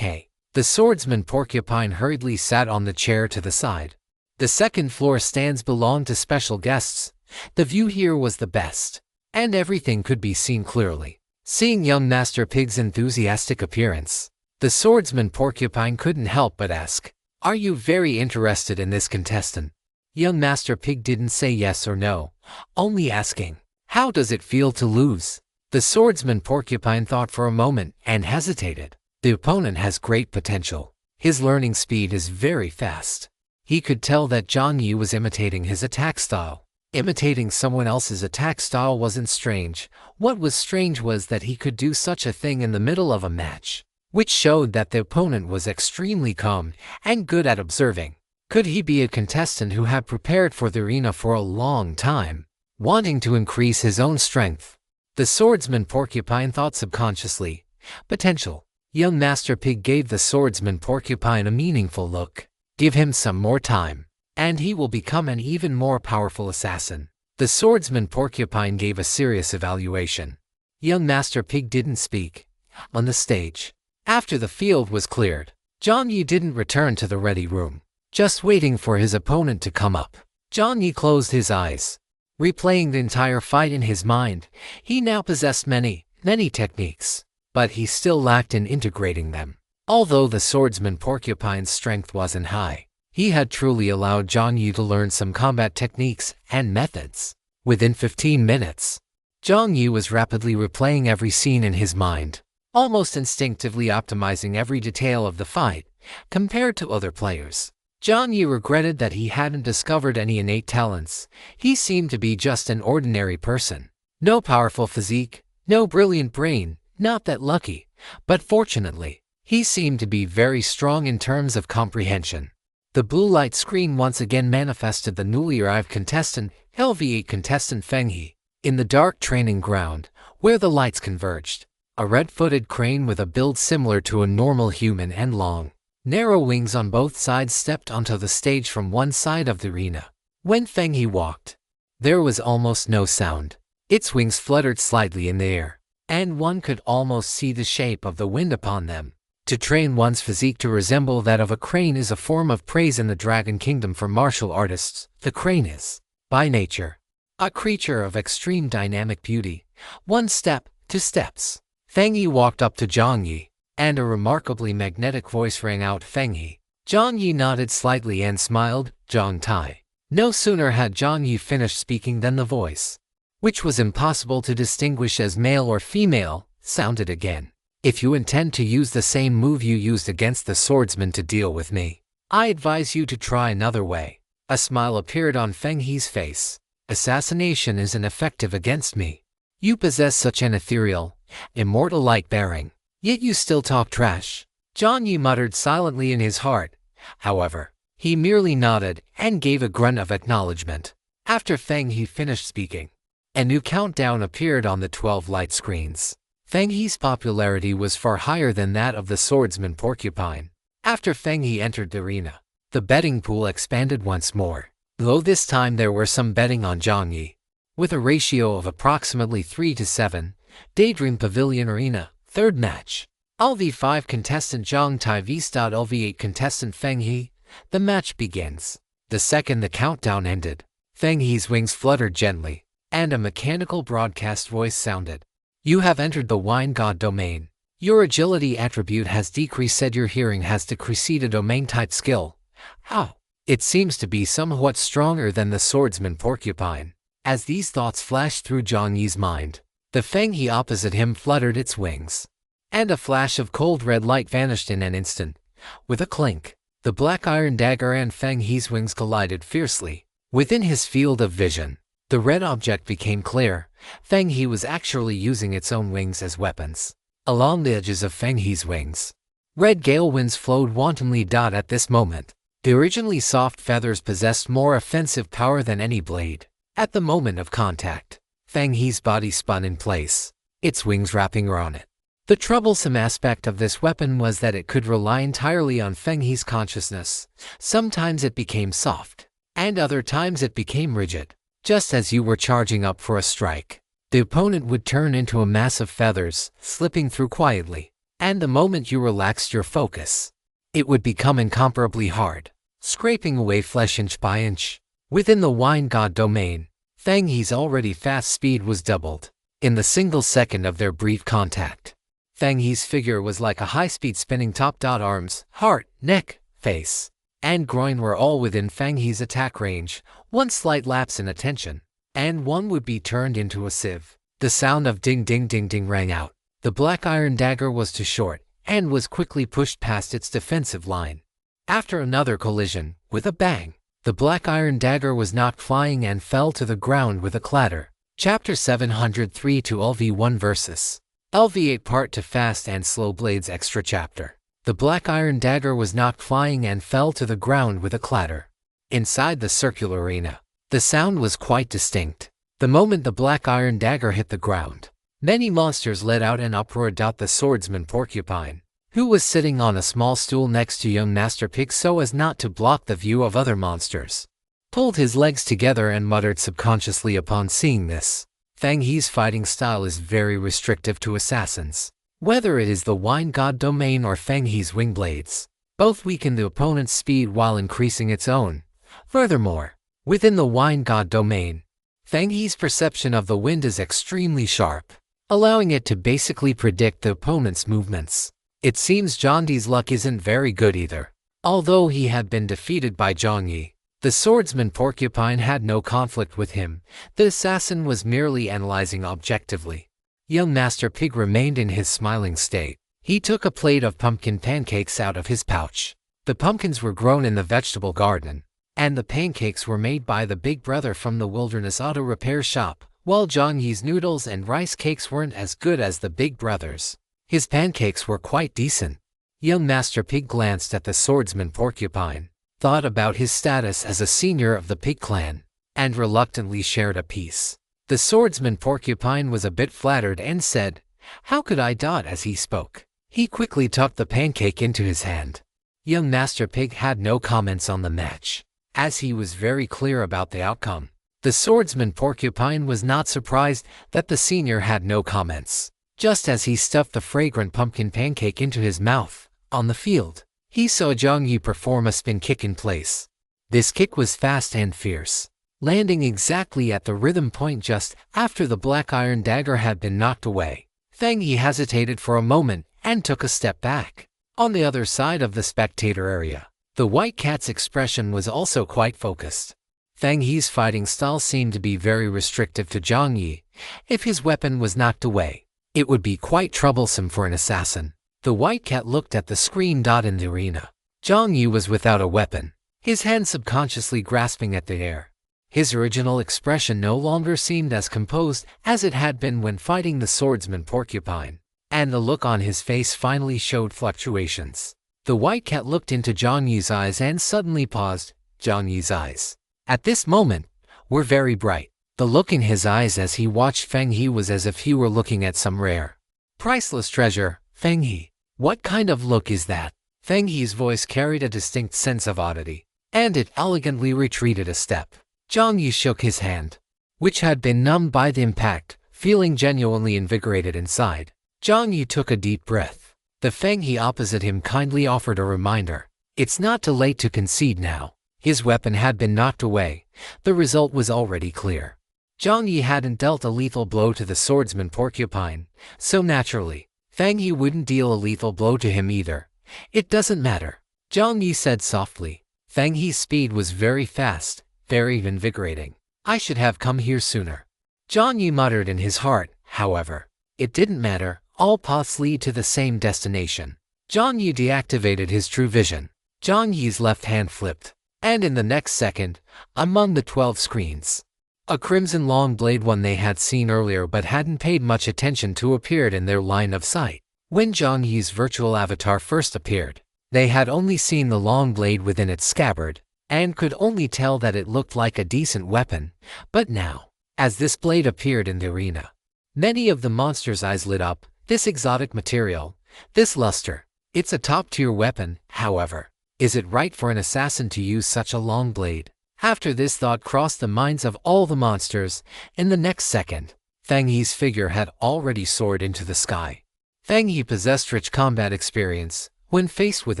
The swordsman Porcupine hurriedly sat on the chair to the side. The second floor stands belonged to special guests. The view here was the best, and everything could be seen clearly. Seeing young Master Pig's enthusiastic appearance, the swordsman Porcupine couldn't help but ask, "Are you very interested in this contestant?" Young Master Pig didn't say yes or no, only asking, "How does it feel to lose?" The swordsman Porcupine thought for a moment and hesitated. The opponent has great potential. His learning speed is very fast. He could tell that Jiang Yi was imitating his attack style. Imitating someone else's attack style wasn't strange. What was strange was that he could do such a thing in the middle of a match, which showed that the opponent was extremely calm and good at observing. Could he be a contestant who had prepared for the arena for a long time, wanting to increase his own strength? The swordsman Porcupine thought subconsciously. Potential. Young Master Pig gave the swordsman Porcupine a meaningful look. Give him some more time, and he will become an even more powerful assassin. The swordsman Porcupine gave a serious evaluation. Young Master Pig didn't speak. On the stage, after the field was cleared, Jiang Yi didn't return to the ready room, just waiting for his opponent to come up. Jiang Yi closed his eyes, replaying the entire fight in his mind. He now possessed many techniques, but he still lacked in integrating them. Although the swordsman Porcupine's strength wasn't high, he had truly allowed Jiang Yi to learn some combat techniques and methods. Within 15 minutes, Jiang Yi was rapidly replaying every scene in his mind, almost instinctively optimizing every detail of the fight. Compared to other players, Jiang Yi regretted that he hadn't discovered any innate talents. He seemed to be just an ordinary person. No powerful physique, no brilliant brain, not that lucky, but fortunately, he seemed to be very strong in terms of comprehension. The blue light screen once again manifested the newly arrived contestant, LV8 contestant Feng He, in the dark training ground, where the lights converged. A red-footed crane with a build similar to a normal human and long, narrow wings on both sides stepped onto the stage from one side of the arena. When Feng He walked, there was almost no sound. Its wings fluttered slightly in the air, and one could almost see the shape of the wind upon them. To train one's physique to resemble that of a crane is a form of praise in the Dragon Kingdom for martial artists. The crane is, by nature, a creature of extreme dynamic beauty. 1 step, 2 steps. Feng Yi walked up to Jiang Yi, and a remarkably magnetic voice rang out, Feng Yi. Jiang Yi nodded slightly and smiled, Zhang Tai. No sooner had Jiang Yi finished speaking than the voice, which was impossible to distinguish as male or female, sounded again. If you intend to use the same move you used against the swordsman to deal with me, I advise you to try another way. A smile appeared on Feng Yi's face. Assassination isn't effective against me. You possess such an ethereal, immortal-like bearing, yet you still talk trash. Jiang Yi muttered silently in his heart. However, he merely nodded and gave a grunt of acknowledgement. After Feng Yi finished speaking, a new countdown appeared on the 12 light screens. Feng Yi's popularity was far higher than that of the swordsman Porcupine. After Feng Yi entered the arena, the betting pool expanded once more, though this time there were some betting on Jiang Yi. With a ratio of approximately 3-7, Daydream Pavilion Arena, 3rd match. LV5 contestant Zhang Tai vs. LV8 contestant Feng Yi. The match begins. The second the countdown ended, Feng Yi's wings fluttered gently, and a mechanical broadcast voice sounded. You have entered the Wine God domain. Your agility attribute has decreased, said your hearing has decreased a domain type skill. How? It seems to be somewhat stronger than the swordsman Porcupine. As these thoughts flashed through Jiang Yi's mind, the Feng Yi opposite him fluttered its wings, and a flash of cold red light vanished in an instant. With a clink, the black iron dagger and Feng Yi's wings collided fiercely. Within his field of vision, the red object became clear. Feng Yi was actually using its own wings as weapons. Along the edges of Feng Yi's wings, red gale winds flowed wantonly. At this moment, the originally soft feathers possessed more offensive power than any blade. At the moment of contact, Feng Yi's body spun in place, its wings wrapping around it. The troublesome aspect of this weapon was that it could rely entirely on Feng Yi's consciousness. Sometimes it became soft, and other times it became rigid. Just as you were charging up for a strike, the opponent would turn into a mass of feathers, slipping through quietly, and the moment you relaxed your focus, it would become incomparably hard, scraping away flesh inch by inch. Within the Wine God domain, Feng Yi's already fast speed was doubled. In the single second of their brief contact, Feng Yi's figure was like a high-speed spinning top. Arms, heart, neck, face, and groin were all within Feng Yi's attack range. One slight lapse in attention, and one would be turned into a sieve. The sound of ding ding ding ding rang out. The black iron dagger was too short, and was quickly pushed past its defensive line. After another collision, with a bang, the black iron dagger was knocked flying and fell to the ground with a clatter. Chapter 703 to LV1 vs. LV8 Part 2 Fast and Slow Blades Extra Chapter. The black iron dagger was knocked flying and fell to the ground with a clatter. Inside the circular arena, the sound was quite distinct. The moment the black iron dagger hit the ground, many monsters let out an uproar. The swordsman Porcupine, who was sitting on a small stool next to young Master Pig so as not to block the view of other monsters, pulled his legs together and muttered subconsciously upon seeing this. Feng Yi's fighting style is very restrictive to assassins. Whether it is the Wine God domain or Feng Yi's wing blades, both weaken the opponent's speed while increasing its own. Furthermore, within the Wine God domain, Feng Yi's perception of the wind is extremely sharp, allowing it to basically predict the opponent's movements. It seems Jiang Yi's luck isn't very good either. Although he had been defeated by Jiang Yi, the swordsman Porcupine had no conflict with him. The assassin was merely analyzing objectively. Young Master Pig remained in his smiling state. He took a plate of pumpkin pancakes out of his pouch. The pumpkins were grown in the vegetable garden, and the pancakes were made by the big brother from the Wilderness Auto Repair Shop. While Jiang Yi's noodles and rice cakes weren't as good as the big brother's, his pancakes were quite decent. Young Master Pig glanced at the swordsman Porcupine, thought about his status as a senior of the Pig clan, and reluctantly shared a piece. The swordsman Porcupine was a bit flattered and said, "How could I?" As he spoke, he quickly tucked the pancake into his hand. Young Master Pig had no comments on the match, as he was very clear about the outcome. The swordsman Porcupine was not surprised that the senior had no comments. Just as he stuffed the fragrant pumpkin pancake into his mouth, On the field, he saw Jiang Yi perform a spin kick in place. This kick was fast and fierce, landing exactly at the rhythm point just after the black iron dagger had been knocked away. Feng Yi hesitated for a moment and took a step back. On the other side of the spectator area, the white cat's expression was also quite focused. Feng Yi's fighting style seemed to be very restrictive to Jiang Yi. If his weapon was knocked away, it would be quite troublesome for an assassin. The white cat looked at the screen in the arena. Jiang Yi was without a weapon, his hand subconsciously grasping at the air. His original expression no longer seemed as composed as it had been when fighting the swordsman Porcupine, and the look on his face finally showed fluctuations. The white cat looked into Jiang Yi's eyes and suddenly paused. Jiang Yi's eyes, at this moment, were very bright. The look in his eyes as he watched Feng Yi was as if he were looking at some rare, priceless treasure. Feng Yi, what kind of look is that? Feng Yi's voice carried a distinct sense of oddity, and it elegantly retreated a step. Jiang Yi shook his hand, which had been numbed by the impact, feeling genuinely invigorated inside. Jiang Yi took a deep breath. The Feng Yi opposite him kindly offered a reminder. It's not too late to concede now. His weapon had been knocked away. The result was already clear. Jiang Yi hadn't dealt a lethal blow to the swordsman Porcupine, so naturally, Feng Yi wouldn't deal a lethal blow to him either. It doesn't matter, Jiang Yi said softly. Feng Yi's speed was very fast, very invigorating. I should have come here sooner. Jiang Yi muttered in his heart, however. It didn't matter, all paths lead to the same destination. Jiang Yi deactivated his true vision. Jiang Yi's left hand flipped, and in the next second, among the 12 screens, a crimson long blade one they had seen earlier but hadn't paid much attention to appeared in their line of sight. When Jiang Yi's virtual avatar first appeared, they had only seen the long blade within its scabbard, and could only tell that it looked like a decent weapon. But now, as this blade appeared in the arena, many of the monsters' eyes lit up. This exotic material, this luster, it's a top-tier weapon. However, is it right for an assassin to use such a long blade? After this thought crossed the minds of all the monsters, in the next second, Feng Yi's figure had already soared into the sky. Feng Yi possessed rich combat experience. When faced with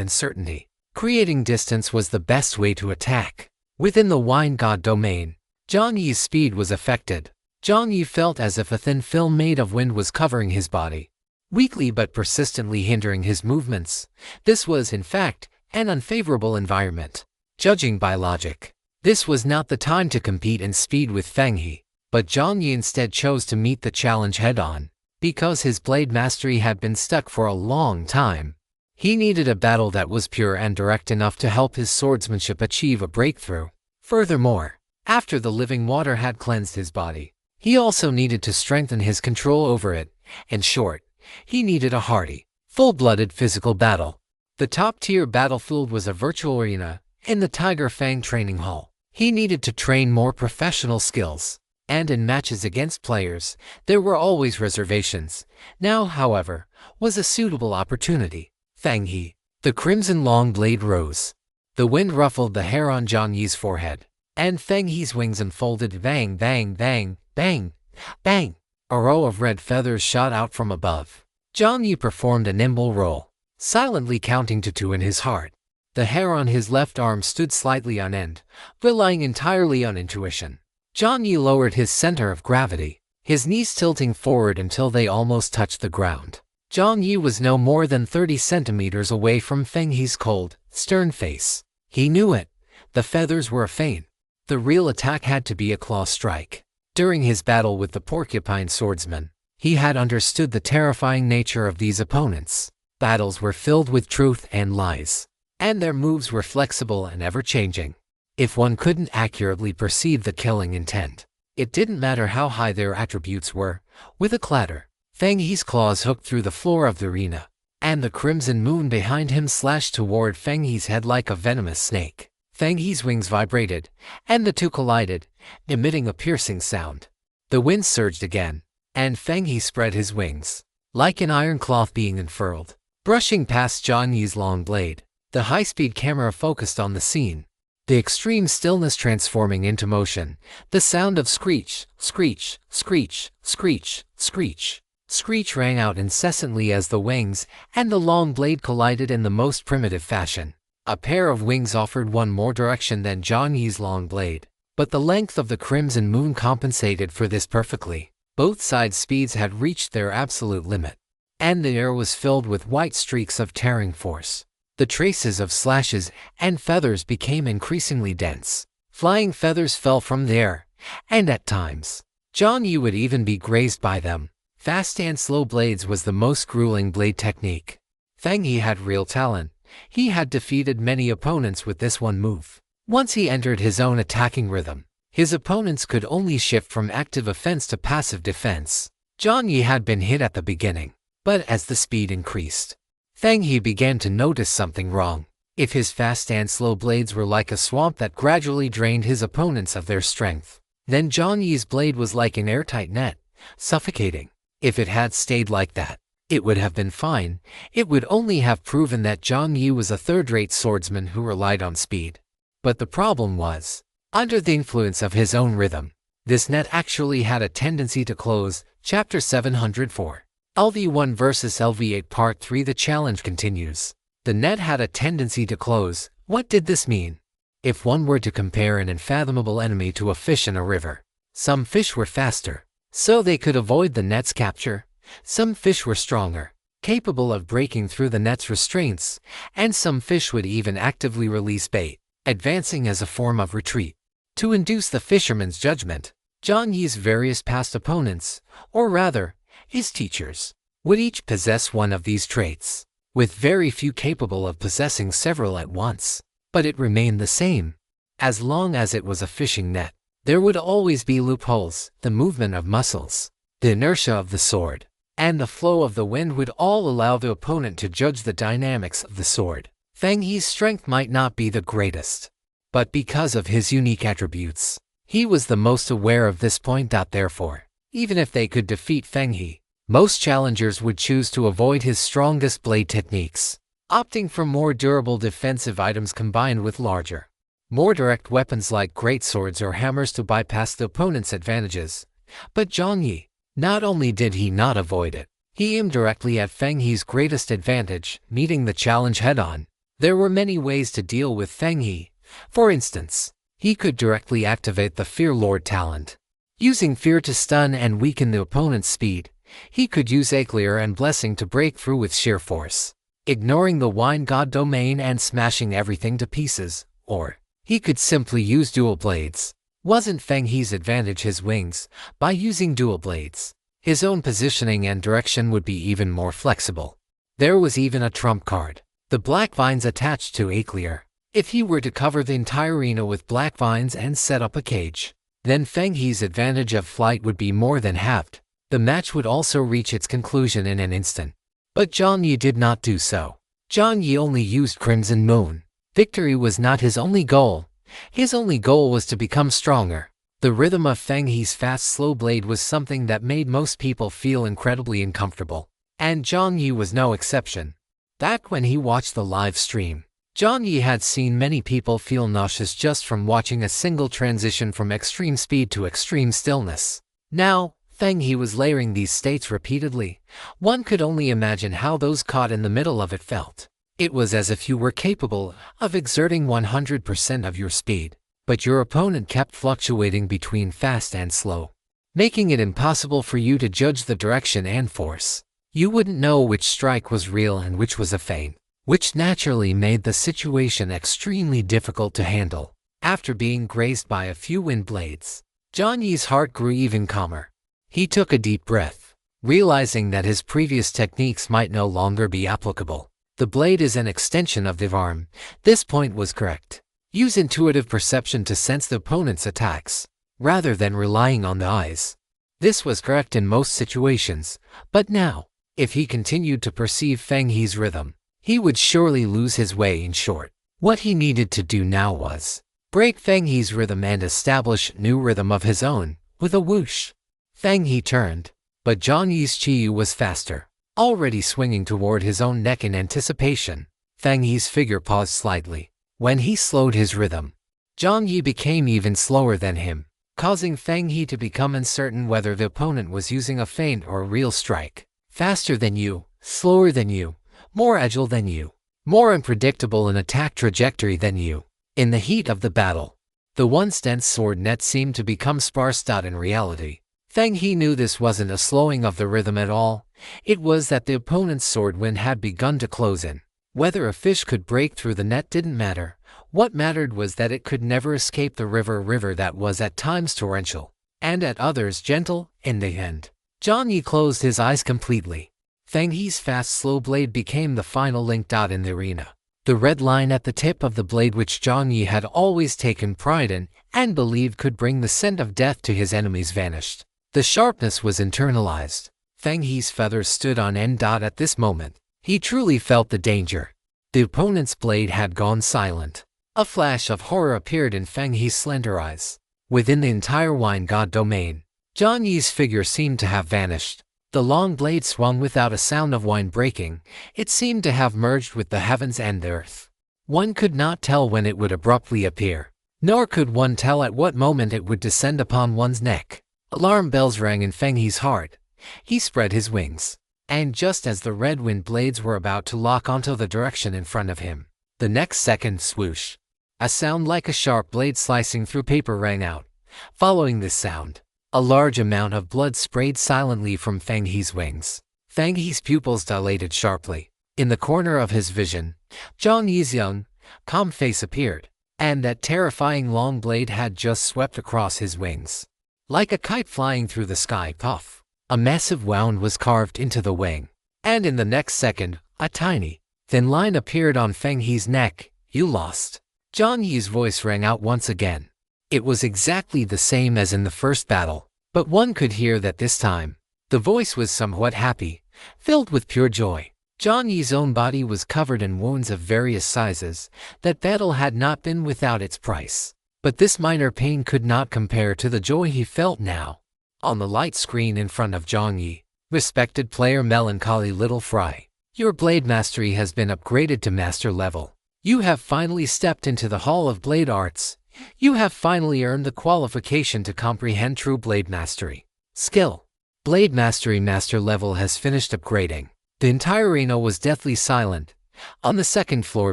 uncertainty, creating distance was the best way to attack. Within the Wine God domain, Jiang Yi's speed was affected. Jiang Yi felt as if a thin film made of wind was covering his body, weakly but persistently hindering his movements. This was, in fact, an unfavorable environment. Judging by logic, this was not the time to compete in speed with Feng Yi, but Jiang Yi instead chose to meet the challenge head-on. Because his blade mastery had been stuck for a long time, he needed a battle that was pure and direct enough to help his swordsmanship achieve a breakthrough. Furthermore, after the living water had cleansed his body, he also needed to strengthen his control over it. In short, he needed a hearty, full-blooded physical battle. The top-tier battlefield was a virtual arena in the Tiger Fang training hall. He needed to train more professional skills, and in matches against players, there were always reservations. Now, however, was a suitable opportunity. Feng Yi, the crimson long blade rose. The wind ruffled the hair on Jiang Yi's forehead, and Feng Yi's wings unfolded. Bang, bang, bang, bang, bang. A row of red feathers shot out from above. Jiang Yi performed a nimble roll, silently counting to 2 in his heart. The hair on his left arm stood slightly on end, relying entirely on intuition. Jiang Yi lowered his center of gravity, his knees tilting forward until they almost touched the ground. Jiang Yi was no more than 30 centimeters away from Feng Yi's cold, stern face. He knew it. The feathers were a feint. The real attack had to be a claw strike. During his battle with the porcupine swordsman, he had understood the terrifying nature of these opponents. Battles were filled with truth and lies, and their moves were flexible and ever-changing. If one couldn't accurately perceive the killing intent, it didn't matter how high their attributes were. With a clatter, Feng Yi's claws hooked through the floor of the arena, and the crimson moon behind him slashed toward Feng Yi's head like a venomous snake. Feng Yi's wings vibrated, and the two collided, emitting a piercing sound. The wind surged again, and Feng Yi spread his wings, like an iron cloth being unfurled, brushing past Jiang Yi's long blade. The high-speed camera focused on the scene, the extreme stillness transforming into motion, the sound of screech, screech, screech, screech, screech, Screech rang out incessantly as the wings and the long blade collided in the most primitive fashion. A pair of wings offered one more direction than Jiang Yi's long blade, but the length of the crimson moon compensated for this perfectly. Both sides' speeds had reached their absolute limit, and the air was filled with white streaks of tearing force. The traces of slashes and feathers became increasingly dense. Flying feathers fell from the air, and at times, Jiang Yi would even be grazed by them. Fast and slow blades was the most grueling blade technique. Feng He had real talent. He had defeated many opponents with this one move. Once he entered his own attacking rhythm, his opponents could only shift from active offense to passive defense. Jiang Yi had been hit at the beginning, but as the speed increased, Feng He began to notice something wrong. If his fast and slow blades were like a swamp that gradually drained his opponents of their strength, then Jiang Yi's blade was like an airtight net, suffocating. If it had stayed like that, it would have been fine. It would only have proven that Jiang Yi was a third-rate swordsman who relied on speed. But the problem was, under the influence of his own rhythm, this net actually had a tendency to close. Chapter 704. LV1 vs LV8 Part 3. The challenge continues. The net had a tendency to close. What did this mean? If one were to compare an unfathomable enemy to a fish in a river, some fish were faster, so they could avoid the net's capture. Some fish were stronger, capable of breaking through the net's restraints, and some fish would even actively release bait, advancing as a form of retreat. To induce the fisherman's judgment, Jiang Yi's various past opponents, or rather, his teachers, would each possess one of these traits, with very few capable of possessing several at once. But it remained the same. As long as it was a fishing net, there would always be loopholes. The movement of muscles, the inertia of the sword, and the flow of the wind would all allow the opponent to judge the dynamics of the sword. Feng He's strength might not be the greatest, but because of his unique attributes, he was the most aware of this point. Therefore, even if they could defeat Feng He, most challengers would choose to avoid his strongest blade techniques, opting for more durable defensive items combined with larger, more direct weapons like greatswords or hammers to bypass the opponent's advantages. But Jiang Yi, not only did he not avoid it, he aimed directly at Feng He's greatest advantage, meeting the challenge head-on. There were many ways to deal with Feng He. For instance, he could directly activate the Fear Lord talent. Using fear to stun and weaken the opponent's speed, he could use Eclair and Blessing to break through with sheer force, ignoring the Wine God domain and smashing everything to pieces. Or, he could simply use dual blades. Wasn't Feng He's advantage his wings? By using dual blades, his own positioning and direction would be even more flexible. There was even a trump card, the black vines attached to Eclair. If he were to cover the entire arena with black vines and set up a cage, then Feng He's advantage of flight would be more than halved. The match would also reach its conclusion in an instant. But Jiang Yi did not do so. Jiang Yi only used Crimson Moon. Victory was not his only goal. His only goal was to become stronger. The rhythm of Feng He's fast slow blade was something that made most people feel incredibly uncomfortable. And Jiang Yi was no exception. Back when he watched the live stream, Jiang Yi had seen many people feel nauseous just from watching a single transition from extreme speed to extreme stillness. Now, Feng He was layering these states repeatedly. One could only imagine how those caught in the middle of it felt. It was as if you were capable of exerting 100% of your speed, but your opponent kept fluctuating between fast and slow, making it impossible for you to judge the direction and force. You wouldn't know which strike was real and which was a feint, which naturally made the situation extremely difficult to handle. After being grazed by a few wind blades, Jiang Yi's heart grew even calmer. He took a deep breath, realizing that his previous techniques might no longer be applicable. The blade is an extension of the arm. This point was correct. Use intuitive perception to sense the opponent's attacks, rather than relying on the eyes. This was correct in most situations, but now, if he continued to perceive Feng He's rhythm, he would surely lose his way. In short, what he needed to do now was break Feng He's rhythm and establish new rhythm of his own. With a whoosh, Feng He turned, but Jiang Yi's Chi was faster, already swinging toward his own neck in anticipation. Feng He's figure paused slightly. When he slowed his rhythm, Jiang Yi became even slower than him. causing Feng He to become uncertain whether the opponent was using a feint or a real strike. Faster than you, slower than you, more agile than you, more unpredictable in attack trajectory than you. In the heat of the battle, the once dense sword net seemed to become sparse. In reality, Feng He knew this wasn't a slowing of the rhythm at all. It was that the opponent's sword wind had begun to close in. Whether a fish could break through the net didn't matter. What mattered was that it could never escape the river that was at times torrential, and at others gentle. In the end, Jiang Yi closed his eyes completely. Feng He's fast slow blade became the final link. In the arena, the red line at the tip of the blade, which Jiang Yi had always taken pride in and believed could bring the scent of death to his enemies, vanished. The sharpness was internalized. Feng He's feathers stood on end. At this moment, he truly felt the danger. The opponent's blade had gone silent. A flash of horror appeared in Feng He's slender eyes. Within the entire wine god domain, Jiang Yi's figure seemed to have vanished. The long blade swung without a sound of wine breaking. It seemed to have merged with the heavens and the earth. One could not tell when it would abruptly appear, nor could one tell at what moment it would descend upon one's neck. Alarm bells rang in Feng He's heart. He spread his wings, and just as the red wind blades were about to lock onto the direction in front of him, the next second, swoosh! A sound like a sharp blade slicing through paper rang out. Following this sound, a large amount of blood sprayed silently from Feng He's wings. Feng He's pupils dilated sharply. In the corner of his vision, Jiang Yi's young, calm face appeared, and that terrifying long blade had just swept across his wings. Like a kite flying through the sky, puff! A massive wound was carved into the wing, and in the next second, a tiny, thin line appeared on Feng He's neck. You lost. Jiang Yi's voice rang out once again. It was exactly the same as in the first battle, but one could hear that this time, the voice was somewhat happy, filled with pure joy. Jiang Yi's own body was covered in wounds of various sizes. That battle had not been without its price, but this minor pain could not compare to the joy he felt now. On the light screen in front of Jiang Yi, respected player Melancholy Little Fry, your blade mastery has been upgraded to master level. You have finally stepped into the Hall of Blade Arts. You have finally earned the qualification to comprehend true blade mastery. Skill. Blade Mastery Master level has finished upgrading. The entire arena was deathly silent. On the second floor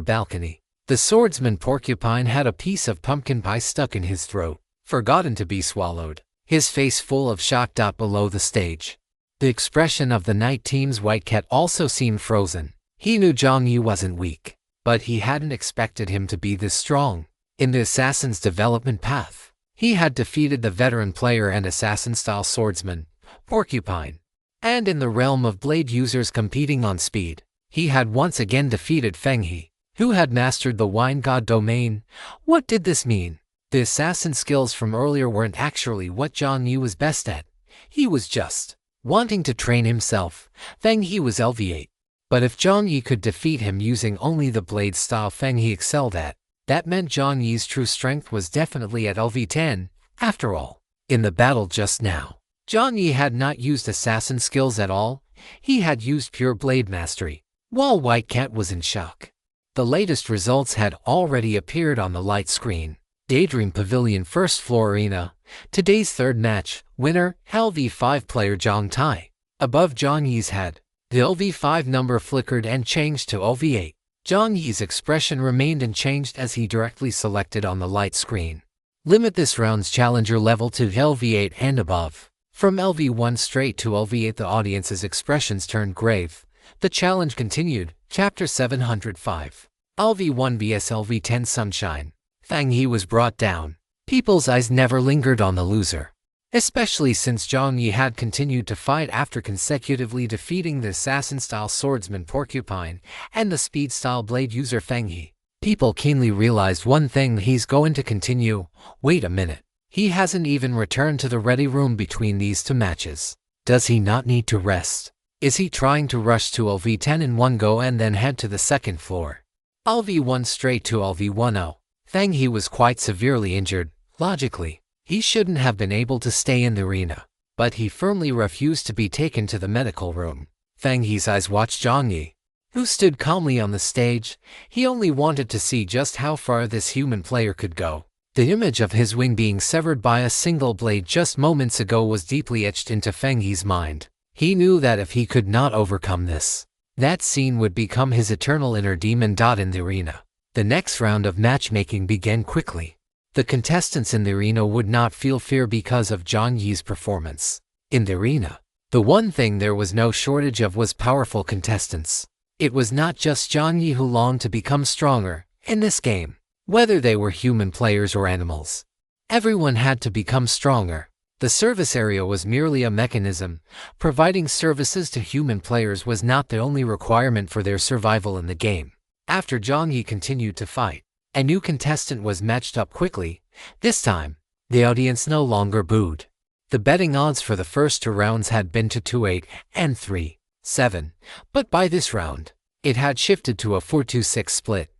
balcony, the swordsman Porcupine had a piece of pumpkin pie stuck in his throat, forgotten to be swallowed, his face full of shock. Below the stage, the expression of the night team's White Cat also seemed frozen. He knew Jiang Yi wasn't weak, but he hadn't expected him to be this strong. In the assassin's development path, he had defeated the veteran player and assassin-style swordsman, Porcupine. And in the realm of blade users competing on speed, he had once again defeated Feng He, who had mastered the wine god domain. What did this mean? The assassin skills from earlier weren't actually what Jiang Yi was best at. He was just wanting to train himself. Feng He was LV8. But if Jiang Yi could defeat him using only the blade style Feng He excelled at, that meant Jiang Yi's true strength was definitely at LV10. After all, in the battle just now, Jiang Yi had not used assassin skills at all. He had used pure blade mastery, while White Cat was in shock. The latest results had already appeared on the light screen. Daydream Pavilion First Floor Arena. Today's third match. Winner, LV5 player Zhang Tai. Above Jiang Yi's head, the LV5 number flickered and changed to LV8. Jiang Yi's expression remained unchanged as he directly selected on the light screen. Limit this round's challenger level to LV8 and above. From LV1 straight to LV8, the audience's expressions turned grave. The challenge continued. Chapter 705. LV1 vs LV10 Sunshine. Feng He was brought down. People's eyes never lingered on the loser, especially since Jiang Yi had continued to fight after consecutively defeating the assassin-style swordsman Porcupine and the speed-style blade user Feng He. People keenly realized one thing: he's going to continue. Wait a minute. He hasn't even returned to the ready room between these two matches. Does he not need to rest? Is he trying to rush to LV10 in one go and then head to the second floor? LV1 straight to LV10. Feng He was quite severely injured. Logically, he shouldn't have been able to stay in the arena, but he firmly refused to be taken to the medical room. Feng He's eyes watched Jiang Yi, who stood calmly on the stage. He only wanted to see just how far this human player could go. The image of his wing being severed by a single blade just moments ago was deeply etched into Feng Yi's mind. He knew that if he could not overcome this, that scene would become his eternal inner demon. In the arena, the next round of matchmaking began quickly. The contestants in the arena would not feel fear because of Jiang Yi's performance. In the arena, the one thing there was no shortage of was powerful contestants. It was not just Jiang Yi who longed to become stronger in this game. Whether they were human players or animals, everyone had to become stronger. The service area was merely a mechanism. Providing services to human players was not the only requirement for their survival in the game. After Jiang Yi continued to fight, a new contestant was matched up quickly. This time, the audience no longer booed. The betting odds for the first 2 rounds had been to 2-8 and 3-7, but by this round, it had shifted to a 4-6 split.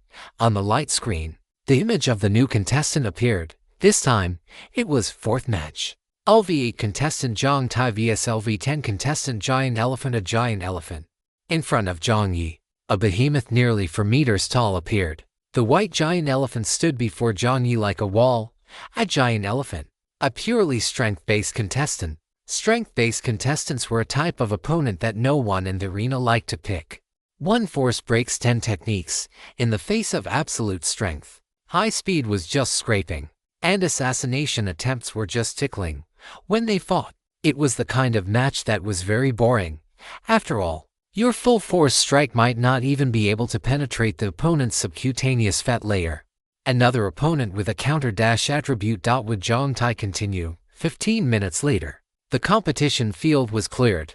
On the light screen, the image of the new contestant appeared. This time, it was 4th match. LV8 contestant Zhang Tai vs LV10 contestant Giant Elephant. A giant elephant in front of Jiang Yi, a behemoth nearly 4 meters tall, appeared. The white giant elephant stood before Jiang Yi like a wall. A giant elephant, a purely strength-based contestant. Strength-based contestants were a type of opponent that no one in the arena liked to pick. One force breaks 10 techniques in the face of absolute strength. High speed was just scraping, and assassination attempts were just tickling. When they fought, it was the kind of match that was very boring. After all, your full force strike might not even be able to penetrate the opponent's subcutaneous fat layer. Another opponent with a counter dash attribute. Would Zhang Tai continue? 15 minutes later, the competition field was cleared.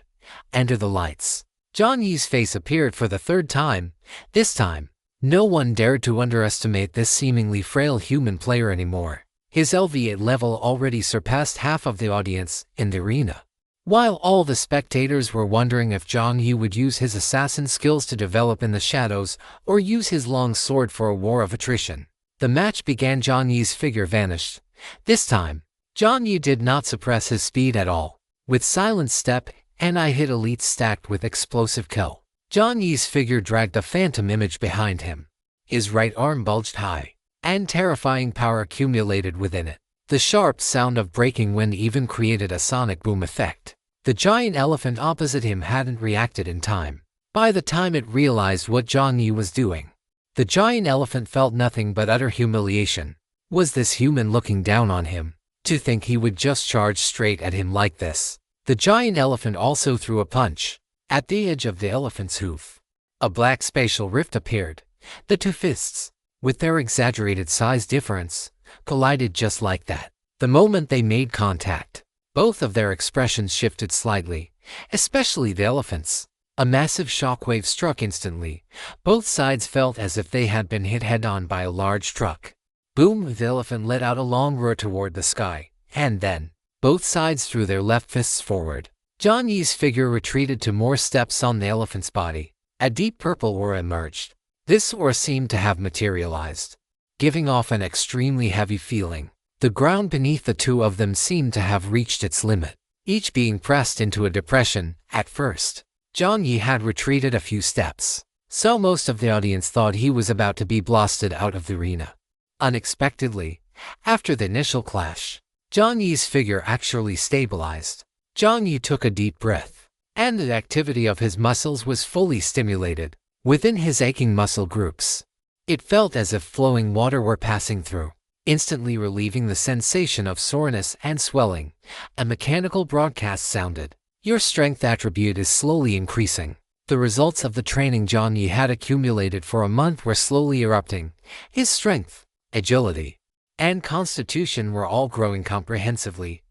Under the lights, Jiang Yi's face appeared for the 3rd time. This time, no one dared to underestimate this seemingly frail human player anymore. His LV8 level already surpassed half of the audience in the arena. While all the spectators were wondering if Jiang Yi would use his assassin skills to develop in the shadows or use his long sword for a war of attrition, the match began. Jiang Yi's figure vanished. This time, Jiang Yi did not suppress his speed at all. With silent step and I hit elite stacked with explosive kill, Jiang Yi's figure dragged a phantom image behind him. His right arm bulged high, and terrifying power accumulated within it. The sharp sound of breaking wind even created a sonic boom effect. The giant elephant opposite him hadn't reacted in time. By the time it realized what Jiang Yi was doing, the giant elephant felt nothing but utter humiliation. Was this human looking down on him? To think he would just charge straight at him like this. The giant elephant also threw a punch. At the edge of the elephant's hoof, a black spatial rift appeared. The 2 fists, with their exaggerated size difference, collided just like that. The moment they made contact, both of their expressions shifted slightly, especially the elephant's. A massive shockwave struck instantly. Both sides felt as if they had been hit head-on by a large truck. Boom! The elephant let out a long roar toward the sky, and then, both sides threw their left fists forward. Jiang Yi's figure retreated 2 more steps on the elephant's body. A deep purple aura emerged. This aura seemed to have materialized, giving off an extremely heavy feeling. The ground beneath the 2 of them seemed to have reached its limit, each being pressed into a depression. At first, Jiang Yi had retreated a few steps, so most of the audience thought he was about to be blasted out of the arena. Unexpectedly, after the initial clash, Jiang Yi's figure actually stabilized. Jiang Yi took a deep breath, and the activity of his muscles was fully stimulated within his aching muscle groups. It felt as if flowing water were passing through, instantly relieving the sensation of soreness and swelling. A mechanical broadcast sounded. Your strength attribute is slowly increasing. The results of the training Jiang Yi had accumulated for a month were slowly erupting. His strength, agility, and constitution were all growing comprehensively.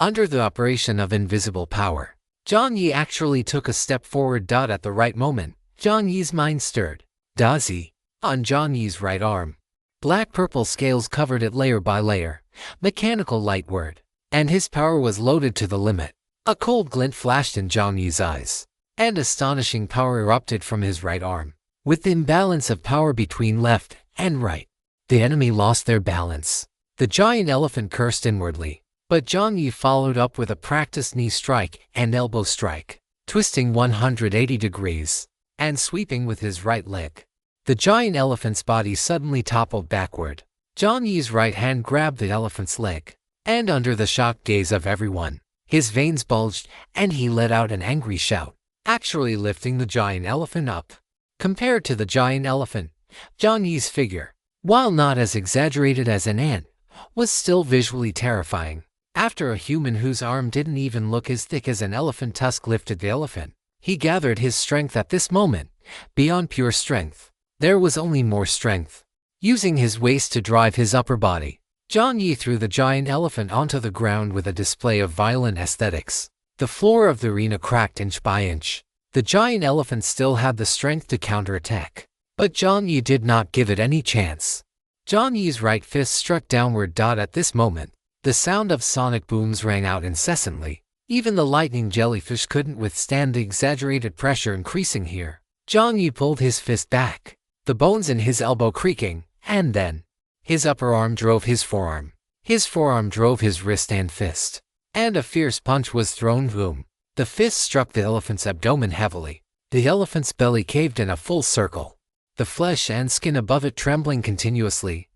Under the operation of invisible power, Jiang Yi actually took a step forward. At the right moment, Jiang Yi's mind stirred. Dazi, on Jiang Yi's right arm. Black-purple scales covered it layer by layer, mechanical light word, and his power was loaded to the limit. A cold glint flashed in Jiang Yi's eyes, and astonishing power erupted from his right arm. With the imbalance of power between left and right, the enemy lost their balance. The giant elephant cursed inwardly, but Jiang Yi followed up with a practiced knee strike and elbow strike, twisting 180 degrees, and sweeping with his right leg. The giant elephant's body suddenly toppled backward. Jiang Yi's right hand grabbed the elephant's leg, and under the shocked gaze of everyone, his veins bulged and he let out an angry shout, actually lifting the giant elephant up. Compared to the giant elephant, Jiang Yi's figure, while not as exaggerated as an ant, was still visually terrifying. After a human whose arm didn't even look as thick as an elephant tusk lifted the elephant, he gathered his strength at this moment. Beyond pure strength, there was only more strength. Using his waist to drive his upper body, Jiang Yi threw the giant elephant onto the ground with a display of violent aesthetics. The floor of the arena cracked inch by inch. The giant elephant still had the strength to counterattack, but Jiang Yi did not give it any chance. Jiang Yi's right fist struck downward. At this moment, the sound of sonic booms rang out incessantly. Even the lightning jellyfish couldn't withstand the exaggerated pressure increasing here. Jiang Yi pulled his fist back, the bones in his elbow creaking, and then his upper arm drove his forearm. His forearm drove his wrist and fist, and a fierce punch was thrown. Boom! The fist struck the elephant's abdomen heavily. The elephant's belly caved in a full circle, the flesh and skin above it trembling continuously.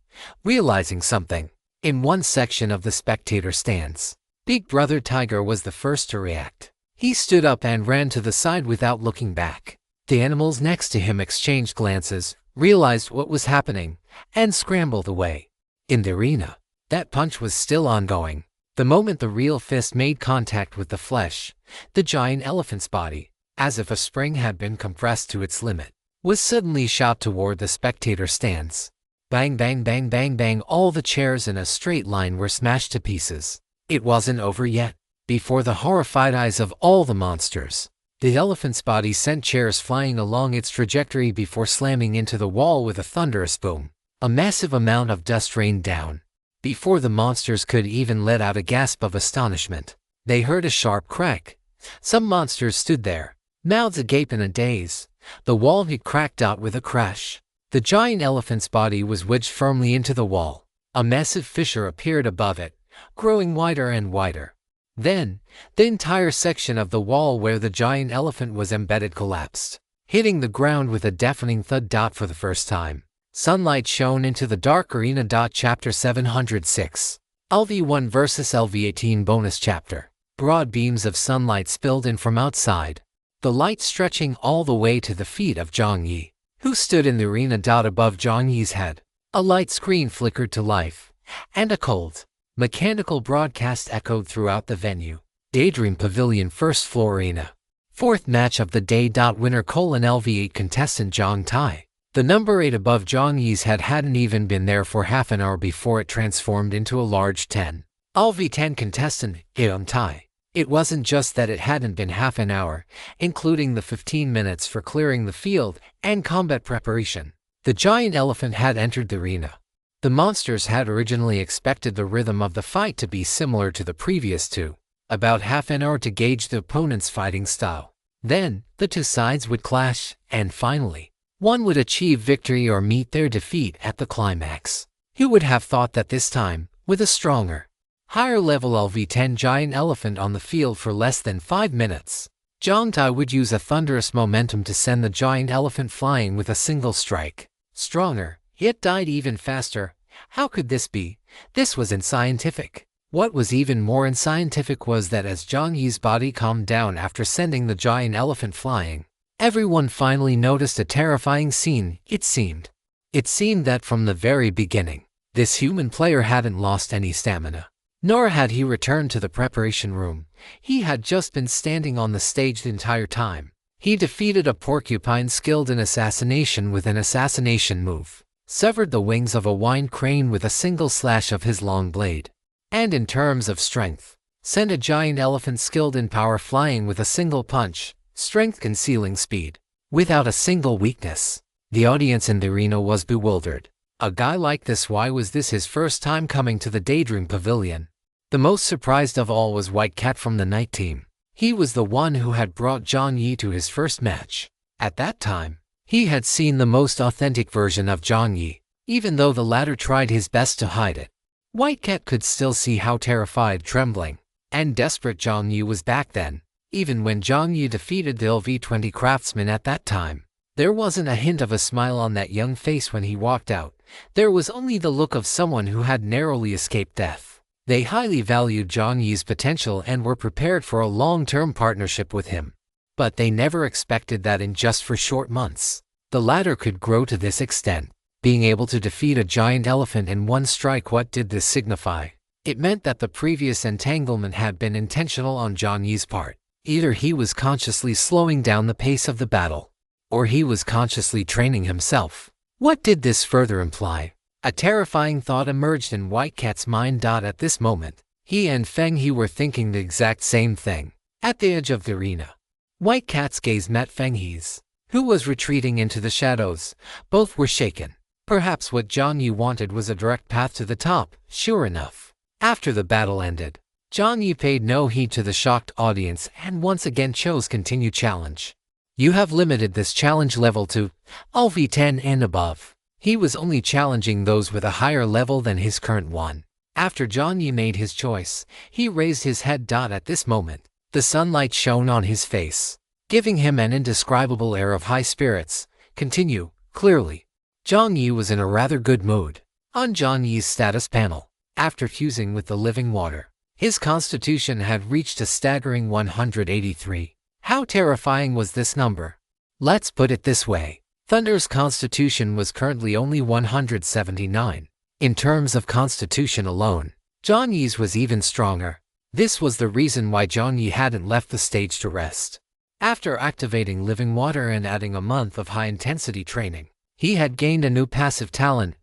Realizing something, in one section of the spectator stands, Big Brother Tiger was the first to react. He stood up and ran to the side without looking back. The animals next to him exchanged glances, realized what was happening, and scrambled away. In the arena, that punch was still ongoing. The moment the real fist made contact with the flesh, the giant elephant's body, as if a spring had been compressed to its limit, was suddenly shot toward the spectator stands. Bang, bang, bang, bang, bang, all the chairs in a straight line were smashed to pieces. It wasn't over yet. Before the horrified eyes of all the monsters, the elephant's body sent chairs flying along its trajectory before slamming into the wall with a thunderous boom. A massive amount of dust rained down. Before the monsters could even let out a gasp of astonishment, they heard a sharp crack. Some monsters stood there, mouths agape in a daze. The wall had cracked out with a crash. The giant elephant's body was wedged firmly into the wall. A massive fissure appeared above it, growing wider and wider. Then, the entire section of the wall where the giant elephant was embedded collapsed, hitting the ground with a deafening thud. For the first time, sunlight shone into the dark arena. Chapter 706. LV1 vs LV18 Bonus Chapter. Broad beams of sunlight spilled in from outside, the light stretching all the way to the feet of Jiang Yi, who stood in the arena. Above Jiang Yi's head, a light screen flickered to life, and a cold, mechanical broadcast echoed throughout the venue. Daydream Pavilion, first floor arena. Fourth match of the day. Winner: LV8 contestant Jiang Tai. The number 8 above Jiang Yi's head hadn't even been there for half an hour before it transformed into a large 10. LV10 contestant Jiang Tai. It wasn't just that it hadn't been half an hour, including the 15 minutes for clearing the field and combat preparation. The giant elephant had entered the arena. The monsters had originally expected the rhythm of the fight to be similar to the previous two, about half an hour to gauge the opponent's fighting style. Then, the two sides would clash, and finally, one would achieve victory or meet their defeat at the climax. Who would have thought that this time, with a stronger, higher-level LV10 giant elephant on the field for less than 5 minutes, Jiang Tai would use a thunderous momentum to send the giant elephant flying with a single strike. Stronger, yet died even faster. How could this be? This was unscientific. What was even more unscientific was that as Jiang Yi's body calmed down after sending the giant elephant flying, everyone finally noticed a terrifying scene. It seemed that from the very beginning, this human player hadn't lost any stamina. Nor had he returned to the preparation room. He had just been standing on the stage the entire time. He defeated a porcupine skilled in assassination with an assassination move, severed the wings of a wine crane with a single slash of his long blade, and in terms of strength, sent a giant elephant skilled in power flying with a single punch, strength concealing speed, without a single weakness. The audience in the arena was bewildered. A guy like this, why was this his first time coming to the Daydream Pavilion? The most surprised of all was White Cat from the night team. He was the one who had brought Jiang Yi to his first match. At that time, he had seen the most authentic version of Jiang Yi, even though the latter tried his best to hide it. White Cat could still see how terrified, trembling, and desperate Jiang Yi was back then, even when Jiang Yi defeated the LV20 craftsman at that time. There wasn't a hint of a smile on that young face when he walked out. There was only the look of someone who had narrowly escaped death. They highly valued Jiang Yi's potential and were prepared for a long-term partnership with him. But they never expected that in just 4 short months, the latter could grow to this extent. Being able to defeat a giant elephant in one strike, what did this signify? It meant that the previous entanglement had been intentional on Jiang Yi's part. Either he was consciously slowing down the pace of the battle, or he was consciously training himself. What did this further imply? A terrifying thought emerged in White Cat's mind. At this moment, he and Feng He were thinking the exact same thing. At the edge of the arena, White Cat's gaze met Feng He's, who was retreating into the shadows. Both were shaken. Perhaps what Jiang Yi wanted was a direct path to the top. Sure enough, after the battle ended, Jiang Yi paid no heed to the shocked audience and once again chose continue challenge. You have limited this challenge level to LV10 and above. He was only challenging those with a higher level than his current one. After Jiang Yi made his choice, he raised his head. At this moment, the sunlight shone on his face, giving him an indescribable air of high spirits. Continue, clearly. Jiang Yi was in a rather good mood. On Jiang Yi's status panel, after fusing with the living water, his constitution had reached a staggering 183. How terrifying was this number? Let's put it this way. Thunder's constitution was currently only 179. In terms of constitution alone, Jiang Yi's was even stronger. This was the reason why Jiang Yi hadn't left the stage to rest. After activating living water and adding a month of high-intensity training, he had gained a new passive talent,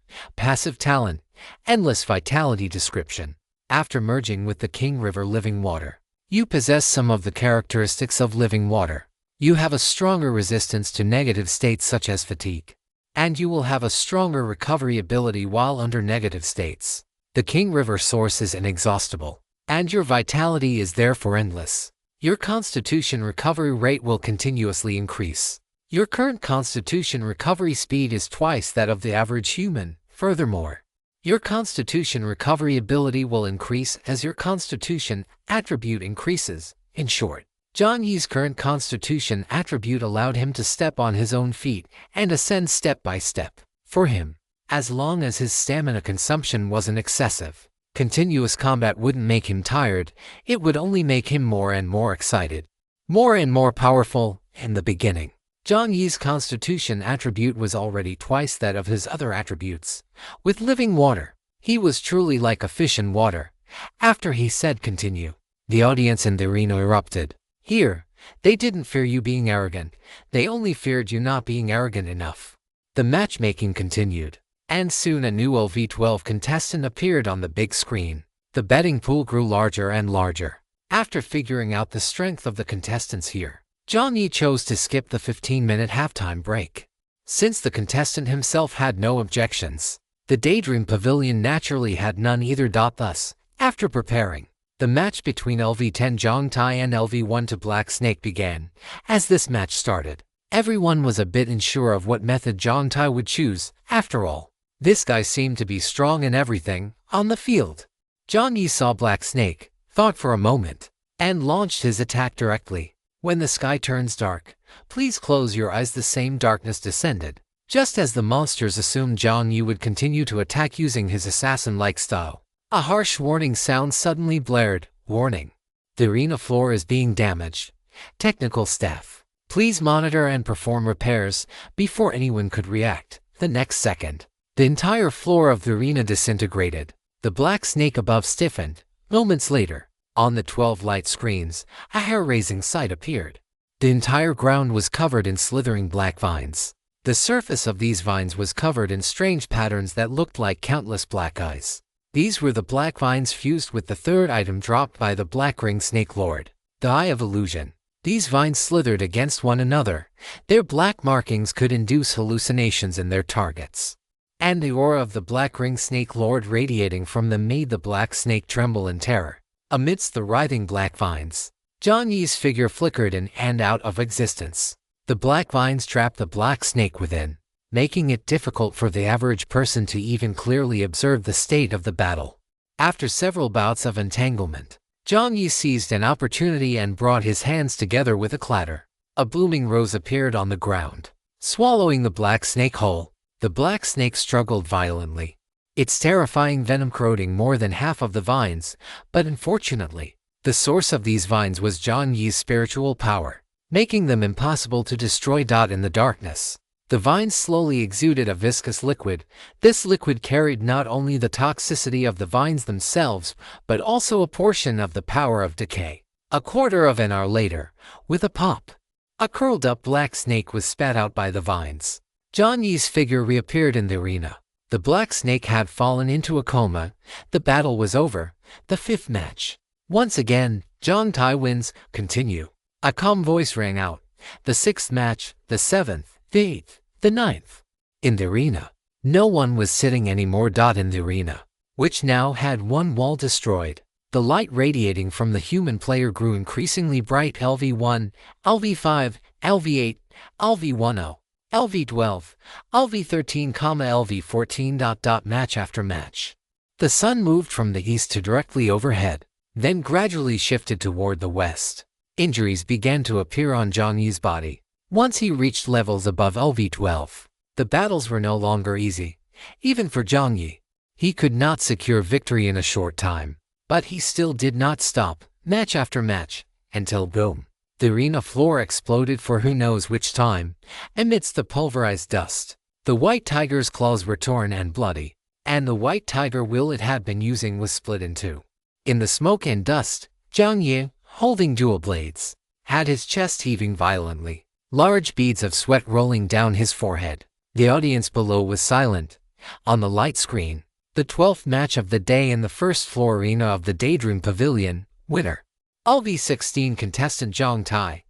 Endless Vitality description. After merging with the King River living water, you possess some of the characteristics of living water. You have a stronger resistance to negative states such as fatigue, and you will have a stronger recovery ability while under negative states. The King River source is inexhaustible, and your vitality is therefore endless. Your constitution recovery rate will continuously increase. Your current constitution recovery speed is twice that of the average human. Furthermore, your constitution recovery ability will increase as your constitution attribute increases. In short, Jiang Yi's current constitution attribute allowed him to step on his own feet and ascend step by step. For him, as long as his stamina consumption wasn't excessive, continuous combat wouldn't make him tired, it would only make him more and more excited, more and more powerful. In the beginning, Jiang Yi's constitution attribute was already twice that of his other attributes. With living water, he was truly like a fish in water. After he said continue, the audience in the arena erupted. Here, they didn't fear you being arrogant, they only feared you not being arrogant enough. The matchmaking continued, and soon a new LV12 contestant appeared on the big screen. The betting pool grew larger and larger. After figuring out the strength of the contestants here, Jiang Yi chose to skip the 15-minute halftime break. Since the contestant himself had no objections, the Daydream Pavilion naturally had none either. Thus, after preparing, the match between LV10 Zhang Tai and LV1 to Black Snake began. As this match started, everyone was a bit unsure of what method Zhang Tai would choose. After all, this guy seemed to be strong in everything on the field. Jiang Yi saw Black Snake, thought for a moment, and launched his attack directly. When the sky turns dark, please close your eyes. The same darkness descended. Just as the monsters assumed Jiang Yi would continue to attack using his assassin-like style, a harsh warning sound suddenly blared. Warning. The arena floor is being damaged. Technical staff, please monitor and perform repairs. Before anyone could react, the next second, the entire floor of the arena disintegrated. The Black Snake above stiffened. Moments later, on the 12 light screens, a hair-raising sight appeared. The entire ground was covered in slithering black vines. The surface of these vines was covered in strange patterns that looked like countless black eyes. These were the black vines fused with the third item dropped by the Black Ring Snake Lord, the Eye of Illusion. These vines slithered against one another. Their black markings could induce hallucinations in their targets, and the aura of the Black Ring Snake Lord radiating from them made the black snake tremble in terror. Amidst the writhing black vines, Jiang Yi's figure flickered in and out of existence. The black vines trapped the black snake within, making it difficult for the average person to even clearly observe the state of the battle. After several bouts of entanglement, Jiang Yi seized an opportunity and brought his hands together with a clatter. A blooming rose appeared on the ground, Swallowing the black snake whole, the black snake struggled violently, its terrifying venom corroding more than half of the vines, but unfortunately, the source of these vines was Jiang Yi's spiritual power, making them impossible to destroy. In the darkness, the vines slowly exuded a viscous liquid. This liquid carried not only the toxicity of the vines themselves, but also a portion of the power of decay. A quarter of an hour later, with a pop, a curled-up black snake was spat out by the vines. Jiang Yi's figure reappeared in the arena. The black snake had fallen into a coma. The battle was over. The fifth match. Once again, Jiang Tai wins. Continue. A calm voice rang out. The sixth match, the seventh, the eighth, the ninth. In the arena, no one was sitting anymore. In the arena, which now had one wall destroyed, the light radiating from the human player grew increasingly bright. LV1, LV5, LV8, LV10, LV12, LV13, LV14. Match after match. The sun moved from the east to directly overhead, then gradually shifted toward the west. Injuries began to appear on Jiang Yi's body. Once he reached levels above LV12, the battles were no longer easy, even for Jiang Yi. He could not secure victory in a short time, but he still did not stop, match after match, until boom, the arena floor exploded for who knows which time. Amidst the pulverized dust, the white tiger's claws were torn and bloody, and the white tiger will it had been using was split in two. In the smoke and dust, Jiang Yi, holding dual blades, had his chest heaving violently, large beads of sweat rolling down his forehead. The audience below was silent. On the light screen, the 12th match of the day in the first floor arena of the Daydream Pavilion, winner, LV16 contestant Jiang Tai.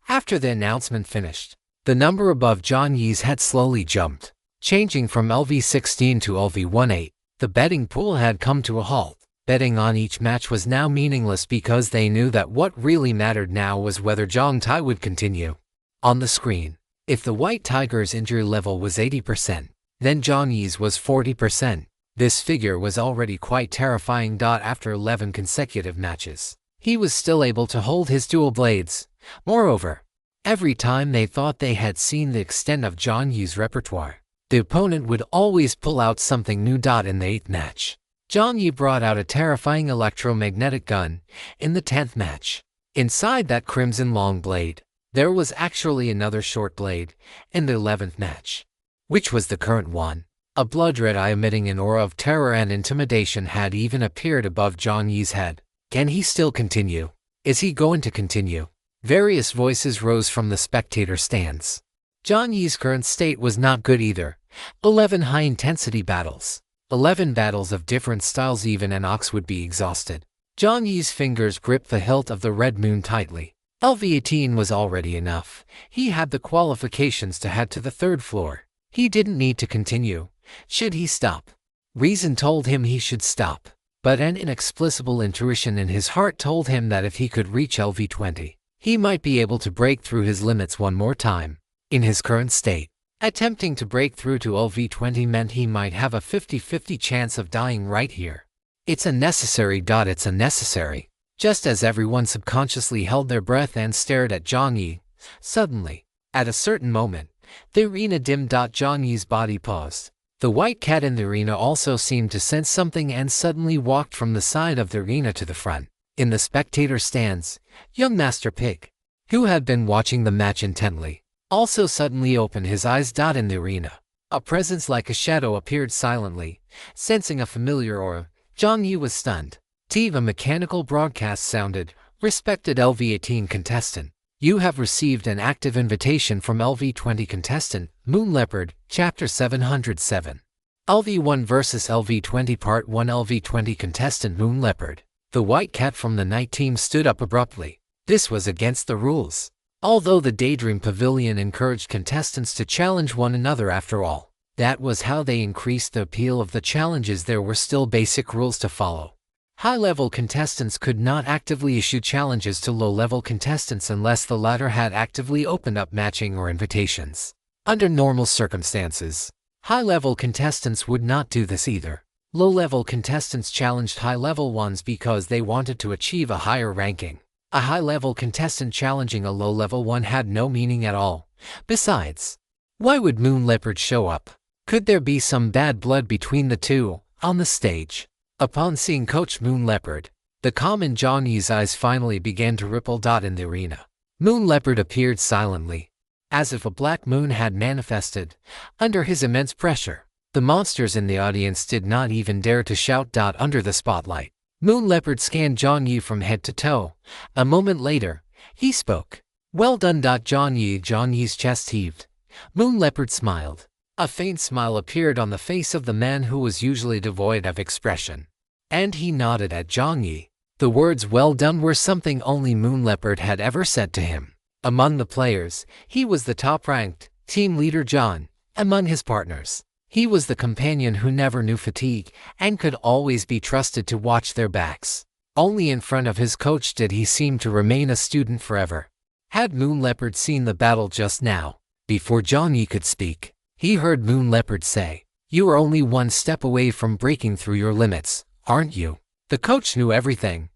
After the announcement finished, the number above Jiang Yi's head slowly jumped, changing from LV16 to LV18. The betting pool had come to a halt. Betting on each match was now meaningless because they knew that what really mattered now was whether Jiang Tai would continue. On the screen, if the White Tiger's injury level was 80%, then Jiang Yi's was 40%. This figure was already quite terrifying. After 11 consecutive matches, he was still able to hold his dual blades. Moreover, every time they thought they had seen the extent of Jiang Yi's repertoire, the opponent would always pull out something new. In the 8th match, Jiang Yi brought out a terrifying electromagnetic gun. In the 10th match, inside that crimson long blade, there was actually another short blade. In the 11th match, which was the current one, a blood-red eye emitting an aura of terror and intimidation had even appeared above Jiang Yi's head. Can he still continue? Is he going to continue? Various voices rose from the spectator stands. Jiang Yi's current state was not good either. 11 high-intensity battles. 11 battles of different styles. Even an ox would be exhausted. Jiang Yi's fingers gripped the hilt of the red moon tightly. LV18 was already enough. He had the qualifications to head to the 3rd floor. He didn't need to continue. Should he stop? Reason told him he should stop, but an inexplicable intuition in his heart told him that if he could reach LV20, he might be able to break through his limits one more time. In his current state, attempting to break through to LV20 meant he might have a 50-50 chance of dying right here. It's unnecessary. It's unnecessary. Just as everyone subconsciously held their breath and stared at Jiang Yi, suddenly, at a certain moment, the arena dimmed. Jiang Yi's body paused. The white cat in the arena also seemed to sense something and suddenly walked from the side of the arena to the front. In the spectator stands, young Master Pig, who had been watching the match intently, also suddenly opened his eyes. In the arena, a presence like a shadow appeared silently, sensing a familiar aura. Jiang Yi was stunned. A mechanical broadcast sounded, "Respected LV18 contestant, you have received an active invitation from LV20 contestant, Moon Leopard, Chapter 707. LV1 vs LV20 Part 1. LV20 contestant Moon Leopard." The white cat from the night team stood up abruptly. This was against the rules. Although the Daydream Pavilion encouraged contestants to challenge one another, after all, that was how they increased the appeal of the challenges, there were still basic rules to follow. High-level contestants could not actively issue challenges to low-level contestants unless the latter had actively opened up matching or invitations. Under normal circumstances, high-level contestants would not do this either. Low-level contestants challenged high-level ones because they wanted to achieve a higher ranking. A high-level contestant challenging a low-level one had no meaning at all. Besides, Why would Moon Leopard show up? Could there be some bad blood between the two on the stage? Upon seeing Coach Moon Leopard, the calm in Jiang Yi's eyes finally began to ripple. In the arena, Moon Leopard appeared silently, as if a black moon had manifested under his immense pressure. The monsters in the audience did not even dare to shout. Under the spotlight, Moon Leopard scanned Jiang Yi from head to toe. A moment later, he spoke. Well done. Jiang Yi's chest heaved. Moon Leopard smiled. A faint smile appeared on the face of the man who was usually devoid of expression, and he nodded at Jiang Yi. The words "well done" were something only Moon Leopard had ever said to him. Among the players, he was the top-ranked team leader John. Among his partners, he was the companion who never knew fatigue and could always be trusted to watch their backs. Only in front of his coach did he seem to remain a student forever. Had Moon Leopard seen the battle just now, before Jiang Yi could speak, he heard Moon Leopard say, "You are only one step away from breaking through your limits, aren't you?" The coach knew everything.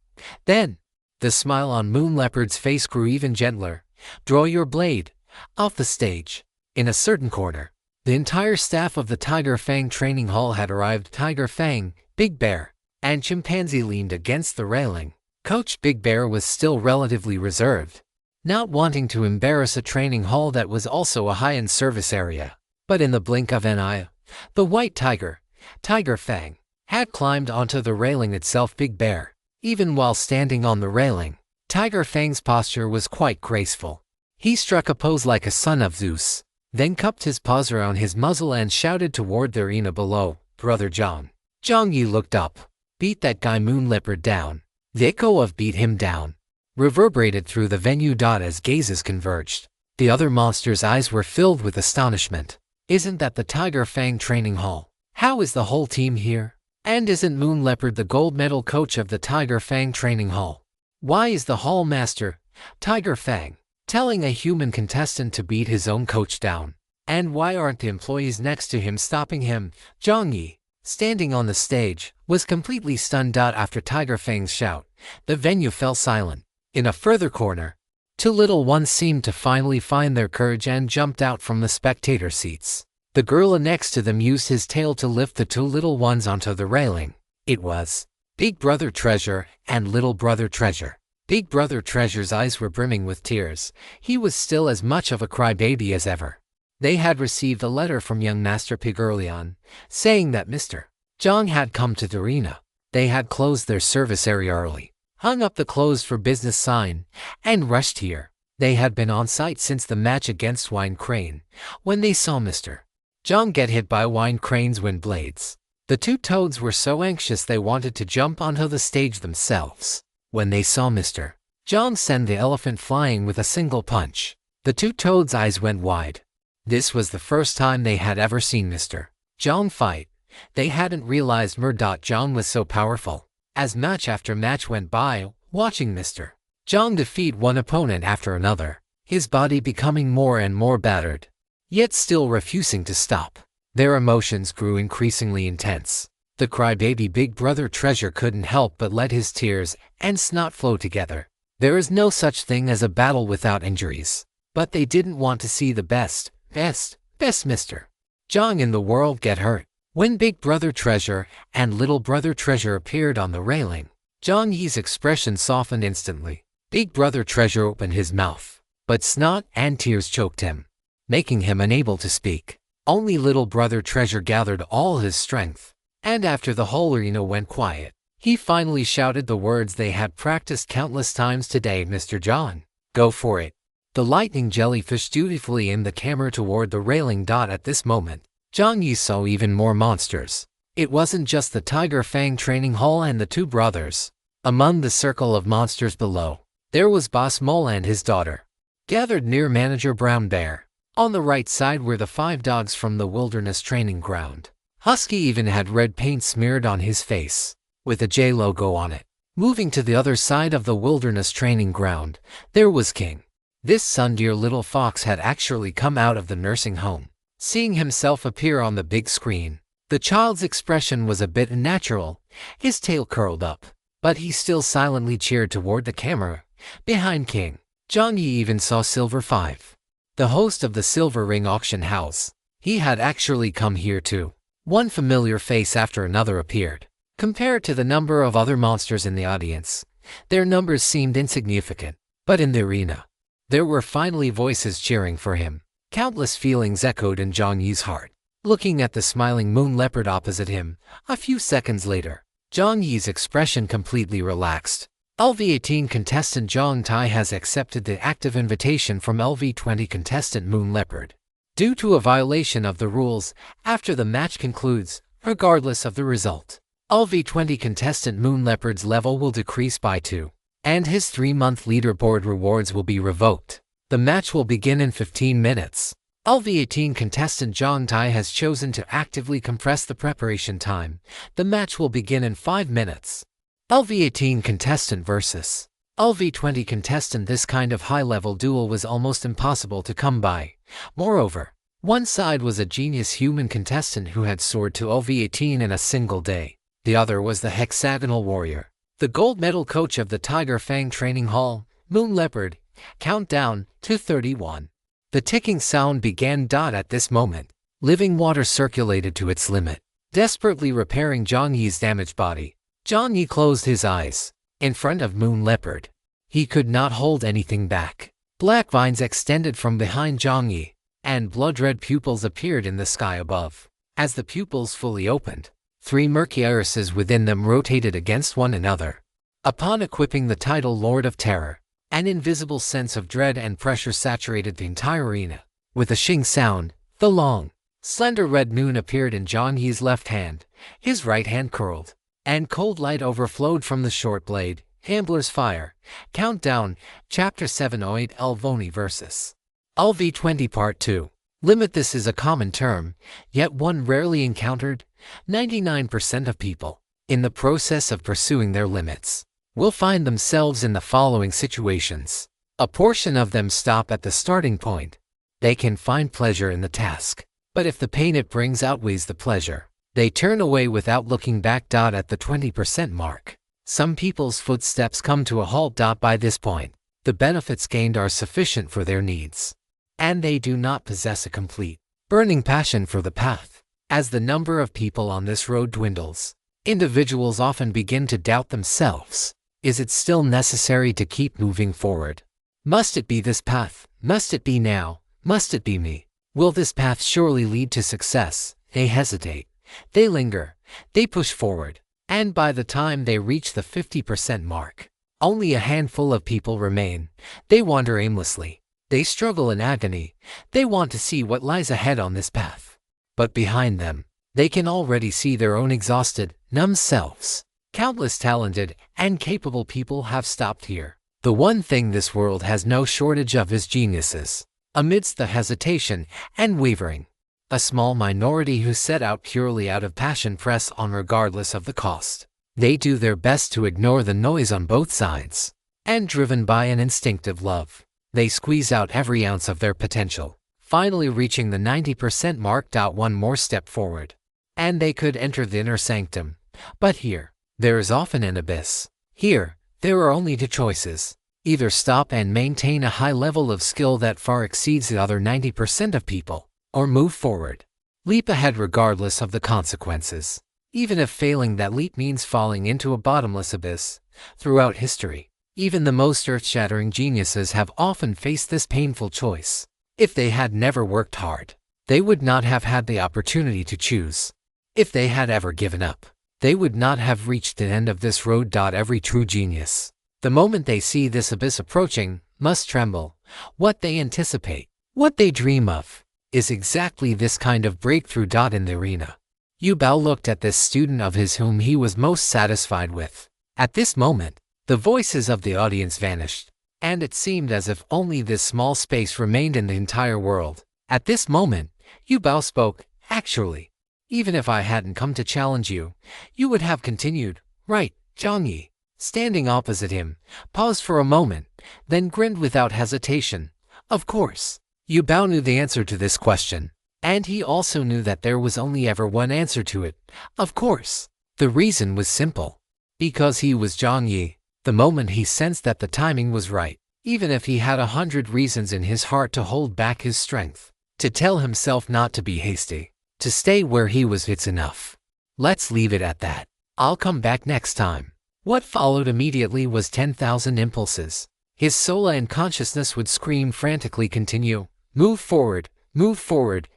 Then, the smile on Moon Leopard's face grew even gentler. "Draw your blade." Off the stage, in a certain corner, the entire staff of the Tiger Fang training hall had arrived. Tiger Fang, Big Bear, and Chimpanzee leaned against the railing. Coach Big Bear was still relatively reserved, not wanting to embarrass a training hall that was also a high-end service area. But in the blink of an eye, the white tiger, Tiger Fang, had climbed onto the railing itself. Big Bear, even while standing on the railing, Tiger Fang's posture was quite graceful. He struck a pose like a son of Zeus, then cupped his paws around his muzzle and shouted toward the arena below, "Brother John." Jiang Yi looked up. "Beat that guy Moon Leopard down." The echo of "beat him down" reverberated through the venue. As gazes converged, the other monsters' eyes were filled with astonishment. Isn't that the Tiger Fang training hall? How is the whole team here? And isn't Moon Leopard the gold medal coach of the Tiger Fang training hall? Why is the hall master, Tiger Fang, telling a human contestant to beat his own coach down? And why aren't the employees next to him stopping him? Jiang Yi, standing on the stage, was completely stunned. After Tiger Fang's shout, the venue fell silent. In a further corner, two little ones seemed to finally find their courage and jumped out from the spectator seats. The gorilla next to them used his tail to lift the two little ones onto the railing. It was Big Brother Treasure and Little Brother Treasure. Big Brother Treasure's eyes were brimming with tears. He was still as much of a crybaby as ever. They had received a letter from young Master Pig early on, saying that Mr. Jiang had come to the arena. They had closed their service area early, hung up the closed for business sign, and rushed here. They had been on site since the match against Wine Crane. When they saw Mr. Jiang get hit by Wine Crane's wind blades, the two toads were so anxious they wanted to jump onto the stage themselves. When they saw Mr. Jiang send the elephant flying with a single punch, the two toads' eyes went wide. This was the first time they had ever seen Mr. Jiang fight. They hadn't realized Jiang was so powerful. As match after match went by, watching Mr. Jiang defeat one opponent after another, his body becoming more and more battered, yet still refusing to stop, their emotions grew increasingly intense. The crybaby Big Brother Treasure couldn't help but let his tears and snot flow together. There is no such thing as a battle without injuries, but they didn't want to see the best Mr. Jiang in the world get hurt. When Big Brother Treasure and Little Brother Treasure appeared on the railing, Jiang Yi's expression softened instantly. Big Brother Treasure opened his mouth, but snot and tears choked him, making him unable to speak. Only Little Brother Treasure gathered all his strength, and after the whole arena went quiet, he finally shouted the words they had practiced countless times today. "Mr. Jiang, go for it." The lightning jellyfish dutifully aimed the camera toward the railing. At this moment, Jiang Yi saw even more monsters. It wasn't just the Tiger Fang training hall and the two brothers. Among the circle of monsters below, there was Boss Mole and his daughter, gathered near Manager Brown Bear. On the right side were the 5 dogs from the wilderness training ground. Husky even had red paint smeared on his face, with a J logo on it. Moving to the other side of the wilderness training ground, there was King. This Sundeer little fox had actually come out of the nursing home. Seeing himself appear on the big screen, the child's expression was a bit unnatural, his tail curled up, but he still silently cheered toward the camera. Behind King, Jiang Yi even saw Silver 5. the host of the Silver Ring auction house. He had actually come here too. One familiar face after another appeared. Compared to the number of other monsters in the audience, their numbers seemed insignificant. But in the arena, there were finally voices cheering for him. Countless feelings echoed in Jiang Yi's heart. Looking at the smiling moon leopard opposite him, a few seconds later, Jiang Yi's expression completely relaxed. LV18 contestant Zhang Tai has accepted the active invitation from LV20 contestant Moon Leopard. Due to a violation of the rules, after the match concludes, regardless of the result, LV20 contestant Moon Leopard's level will decrease by 2, and his 3-month leaderboard rewards will be revoked. The match will begin in 15 minutes. LV18 contestant Zhang Tai has chosen to actively compress the preparation time. The match will begin in 5 minutes. LV18 contestant versus LV20 contestant. This kind of high-level duel was almost impossible to come by. Moreover, one side was a genius human contestant who had soared to LV18 in a single day. The other was the hexagonal warrior, the gold medal coach of the Tiger Fang Training Hall, Moon Leopard. Countdown to 31. The ticking sound began. At this moment, living water circulated to its limit, desperately repairing Jiang Yi's damaged body. Jiang Yi closed his eyes. In front of Moon Leopard, he could not hold anything back. Black vines extended from behind Jiang Yi, and blood-red pupils appeared in the sky above. As the pupils fully opened, 3 murky irises within them rotated against one another. Upon equipping the title Lord of Terror, an invisible sense of dread and pressure saturated the entire arena. With a shing sound, the long, slender red moon appeared in Jiang Yi's left hand. His right hand curled, and cold light overflowed from the short blade. Gambler's Fire. Countdown. Chapter 708 LV20 vs. LV20 Part 2. Limit. This is a common term, yet one rarely encountered. 99% of people, in the process of pursuing their limits, will find themselves in the following situations. A portion of them stop at the starting point. They can find pleasure in the task, but if the pain it brings outweighs the pleasure, they turn away without looking back. At the 20% mark, some people's footsteps come to a halt. By this point, the benefits gained are sufficient for their needs, and they do not possess a complete, burning passion for the path. As the number of people on this road dwindles, individuals often begin to doubt themselves. Is it still necessary to keep moving forward? Must it be this path? Must it be now? Must it be me? Will this path surely lead to success? They hesitate. They linger. They push forward. And by the time they reach the 50% mark, only a handful of people remain. They wander aimlessly. They struggle in agony. They want to see what lies ahead on this path. But behind them, they can already see their own exhausted, numb selves. Countless talented and capable people have stopped here. The one thing this world has no shortage of is geniuses. Amidst the hesitation and wavering, a small minority who set out purely out of passion press on regardless of the cost. They do their best to ignore the noise on both sides, and driven by an instinctive love, they squeeze out every ounce of their potential, finally reaching the 90% mark. One more step forward, and they could enter the inner sanctum. But here, there is often an abyss. Here, there are only 2 choices. Either stop and maintain a high level of skill that far exceeds the other 90% of people, or move forward. Leap ahead regardless of the consequences. Even if failing that leap means falling into a bottomless abyss. Throughout history, even the most earth-shattering geniuses have often faced this painful choice. If they had never worked hard, they would not have had the opportunity to choose. If they had ever given up, they would not have reached the end of this road. Every true genius, the moment they see this abyss approaching, must tremble. What they anticipate, what they dream of, is exactly this kind of breakthrough. In the arena, Yu Bao looked at this student of his whom he was most satisfied with. At this moment, the voices of the audience vanished, and it seemed as if only this small space remained in the entire world. At this moment, Yu Bao spoke. Actually, even if I hadn't come to challenge you, you would have continued, right? Jiang Yi, standing opposite him, paused for a moment, then grinned without hesitation. Of course. Yu Bao knew the answer to this question, and he also knew that there was only ever one answer to it. Of course. The reason was simple. Because he was Jiang Yi. The moment he sensed that the timing was right, even if he had 100 reasons in his heart to hold back his strength, to tell himself not to be hasty, to stay where he was. It's enough. Let's leave it at that. I'll come back next time. What followed immediately was 10,000 impulses. His soul and consciousness would scream frantically, continue, move forward,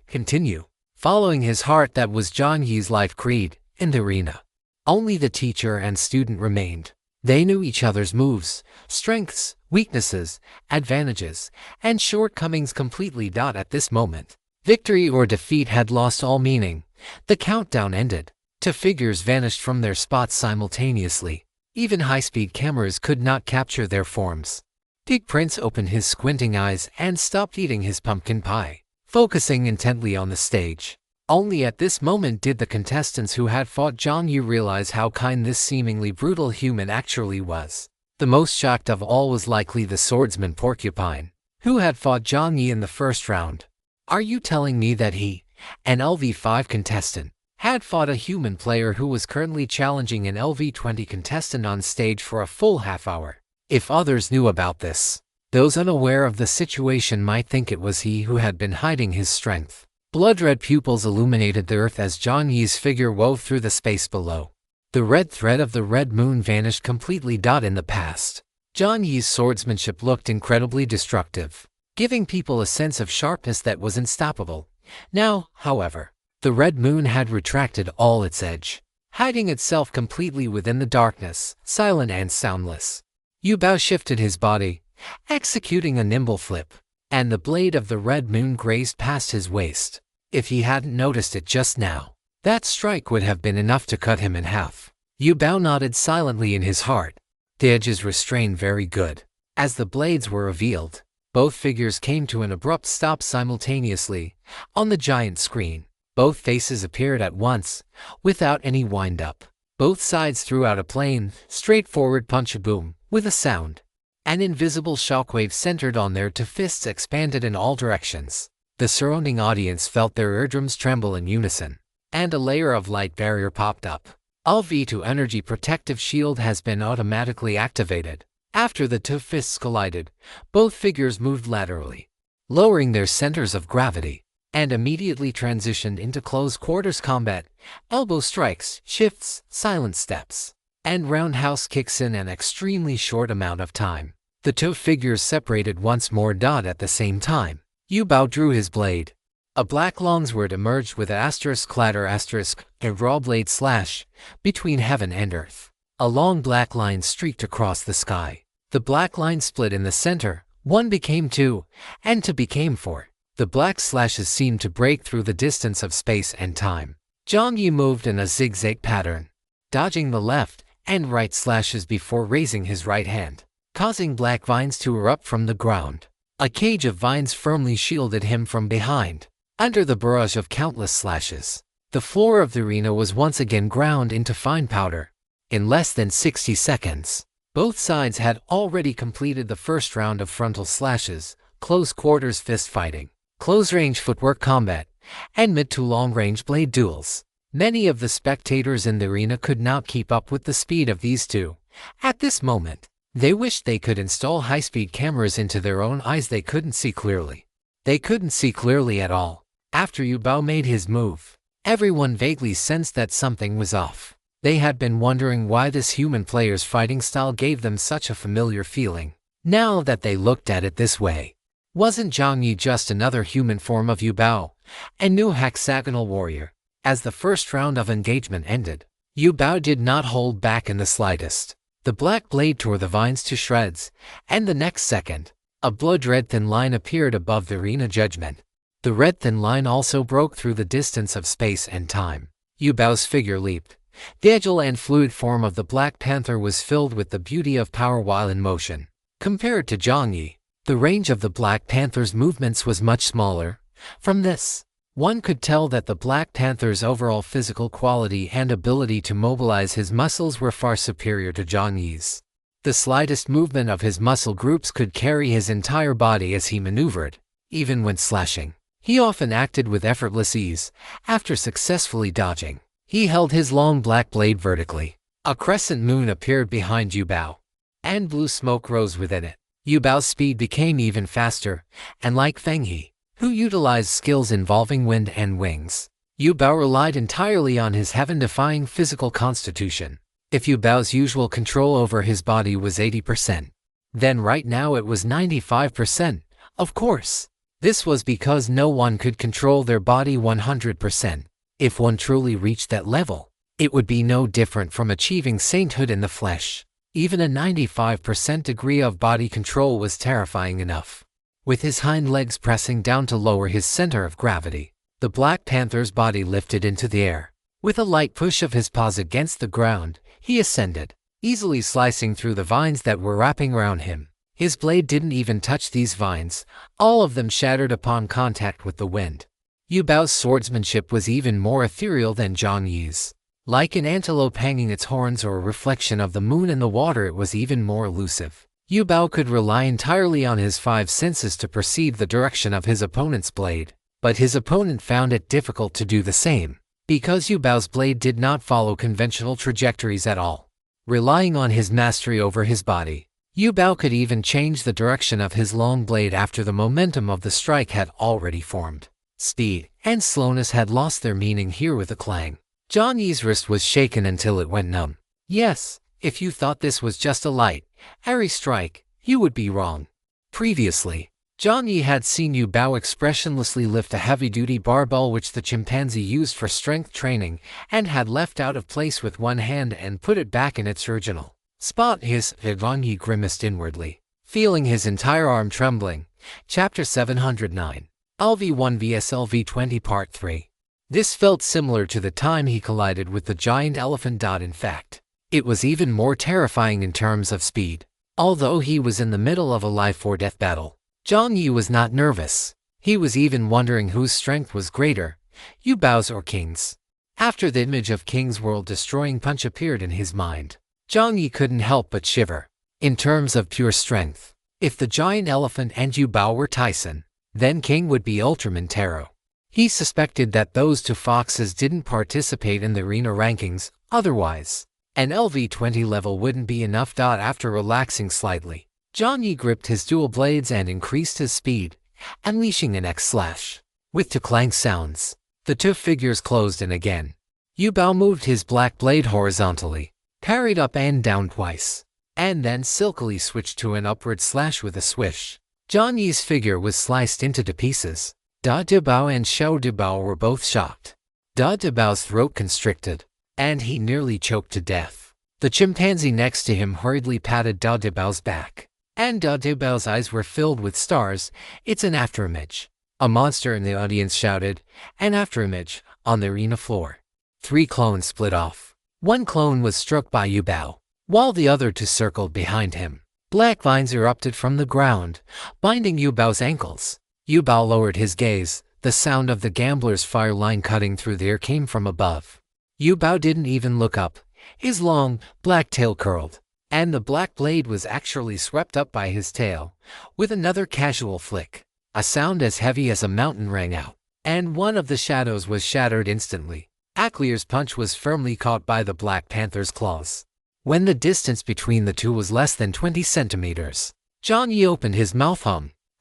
continue. Following his heart, that was Jiang Yi's life creed. In the arena, only the teacher and student remained. They knew each other's moves, strengths, weaknesses, advantages, and shortcomings completely. At this moment, victory or defeat had lost all meaning. The countdown ended. Two figures vanished from their spots simultaneously. Even high-speed cameras could not capture their forms. Big Prince opened his squinting eyes and stopped eating his pumpkin pie, focusing intently on the stage. Only at this moment did the contestants who had fought Jiang Yi realize how kind this seemingly brutal human actually was. The most shocked of all was likely the swordsman Porcupine, who had fought Jiang Yi in the first round. Are you telling me that he, an LV5 contestant, had fought a human player who was currently challenging an LV20 contestant on stage for a full half hour? If others knew about this, those unaware of the situation might think it was he who had been hiding his strength. Blood-red pupils illuminated the earth as Jiang Yi's figure wove through the space below. The red thread of the red moon vanished completely. In the past, Jiang Yi's swordsmanship looked incredibly destructive, giving people a sense of sharpness that was unstoppable. Now, however, the red moon had retracted all its edge, hiding itself completely within the darkness, silent and soundless. Yu Bao shifted his body, executing a nimble flip, and the blade of the red moon grazed past his waist. If he hadn't noticed it just now, that strike would have been enough to cut him in half. Yu Bao nodded silently in his heart. The edges restrained very good. As the blades were revealed, both figures came to an abrupt stop simultaneously. On the giant screen, both faces appeared at once, without any wind-up. Both sides threw out a plain, straightforward punch-a-boom, with a sound. An invisible shockwave centered on their two fists expanded in all directions. The surrounding audience felt their eardrums tremble in unison, and a layer of light barrier popped up. LV2 energy protective shield has been automatically activated. After the two fists collided, both figures moved laterally, lowering their centers of gravity, and immediately transitioned into close quarters combat. Elbow strikes, shifts, silent steps, and roundhouse kicks in an extremely short amount of time. The two figures separated once more. At the same time, Yu Bao drew his blade. A black longsword emerged with a *clatter*, a raw blade slash between heaven and earth. A long black line streaked across the sky. The black line split in the center. 1 became 2, and 2 became 4. The black slashes seemed to break through the distance of space and time. Jiang Yi moved in a zigzag pattern, dodging the left and right slashes before raising his right hand, causing black vines to erupt from the ground. A cage of vines firmly shielded him from behind. Under the barrage of countless slashes, the floor of the arena was once again ground into fine powder. In less than 60 seconds, both sides had already completed the first round of frontal slashes, close quarters fist fighting, close-range footwork combat, and mid to long-range blade duels. Many of the spectators in the arena could not keep up with the speed of these two. At this moment, they wished they could install high-speed cameras into their own eyes. They couldn't see clearly. They couldn't see clearly at all. After Yu Bao made his move, everyone vaguely sensed that something was off. They had been wondering why this human player's fighting style gave them such a familiar feeling. Now that they looked at it this way, wasn't Jiang Yi just another human form of Yu Bao, a new hexagonal warrior? As the first round of engagement ended, Yu Bao did not hold back in the slightest. The black blade tore the vines to shreds, and the next second, a blood-red thin line appeared above the arena judgment. The red thin line also broke through the distance of space and time. Yu Bao's figure leaped. The agile and fluid form of the Black Panther was filled with the beauty of power while in motion. Compared to Jiang Yi, the range of the Black Panther's movements was much smaller. From this, one could tell that the Black Panther's overall physical quality and ability to mobilize his muscles were far superior to Jiang Yi's. The slightest movement of his muscle groups could carry his entire body as he maneuvered. Even when slashing, he often acted with effortless ease. After successfully dodging, he held his long black blade vertically. A crescent moon appeared behind Yu Bao, and blue smoke rose within it. Yu Bao's speed became even faster, and like Feng He, who utilized skills involving wind and wings, Yu Bao relied entirely on his heaven-defying physical constitution. If Yu Bao's usual control over his body was 80%, then right now it was 95%, of course. This was because no one could control their body 100%. If one truly reached that level, it would be no different from achieving sainthood in the flesh. Even a 95% degree of body control was terrifying enough. With his hind legs pressing down to lower his center of gravity, the Black Panther's body lifted into the air. With a light push of his paws against the ground, he ascended, easily slicing through the vines that were wrapping around him. His blade didn't even touch these vines, all of them shattered upon contact with the wind. Yu Bao's swordsmanship was even more ethereal than Jiang Yi's. Like an antelope hanging its horns or a reflection of the moon in the water, it was even more elusive. Yu Bao could rely entirely on his 5 senses to perceive the direction of his opponent's blade, but his opponent found it difficult to do the same, because Yu Bao's blade did not follow conventional trajectories at all. Relying on his mastery over his body, Yu Bao could even change the direction of his long blade after the momentum of the strike had already formed. Speed and slowness had lost their meaning here with a clang. Jiang Yi's wrist was shaken until it went numb. Yes, if you thought this was just a light, airy strike, you would be wrong. Previously, Jiang Yi had seen Yu Bao expressionlessly lift a heavy-duty barbell which the chimpanzee used for strength training and had left out of place with one hand and put it back in its original spot. Jiang Yi grimaced inwardly, feeling his entire arm trembling. Chapter 709. LV1 vs LV20 Part 3. This felt similar to the time he collided with the giant elephant. In fact, it was even more terrifying in terms of speed. Although he was in the middle of a life-or-death battle, Jiang Yi was not nervous. He was even wondering whose strength was greater, Yu Bao's or King's. After the image of King's world-destroying punch appeared in his mind, Jiang Yi couldn't help but shiver. In terms of pure strength, if the giant elephant and Yu Bao were Tyson, then King would be Ultraman Taro. He suspected that those 2 foxes didn't participate in the arena rankings, otherwise an LV20 level wouldn't be enough. After relaxing slightly, Jiang Yi gripped his dual blades and increased his speed, unleashing an X slash. With 2 clang sounds, the 2 figures closed in again. Yu Bao moved his black blade horizontally, parried up and down twice, and then silkily switched to an upward slash with a swish. Jiang Yi's figure was sliced into 2 pieces. Da De Bao and Xiao De Bao were both shocked. Da De Bao's throat constricted, and he nearly choked to death. The chimpanzee next to him hurriedly patted Da De Bao's back, and Da De Bao's eyes were filled with stars. It's an afterimage. A monster in the audience shouted. An afterimage, on the arena floor. 3 clones split off. 1 clone was struck by Yu Bao, while the other 2 circled behind him. Black vines erupted from the ground, binding Yu Bao's ankles. Yu Bao lowered his gaze. The sound of the gambler's fire line cutting through the air came from above. Yu Bao didn't even look up. His long, black tail curled, and the black blade was actually swept up by his tail. With another casual flick, a sound as heavy as a mountain rang out, and one of the shadows was shattered instantly. Aclear's punch was firmly caught by the Black Panther's claws. When the distance between the 2 was less than 20 centimeters, Jiang Yi opened his mouth.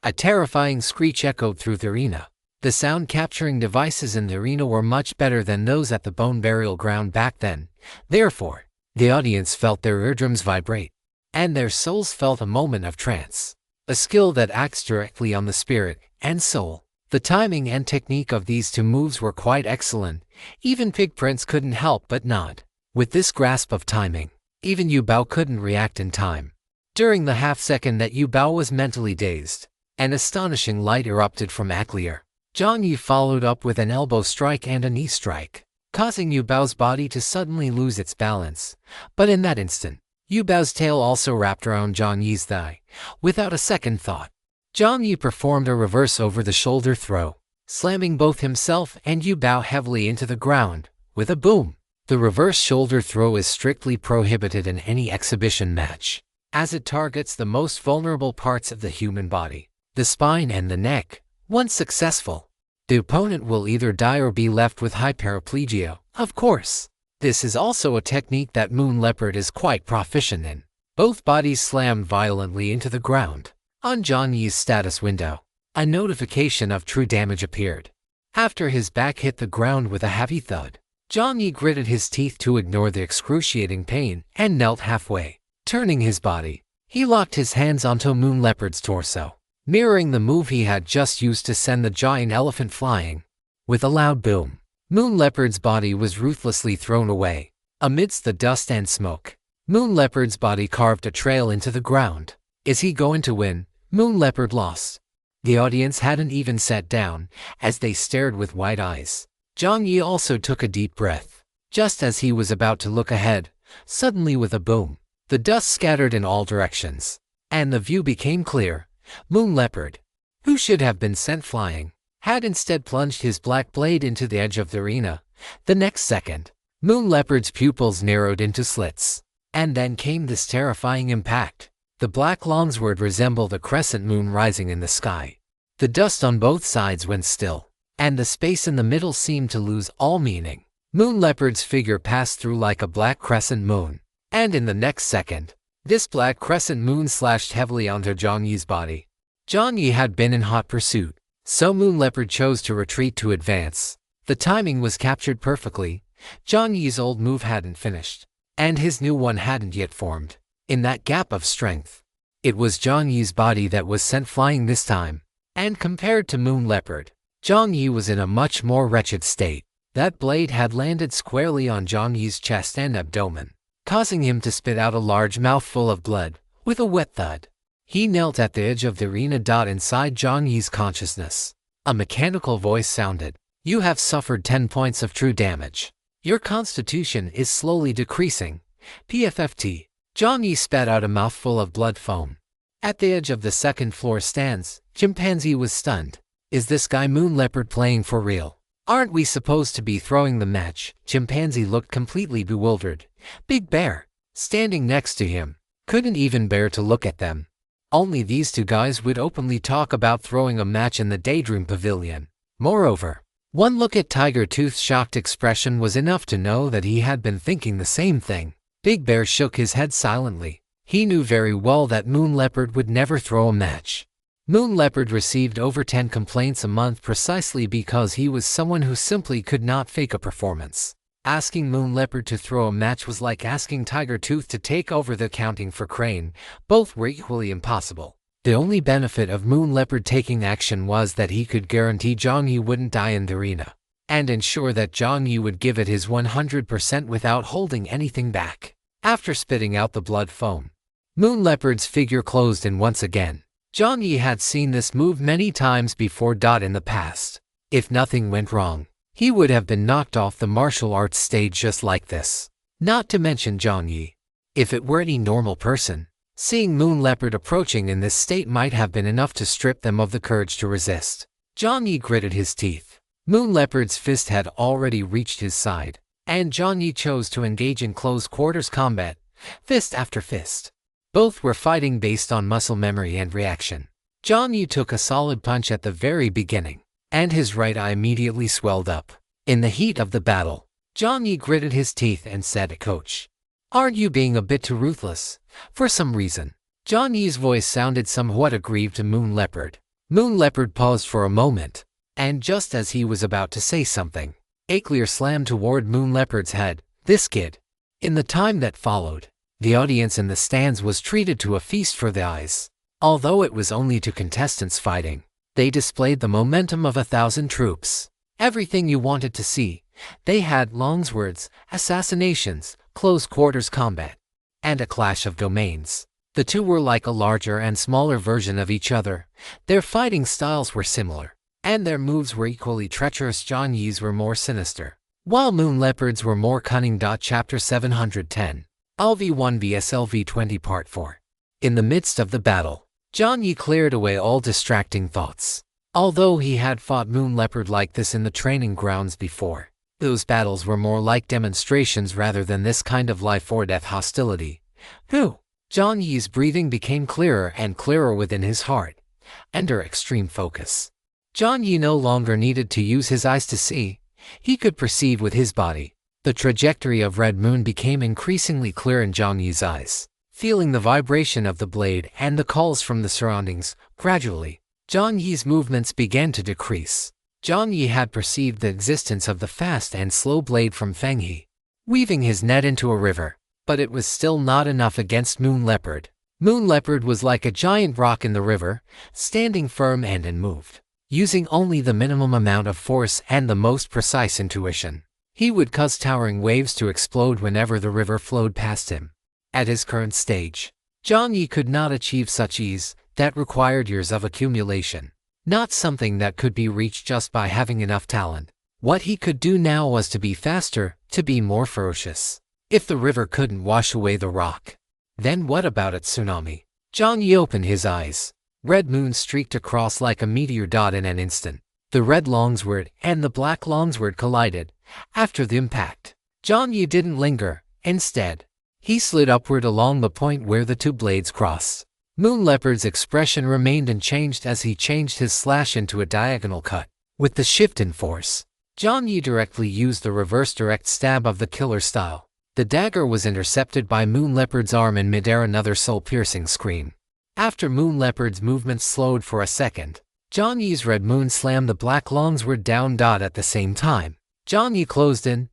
A terrifying screech echoed through the arena. The sound-capturing devices in the arena were much better than those at the bone burial ground back then. Therefore, the audience felt their eardrums vibrate, and their souls felt a moment of trance. A skill that acts directly on the spirit and soul. The timing and technique of these 2 moves were quite excellent. Even Pig Prince couldn't help but nod. With this grasp of timing, even Yu Bao couldn't react in time. During the half-second that Yu Bao was mentally dazed, an astonishing light erupted from Aclear. Jiang Yi followed up with an elbow strike and a knee strike, causing Yu Bao's body to suddenly lose its balance. But in that instant, Yu Bao's tail also wrapped around Jiang Yi's thigh. Without a second thought, Jiang Yi performed a reverse over-the-shoulder throw, slamming both himself and Yu Bao heavily into the ground. With a boom, the reverse shoulder throw is strictly prohibited in any exhibition match, as it targets the most vulnerable parts of the human body, the spine and the neck. Once successful, the opponent will either die or be left with hyperplegia. Of course, this is also a technique that Moon Leopard is quite proficient in. Both bodies slammed violently into the ground. On Jiang Yi's status window, a notification of true damage appeared. After his back hit the ground with a heavy thud, Jiang Yi gritted his teeth to ignore the excruciating pain and knelt halfway. Turning his body, he locked his hands onto Moon Leopard's torso, mirroring the move he had just used to send the giant elephant flying. With a loud boom, Moon Leopard's body was ruthlessly thrown away. Amidst the dust and smoke, Moon Leopard's body carved a trail into the ground. Is he going to win? Moon Leopard lost. The audience hadn't even sat down, as they stared with wide eyes. Jiang Yi also took a deep breath. Just as he was about to look ahead, suddenly with a boom, the dust scattered in all directions, and the view became clear. Moon Leopard, who should have been sent flying, had instead plunged his black blade into the edge of the arena. The next second, Moon Leopard's pupils narrowed into slits. And then came this terrifying impact. The black longsword resembled a crescent moon rising in the sky. The dust on both sides went still, and the space in the middle seemed to lose all meaning. Moon Leopard's figure passed through like a black crescent moon, and in the next second, this black crescent moon slashed heavily onto Jiang Yi's body. Jiang Yi had been in hot pursuit, so Moon Leopard chose to retreat to advance. The timing was captured perfectly. Jiang Yi's old move hadn't finished, and his new one hadn't yet formed. In that gap of strength, it was Jiang Yi's body that was sent flying this time. And compared to Moon Leopard, Jiang Yi was in a much more wretched state. That blade had landed squarely on Jiang Yi's chest and abdomen, causing him to spit out a large mouthful of blood. With a wet thud, he knelt at the edge of the arena. Inside Jiang Yi's consciousness, a mechanical voice sounded. You have suffered 10 points of true damage. Your constitution is slowly decreasing. PFFT. Jiang Yi spat out a mouthful of blood foam. At the edge of the second floor stands, Chimpanzee was stunned. Is this guy Moon Leopard playing for real? Aren't we supposed to be throwing the match? Chimpanzee looked completely bewildered. Big Bear, standing next to him, couldn't even bear to look at them. Only these two guys would openly talk about throwing a match in the Daydream Pavilion. Moreover, one look at Tiger Tooth's shocked expression was enough to know that he had been thinking the same thing. Big Bear shook his head silently. He knew very well that Moon Leopard would never throw a match. Moon Leopard received over 10 complaints a month precisely because he was someone who simply could not fake a performance. Asking Moon Leopard to throw a match was like asking Tiger Tooth to take over the accounting for Crane. Both were equally impossible. The only benefit of Moon Leopard taking action was that he could guarantee Jiang Yi wouldn't die in the arena, and ensure that Jiang Yi would give it his 100% without holding anything back. After spitting out the blood foam, Moon Leopard's figure closed in once again. Jiang Yi had seen this move many times before. In the past, if nothing went wrong, he would have been knocked off the martial arts stage just like this. Not to mention Jiang Yi. If it were any normal person, seeing Moon Leopard approaching in this state might have been enough to strip them of the courage to resist. Jiang Yi gritted his teeth. Moon Leopard's fist had already reached his side, and Jiang Yi chose to engage in close quarters combat, fist after fist. Both were fighting based on muscle memory and reaction. Jiang Yi took a solid punch at the very beginning, and his right eye immediately swelled up. In the heat of the battle, Jiang Yi gritted his teeth and said, "Coach, aren't you being a bit too ruthless?" For some reason, Jiang Yi's voice sounded somewhat aggrieved to Moon Leopard. Moon Leopard paused for a moment, and just as he was about to say something, a clear slam toward Moon Leopard's head. This kid. In the time that followed, the audience in the stands was treated to a feast for the eyes. Although it was only two contestants fighting, they displayed the momentum of 1,000 troops. Everything you wanted to see. They had longswords, assassinations, close quarters combat, and a clash of domains. The two were like a larger and smaller version of each other. Their fighting styles were similar, and their moves were equally treacherous. Jiang Yi's were more sinister, while Moon Leopard's were more cunning. Chapter 710. LV1 vs LV20 Part 4. In the midst of the battle, Jiang Yi cleared away all distracting thoughts. Although he had fought Moon Leopard like this in the training grounds before, those battles were more like demonstrations rather than this kind of life-or-death hostility. Jiang Yi's breathing became clearer and clearer within his heart, under extreme focus. Jiang Yi no longer needed to use his eyes to see. He could perceive with his body. The trajectory of Red Moon became increasingly clear in Jiang Yi's eyes. feeling the vibration of the blade and the calls from the surroundings. Gradually, Jiang Yi's movements began to decrease. Jiang Yi had perceived the existence of the fast and slow blade from Feng He, weaving his net into a river, but it was still not enough against Moon Leopard. Moon Leopard was like a giant rock in the river, standing firm and unmoved, using only the minimum amount of force and the most precise intuition. He would cause towering waves to explode whenever the river flowed past him. At his current stage, Jiang Yi could not achieve such ease. That required years of accumulation, not something that could be reached just by having enough talent. What he could do now was to be faster, to be more ferocious. If the river couldn't wash away the rock, then what about a tsunami? Jiang Yi opened his eyes. Red moon streaked across like a meteor dot in an instant. The red longsword and the black longsword collided. After the impact, Jiang Yi didn't linger. Instead, he slid upward along the point where the two blades crossed. Moon Leopard's expression remained unchanged as he changed his slash into a diagonal cut. With the shift in force, Jiang Yi directly used the reverse direct stab of the killer style. The dagger was intercepted by Moon Leopard's arm in midair. Another soul-piercing scream. After Moon Leopard's movement slowed for a second, Jiang Yi's red moon slammed the black longsword down. At the same time, Jiang Yi closed in.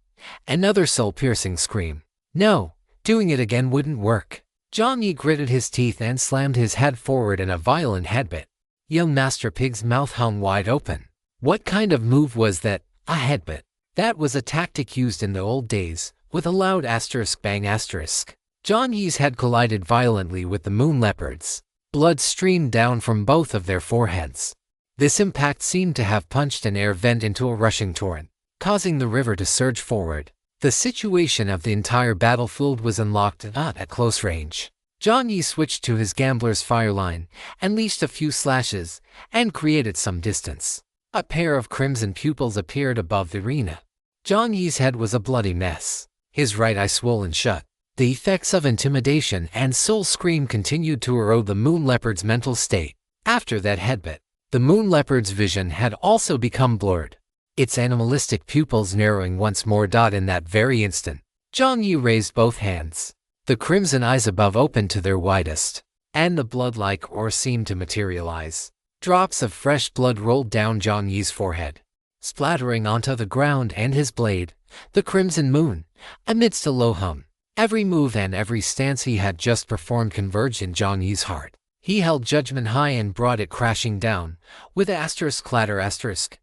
Another soul-piercing scream. No, doing it again wouldn't work. Jiang Yi gritted his teeth and slammed his head forward in a violent headbutt. Young Master Pig's mouth hung wide open. What kind of move was that? A headbutt. That was a tactic used in the old days, with a loud asterisk bang asterisk. Jiang Yi's head collided violently with the Moon Leopard's. Blood streamed down from both of their foreheads. This impact seemed to have punched an air vent into a rushing torrent, causing the river to surge forward. The situation of the entire battlefield was unlocked not at close range. Jiang Yi switched to his gambler's fireline, unleashed a few slashes, and created some distance. A pair of crimson pupils appeared above the arena. Jiang Yi's head was a bloody mess, his right eye swollen shut. The effects of intimidation and soul scream continued to erode the Moon Leopard's mental state. After that headbutt, the Moon Leopard's vision had also become blurred, its animalistic pupils narrowing once more. In that very instant, Jiang Yi raised both hands. The crimson eyes above opened to their widest, and the blood-like ore seemed to materialize. Drops of fresh blood rolled down Jiang Yi's forehead, splattering onto the ground and his blade, the crimson moon, amidst a low hum. Every move and every stance he had just performed converged in Jiang Yi's heart. He held judgment high and brought it crashing down, with asterisk clatter asterisk.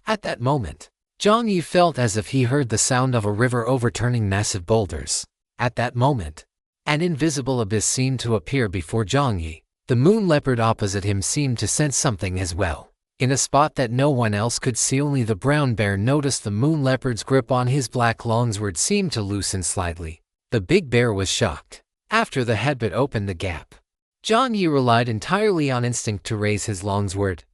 At that moment, Jiang Yi felt as if he heard the sound of a river overturning massive boulders. At that moment, an invisible abyss seemed to appear before Jiang Yi. The Moon Leopard opposite him seemed to sense something as well. In a spot that no one else could see, only the brown bear noticed the Moon Leopard's grip on his black longsword seemed to loosen slightly. The big bear was shocked. After the headbutt opened the gap, Jiang Yi relied entirely on instinct to raise his longsword.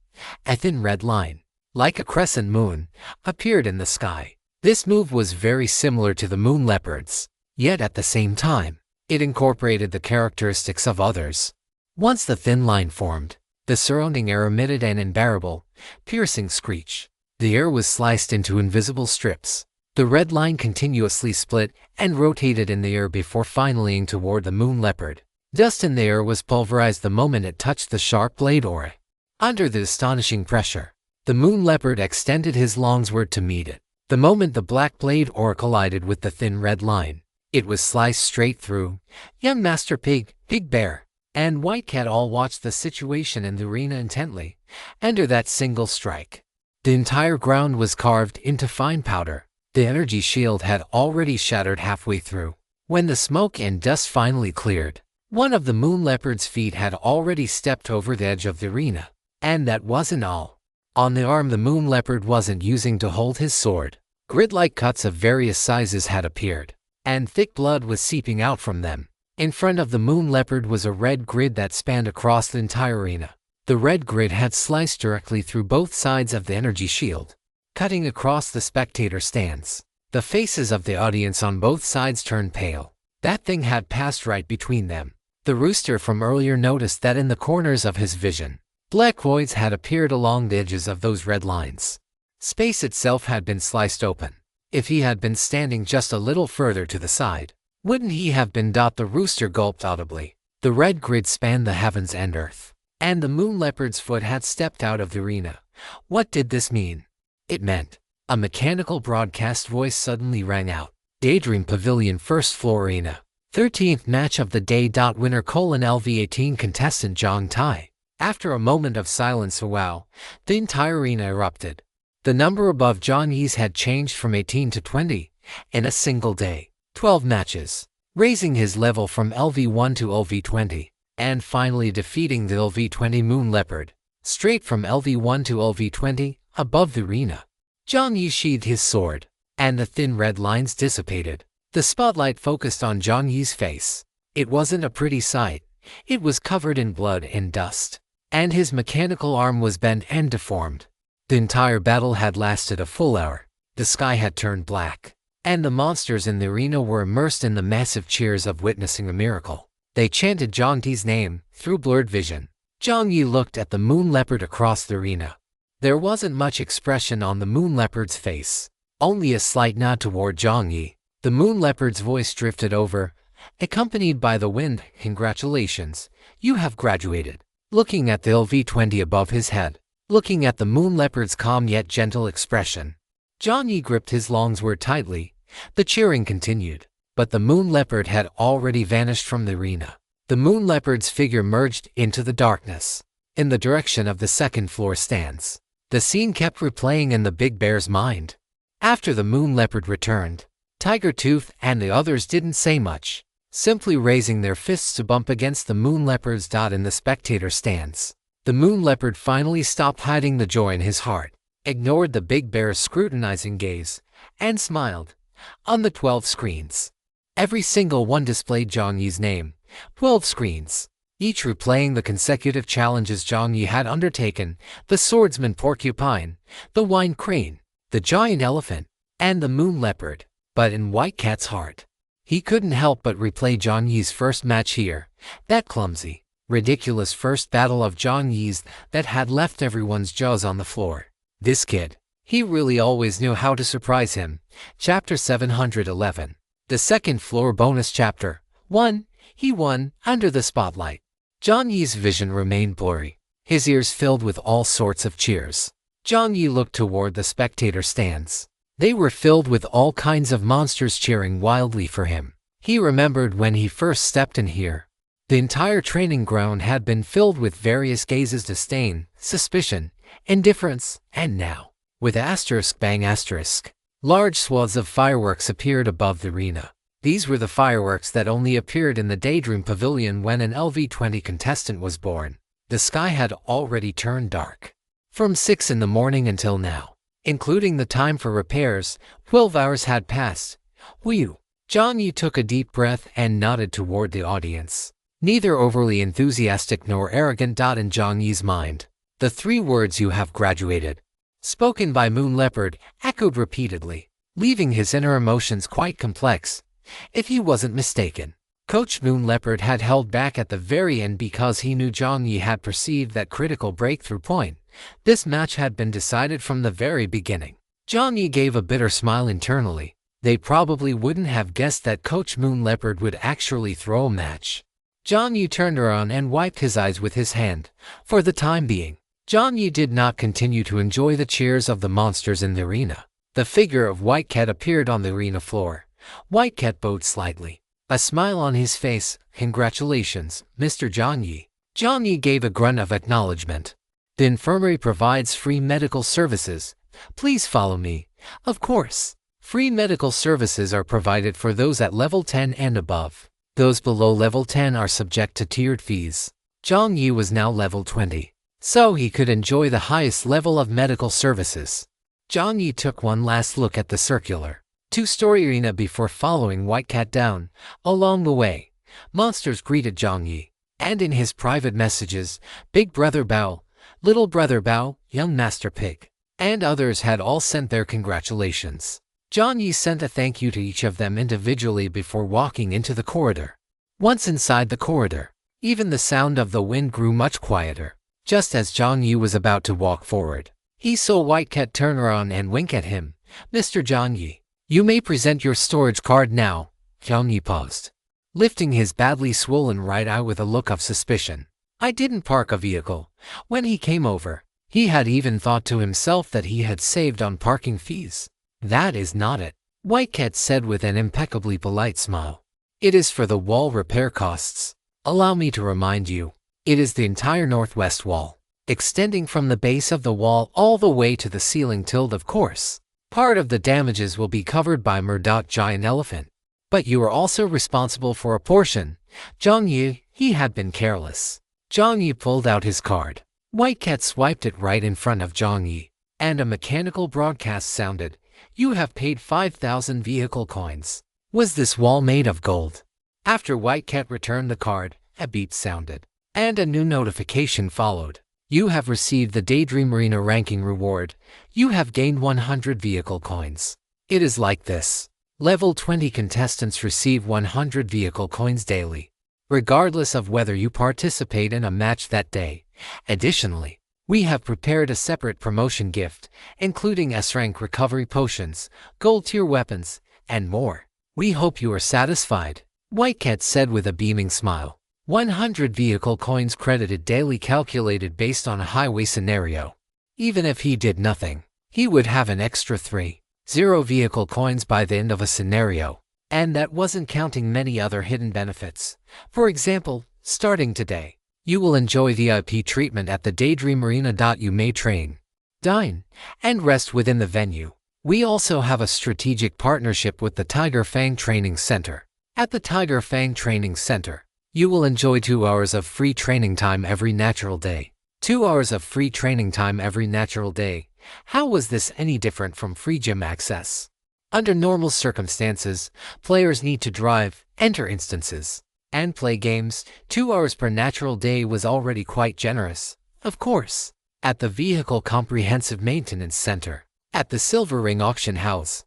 A thin red line, like a crescent moon, appeared in the sky. This move was very similar to the Moon Leopard's, yet at the same time, it incorporated the characteristics of others. Once the thin line formed, the surrounding air emitted an unbearable, piercing screech. The air was sliced into invisible strips. The red line continuously split and rotated in the air before finally toward the Moon Leopard. Dust in the air was pulverized the moment it touched the sharp blade ore. Under the astonishing pressure, the Moon Leopard extended his longsword to meet it. The moment the black blade ore collided with the thin red line, it was sliced straight through. Young Master Pig, Big Bear, and White Cat all watched the situation in the arena intently. Under that single strike, the entire ground was carved into fine powder. The energy shield had already shattered halfway through. When the smoke and dust finally cleared, one of the Moon Leopard's feet had already stepped over the edge of the arena. And that wasn't all. On the arm the Moon Leopard wasn't using to hold his sword, grid-like cuts of various sizes had appeared, and thick blood was seeping out from them. In front of the Moon Leopard was a red grid that spanned across the entire arena. The red grid had sliced directly through both sides of the energy shield, cutting across the spectator stands. The faces of the audience on both sides turned pale. That thing had passed right between them. The rooster from earlier noticed that in the corners of his vision, black voids had appeared along the edges of those red lines. Space itself had been sliced open. If he had been standing just a little further to the side, Wouldn't he have been? The rooster gulped audibly. The red grid spanned the heavens and earth, and the moon leopard's foot had stepped out of the arena. What did this mean? It meant a mechanical broadcast voice suddenly rang out. Daydream Pavilion First Floor Arena. 13th match of the day. Winner LV18 contestant Jiang Yi. After a moment of silence, wow, the entire arena erupted. The number above Jiang Yi's had changed from 18 to 20 in a single day. 12 matches, raising his level from LV1 to LV20, and finally defeating the LV20 Moon Leopard, straight from LV1 to LV20, above the arena. Jiang Yi sheathed his sword, and the thin red lines dissipated. The spotlight focused on Jiang Yi's face. It wasn't a pretty sight. It was covered in blood and dust, and his mechanical arm was bent and deformed. The entire battle had lasted a full hour. The sky had turned black, and the monsters in the arena were immersed in the massive cheers of witnessing a miracle. They chanted Jiang Yi's name through blurred vision. Jiang Yi looked at the moon leopard across the arena. There wasn't much expression on the moon leopard's face, only a slight nod toward Jiang Yi. The moon leopard's voice drifted over, accompanied by the wind. Congratulations, you have graduated. Looking at the LV20 above his head, looking at the moon leopard's calm yet gentle expression, Jiang Yi gripped his long sword tightly. The cheering continued, but the moon leopard had already vanished from the arena. The moon leopard's figure merged into the darkness, in the direction of the second floor stands. The scene kept replaying in the big bear's mind. After the moon leopard returned, Tiger Tooth and the others didn't say much, simply raising their fists to bump against the moon leopard's in the spectator stands. The moon leopard finally stopped hiding the joy in his heart, ignored the big bear's scrutinizing gaze, and smiled. On the 12 screens, every single one displayed Jiang Yi's name. 12 screens, each replaying the consecutive challenges Jiang Yi had undertaken: the swordsman porcupine, the wine crane, the giant elephant, and the moon leopard. But in White Cat's heart, he couldn't help but replay Jiang Yi's first match here. That clumsy, ridiculous first battle of Jiang Yi's that had left everyone's jaws on the floor. This kid, he really always knew how to surprise him. Chapter 711. The second floor bonus chapter. 1. He won. Under the spotlight, Jiang Yi's vision remained blurry, his ears filled with all sorts of cheers. Jiang Yi looked toward the spectator stands. They were filled with all kinds of monsters cheering wildly for him. He remembered when he first stepped in here. The entire training ground had been filled with various gazes: disdain, suspicion, indifference, and now, with bang asterisk, large swaths of fireworks appeared above the arena. These were the fireworks that only appeared in the Daydream Pavilion when an LV20 contestant was born. The sky had already turned dark. From 6 in the morning until now, including the time for repairs, 12 hours had passed. Whew! Jiang Yi took a deep breath and nodded toward the audience. Neither overly enthusiastic nor arrogant. In Jiang Yi's mind, the 3 words "you have graduated," spoken by Moon Leopard, echoed repeatedly, leaving his inner emotions quite complex. If he wasn't mistaken, Coach Moon Leopard had held back at the very end because he knew Jiang Yi had perceived that critical breakthrough point. This match had been decided from the very beginning. Jiang Yi gave a bitter smile internally. They probably wouldn't have guessed that Coach Moon Leopard would actually throw a match. Jiang Yi turned around and wiped his eyes with his hand. For the time being, Jiang Yi did not continue to enjoy the cheers of the monsters in the arena. The figure of White Cat appeared on the arena floor. White Cat bowed slightly, a smile on his face. Congratulations, Mr. Jiang Yi. Jiang Yi gave a grunt of acknowledgement. The infirmary provides free medical services. Please follow me. Of course. Free medical services are provided for those at level 10 and above. Those below level 10 are subject to tiered fees. Jiang Yi was now level 20, so he could enjoy the highest level of medical services. Jiang Yi took one last look at the circular 2-story arena before following White Cat down. Along the way, monsters greeted Jiang Yi, and in his private messages, Big Brother Bao, Little Brother Bao, Young Master Pig, and others had all sent their congratulations. Jiang Yi sent a thank you to each of them individually before walking into the corridor. Once inside the corridor, even the sound of the wind grew much quieter. Just as Jiang Yi was about to walk forward, he saw White Cat turn around and wink at him. Mr. Jiang Yi, you may present your storage card now. Jiang Yi paused, lifting his badly swollen right eye with a look of suspicion. I didn't park a vehicle. When he came over, he had even thought to himself that he had saved on parking fees. That is not it, White Cat said with an impeccably polite smile. It is for the wall repair costs. Allow me to remind you, it is the entire northwest wall, extending from the base of the wall all the way to the ceiling tilde, of course. Part of the damages will be covered by Giant Elephant. But you are also responsible for a portion. Jiang Yi, he had been careless. Jiang Yi pulled out his card. White Cat swiped it right in front of Jiang Yi, and a mechanical broadcast sounded. You have paid 5,000 vehicle coins. Was this wall made of gold? After White Cat returned the card, a beep sounded, and a new notification followed. You have received the Daydream Arena ranking reward. You have gained 100 vehicle coins. It is like this. Level 20 contestants receive 100 vehicle coins daily, regardless of whether you participate in a match that day. Additionally, we have prepared a separate promotion gift, including S-rank recovery potions, gold tier weapons, and more. We hope you are satisfied, White Cat said with a beaming smile. 100 vehicle coins credited daily, calculated based on a highway scenario. Even if he did nothing, he would have an extra 3.0 vehicle coins by the end of a scenario. And that wasn't counting many other hidden benefits. For example, starting today, you will enjoy VIP treatment at the Daydream Arena. You may train, dine, and rest within the venue. We also have a strategic partnership with the Tiger Fang Training Center. At the Tiger Fang Training Center, you will enjoy 2 hours of free training time every natural day. 2 hours of free training time every natural day. How was this any different from free gym access? Under normal circumstances, players need to drive, enter instances, and play games. 2 hours per natural day was already quite generous. Of course, at the Vehicle Comprehensive Maintenance Center, at the Silver Ring Auction House,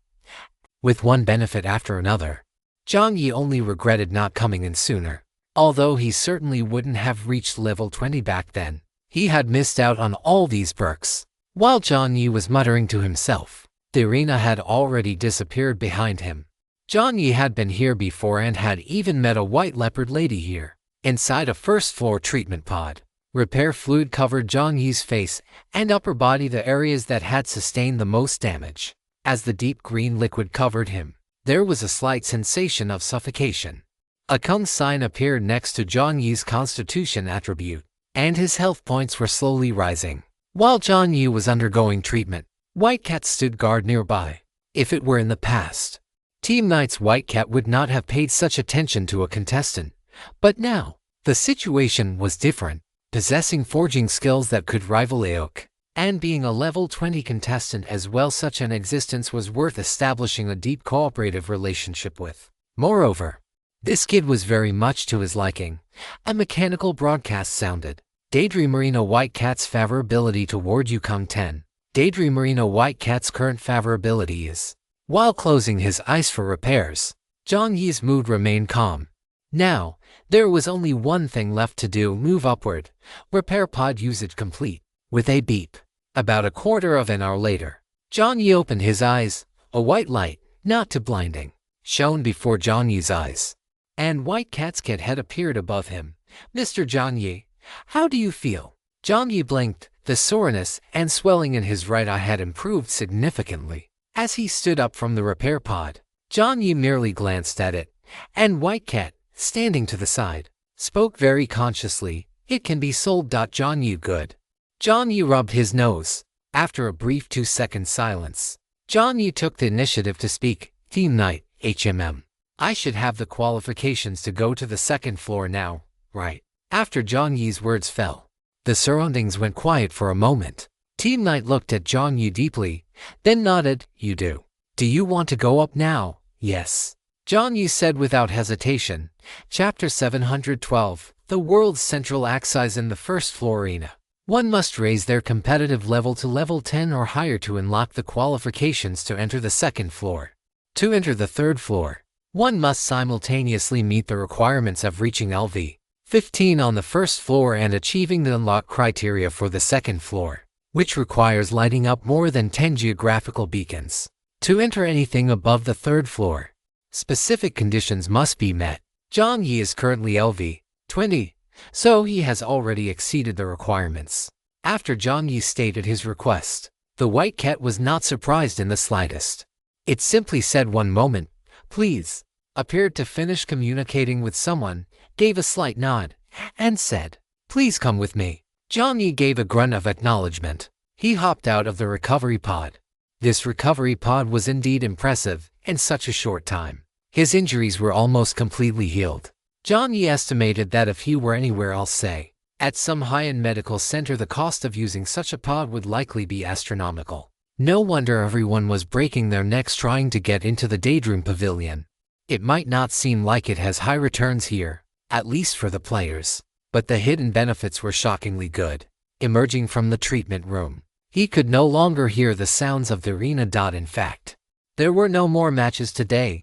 with one benefit after another. Jiang Yi only regretted not coming in sooner. Although he certainly wouldn't have reached level 20 back then, he had missed out on all these perks. While Jiang Yi was muttering to himself, the arena had already disappeared behind him. Jiang Yi had been here before and had even met a white leopard lady here. Inside a first-floor treatment pod, repair fluid covered Jiang Yi's face and upper body, the areas that had sustained the most damage. As the deep green liquid covered him, there was a slight sensation of suffocation. A Kung sign appeared next to Jiang Yi's constitution attribute, and his health points were slowly rising. While Jiang Yi was undergoing treatment, White Cat stood guard nearby. If it were in the past, Team Knight's White Cat would not have paid such attention to a contestant. But now, the situation was different. Possessing forging skills that could rival Aok, and being a level 20 contestant as well, such an existence was worth establishing a deep cooperative relationship with. Moreover, this kid was very much to his liking. A mechanical broadcast sounded. Daydream Arena White Cat's favorability toward Yukong 10. Daydream Arena White Cat's current favorability is. While closing his eyes for repairs, Jiang Yi's mood remained calm. Now, there was only one thing left to do: move upward. Repair pod usage complete. With a beep. About a quarter of an hour later, Jiang Yi opened his eyes. A white light, not too blinding, shone before Jiang Yi's eyes, and White Cat's kid head appeared above him. Mr. Jiang Yi, how do you feel? Jiang Yi blinked. The soreness and swelling in his right eye had improved significantly. As he stood up from the repair pod, Jiang Yi merely glanced at it, and White Cat, standing to the side, spoke very consciously. It can be sold. Jiang Yi, good. Jiang Yi rubbed his nose. After a brief 2-second silence, Jiang Yi took the initiative to speak. Team Knight, I should have the qualifications to go to the second floor now, right? After Jiang Yi's words fell, the surroundings went quiet for a moment. Team Knight looked at Jiang Yi deeply, then nodded. You do. Do you want to go up now? Yes. Jiang Yi said without hesitation. Chapter 712, The World's Central Axis. In the first floor arena, one must raise their competitive level to level 10 or higher to unlock the qualifications to enter the second floor. To enter the third floor, one must simultaneously meet the requirements of reaching LV 15 on the first floor and achieving the unlock criteria for the second floor, which requires lighting up more than 10 geographical beacons. To enter anything above the third floor, Specific conditions must be met. Jiang Yi is currently LV 20, so he has already exceeded the requirements. After Jiang Yi stated his request, the white cat was not surprised in the slightest. It simply said one moment, please, appeared to finish communicating with someone, gave a slight nod, and said, please come with me. Jiang Yi gave a grunt of acknowledgement. He hopped out of the recovery pod. This recovery pod was indeed impressive in such a short time. His injuries were almost completely healed. Jiang Yi estimated that if he were anywhere else, say, at some high-end medical center, the cost of using such a pod would likely be astronomical. No wonder everyone was breaking their necks trying to get into the Daydream Pavilion. It might not seem like it has high returns here, at least for the players, but the hidden benefits were shockingly good. Emerging from the treatment room, he could no longer hear the sounds of the arena. In fact, there were no more matches today.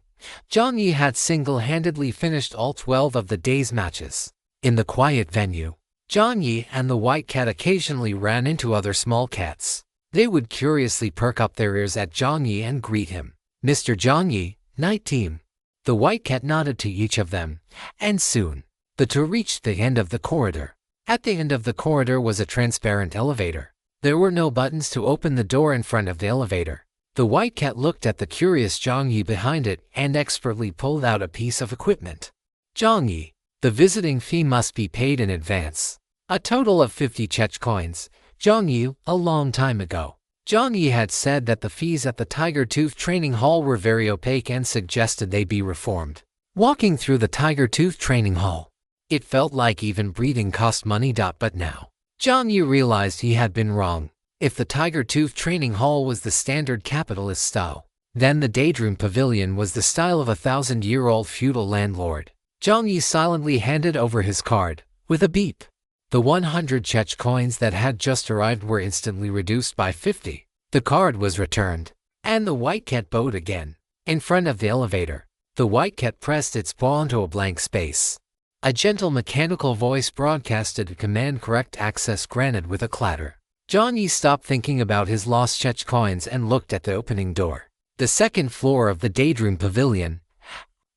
Jiang Yi had single-handedly finished all 12 of the day's matches. In the quiet venue, Jiang Yi and the white cat occasionally ran into other small cats. They would curiously perk up their ears at Jiang Yi and greet him. Mr. Jiang Yi, night team. The white cat nodded to each of them, and soon, the two reached the end of the corridor. At the end of the corridor was a transparent elevator. There were no buttons to open the door in front of the elevator. The white cat looked at the curious Jiang Yi behind it and expertly pulled out a piece of equipment. Jiang Yi, the visiting fee must be paid in advance. A total of 50 chech coins. Jiang Yi, a long time ago, Jiang Yi had said that the fees at the Tiger Tooth Training Hall were very opaque and suggested they be reformed. Walking through the Tiger Tooth Training Hall, it felt like even breathing cost money. But now, Jiang Yi realized he had been wrong. If the Tiger Tooth Training Hall was the standard capitalist style, then the Daydream Pavilion was the style of a 1,000-year-old feudal landlord. Jiang Yi silently handed over his card, with a beep. The 100 chech coins that had just arrived were instantly reduced by 50. The card was returned, and the white cat bowed again. In front of the elevator, the white cat pressed its paw onto a blank space. A gentle mechanical voice broadcasted a command. Correct access granted with a clatter. Jiang Yi stopped thinking about his lost chech coins and looked at the opening door. The second floor of the Daydream Pavilion,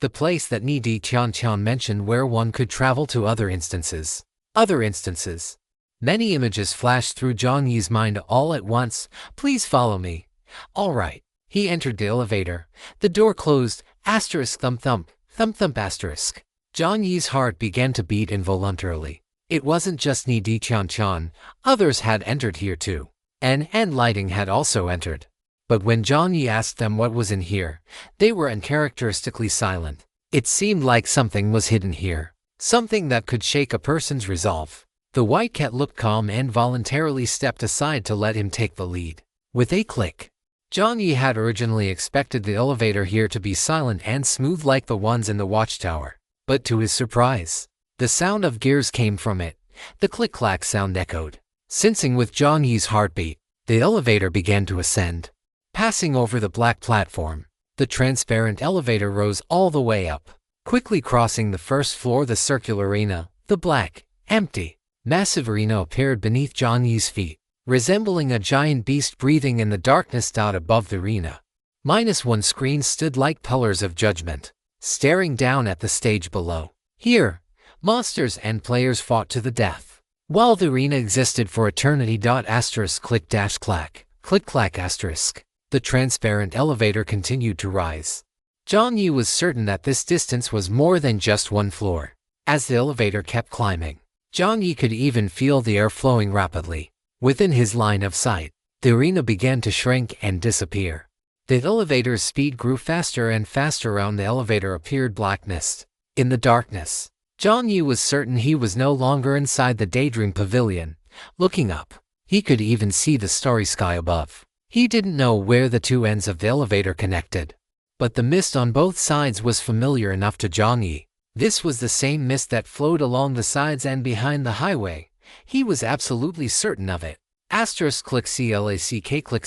the place that Ni Di Tian mentioned where one could travel to other instances. Many images flashed through Jiang Yi's mind all at once. Please follow me. All right. He entered the elevator. The door closed. Asterisk thump thump, thump thump asterisk. Jiang Yi's heart began to beat involuntarily. It wasn't just Ni Di Tian. Others had entered here too. And lighting had also entered. But when Jiang Yi asked them what was in here, they were uncharacteristically silent. It seemed like something was hidden here. Something that could shake a person's resolve. The white cat looked calm and voluntarily stepped aside to let him take the lead. With a click, Jiang Yi had originally expected the elevator here to be silent and smooth like the ones in the watchtower. But to his surprise, the sound of gears came from it. The click-clack sound echoed. Sensing with Jiang Yi's heartbeat, the elevator began to ascend. Passing over the black platform, the transparent elevator rose all the way up. Quickly crossing the first floor, the circular arena, the black, empty, massive arena appeared beneath Jiang Yi's feet, resembling a giant beast breathing in the darkness. Above the arena, -1 screen stood like pillars of judgment, staring down at the stage below. Here, monsters and players fought to the death, while the arena existed for eternity. Asterisk click dash clack, click clack asterisk. The transparent elevator continued to rise. Jiang Yi was certain that this distance was more than just one floor. As the elevator kept climbing, Jiang Yi could even feel the air flowing rapidly. Within his line of sight, the arena began to shrink and disappear. The elevator's speed grew faster and faster. Around the elevator appeared black mist. In the darkness, Jiang Yi was certain he was no longer inside the Daydream Pavilion. Looking up, he could even see the starry sky above. He didn't know where the two ends of the elevator connected, but the mist on both sides was familiar enough to Jiang Yi. This was the same mist that flowed along the sides and behind the highway. He was absolutely certain of it. Asterisk click clack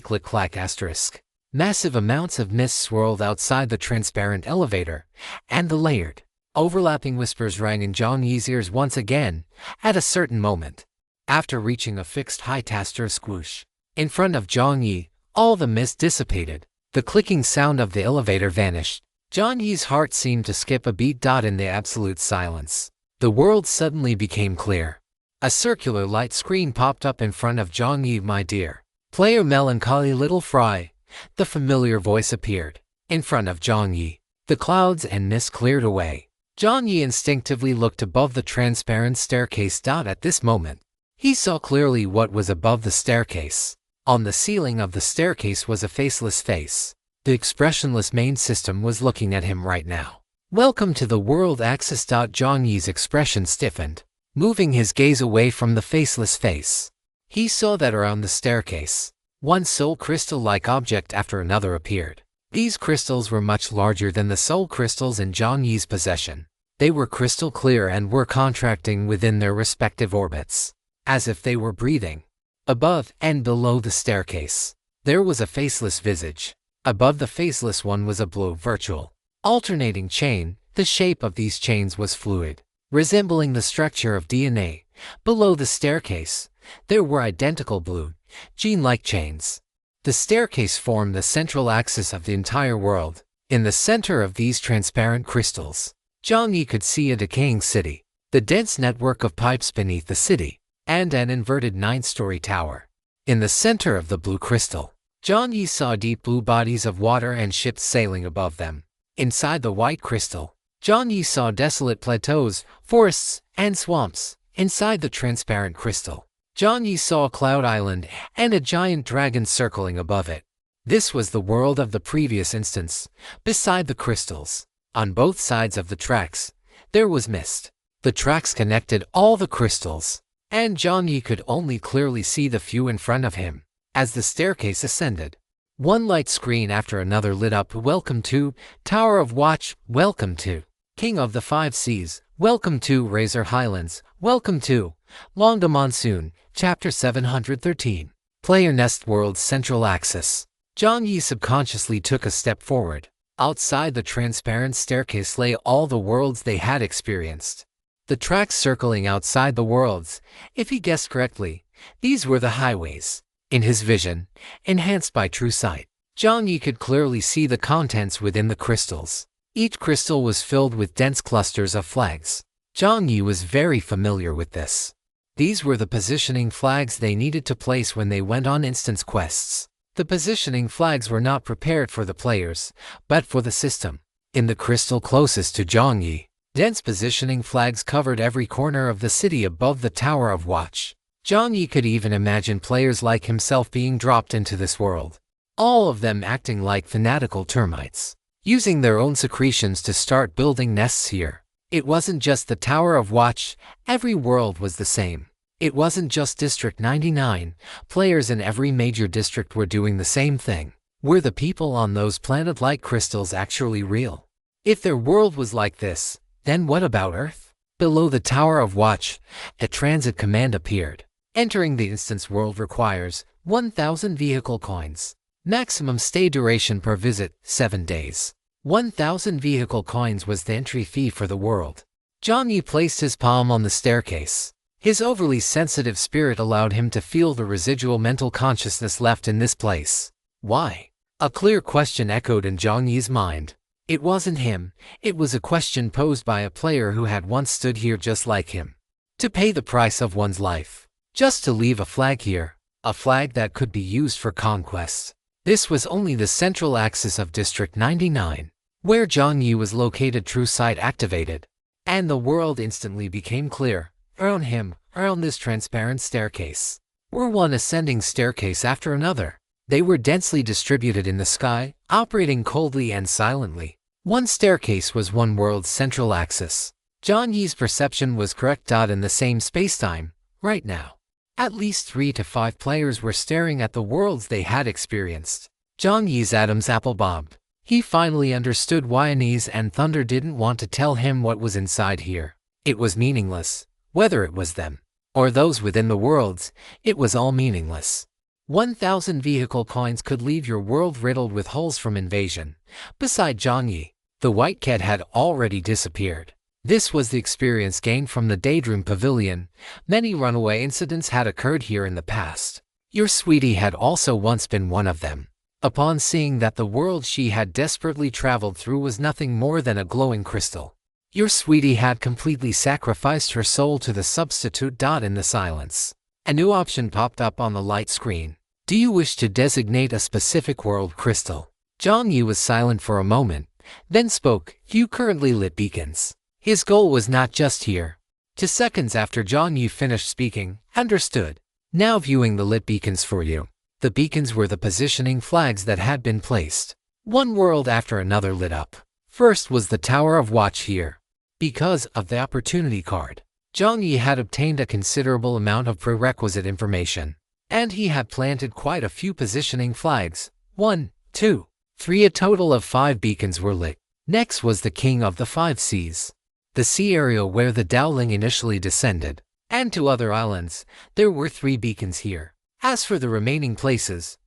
click clack asterisk. Massive amounts of mist swirled outside the transparent elevator, and the layered, overlapping whispers rang in Jiang Yi's ears once again. At a certain moment, after reaching a fixed height, asterisk whoosh, in front of Jiang Yi, all the mist dissipated. The clicking sound of the elevator vanished. Jiang Yi's heart seemed to skip a beat. In the absolute silence, the world suddenly became clear. A circular light screen popped up in front of Jiang Yi. "My dear player, melancholy little fry," the familiar voice appeared. In front of Jiang Yi, the clouds and mist cleared away. Jiang Yi instinctively looked above the transparent staircase. At this moment, he saw clearly what was above the staircase. On the ceiling of the staircase was a faceless face. The expressionless main system was looking at him right now. "Welcome to the world access." Jiang Yi's expression stiffened, moving his gaze away from the faceless face. He saw that around the staircase, one soul crystal-like object after another appeared. These crystals were much larger than the soul crystals in Jiang Yi's possession. They were crystal clear and were contracting within their respective orbits, as if they were breathing. Above and below the staircase, there was a faceless visage. Above the faceless one was a blue, virtual, alternating chain. The shape of these chains was fluid, resembling the structure of DNA. Below the staircase, there were identical blue, gene-like chains. The staircase formed the central axis of the entire world. In the center of these transparent crystals, Jiang Yi could see a decaying city, the dense network of pipes beneath the city, and an inverted 9-story tower. In the center of the blue crystal, Jiang Yi saw deep blue bodies of water and ships sailing above them. Inside the white crystal, Jiang Yi saw desolate plateaus, forests, and swamps. Inside the transparent crystal, Jiang Yi saw a cloud island and a giant dragon circling above it. This was the world of the previous instance. Beside the crystals, on both sides of the tracks, there was mist. The tracks connected all the crystals, and Jiang Yi could only clearly see the few in front of him. As the staircase ascended, one light screen after another lit up. "Welcome to Tower of Watch. Welcome to King of the Five Seas. Welcome to Razor Highlands. Welcome to Long Monsoon." Chapter 713. Player Nest World's Central Axis. Jiang Yi subconsciously took a step forward. Outside the transparent staircase lay all the worlds they had experienced. The tracks circling outside the worlds, if he guessed correctly, these were the highways. In his vision, enhanced by true sight, Jiang Yi could clearly see the contents within the crystals. Each crystal was filled with dense clusters of flags. Jiang Yi was very familiar with this. These were the positioning flags they needed to place when they went on instance quests. The positioning flags were not prepared for the players, but for the system. In the crystal closest to Jiang Yi, dense positioning flags covered every corner of the city above the Tower of Watch. Jiang Yi could even imagine players like himself being dropped into this world, all of them acting like fanatical termites, using their own secretions to start building nests here. It wasn't just the Tower of Watch, every world was the same. It wasn't just District 99, players in every major district were doing the same thing. Were the people on those planet-like crystals actually real? If their world was like this, then what about Earth? Below the Tower of Watch, a transit command appeared. Entering the instance world requires 1,000 vehicle coins. Maximum stay duration per visit, 7 days. 1,000 vehicle coins was the entry fee for the world. Jiang Yi placed his palm on the staircase. His overly sensitive spirit allowed him to feel the residual mental consciousness left in this place. Why? A clear question echoed in Jiang Yi's mind. It wasn't him, it was a question posed by a player who had once stood here just like him. To pay the price of one's life. Just to leave a flag here, a flag that could be used for conquest. This was only the central axis of District 99, where Jiang Yi was located. True sight activated, and the world instantly became clear. Around him, around this transparent staircase, were one ascending staircase after another. They were densely distributed in the sky, operating coldly and silently. One staircase was one world's central axis. Jiang Yi's perception was correct. In the same spacetime, right now, at least 3 to 5 players were staring at the worlds they had experienced. Jiang Yi's Adam's apple bobbed. He finally understood why Anise and Thunder didn't want to tell him what was inside here. It was meaningless. Whether it was them, or those within the worlds, it was all meaningless. 1,000 vehicle coins could leave your world riddled with holes from invasion. Beside Jiang Yi, the white cat had already disappeared. This was the experience gained from the Daydream Pavilion. Many runaway incidents had occurred here in the past. Your sweetie had also once been one of them. upon seeing that the world she had desperately traveled through was nothing more than a glowing crystal. Your sweetie had completely sacrificed her soul to the substitute dot in the silence. A new option popped up on the light screen. Do you wish to designate a specific world crystal? Jiang Yi was silent for a moment, then spoke. You currently lit beacons. His goal was not just here. 2 seconds after Jiang Yi finished speaking, understood. Now viewing the lit beacons for you. The beacons were the positioning flags that had been placed. One world after another lit up. First was the Tower of Watch here. Because of the opportunity card, Jiang Yi had obtained a considerable amount of prerequisite information, and he had planted quite a few positioning flags. 1, 2, 3, a total of 5 beacons were lit. Next was the King of the 5 Seas, the sea area where the Dowling initially descended, and 2 other islands. There were 3 beacons here. As for the remaining places,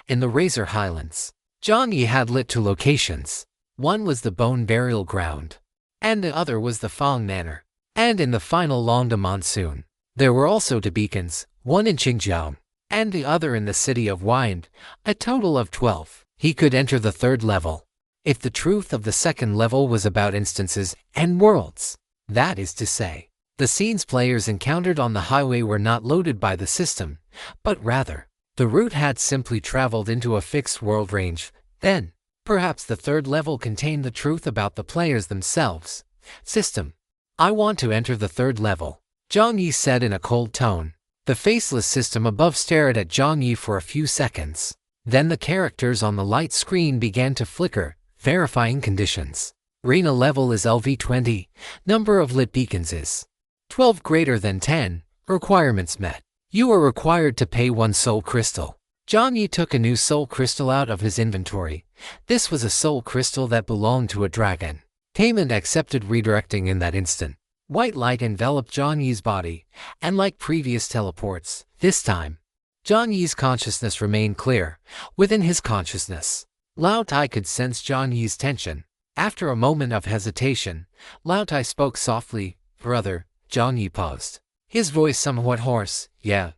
in the Razor Highlands, Jiang Yi had lit 2 locations. One was the Bone Burial Ground, and the other was the Fang Manor. And in the final Longda Monsoon, there were also 2 beacons, one in Qingjiang, and the other in the city of Wind, a total of 12. He could enter the 3rd level, if the truth of the 2nd level was about instances and worlds. That is to say, the scenes players encountered on the highway were not loaded by the system, but rather, the route had simply traveled into a fixed world range. Then, perhaps the 3rd level contained the truth about the players themselves. System. I want to enter the 3rd level, Jiang Yi said in a cold tone. The faceless system above stared at Jiang Yi for a few seconds. Then the characters on the light screen began to flicker, verifying conditions. Arena level is LV20, number of lit beacons is 12 greater than 10, requirements met. You are required to pay 1 soul crystal. Jiang Yi took a new soul crystal out of his inventory. This was a soul crystal that belonged to a dragon. Payment accepted, redirecting in that instant. White light enveloped Jiang Yi's body, and like previous teleports, this time, Jiang Yi's consciousness remained clear. Within his consciousness, Lao Tai could sense Jiang Yi's tension. After a moment of hesitation, Lao Tai spoke softly. Brother. Jiang Yi paused, his voice somewhat hoarse. Yeah,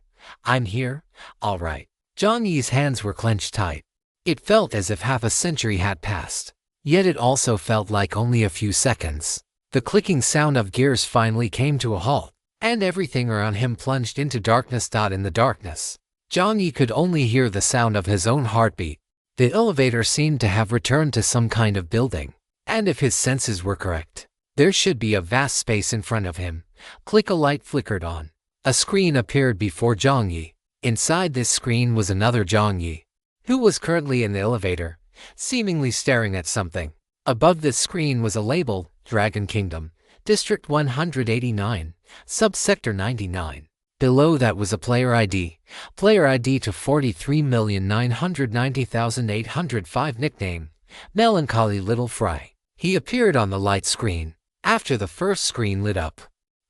I'm here, all right. Jiang Yi's hands were clenched tight. It felt as if half a century had passed. Yet it also felt like only a few seconds. The clicking sound of gears finally came to a halt, and everything around him plunged into darkness. In the darkness, Jiang Yi could only hear the sound of his own heartbeat. The elevator seemed to have returned to some kind of building, and if his senses were correct, there should be a vast space in front of him. Click, a light flickered on. A screen appeared before Jiang Yi. Inside this screen was another Jiang Yi, who was currently in the elevator, seemingly staring at something. Above this screen was a label, Dragon Kingdom, District 189, Subsector 99. Below that was a player ID to 43,990,805. Nickname, Melancholy Little Fry. He appeared on the light screen. After the first screen lit up,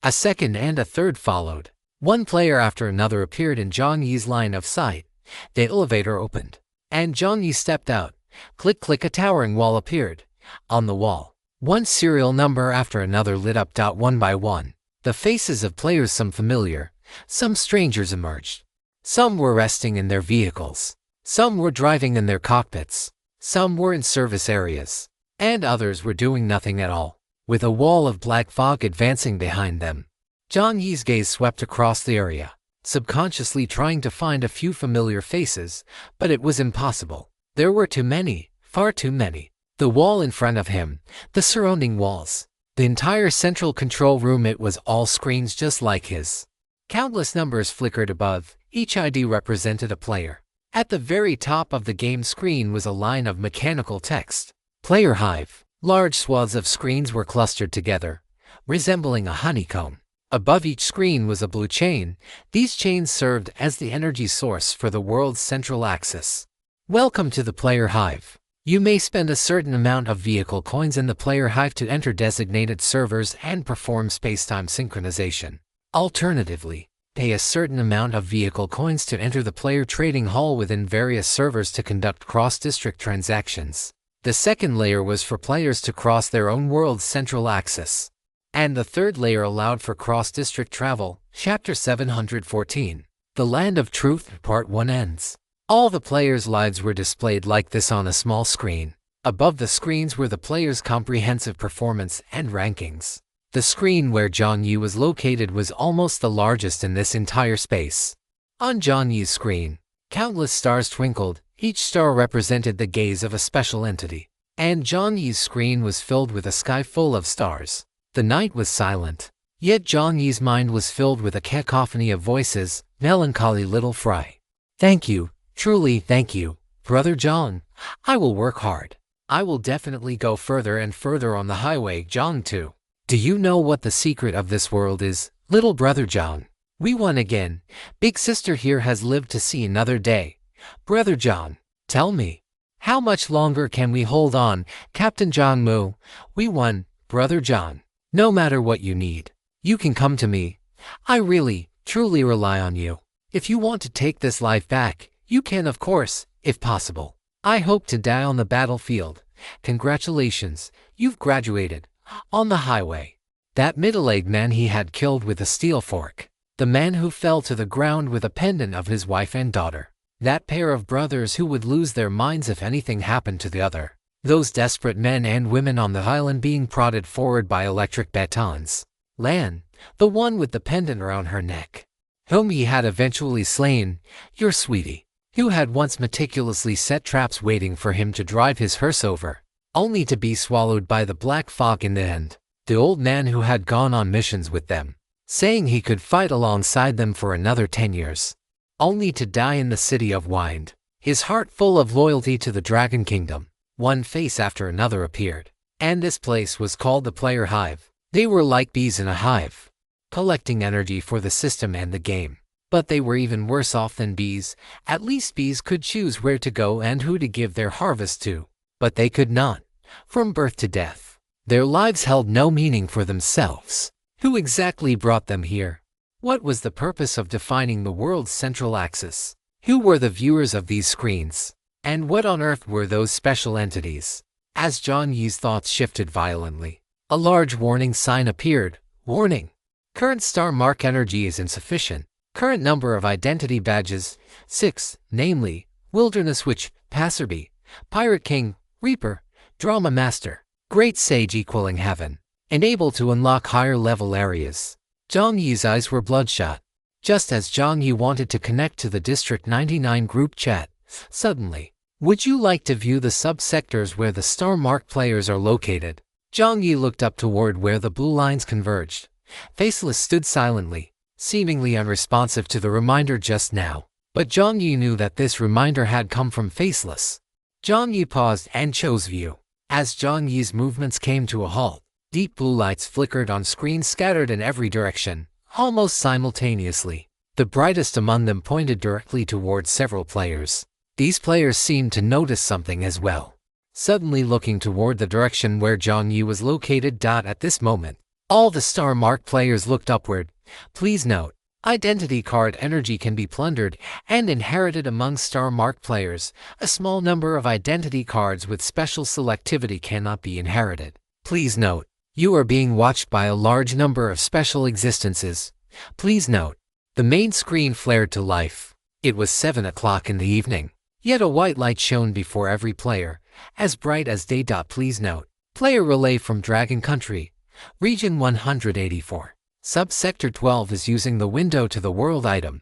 a second and a third followed. One player after another appeared in Jiang Yi's line of sight. The elevator opened, and Jiang Yi stepped out. Click, click, a towering wall appeared. On the wall, one serial number after another lit up. One by one, the faces of players, some familiar, some strangers, emerged. Some were resting in their vehicles, some were driving in their cockpits, some were in service areas, and others were doing nothing at all, with a wall of black fog advancing behind them. Jiang Yi's gaze swept across the area, subconsciously trying to find a few familiar faces, but it was impossible. There were too many, far too many. The wall in front of him, the surrounding walls, the entire central control room, it was all screens just like his. Countless numbers flickered above, each ID represented a player. At the very top of the game screen was a line of mechanical text. Player Hive. Large swaths of screens were clustered together, resembling a honeycomb. Above each screen was a blue chain. These chains served as the energy source for the world's central axis. Welcome to the Player Hive. You may spend a certain amount of vehicle coins in the Player Hive to enter designated servers and perform spacetime synchronization. Alternatively, pay a certain amount of vehicle coins to enter the player trading hall within various servers to conduct cross-district transactions. The second layer was for players to cross their own world's central axis. And the third layer allowed for cross-district travel. Chapter 714. The Land of Truth, Part 1 ends. All the players' lives were displayed like this on a small screen. Above the screens were the players' comprehensive performance and rankings. The screen where Jiang Yi was located was almost the largest in this entire space. On Jiang Yi's screen, countless stars twinkled. Each star represented the gaze of a special entity. And Jiang Yi's screen was filled with a sky full of stars. The night was silent. Yet Jiang Yi's mind was filled with a cacophony of voices. Melancholy little fry. Thank you, truly thank you, Brother Jiang. I will work hard. I will definitely go further and further on the highway, Jiang too. Do you know what the secret of this world is, little brother Jiang? We won again. Big sister here has lived to see another day. Brother Jiang, tell me, how much longer can we hold on? Captain Jiang Mu, we won, Brother Jiang. No matter what you need, you can come to me. I really, truly rely on you. If you want to take this life back, you can, of course, if possible. I hope to die on the battlefield. Congratulations, you've graduated. On the highway. That middle-aged man he had killed with a steel fork. The man who fell to the ground with a pendant of his wife and daughter. That pair of brothers who would lose their minds if anything happened to the other. Those desperate men and women on the island being prodded forward by electric batons. Lan, the one with the pendant around her neck, whom he had eventually slain, your sweetie, who had once meticulously set traps waiting for him to drive his hearse over, only to be swallowed by the black fog in the end. The old man who had gone on missions with them, saying he could fight alongside them for another 10 years, only to die in the city of Wind, his heart full of loyalty to the Dragon Kingdom. One face after another appeared, and this place was called the Player Hive. They were like bees in a hive, collecting energy for the system and the game. But they were even worse off than bees. At least bees could choose where to go and who to give their harvest to. But they could not. From birth to death, their lives held no meaning for themselves. Who exactly brought them here? What was the purpose of defining the world's central axis? Who were the viewers of these screens? And what on earth were those special entities? As Jiang Yi's thoughts shifted violently, a large warning sign appeared. Warning. Current star mark energy is insufficient. Current number of identity badges, 6, namely, Wilderness Witch, Passerby, Pirate King, Reaper, Drama Master, Great Sage equaling Heaven, and able to unlock higher level areas. Jiang Yi's eyes were bloodshot. Just as Jiang Yi wanted to connect to the District 99 group chat, suddenly, would you like to view the subsectors where the star mark players are located? Jiang Yi looked up toward where the blue lines converged. Faceless stood silently, seemingly unresponsive to the reminder just now. But Jiang Yi knew that this reminder had come from Faceless. Jiang Yi paused and chose view. As Jiang Yi's movements came to a halt, deep blue lights flickered on screens scattered in every direction, almost simultaneously. The brightest among them pointed directly towards several players. These players seemed to notice something as well, suddenly looking toward the direction where Jiang Yi was located. At this moment, all the star mark players looked upward. Please note, identity card energy can be plundered and inherited among star mark players. A small number of identity cards with special selectivity cannot be inherited. Please note, you are being watched by a large number of special existences. Please note, the main screen flared to life. It was 7 o'clock in the evening, yet a white light shone before every player, as bright as day. Please note, player relay from Dragon Country, Region 184. Subsector 12 is using the window to the world item.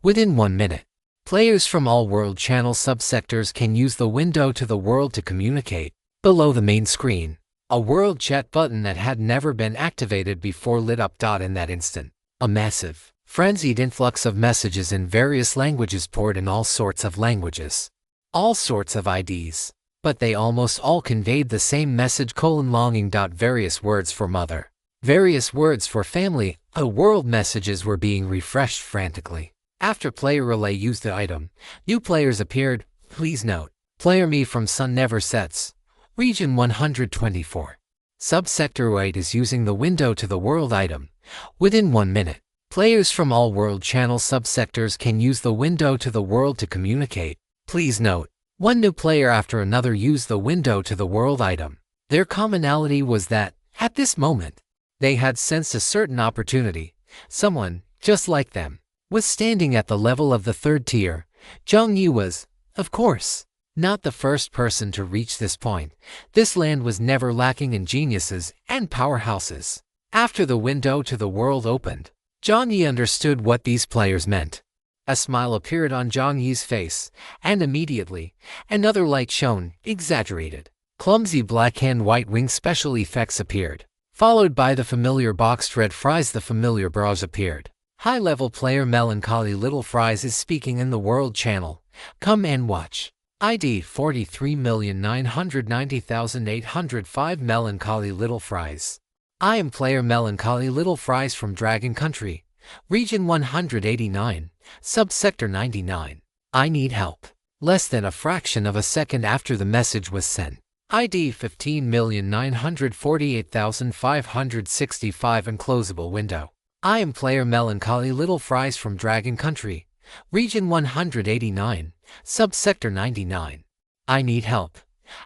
Within 1 minute, players from all world channel subsectors can use the window to the world to communicate. Below the main screen, a world chat button that had never been activated before lit up. In that instant, a massive, frenzied influx of messages in various languages poured in. All sorts of languages, all sorts of IDs, but they almost all conveyed the same message: longing. Various words for mother, various words for family. The world messages were being refreshed frantically. After player relay used the item, new players appeared. Please note, player me from Sun Never Sets, Region 124. Subsector 8 is using the window to the world item. Within 1 minute, players from all world channel subsectors can use the window to the world to communicate. Please note, one new player after another used the window to the world item. Their commonality was that, at this moment, they had sensed a certain opportunity. Someone, just like them, was standing at the level of the 3rd tier. Jiang Yi was, of course, not the first person to reach this point. This land was never lacking in geniuses and powerhouses. After the window to the world opened, Jiang Yi understood what these players meant. A smile appeared on Jiang Yi's face, and immediately, another light shone, exaggerated. Clumsy black and white wing special effects appeared, followed by the familiar boxed red fries. The familiar bras appeared. High-level player Melancholy Little Fries is speaking in the World Channel. Come and watch. ID 43,990,805 Melancholy Little Fries. I am player Melancholy Little Fries from Dragon Country, Region 189, Subsector 99. I need help. Less than a fraction of a second after the message was sent. ID 15,948,565 Unclosable window. I am player Melancholy Little Fries from Dragon Country, Region 189, Subsector 99. I need help.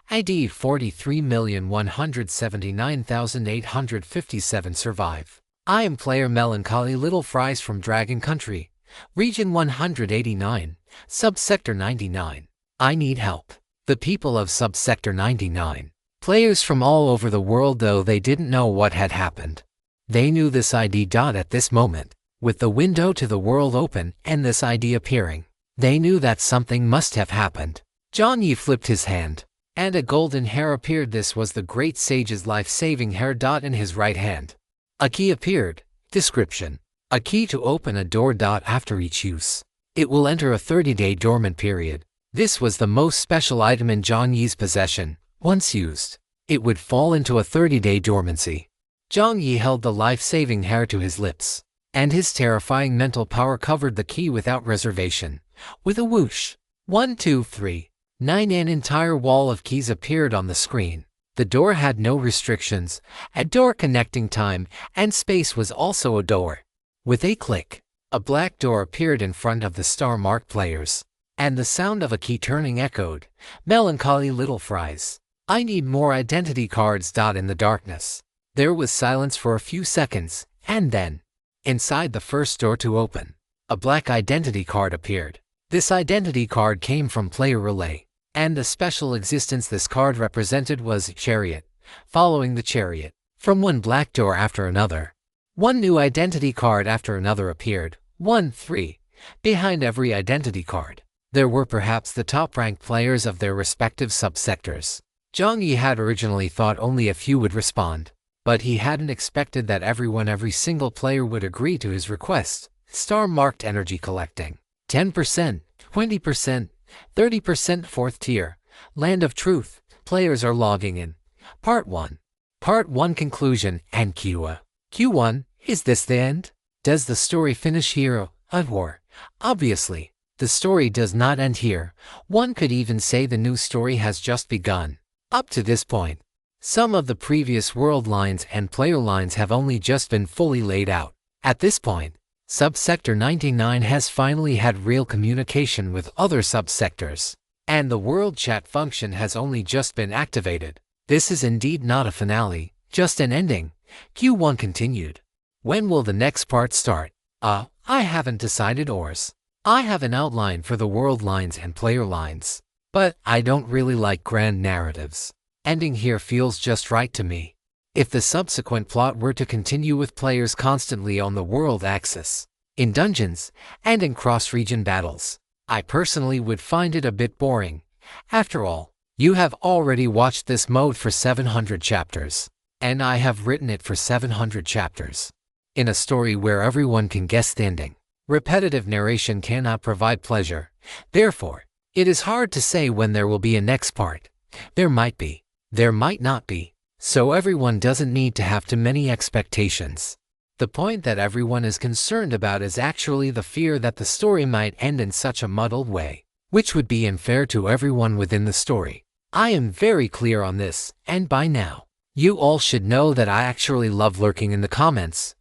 ID 43,179,857 Survive. I am player Melancholy Little Fries from Dragon Country, Region 189, Subsector 99. I need help. The people of Subsector 99. Players from all over the world, though they didn't know what had happened. They knew this ID. At this moment, with the window to the world open and this ID appearing, they knew that something must have happened. Jiang Yi flipped his hand, and a golden hair appeared. This was the great sage's life-saving hair. In his right hand, a key appeared. Description: a key to open a door. After each use, it will enter a 30-day dormant period. This was the most special item in Jiang Yi's possession. Once used, it would fall into a 30-day dormancy. Jiang Yi held the life-saving hair to his lips, and his terrifying mental power covered the key without reservation. With a whoosh, 1, 2, 3, 9, an entire wall of keys appeared on the screen. The door had no restrictions. A door connecting time and space was also a door. With a click, a black door appeared in front of the star-marked players, and the sound of a key turning echoed. Melancholy Little Fries. I need more identity cards. In the darkness, there was silence for a few seconds, and then, inside the first door to open, a black identity card appeared. This identity card came from Player Relay, and the special existence this card represented was Chariot. Following the Chariot, from one black door after another, one new identity card after another appeared. 1, 3. Behind every identity card, there were perhaps the top-ranked players of their respective subsectors. Jiang Yi had originally thought only a few would respond, but he hadn't expected that every single player would agree to his request. Star-marked energy collecting. 10%, 20%, 30% fourth tier. Land of Truth. Players are logging in. Part 1. Part 1 Conclusion and Q1. Q1, is this the end? Does the story finish here? Or, obviously, the story does not end here. One could even say the new story has just begun. Up to this point, some of the previous world lines and player lines have only just been fully laid out. At this point, Subsector 99 has finally had real communication with other subsectors, and the world chat function has only just been activated. This is indeed not a finale, just an ending. Q1 continued. When will the next part start? I haven't decided. I have an outline for the world lines and player lines, but I don't really like grand narratives. Ending here feels just right to me. If the subsequent plot were to continue with players constantly on the world axis, in dungeons, and in cross-region battles, I personally would find it a bit boring. After all, you have already watched this mode for 700 chapters, and I have written it for 700 chapters. In a story where everyone can guess the ending, repetitive narration cannot provide pleasure. Therefore, it is hard to say when there will be a next part. There might be, there might not be. So everyone doesn't need to have too many expectations. The point that everyone is concerned about is actually the fear that the story might end in such a muddled way, which would be unfair to everyone within the story. I am very clear on this, and by now, you all should know that I actually love lurking in the comments.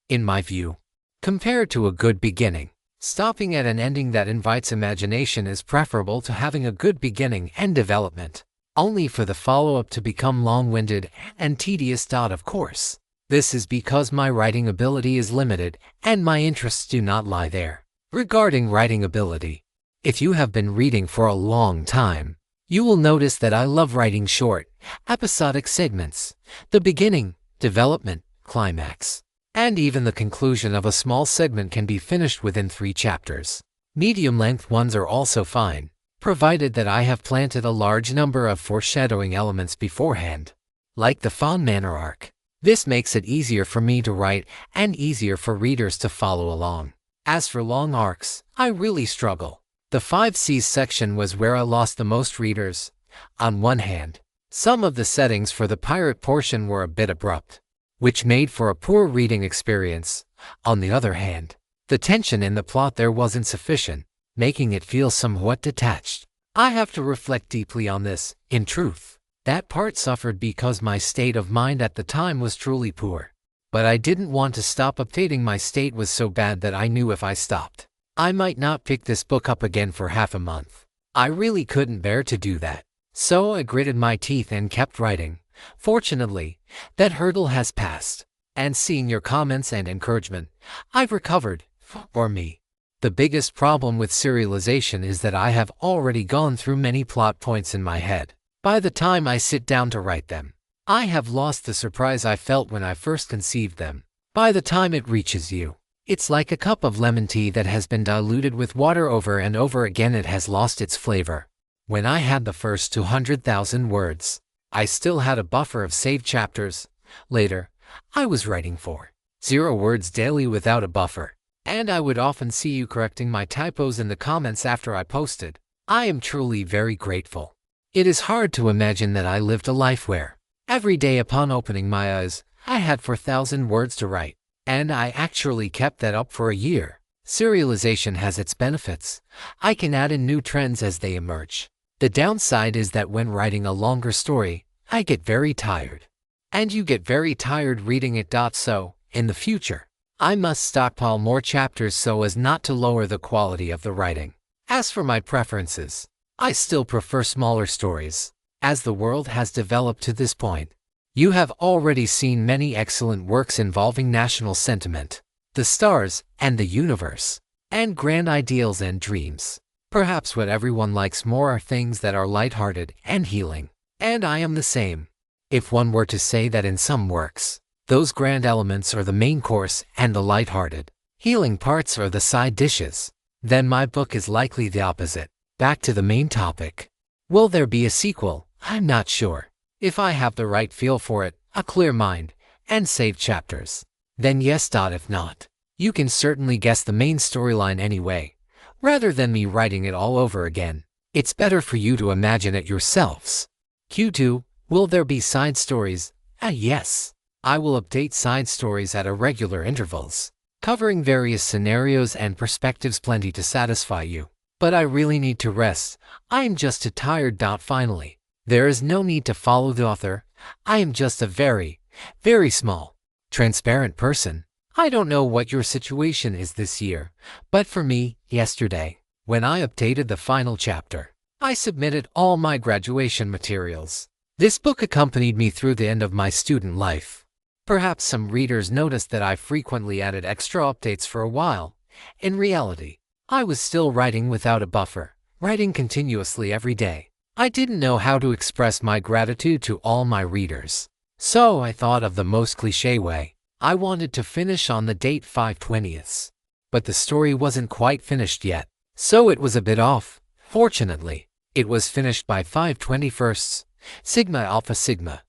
In my view, compared to a good beginning, stopping at an ending that invites imagination is preferable to having a good beginning and development, only for the follow-up to become long-winded and tedious. Of course, this is because my writing ability is limited and my interests do not lie there. Regarding writing ability, if you have been reading for a long time, you will notice that I love writing short, episodic segments. The beginning, development, climax, and even the conclusion of a small segment can be finished within 3 chapters. Medium-length ones are also fine, provided that I have planted a large number of foreshadowing elements beforehand, like the Fawn Manor arc. This makes it easier for me to write and easier for readers to follow along. As for long arcs, I really struggle. The 5 C's section was where I lost the most readers. On one hand, some of the settings for the pirate portion were a bit abrupt, which made for a poor reading experience. On the other hand, the tension in the plot there wasn't sufficient, making it feel somewhat detached. I have to reflect deeply on this. In truth, that part suffered because my state of mind at the time was truly poor. But I didn't want to stop updating. My state was so bad that I knew if I stopped, I might not pick this book up again for half a month. I really couldn't bear to do that. So I gritted my teeth and kept writing. Fortunately, that hurdle has passed. And seeing your comments and encouragement, I've recovered. For me, the biggest problem with serialization is that I have already gone through many plot points in my head. By the time I sit down to write them, I have lost the surprise I felt when I first conceived them. By the time it reaches you, it's like a cup of lemon tea that has been diluted with water over and over again. It has lost its flavor. When I had the first 200,000 words, I still had a buffer of saved chapters. Later, I was writing 0 words daily without a buffer, and I would often see you correcting my typos in the comments after I posted. I am truly very grateful. It is hard to imagine that I lived a life where, every day upon opening my eyes, I had 4,000 words to write, and I actually kept that up for a year. Serialization has its benefits. I can add in new trends as they emerge. The downside is that when writing a longer story, I get very tired. And you get very tired reading it. So, in the future, I must stockpile more chapters so as not to lower the quality of the writing. As for my preferences, I still prefer smaller stories. As the world has developed to this point, you have already seen many excellent works involving national sentiment, the stars and the universe, and grand ideals and dreams. Perhaps what everyone likes more are things that are lighthearted and healing. And I am the same. If one were to say that in some works, those grand elements are the main course and the lighthearted, healing parts are the side dishes, then my book is likely the opposite. Back to the main topic. Will there be a sequel? I'm not sure. If I have the right feel for it, a clear mind, and saved chapters, then yes. If not, you can certainly guess the main storyline anyway. Rather than me writing it all over again, it's better for you to imagine it yourselves. Q2, will there be side stories? Yes. I will update side stories at irregular intervals, covering various scenarios and perspectives, plenty to satisfy you. But I really need to rest. I am just too tired. Finally, there is no need to follow the author. I am just a very, very small, transparent person. I don't know what your situation is this year, but for me, yesterday, when I updated the final chapter, I submitted all my graduation materials. This book accompanied me through the end of my student life. Perhaps some readers noticed that I frequently added extra updates for a while. In reality, I was still writing without a buffer, writing continuously every day. I didn't know how to express my gratitude to all my readers. So I thought of the most cliché way. I wanted to finish on the date 5/20th. But the story wasn't quite finished yet, so it was a bit off. Fortunately, it was finished by 5/21. Sigma Alpha Sigma.